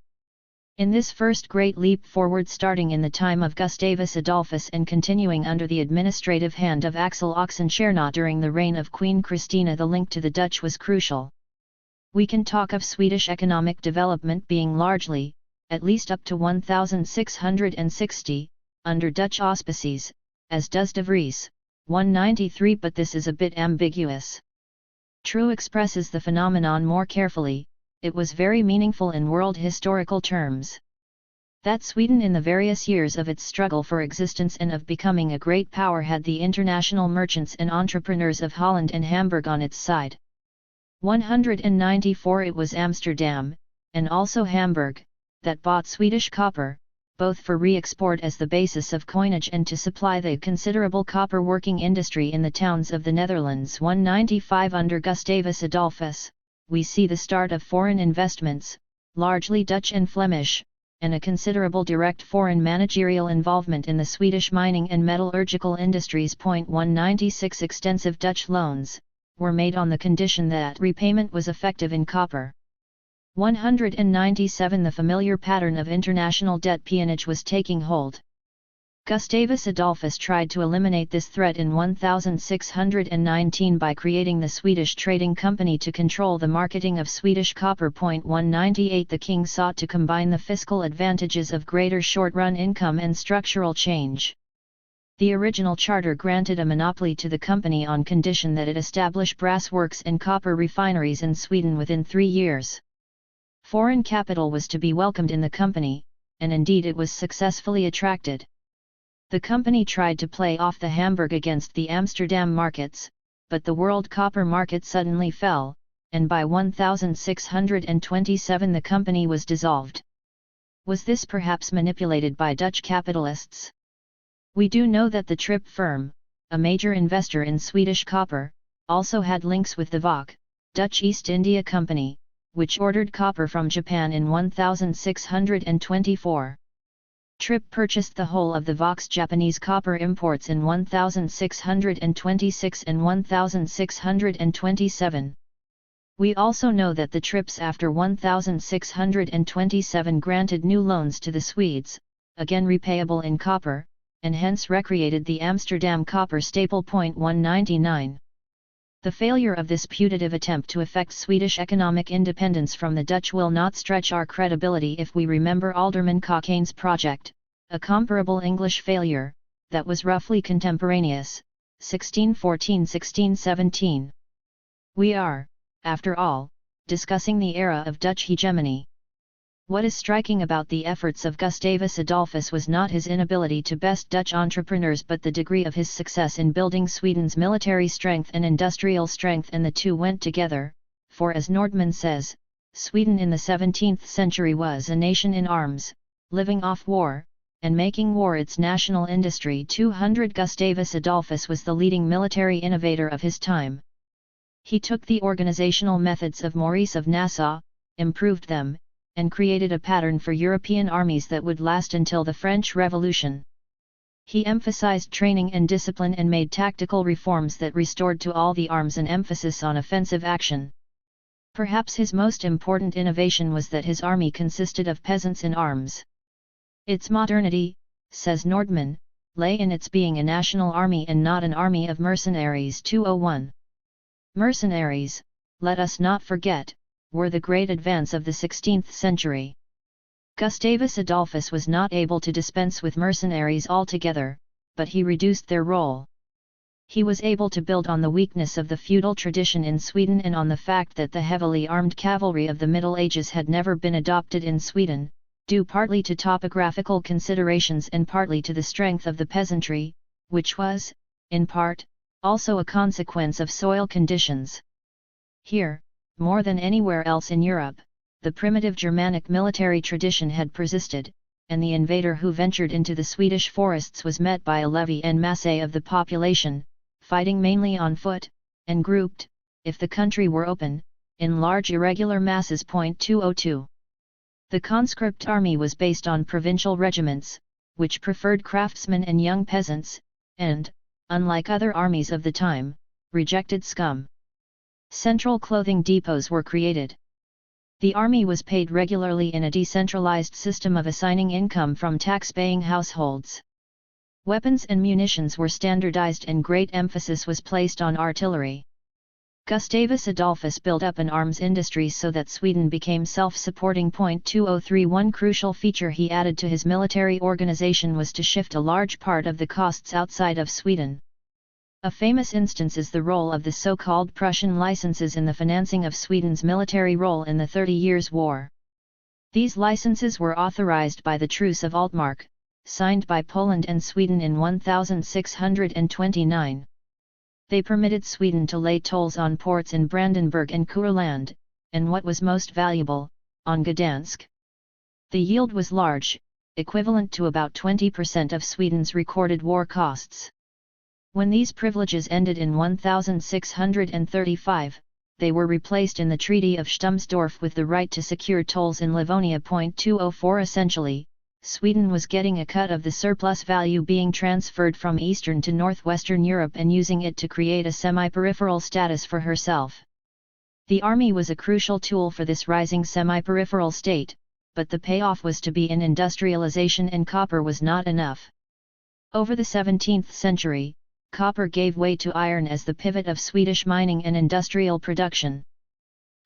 In this first great leap forward, starting in the time of Gustavus Adolphus and continuing under the administrative hand of Axel Oxenstierna during the reign of Queen Christina, the link to the Dutch was crucial. We can talk of Swedish economic development being largely, at least up to 1660, under Dutch auspices, as does De Vries, 193, but this is a bit ambiguous. True expresses the phenomenon more carefully. It was very meaningful in world historical terms. That Sweden in the various years of its struggle for existence and of becoming a great power had the international merchants and entrepreneurs of Holland and Hamburg on its side. 194 It was Amsterdam, and also Hamburg, that bought Swedish copper, both for re-export as the basis of coinage and to supply the considerable copper working industry in the towns of the Netherlands. 195 Under Gustavus Adolphus, we see the start of foreign investments, largely Dutch and Flemish, and a considerable direct foreign managerial involvement in the Swedish mining and metallurgical industries. 196 Extensive Dutch loans were made on the condition that repayment was effective in copper. 197 The familiar pattern of international debt peonage was taking hold. Gustavus Adolphus tried to eliminate this threat in 1619 by creating the Swedish Trading Company to control the marketing of Swedish copper. 198 The king sought to combine the fiscal advantages of greater short-run income and structural change. The original charter granted a monopoly to the company on condition that it establish brass works and copper refineries in Sweden within 3 years. Foreign capital was to be welcomed in the company, and indeed it was successfully attracted. The company tried to play off the Hamburg against the Amsterdam markets, but the world copper market suddenly fell, and by 1627 the company was dissolved. Was this perhaps manipulated by Dutch capitalists? We do know that the Tripp firm, a major investor in Swedish copper, also had links with the VOC, Dutch East India Company, which ordered copper from Japan in 1624. Tripp purchased the whole of the VOC's Japanese copper imports in 1626 and 1627. We also know that the Tripps after 1627 granted new loans to the Swedes, again repayable in copper, and hence recreated the Amsterdam copper staple. 199. The failure of this putative attempt to effect Swedish economic independence from the Dutch will not stretch our credibility if we remember Alderman Cockaine's project, a comparable English failure, that was roughly contemporaneous, 1614–1617. We are, after all, discussing the era of Dutch hegemony. What is striking about the efforts of Gustavus Adolphus was not his inability to best Dutch entrepreneurs but the degree of his success in building Sweden's military strength and industrial strength, and the two went together, for as Nordman says, Sweden in the 17th century was a nation in arms, living off war, and making war its national industry. 200 Gustavus Adolphus was the leading military innovator of his time. He took the organizational methods of Maurice of Nassau, improved them, and created a pattern for European armies that would last until the French Revolution. He emphasized training and discipline and made tactical reforms that restored to all the arms an emphasis on offensive action. Perhaps his most important innovation was that his army consisted of peasants in arms. Its modernity, says Nordman, lay in its being a national army and not an army of mercenaries. 201. Mercenaries, let us not forget, were the great advance of the 16th century. Gustavus Adolphus was not able to dispense with mercenaries altogether, but he reduced their role. He was able to build on the weakness of the feudal tradition in Sweden and on the fact that the heavily armed cavalry of the Middle Ages had never been adopted in Sweden, due partly to topographical considerations and partly to the strength of the peasantry, which was, in part, also a consequence of soil conditions. Here, more than anywhere else in Europe, the primitive Germanic military tradition had persisted, and the invader who ventured into the Swedish forests was met by a levy en masse of the population, fighting mainly on foot, and grouped, if the country were open, in large irregular masses. 202. The conscript army was based on provincial regiments, which preferred craftsmen and young peasants, and, unlike other armies of the time, rejected scum. Central clothing depots were created. The army was paid regularly in a decentralized system of assigning income from tax-paying households. Weapons and munitions were standardized and great emphasis was placed on artillery. Gustavus Adolphus built up an arms industry so that Sweden became self-supporting. 2003. One crucial feature he added to his military organization was to shift a large part of the costs outside of Sweden. A famous instance is the role of the so-called Prussian licenses in the financing of Sweden's military role in the 30 Years' War. These licenses were authorized by the Truce of Altmark, signed by Poland and Sweden in 1629. They permitted Sweden to lay tolls on ports in Brandenburg and Courland, and what was most valuable, on Gdansk. The yield was large, equivalent to about 20% of Sweden's recorded war costs. When these privileges ended in 1635, they were replaced in the Treaty of Stumsdorf with the right to secure tolls in Livonia. 204. Essentially, Sweden was getting a cut of the surplus value being transferred from Eastern to Northwestern Europe and using it to create a semi-peripheral status for herself. The army was a crucial tool for this rising semi-peripheral state, but the payoff was to be in industrialization, and copper was not enough. Over the 17th century, copper gave way to iron as the pivot of Swedish mining and industrial production.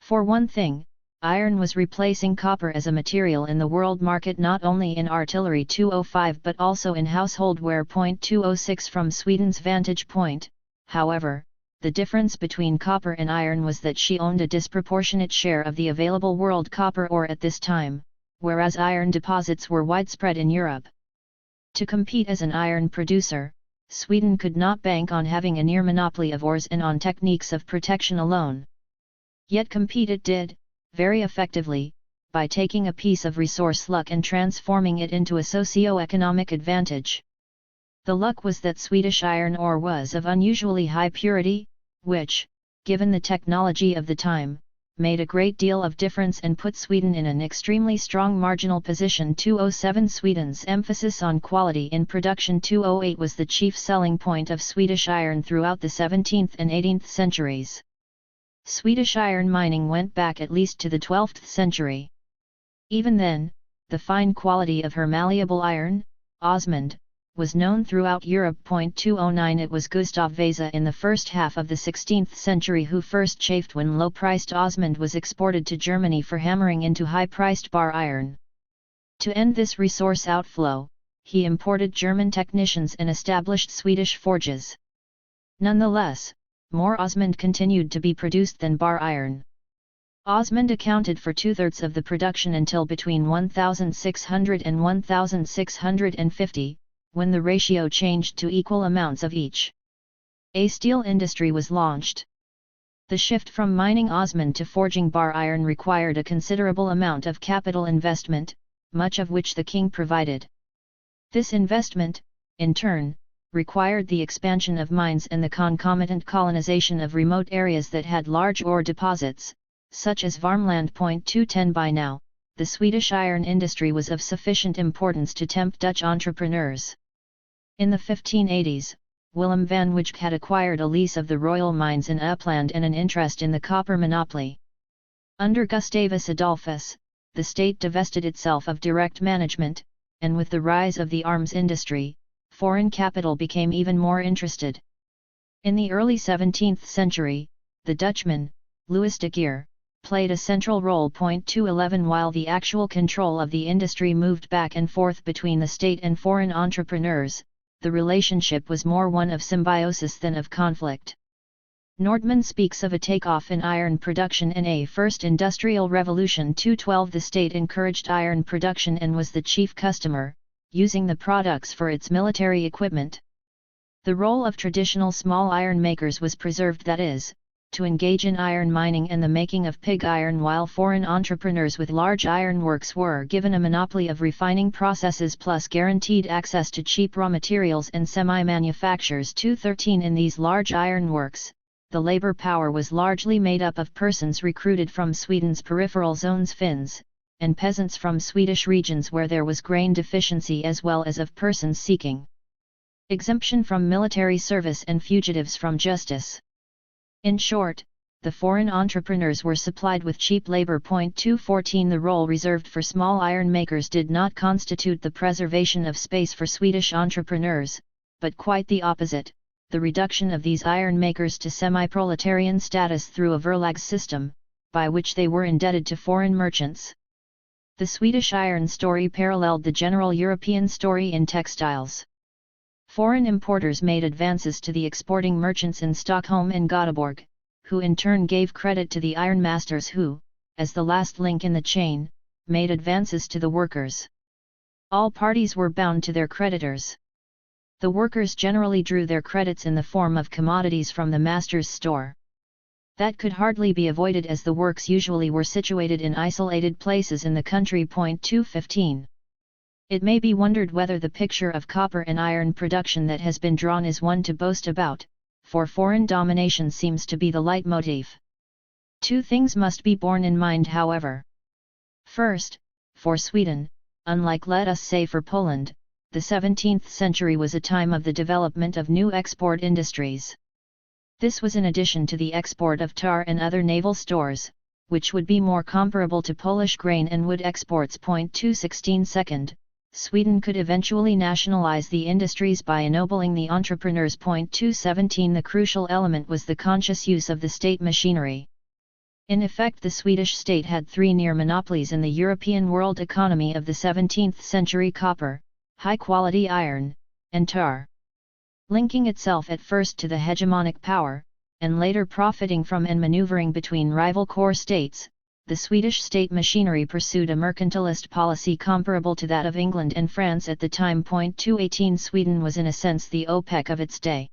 For one thing, iron was replacing copper as a material in the world market, not only in artillery. 205 but also in household wear. 206 From Sweden's vantage point, however, the difference between copper and iron was that she owned a disproportionate share of the available world copper ore at this time, whereas iron deposits were widespread in Europe. To compete as an iron producer, Sweden could not bank on having a near monopoly of ores and on techniques of protection alone. Yet compete it did, very effectively, by taking a piece of resource luck and transforming it into a socio-economic advantage. The luck was that Swedish iron ore was of unusually high purity, which, given the technology of the time, made a great deal of difference and put Sweden in an extremely strong marginal position. 207 Sweden's emphasis on quality in production. 208 was the chief selling point of Swedish iron throughout the 17th and 18th centuries. Swedish iron mining went back at least to the 12th century. Even then, the fine quality of her malleable iron, osmund, was known throughout Europe. 209 It was Gustav Vasa in the first half of the 16th century who first chafed when low-priced osmund was exported to Germany for hammering into high-priced bar iron. To end this resource outflow, he imported German technicians and established Swedish forges. Nonetheless, more osmund continued to be produced than bar iron. Osmond accounted for two-thirds of the production until between 1600 and 1650, when the ratio changed to equal amounts of each. A steel industry was launched. The shift from mining Osmond to forging bar iron required a considerable amount of capital investment, much of which the king provided. This investment, in turn, required the expansion of mines and the concomitant colonization of remote areas that had large ore deposits, such as Värmland. 210 By now, the Swedish iron industry was of sufficient importance to tempt Dutch entrepreneurs. In the 1580s, Willem van Wyk had acquired a lease of the royal mines in Uppland and an interest in the copper monopoly. Under Gustavus Adolphus, the state divested itself of direct management, and with the rise of the arms industry, foreign capital became even more interested. In the early 17th century, the Dutchman, Louis de Geer, played a central role. 211 While the actual control of the industry moved back and forth between the state and foreign entrepreneurs, the relationship was more one of symbiosis than of conflict. Nordman speaks of a takeoff in iron production in a first industrial revolution. 212 The state encouraged iron production and was the chief customer, using the products for its military equipment. The role of traditional small iron makers was preserved, that is, to engage in iron mining and the making of pig iron, while foreign entrepreneurs with large iron works were given a monopoly of refining processes plus guaranteed access to cheap raw materials and semi-manufactures. 213 In these large iron works, the labor power was largely made up of persons recruited from Sweden's peripheral zones, Finns, and peasants from Swedish regions where there was grain deficiency, as well as of persons seeking exemption from military service and fugitives from justice. In short, the foreign entrepreneurs were supplied with cheap labor. 214 The role reserved for small iron makers did not constitute the preservation of space for Swedish entrepreneurs, but quite the opposite, the reduction of these iron makers to semi-proletarian status through a verlag system, by which they were indebted to foreign merchants. The Swedish iron story paralleled the general European story in textiles. Foreign importers made advances to the exporting merchants in Stockholm and Göteborg, who in turn gave credit to the ironmasters who, as the last link in the chain, made advances to the workers. All parties were bound to their creditors. The workers generally drew their credits in the form of commodities from the master's store. That could hardly be avoided, as the works usually were situated in isolated places in the country. 215 It may be wondered whether the picture of copper and iron production that has been drawn is one to boast about, for foreign domination seems to be the leitmotif. Two things must be borne in mind, however. First, for Sweden, unlike, let us say, for Poland, the 17th century was a time of the development of new export industries. This was in addition to the export of tar and other naval stores, which would be more comparable to Polish grain and wood exports. 216 Second, Sweden could eventually nationalize the industries by ennobling the entrepreneurs. 217 The crucial element was the conscious use of the state machinery. In effect, the Swedish state had three near monopolies in the European world economy of the 17th century: copper, high-quality iron, and tar. Linking itself at first to the hegemonic power, and later profiting from and maneuvering between rival core states, the Swedish state machinery pursued a mercantilist policy comparable to that of England and France at the time. 218 Sweden was in a sense the OPEC of its day.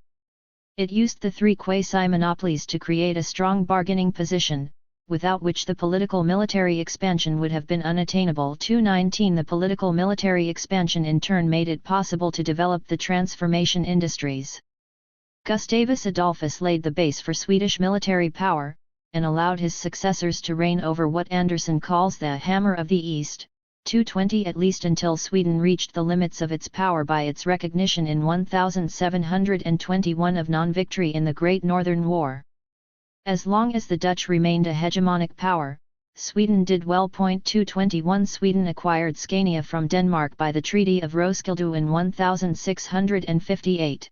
It used the three quasi-monopolies to create a strong bargaining position, without which the political-military expansion would have been unattainable. 219 The political-military expansion in turn made it possible to develop the transformation industries. Gustavus Adolphus laid the base for Swedish military power, and allowed his successors to reign over what Anderson calls the hammer of the East. 220 At least until Sweden reached the limits of its power by its recognition in 1721 of non-victory in the Great Northern War. As long as the Dutch remained a hegemonic power, Sweden did well. 221 Sweden acquired Scania from Denmark by the Treaty of Roskilde in 1658.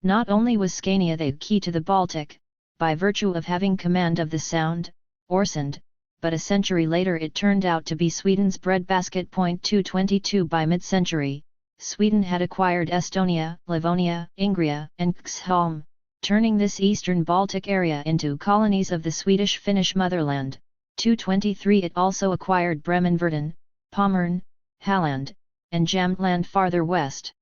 Not only was Scania the key to the Baltic, by virtue of having command of the Sound, Øresund, but a century later it turned out to be Sweden's breadbasket. 222 By mid-century, Sweden had acquired Estonia, Livonia, Ingria, and Xholm, turning this eastern Baltic area into colonies of the Swedish-Finnish motherland, 223 it also acquired Bremenwerden, Pommern, Halland, and Jämtland farther west.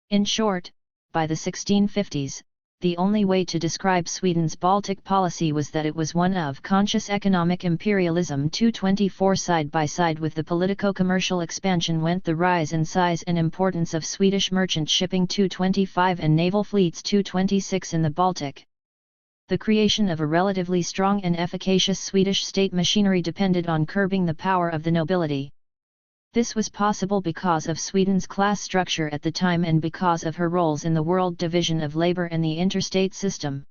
In short, by the 1650s, the only way to describe Sweden's Baltic policy was that it was one of conscious economic imperialism. 224 side by side with the politico-commercial expansion went the rise in size and importance of Swedish merchant shipping. 225 and naval fleets. 226 in the Baltic. The creation of a relatively strong and efficacious Swedish state machinery depended on curbing the power of the nobility. This was possible because of Sweden's class structure at the time and because of her roles in the world division of labor and the interstate system.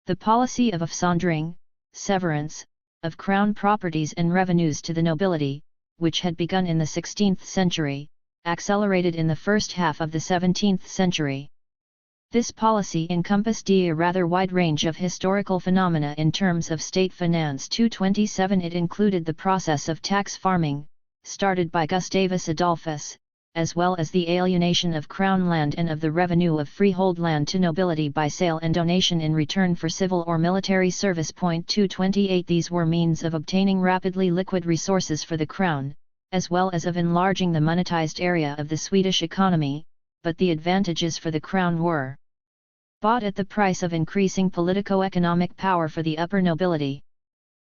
The policy of avsondring, severance, of crown properties and revenues to the nobility, which had begun in the 16th century, accelerated in the first half of the 17th century. This policy encompassed a rather wide range of historical phenomena in terms of state finance. 227 it included the process of tax farming, started by Gustavus Adolphus, as well as the alienation of crown land and of the revenue of freehold land to nobility by sale and donation in return for civil or military service. 228 these were means of obtaining rapidly liquid resources for the crown, as well as of enlarging the monetized area of the Swedish economy, but the advantages for the crown were bought at the price of increasing politico-economic power for the upper nobility.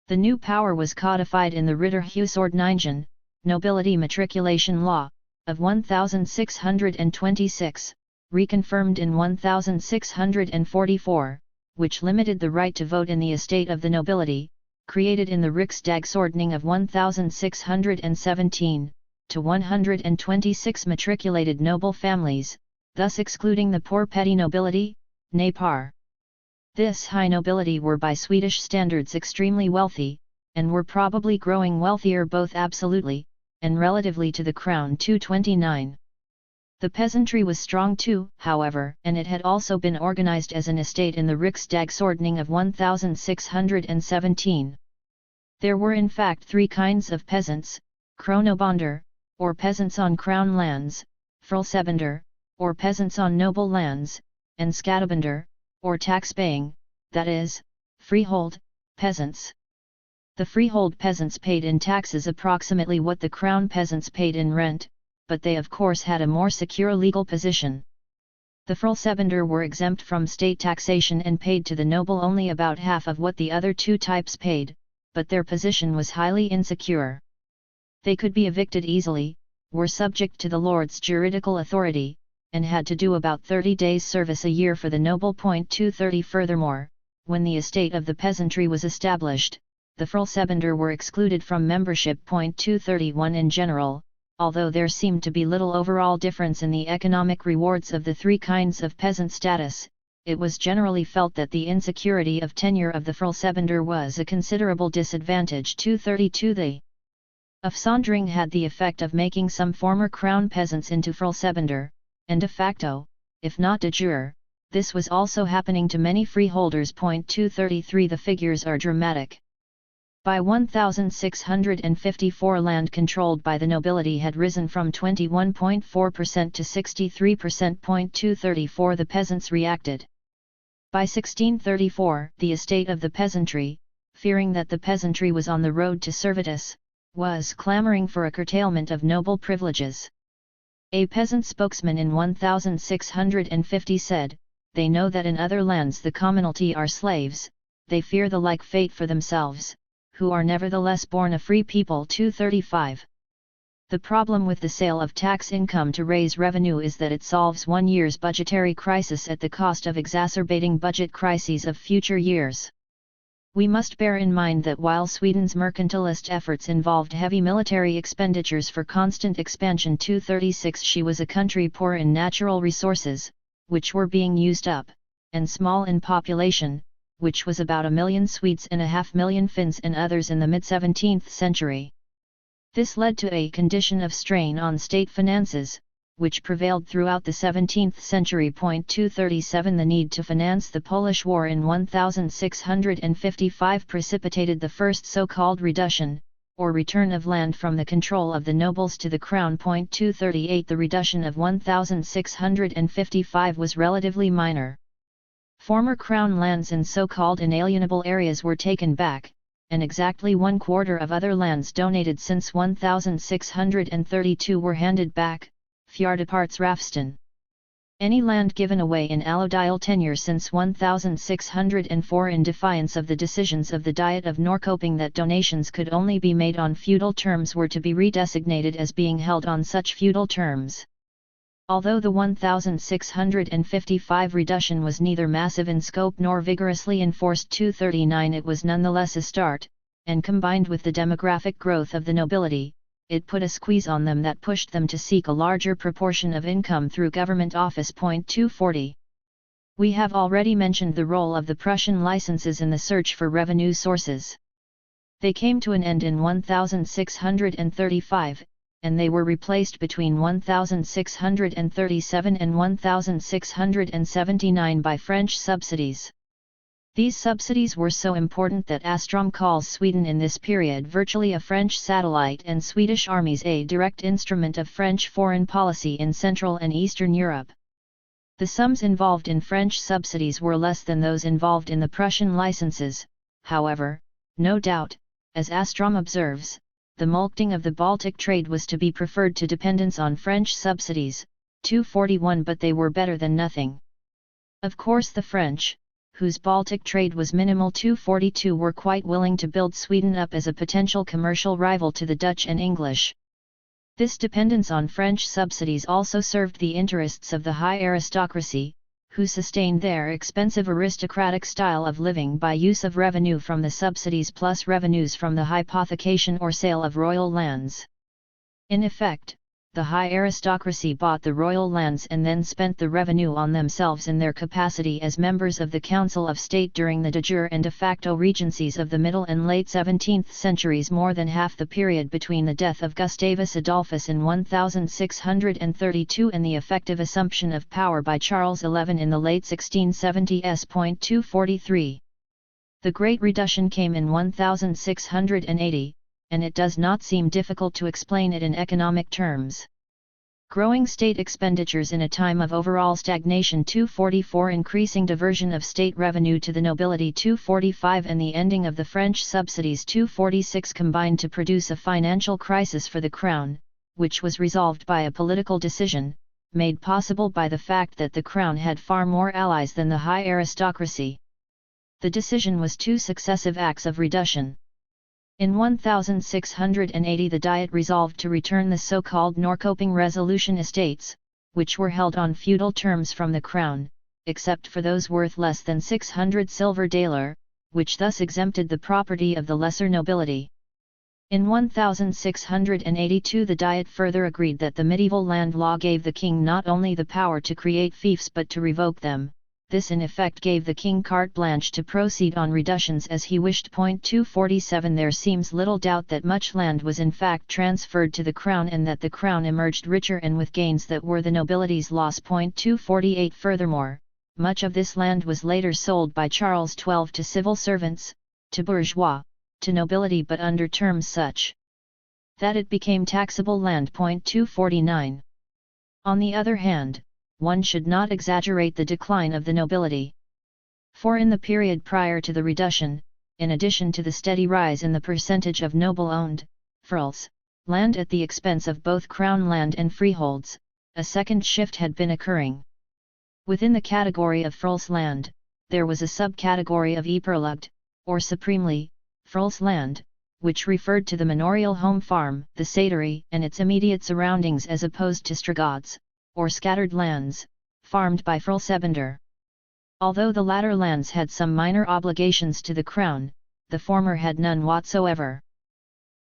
The new power was codified in the Ritterhusordningen, Nobility Matriculation Law, of 1626, reconfirmed in 1644, which limited the right to vote in the estate of the nobility, created in the Riksdagsordning of 1617, to 126 matriculated noble families, thus excluding the poor petty nobility, Napar. This high nobility were by Swedish standards extremely wealthy, and were probably growing wealthier both absolutely and relatively to the crown. 229. The peasantry was strong too, however, and it had also been organized as an estate in the Riksdagsordning of 1617. There were in fact three kinds of peasants: kronobonder, or peasants on crown lands, frälsebönder, or peasants on noble lands, and skattebönder, or tax-paying, that is, freehold, peasants. The freehold peasants paid in taxes approximately what the crown peasants paid in rent, but they of course had a more secure legal position. The frälsebönder were exempt from state taxation and paid to the noble only about half of what the other two types paid, but their position was highly insecure. They could be evicted easily, were subject to the lord's juridical authority, and had to do about 30 days' service a year for the noble. 230 Furthermore, when the estate of the peasantry was established, the frälsebönder were excluded from membership. 231 In general, although there seemed to be little overall difference in the economic rewards of the three kinds of peasant status, it was generally felt that the insecurity of tenure of the frälsebönder was a considerable disadvantage. 232 The avsondring had the effect of making some former crown peasants into frälsebönder, and de facto, if not de jure, this was also happening to many freeholders. 233 The figures are dramatic. By 1654 land controlled by the nobility had risen from 21.4% to 63%. 234 The peasants reacted. By 1634, the estate of the peasantry, fearing that the peasantry was on the road to servitude, was clamoring for a curtailment of noble privileges. A peasant spokesman in 1650 said, "They know that in other lands the commonalty are slaves, they fear the like fate for themselves, who are nevertheless born a free people." 235. The problem with the sale of tax income to raise revenue is that it solves one year's budgetary crisis at the cost of exacerbating budget crises of future years. We must bear in mind that while Sweden's mercantilist efforts involved heavy military expenditures for constant expansion. 236 She was a country poor in natural resources, which were being used up, and small in population, which was about 1 million Swedes and 500,000 Finns and others in the mid-17th century. This led to a condition of strain on state finances, which prevailed throughout the 17th century. 237 The need to finance the Polish War in 1655 precipitated the first so-called reduction, or return of land from the control of the nobles to the crown. 238 The reduction of 1655 was relatively minor. Former crown lands in so-called inalienable areas were taken back, and exactly 1/4 of other lands donated since 1632 were handed back, Fjärdepartsrafsten. Any land given away in allodial tenure since 1604 in defiance of the decisions of the Diet of Norrköping that donations could only be made on feudal terms were to be redesignated as being held on such feudal terms. Although the 1655 reduction was neither massive in scope nor vigorously enforced 239, it was nonetheless a start, and combined with the demographic growth of the nobility, it put a squeeze on them that pushed them to seek a larger proportion of income through government office. 240. We have already mentioned the role of the Prussian licenses in the search for revenue sources. They came to an end in 1635, and they were replaced between 1637 and 1679 by French subsidies. These subsidies were so important that Åström calls Sweden in this period virtually a French satellite and Swedish armies a direct instrument of French foreign policy in Central and Eastern Europe. The sums involved in French subsidies were less than those involved in the Prussian licenses, however, no doubt, as Åström observes, the mulcting of the Baltic trade was to be preferred to dependence on French subsidies, 241, but they were better than nothing. Of course the French, whose Baltic trade was minimal, 242, were quite willing to build Sweden up as a potential commercial rival to the Dutch and English. This dependence on French subsidies also served the interests of the high aristocracy, who sustained their expensive aristocratic style of living by use of revenue from the subsidies plus revenues from the hypothecation or sale of royal lands. In effect, the high aristocracy bought the royal lands and then spent the revenue on themselves in their capacity as members of the Council of State during the de jure and de facto regencies of the middle and late 17th centuries. More than half the period between the death of Gustavus Adolphus in 1632 and the effective assumption of power by Charles XI in the late 1670s. 243. The Great Reduction came in 1680, and it does not seem difficult to explain it in economic terms. Growing state expenditures in a time of overall stagnation. 244. Increasing diversion of state revenue to the nobility. 245. And the ending of the French subsidies. 246 combined to produce a financial crisis for the crown, which was resolved by a political decision, made possible by the fact that the crown had far more allies than the high aristocracy. The decision was two successive acts of reduction. In 1680 the Diet resolved to return the so-called Norrköping Resolution estates, which were held on feudal terms from the crown, except for those worth less than 600 silver daler, which thus exempted the property of the lesser nobility. In 1682 the Diet further agreed that the medieval land law gave the king not only the power to create fiefs but to revoke them. This in effect gave the king carte blanche to proceed on reductions as he wished. 247. There seems little doubt that much land was in fact transferred to the crown and that the crown emerged richer and with gains that were the nobility's loss. 248. Furthermore, much of this land was later sold by Charles XII to civil servants, to bourgeois, to nobility, but under terms such that it became taxable land. 249. On the other hand, one should not exaggerate the decline of the nobility. For in the period prior to the reduction, in addition to the steady rise in the percentage of noble-owned, frills, land at the expense of both crown land and freeholds, a second shift had been occurring. Within the category of frills land, there was a subcategory of Eperlugt, or supremely, frills land, which referred to the manorial home farm, the satery, and its immediate surroundings, as opposed to stragods, or scattered lands, farmed by frillsebender. Although the latter lands had some minor obligations to the crown, the former had none whatsoever.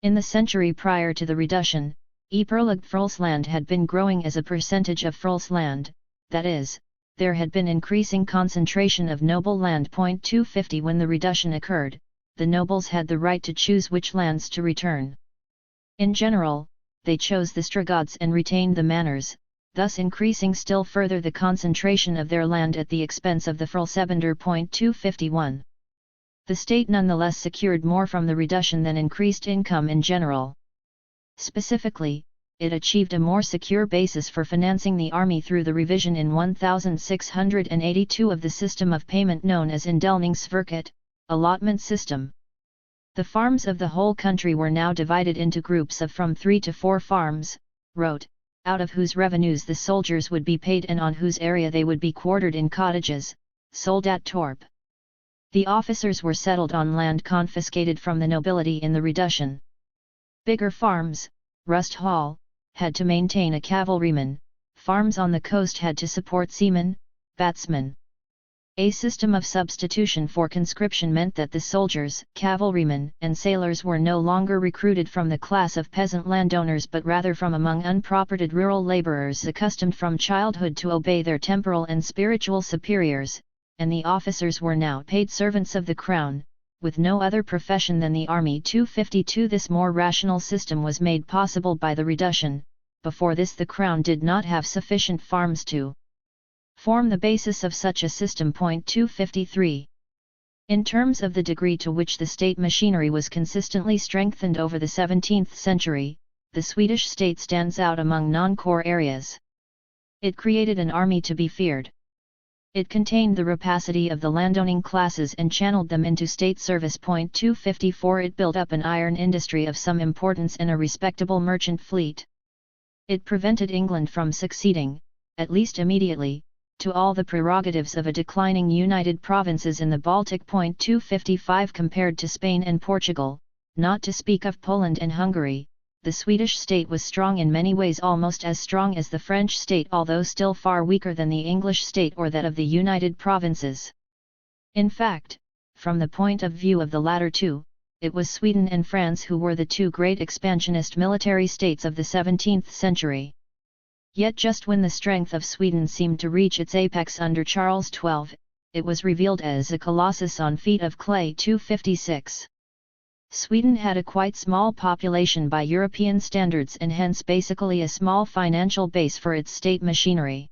In the century prior to the reduction, Eperlugt frillsland had been growing as a percentage of frillsland, that is, there had been increasing concentration of noble land. 250. When the reduction occurred, the nobles had the right to choose which lands to return. In general, they chose the stragods and retained the manors, thus increasing still further the concentration of their land at the expense of the frillsebender. 251. The state nonetheless secured more from the reduction than increased income in general. Specifically, it achieved a more secure basis for financing the army through the revision in 1682 of the system of payment known as indelningsverket, allotment system. The farms of the whole country were now divided into groups of from 3 to 4 farms, wrote, out of whose revenues the soldiers would be paid and on whose area they would be quartered in cottages, Soldatorp. The officers were settled on land confiscated from the nobility in the reduction. Bigger farms, Rust Hall, had to maintain a cavalryman, farms on the coast had to support seamen, batsmen. A system of substitution for conscription meant that the soldiers, cavalrymen, and sailors were no longer recruited from the class of peasant landowners but rather from among unpropertied rural labourers accustomed from childhood to obey their temporal and spiritual superiors, and the officers were now paid servants of the crown, with no other profession than the army. 252 This more rational system was made possible by the reduction. Before this the crown did not have sufficient farms to form the basis of such a system. 253. In terms of the degree to which the state machinery was consistently strengthened over the 17th century, the Swedish state stands out among non-core areas. It created an army to be feared. It contained the rapacity of the landowning classes and channeled them into state service. 254 It built up an iron industry of some importance and a respectable merchant fleet. It prevented England from succeeding, at least immediately, to all the prerogatives of a declining United Provinces in the Baltic. 255 Compared to Spain and Portugal, not to speak of Poland and Hungary, the Swedish state was strong in many ways, almost as strong as the French state, although still far weaker than the English state or that of the United Provinces. In fact, from the point of view of the latter two, it was Sweden and France who were the two great expansionist military states of the 17th century. Yet just when the strength of Sweden seemed to reach its apex under Charles XII, it was revealed as a colossus on feet of clay. 256. Sweden had a quite small population by European standards and hence basically a small financial base for its state machinery.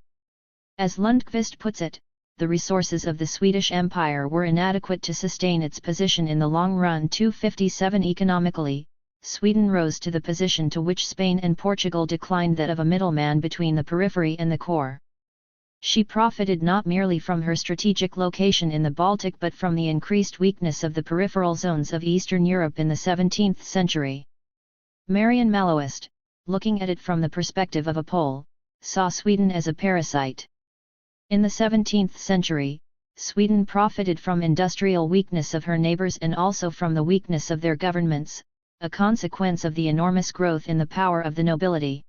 As Lundqvist puts it, the resources of the Swedish Empire were inadequate to sustain its position in the long run. 257 Economically, Sweden rose to the position to which Spain and Portugal declined, that of a middleman between the periphery and the core. She profited not merely from her strategic location in the Baltic but from the increased weakness of the peripheral zones of Eastern Europe in the 17th century. Marian Maloist, looking at it from the perspective of a Pole, saw Sweden as a parasite. In the 17th century, Sweden profited from industrial weakness of her neighbours and also from the weakness of their governments, a consequence of the enormous growth in the power of the nobility.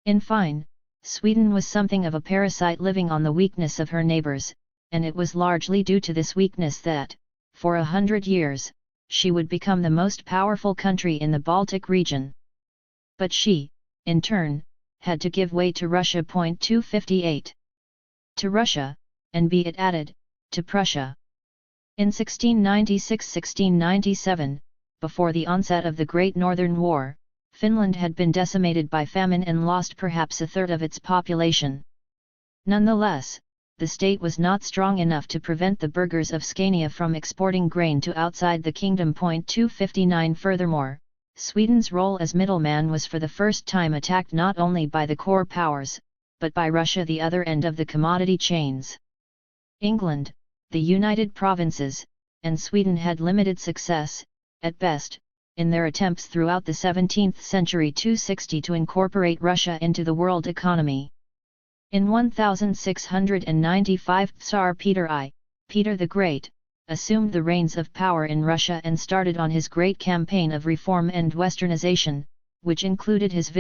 In fine, Sweden was something of a parasite living on the weakness of her neighbours, and it was largely due to this weakness that, for 100 years, she would become the most powerful country in the Baltic region. But she, in turn, had to give way to Russia. 258. To Russia, and be it added, to Prussia. In 1696–1697, before the onset of the Great Northern War, Finland had been decimated by famine and lost perhaps a third of its population. Nonetheless, the state was not strong enough to prevent the burghers of Scania from exporting grain to outside the kingdom. 259 Furthermore, Sweden's role as middleman was for the first time attacked not only by the core powers, but by Russia, the other end of the commodity chains. England, the United Provinces, and Sweden had limited success, at best, in their attempts throughout the 17th century 260 to incorporate Russia into the world economy. In 1695 Tsar Peter the Great, assumed the reins of power in Russia and started on his great campaign of reform and westernization, which included his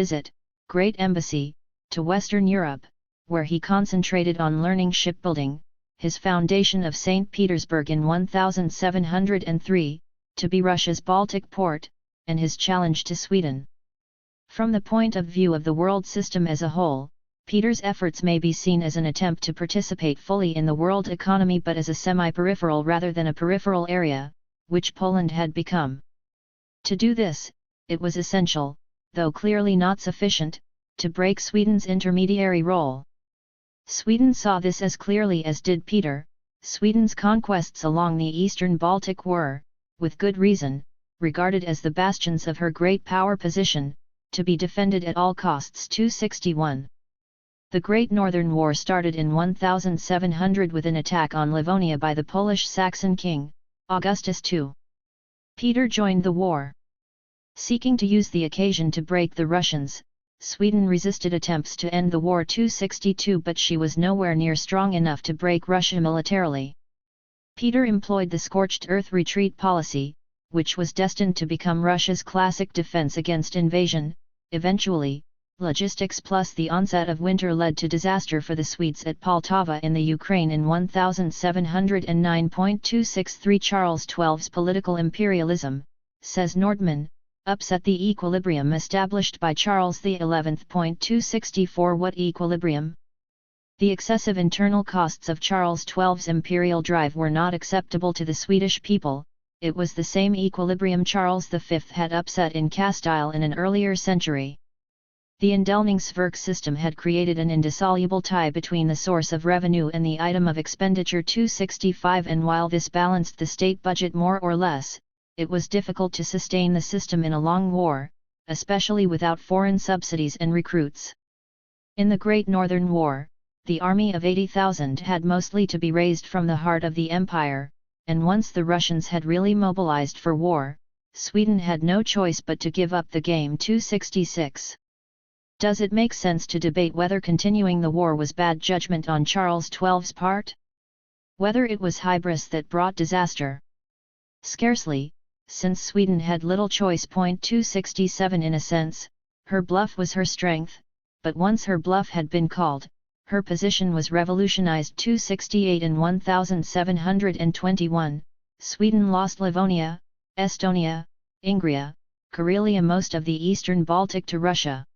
Great Embassy, to Western Europe, where he concentrated on learning shipbuilding, his foundation of St. Petersburg in 1703, to be Russia's Baltic port, and his challenge to Sweden. From the point of view of the world system as a whole, Peter's efforts may be seen as an attempt to participate fully in the world economy but as a semi-peripheral rather than a peripheral area, which Poland had become. To do this, it was essential, though clearly not sufficient, to break Sweden's intermediary role. Sweden saw this as clearly as did Peter. Sweden's conquests along the eastern Baltic were, with good reason, regarded as the bastions of her great power position, to be defended at all costs. 261. The Great Northern War started in 1700 with an attack on Livonia by the Polish Saxon king, Augustus II. Peter joined the war. Seeking to use the occasion to break the Russians, Sweden resisted attempts to end the war 262, but she was nowhere near strong enough to break Russia militarily. Peter employed the scorched earth retreat policy, which was destined to become Russia's classic defense against invasion. Eventually, logistics plus the onset of winter led to disaster for the Swedes at Poltava in the Ukraine in 1709. 263 Charles XII's political imperialism, says Nordman, upset the equilibrium established by Charles XI. 264 What equilibrium? The excessive internal costs of Charles XII's imperial drive were not acceptable to the Swedish people. It was the same equilibrium Charles V had upset in Castile in an earlier century. The Indelningsverk system had created an indissoluble tie between the source of revenue and the item of expenditure 265, and while this balanced the state budget more or less, it was difficult to sustain the system in a long war, especially without foreign subsidies and recruits. In the Great Northern War, the army of 80,000 had mostly to be raised from the heart of the empire, and once the Russians had really mobilized for war, Sweden had no choice but to give up the game. 266. Does it make sense to debate whether continuing the war was bad judgment on Charles XII's part? Whether it was hybris that brought disaster? Scarcely, since Sweden had little choice. 267 In a sense, her bluff was her strength, but once her bluff had been called, her position was revolutionized. 268 In 1721, Sweden lost Livonia, Estonia, Ingria, Karelia, most of the eastern Baltic to Russia.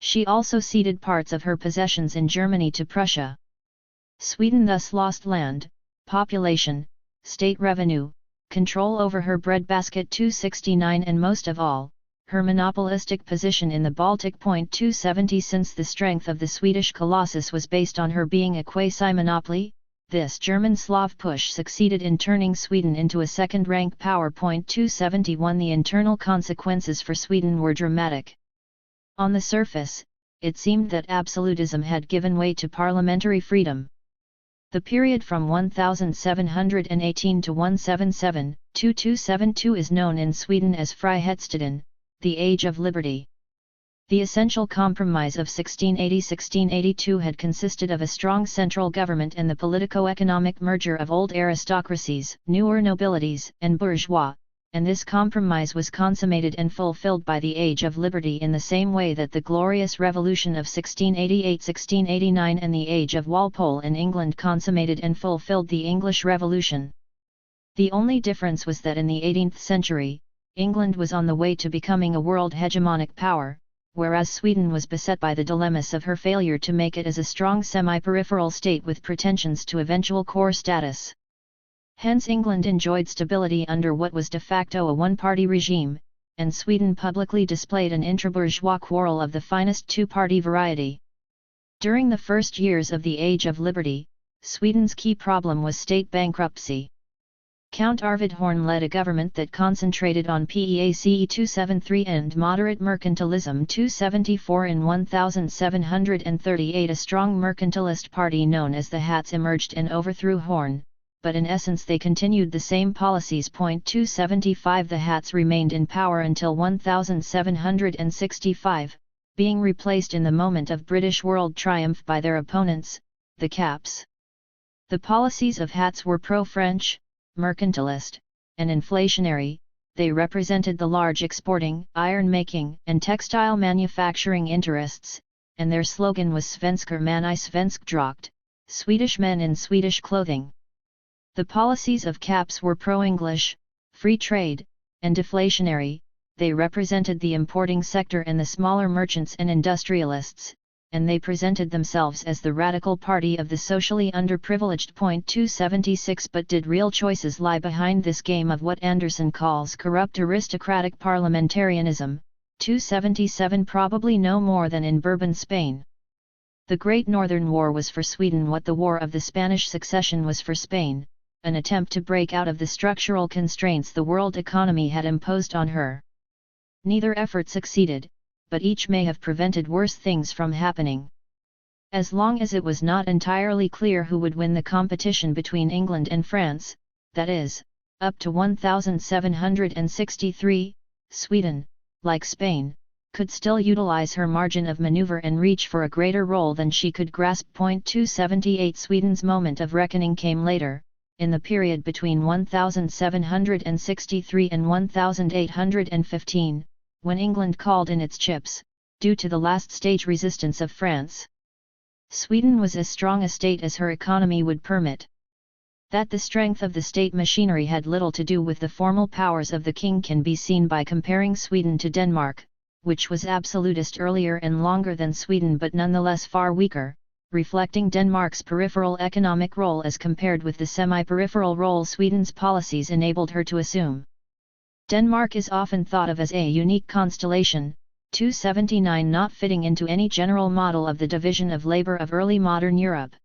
She also ceded parts of her possessions in Germany to Prussia. Sweden thus lost land, population, state revenue, control over her breadbasket. 269 And most of all, her monopolistic position in the Baltic. 270 Since the strength of the Swedish colossus was based on her being a quasi-monopoly, this German Slav push succeeded in turning Sweden into a second-rank power. 271 The internal consequences for Sweden were dramatic. On the surface, it seemed that absolutism had given way to parliamentary freedom. The period from 1718 to 1772 is known in Sweden as Frihetstiden, the Age of Liberty. The essential compromise of 1680–1682 had consisted of a strong central government and the politico-economic merger of old aristocracies, newer nobilities, and bourgeois, and this compromise was consummated and fulfilled by the Age of Liberty in the same way that the Glorious Revolution of 1688–1689 and the Age of Walpole in England consummated and fulfilled the English Revolution. The only difference was that in the 18th century, England was on the way to becoming a world hegemonic power, whereas Sweden was beset by the dilemmas of her failure to make it as a strong semi-peripheral state with pretensions to eventual core status. Hence England enjoyed stability under what was de facto a one-party regime, and Sweden publicly displayed an intra-bourgeois quarrel of the finest two-party variety. During the first years of the Age of Liberty, Sweden's key problem was state bankruptcy. Count Arvid Horn led a government that concentrated on PEACE 273 and moderate mercantilism. 274 In 1738 a strong mercantilist party known as the Hats emerged and overthrew Horn, but in essence they continued the same policies. 275 The Hats remained in power until 1765, being replaced in the moment of British world triumph by their opponents, the Caps. The policies of Hats were pro-French, mercantilist, and inflationary. They represented the large exporting, iron-making, and textile manufacturing interests, and their slogan was Svenskar man I svenskdrakt, Swedish men in Swedish clothing. The policies of Caps were pro-English, free trade, and deflationary. They represented the importing sector and the smaller merchants and industrialists, and they presented themselves as the radical party of the socially underprivileged. 276 But did real choices lie behind this game of what Anderson calls corrupt aristocratic parliamentarism? 277 Probably no more than in Bourbon Spain. The Great Northern War was for Sweden what the War of the Spanish Succession was for Spain, an attempt to break out of the structural constraints the world economy had imposed on her. Neither effort succeeded, but each may have prevented worse things from happening. As long as it was not entirely clear who would win the competition between England and France, that is, Up to 1763, Sweden, like Spain, could still utilize her margin of maneuver and reach for a greater role than she could grasp. 278 Sweden's moment of reckoning came later, in the period between 1763 and 1815, when England called in its chips, due to the last-stage resistance of France. Sweden was as strong a state as her economy would permit. That the strength of the state machinery had little to do with the formal powers of the king can be seen by comparing Sweden to Denmark, which was absolutist earlier and longer than Sweden but nonetheless far weaker, reflecting Denmark's peripheral economic role as compared with the semi-peripheral role Sweden's policies enabled her to assume. Denmark is often thought of as a unique constellation, 279 not fitting into any general model of the division of labor of early modern Europe.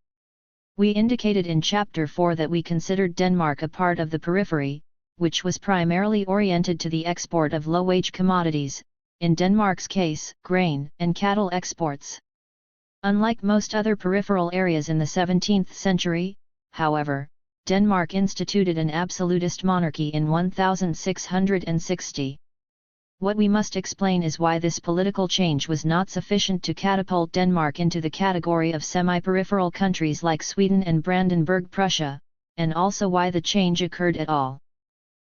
We indicated in Chapter 4 that we considered Denmark a part of the periphery, which was primarily oriented to the export of low-wage commodities, in Denmark's case, grain and cattle exports. Unlike most other peripheral areas in the 17th century, however, Denmark instituted an absolutist monarchy in 1660. What we must explain is why this political change was not sufficient to catapult Denmark into the category of semi-peripheral countries like Sweden and Brandenburg Prussia, and also why the change occurred at all.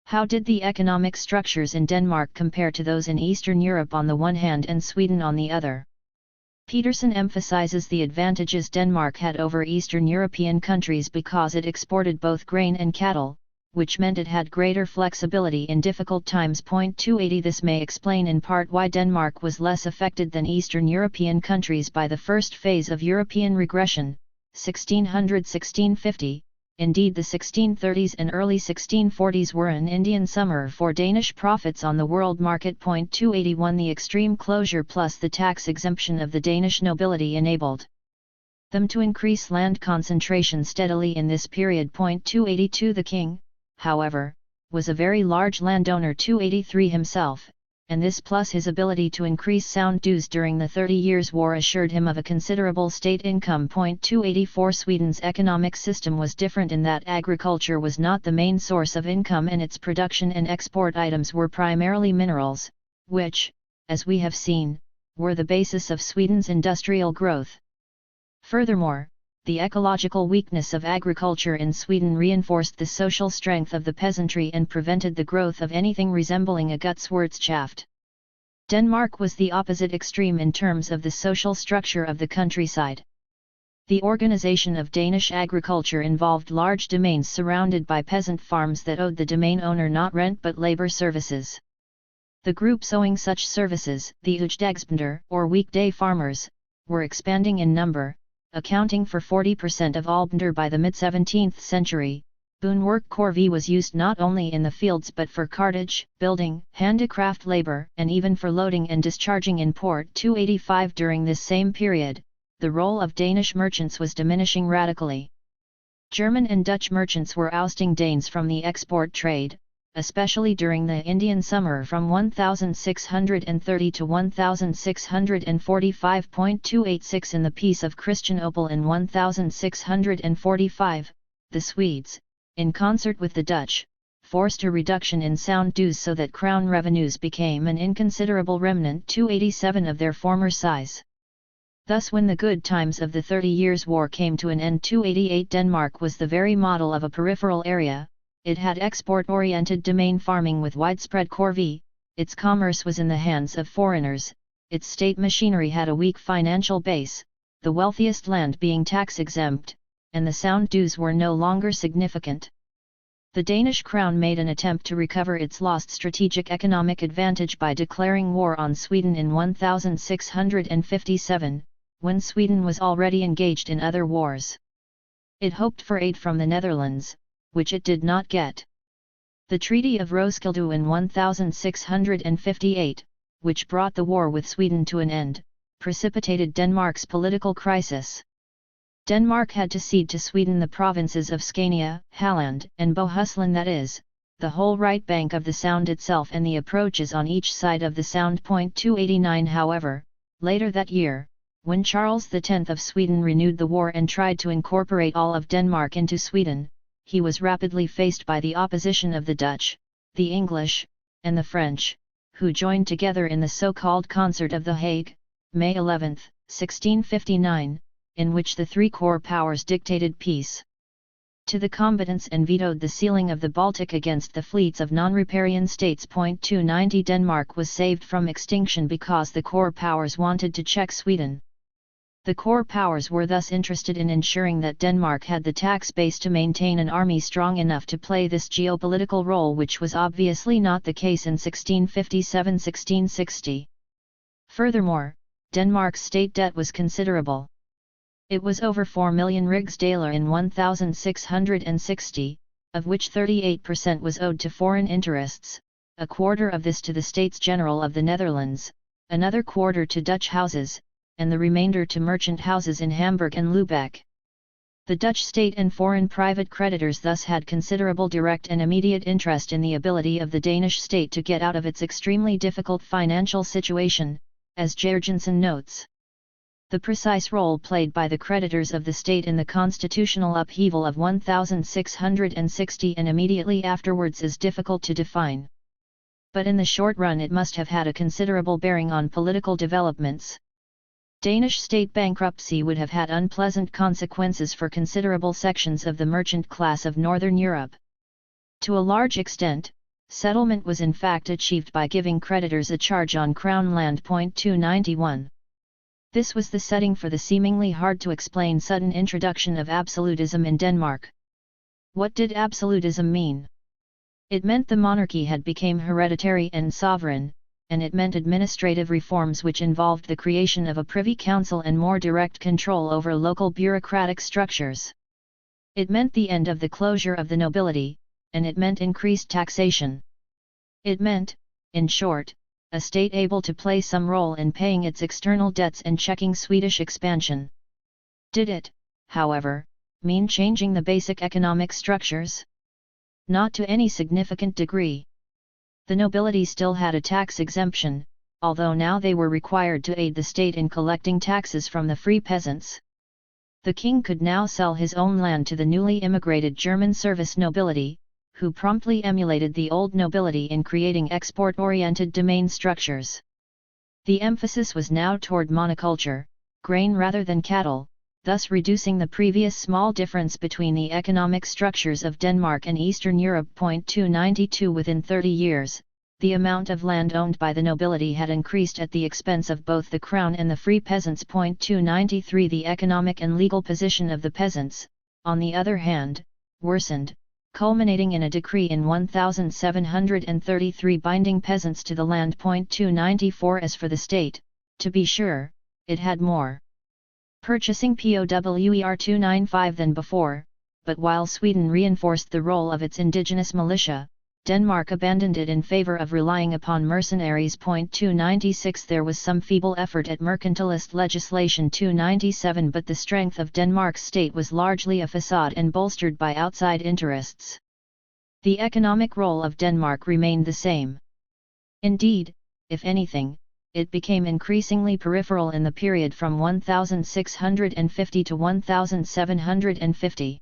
How did the economic structures in Denmark compare to those in Eastern Europe on the one hand and Sweden on the other? Peterson emphasizes the advantages Denmark had over Eastern European countries because it exported both grain and cattle, which meant it had greater flexibility in difficult times. 280 This may explain in part why Denmark was less affected than Eastern European countries by the first phase of European regression, 1600–1650. Indeed, the 1630s and early 1640s were an Indian summer for Danish profits on the world market. 281 The extreme closure plus the tax exemption of the Danish nobility enabled them to increase land concentration steadily in this period. 282 The king, however, was a very large landowner. 283 himself, and this plus his ability to increase sound dues during the 30 Years' War assured him of a considerable state income. 284 Sweden's economic system was different in that agriculture was not the main source of income and its production and export items were primarily minerals, which, as we have seen, were the basis of Sweden's industrial growth. Furthermore, the ecological weakness of agriculture in Sweden reinforced the social strength of the peasantry and prevented the growth of anything resembling a Gutswirtschaft. Denmark was the opposite extreme in terms of the social structure of the countryside. The organization of Danish agriculture involved large domains surrounded by peasant farms that owed the domain owner not rent but labor services. The groups owing such services, the Ugedagsbønder or weekday farmers, were expanding in number, accounting for 40% of all bønder by the mid-17th century. Boonwerkkorvie was used not only in the fields but for cartage, building, handicraft labor, and even for loading and discharging in port. 285 During this same period, the role of Danish merchants was diminishing radically. German and Dutch merchants were ousting Danes from the export trade, especially during the Indian summer from 1630 to 1645. 286 In the Peace of Christianople in 1645, the Swedes, in concert with the Dutch, forced a reduction in sound dues so that crown revenues became an inconsiderable remnant 287 of their former size. Thus when the good times of the 30 Years' War came to an end 288 Denmark was the very model of a peripheral area. It had export-oriented domain farming with widespread corvée, its commerce was in the hands of foreigners, its state machinery had a weak financial base, the wealthiest land being tax-exempt, and the sound dues were no longer significant. The Danish crown made an attempt to recover its lost strategic economic advantage by declaring war on Sweden in 1657, when Sweden was already engaged in other wars. It hoped for aid from the Netherlands, which it did not get. The Treaty of Roskilde in 1658, which brought the war with Sweden to an end, precipitated Denmark's political crisis. Denmark had to cede to Sweden the provinces of Scania, Halland, and Bohuslän, that is, the whole right bank of the Sound itself and the approaches on each side of the Sound. 289 However, later that year, when Charles X of Sweden renewed the war and tried to incorporate all of Denmark into Sweden, he was rapidly faced by the opposition of the Dutch, the English, and the French, who joined together in the so-called Concert of The Hague, May 11, 1659, in which the three core powers dictated peace to the combatants and vetoed the sealing of the Baltic against the fleets of non-riparian states. 290 Denmark was saved from extinction because the core powers wanted to check Sweden. The core powers were thus interested in ensuring that Denmark had the tax base to maintain an army strong enough to play this geopolitical role, which was obviously not the case in 1657–1660. Furthermore, Denmark's state debt was considerable. It was over 4 million rigsdaler in 1660, of which 38% was owed to foreign interests, a quarter of this to the States General of the Netherlands, another quarter to Dutch houses, and the remainder to merchant houses in Hamburg and Lübeck. The Dutch state and foreign private creditors thus had considerable direct and immediate interest in the ability of the Danish state to get out of its extremely difficult financial situation, as Jørgensen notes. The precise role played by the creditors of the state in the constitutional upheaval of 1660 and immediately afterwards is difficult to define. But in the short run it must have had a considerable bearing on political developments. Danish state bankruptcy would have had unpleasant consequences for considerable sections of the merchant class of Northern Europe. To a large extent, settlement was in fact achieved by giving creditors a charge on crown land. 291. This was the setting for the seemingly hard-to-explain sudden introduction of absolutism in Denmark. What did absolutism mean? It meant the monarchy had become hereditary and sovereign, and it meant administrative reforms which involved the creation of a privy council and more direct control over local bureaucratic structures. It meant the end of the closure of the nobility, and it meant increased taxation. It meant, in short, a state able to play some role in paying its external debts and checking Swedish expansion. Did it, however, mean changing the basic economic structures? Not to any significant degree. The nobility still had a tax exemption, although now they were required to aid the state in collecting taxes from the free peasants. The king could now sell his own land to the newly immigrated German service nobility, who promptly emulated the old nobility in creating export-oriented domain structures. The emphasis was now toward monoculture, grain rather than cattle, thus reducing the previous small difference between the economic structures of Denmark and Eastern Europe. 292 Within 30 years, the amount of land owned by the nobility had increased at the expense of both the crown and the free peasants. 293 The economic and legal position of the peasants, on the other hand, worsened, culminating in a decree in 1733 binding peasants to the land. 294 As for the state, to be sure, it had more purchasing power 295 than before, but while Sweden reinforced the role of its indigenous militia, Denmark abandoned it in favor of relying upon mercenaries. 296 There was some feeble effort at mercantilist legislation. 297 But the strength of Denmark's state was largely a facade and bolstered by outside interests. The economic role of Denmark remained the same. Indeed, if anything, it became increasingly peripheral in the period from 1650 to 1750.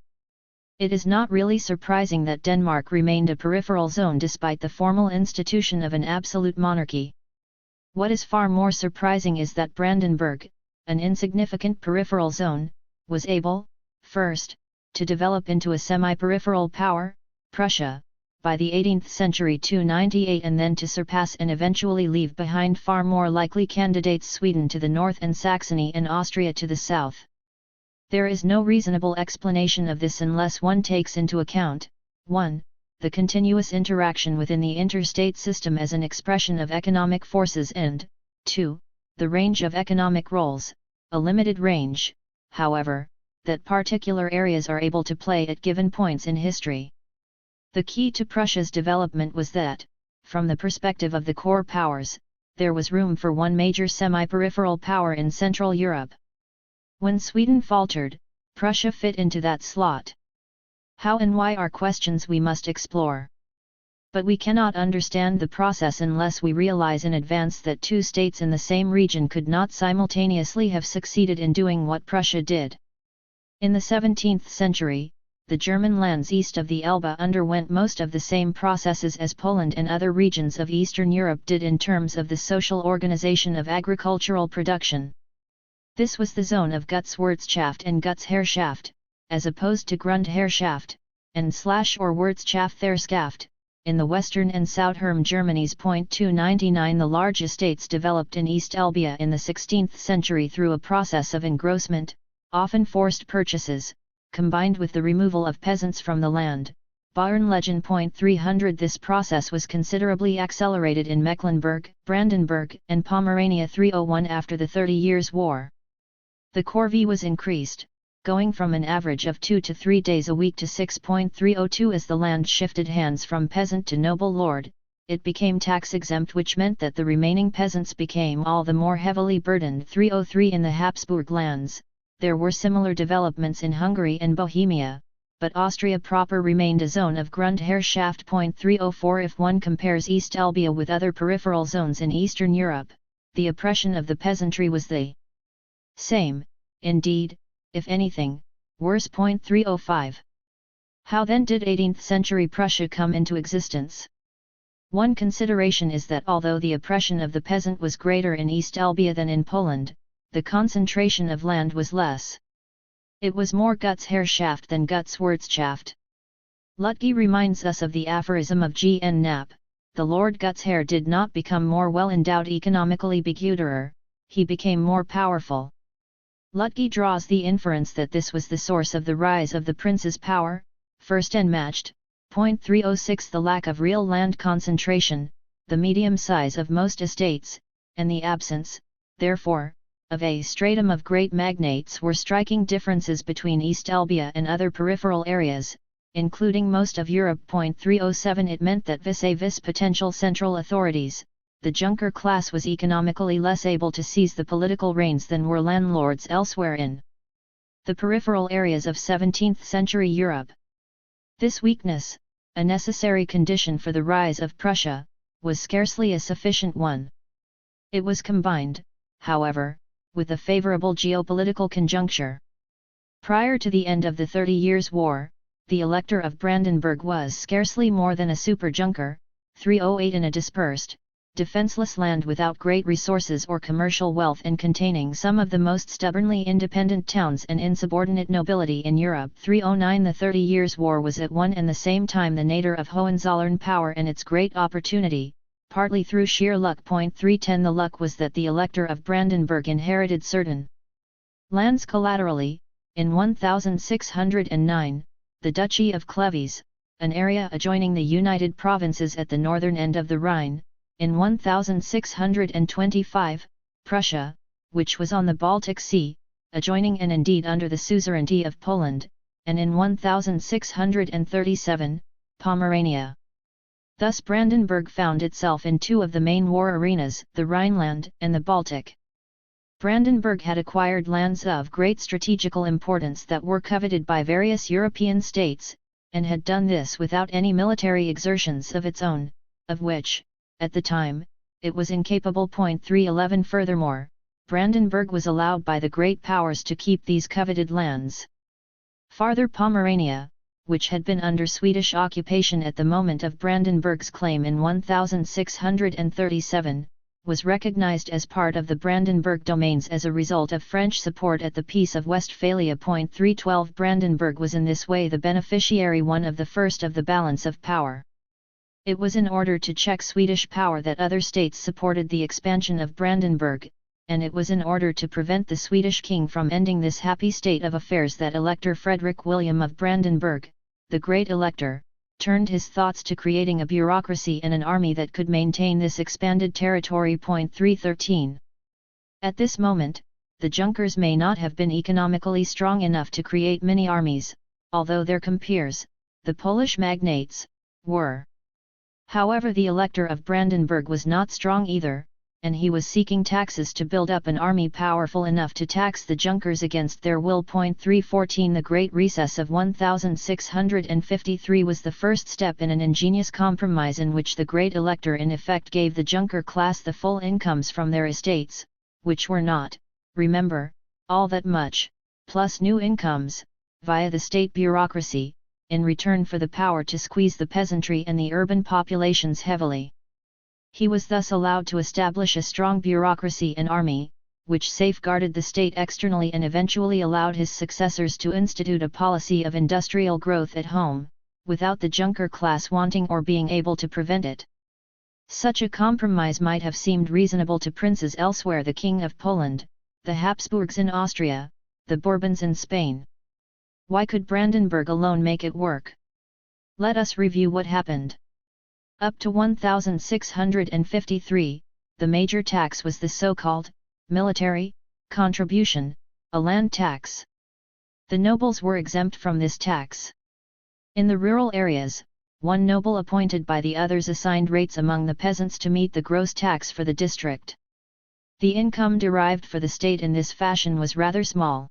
It is not really surprising that Denmark remained a peripheral zone despite the formal institution of an absolute monarchy. What is far more surprising is that Brandenburg, an insignificant peripheral zone, was able, first, to develop into a semi-peripheral power, Prussia, by the 18th century. 298 and then to surpass and eventually leave behind far more likely candidates Sweden to the north and Saxony and Austria to the south. There is no reasonable explanation of this unless one takes into account, 1. The continuous interaction within the interstate system as an expression of economic forces and, 2. The range of economic roles, a limited range, however, that particular areas are able to play at given points in history. The key to Prussia's development was that, from the perspective of the core powers, there was room for one major semi-peripheral power in Central Europe. When Sweden faltered, Prussia fit into that slot. How and why are questions we must explore. But we cannot understand the process unless we realize in advance that two states in the same region could not simultaneously have succeeded in doing what Prussia did. In the 17th century, the German lands east of the Elbe underwent most of the same processes as Poland and other regions of Eastern Europe did in terms of the social organization of agricultural production. This was the zone of Gutswirtschaft and Gutsherrschaft, as opposed to Grundherrschaft, and / or Wirtschaftsherrschaft, in the western and southern Germany's. 299 The large estates developed in East Elbe in the 16th century through a process of engrossment, often forced purchases, combined with the removal of peasants from the land. Bauernlegend. 300 This process was considerably accelerated in Mecklenburg, Brandenburg, and Pomerania. 301 After the 30 Years' War, the corvée was increased, going from an average of 2 to 3 days a week to 6.302. As the land shifted hands from peasant to noble lord, it became tax-exempt, which meant that the remaining peasants became all the more heavily burdened. 303 In the Habsburg lands, there were similar developments in Hungary and Bohemia, but Austria proper remained a zone of Grundherrschaft. 304 If one compares East Elbe with other peripheral zones in Eastern Europe, the oppression of the peasantry was the same, indeed, if anything, worse. 305 How then did 18th century Prussia come into existence? One consideration is that although the oppression of the peasant was greater in East Elbe than in Poland, the concentration of land was less. It was more Gutsherrschaft than Gutswirtschaft. Lutke reminds us of the aphorism of G. N. Knapp: the Lord Gutsherr did not become more well-endowed economically beguterer, he became more powerful. Lutke draws the inference that this was the source of the rise of the prince's power, first unmatched. 306 The lack of real land concentration, the medium size of most estates, and the absence, therefore, of a stratum of great magnates were striking differences between East Elbe and other peripheral areas, including most of Europe. 307 It meant that vis-a-vis potential central authorities, the Junker class was economically less able to seize the political reins than were landlords elsewhere in the peripheral areas of 17th century Europe. This weakness, a necessary condition for the rise of Prussia, was scarcely a sufficient one. It was combined, however, with a favorable geopolitical conjuncture. Prior to the end of the 30 Years' War, the Elector of Brandenburg was scarcely more than a super-junker. 308 In a dispersed, defenseless land without great resources or commercial wealth and containing some of the most stubbornly independent towns and insubordinate nobility in Europe. 309 The 30 Years' War was at one and the same time the nadir of Hohenzollern power and its great opportunity, partly through sheer luck. 310 The luck was that the Elector of Brandenburg inherited certain lands collaterally. In 1609, the Duchy of Cleves, an area adjoining the United Provinces at the northern end of the Rhine. In 1625, Prussia, which was on the Baltic Sea, adjoining and indeed under the suzerainty of Poland, and in 1637, Pomerania. Thus Brandenburg found itself in two of the main war arenas, the Rhineland and the Baltic. Brandenburg had acquired lands of great strategical importance that were coveted by various European states, and had done this without any military exertions of its own, of which, at the time, it was incapable. 311 Furthermore, Brandenburg was allowed by the great powers to keep these coveted lands. Farther, Pomerania, which had been under Swedish occupation at the moment of Brandenburg's claim in 1637, was recognized as part of the Brandenburg domains as a result of French support at the Peace of Westphalia. 312 Brandenburg was in this way the beneficiary one of the first of the balance of power. It was in order to check Swedish power that other states supported the expansion of Brandenburg, and it was in order to prevent the Swedish king from ending this happy state of affairs that Elector Frederick William of Brandenburg, the Great Elector, turned his thoughts to creating a bureaucracy and an army that could maintain this expanded territory. 313 At this moment, the Junkers may not have been economically strong enough to create many armies, although their compeers, the Polish magnates, were. However, the Elector of Brandenburg was not strong either, and he was seeking taxes to build up an army powerful enough to tax the Junkers against their will. 314 The Great Recess of 1653 was the first step in an ingenious compromise in which the Great Elector in effect gave the Junker class the full incomes from their estates, which were not, remember, all that much, plus new incomes, via the state bureaucracy, in return for the power to squeeze the peasantry and the urban populations heavily. He was thus allowed to establish a strong bureaucracy and army, which safeguarded the state externally and eventually allowed his successors to institute a policy of industrial growth at home, without the Junker class wanting or being able to prevent it. Such a compromise might have seemed reasonable to princes elsewhere: the King of Poland, the Habsburgs in Austria, the Bourbons in Spain. Why could Brandenburg alone make it work? Let us review what happened. Up to 1653, the major tax was the so-called military contribution, a land tax. The nobles were exempt from this tax. In the rural areas, one noble appointed by the others assigned rates among the peasants to meet the gross tax for the district. The income derived for the state in this fashion was rather small.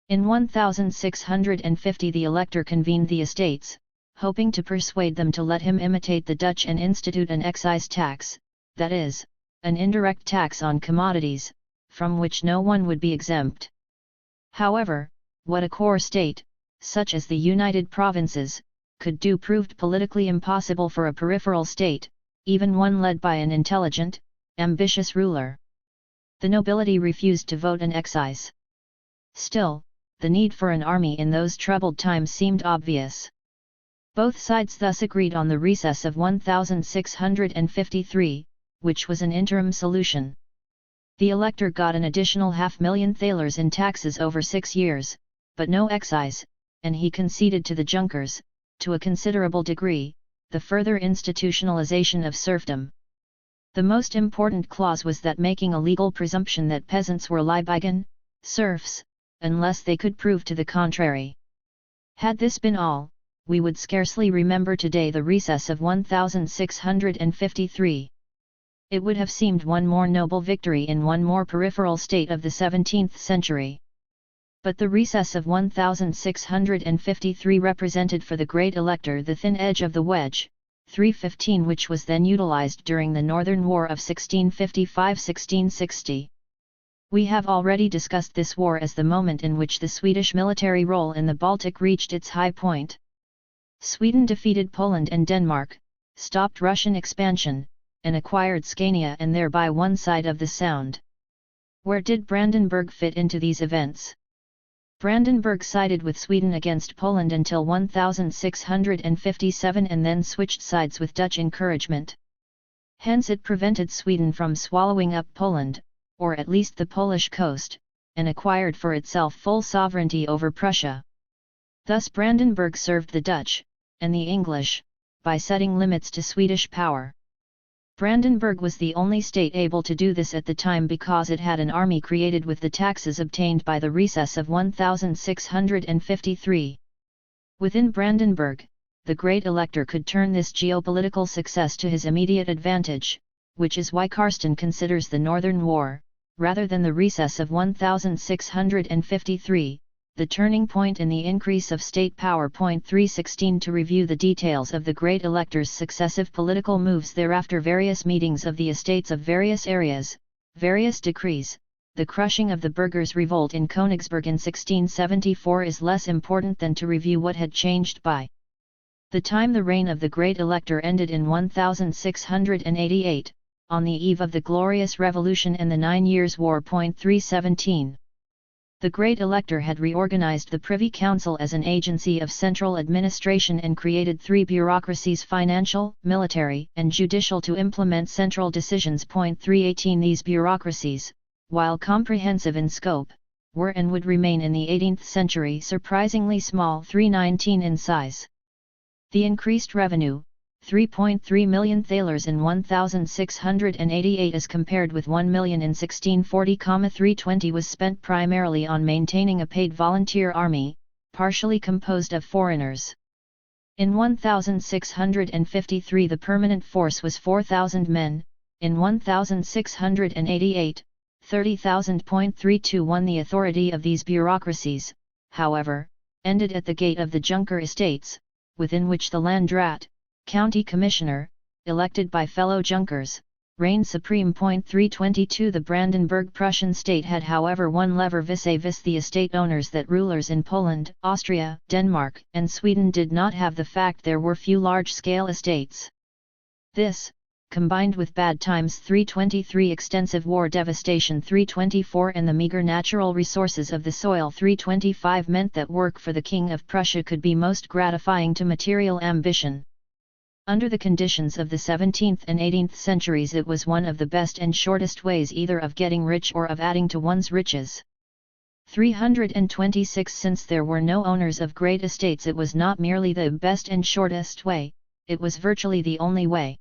In 1650 the elector convened the estates, hoping to persuade them to let him imitate the Dutch and institute an excise tax, that is, an indirect tax on commodities, from which no one would be exempt. However, what a core state, such as the United Provinces, could do proved politically impossible for a peripheral state, even one led by an intelligent, ambitious ruler. The nobility refused to vote an excise. Still, the need for an army in those troubled times seemed obvious. Both sides thus agreed on the recess of 1653, which was an interim solution. The elector got an additional 500,000 thalers in taxes over 6 years, but no excise, and he conceded to the Junkers, to a considerable degree, the further institutionalization of serfdom. The most important clause was that making a legal presumption that peasants were Leibeigen, serfs, unless they could prove to the contrary. Had this been all, we would scarcely remember today the recess of 1653. It would have seemed one more noble victory in one more peripheral state of the 17th century. But the recess of 1653 represented for the great elector the thin edge of the wedge, 315, which was then utilized during the Northern War of 1655–1660. We have already discussed this war as the moment in which the Swedish military role in the Baltic reached its high point. Sweden defeated Poland and Denmark, stopped Russian expansion, and acquired Scania and thereby one side of the Sound. Where did Brandenburg fit into these events? Brandenburg sided with Sweden against Poland until 1657 and then switched sides with Dutch encouragement. Hence it prevented Sweden from swallowing up Poland, or at least the Polish coast, and acquired for itself full sovereignty over Prussia. Thus Brandenburg served the Dutch, and the English, by setting limits to Swedish power. Brandenburg was the only state able to do this at the time because it had an army created with the taxes obtained by the recess of 1653. Within Brandenburg, the great elector could turn this geopolitical success to his immediate advantage, which is why Karsten considers the Northern War, rather than the recess of 1653, the turning point in the increase of state power. 316 To review the details of the great elector's successive political moves thereafter: various meetings of the estates of various areas, various decrees, the crushing of the burghers' revolt in Königsberg in 1674 is less important than to review what had changed by the time the reign of the great elector ended in 1688, on the eve of the Glorious Revolution and the 9 Years' War. 317 The great elector had reorganized the Privy Council as an agency of central administration and created 3 bureaucracies: financial, military, and judicial, to implement central decisions. 318 These bureaucracies, while comprehensive in scope, were and would remain in the 18th century surprisingly small. 319 In size. The increased revenue, 3.3 million thalers in 1688 as compared with 1 million in 1640, 320 was spent primarily on maintaining a paid volunteer army, partially composed of foreigners. In 1653 the permanent force was 4,000 men, in 1688, 30,000. 321 The authority of these bureaucracies, however, ended at the gate of the Junker estates, within which the Landrat, county commissioner, elected by fellow Junkers, reigned supreme. 322 The Brandenburg Prussian state had however one lever vis-a-vis the estate owners that rulers in Poland, Austria, Denmark, and Sweden did not have, the fact there were few large-scale estates. This, combined with bad times 323, extensive war devastation 324, and the meager natural resources of the soil 325, meant that work for the King of Prussia could be most gratifying to material ambition. Under the conditions of the 17th and 18th centuries, it was one of the best and shortest ways either of getting rich or of adding to one's riches. 326 Since there were no owners of great estates, it was not merely the best and shortest way, it was virtually the only way.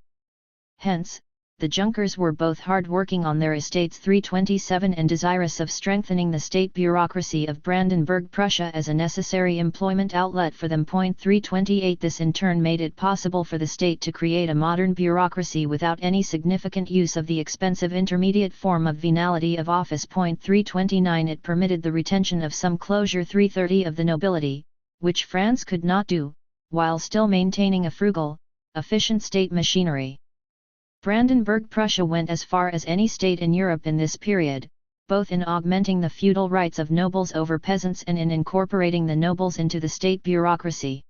Hence, the Junkers were both hard-working on their estates 327 and desirous of strengthening the state bureaucracy of Brandenburg Prussia as a necessary employment outlet for them. 328 This in turn made it possible for the state to create a modern bureaucracy without any significant use of the expensive intermediate form of venality of office. 329 It permitted the retention of some closure 330 of the nobility, which France could not do, while still maintaining a frugal, efficient state machinery. Brandenburg Prussia went as far as any state in Europe in this period, both in augmenting the feudal rights of nobles over peasants and in incorporating the nobles into the state bureaucracy.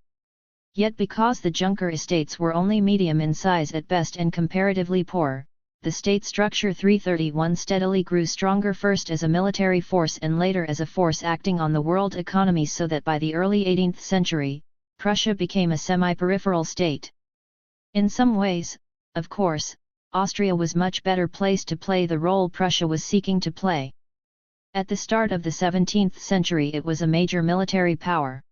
Yet because the Junker estates were only medium in size at best and comparatively poor, the state structure 331 steadily grew stronger, first as a military force and later as a force acting on the world economy, so that by the early 18th century, Prussia became a semi-peripheral state. In some ways, of course, Austria was much better placed to play the role Prussia was seeking to play. At the start of the 17th century, it was a major military power.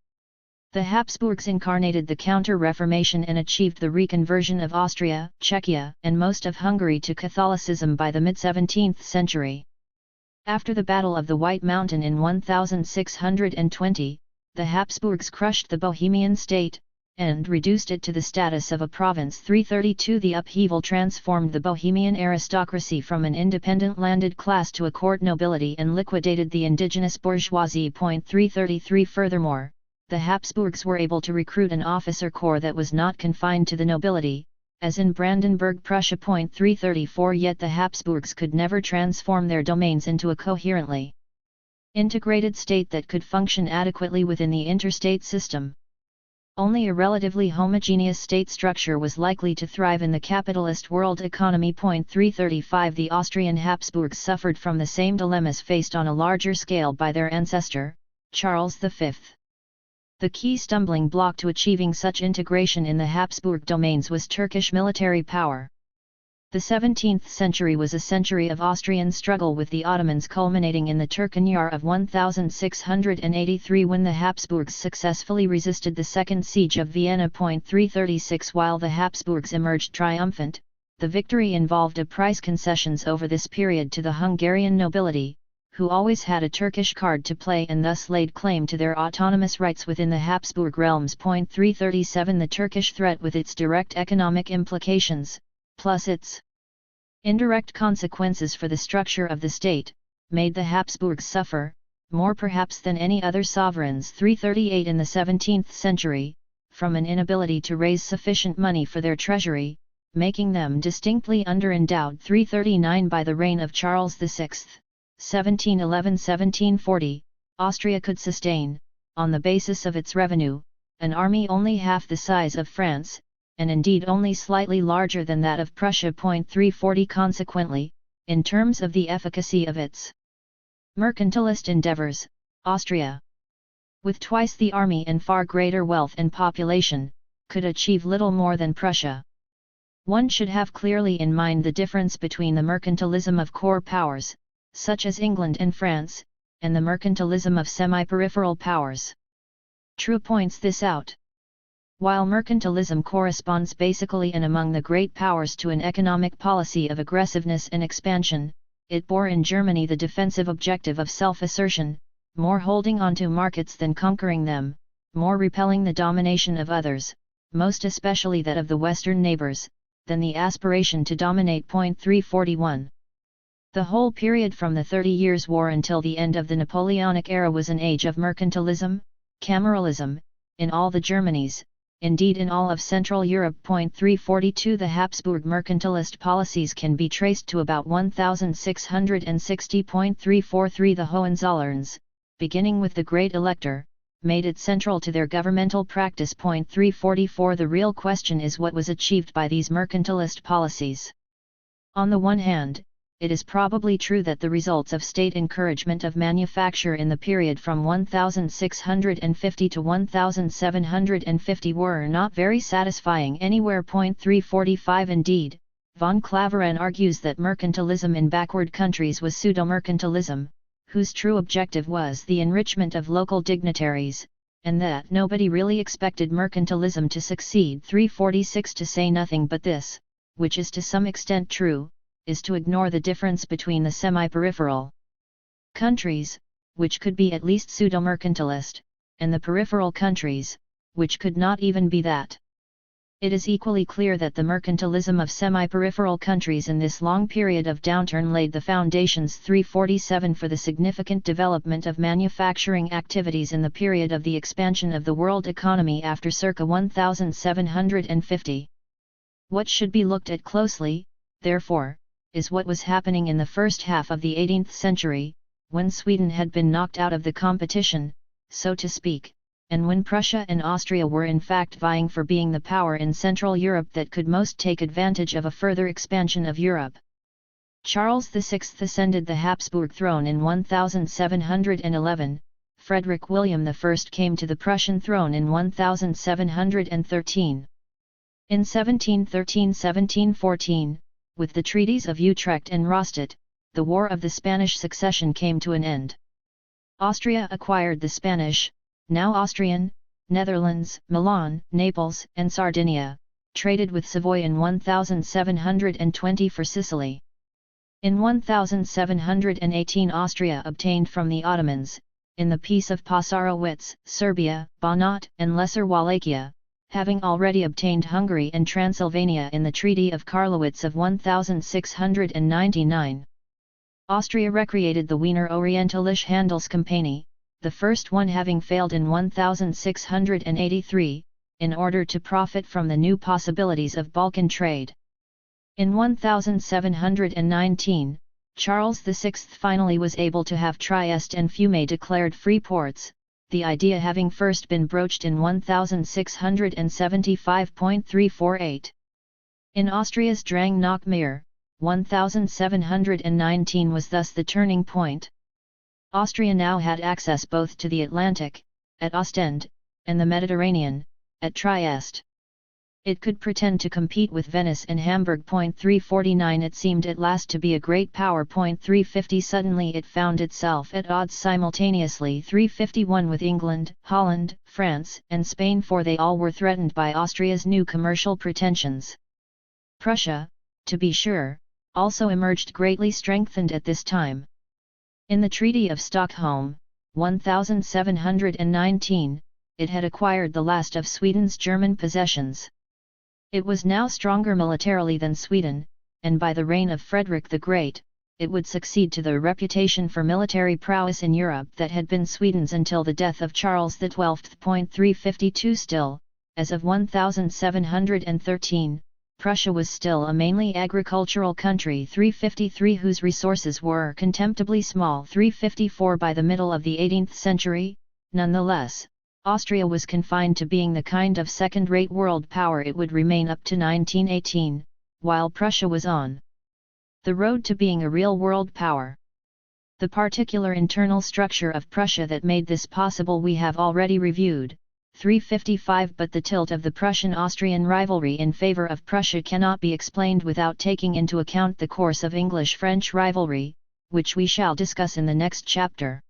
The Habsburgs incarnated the Counter-Reformation and achieved the reconversion of Austria, Czechia, and most of Hungary to Catholicism by the mid-17th century. After the Battle of the White Mountain in 1620, the Habsburgs crushed the Bohemian state, and reduced it to the status of a province. 332 The upheaval transformed the Bohemian aristocracy from an independent landed class to a court nobility and liquidated the indigenous bourgeoisie. 333 Furthermore, the Habsburgs were able to recruit an officer corps that was not confined to the nobility, as in Brandenburg Prussia. 334 Yet the Habsburgs could never transform their domains into a coherently integrated state that could function adequately within the interstate system. Only a relatively homogeneous state structure was likely to thrive in the capitalist world economy. 335 The Austrian Habsburgs suffered from the same dilemmas faced on a larger scale by their ancestor, Charles V. The key stumbling block to achieving such integration in the Habsburg domains was Turkish military power. The 17th century was a century of Austrian struggle with the Ottomans, culminating in the Turcan Year of 1683 when the Habsburgs successfully resisted the Second Siege of Vienna. 336 While the Habsburgs emerged triumphant, the victory involved a price concessions over this period to the Hungarian nobility, who always had a Turkish card to play and thus laid claim to their autonomous rights within the Habsburg realms. 337 The Turkish threat with its direct economic implications, plus its indirect consequences for the structure of the state, made the Habsburgs suffer, more perhaps than any other sovereigns. 338 In the 17th century, from an inability to raise sufficient money for their treasury, making them distinctly underendowed. 339 By the reign of Charles VI, 1711–1740, Austria could sustain, on the basis of its revenue, an army only half the size of France, and indeed only slightly larger than that of Prussia. 340 Consequently, in terms of the efficacy of its mercantilist endeavours, Austria, with twice the army and far greater wealth and population, could achieve little more than Prussia. One should have clearly in mind the difference between the mercantilism of core powers, such as England and France, and the mercantilism of semi-peripheral powers. True points this out. While mercantilism corresponds basically and among the great powers to an economic policy of aggressiveness and expansion, it bore in Germany the defensive objective of self-assertion, more holding on to markets than conquering them, more repelling the domination of others, most especially that of the Western neighbors, than the aspiration to dominate. 341 The whole period from the 30 Years' War until the end of the Napoleonic era was an age of mercantilism, cameralism, in all the Germanies, indeed in all of Central Europe. 342 The Habsburg mercantilist policies can be traced to about 1660. 343 The Hohenzollerns, beginning with the Great Elector, made it central to their governmental practice. 344 The real question is what was achieved by these mercantilist policies. On the one hand, it is probably true that the results of state encouragement of manufacture in the period from 1650 to 1750 were not very satisfying anywhere. 345 Indeed, von Claveren argues that mercantilism in backward countries was pseudo-mercantilism, whose true objective was the enrichment of local dignitaries, and that nobody really expected mercantilism to succeed. 346 To say nothing but this, which is to some extent true, is to ignore the difference between the semi-peripheral countries, which could be at least pseudo-mercantilist, and the peripheral countries, which could not even be that. It is equally clear that the mercantilism of semi-peripheral countries in this long period of downturn laid the foundations. 347 For the significant development of manufacturing activities in the period of the expansion of the world economy after circa 1750. What should be looked at closely, therefore, is what was happening in the first half of the 18th century, when Sweden had been knocked out of the competition, so to speak, and when Prussia and Austria were in fact vying for being the power in Central Europe that could most take advantage of a further expansion of Europe. Charles VI ascended the Habsburg throne in 1711, Frederick William I came to the Prussian throne in 1713. In 1713–1714, with the treaties of Utrecht and Rastatt, the War of the Spanish Succession came to an end. Austria acquired the Spanish, now Austrian, Netherlands, Milan, Naples, and Sardinia, traded with Savoy in 1720 for Sicily. In 1718 Austria obtained from the Ottomans, in the Peace of Passarowitz, Serbia, Banat, and Lesser Wallachia, having already obtained Hungary and Transylvania in the Treaty of Karlowitz of 1699. Austria recreated the Wiener Orientalische Handelskompanie, the first one having failed in 1683, in order to profit from the new possibilities of Balkan trade. In 1719, Charles VI finally was able to have Trieste and Fiume declared free ports, the idea having first been broached in 1675.348. In Austria's Drang nach Meer, 1719 was thus the turning point. Austria now had access both to the Atlantic, at Ostend, and the Mediterranean, at Trieste. It could pretend to compete with Venice and Hamburg. 349 It seemed at last to be a great power. 350 Suddenly it found itself at odds simultaneously 351 with England, Holland, France, and Spain, for they all were threatened by Austria's new commercial pretensions. Prussia, to be sure, also emerged greatly strengthened at this time. In the Treaty of Stockholm, 1719, it had acquired the last of Sweden's German possessions. It was now stronger militarily than Sweden, and by the reign of Frederick the Great, it would succeed to the reputation for military prowess in Europe that had been Sweden's until the death of Charles XII. 352 Still, as of 1713, Prussia was still a mainly agricultural country. 353 Whose resources were contemptibly small. 354 By the middle of the 18th century, nonetheless, Austria was confined to being the kind of second-rate world power it would remain up to 1918, while Prussia was on the road to being a real world power. The particular internal structure of Prussia that made this possible we have already reviewed. 355 But the tilt of the Prussian-Austrian rivalry in favor of Prussia cannot be explained without taking into account the course of English-French rivalry, which we shall discuss in the next chapter.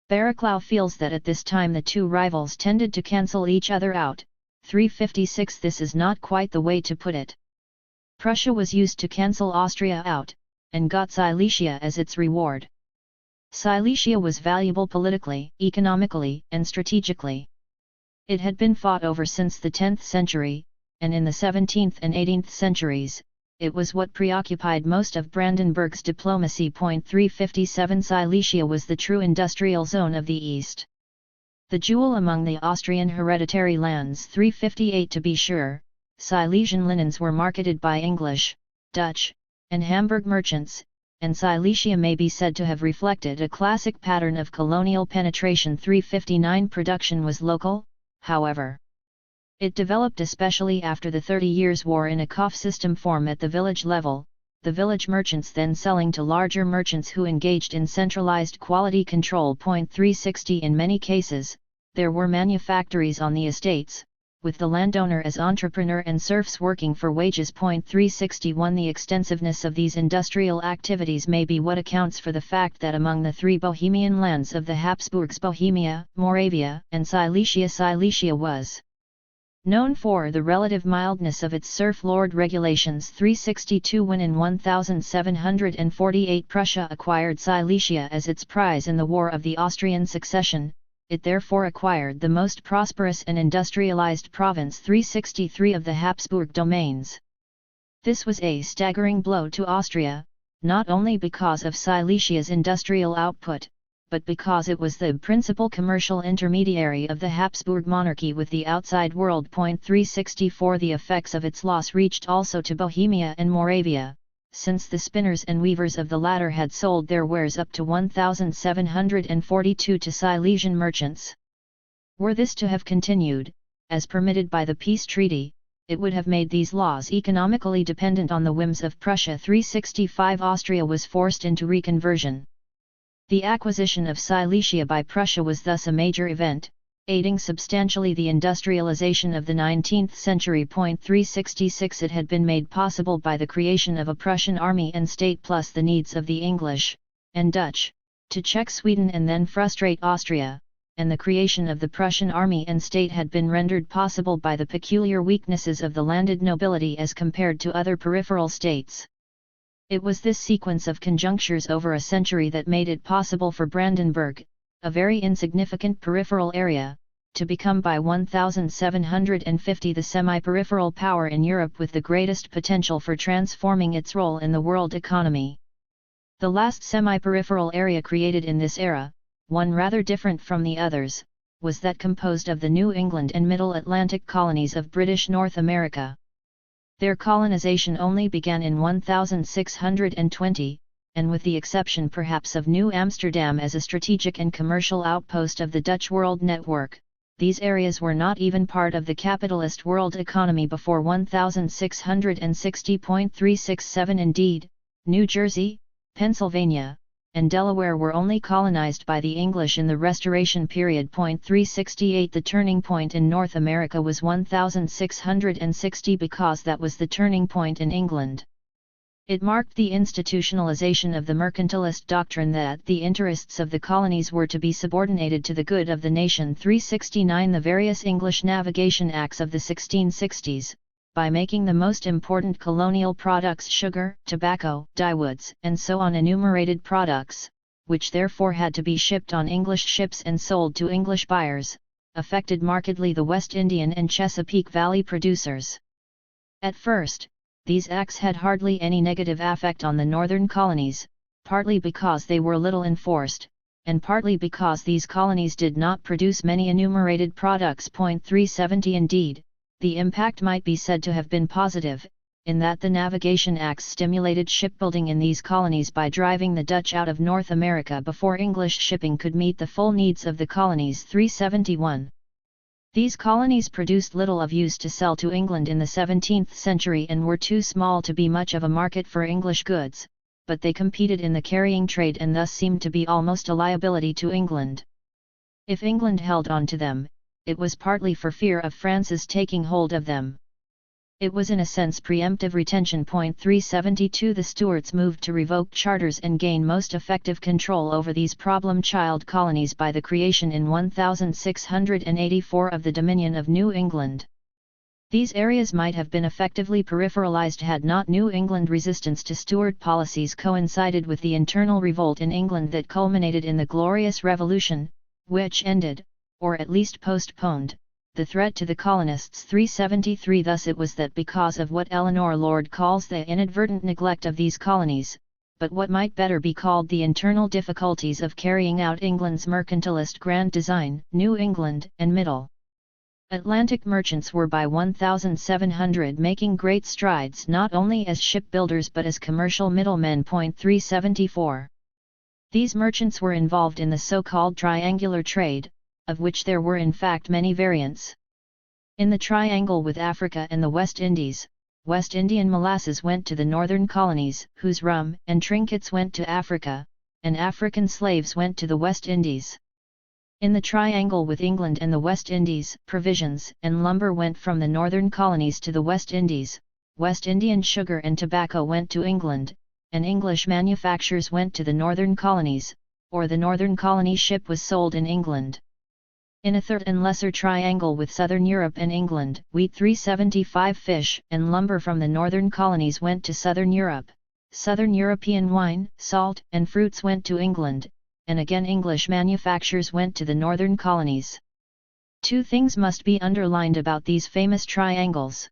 Barraclough feels that at this time the two rivals tended to cancel each other out. 356 This is not quite the way to put it. Prussia was used to cancel Austria out, and got Silesia as its reward. Silesia was valuable politically, economically, and strategically. It had been fought over since the 10th century, and in the 17th and 18th centuries, it was what preoccupied most of Brandenburg's diplomacy. 357 Silesia was the true industrial zone of the East. The jewel among the Austrian hereditary lands 358 to be sure, Silesian linens were marketed by English, Dutch, and Hamburg merchants, and Silesia may be said to have reflected a classic pattern of colonial penetration. 359 production was local, however. It developed especially after the 30 Years' War in a Kauf system form at the village level, the village merchants then selling to larger merchants who engaged in centralized quality control. 360 In many cases, there were manufactories on the estates, with the landowner as entrepreneur and serfs working for wages. 361 The extensiveness of these industrial activities may be what accounts for the fact that among the three Bohemian lands of the Habsburgs, Bohemia, Moravia, and Silesia was known for the relative mildness of its serf lord regulations. 362 When in 1748 Prussia acquired Silesia as its prize in the War of the Austrian Succession, it therefore acquired the most prosperous and industrialized province. 363 of the Habsburg domains. This was a staggering blow to Austria, not only because of Silesia's industrial output, but because it was the principal commercial intermediary of the Habsburg monarchy with the outside world. 364 The effects of its loss reached also to Bohemia and Moravia, since the spinners and weavers of the latter had sold their wares up to 1742 to Silesian merchants. Were this to have continued, as permitted by the peace treaty, it would have made these laws economically dependent on the whims of Prussia. 365 Austria was forced into reconversion. The acquisition of Silesia by Prussia was thus a major event, aiding substantially the industrialization of the 19th century. 366 It had been made possible by the creation of a Prussian army and state plus the needs of the English, and Dutch, to check Sweden and then frustrate Austria, and the creation of the Prussian army and state had been rendered possible by the peculiar weaknesses of the landed nobility as compared to other peripheral states. It was this sequence of conjunctures over a century that made it possible for Brandenburg, a very insignificant peripheral area, to become by 1750 the semi-peripheral power in Europe with the greatest potential for transforming its role in the world economy. The last semi-peripheral area created in this era, one rather different from the others, was that composed of the New England and Middle Atlantic colonies of British North America. Their colonization only began in 1620, and with the exception perhaps of New Amsterdam as a strategic and commercial outpost of the Dutch world network, these areas were not even part of the capitalist world economy before 1660.367. Indeed, New Jersey, Pennsylvania, and Delaware were only colonized by the English in the Restoration period. 368 The turning point in North America was 1660 because that was the turning point in England. It marked the institutionalization of the mercantilist doctrine that the interests of the colonies were to be subordinated to the good of the nation. 369 The various English navigation acts of the 1660s, by making the most important colonial products sugar, tobacco, dyewoods, and so on enumerated products, which therefore had to be shipped on English ships and sold to English buyers, affected markedly the West Indian and Chesapeake Valley producers. At first, these acts had hardly any negative effect on the northern colonies, partly because they were little enforced, and partly because these colonies did not produce many enumerated products. 370 Indeed, the impact might be said to have been positive, in that the Navigation Acts stimulated shipbuilding in these colonies by driving the Dutch out of North America before English shipping could meet the full needs of the colonies. 371 These colonies produced little of use to sell to England in the 17th century and were too small to be much of a market for English goods, but they competed in the carrying trade and thus seemed to be almost a liability to England. If England held on to them, it was partly for fear of France's taking hold of them. It was in a sense preemptive retention. 372 The Stuarts moved to revoke charters and gain most effective control over these problem child colonies by the creation in 1684 of the Dominion of New England. These areas might have been effectively peripheralized had not New England resistance to Stuart policies coincided with the internal revolt in England that culminated in the Glorious Revolution, which ended, or at least postponed, the threat to the colonists. 373 Thus it was that because of what Eleanor Lord calls the inadvertent neglect of these colonies, but what might better be called the internal difficulties of carrying out England's mercantilist grand design. New England and Middle Atlantic merchants were by 1700 making great strides not only as shipbuilders but as commercial middlemen. 374. These merchants were involved in the so-called triangular trade, of which there were in fact many variants. In the triangle with Africa and the West Indies, West Indian molasses went to the northern colonies, whose rum and trinkets went to Africa, and African slaves went to the West Indies. In the triangle with England and the West Indies, provisions and lumber went from the northern colonies to the West Indies, West Indian sugar and tobacco went to England, and English manufactures went to the northern colonies, or the northern colony ship was sold in England. In a third and lesser triangle with southern Europe and England, wheat 375 fish and lumber from the northern colonies went to southern Europe, southern European wine, salt and fruits went to England, and again English manufactures went to the northern colonies. Two things must be underlined about these famous triangles.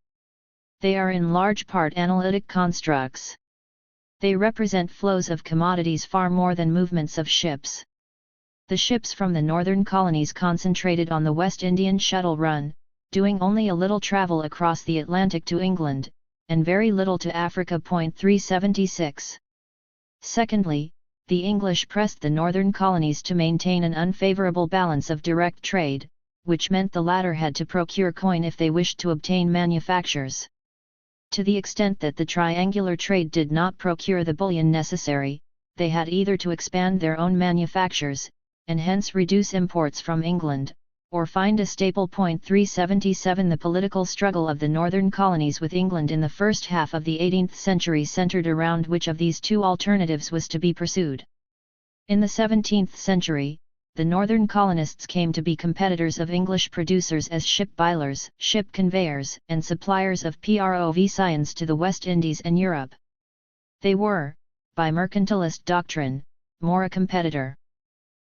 They are in large part analytic constructs. They represent flows of commodities far more than movements of ships. The ships from the northern colonies concentrated on the West Indian shuttle run, doing only a little travel across the Atlantic to England, and very little to Africa. 376. Secondly, the English pressed the northern colonies to maintain an unfavourable balance of direct trade, which meant the latter had to procure coin if they wished to obtain manufactures. To the extent that the triangular trade did not procure the bullion necessary, they had either to expand their own manufactures, and hence reduce imports from England, or find a staple. 377. The political struggle of the northern colonies with England in the first half of the 18th century centred around which of these two alternatives was to be pursued. In the 17th century, the northern colonists came to be competitors of English producers as ship bilers, ship conveyors, and suppliers of provisions to the West Indies and Europe. They were, by mercantilist doctrine, more a competitor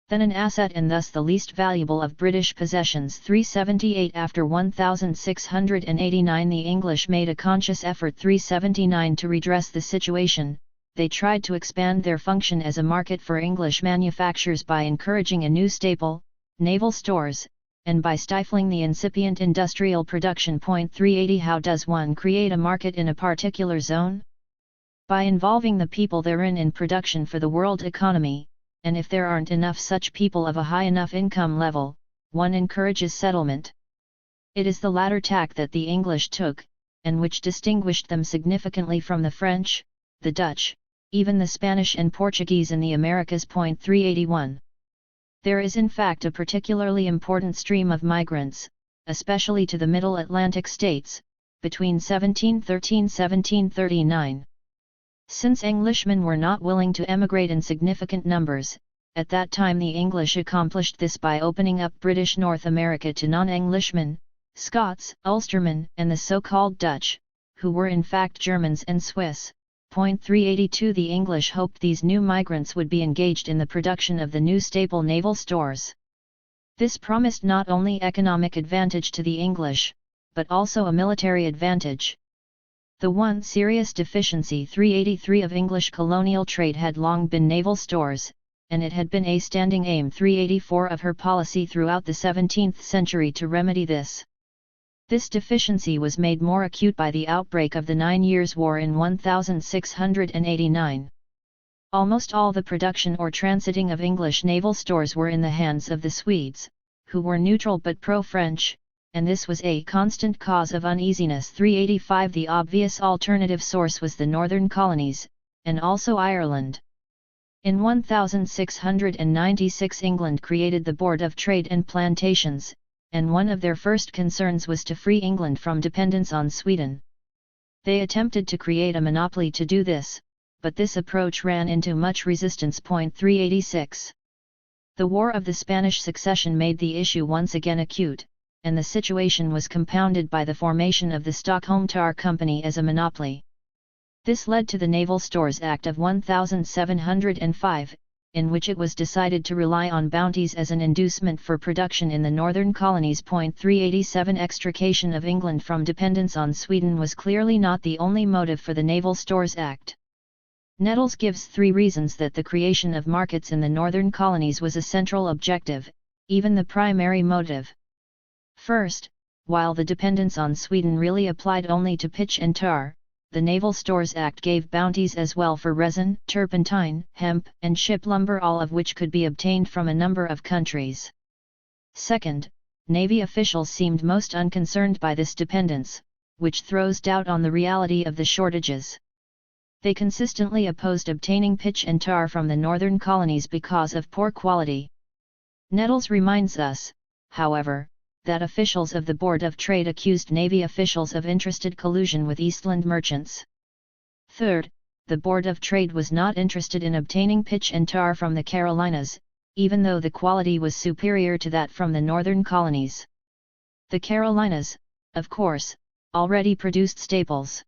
than an asset and thus the least valuable of British possessions. 378. After 1689 the English made a conscious effort 379 to redress the situation. They tried to expand their function as a market for English manufactures by encouraging a new staple, naval stores, and by stifling the incipient industrial production. 380. How does one create a market in a particular zone? By involving the people therein in production for the world economy, and if there aren't enough such people of a high enough income level, one encourages settlement. It is the latter tack that the English took, and which distinguished them significantly from the French, the Dutch, even the Spanish and Portuguese in the Americas. 381. There is in fact a particularly important stream of migrants, especially to the Middle Atlantic states, between 1713–1739. Since Englishmen were not willing to emigrate in significant numbers, at that time the English accomplished this by opening up British North America to non-Englishmen, Scots, Ulstermen, and the so-called Dutch, who were in fact Germans and Swiss. 382. The English hoped these new migrants would be engaged in the production of the new staple naval stores. This promised not only economic advantage to the English, but also a military advantage. The one serious deficiency 383 of English colonial trade had long been naval stores, and it had been a standing aim 384 of her policy throughout the 17th century to remedy this. This deficiency was made more acute by the outbreak of the 9 Years' War in 1689. Almost all the production or transiting of English naval stores were in the hands of the Swedes, who were neutral but pro-French, and this was a constant cause of uneasiness. 385. The obvious alternative source was the northern colonies, and also Ireland. In 1696 England created the Board of Trade and Plantations, and one of their first concerns was to free England from dependence on Sweden. They attempted to create a monopoly to do this, but this approach ran into much resistance. 386. The War of the Spanish Succession made the issue once again acute, and the situation was compounded by the formation of the Stockholm Tar Company as a monopoly. This led to the Naval Stores Act of 1705, in which it was decided to rely on bounties as an inducement for production in the northern colonies. 387. Extrication of England from dependence on Sweden was clearly not the only motive for the Naval Stores Act. Nettles gives 3 reasons that the creation of markets in the northern colonies was a central objective, even the primary motive. First, while the dependence on Sweden really applied only to pitch and tar, the Naval Stores Act gave bounties as well for resin, turpentine, hemp, and ship lumber, all of which could be obtained from a number of countries. Second, Navy officials seemed most unconcerned by this dependence, which throws doubt on the reality of the shortages. They consistently opposed obtaining pitch and tar from the northern colonies because of poor quality. Nettles reminds us, however, that officials of the Board of Trade accused Navy officials of interested collusion with Eastland merchants. Third, the Board of Trade was not interested in obtaining pitch and tar from the Carolinas, even though the quality was superior to that from the northern colonies. The Carolinas, of course, already produced staples.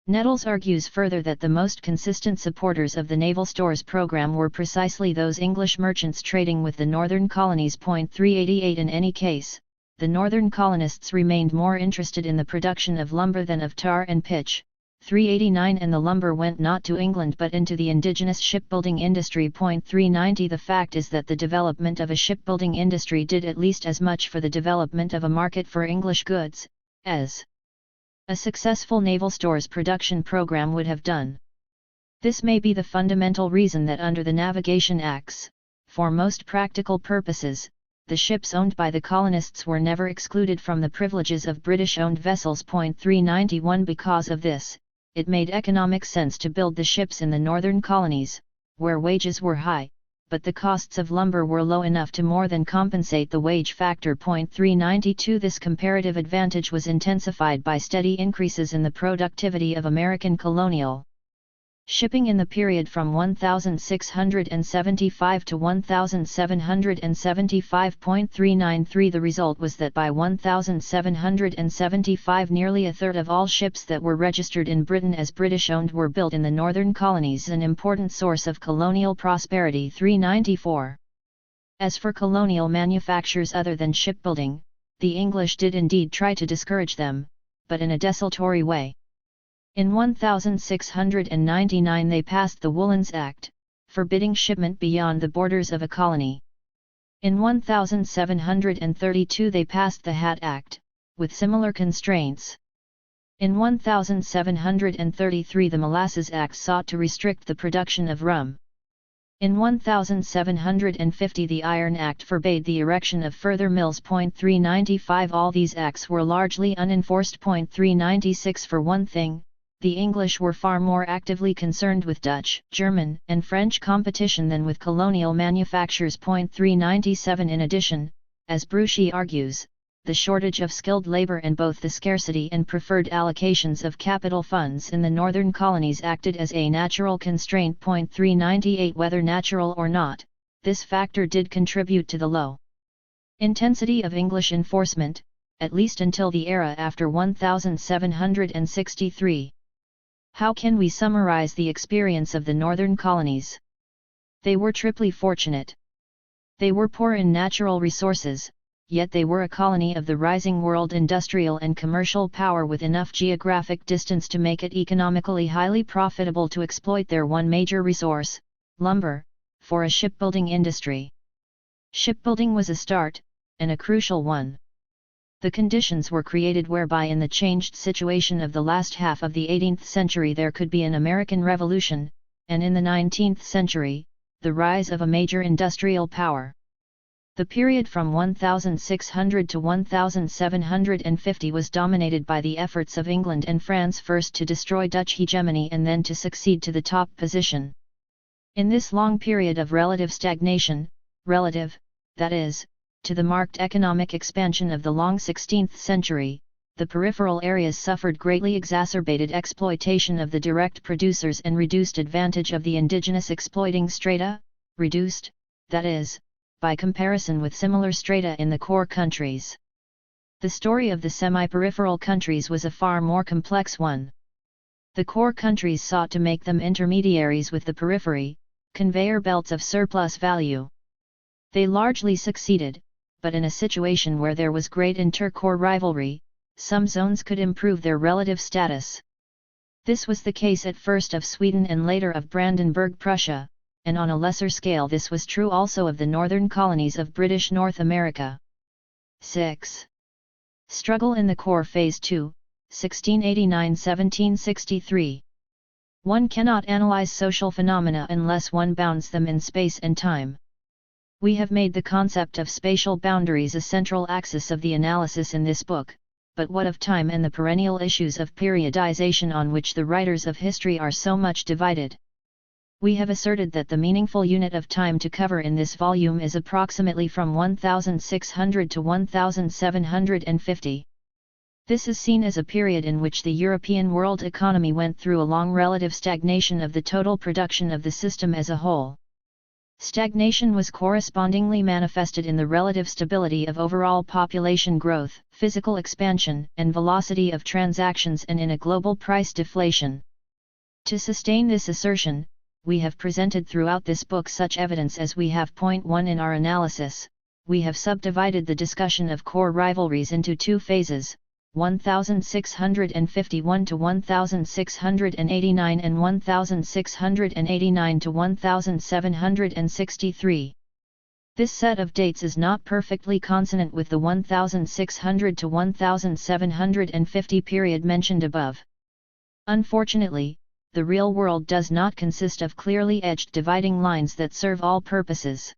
Nettles argues further that the most consistent supporters of the Naval Stores program were precisely those English merchants trading with the northern colonies. 388 In any case, the northern colonists remained more interested in the production of lumber than of tar and pitch. 389 And the lumber went not to England but into the indigenous shipbuilding industry. 390 The fact is that the development of a shipbuilding industry did at least as much for the development of a market for English goods, as a successful naval stores production program would have done. This may be the fundamental reason that under the Navigation Acts, for most practical purposes, the ships owned by the colonists were never excluded from the privileges of British-owned vessels. 391 Because of this, it made economic sense to build the ships in the northern colonies, where wages were high, but the costs of lumber were low enough to more than compensate the wage factor. 392 This comparative advantage was intensified by steady increases in the productivity of American colonial shipping in the period from 1675 to 1775. 393 The result was that by 1775 nearly a third of all ships that were registered in Britain as British-owned were built in the northern colonies, an important source of colonial prosperity. 394 As for colonial manufactures other than shipbuilding, the English did indeed try to discourage them, but in a desultory way. In 1699 they passed the Woolens Act, forbidding shipment beyond the borders of a colony. In 1732 they passed the Hat Act, with similar constraints. In 1733 the Molasses Act sought to restrict the production of rum. In 1750 the Iron Act forbade the erection of further mills. 395 All these acts were largely unenforced. 396 For one thing, the English were far more actively concerned with Dutch, German, and French competition than with colonial manufactures. 397 In addition, as Bruchy argues, the shortage of skilled labor and both the scarcity and preferred allocations of capital funds in the northern colonies acted as a natural constraint. 398 Whether natural or not, this factor did contribute to the low intensity of English enforcement, at least until the era after 1763. How can we summarize the experience of the northern colonies? They were triply fortunate. They were poor in natural resources, yet they were a colony of the rising world industrial and commercial power with enough geographic distance to make it economically highly profitable to exploit their one major resource, lumber, for a shipbuilding industry. Shipbuilding was a start, and a crucial one. The conditions were created whereby in the changed situation of the last half of the 18th century there could be an American Revolution, and in the 19th century, the rise of a major industrial power. The period from 1600 to 1750 was dominated by the efforts of England and France first to destroy Dutch hegemony and then to succeed to the top position. In this long period of relative stagnation, relative, that is, to the marked economic expansion of the long 16th century, the peripheral areas suffered greatly exacerbated exploitation of the direct producers and reduced advantage of the indigenous exploiting strata, reduced, that is, by comparison with similar strata in the core countries. The story of the semi-peripheral countries was a far more complex one. The core countries sought to make them intermediaries with the periphery, conveyor belts of surplus value. They largely succeeded, but in a situation where there was great inter-core rivalry, some zones could improve their relative status. This was the case at first of Sweden and later of Brandenburg Prussia, and on a lesser scale this was true also of the northern colonies of British North America. 6. Struggle in the Core Phase 2, 1689–1763. One cannot analyze social phenomena unless one bounds them in space and time. We have made the concept of spatial boundaries a central axis of the analysis in this book, but what of time and the perennial issues of periodization on which the writers of history are so much divided? We have asserted that the meaningful unit of time to cover in this volume is approximately from 1600 to 1750. This is seen as a period in which the European world economy went through a long relative stagnation of the total production of the system as a whole. Stagnation was correspondingly manifested in the relative stability of overall population growth, physical expansion, and velocity of transactions, and in a global price deflation. To sustain this assertion, we have presented throughout this book such evidence as we have. Point 1. In our analysis, we have subdivided the discussion of core rivalries into two phases, 1651 to 1689 and 1689 to 1763. This set of dates is not perfectly consonant with the 1600 to 1750 period mentioned above. Unfortunately, the real world does not consist of clearly edged dividing lines that serve all purposes.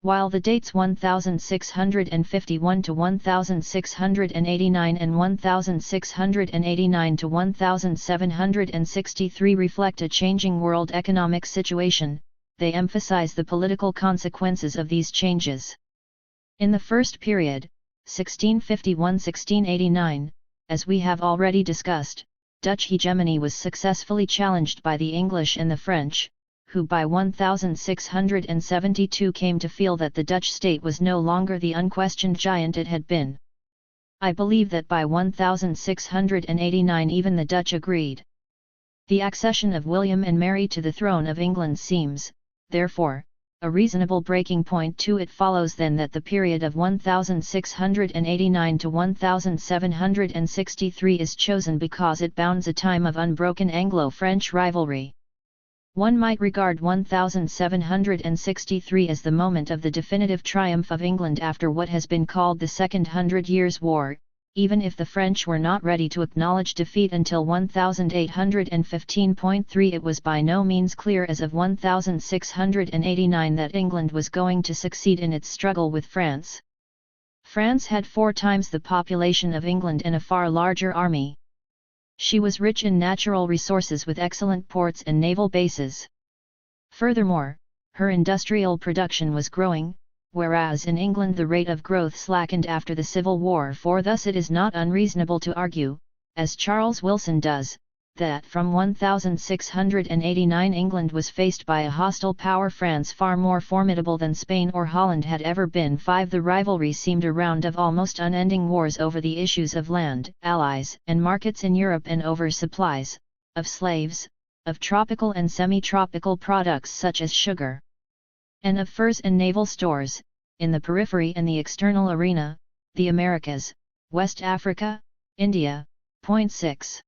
While the dates 1651 to 1689 and 1689 to 1763 reflect a changing world economic situation, they emphasize the political consequences of these changes. In the first period, 1651–1689, as we have already discussed, Dutch hegemony was successfully challenged by the English and the French, who by 1672 came to feel that the Dutch state was no longer the unquestioned giant it had been. I believe that by 1689 even the Dutch agreed. The accession of William and Mary to the throne of England seems, therefore, a reasonable breaking point. It follows then that the period of 1689 to 1763 is chosen because it bounds a time of unbroken Anglo-French rivalry. One might regard 1763 as the moment of the definitive triumph of England after what has been called the Second Hundred Years' War, even if the French were not ready to acknowledge defeat until 1815.3. It was by no means clear as of 1689 that England was going to succeed in its struggle with France. France had 4 times the population of England and a far larger army. She was rich in natural resources with excellent ports and naval bases. Furthermore, her industrial production was growing, whereas in England the rate of growth slackened after the Civil War. Thus it is not unreasonable to argue, as Charles Wilson does, that from 1689 England was faced by a hostile power, France far more formidable than Spain or Holland had ever been. 5. The rivalry seemed a round of almost unending wars over the issues of land, allies, and markets in Europe, and over supplies, of slaves, of tropical and semi-tropical products such as sugar, and of furs and naval stores, in the periphery and the external arena, the Americas, West Africa, India. Point 6.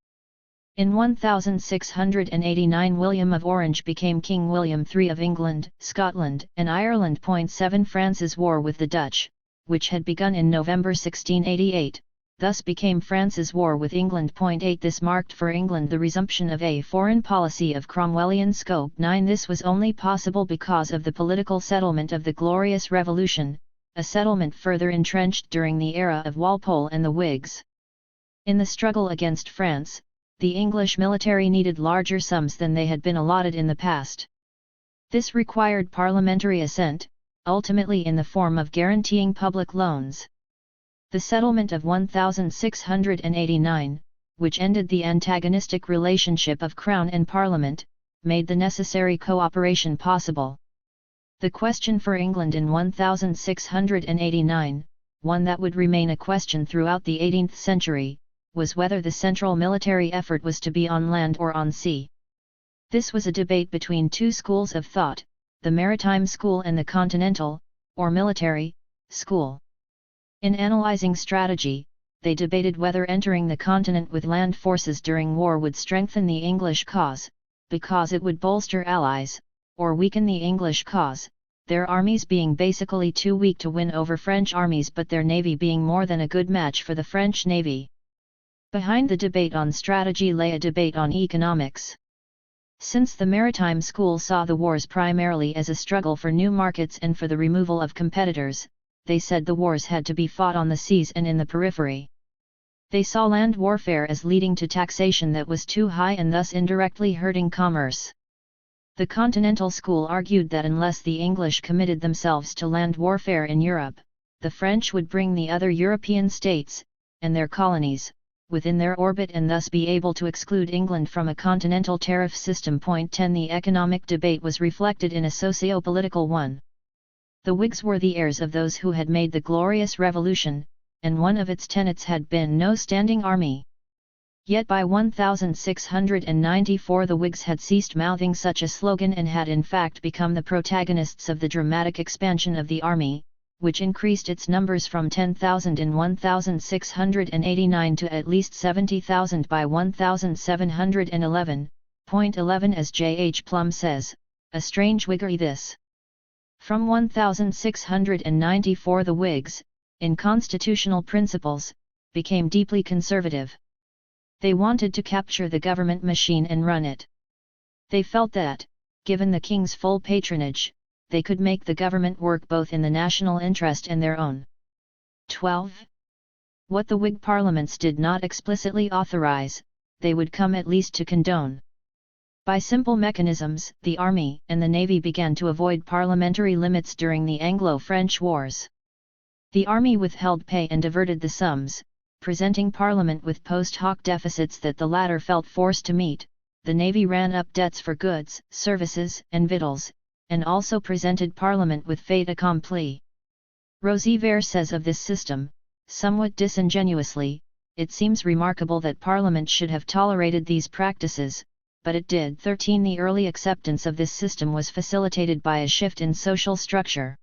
In 1689 William of Orange became King William III of England, Scotland, and Ireland. Point 7. France's war with the Dutch, which had begun in November 1688, thus became France's war with England. Point 8. This marked for England the resumption of a foreign policy of Cromwellian scope. 9. This was only possible because of the political settlement of the Glorious Revolution, a settlement further entrenched during the era of Walpole and the Whigs. In the struggle against France, the English military needed larger sums than they had been allotted in the past. This required parliamentary assent, ultimately in the form of guaranteeing public loans. The settlement of 1689, which ended the antagonistic relationship of Crown and Parliament, made the necessary cooperation possible. The question for England in 1689, one that would remain a question throughout the 18th century, was whether the central military effort was to be on land or on sea. This was a debate between two schools of thought, the maritime school and the continental, or military, school. In analyzing strategy, they debated whether entering the continent with land forces during war would strengthen the English cause, because it would bolster allies, or weaken the English cause, their armies being basically too weak to win over French armies but their navy being more than a good match for the French navy. Behind the debate on strategy lay a debate on economics. Since the maritime school saw the wars primarily as a struggle for new markets and for the removal of competitors, they said the wars had to be fought on the seas and in the periphery. They saw land warfare as leading to taxation that was too high and thus indirectly hurting commerce. The Continental School argued that unless the English committed themselves to land warfare in Europe, the French would bring the other European states, and their colonies, within their orbit and thus be able to exclude England from a continental tariff system. Point 10. The economic debate was reflected in a socio-political one. The Whigs were the heirs of those who had made the Glorious Revolution, and one of its tenets had been no standing army. Yet by 1694 the Whigs had ceased mouthing such a slogan and had in fact become the protagonists of the dramatic expansion of the army, which increased its numbers from 10,000 in 1689 to at least 70,000 by 1711. Point 11. As J. H. Plum says, a strange Whiggery this. From 1694 the Whigs, in constitutional principles, became deeply conservative. They wanted to capture the government machine and run it. They felt that, given the king's full patronage, they could make the government work both in the national interest and their own. 12. What the Whig parliaments did not explicitly authorize, they would come at least to condone. By simple mechanisms, the army and the navy began to avoid parliamentary limits during the Anglo-French wars. The army withheld pay and diverted the sums, presenting Parliament with post hoc deficits that the latter felt forced to meet. The navy ran up debts for goods, services, and victuals, and also presented Parliament with fait accompli. Rosiver says of this system, somewhat disingenuously, it seems remarkable that Parliament should have tolerated these practices, but it did. 13. The early acceptance of this system was facilitated by a shift in social structure.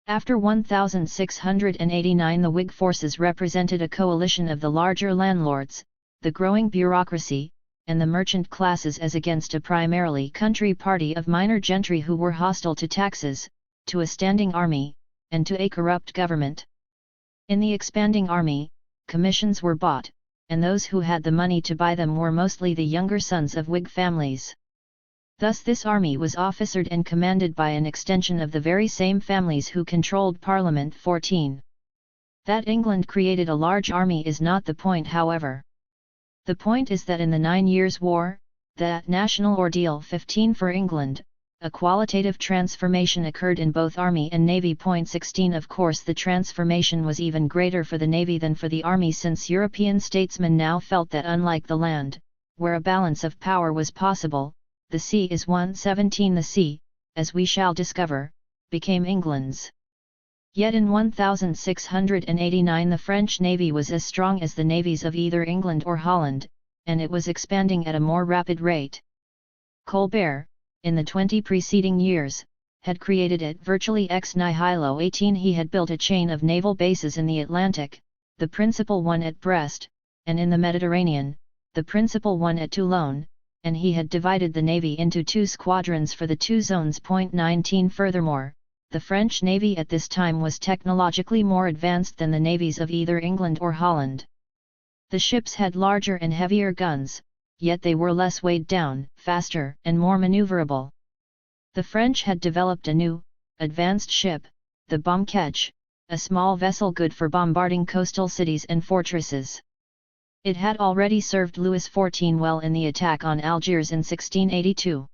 After 1689 the Whig forces represented a coalition of the larger landlords, the growing bureaucracy, and the merchant classes as against a primarily country party of minor gentry who were hostile to taxes, to a standing army, and to a corrupt government. In the expanding army, commissions were bought, and those who had the money to buy them were mostly the younger sons of Whig families. Thus this army was officered and commanded by an extension of the very same families who controlled Parliament. 14. That England created a large army is not the point, however. The point is that in the 9 Years' War, that national ordeal. 15. For England, a qualitative transformation occurred in both army and navy. 16. Of course the transformation was even greater for the navy than for the army, since European statesmen now felt that unlike the land, where a balance of power was possible, the sea is one. 17. The sea, as we shall discover, became England's. Yet in 1689 the French navy was as strong as the navies of either England or Holland, and it was expanding at a more rapid rate. Colbert, in the 20 preceding years, had created it virtually ex nihilo. 18. He had built a chain of naval bases in the Atlantic, the principal one at Brest, and in the Mediterranean, the principal one at Toulon, and he had divided the navy into 2 squadrons for the 2 zones. 19. Furthermore, the French navy at this time was technologically more advanced than the navies of either England or Holland. The ships had larger and heavier guns, yet they were less weighed down, faster, and more maneuverable. The French had developed a new, advanced ship, the bombe-ketch, a small vessel good for bombarding coastal cities and fortresses. It had already served Louis XIV well in the attack on Algiers in 1682.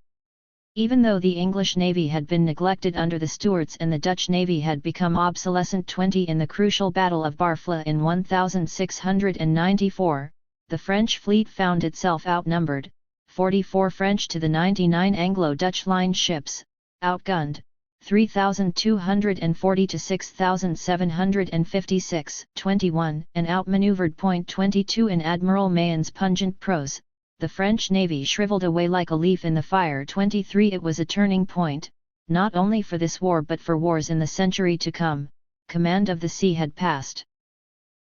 Even though the English navy had been neglected under the Stuarts and the Dutch navy had become obsolescent. 20. In the crucial Battle of Barfleur in 1694, the French fleet found itself outnumbered, 44 French to the 99 Anglo-Dutch line ships, outgunned, 3,240 to 6,756, 21, and outmaneuvered. 22. In Admiral Mayon's pungent prose, the French navy shriveled away like a leaf in the fire. 23. It was a turning point, not only for this war but for wars in the century to come. Command of the sea had passed.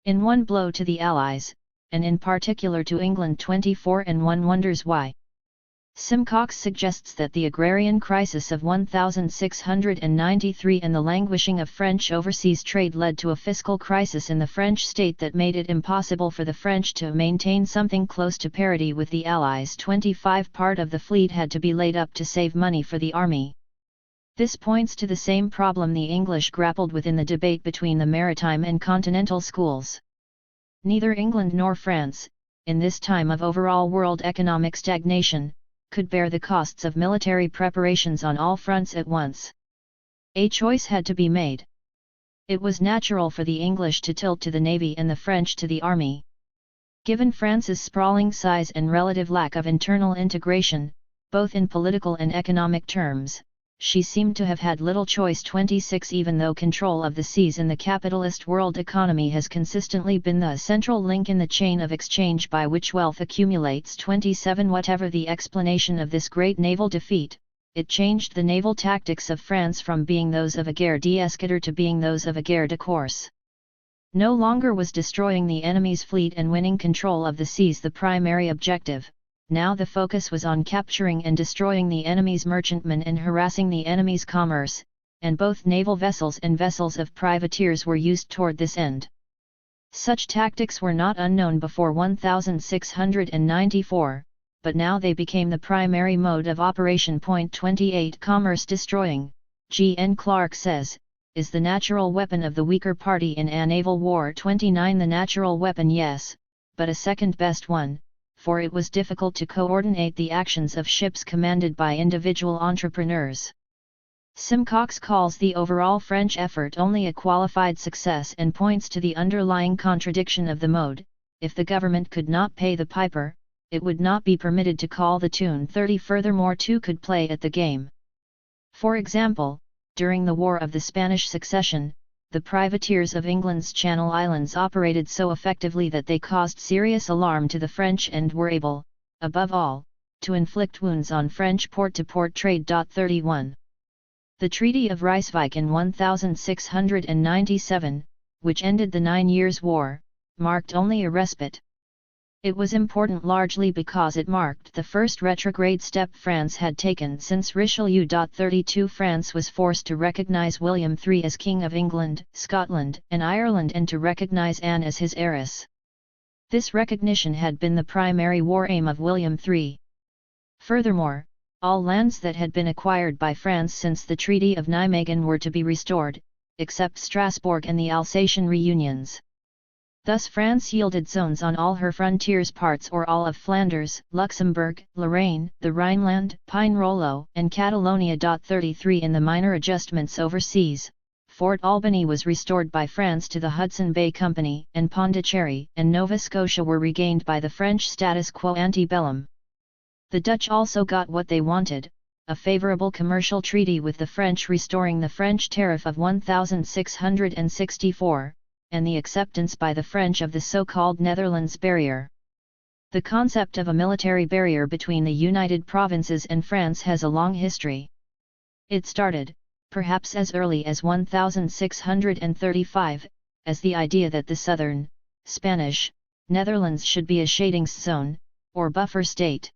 in one blow to the Allies, and in particular to England 24, and one wonders why. Simcox suggests that the agrarian crisis of 1693 and the languishing of French overseas trade led to a fiscal crisis in the French state that made it impossible for the French to maintain something close to parity with the Allies. 25 Part of the fleet had to be laid up to save money for the army. This points to the same problem the English grappled with in the debate between the maritime and continental schools. Neither England nor France, in this time of overall world economic stagnation, could bear the costs of military preparations on all fronts at once. A choice had to be made. It was natural for the English to tilt to the navy and the French to the army. Given France's sprawling size and relative lack of internal integration, both in political and economic terms, she seemed to have had little choice. 26 Even though control of the seas in the capitalist world economy has consistently been the central link in the chain of exchange by which wealth accumulates. 27 Whatever the explanation of this great naval defeat, it changed the naval tactics of France from being those of a guerre d'escadre to being those of a guerre de course. No longer was destroying the enemy's fleet and winning control of the seas the primary objective. Now the focus was on capturing and destroying the enemy's merchantmen and harassing the enemy's commerce, and both naval vessels and vessels of privateers were used toward this end. Such tactics were not unknown before 1694, but now they became the primary mode of operation. 28 Commerce destroying, G. N. Clark says, is the natural weapon of the weaker party in a naval war. 29 The natural weapon, yes, but a second best one, for it was difficult to coordinate the actions of ships commanded by individual entrepreneurs. Simcox calls the overall French effort only a qualified success and points to the underlying contradiction of the mode. If the government could not pay the piper, it would not be permitted to call the tune. 30 Furthermore, two could play at the game. For example, during the War of the Spanish Succession, the privateers of England's Channel Islands operated so effectively that they caused serious alarm to the French and were able, above all, to inflict wounds on French port-to-port trade. 31. The Treaty of Rysvik in 1697, which ended the 9 Years' War, marked only a respite. It was important largely because it marked the first retrograde step France had taken since Richelieu. 32 France was forced to recognise William III as King of England, Scotland, and Ireland and to recognise Anne as his heiress. This recognition had been the primary war aim of William III. Furthermore, all lands that had been acquired by France since the Treaty of Nijmegen were to be restored, except Strasbourg and the Alsatian reunions. Thus France yielded zones on all her frontiers parts or all of Flanders, Luxembourg, Lorraine, the Rhineland, Pinerolo, and Catalonia. 33 In the minor adjustments overseas, Fort Albany was restored by France to the Hudson Bay Company, and Pondicherry and Nova Scotia were regained by the French status quo ante bellum. The Dutch also got what they wanted, a favourable commercial treaty with the French restoring the French tariff of 1664, and the acceptance by the French of the so-called Netherlands Barrier. The concept of a military barrier between the United Provinces and France has a long history. It started, perhaps as early as 1635, as the idea that the southern, Spanish, Netherlands should be a shading zone, or buffer state.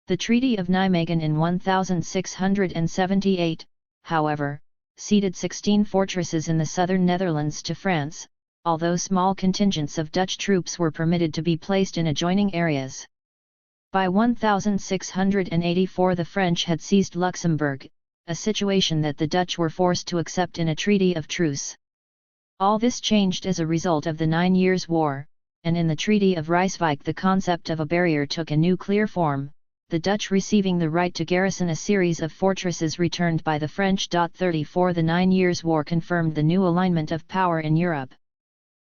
The Treaty of Nijmegen in 1678, however, ceded 16 fortresses in the southern Netherlands to France, although small contingents of Dutch troops were permitted to be placed in adjoining areas. By 1684 the French had seized Luxembourg, a situation that the Dutch were forced to accept in a treaty of truce. All this changed as a result of the 9 Years' War, and in the Treaty of Rysvik the concept of a barrier took a new clear form, the Dutch receiving the right to garrison a series of fortresses returned by the French. 34 The 9 Years' War confirmed the new alignment of power in Europe.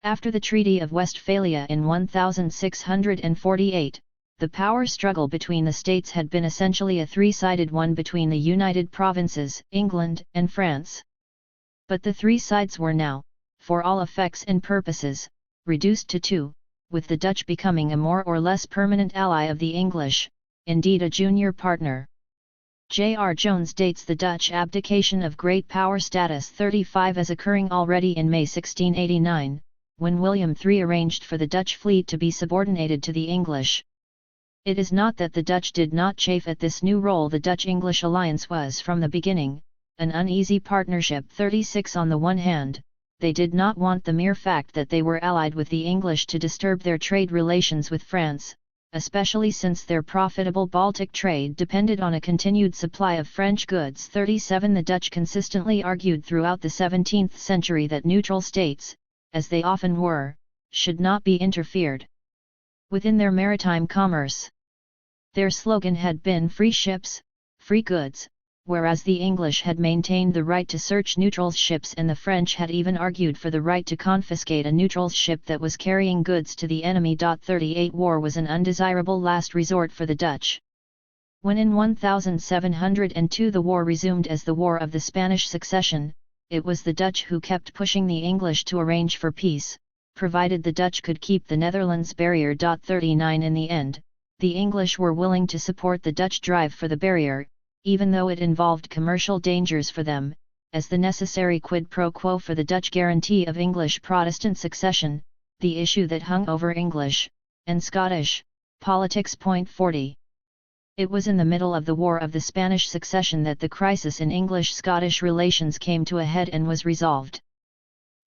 After the Treaty of Westphalia in 1648, the power struggle between the states had been essentially a three-sided one between the United Provinces, England, and France. But the three sides were now, for all effects and purposes, reduced to two, with the Dutch becoming a more or less permanent ally of the English, indeed a junior partner. J.R. Jones dates the Dutch abdication of great power status 35 as occurring already in May 1689, when William III arranged for the Dutch fleet to be subordinated to the English. It is not that the Dutch did not chafe at this new role. The Dutch-English alliance was from the beginning an uneasy partnership. 36 On the one hand, they did not want the mere fact that they were allied with the English to disturb their trade relations with France, especially since their profitable Baltic trade depended on a continued supply of French goods. 37 The Dutch consistently argued throughout the 17th century that neutral states, as they often were, should not be interfered with in their maritime commerce. Their slogan had been "Free ships, free goods," whereas the English had maintained the right to search neutral ships, and the French had even argued for the right to confiscate a neutral ship that was carrying goods to the enemy. 38 War was an undesirable last resort for the Dutch. When in 1702 the war resumed as the War of the Spanish Succession, it was the Dutch who kept pushing the English to arrange for peace, provided the Dutch could keep the Netherlands barrier. 39 In the end, the English were willing to support the Dutch drive for the barrier, even though it involved commercial dangers for them, as the necessary quid pro quo for the Dutch guarantee of English Protestant succession, the issue that hung over English and Scottish politics. 40. It was in the middle of the War of the Spanish Succession that the crisis in English-Scottish relations came to a head and was resolved.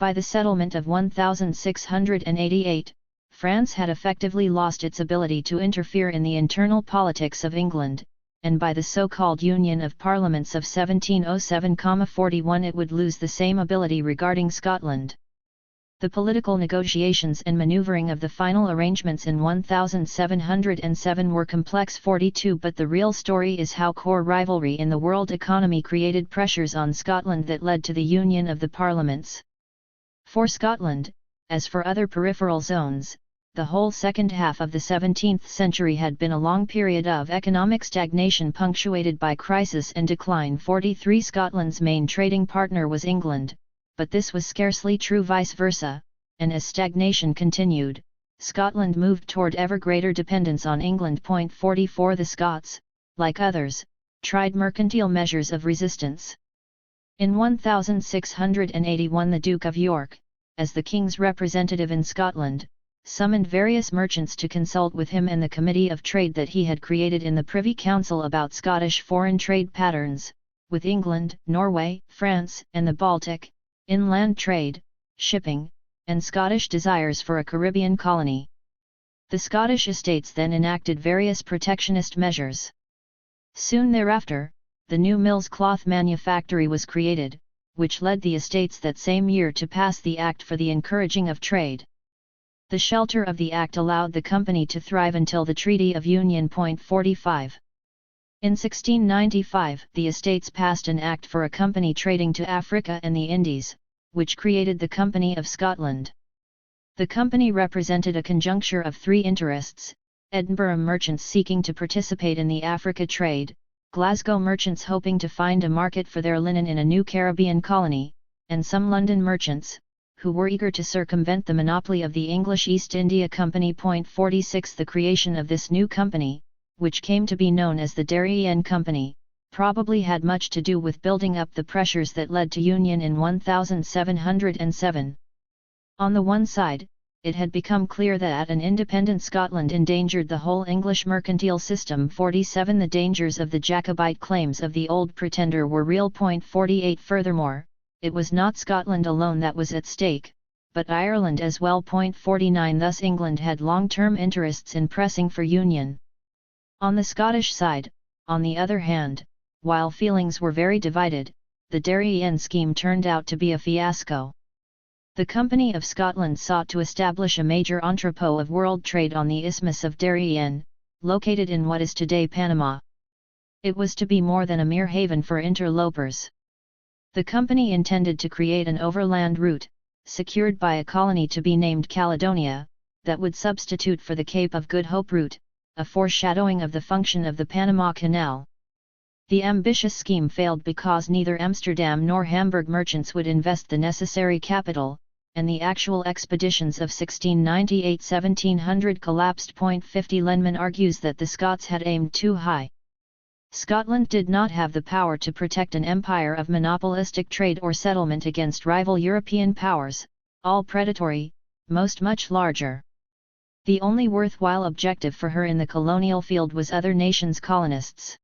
By the settlement of 1688, France had effectively lost its ability to interfere in the internal politics of England, and by the so-called Union of Parliaments of 1707-41 it would lose the same ability regarding Scotland. The political negotiations and manoeuvring of the final arrangements in 1707 were complex. 42 But the real story is how core rivalry in the world economy created pressures on Scotland that led to the union of the parliaments. For Scotland, as for other peripheral zones, the whole second half of the 17th century had been a long period of economic stagnation punctuated by crisis and decline. 43 Scotland's main trading partner was England, but this was scarcely true vice versa, and as stagnation continued, Scotland moved toward ever greater dependence on England. 44 The Scots, like others, tried mercantile measures of resistance. In 1681 the Duke of York, as the king's representative in Scotland, summoned various merchants to consult with him and the Committee of Trade that he had created in the Privy Council about Scottish foreign trade patterns, with England, Norway, France, and the Baltic, inland trade, shipping, and Scottish desires for a Caribbean colony. The Scottish estates then enacted various protectionist measures. Soon thereafter, the New Mills Cloth Manufactory was created, which led the estates that same year to pass the Act for the Encouraging of Trade. The shelter of the Act allowed the company to thrive until the Treaty of Union. 45. In 1695, the estates passed an act for a company trading to Africa and the Indies, which created the Company of Scotland. The company represented a conjuncture of three interests: Edinburgh merchants seeking to participate in the Africa trade, Glasgow merchants hoping to find a market for their linen in a new Caribbean colony, and some London merchants, who were eager to circumvent the monopoly of the English East India Company. 46 The creation of this new company, which came to be known as the Darien Company, probably had much to do with building up the pressures that led to union in 1707. On the one side, it had become clear that an independent Scotland endangered the whole English mercantile system. 47 The dangers of the Jacobite claims of the Old Pretender were real. 48 Furthermore, it was not Scotland alone that was at stake, but Ireland as well. 49 Thus England had long-term interests in pressing for union. On the Scottish side, on the other hand, while feelings were very divided, the Darien scheme turned out to be a fiasco. The Company of Scotland sought to establish a major entrepot of world trade on the Isthmus of Darien, located in what is today Panama. It was to be more than a mere haven for interlopers. The company intended to create an overland route, secured by a colony to be named Caledonia, that would substitute for the Cape of Good Hope route, a foreshadowing of the function of the Panama Canal. The ambitious scheme failed because neither Amsterdam nor Hamburg merchants would invest the necessary capital, and the actual expeditions of 1698-1700 collapsed. 50 Lenman argues that the Scots had aimed too high. Scotland did not have the power to protect an empire of monopolistic trade or settlement against rival European powers, all predatory, most much larger. The only worthwhile objective for her in the colonial field was other nations' colonists.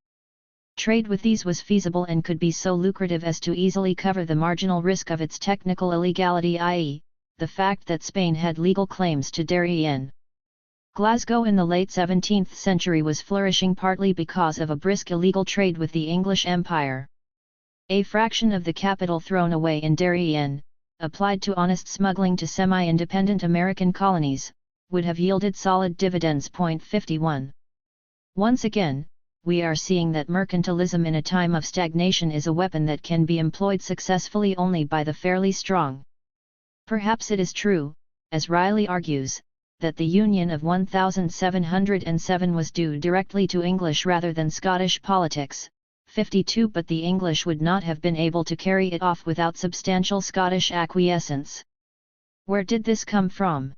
Trade with these was feasible and could be so lucrative as to easily cover the marginal risk of its technical illegality, i.e., the fact that Spain had legal claims to Darien. Glasgow in the late 17th century was flourishing partly because of a brisk illegal trade with the English Empire. A fraction of the capital thrown away in Darien, applied to honest smuggling to semi-independent American colonies, would have yielded solid dividends. 51. Once again, we are seeing that mercantilism in a time of stagnation is a weapon that can be employed successfully only by the fairly strong. Perhaps it is true, as Riley argues, that the Union of 1707 was due directly to English rather than Scottish politics, 52, but the English would not have been able to carry it off without substantial Scottish acquiescence. Where did this come from?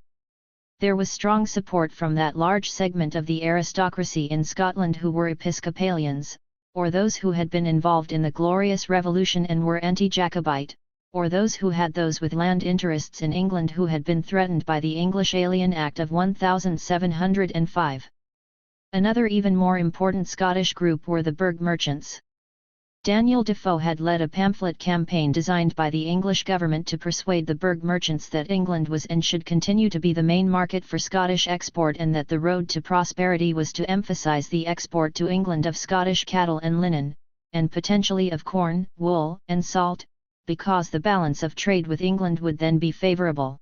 There was strong support from that large segment of the aristocracy in Scotland who were Episcopalians, or those who had been involved in the Glorious Revolution and were anti-Jacobite, or those who had those with land interests in England who had been threatened by the English Alien Act of 1705. Another even more important Scottish group were the burgh merchants. Daniel Defoe had led a pamphlet campaign designed by the English government to persuade the burgh merchants that England was and should continue to be the main market for Scottish export and that the road to prosperity was to emphasise the export to England of Scottish cattle and linen, and potentially of corn, wool, and salt, because the balance of trade with England would then be favourable.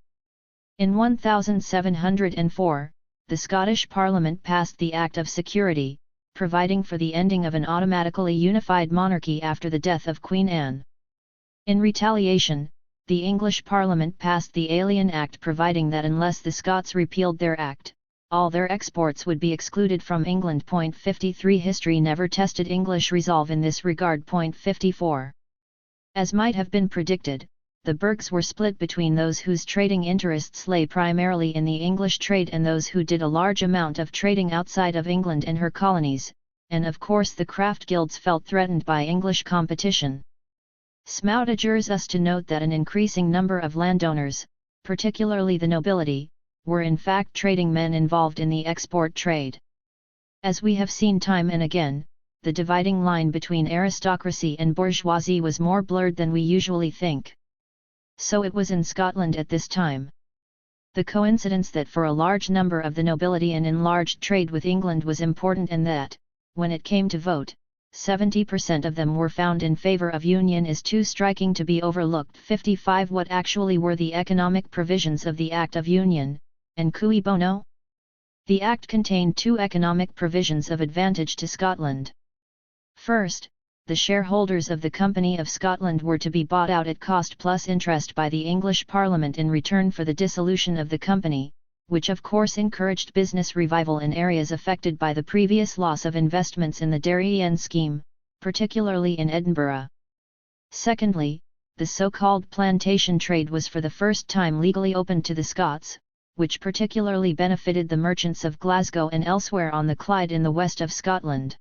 In 1704, the Scottish Parliament passed the Act of Security, providing for the ending of an automatically unified monarchy after the death of Queen Anne. In retaliation, the English Parliament passed the Alien Act providing that unless the Scots repealed their act, all their exports would be excluded from England. 53 History never tested English resolve in this regard. 54. As might have been predicted, the burghs were split between those whose trading interests lay primarily in the English trade and those who did a large amount of trading outside of England and her colonies, and of course the craft guilds felt threatened by English competition. Smout adjures us to note that an increasing number of landowners, particularly the nobility, were in fact trading men involved in the export trade. As we have seen time and again, the dividing line between aristocracy and bourgeoisie was more blurred than we usually think. So it was in Scotland at this time. The coincidence that for a large number of the nobility an enlarged trade with England was important and that, when it came to vote, 70% of them were found in favour of union is too striking to be overlooked. 55 What actually were the economic provisions of the Act of Union, and cui bono? The Act contained two economic provisions of advantage to Scotland. First, the shareholders of the Company of Scotland were to be bought out at cost plus interest by the English Parliament in return for the dissolution of the company, which of course encouraged business revival in areas affected by the previous loss of investments in the Darien scheme, particularly in Edinburgh. Secondly, the so-called plantation trade was for the first time legally opened to the Scots, which particularly benefited the merchants of Glasgow and elsewhere on the Clyde in the west of Scotland.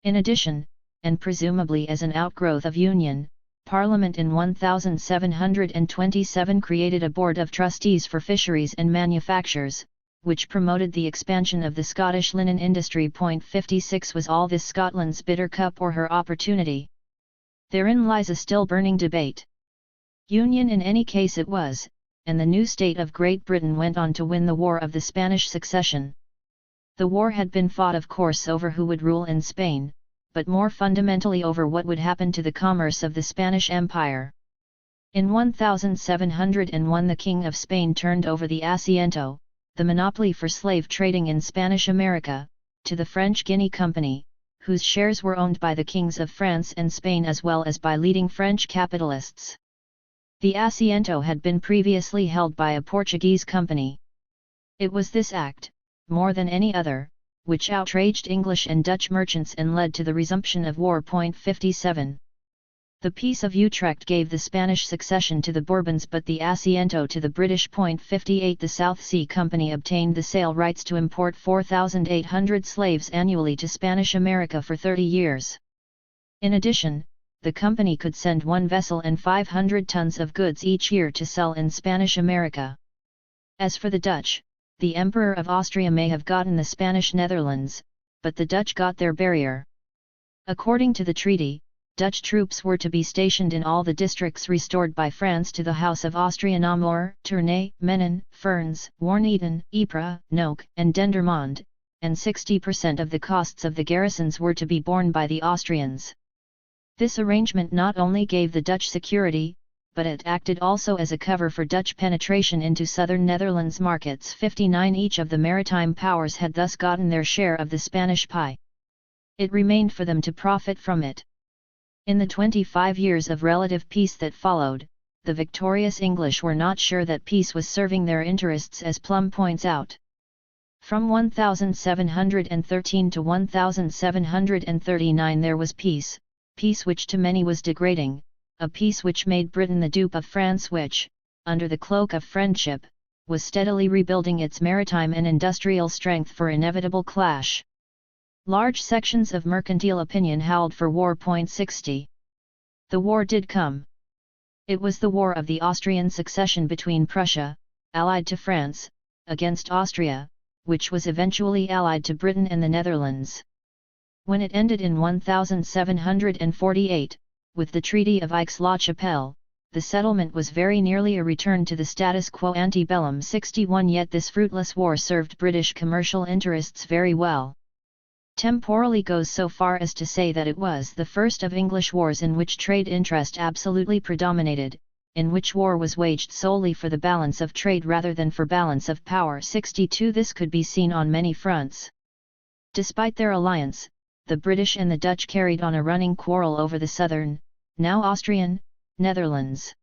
In addition, and presumably as an outgrowth of Union, Parliament in 1727 created a Board of Trustees for Fisheries and Manufactures, which promoted the expansion of the Scottish linen industry. 56 Was all this Scotland's bitter cup or her opportunity? Therein lies a still burning debate. Union in any case it was, and the new state of Great Britain went on to win the War of the Spanish Succession. The war had been fought of course over who would rule in Spain, but more fundamentally over what would happen to the commerce of the Spanish Empire. In 1701 the King of Spain turned over the asiento, the monopoly for slave trading in Spanish America, to the French Guinea Company, whose shares were owned by the kings of France and Spain as well as by leading French capitalists. The asiento had been previously held by a Portuguese company. It was this act, more than any other, which outraged English and Dutch merchants and led to the resumption of war. 57. The Peace of Utrecht gave the Spanish succession to the Bourbons but the asiento to the British. 58 The South Sea Company obtained the sale rights to import 4,800 slaves annually to Spanish America for 30 years. In addition, the company could send one vessel and 500 tons of goods each year to sell in Spanish America. As for the Dutch, the Emperor of Austria may have gotten the Spanish Netherlands, but the Dutch got their barrier. According to the treaty, Dutch troops were to be stationed in all the districts restored by France to the House of Austria: Namur, Tournai, Menin, Ferns, Warneton, Ypres, Noke, and Dendermonde, and 60% of the costs of the garrisons were to be borne by the Austrians. This arrangement not only gave the Dutch security, but it acted also as a cover for Dutch penetration into southern Netherlands markets. 59 Each of the maritime powers had thus gotten their share of the Spanish pie. It remained for them to profit from it. In the 25 years of relative peace that followed, the victorious English were not sure that peace was serving their interests, as Plum points out. From 1713 to 1739 there was peace, peace which to many was degrading, a peace which made Britain the dupe of France, which, under the cloak of friendship, was steadily rebuilding its maritime and industrial strength for inevitable clash. Large sections of mercantile opinion howled for war. 60. The war did come. It was the War of the Austrian Succession between Prussia, allied to France, against Austria, which was eventually allied to Britain and the Netherlands. When it ended in 1748, with the Treaty of Aix-la-Chapelle, the settlement was very nearly a return to the status quo ante bellum. 61 Yet this fruitless war served British commercial interests very well. Temporally goes so far as to say that it was the first of English wars in which trade interest absolutely predominated, in which war was waged solely for the balance of trade rather than for balance of power. 62 This could be seen on many fronts. Despite their alliance, the British and the Dutch carried on a running quarrel over the southern, now Austrian, Netherlands.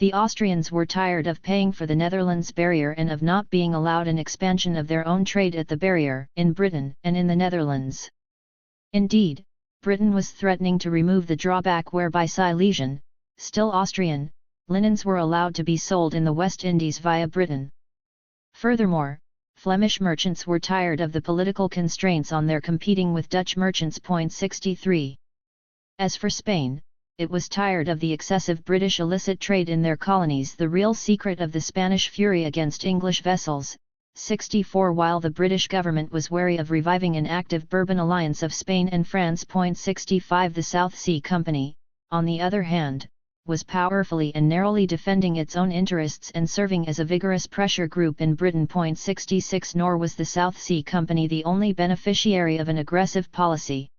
The Austrians were tired of paying for the Netherlands barrier and of not being allowed an expansion of their own trade at the barrier, in Britain and in the Netherlands. Indeed, Britain was threatening to remove the drawback whereby Silesian, still Austrian, linens were allowed to be sold in the West Indies via Britain. Furthermore, Flemish merchants were tired of the political constraints on their competing with Dutch merchants. 63. As for Spain, it was tired of the excessive British illicit trade in their colonies, the real secret of the Spanish fury against English vessels. 64 While the British government was wary of reviving an active Bourbon alliance of Spain and France. 65 The South Sea Company, on the other hand, was powerfully and narrowly defending its own interests and serving as a vigorous pressure group in Britain. 66 Nor was the South Sea Company the only beneficiary of an aggressive policy.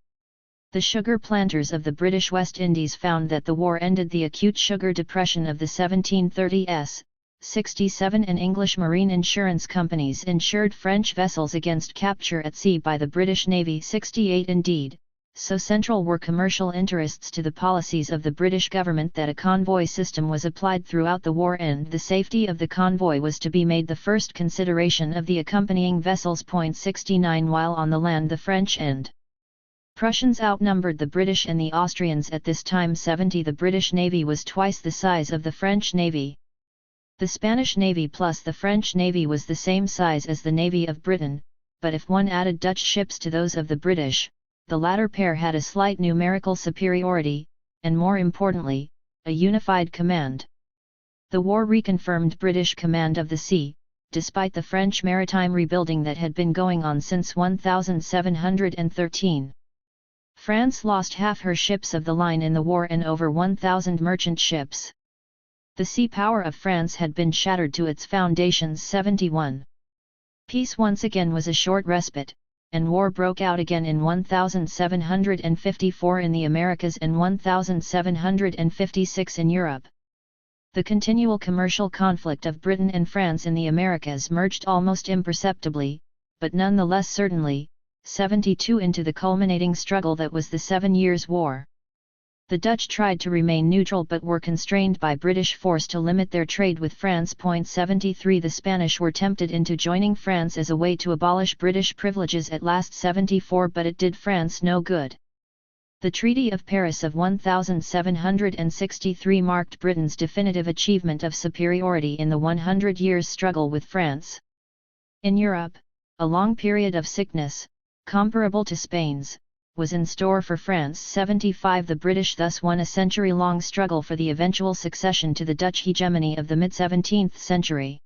The sugar planters of the British West Indies found that the war ended the acute sugar depression of the 1730s. 67 And English marine insurance companies insured French vessels against capture at sea by the British Navy. 68 Indeed, so central were commercial interests to the policies of the British government that a convoy system was applied throughout the war, and the safety of the convoy was to be made the first consideration of the accompanying vessels. 69 While on the land the French and Prussians outnumbered the British and the Austrians at this time 70. The British Navy was twice the size of the French Navy. The Spanish Navy plus the French Navy was the same size as the Navy of Britain, but if one added Dutch ships to those of the British, the latter pair had a slight numerical superiority, and more importantly, a unified command. The war reconfirmed British command of the sea, despite the French maritime rebuilding that had been going on since 1713. France lost half her ships of the line in the war and over 1,000 merchant ships. The sea power of France had been shattered to its foundations. 71. Peace once again was a short respite, and war broke out again in 1754 in the Americas and 1756 in Europe. The continual commercial conflict of Britain and France in the Americas merged almost imperceptibly, but none the less certainly, 72 into the culminating struggle that was the 7 Years' War. The Dutch tried to remain neutral but were constrained by British force to limit their trade with France. 73 The Spanish were tempted into joining France as a way to abolish British privileges at last. 74 But it did France no good. The Treaty of Paris of 1763 marked Britain's definitive achievement of superiority in the 100 years' struggle with France. In Europe, a long period of sickness, comparable to Spain's, was in store for France. 75 The British thus won a century-long struggle for the eventual succession to the Dutch hegemony of the mid-17th century.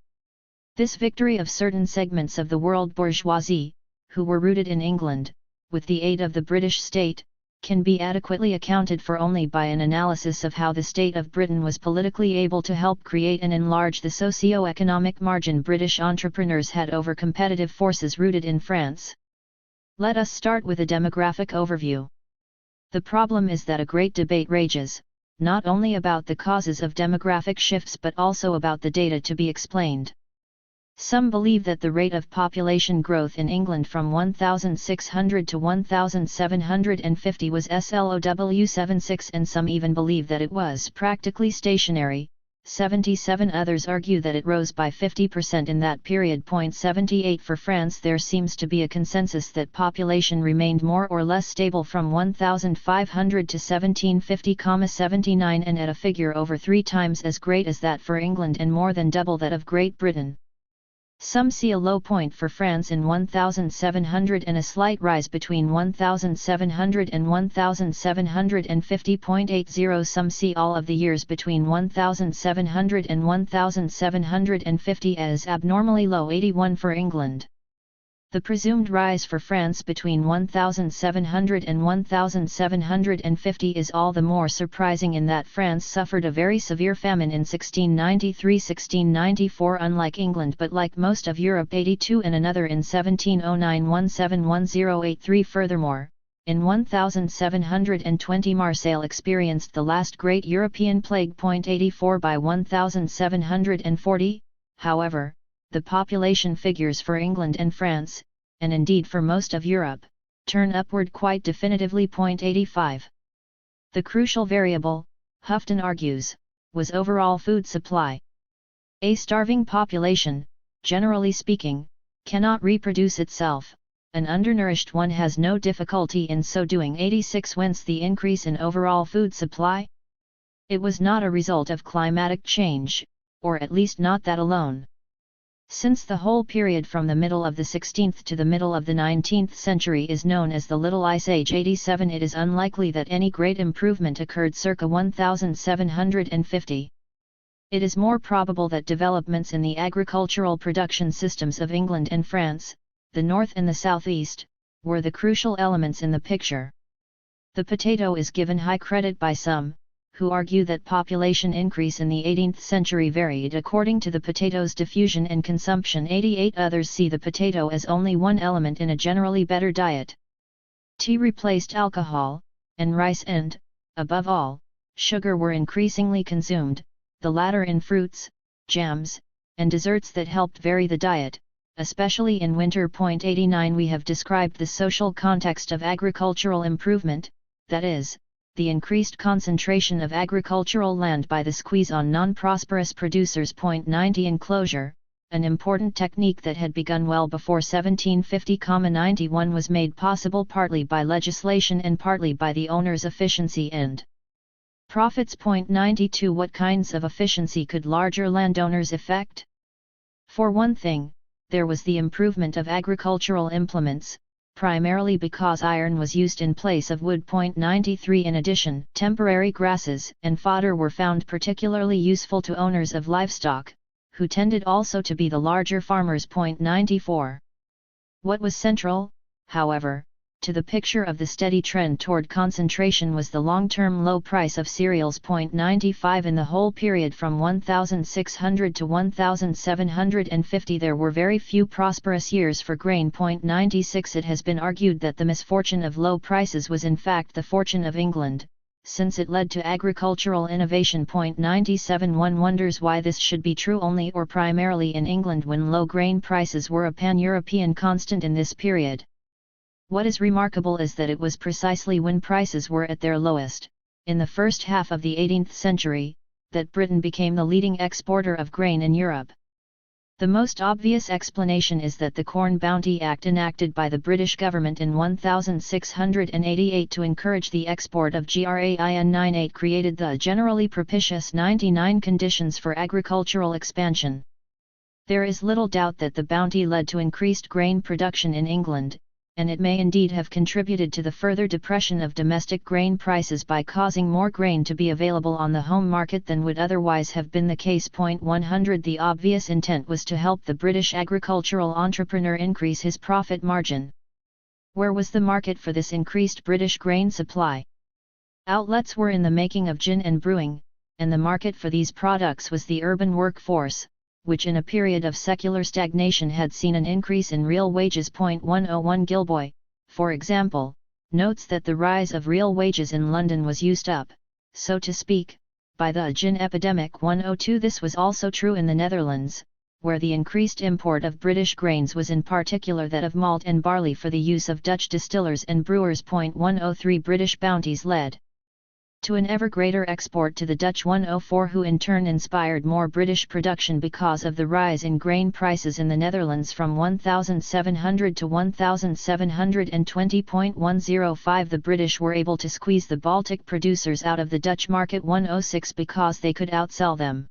This victory of certain segments of the world bourgeoisie, who were rooted in England, with the aid of the British state, can be adequately accounted for only by an analysis of how the state of Britain was politically able to help create and enlarge the socio-economic margin British entrepreneurs had over competitive forces rooted in France. Let us start with a demographic overview. The problem is that a great debate rages, not only about the causes of demographic shifts but also about the data to be explained. Some believe that the rate of population growth in England from 1600 to 1750 was SLOW 76, and some even believe that it was practically stationary, 77. Others argue that it rose by 50% in that period. 78 For France, there seems to be a consensus that population remained more or less stable from 1500 to 1750, 79, and at a figure over 3 times as great as that for England and more than double that of Great Britain. Some see a low point for France in 1700 and a slight rise between 1700 and 1750. 80 Some see all of the years between 1700 and 1750 as abnormally low. 81 For England, the presumed rise for France between 1700 and 1750 is all the more surprising in that France suffered a very severe famine in 1693–1694, unlike England but like most of Europe. 82 And another in 1709–1710–83. Furthermore, in 1720 Marseille experienced the last great European plague. 84 By 1740, however, the population figures for England and France, and indeed for most of Europe, turn upward quite definitively. 85 The crucial variable, Houghton argues, was overall food supply. A starving population, generally speaking, cannot reproduce itself. An undernourished one has no difficulty in so doing. 86 Whence the increase in overall food supply? It was not a result of climatic change, or at least not that alone. Since the whole period from the middle of the 16th to the middle of the 19th century is known as the Little Ice Age. 87 It is unlikely that any great improvement occurred circa 1750. It is more probable that developments in the agricultural production systems of England and France, the north and the southeast, were the crucial elements in the picture. The potato is given high credit by some, who argue that population increase in the 18th century varied according to the potato's diffusion and consumption. 88 Others see the potato as only one element in a generally better diet. Tea replaced alcohol, and rice and, above all, sugar were increasingly consumed, the latter in fruits, jams, and desserts that helped vary the diet, especially in winter. 89 We have described the social context of agricultural improvement, that is, the increased concentration of agricultural land by the squeeze on non-prosperous producers. 90 Enclosure, an important technique that had begun well before 1750. 91 was made possible partly by legislation and partly by the owner's efficiency and profits. 92 What kinds of efficiency could larger landowners effect? For one thing, there was the improvement of agricultural implements, primarily because iron was used in place of wood. 93 In addition, temporary grasses and fodder were found particularly useful to owners of livestock, who tended also to be the larger farmers. 94 What was central, however, to the picture of the steady trend toward concentration was the long-term low price of cereals. 95 In the whole period from 1600 to 1750 there were very few prosperous years for grain. 96 It has been argued that the misfortune of low prices was in fact the fortune of England, since it led to agricultural innovation. 97 One wonders why this should be true only or primarily in England when low grain prices were a pan-European constant in this period. What is remarkable is that it was precisely when prices were at their lowest, in the first half of the 18th century, that Britain became the leading exporter of grain in Europe. The most obvious explanation is that the Corn Bounty Act enacted by the British government in 1688 to encourage the export of grain 98 created the generally propitious 99 conditions for agricultural expansion. There is little doubt that the bounty led to increased grain production in England, and it may indeed have contributed to the further depression of domestic grain prices by causing more grain to be available on the home market than would otherwise have been the case. 100 The obvious intent was to help the British agricultural entrepreneur increase his profit margin. Where was the market for this increased British grain supply? Outlets were in the making of gin and brewing, and the market for these products was the urban workforce, which in a period of secular stagnation had seen an increase in real wages. 101 Gilboy, for example, notes that the rise of real wages in London was used up, so to speak, by the gin epidemic. 102 This was also true in the Netherlands, where the increased import of British grains was in particular that of malt and barley for the use of Dutch distillers and brewers. 103 British bounties led to an ever greater export to the Dutch. 104 Who in turn inspired more British production because of the rise in grain prices in the Netherlands from 1700 to 1720. 105 The British were able to squeeze the Baltic producers out of the Dutch market. 106 Because they could outsell them.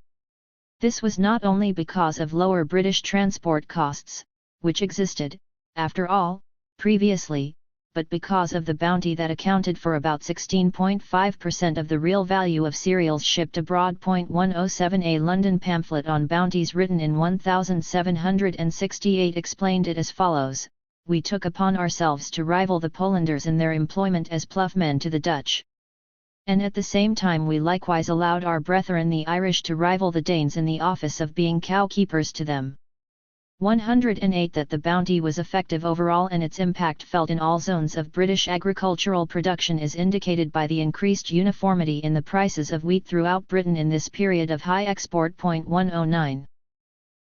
This was not only because of lower British transport costs, which existed, after all, previously, but because of the bounty that accounted for about 16.5% of the real value of cereals shipped abroad. 107 A London pamphlet on bounties written in 1768 explained it as follows: We took upon ourselves to rival the Polanders in their employment as ploughmen to the Dutch. And at the same time we likewise allowed our brethren the Irish to rival the Danes in the office of being cow-keepers to them. 108 That the bounty was effective overall and its impact felt in all zones of British agricultural production is indicated by the increased uniformity in the prices of wheat throughout Britain in this period of high export. 109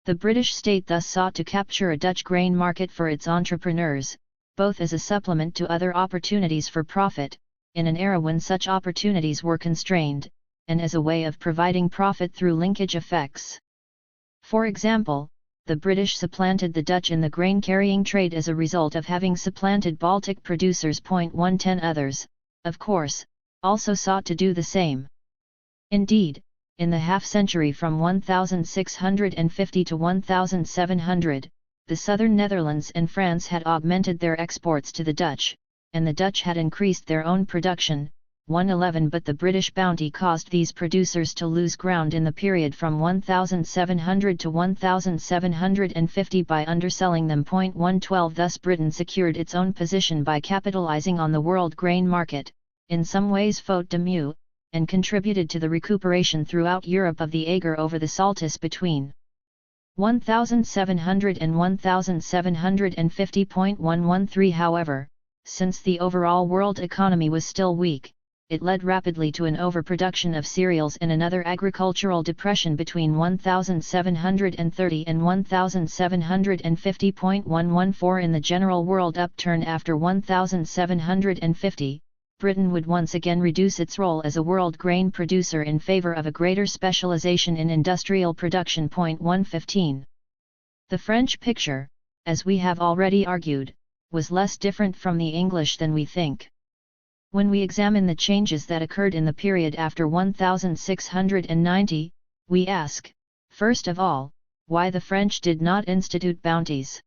The British state thus sought to capture a Dutch grain market for its entrepreneurs, both as a supplement to other opportunities for profit, in an era when such opportunities were constrained, and as a way of providing profit through linkage effects. For example, the British supplanted the Dutch in the grain-carrying trade as a result of having supplanted Baltic producers. 110 Others, of course, also sought to do the same. Indeed, in the half-century from 1650 to 1700, the southern Netherlands and France had augmented their exports to the Dutch, and the Dutch had increased their own production. 111 But the British bounty caused these producers to lose ground in the period from 1700 to 1750 by underselling them. 112 Thus Britain secured its own position by capitalising on the world grain market, in some ways faute de mieux, and contributed to the recuperation throughout Europe of the ager over the Saltus between 1700 and 1750. 113 However, since the overall world economy was still weak, it led rapidly to an overproduction of cereals and another agricultural depression between 1730 and 1750. 114 In the general world upturn after 1750, Britain would once again reduce its role as a world grain producer in favour of a greater specialisation in industrial production. 115 The French picture, as we have already argued, was less different from the English than we think. When we examine the changes that occurred in the period after 1690, we ask, first of all, why the French did not institute bounties.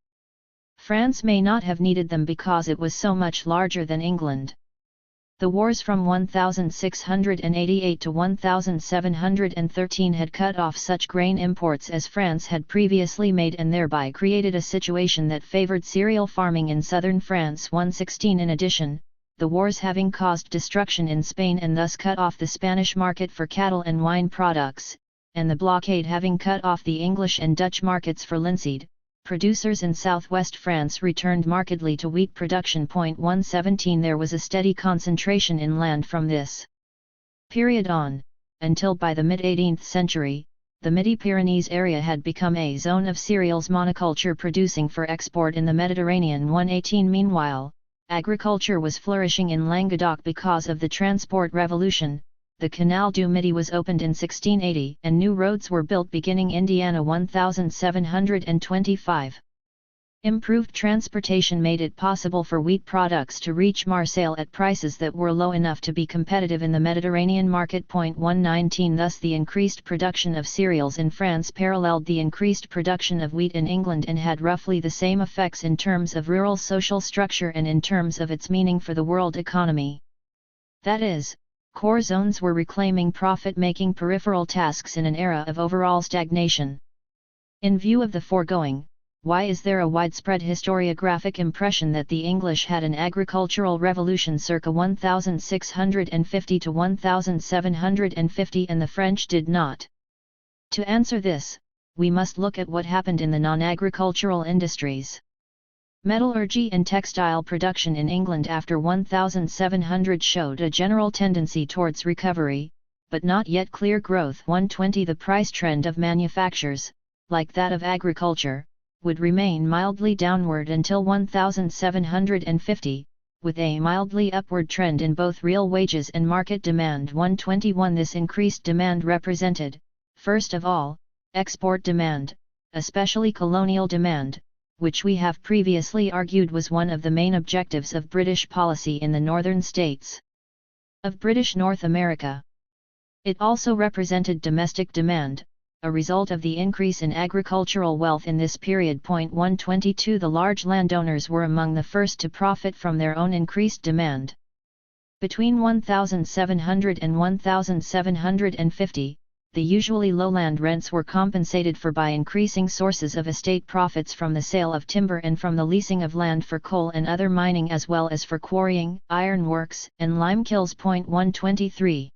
France may not have needed them because it was so much larger than England. The wars from 1688 to 1713 had cut off such grain imports as France had previously made and thereby created a situation that favoured cereal farming in southern France. 116 In addition, the wars having caused destruction in Spain and thus cut off the Spanish market for cattle and wine products, and the blockade having cut off the English and Dutch markets for linseed, producers in southwest France returned markedly to wheat production. 117 There was a steady concentration in land from this period on, until by the mid-18th century, the Midi-Pyrenees area had become a zone of cereals monoculture producing for export in the Mediterranean. 118 Meanwhile, agriculture was flourishing in Languedoc because of the transport revolution. The Canal du Midi was opened in 1680 and new roads were built beginning Indiana 1725. Improved transportation made it possible for wheat products to reach Marseille at prices that were low enough to be competitive in the Mediterranean market. 119 Thus the increased production of cereals in France paralleled the increased production of wheat in England and had roughly the same effects in terms of rural social structure and in terms of its meaning for the world economy. That is, core zones were reclaiming profit-making peripheral tasks in an era of overall stagnation. In view of the foregoing, why is there a widespread historiographic impression that the English had an agricultural revolution circa 1650 to 1750 and the French did not? To answer this, we must look at what happened in the non-agricultural industries. Metallurgy and textile production in England after 1700 showed a general tendency towards recovery, but not yet clear growth. 120 The price trend of manufactures, like that of agriculture, would remain mildly downward until 1750, with a mildly upward trend in both real wages and market demand. 121 This increased demand represented, first of all, export demand, especially colonial demand, which we have previously argued was one of the main objectives of British policy in the northern states of British North America. It also represented domestic demand, a result of the increase in agricultural wealth in this period. 122 The large landowners were among the first to profit from their own increased demand. Between 1700 and 1750, the usually low land rents were compensated for by increasing sources of estate profits from the sale of timber and from the leasing of land for coal and other mining as well as for quarrying, ironworks, and lime kilns. 123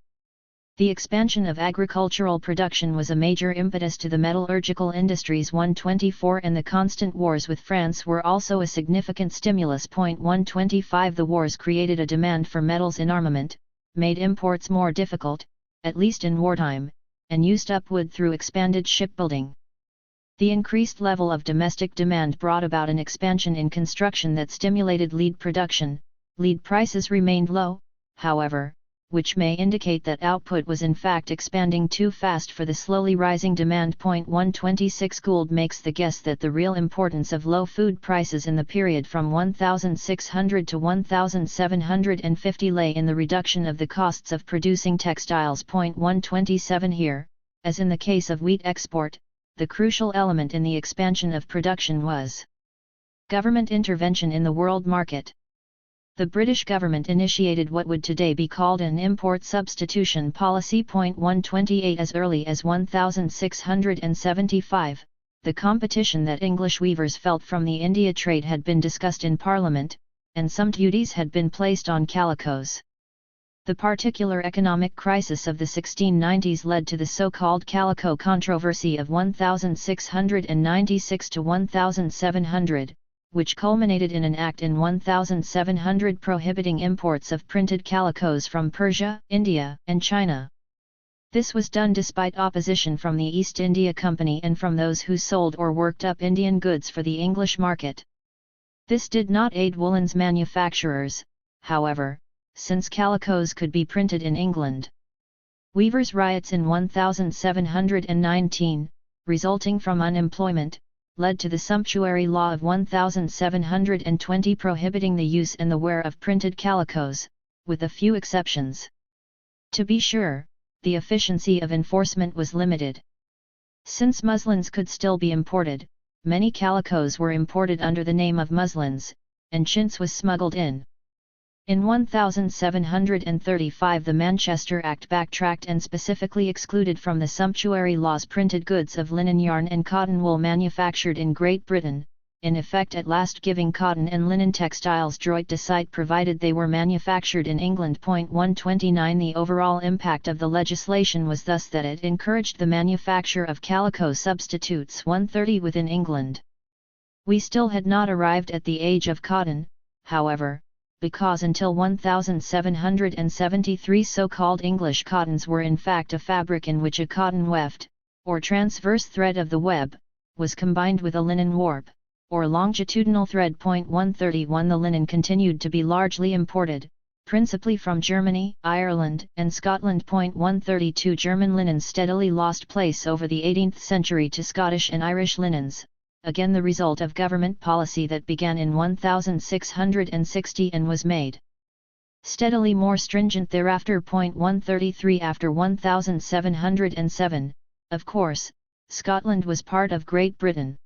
The expansion of agricultural production was a major impetus to the metallurgical industries. 124 And the constant wars with France were also a significant stimulus. 125 The wars created a demand for metals in armament, made imports more difficult, at least in wartime, and used up wood through expanded shipbuilding. The increased level of domestic demand brought about an expansion in construction that stimulated lead production. Lead prices remained low, however, which may indicate that output was in fact expanding too fast for the slowly rising demand. 126 Gould makes the guess that the real importance of low food prices in the period from 1600 to 1750 lay in the reduction of the costs of producing textiles. 127 Here, as in the case of wheat export, the crucial element in the expansion of production was government intervention in the world market. The British government initiated what would today be called an import substitution policy. 128 As early as 1675, the competition that English weavers felt from the India trade had been discussed in Parliament, and some duties had been placed on calicos. The particular economic crisis of the 1690s led to the so-called calico controversy of 1696 to 1700, which culminated in an act in 1700 prohibiting imports of printed calicos from Persia, India, and China. This was done despite opposition from the East India Company and from those who sold or worked up Indian goods for the English market. This did not aid woolens manufacturers, however, since calicos could be printed in England. Weavers' riots in 1719, resulting from unemployment, led to the sumptuary law of 1720 prohibiting the use and the wear of printed calicos, with a few exceptions. To be sure, the efficiency of enforcement was limited. Since muslins could still be imported, many calicos were imported under the name of muslins, and chintz was smuggled in. In 1735 the Manchester Act backtracked and specifically excluded from the sumptuary laws printed goods of linen yarn and cotton wool manufactured in Great Britain, in effect at last giving cotton and linen textiles droit de suite provided they were manufactured in England. 129 The overall impact of the legislation was thus that it encouraged the manufacture of calico substitutes. 130 Within England, we still had not arrived at the age of cotton, however, because until 1773 so-called English cottons were in fact a fabric in which a cotton weft, or transverse thread of the web, was combined with a linen warp, or longitudinal thread. 131 The linen continued to be largely imported, principally from Germany, Ireland, and Scotland. 132 German linen steadily lost place over the 18th century to Scottish and Irish linens, again the result of government policy that began in 1660 and was made steadily more stringent thereafter. 133 After 1707, of course, Scotland was part of Great Britain.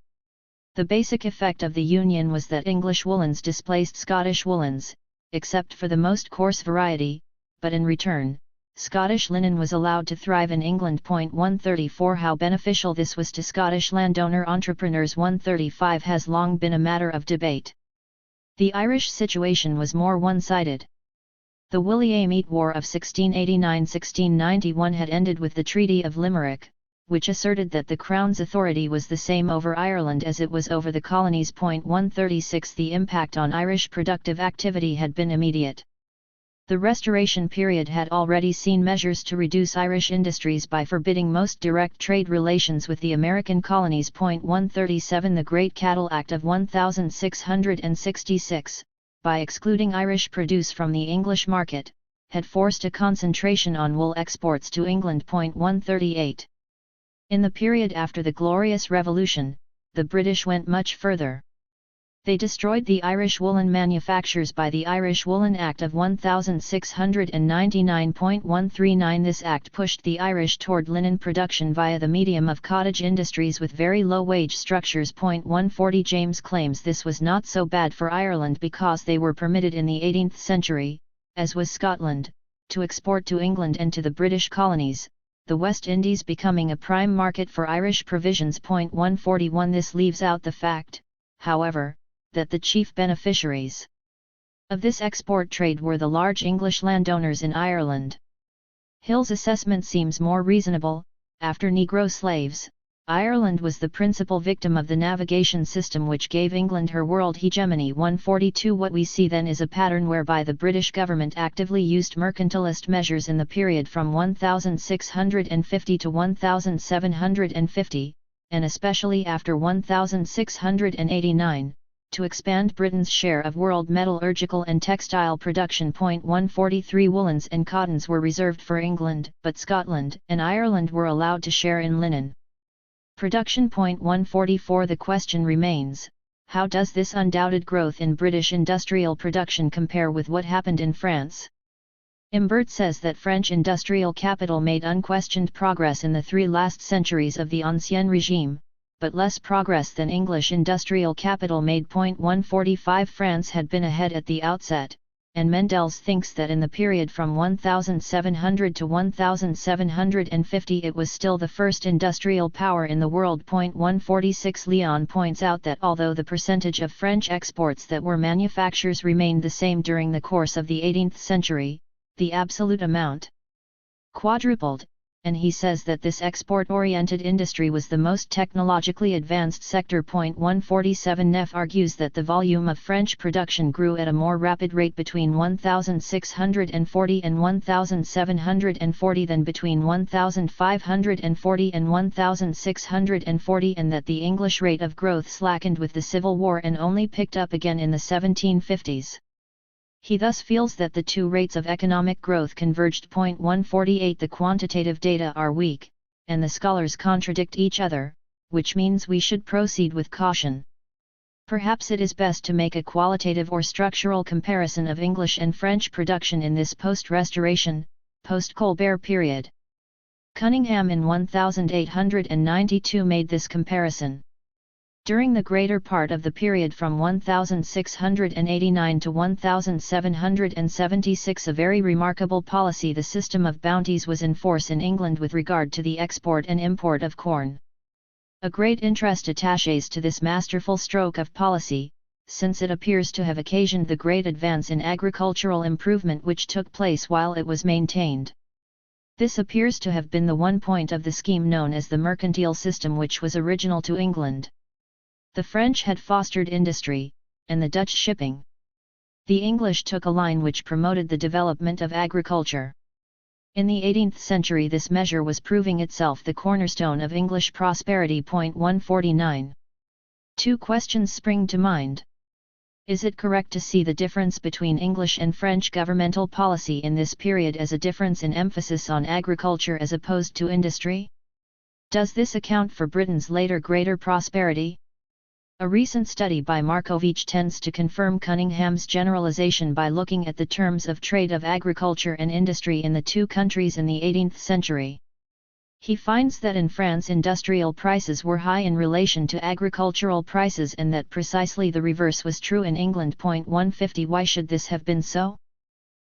The basic effect of the union was that English woolens displaced Scottish woolens, except for the most coarse variety, but in return, Scottish linen was allowed to thrive in England. 134 How beneficial this was to Scottish landowner entrepreneurs. 135 Has long been a matter of debate. The Irish situation was more one-sided. The Williamite War of 1689–1691 had ended with the Treaty of Limerick, which asserted that the Crown's authority was the same over Ireland as it was over the colonies. 136 The impact on Irish productive activity had been immediate. The Restoration period had already seen measures to reduce Irish industries by forbidding most direct trade relations with the American colonies. 137 The Great Cattle Act of 1666, by excluding Irish produce from the English market, had forced a concentration on wool exports to England. 138 In the period after the Glorious Revolution, the British went much further. They destroyed the Irish woolen manufactures by the Irish Woolen Act of 1699.139. This act pushed the Irish toward linen production via the medium of cottage industries with very low wage structures. 140 James claims this was not so bad for Ireland because they were permitted in the 18th century, as was Scotland, to export to England and to the British colonies, the West Indies becoming a prime market for Irish provisions. 141 This leaves out the fact, however, that the chief beneficiaries of this export trade were the large English landowners in Ireland. Hill's assessment seems more reasonable. After Negro slaves, Ireland was the principal victim of the navigation system which gave England her world hegemony. 142 What we see then is a pattern whereby the British government actively used mercantilist measures in the period from 1650 to 1750, and especially after 1689, to expand Britain's share of world metallurgical and textile production. 143 Woolens and cottons were reserved for England, but Scotland and Ireland were allowed to share in linen production. 144 The question remains, how does this undoubted growth in British industrial production compare with what happened in France? Imbert says that French industrial capital made unquestioned progress in the 3 last centuries of the Ancien Régime, but less progress than English industrial capital made. 145 France had been ahead at the outset, and Mendels thinks that in the period from 1700 to 1750 it was still the first industrial power in the world. 146 Leon points out that although the percentage of French exports that were manufactures remained the same during the course of the 18th century, the absolute amount quadrupled, and he says that this export-oriented industry was the most technologically advanced sector. 147 Neff argues that the volume of French production grew at a more rapid rate between 1640 and 1740 than between 1540 and 1640, and that the English rate of growth slackened with the Civil War and only picked up again in the 1750s. He thus feels that the two rates of economic growth converged. 148 The quantitative data are weak, and the scholars contradict each other, which means we should proceed with caution. Perhaps it is best to make a qualitative or structural comparison of English and French production in this post-Restoration, post-Colbert period. Cunningham in 1892 made this comparison. During the greater part of the period from 1689 to 1776 a very remarkable policy, the system of bounties, was in force in England with regard to the export and import of corn. A great interest attaches to this masterful stroke of policy, since it appears to have occasioned the great advance in agricultural improvement which took place while it was maintained. This appears to have been the one point of the scheme known as the mercantile system, which was original to England. The French had fostered industry, and the Dutch shipping. The English took a line which promoted the development of agriculture. In the 18th century this measure was proving itself the cornerstone of English prosperity. 149. Two questions spring to mind. Is it correct to see the difference between English and French governmental policy in this period as a difference in emphasis on agriculture as opposed to industry? Does this account for Britain's later greater prosperity? A recent study by Markovich tends to confirm Cunningham's generalization by looking at the terms of trade of agriculture and industry in the two countries in the 18th century. He finds that in France industrial prices were high in relation to agricultural prices and that precisely the reverse was true in England. 150 Why should this have been so?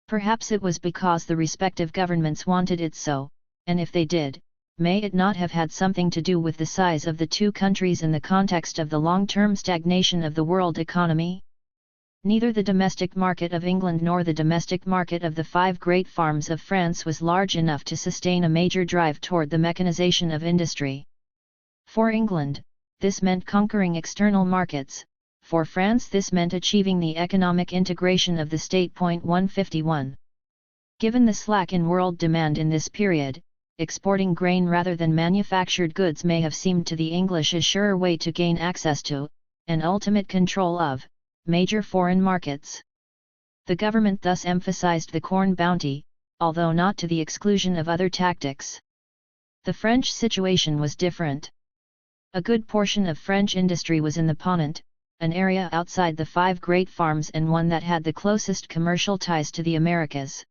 Perhaps it was because the respective governments wanted it so, and if they did, may it not have had something to do with the size of the two countries in the context of the long-term stagnation of the world economy? Neither the domestic market of England nor the domestic market of the five great farms of France was large enough to sustain a major drive toward the mechanization of industry. For England, this meant conquering external markets; for France this meant achieving the economic integration of the state. 151. Given the slack in world demand in this period, exporting grain rather than manufactured goods may have seemed to the English a surer way to gain access to, and ultimate control of, major foreign markets. The government thus emphasized the corn bounty, although not to the exclusion of other tactics. The French situation was different. A good portion of French industry was in the Ponant, an area outside the five great farms and one that had the closest commercial ties to the Americas.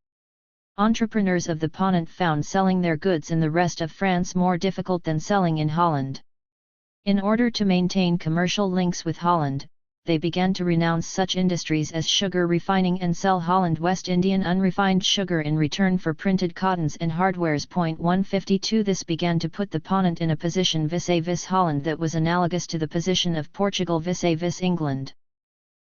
Entrepreneurs of the Ponant found selling their goods in the rest of France more difficult than selling in Holland. In order to maintain commercial links with Holland, they began to renounce such industries as sugar refining and sell Holland West Indian unrefined sugar in return for printed cottons and hardwares. 152 This began to put the Ponant in a position vis-a-vis Holland that was analogous to the position of Portugal vis-a-vis England.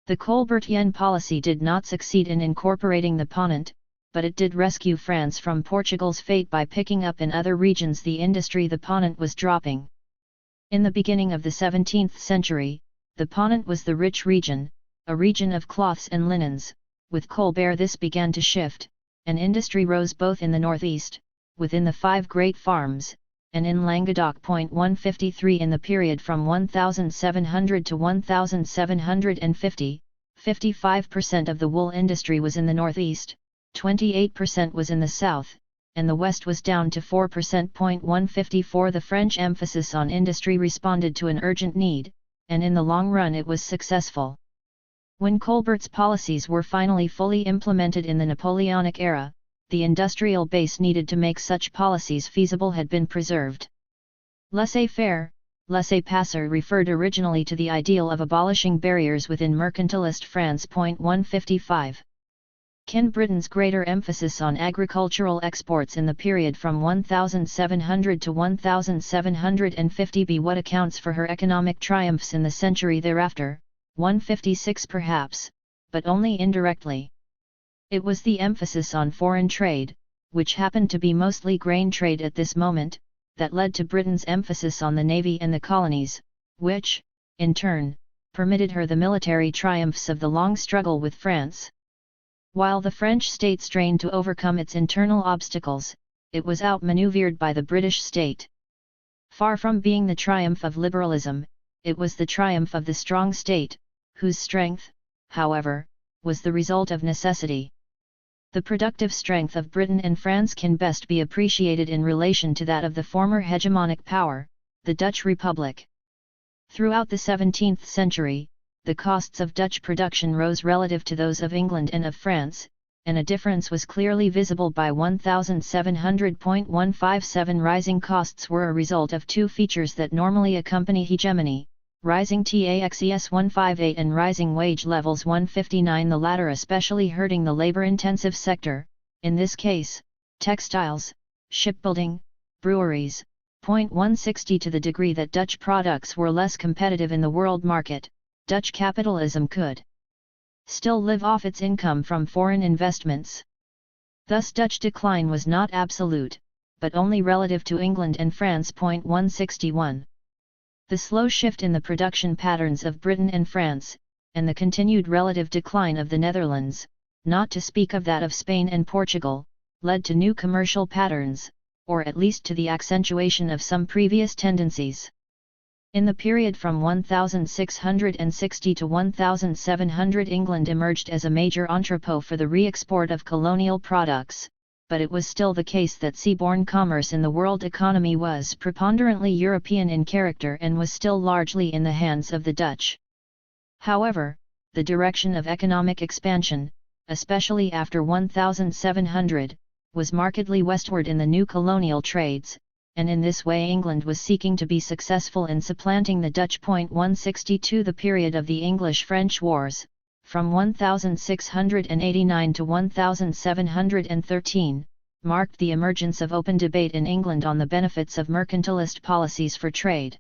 The Colbertian policy did not succeed in incorporating the Ponant, but it did rescue France from Portugal's fate by picking up in other regions the industry the Ponant was dropping. In the beginning of the 17th century, the Ponant was the rich region, a region of cloths and linens. With Colbert this began to shift, and industry rose both in the northeast, within the five great farms, and in Languedoc. 153 In the period from 1700 to 1750, 55% of the wool industry was in the northeast, 28% was in the south, and the west was down to 4%. 154 The French emphasis on industry responded to an urgent need, and in the long run it was successful. When Colbert's policies were finally fully implemented in the Napoleonic era, the industrial base needed to make such policies feasible had been preserved. Laissez-faire, laissez-passer referred originally to the ideal of abolishing barriers within mercantilist France. 155. Can Britain's greater emphasis on agricultural exports in the period from 1700 to 1750 be what accounts for her economic triumphs in the century thereafter? 156 Perhaps, but only indirectly. It was the emphasis on foreign trade, which happened to be mostly grain trade at this moment, that led to Britain's emphasis on the navy and the colonies, which, in turn, permitted her the military triumphs of the long struggle with France. While the French state strained to overcome its internal obstacles, it was outmaneuvered by the British state. Far from being the triumph of liberalism, it was the triumph of the strong state, whose strength, however, was the result of necessity. The productive strength of Britain and France can best be appreciated in relation to that of the former hegemonic power, the Dutch Republic. Throughout the 17th century, the costs of Dutch production rose relative to those of England and of France, and a difference was clearly visible by 1700.157. Rising costs were a result of two features that normally accompany hegemony: rising taxes 158 and rising wage levels 159, the latter especially hurting the labor-intensive sector, in this case, textiles, shipbuilding, breweries. 160 To the degree that Dutch products were less competitive in the world market, Dutch capitalism could still live off its income from foreign investments. Thus Dutch decline was not absolute, but only relative to England and France. 161. The slow shift in the production patterns of Britain and France, and the continued relative decline of the Netherlands, not to speak of that of Spain and Portugal, led to new commercial patterns, or at least to the accentuation of some previous tendencies. In the period from 1660 to 1700, England emerged as a major entrepot for the re-export of colonial products, but it was still the case that seaborne commerce in the world economy was preponderantly European in character and was still largely in the hands of the Dutch. However, the direction of economic expansion, especially after 1700, was markedly westward in the new colonial trades, and in this way England was seeking to be successful in supplanting the Dutch. 162 The period of the English-French Wars, from 1689 to 1713, marked the emergence of open debate in England on the benefits of mercantilist policies for trade.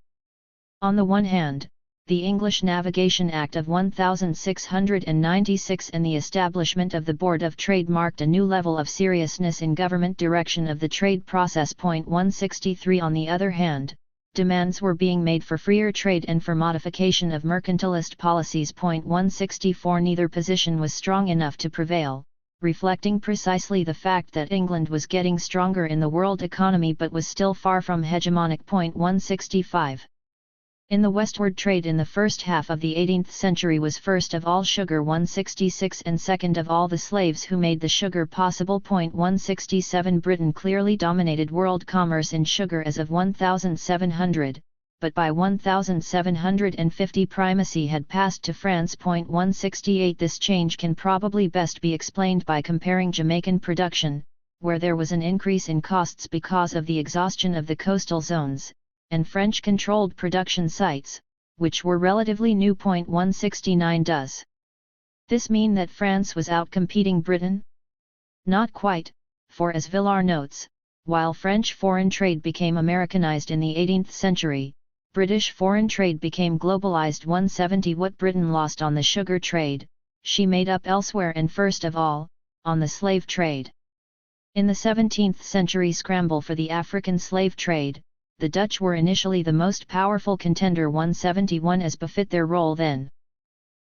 On the one hand, the English Navigation Act of 1696 and the establishment of the Board of Trade marked a new level of seriousness in government direction of the trade process. 163 On the other hand, demands were being made for freer trade and for modification of mercantilist policies. 164 Neither position was strong enough to prevail, reflecting precisely the fact that England was getting stronger in the world economy but was still far from hegemonic. 165 In the westward trade in the first half of the 18th century was first of all sugar. 166 And second of all the slaves who made the sugar possible. 167 Britain clearly dominated world commerce in sugar as of 1700, but by 1750 primacy had passed to France. 168 This change can probably best be explained by comparing Jamaican production, where there was an increase in costs because of the exhaustion of the coastal zones, and French-controlled production sites, which were relatively new. 169 Does this mean that France was outcompeting Britain? Not quite, for as Villard notes, while French foreign trade became Americanized in the 18th century, British foreign trade became globalized. 170 What Britain lost on the sugar trade, she made up elsewhere, and first of all, on the slave trade. In the 17th century scramble for the African slave trade, the Dutch were initially the most powerful contender. 171 As befit their role then,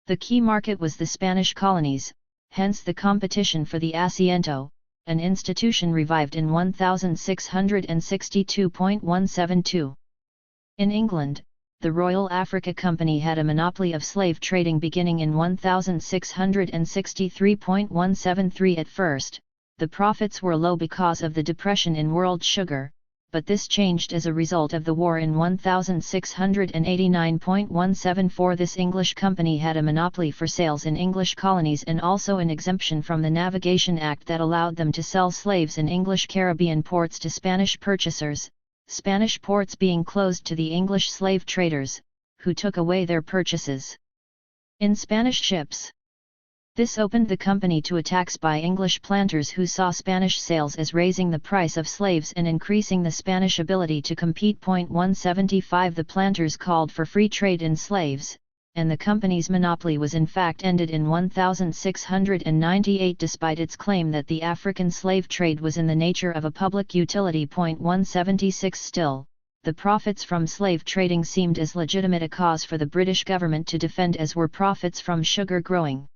the key market was the Spanish colonies, hence the competition for the asiento, an institution revived in 1662. 172 In England, the Royal Africa Company had a monopoly of slave trading beginning in 1663. 173 At first, the profits were low because of the depression in world sugar, but this changed as a result of the war in 1689. 174 This English company had a monopoly for sales in English colonies and also an exemption from the Navigation Act that allowed them to sell slaves in English Caribbean ports to Spanish purchasers, Spanish ports being closed to the English slave traders, who took away their purchases in Spanish ships. This opened the company to attacks by English planters who saw Spanish sales as raising the price of slaves and increasing the Spanish ability to compete. 175 The planters called for free trade in slaves, and the company's monopoly was in fact ended in 1698 despite its claim that the African slave trade was in the nature of a public utility. 176 Still, the profits from slave trading seemed as legitimate a cause for the British government to defend as were profits from sugar growing.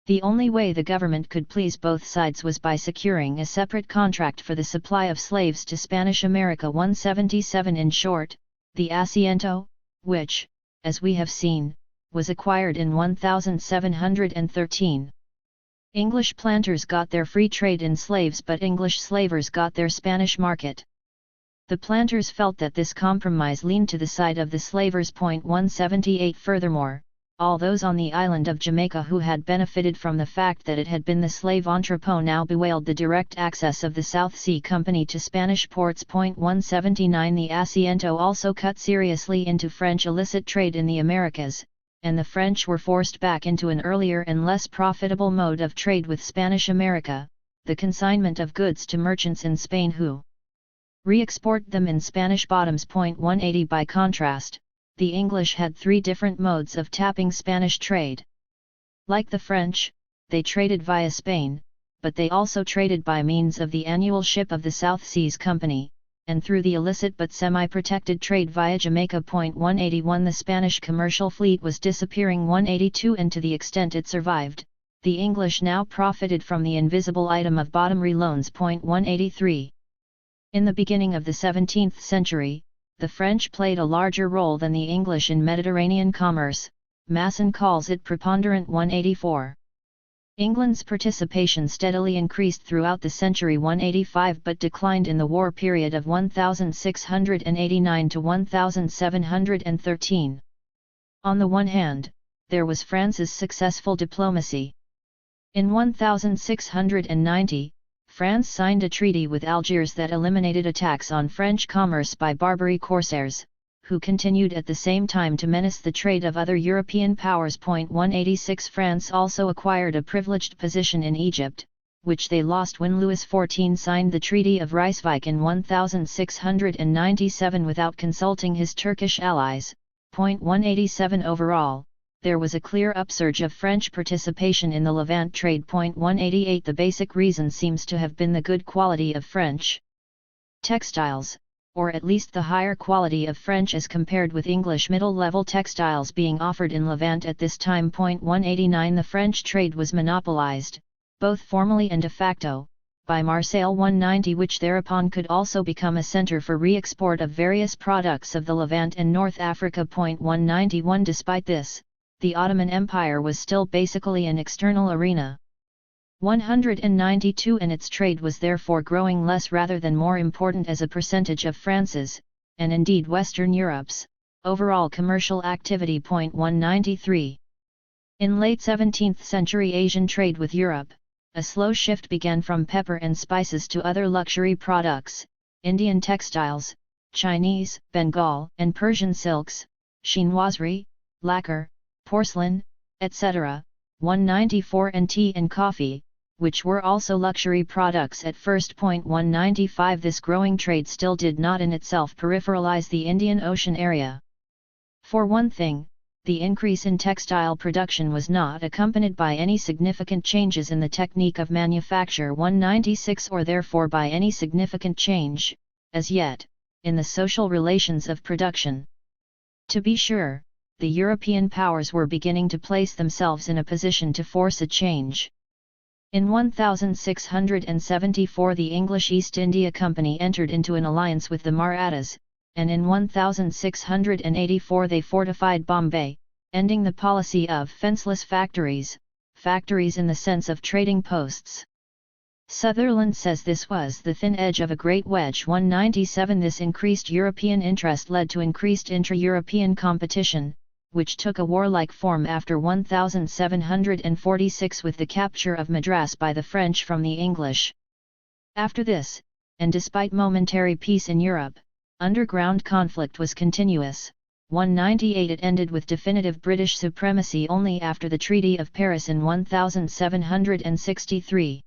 The only way the government could please both sides was by securing a separate contract for the supply of slaves to Spanish America. 177 In short, the asiento, which, as we have seen, was acquired in 1713. English planters got their free trade in slaves, but English slavers got their Spanish market. The planters felt that this compromise leaned to the side of the slavers. 178 Furthermore, all those on the island of Jamaica who had benefited from the fact that it had been the slave entrepot now bewailed the direct access of the South Sea Company to Spanish ports. 179 The asiento also cut seriously into French illicit trade in the Americas, and the French were forced back into an earlier and less profitable mode of trade with Spanish America, the consignment of goods to merchants in Spain who re-export them in Spanish bottoms. 180 By contrast, the English had three different modes of tapping Spanish trade. Like the French, they traded via Spain, but they also traded by means of the annual ship of the South Seas Company, and through the illicit but semi-protected trade via Jamaica. 181 The Spanish commercial fleet was disappearing. 182 And to the extent it survived, the English now profited from the invisible item of bottomry loans. 183 In the beginning of the 17th century, the French played a larger role than the English in Mediterranean commerce. Masson calls it preponderant. 184 England's participation steadily increased throughout the century 185 but declined in the war period of 1689 to 1713. On the one hand, there was France's successful diplomacy. In 1690, France signed a treaty with Algiers that eliminated attacks on French commerce by Barbary corsairs, who continued at the same time to menace the trade of other European powers. 186 France also acquired a privileged position in Egypt, which they lost when Louis XIV signed the Treaty of Rijswijk in 1697 without consulting his Turkish allies. 187 Overall, there was a clear upsurge of French participation in the Levant trade. 188 The basic reason seems to have been the good quality of French textiles, or at least the higher quality of French as compared with English middle-level textiles being offered in Levant at this time. 189 The French trade was monopolized, both formally and de facto, by Marseille. 190 which thereupon could also become a center for re-export of various products of the Levant and North Africa. 191 Despite this, the Ottoman Empire was still basically an external arena. 192 And its trade was therefore growing less rather than more important as a percentage of France's, and indeed Western Europe's, overall commercial activity. 193 In late 17th century Asian trade with Europe, a slow shift began from pepper and spices to other luxury products, Indian textiles, Chinese, Bengal and Persian silks, chinoiserie, lacquer, porcelain, etc. 194 And tea and coffee, which were also luxury products at first. 195 This growing trade still did not in itself peripheralize the Indian Ocean area. For one thing, the increase in textile production was not accompanied by any significant changes in the technique of manufacture. 196 Or therefore by any significant change, as yet, in the social relations of production. To be sure, the European powers were beginning to place themselves in a position to force a change. In 1674 the English East India Company entered into an alliance with the Marathas, and in 1684 they fortified Bombay, ending the policy of fenceless factories in the sense of trading posts. Sutherland says this was the thin edge of a great wedge. 197 This increased European interest led to increased intra-European competition, which took a warlike form after 1746 with the capture of Madras by the French from the English. After this, and despite momentary peace in Europe, underground conflict was continuous. 198 It ended with definitive British supremacy only after the Treaty of Paris in 1763.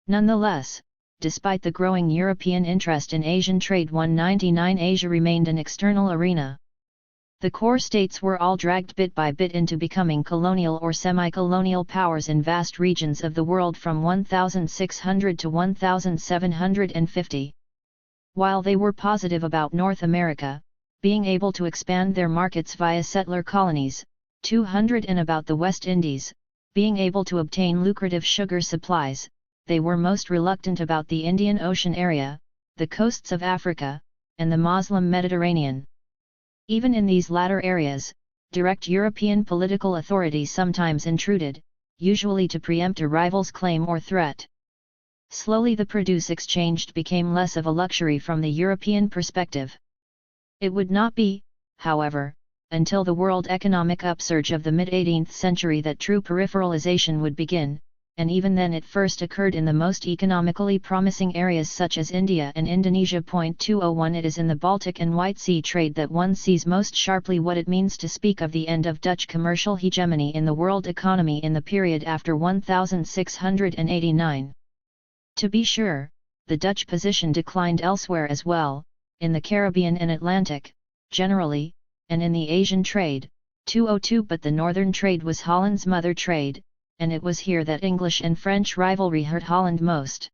Nonetheless, despite the growing European interest in Asian trade. 199 Asia remained an external arena. The core states were all dragged bit by bit into becoming colonial or semi-colonial powers in vast regions of the world from 1600 to 1750. While they were positive about North America, being able to expand their markets via settler colonies, 200 and about the West Indies, being able to obtain lucrative sugar supplies, they were most reluctant about the Indian Ocean area, the coasts of Africa, and the Muslim Mediterranean. Even in these latter areas, direct European political authority sometimes intruded, usually to preempt a rival's claim or threat. Slowly the produce exchanged became less of a luxury from the European perspective. It would not be, however, until the world economic upsurge of the mid-18th century that true peripheralization would begin, and even then it first occurred in the most economically promising areas such as India and Indonesia. 201 It is in the Baltic and White Sea trade that one sees most sharply what it means to speak of the end of Dutch commercial hegemony in the world economy in the period after 1689. To be sure, the Dutch position declined elsewhere as well, in the Caribbean and Atlantic, generally, and in the Asian trade. 202 But the northern trade was Holland's mother trade, and it was here that English and French rivalry hurt Holland most.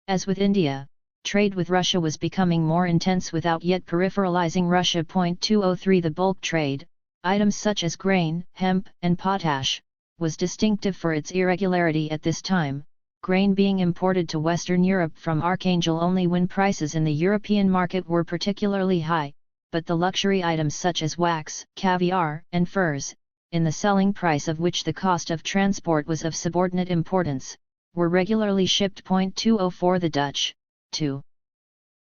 As with India, trade with Russia was becoming more intense without yet peripheralizing Russia. 203 The bulk trade, items such as grain, hemp, and potash, was distinctive for its irregularity at this time, grain being imported to Western Europe from Archangel only when prices in the European market were particularly high, but the luxury items such as wax, caviar, and furs, in the selling price of which the cost of transport was of subordinate importance, were regularly shipped. 204 The Dutch, to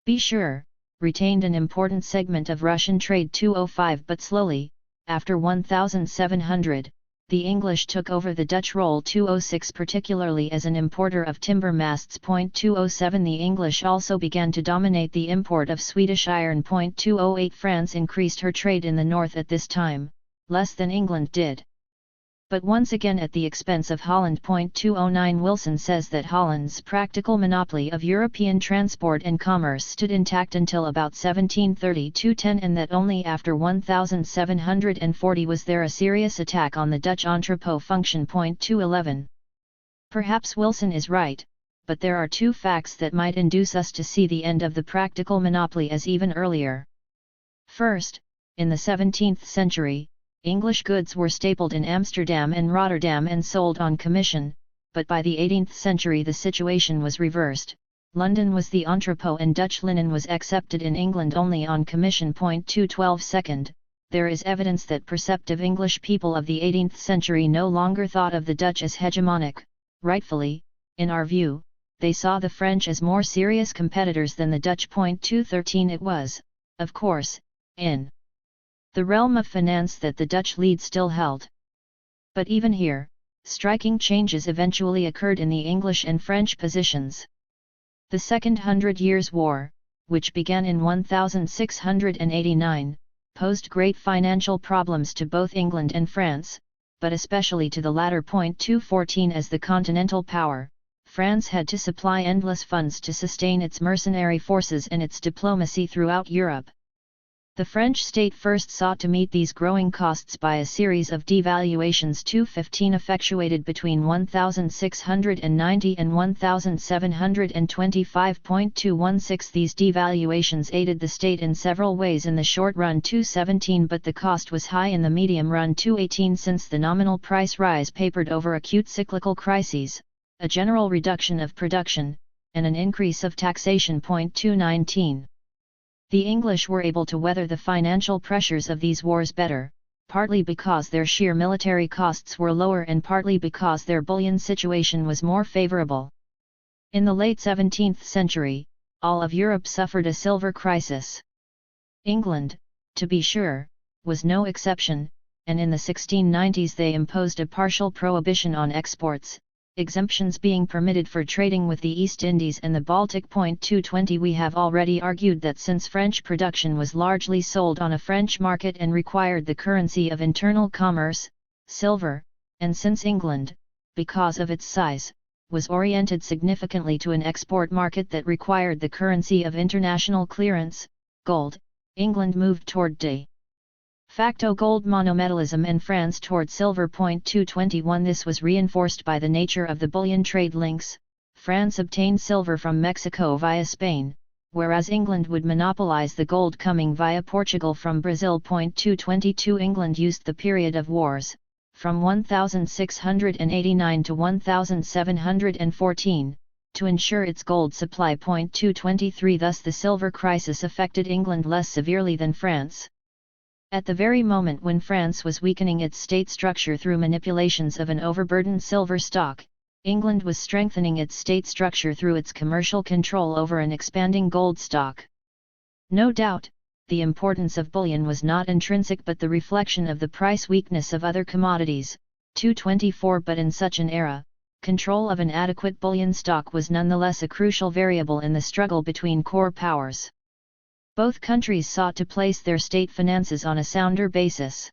be sure, retained an important segment of Russian trade. 205 But slowly, after 1700, the English took over the Dutch role. 206 Particularly as an importer of timber masts. 207 The English also began to dominate the import of Swedish iron. 208 France increased her trade in the north at this time, less than England did, but once again at the expense of Holland. 209 Wilson says that Holland's practical monopoly of European transport and commerce stood intact until about 1730-10, and that only after 1740 was there a serious attack on the Dutch entrepot function. 211 Perhaps Wilson is right, but there are two facts that might induce us to see the end of the practical monopoly as even earlier. First, in the 17th century, English goods were stapled in Amsterdam and Rotterdam and sold on commission, but by the 18th century the situation was reversed. London was the entrepot and Dutch linen was accepted in England only on commission. 212 Second, there is evidence that perceptive English people of the 18th century no longer thought of the Dutch as hegemonic. Rightfully, in our view, they saw the French as more serious competitors than the Dutch. 213 It was, of course, in the realm of finance that the Dutch lead still held. But even here, striking changes eventually occurred in the English and French positions. The Second Hundred Years' War, which began in 1689, posed great financial problems to both England and France, but especially to the latter. 214 As the continental power, France had to supply endless funds to sustain its mercenary forces and its diplomacy throughout Europe. The French state first sought to meet these growing costs by a series of devaluations. 215 effectuated between 1690 and 1725. 216 These devaluations aided the state in several ways in the short run. 217 But the cost was high in the medium run. 218 Since the nominal price rise papered over acute cyclical crises, a general reduction of production, and an increase of taxation. 219 The English were able to weather the financial pressures of these wars better, partly because their sheer military costs were lower and partly because their bullion situation was more favorable. In the late 17th century, all of Europe suffered a silver crisis. England, to be sure, was no exception, and in the 1690s they imposed a partial prohibition on exports, exemptions being permitted for trading with the East Indies and the Baltic. 220 We have already argued that since French production was largely sold on a French market and required the currency of internal commerce, silver, and since England, because of its size, was oriented significantly to an export market that required the currency of international clearance, gold, England moved toward de facto gold monometallism and France toward silver. 221 This was reinforced by the nature of the bullion trade links. France obtained silver from Mexico via Spain, whereas England would monopolize the gold coming via Portugal from Brazil. 222 England used the period of wars, from 1689 to 1714, to ensure its gold supply. 223 Thus the silver crisis affected England less severely than France. At the very moment when France was weakening its state structure through manipulations of an overburdened silver stock, England was strengthening its state structure through its commercial control over an expanding gold stock. No doubt, the importance of bullion was not intrinsic but the reflection of the price weakness of other commodities. 224 But in such an era, control of an adequate bullion stock was nonetheless a crucial variable in the struggle between core powers. Both countries sought to place their state finances on a sounder basis.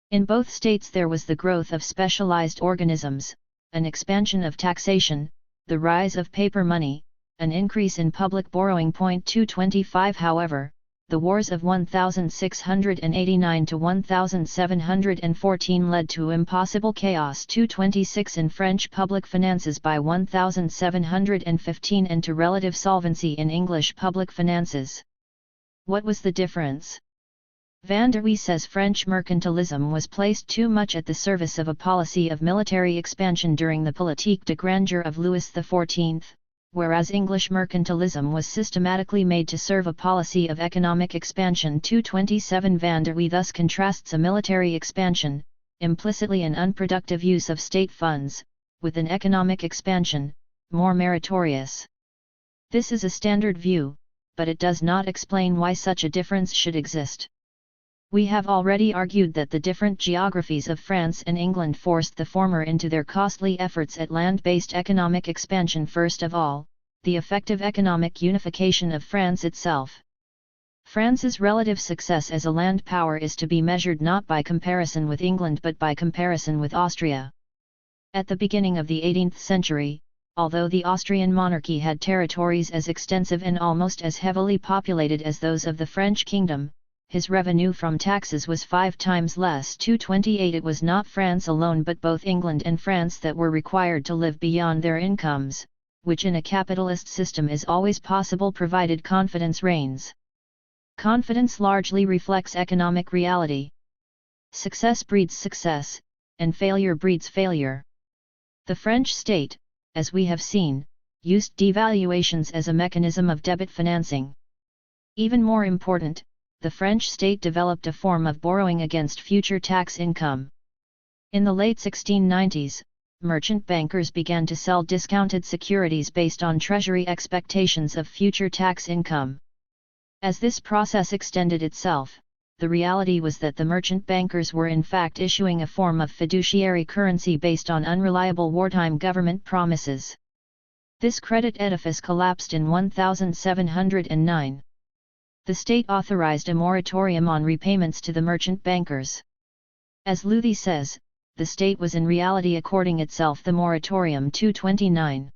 In both states there was the growth of specialized organisms, an expansion of taxation, the rise of paper money, an increase in public borrowing. 225 However, the wars of 1689 to 1714 led to impossible chaos. 226 In French public finances by 1715 and to relative solvency in English public finances. What was the difference? Van der Wee says French mercantilism was placed too much at the service of a policy of military expansion during the politique de grandeur of Louis XIV, whereas English mercantilism was systematically made to serve a policy of economic expansion. 227 Van der Wee thus contrasts a military expansion, implicitly an unproductive use of state funds, with an economic expansion, more meritorious. This is a standard view, but it does not explain why such a difference should exist. We have already argued that the different geographies of France and England forced the former into their costly efforts at land-based economic expansion. First of all, the effective economic unification of France itself. France's relative success as a land power is to be measured not by comparison with England but by comparison with Austria. At the beginning of the 18th century, although the Austrian monarchy had territories as extensive and almost as heavily populated as those of the French kingdom, his revenue from taxes was 5 times less. 228 It was not France alone but both England and France that were required to live beyond their incomes, which in a capitalist system is always possible provided confidence reigns. Confidence largely reflects economic reality. Success breeds success, and failure breeds failure. The French state, as we have seen, used devaluations as a mechanism of debit financing. Even more important, the French state developed a form of borrowing against future tax income. In the late 1690s, merchant bankers began to sell discounted securities based on treasury expectations of future tax income. As this process extended itself, the reality was that the merchant bankers were in fact issuing a form of fiduciary currency based on unreliable wartime government promises. This credit edifice collapsed in 1709. The state authorized a moratorium on repayments to the merchant bankers. As Luthi says, the state was in reality according itself the moratorium. 229.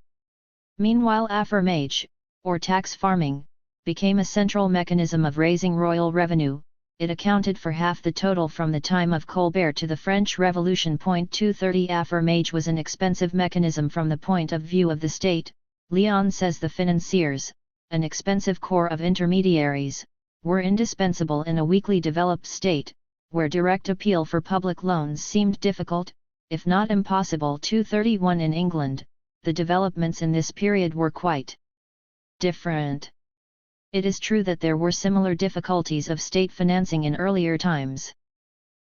Meanwhile affirmage, or tax farming, became a central mechanism of raising royal revenue. It accounted for half the total from the time of Colbert to the French Revolution. 230 Affirmage was an expensive mechanism from the point of view of the state. Leon says the financiers, an expensive corps of intermediaries, were indispensable in a weakly developed state, where direct appeal for public loans seemed difficult, if not impossible. 231 In England, the developments in this period were quite different. It is true that there were similar difficulties of state financing in earlier times.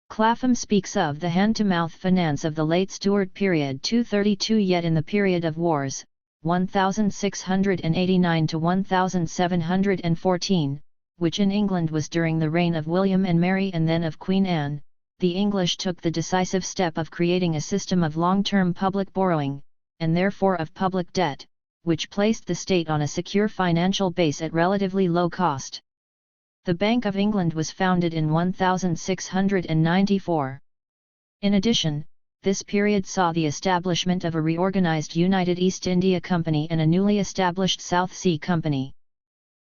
Clapham speaks of the hand-to-mouth finance of the late Stuart period. 232 Yet in the period of wars, 1689 to 1714, which in England was during the reign of William and Mary and then of Queen Anne, the English took the decisive step of creating a system of long-term public borrowing, and therefore of public debt, which placed the state on a secure financial base at relatively low cost. The Bank of England was founded in 1694. In addition, this period saw the establishment of a reorganized United East India Company and a newly established South Sea Company.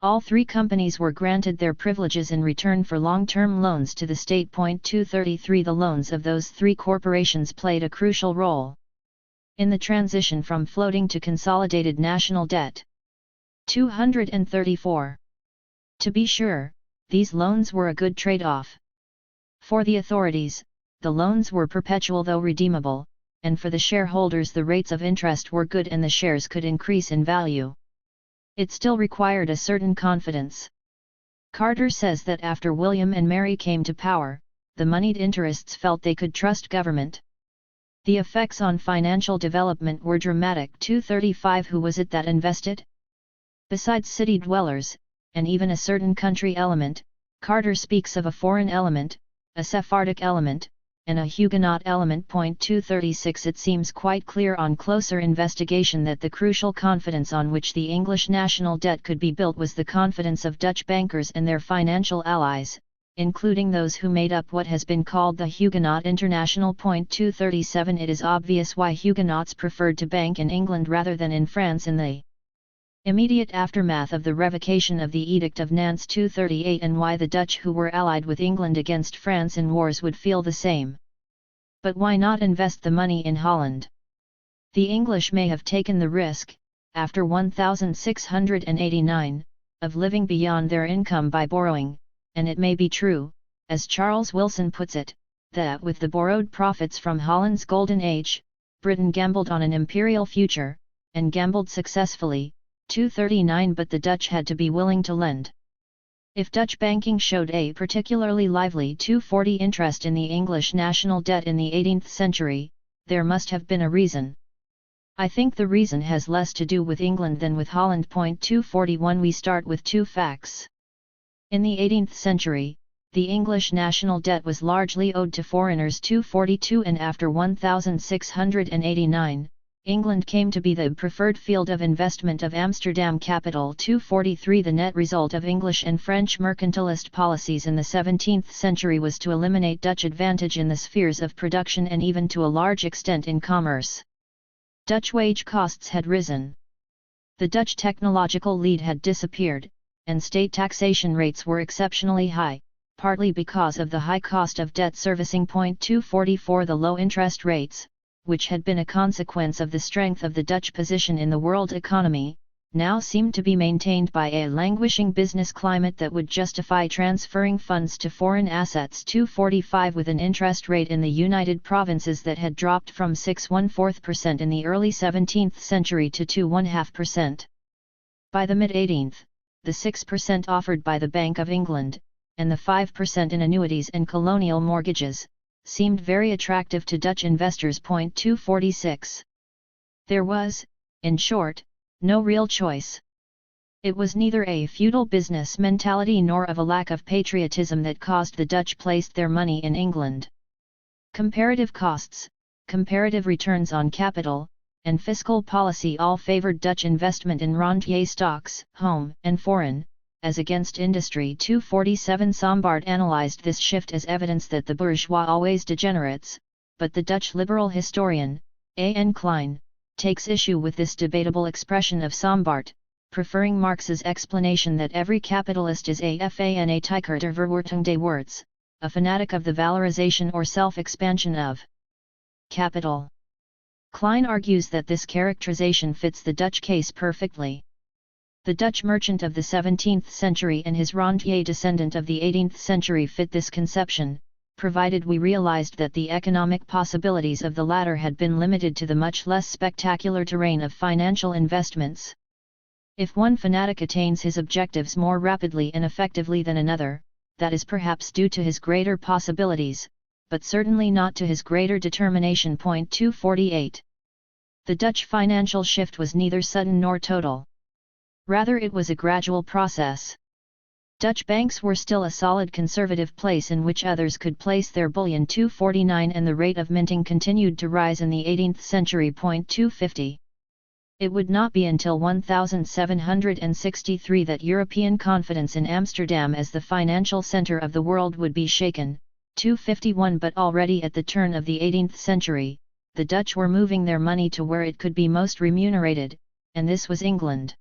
All three companies were granted their privileges in return for long-term loans to the state. 233 The loans of those three corporations played a crucial role in the transition from floating to consolidated national debt. 234. To be sure, these loans were a good trade-off. For the authorities, the loans were perpetual though redeemable, and for the shareholders the rates of interest were good and the shares could increase in value. It still required a certain confidence. Carter says that after William and Mary came to power, the moneyed interests felt they could trust government. The effects on financial development were dramatic. 235 Who was it that invested? Besides city dwellers, and even a certain country element, Carter speaks of a foreign element, a Sephardic element, and a Huguenot element. 236 It seems quite clear on closer investigation that the crucial confidence on which the English national debt could be built was the confidence of Dutch bankers and their financial allies, including those who made up what has been called the Huguenot International. 237 It is obvious why Huguenots preferred to bank in England rather than in France in the immediate aftermath of the revocation of the Edict of Nantes. 238 And why the Dutch who were allied with England against France in wars would feel the same. But why not invest the money in Holland? The English may have taken the risk, after 1689, of living beyond their income by borrowing, and it may be true, as Charles Wilson puts it, that with the borrowed profits from Holland's Golden Age, Britain gambled on an imperial future, and gambled successfully. 239 But the Dutch had to be willing to lend. If Dutch banking showed a particularly lively 240 interest in the English national debt in the 18th century, there must have been a reason. I think the reason has less to do with England than with Holland. 241 We start with two facts. In the 18th century, the English national debt was largely owed to foreigners. 242 And after 1689, England came to be the preferred field of investment of Amsterdam capital. 243 The net result of English and French mercantilist policies in the 17th century was to eliminate Dutch advantage in the spheres of production and even to a large extent in commerce. Dutch wage costs had risen. The Dutch technological lead had disappeared, and state taxation rates were exceptionally high, partly because of the high cost of debt servicing. 244 The low interest rates, which had been a consequence of the strength of the Dutch position in the world economy, now seemed to be maintained by a languishing business climate that would justify transferring funds to foreign assets. 245 With an interest rate in the United Provinces that had dropped from 6.14% in the early 17th century to 2.5%. By the mid-18th, the 6% offered by the Bank of England, and the 5% in annuities and colonial mortgages, seemed very attractive to Dutch investors. 246 There was, in short, no real choice. It was neither a feudal business mentality nor of a lack of patriotism that caused the Dutch placed their money in England. Comparative costs, comparative returns on capital, and fiscal policy all favored Dutch investment in rentier stocks, home and foreign, as against industry. 247 Sombart analyzed this shift as evidence that the bourgeois always degenerates, but the Dutch liberal historian, A. N. Klein, takes issue with this debatable expression of Sombart, preferring Marx's explanation that every capitalist is a fanatiker der Verwertung des Worts, a fanatic of the valorization or self-expansion of capital. Klein argues that this characterization fits the Dutch case perfectly. The Dutch merchant of the 17th century and his rentier descendant of the 18th century fit this conception, provided we realized that the economic possibilities of the latter had been limited to the much less spectacular terrain of financial investments. If one fanatic attains his objectives more rapidly and effectively than another, that is perhaps due to his greater possibilities, but certainly not to his greater determination. 248 The Dutch financial shift was neither sudden nor total. Rather, it was a gradual process. Dutch banks were still a solid conservative place in which others could place their bullion. 249 And the rate of minting continued to rise in the 18th century. 250 It would not be until 1763 that European confidence in Amsterdam as the financial center of the world would be shaken. 251 But already at the turn of the 18th century, the Dutch were moving their money to where it could be most remunerated, and this was England.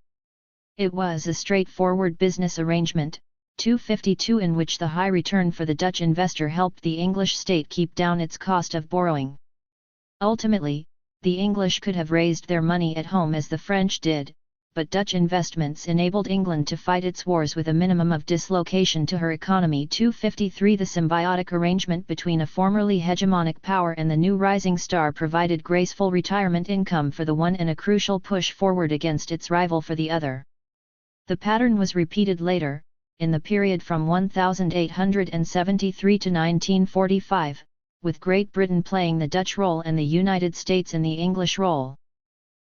It was a straightforward business arrangement, 252 in which the high return for the Dutch investor helped the English state keep down its cost of borrowing. Ultimately, the English could have raised their money at home as the French did, but Dutch investments enabled England to fight its wars with a minimum of dislocation to her economy. 253 The symbiotic arrangement between a formerly hegemonic power and the new rising star provided graceful retirement income for the one and a crucial push forward against its rival for the other. The pattern was repeated later, in the period from 1873 to 1945, with Great Britain playing the Dutch role and the United States in the English role.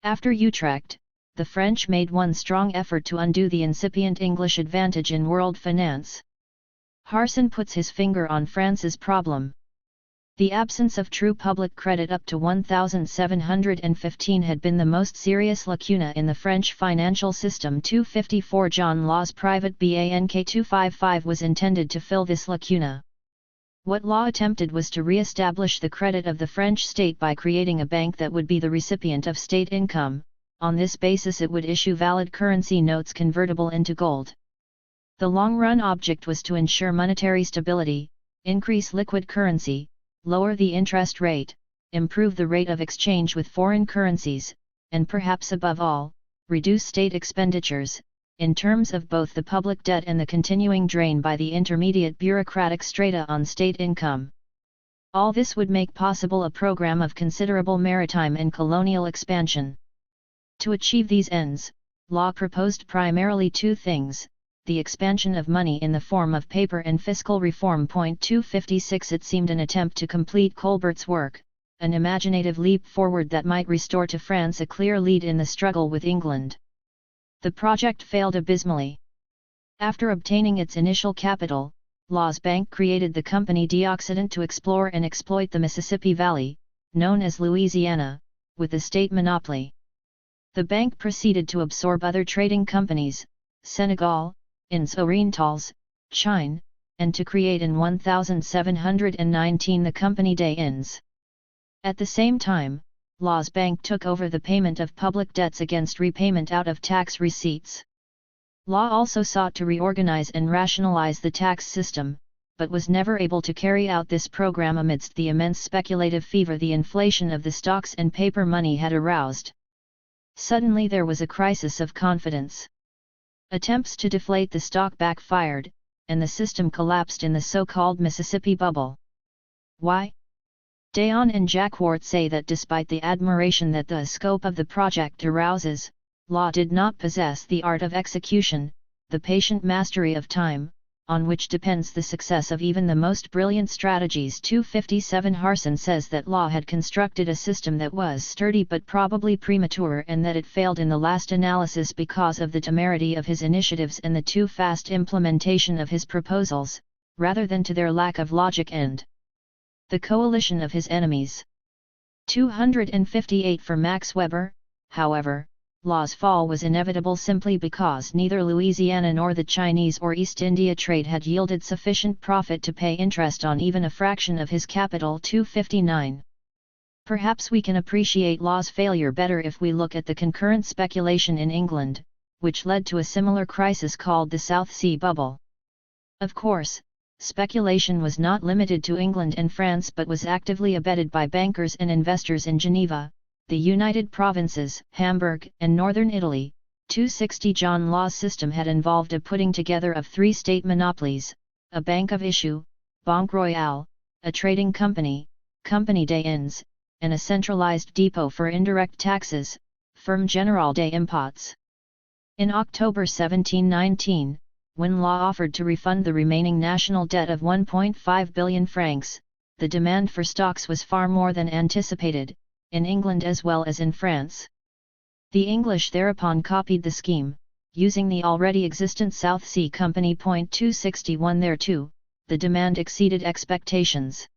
After Utrecht, the French made one strong effort to undo the incipient English advantage in world finance. Harson puts his finger on France's problem. The absence of true public credit up to 1715 had been the most serious lacuna in the French financial system. 254 John Law's private Bank 255 was intended to fill this lacuna. What Law attempted was to re-establish the credit of the French state by creating a bank that would be the recipient of state income. On this basis it would issue valid currency notes convertible into gold. The long-run object was to ensure monetary stability, increase liquid currency, lower the interest rate, improve the rate of exchange with foreign currencies, and perhaps above all, reduce state expenditures, in terms of both the public debt and the continuing drain by the intermediate bureaucratic strata on state income. All this would make possible a program of considerable maritime and colonial expansion. To achieve these ends, Law proposed primarily two things: the expansion of money in the form of paper and fiscal reform. 256 It seemed an attempt to complete Colbert's work, an imaginative leap forward that might restore to France a clear lead in the struggle with England. The project failed abysmally. After obtaining its initial capital, Law's bank created the company d'Occident to explore and exploit the Mississippi Valley, known as Louisiana, with the state monopoly. The bank proceeded to absorb other trading companies, Senegal, Inns Orientals, Chine, and to create in 1719 the Compagnie des Inns. At the same time, Law's bank took over the payment of public debts against repayment out of tax receipts. Law also sought to reorganize and rationalize the tax system, but was never able to carry out this program amidst the immense speculative fever the inflation of the stocks and paper money had aroused. Suddenly there was a crisis of confidence. Attempts to deflate the stock backfired, and the system collapsed in the so-called Mississippi Bubble. Why? Dayon and Jacquard say that despite the admiration that the scope of the project arouses, Law did not possess the art of execution, the patient mastery of time, on which depends the success of even the most brilliant strategies. 257 Harson says that Law had constructed a system that was sturdy but probably premature, and that it failed in the last analysis because of the temerity of his initiatives and the too fast implementation of his proposals, rather than to their lack of logic and the coalition of his enemies. 258 For Max Weber, however, Law's fall was inevitable simply because neither Louisiana nor the Chinese or East India trade had yielded sufficient profit to pay interest on even a fraction of his capital. 259. Perhaps we can appreciate Law's failure better if we look at the concurrent speculation in England, which led to a similar crisis called the South Sea Bubble. Of course, speculation was not limited to England and France but was actively abetted by bankers and investors in Geneva, the United Provinces, Hamburg, and northern Italy. 260 John Law's system had involved a putting together of three state monopolies, a bank of issue, Banque Royale, a trading company, Compagnie des Inns, and a centralized depot for indirect taxes, Firme Générale des Impôts. In October 1719, when Law offered to refund the remaining national debt of 1.5 billion francs, the demand for stocks was far more than anticipated, in England as well as in France. The English thereupon copied the scheme, using the already existent South Sea Company. 261 Thereto, the demand exceeded expectations.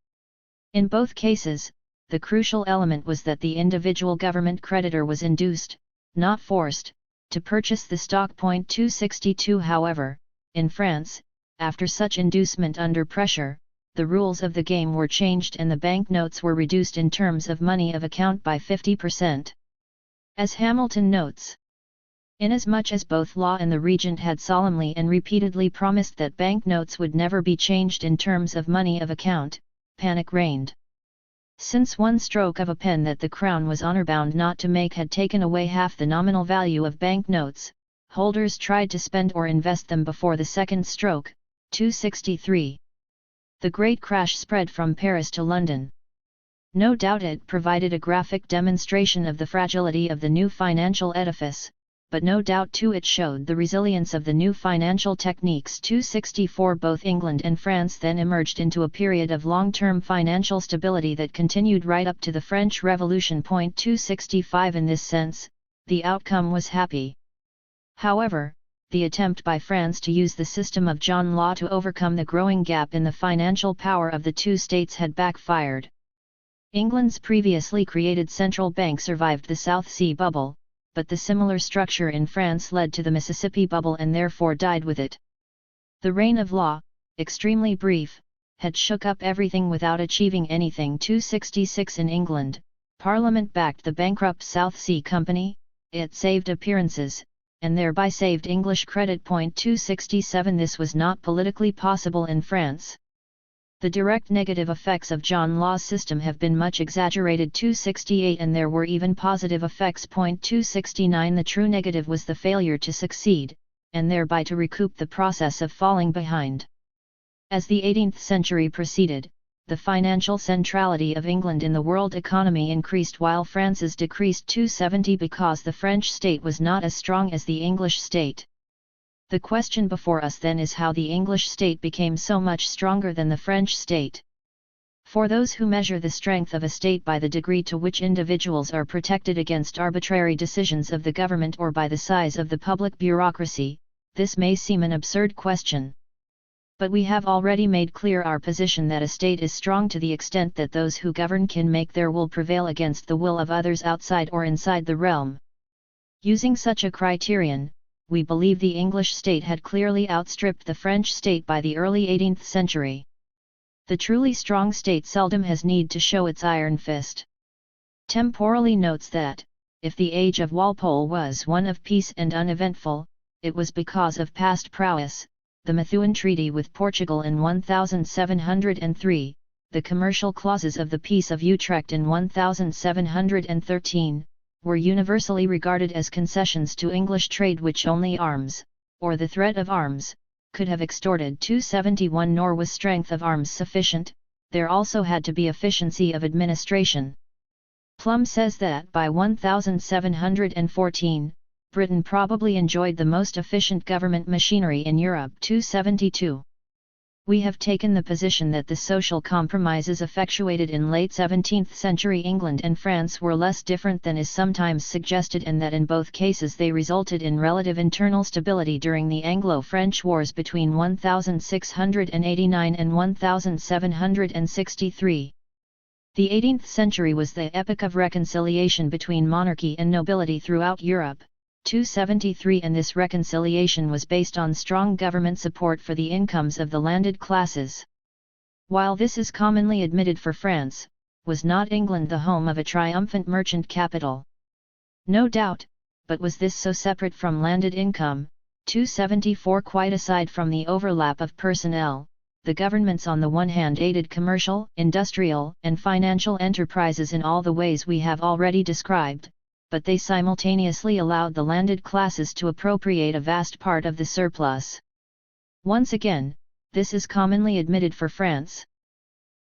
In both cases, the crucial element was that the individual government creditor was induced, not forced, to purchase the stock. 262 However, in France, after such inducement under pressure, the rules of the game were changed and the banknotes were reduced in terms of money of account by 50%. As Hamilton notes, inasmuch as both Law and the Regent had solemnly and repeatedly promised that banknotes would never be changed in terms of money of account, panic reigned. Since one stroke of a pen that the Crown was honour-bound not to make had taken away half the nominal value of banknotes, holders tried to spend or invest them before the second stroke. 263. The great crash spread from Paris to London. No doubt it provided a graphic demonstration of the fragility of the new financial edifice, but no doubt too it showed the resilience of the new financial techniques. 264 Both England and France then emerged into a period of long-term financial stability that continued right up to the French Revolution. 265 In this sense, the outcome was happy. However, the attempt by France to use the system of John Law to overcome the growing gap in the financial power of the two states had backfired. England's previously created central bank survived the South Sea Bubble, but the similar structure in France led to the Mississippi Bubble and therefore died with it. The reign of Law, extremely brief, had shook up everything without achieving anything. 266 In England, Parliament backed the bankrupt South Sea Company, it saved appearances, and thereby saved English credit. 267 This was not politically possible in France. The direct negative effects of John Law's system have been much exaggerated. 268 And there were even positive effects. 269 The true negative was the failure to succeed, and thereby to recoup the process of falling behind. As the 18th century proceeded, the financial centrality of England in the world economy increased while France's decreased. 270 Because the French state was not as strong as the English state. The question before us then is how the English state became so much stronger than the French state. For those who measure the strength of a state by the degree to which individuals are protected against arbitrary decisions of the government or by the size of the public bureaucracy, this may seem an absurd question. But we have already made clear our position that a state is strong to the extent that those who govern can make their will prevail against the will of others outside or inside the realm. Using such a criterion, we believe the English state had clearly outstripped the French state by the early 18th century. The truly strong state seldom has need to show its iron fist. Temporally notes that, if the age of Walpole was one of peace and uneventful, it was because of past prowess. The Methuen Treaty with Portugal in 1703, the commercial clauses of the Peace of Utrecht in 1713, were universally regarded as concessions to English trade which only arms, or the threat of arms, could have extorted. 271 Nor was strength of arms sufficient, there also had to be efficiency of administration. Plum says that by 1714, Britain probably enjoyed the most efficient government machinery in Europe. 272. We have taken the position that the social compromises effectuated in late 17th century England and France were less different than is sometimes suggested, and that in both cases they resulted in relative internal stability during the Anglo-French wars between 1689 and 1763. The 18th century was the epoch of reconciliation between monarchy and nobility throughout Europe. 273 and this reconciliation was based on strong government support for the incomes of the landed classes. While this is commonly admitted for France, was not England the home of a triumphant merchant capital? No doubt, but was this so separate from landed income? 274 Quite aside from the overlap of personnel, the governments on the one hand aided commercial, industrial, and financial enterprises in all the ways we have already described, but they simultaneously allowed the landed classes to appropriate a vast part of the surplus. Once again, this is commonly admitted for France.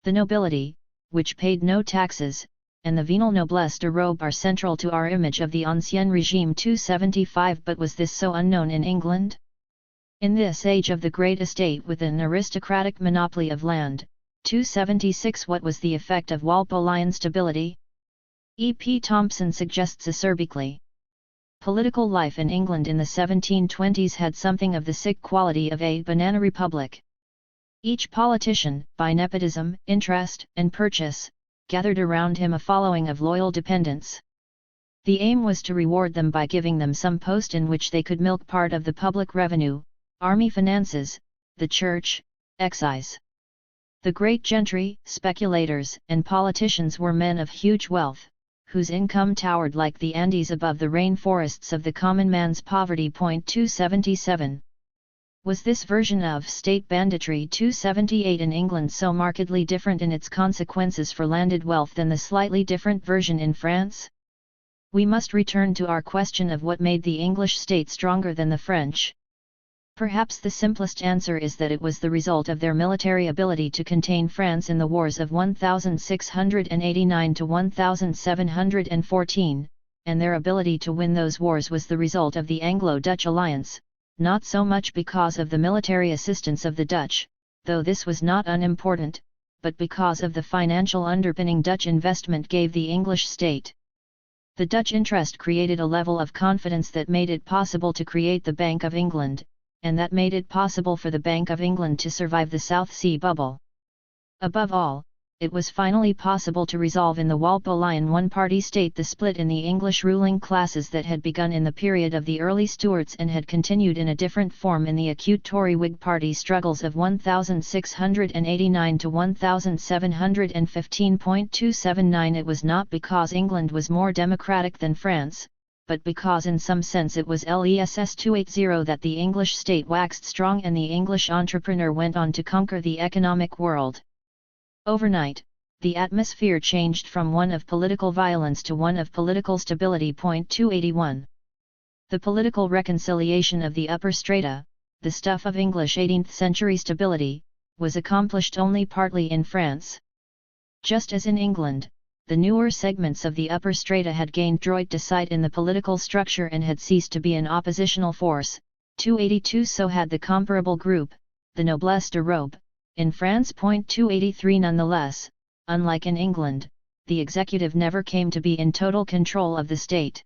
The nobility, which paid no taxes, and the venal noblesse de robe are central to our image of the Ancien Régime. 275 But was this so unknown in England? In this age of the great estate with an aristocratic monopoly of land, 276 What was the effect of Walpolean stability? E. P. Thompson suggests acerbically. Political life in England in the 1720s had something of the sick quality of a banana republic. Each politician, by nepotism, interest, and purchase, gathered around him a following of loyal dependents. The aim was to reward them by giving them some post in which they could milk part of the public revenue, army finances, the church, excise. The great gentry, speculators, and politicians were men of huge wealth, whose income towered like the Andes above the rainforests of the common man's poverty. 277. Was this version of state banditry 278 in England so markedly different in its consequences for landed wealth than the slightly different version in France? We must return to our question of what made the English state stronger than the French. Perhaps the simplest answer is that it was the result of their military ability to contain France in the wars of 1689 to 1714, and their ability to win those wars was the result of the Anglo-Dutch alliance, not so much because of the military assistance of the Dutch, though this was not unimportant, but because of the financial underpinning Dutch investment gave the English state. The Dutch interest created a level of confidence that made it possible to create the Bank of England, and that made it possible for the Bank of England to survive the South Sea bubble. Above all, it was finally possible to resolve in the Walpolean one-party state the split in the English ruling classes that had begun in the period of the early Stuarts and had continued in a different form in the acute Tory-Whig party struggles of 1689 to 1715. 279 It was not because England was more democratic than France, but because in some sense it was LESS 280 that the English state waxed strong and the English entrepreneur went on to conquer the economic world. Overnight, the atmosphere changed from one of political violence to one of political stability. 281. The political reconciliation of the upper strata, the stuff of English 18th century stability, was accomplished only partly in France. Just as in England, the newer segments of the upper strata had gained droit de sight in the political structure and had ceased to be an oppositional force, 282. So had the comparable group, the noblesse de robe, in France. 283. Nonetheless, unlike in England, the executive never came to be in total control of the state.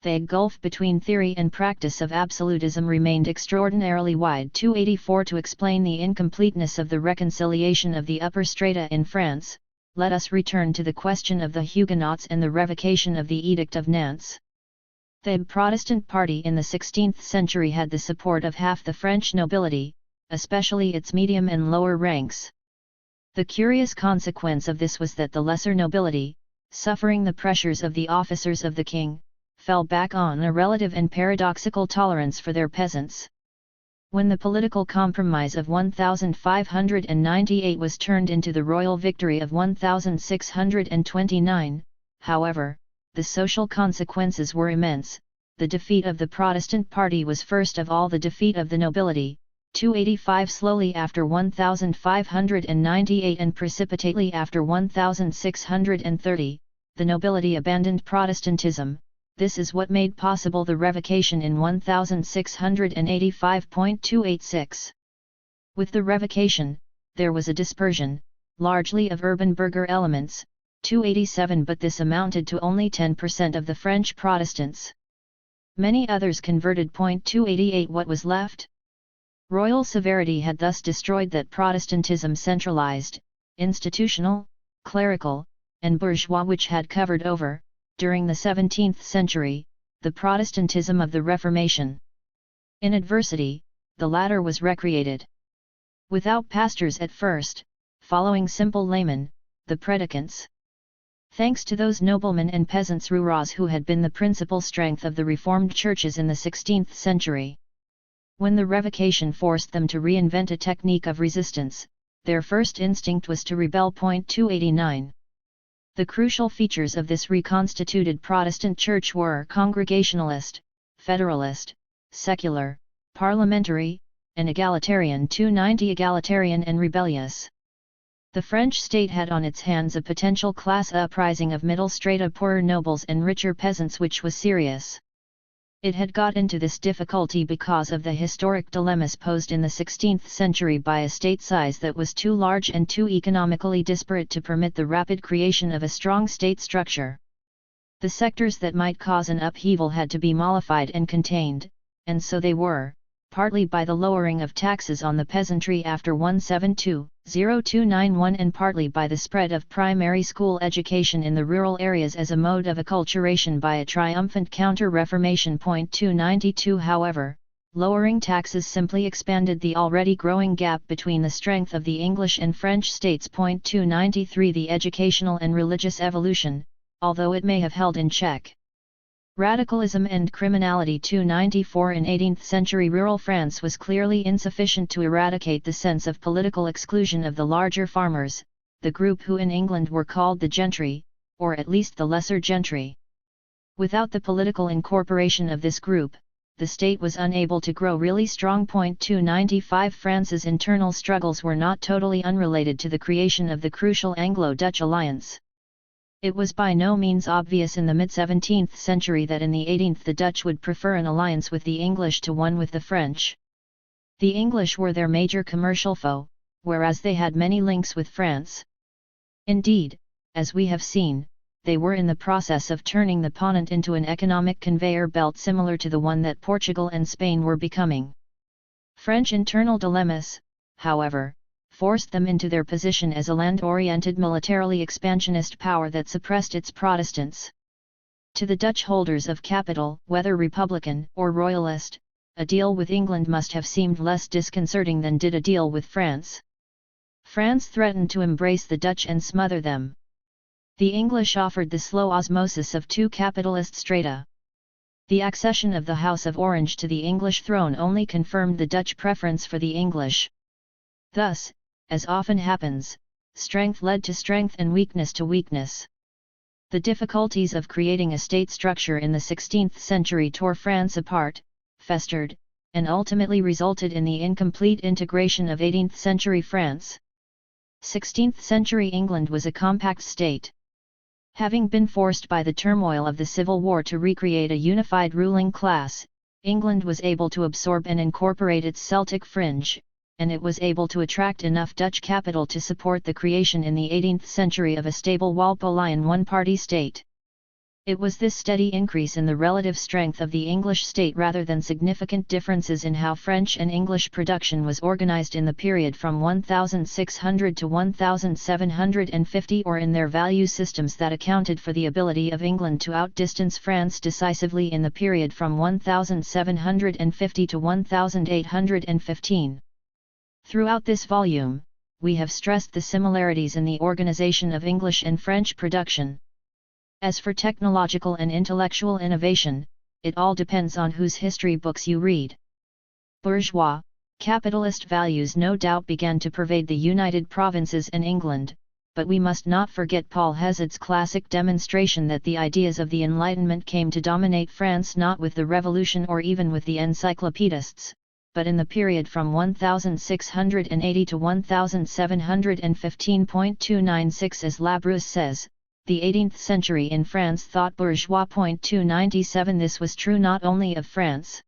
The gulf between theory and practice of absolutism remained extraordinarily wide. 284. To explain the incompleteness of the reconciliation of the upper strata in France, let us return to the question of the Huguenots and the revocation of the Edict of Nantes. The Protestant party in the 16th century had the support of half the French nobility, especially its medium and lower ranks. The curious consequence of this was that the lesser nobility, suffering the pressures of the officers of the king, fell back on a relative and paradoxical tolerance for their peasants. When the political compromise of 1598 was turned into the royal victory of 1629, however, the social consequences were immense. The defeat of the Protestant party was first of all the defeat of the nobility. 285. Slowly after 1598 and precipitately after 1630, the nobility abandoned Protestantism. This is what made possible the revocation in 1685.286. With the revocation, there was a dispersion, largely of urban burgher elements. 287. But this amounted to only 10% of the French Protestants. Many others converted. 288. What was left? Royal severity had thus destroyed that Protestantism centralized, institutional, clerical, and bourgeois which had covered over, during the 17th century, the Protestantism of the Reformation. In adversity, the latter was recreated. Without pastors at first, following simple laymen, the predicants. Thanks to those noblemen and peasants rouras who had been the principal strength of the Reformed churches in the 16th century. When the revocation forced them to reinvent a technique of resistance, their first instinct was to rebel. 289. The crucial features of this reconstituted Protestant church were Congregationalist, Federalist, Secular, Parliamentary, and Egalitarian. 290. Egalitarian and rebellious. The French state had on its hands a potential class uprising of middle strata, poorer nobles and richer peasants, which was serious. It had got into this difficulty because of the historic dilemmas posed in the 16th century by a state size that was too large and too economically disparate to permit the rapid creation of a strong state structure. The sectors that might cause an upheaval had to be mollified and contained, and so they were, partly by the lowering of taxes on the peasantry after 1720-291 and partly by the spread of primary school education in the rural areas as a mode of acculturation by a triumphant counter-reformation. 292. However, lowering taxes simply expanded the already growing gap between the strength of the English and French states. 293. The educational and religious evolution, although it may have held in check radicalism and criminality. 294. In 18th century rural France was clearly insufficient to eradicate the sense of political exclusion of the larger farmers, the group who in England were called the gentry, or at least the lesser gentry. Without the political incorporation of this group, the state was unable to grow really strong. 295. France's internal struggles were not totally unrelated to the creation of the crucial Anglo-Dutch alliance. It was by no means obvious in the mid-17th century that in the 18th the Dutch would prefer an alliance with the English to one with the French. The English were their major commercial foe, whereas they had many links with France. Indeed, as we have seen, they were in the process of turning the Ponent into an economic conveyor belt similar to the one that Portugal and Spain were becoming. French internal dilemmas, however, forced them into their position as a land-oriented militarily expansionist power that suppressed its Protestants. To the Dutch holders of capital, whether Republican or Royalist, a deal with England must have seemed less disconcerting than did a deal with France. France threatened to embrace the Dutch and smother them. The English offered the slow osmosis of two capitalist strata. The accession of the House of Orange to the English throne only confirmed the Dutch preference for the English. Thus, as often happens, strength led to strength and weakness to weakness. The difficulties of creating a state structure in the 16th century tore France apart, festered, and ultimately resulted in the incomplete integration of 18th century France. 16th century England was a compact state. Having been forced by the turmoil of the Civil War to recreate a unified ruling class, England was able to absorb and incorporate its Celtic fringe, and it was able to attract enough Dutch capital to support the creation in the 18th century of a stable Walpolian one-party state. It was this steady increase in the relative strength of the English state rather than significant differences in how French and English production was organized in the period from 1600 to 1750 or in their value systems that accounted for the ability of England to outdistance France decisively in the period from 1750 to 1815. Throughout this volume, we have stressed the similarities in the organization of English and French production. As for technological and intellectual innovation, it all depends on whose history books you read. Bourgeois, capitalist values no doubt began to pervade the United Provinces and England, but we must not forget Paul Hezard's classic demonstration that the ideas of the Enlightenment came to dominate France not with the Revolution or even with the encyclopedists, but in the period from 1680 to 1715.296 as Labrousse says, the 18th century in France thought bourgeois. 297 This was true not only of France.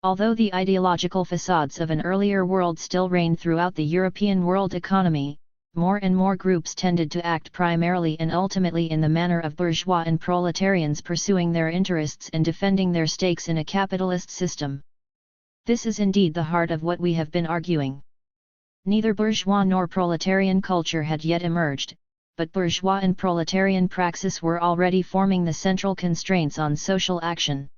Although the ideological facades of an earlier world still reigned throughout the European world economy, more and more groups tended to act primarily and ultimately in the manner of bourgeois and proletarians pursuing their interests and defending their stakes in a capitalist system. This is indeed the heart of what we have been arguing. Neither bourgeois nor proletarian culture had yet emerged, but bourgeois and proletarian praxis were already forming the central constraints on social action.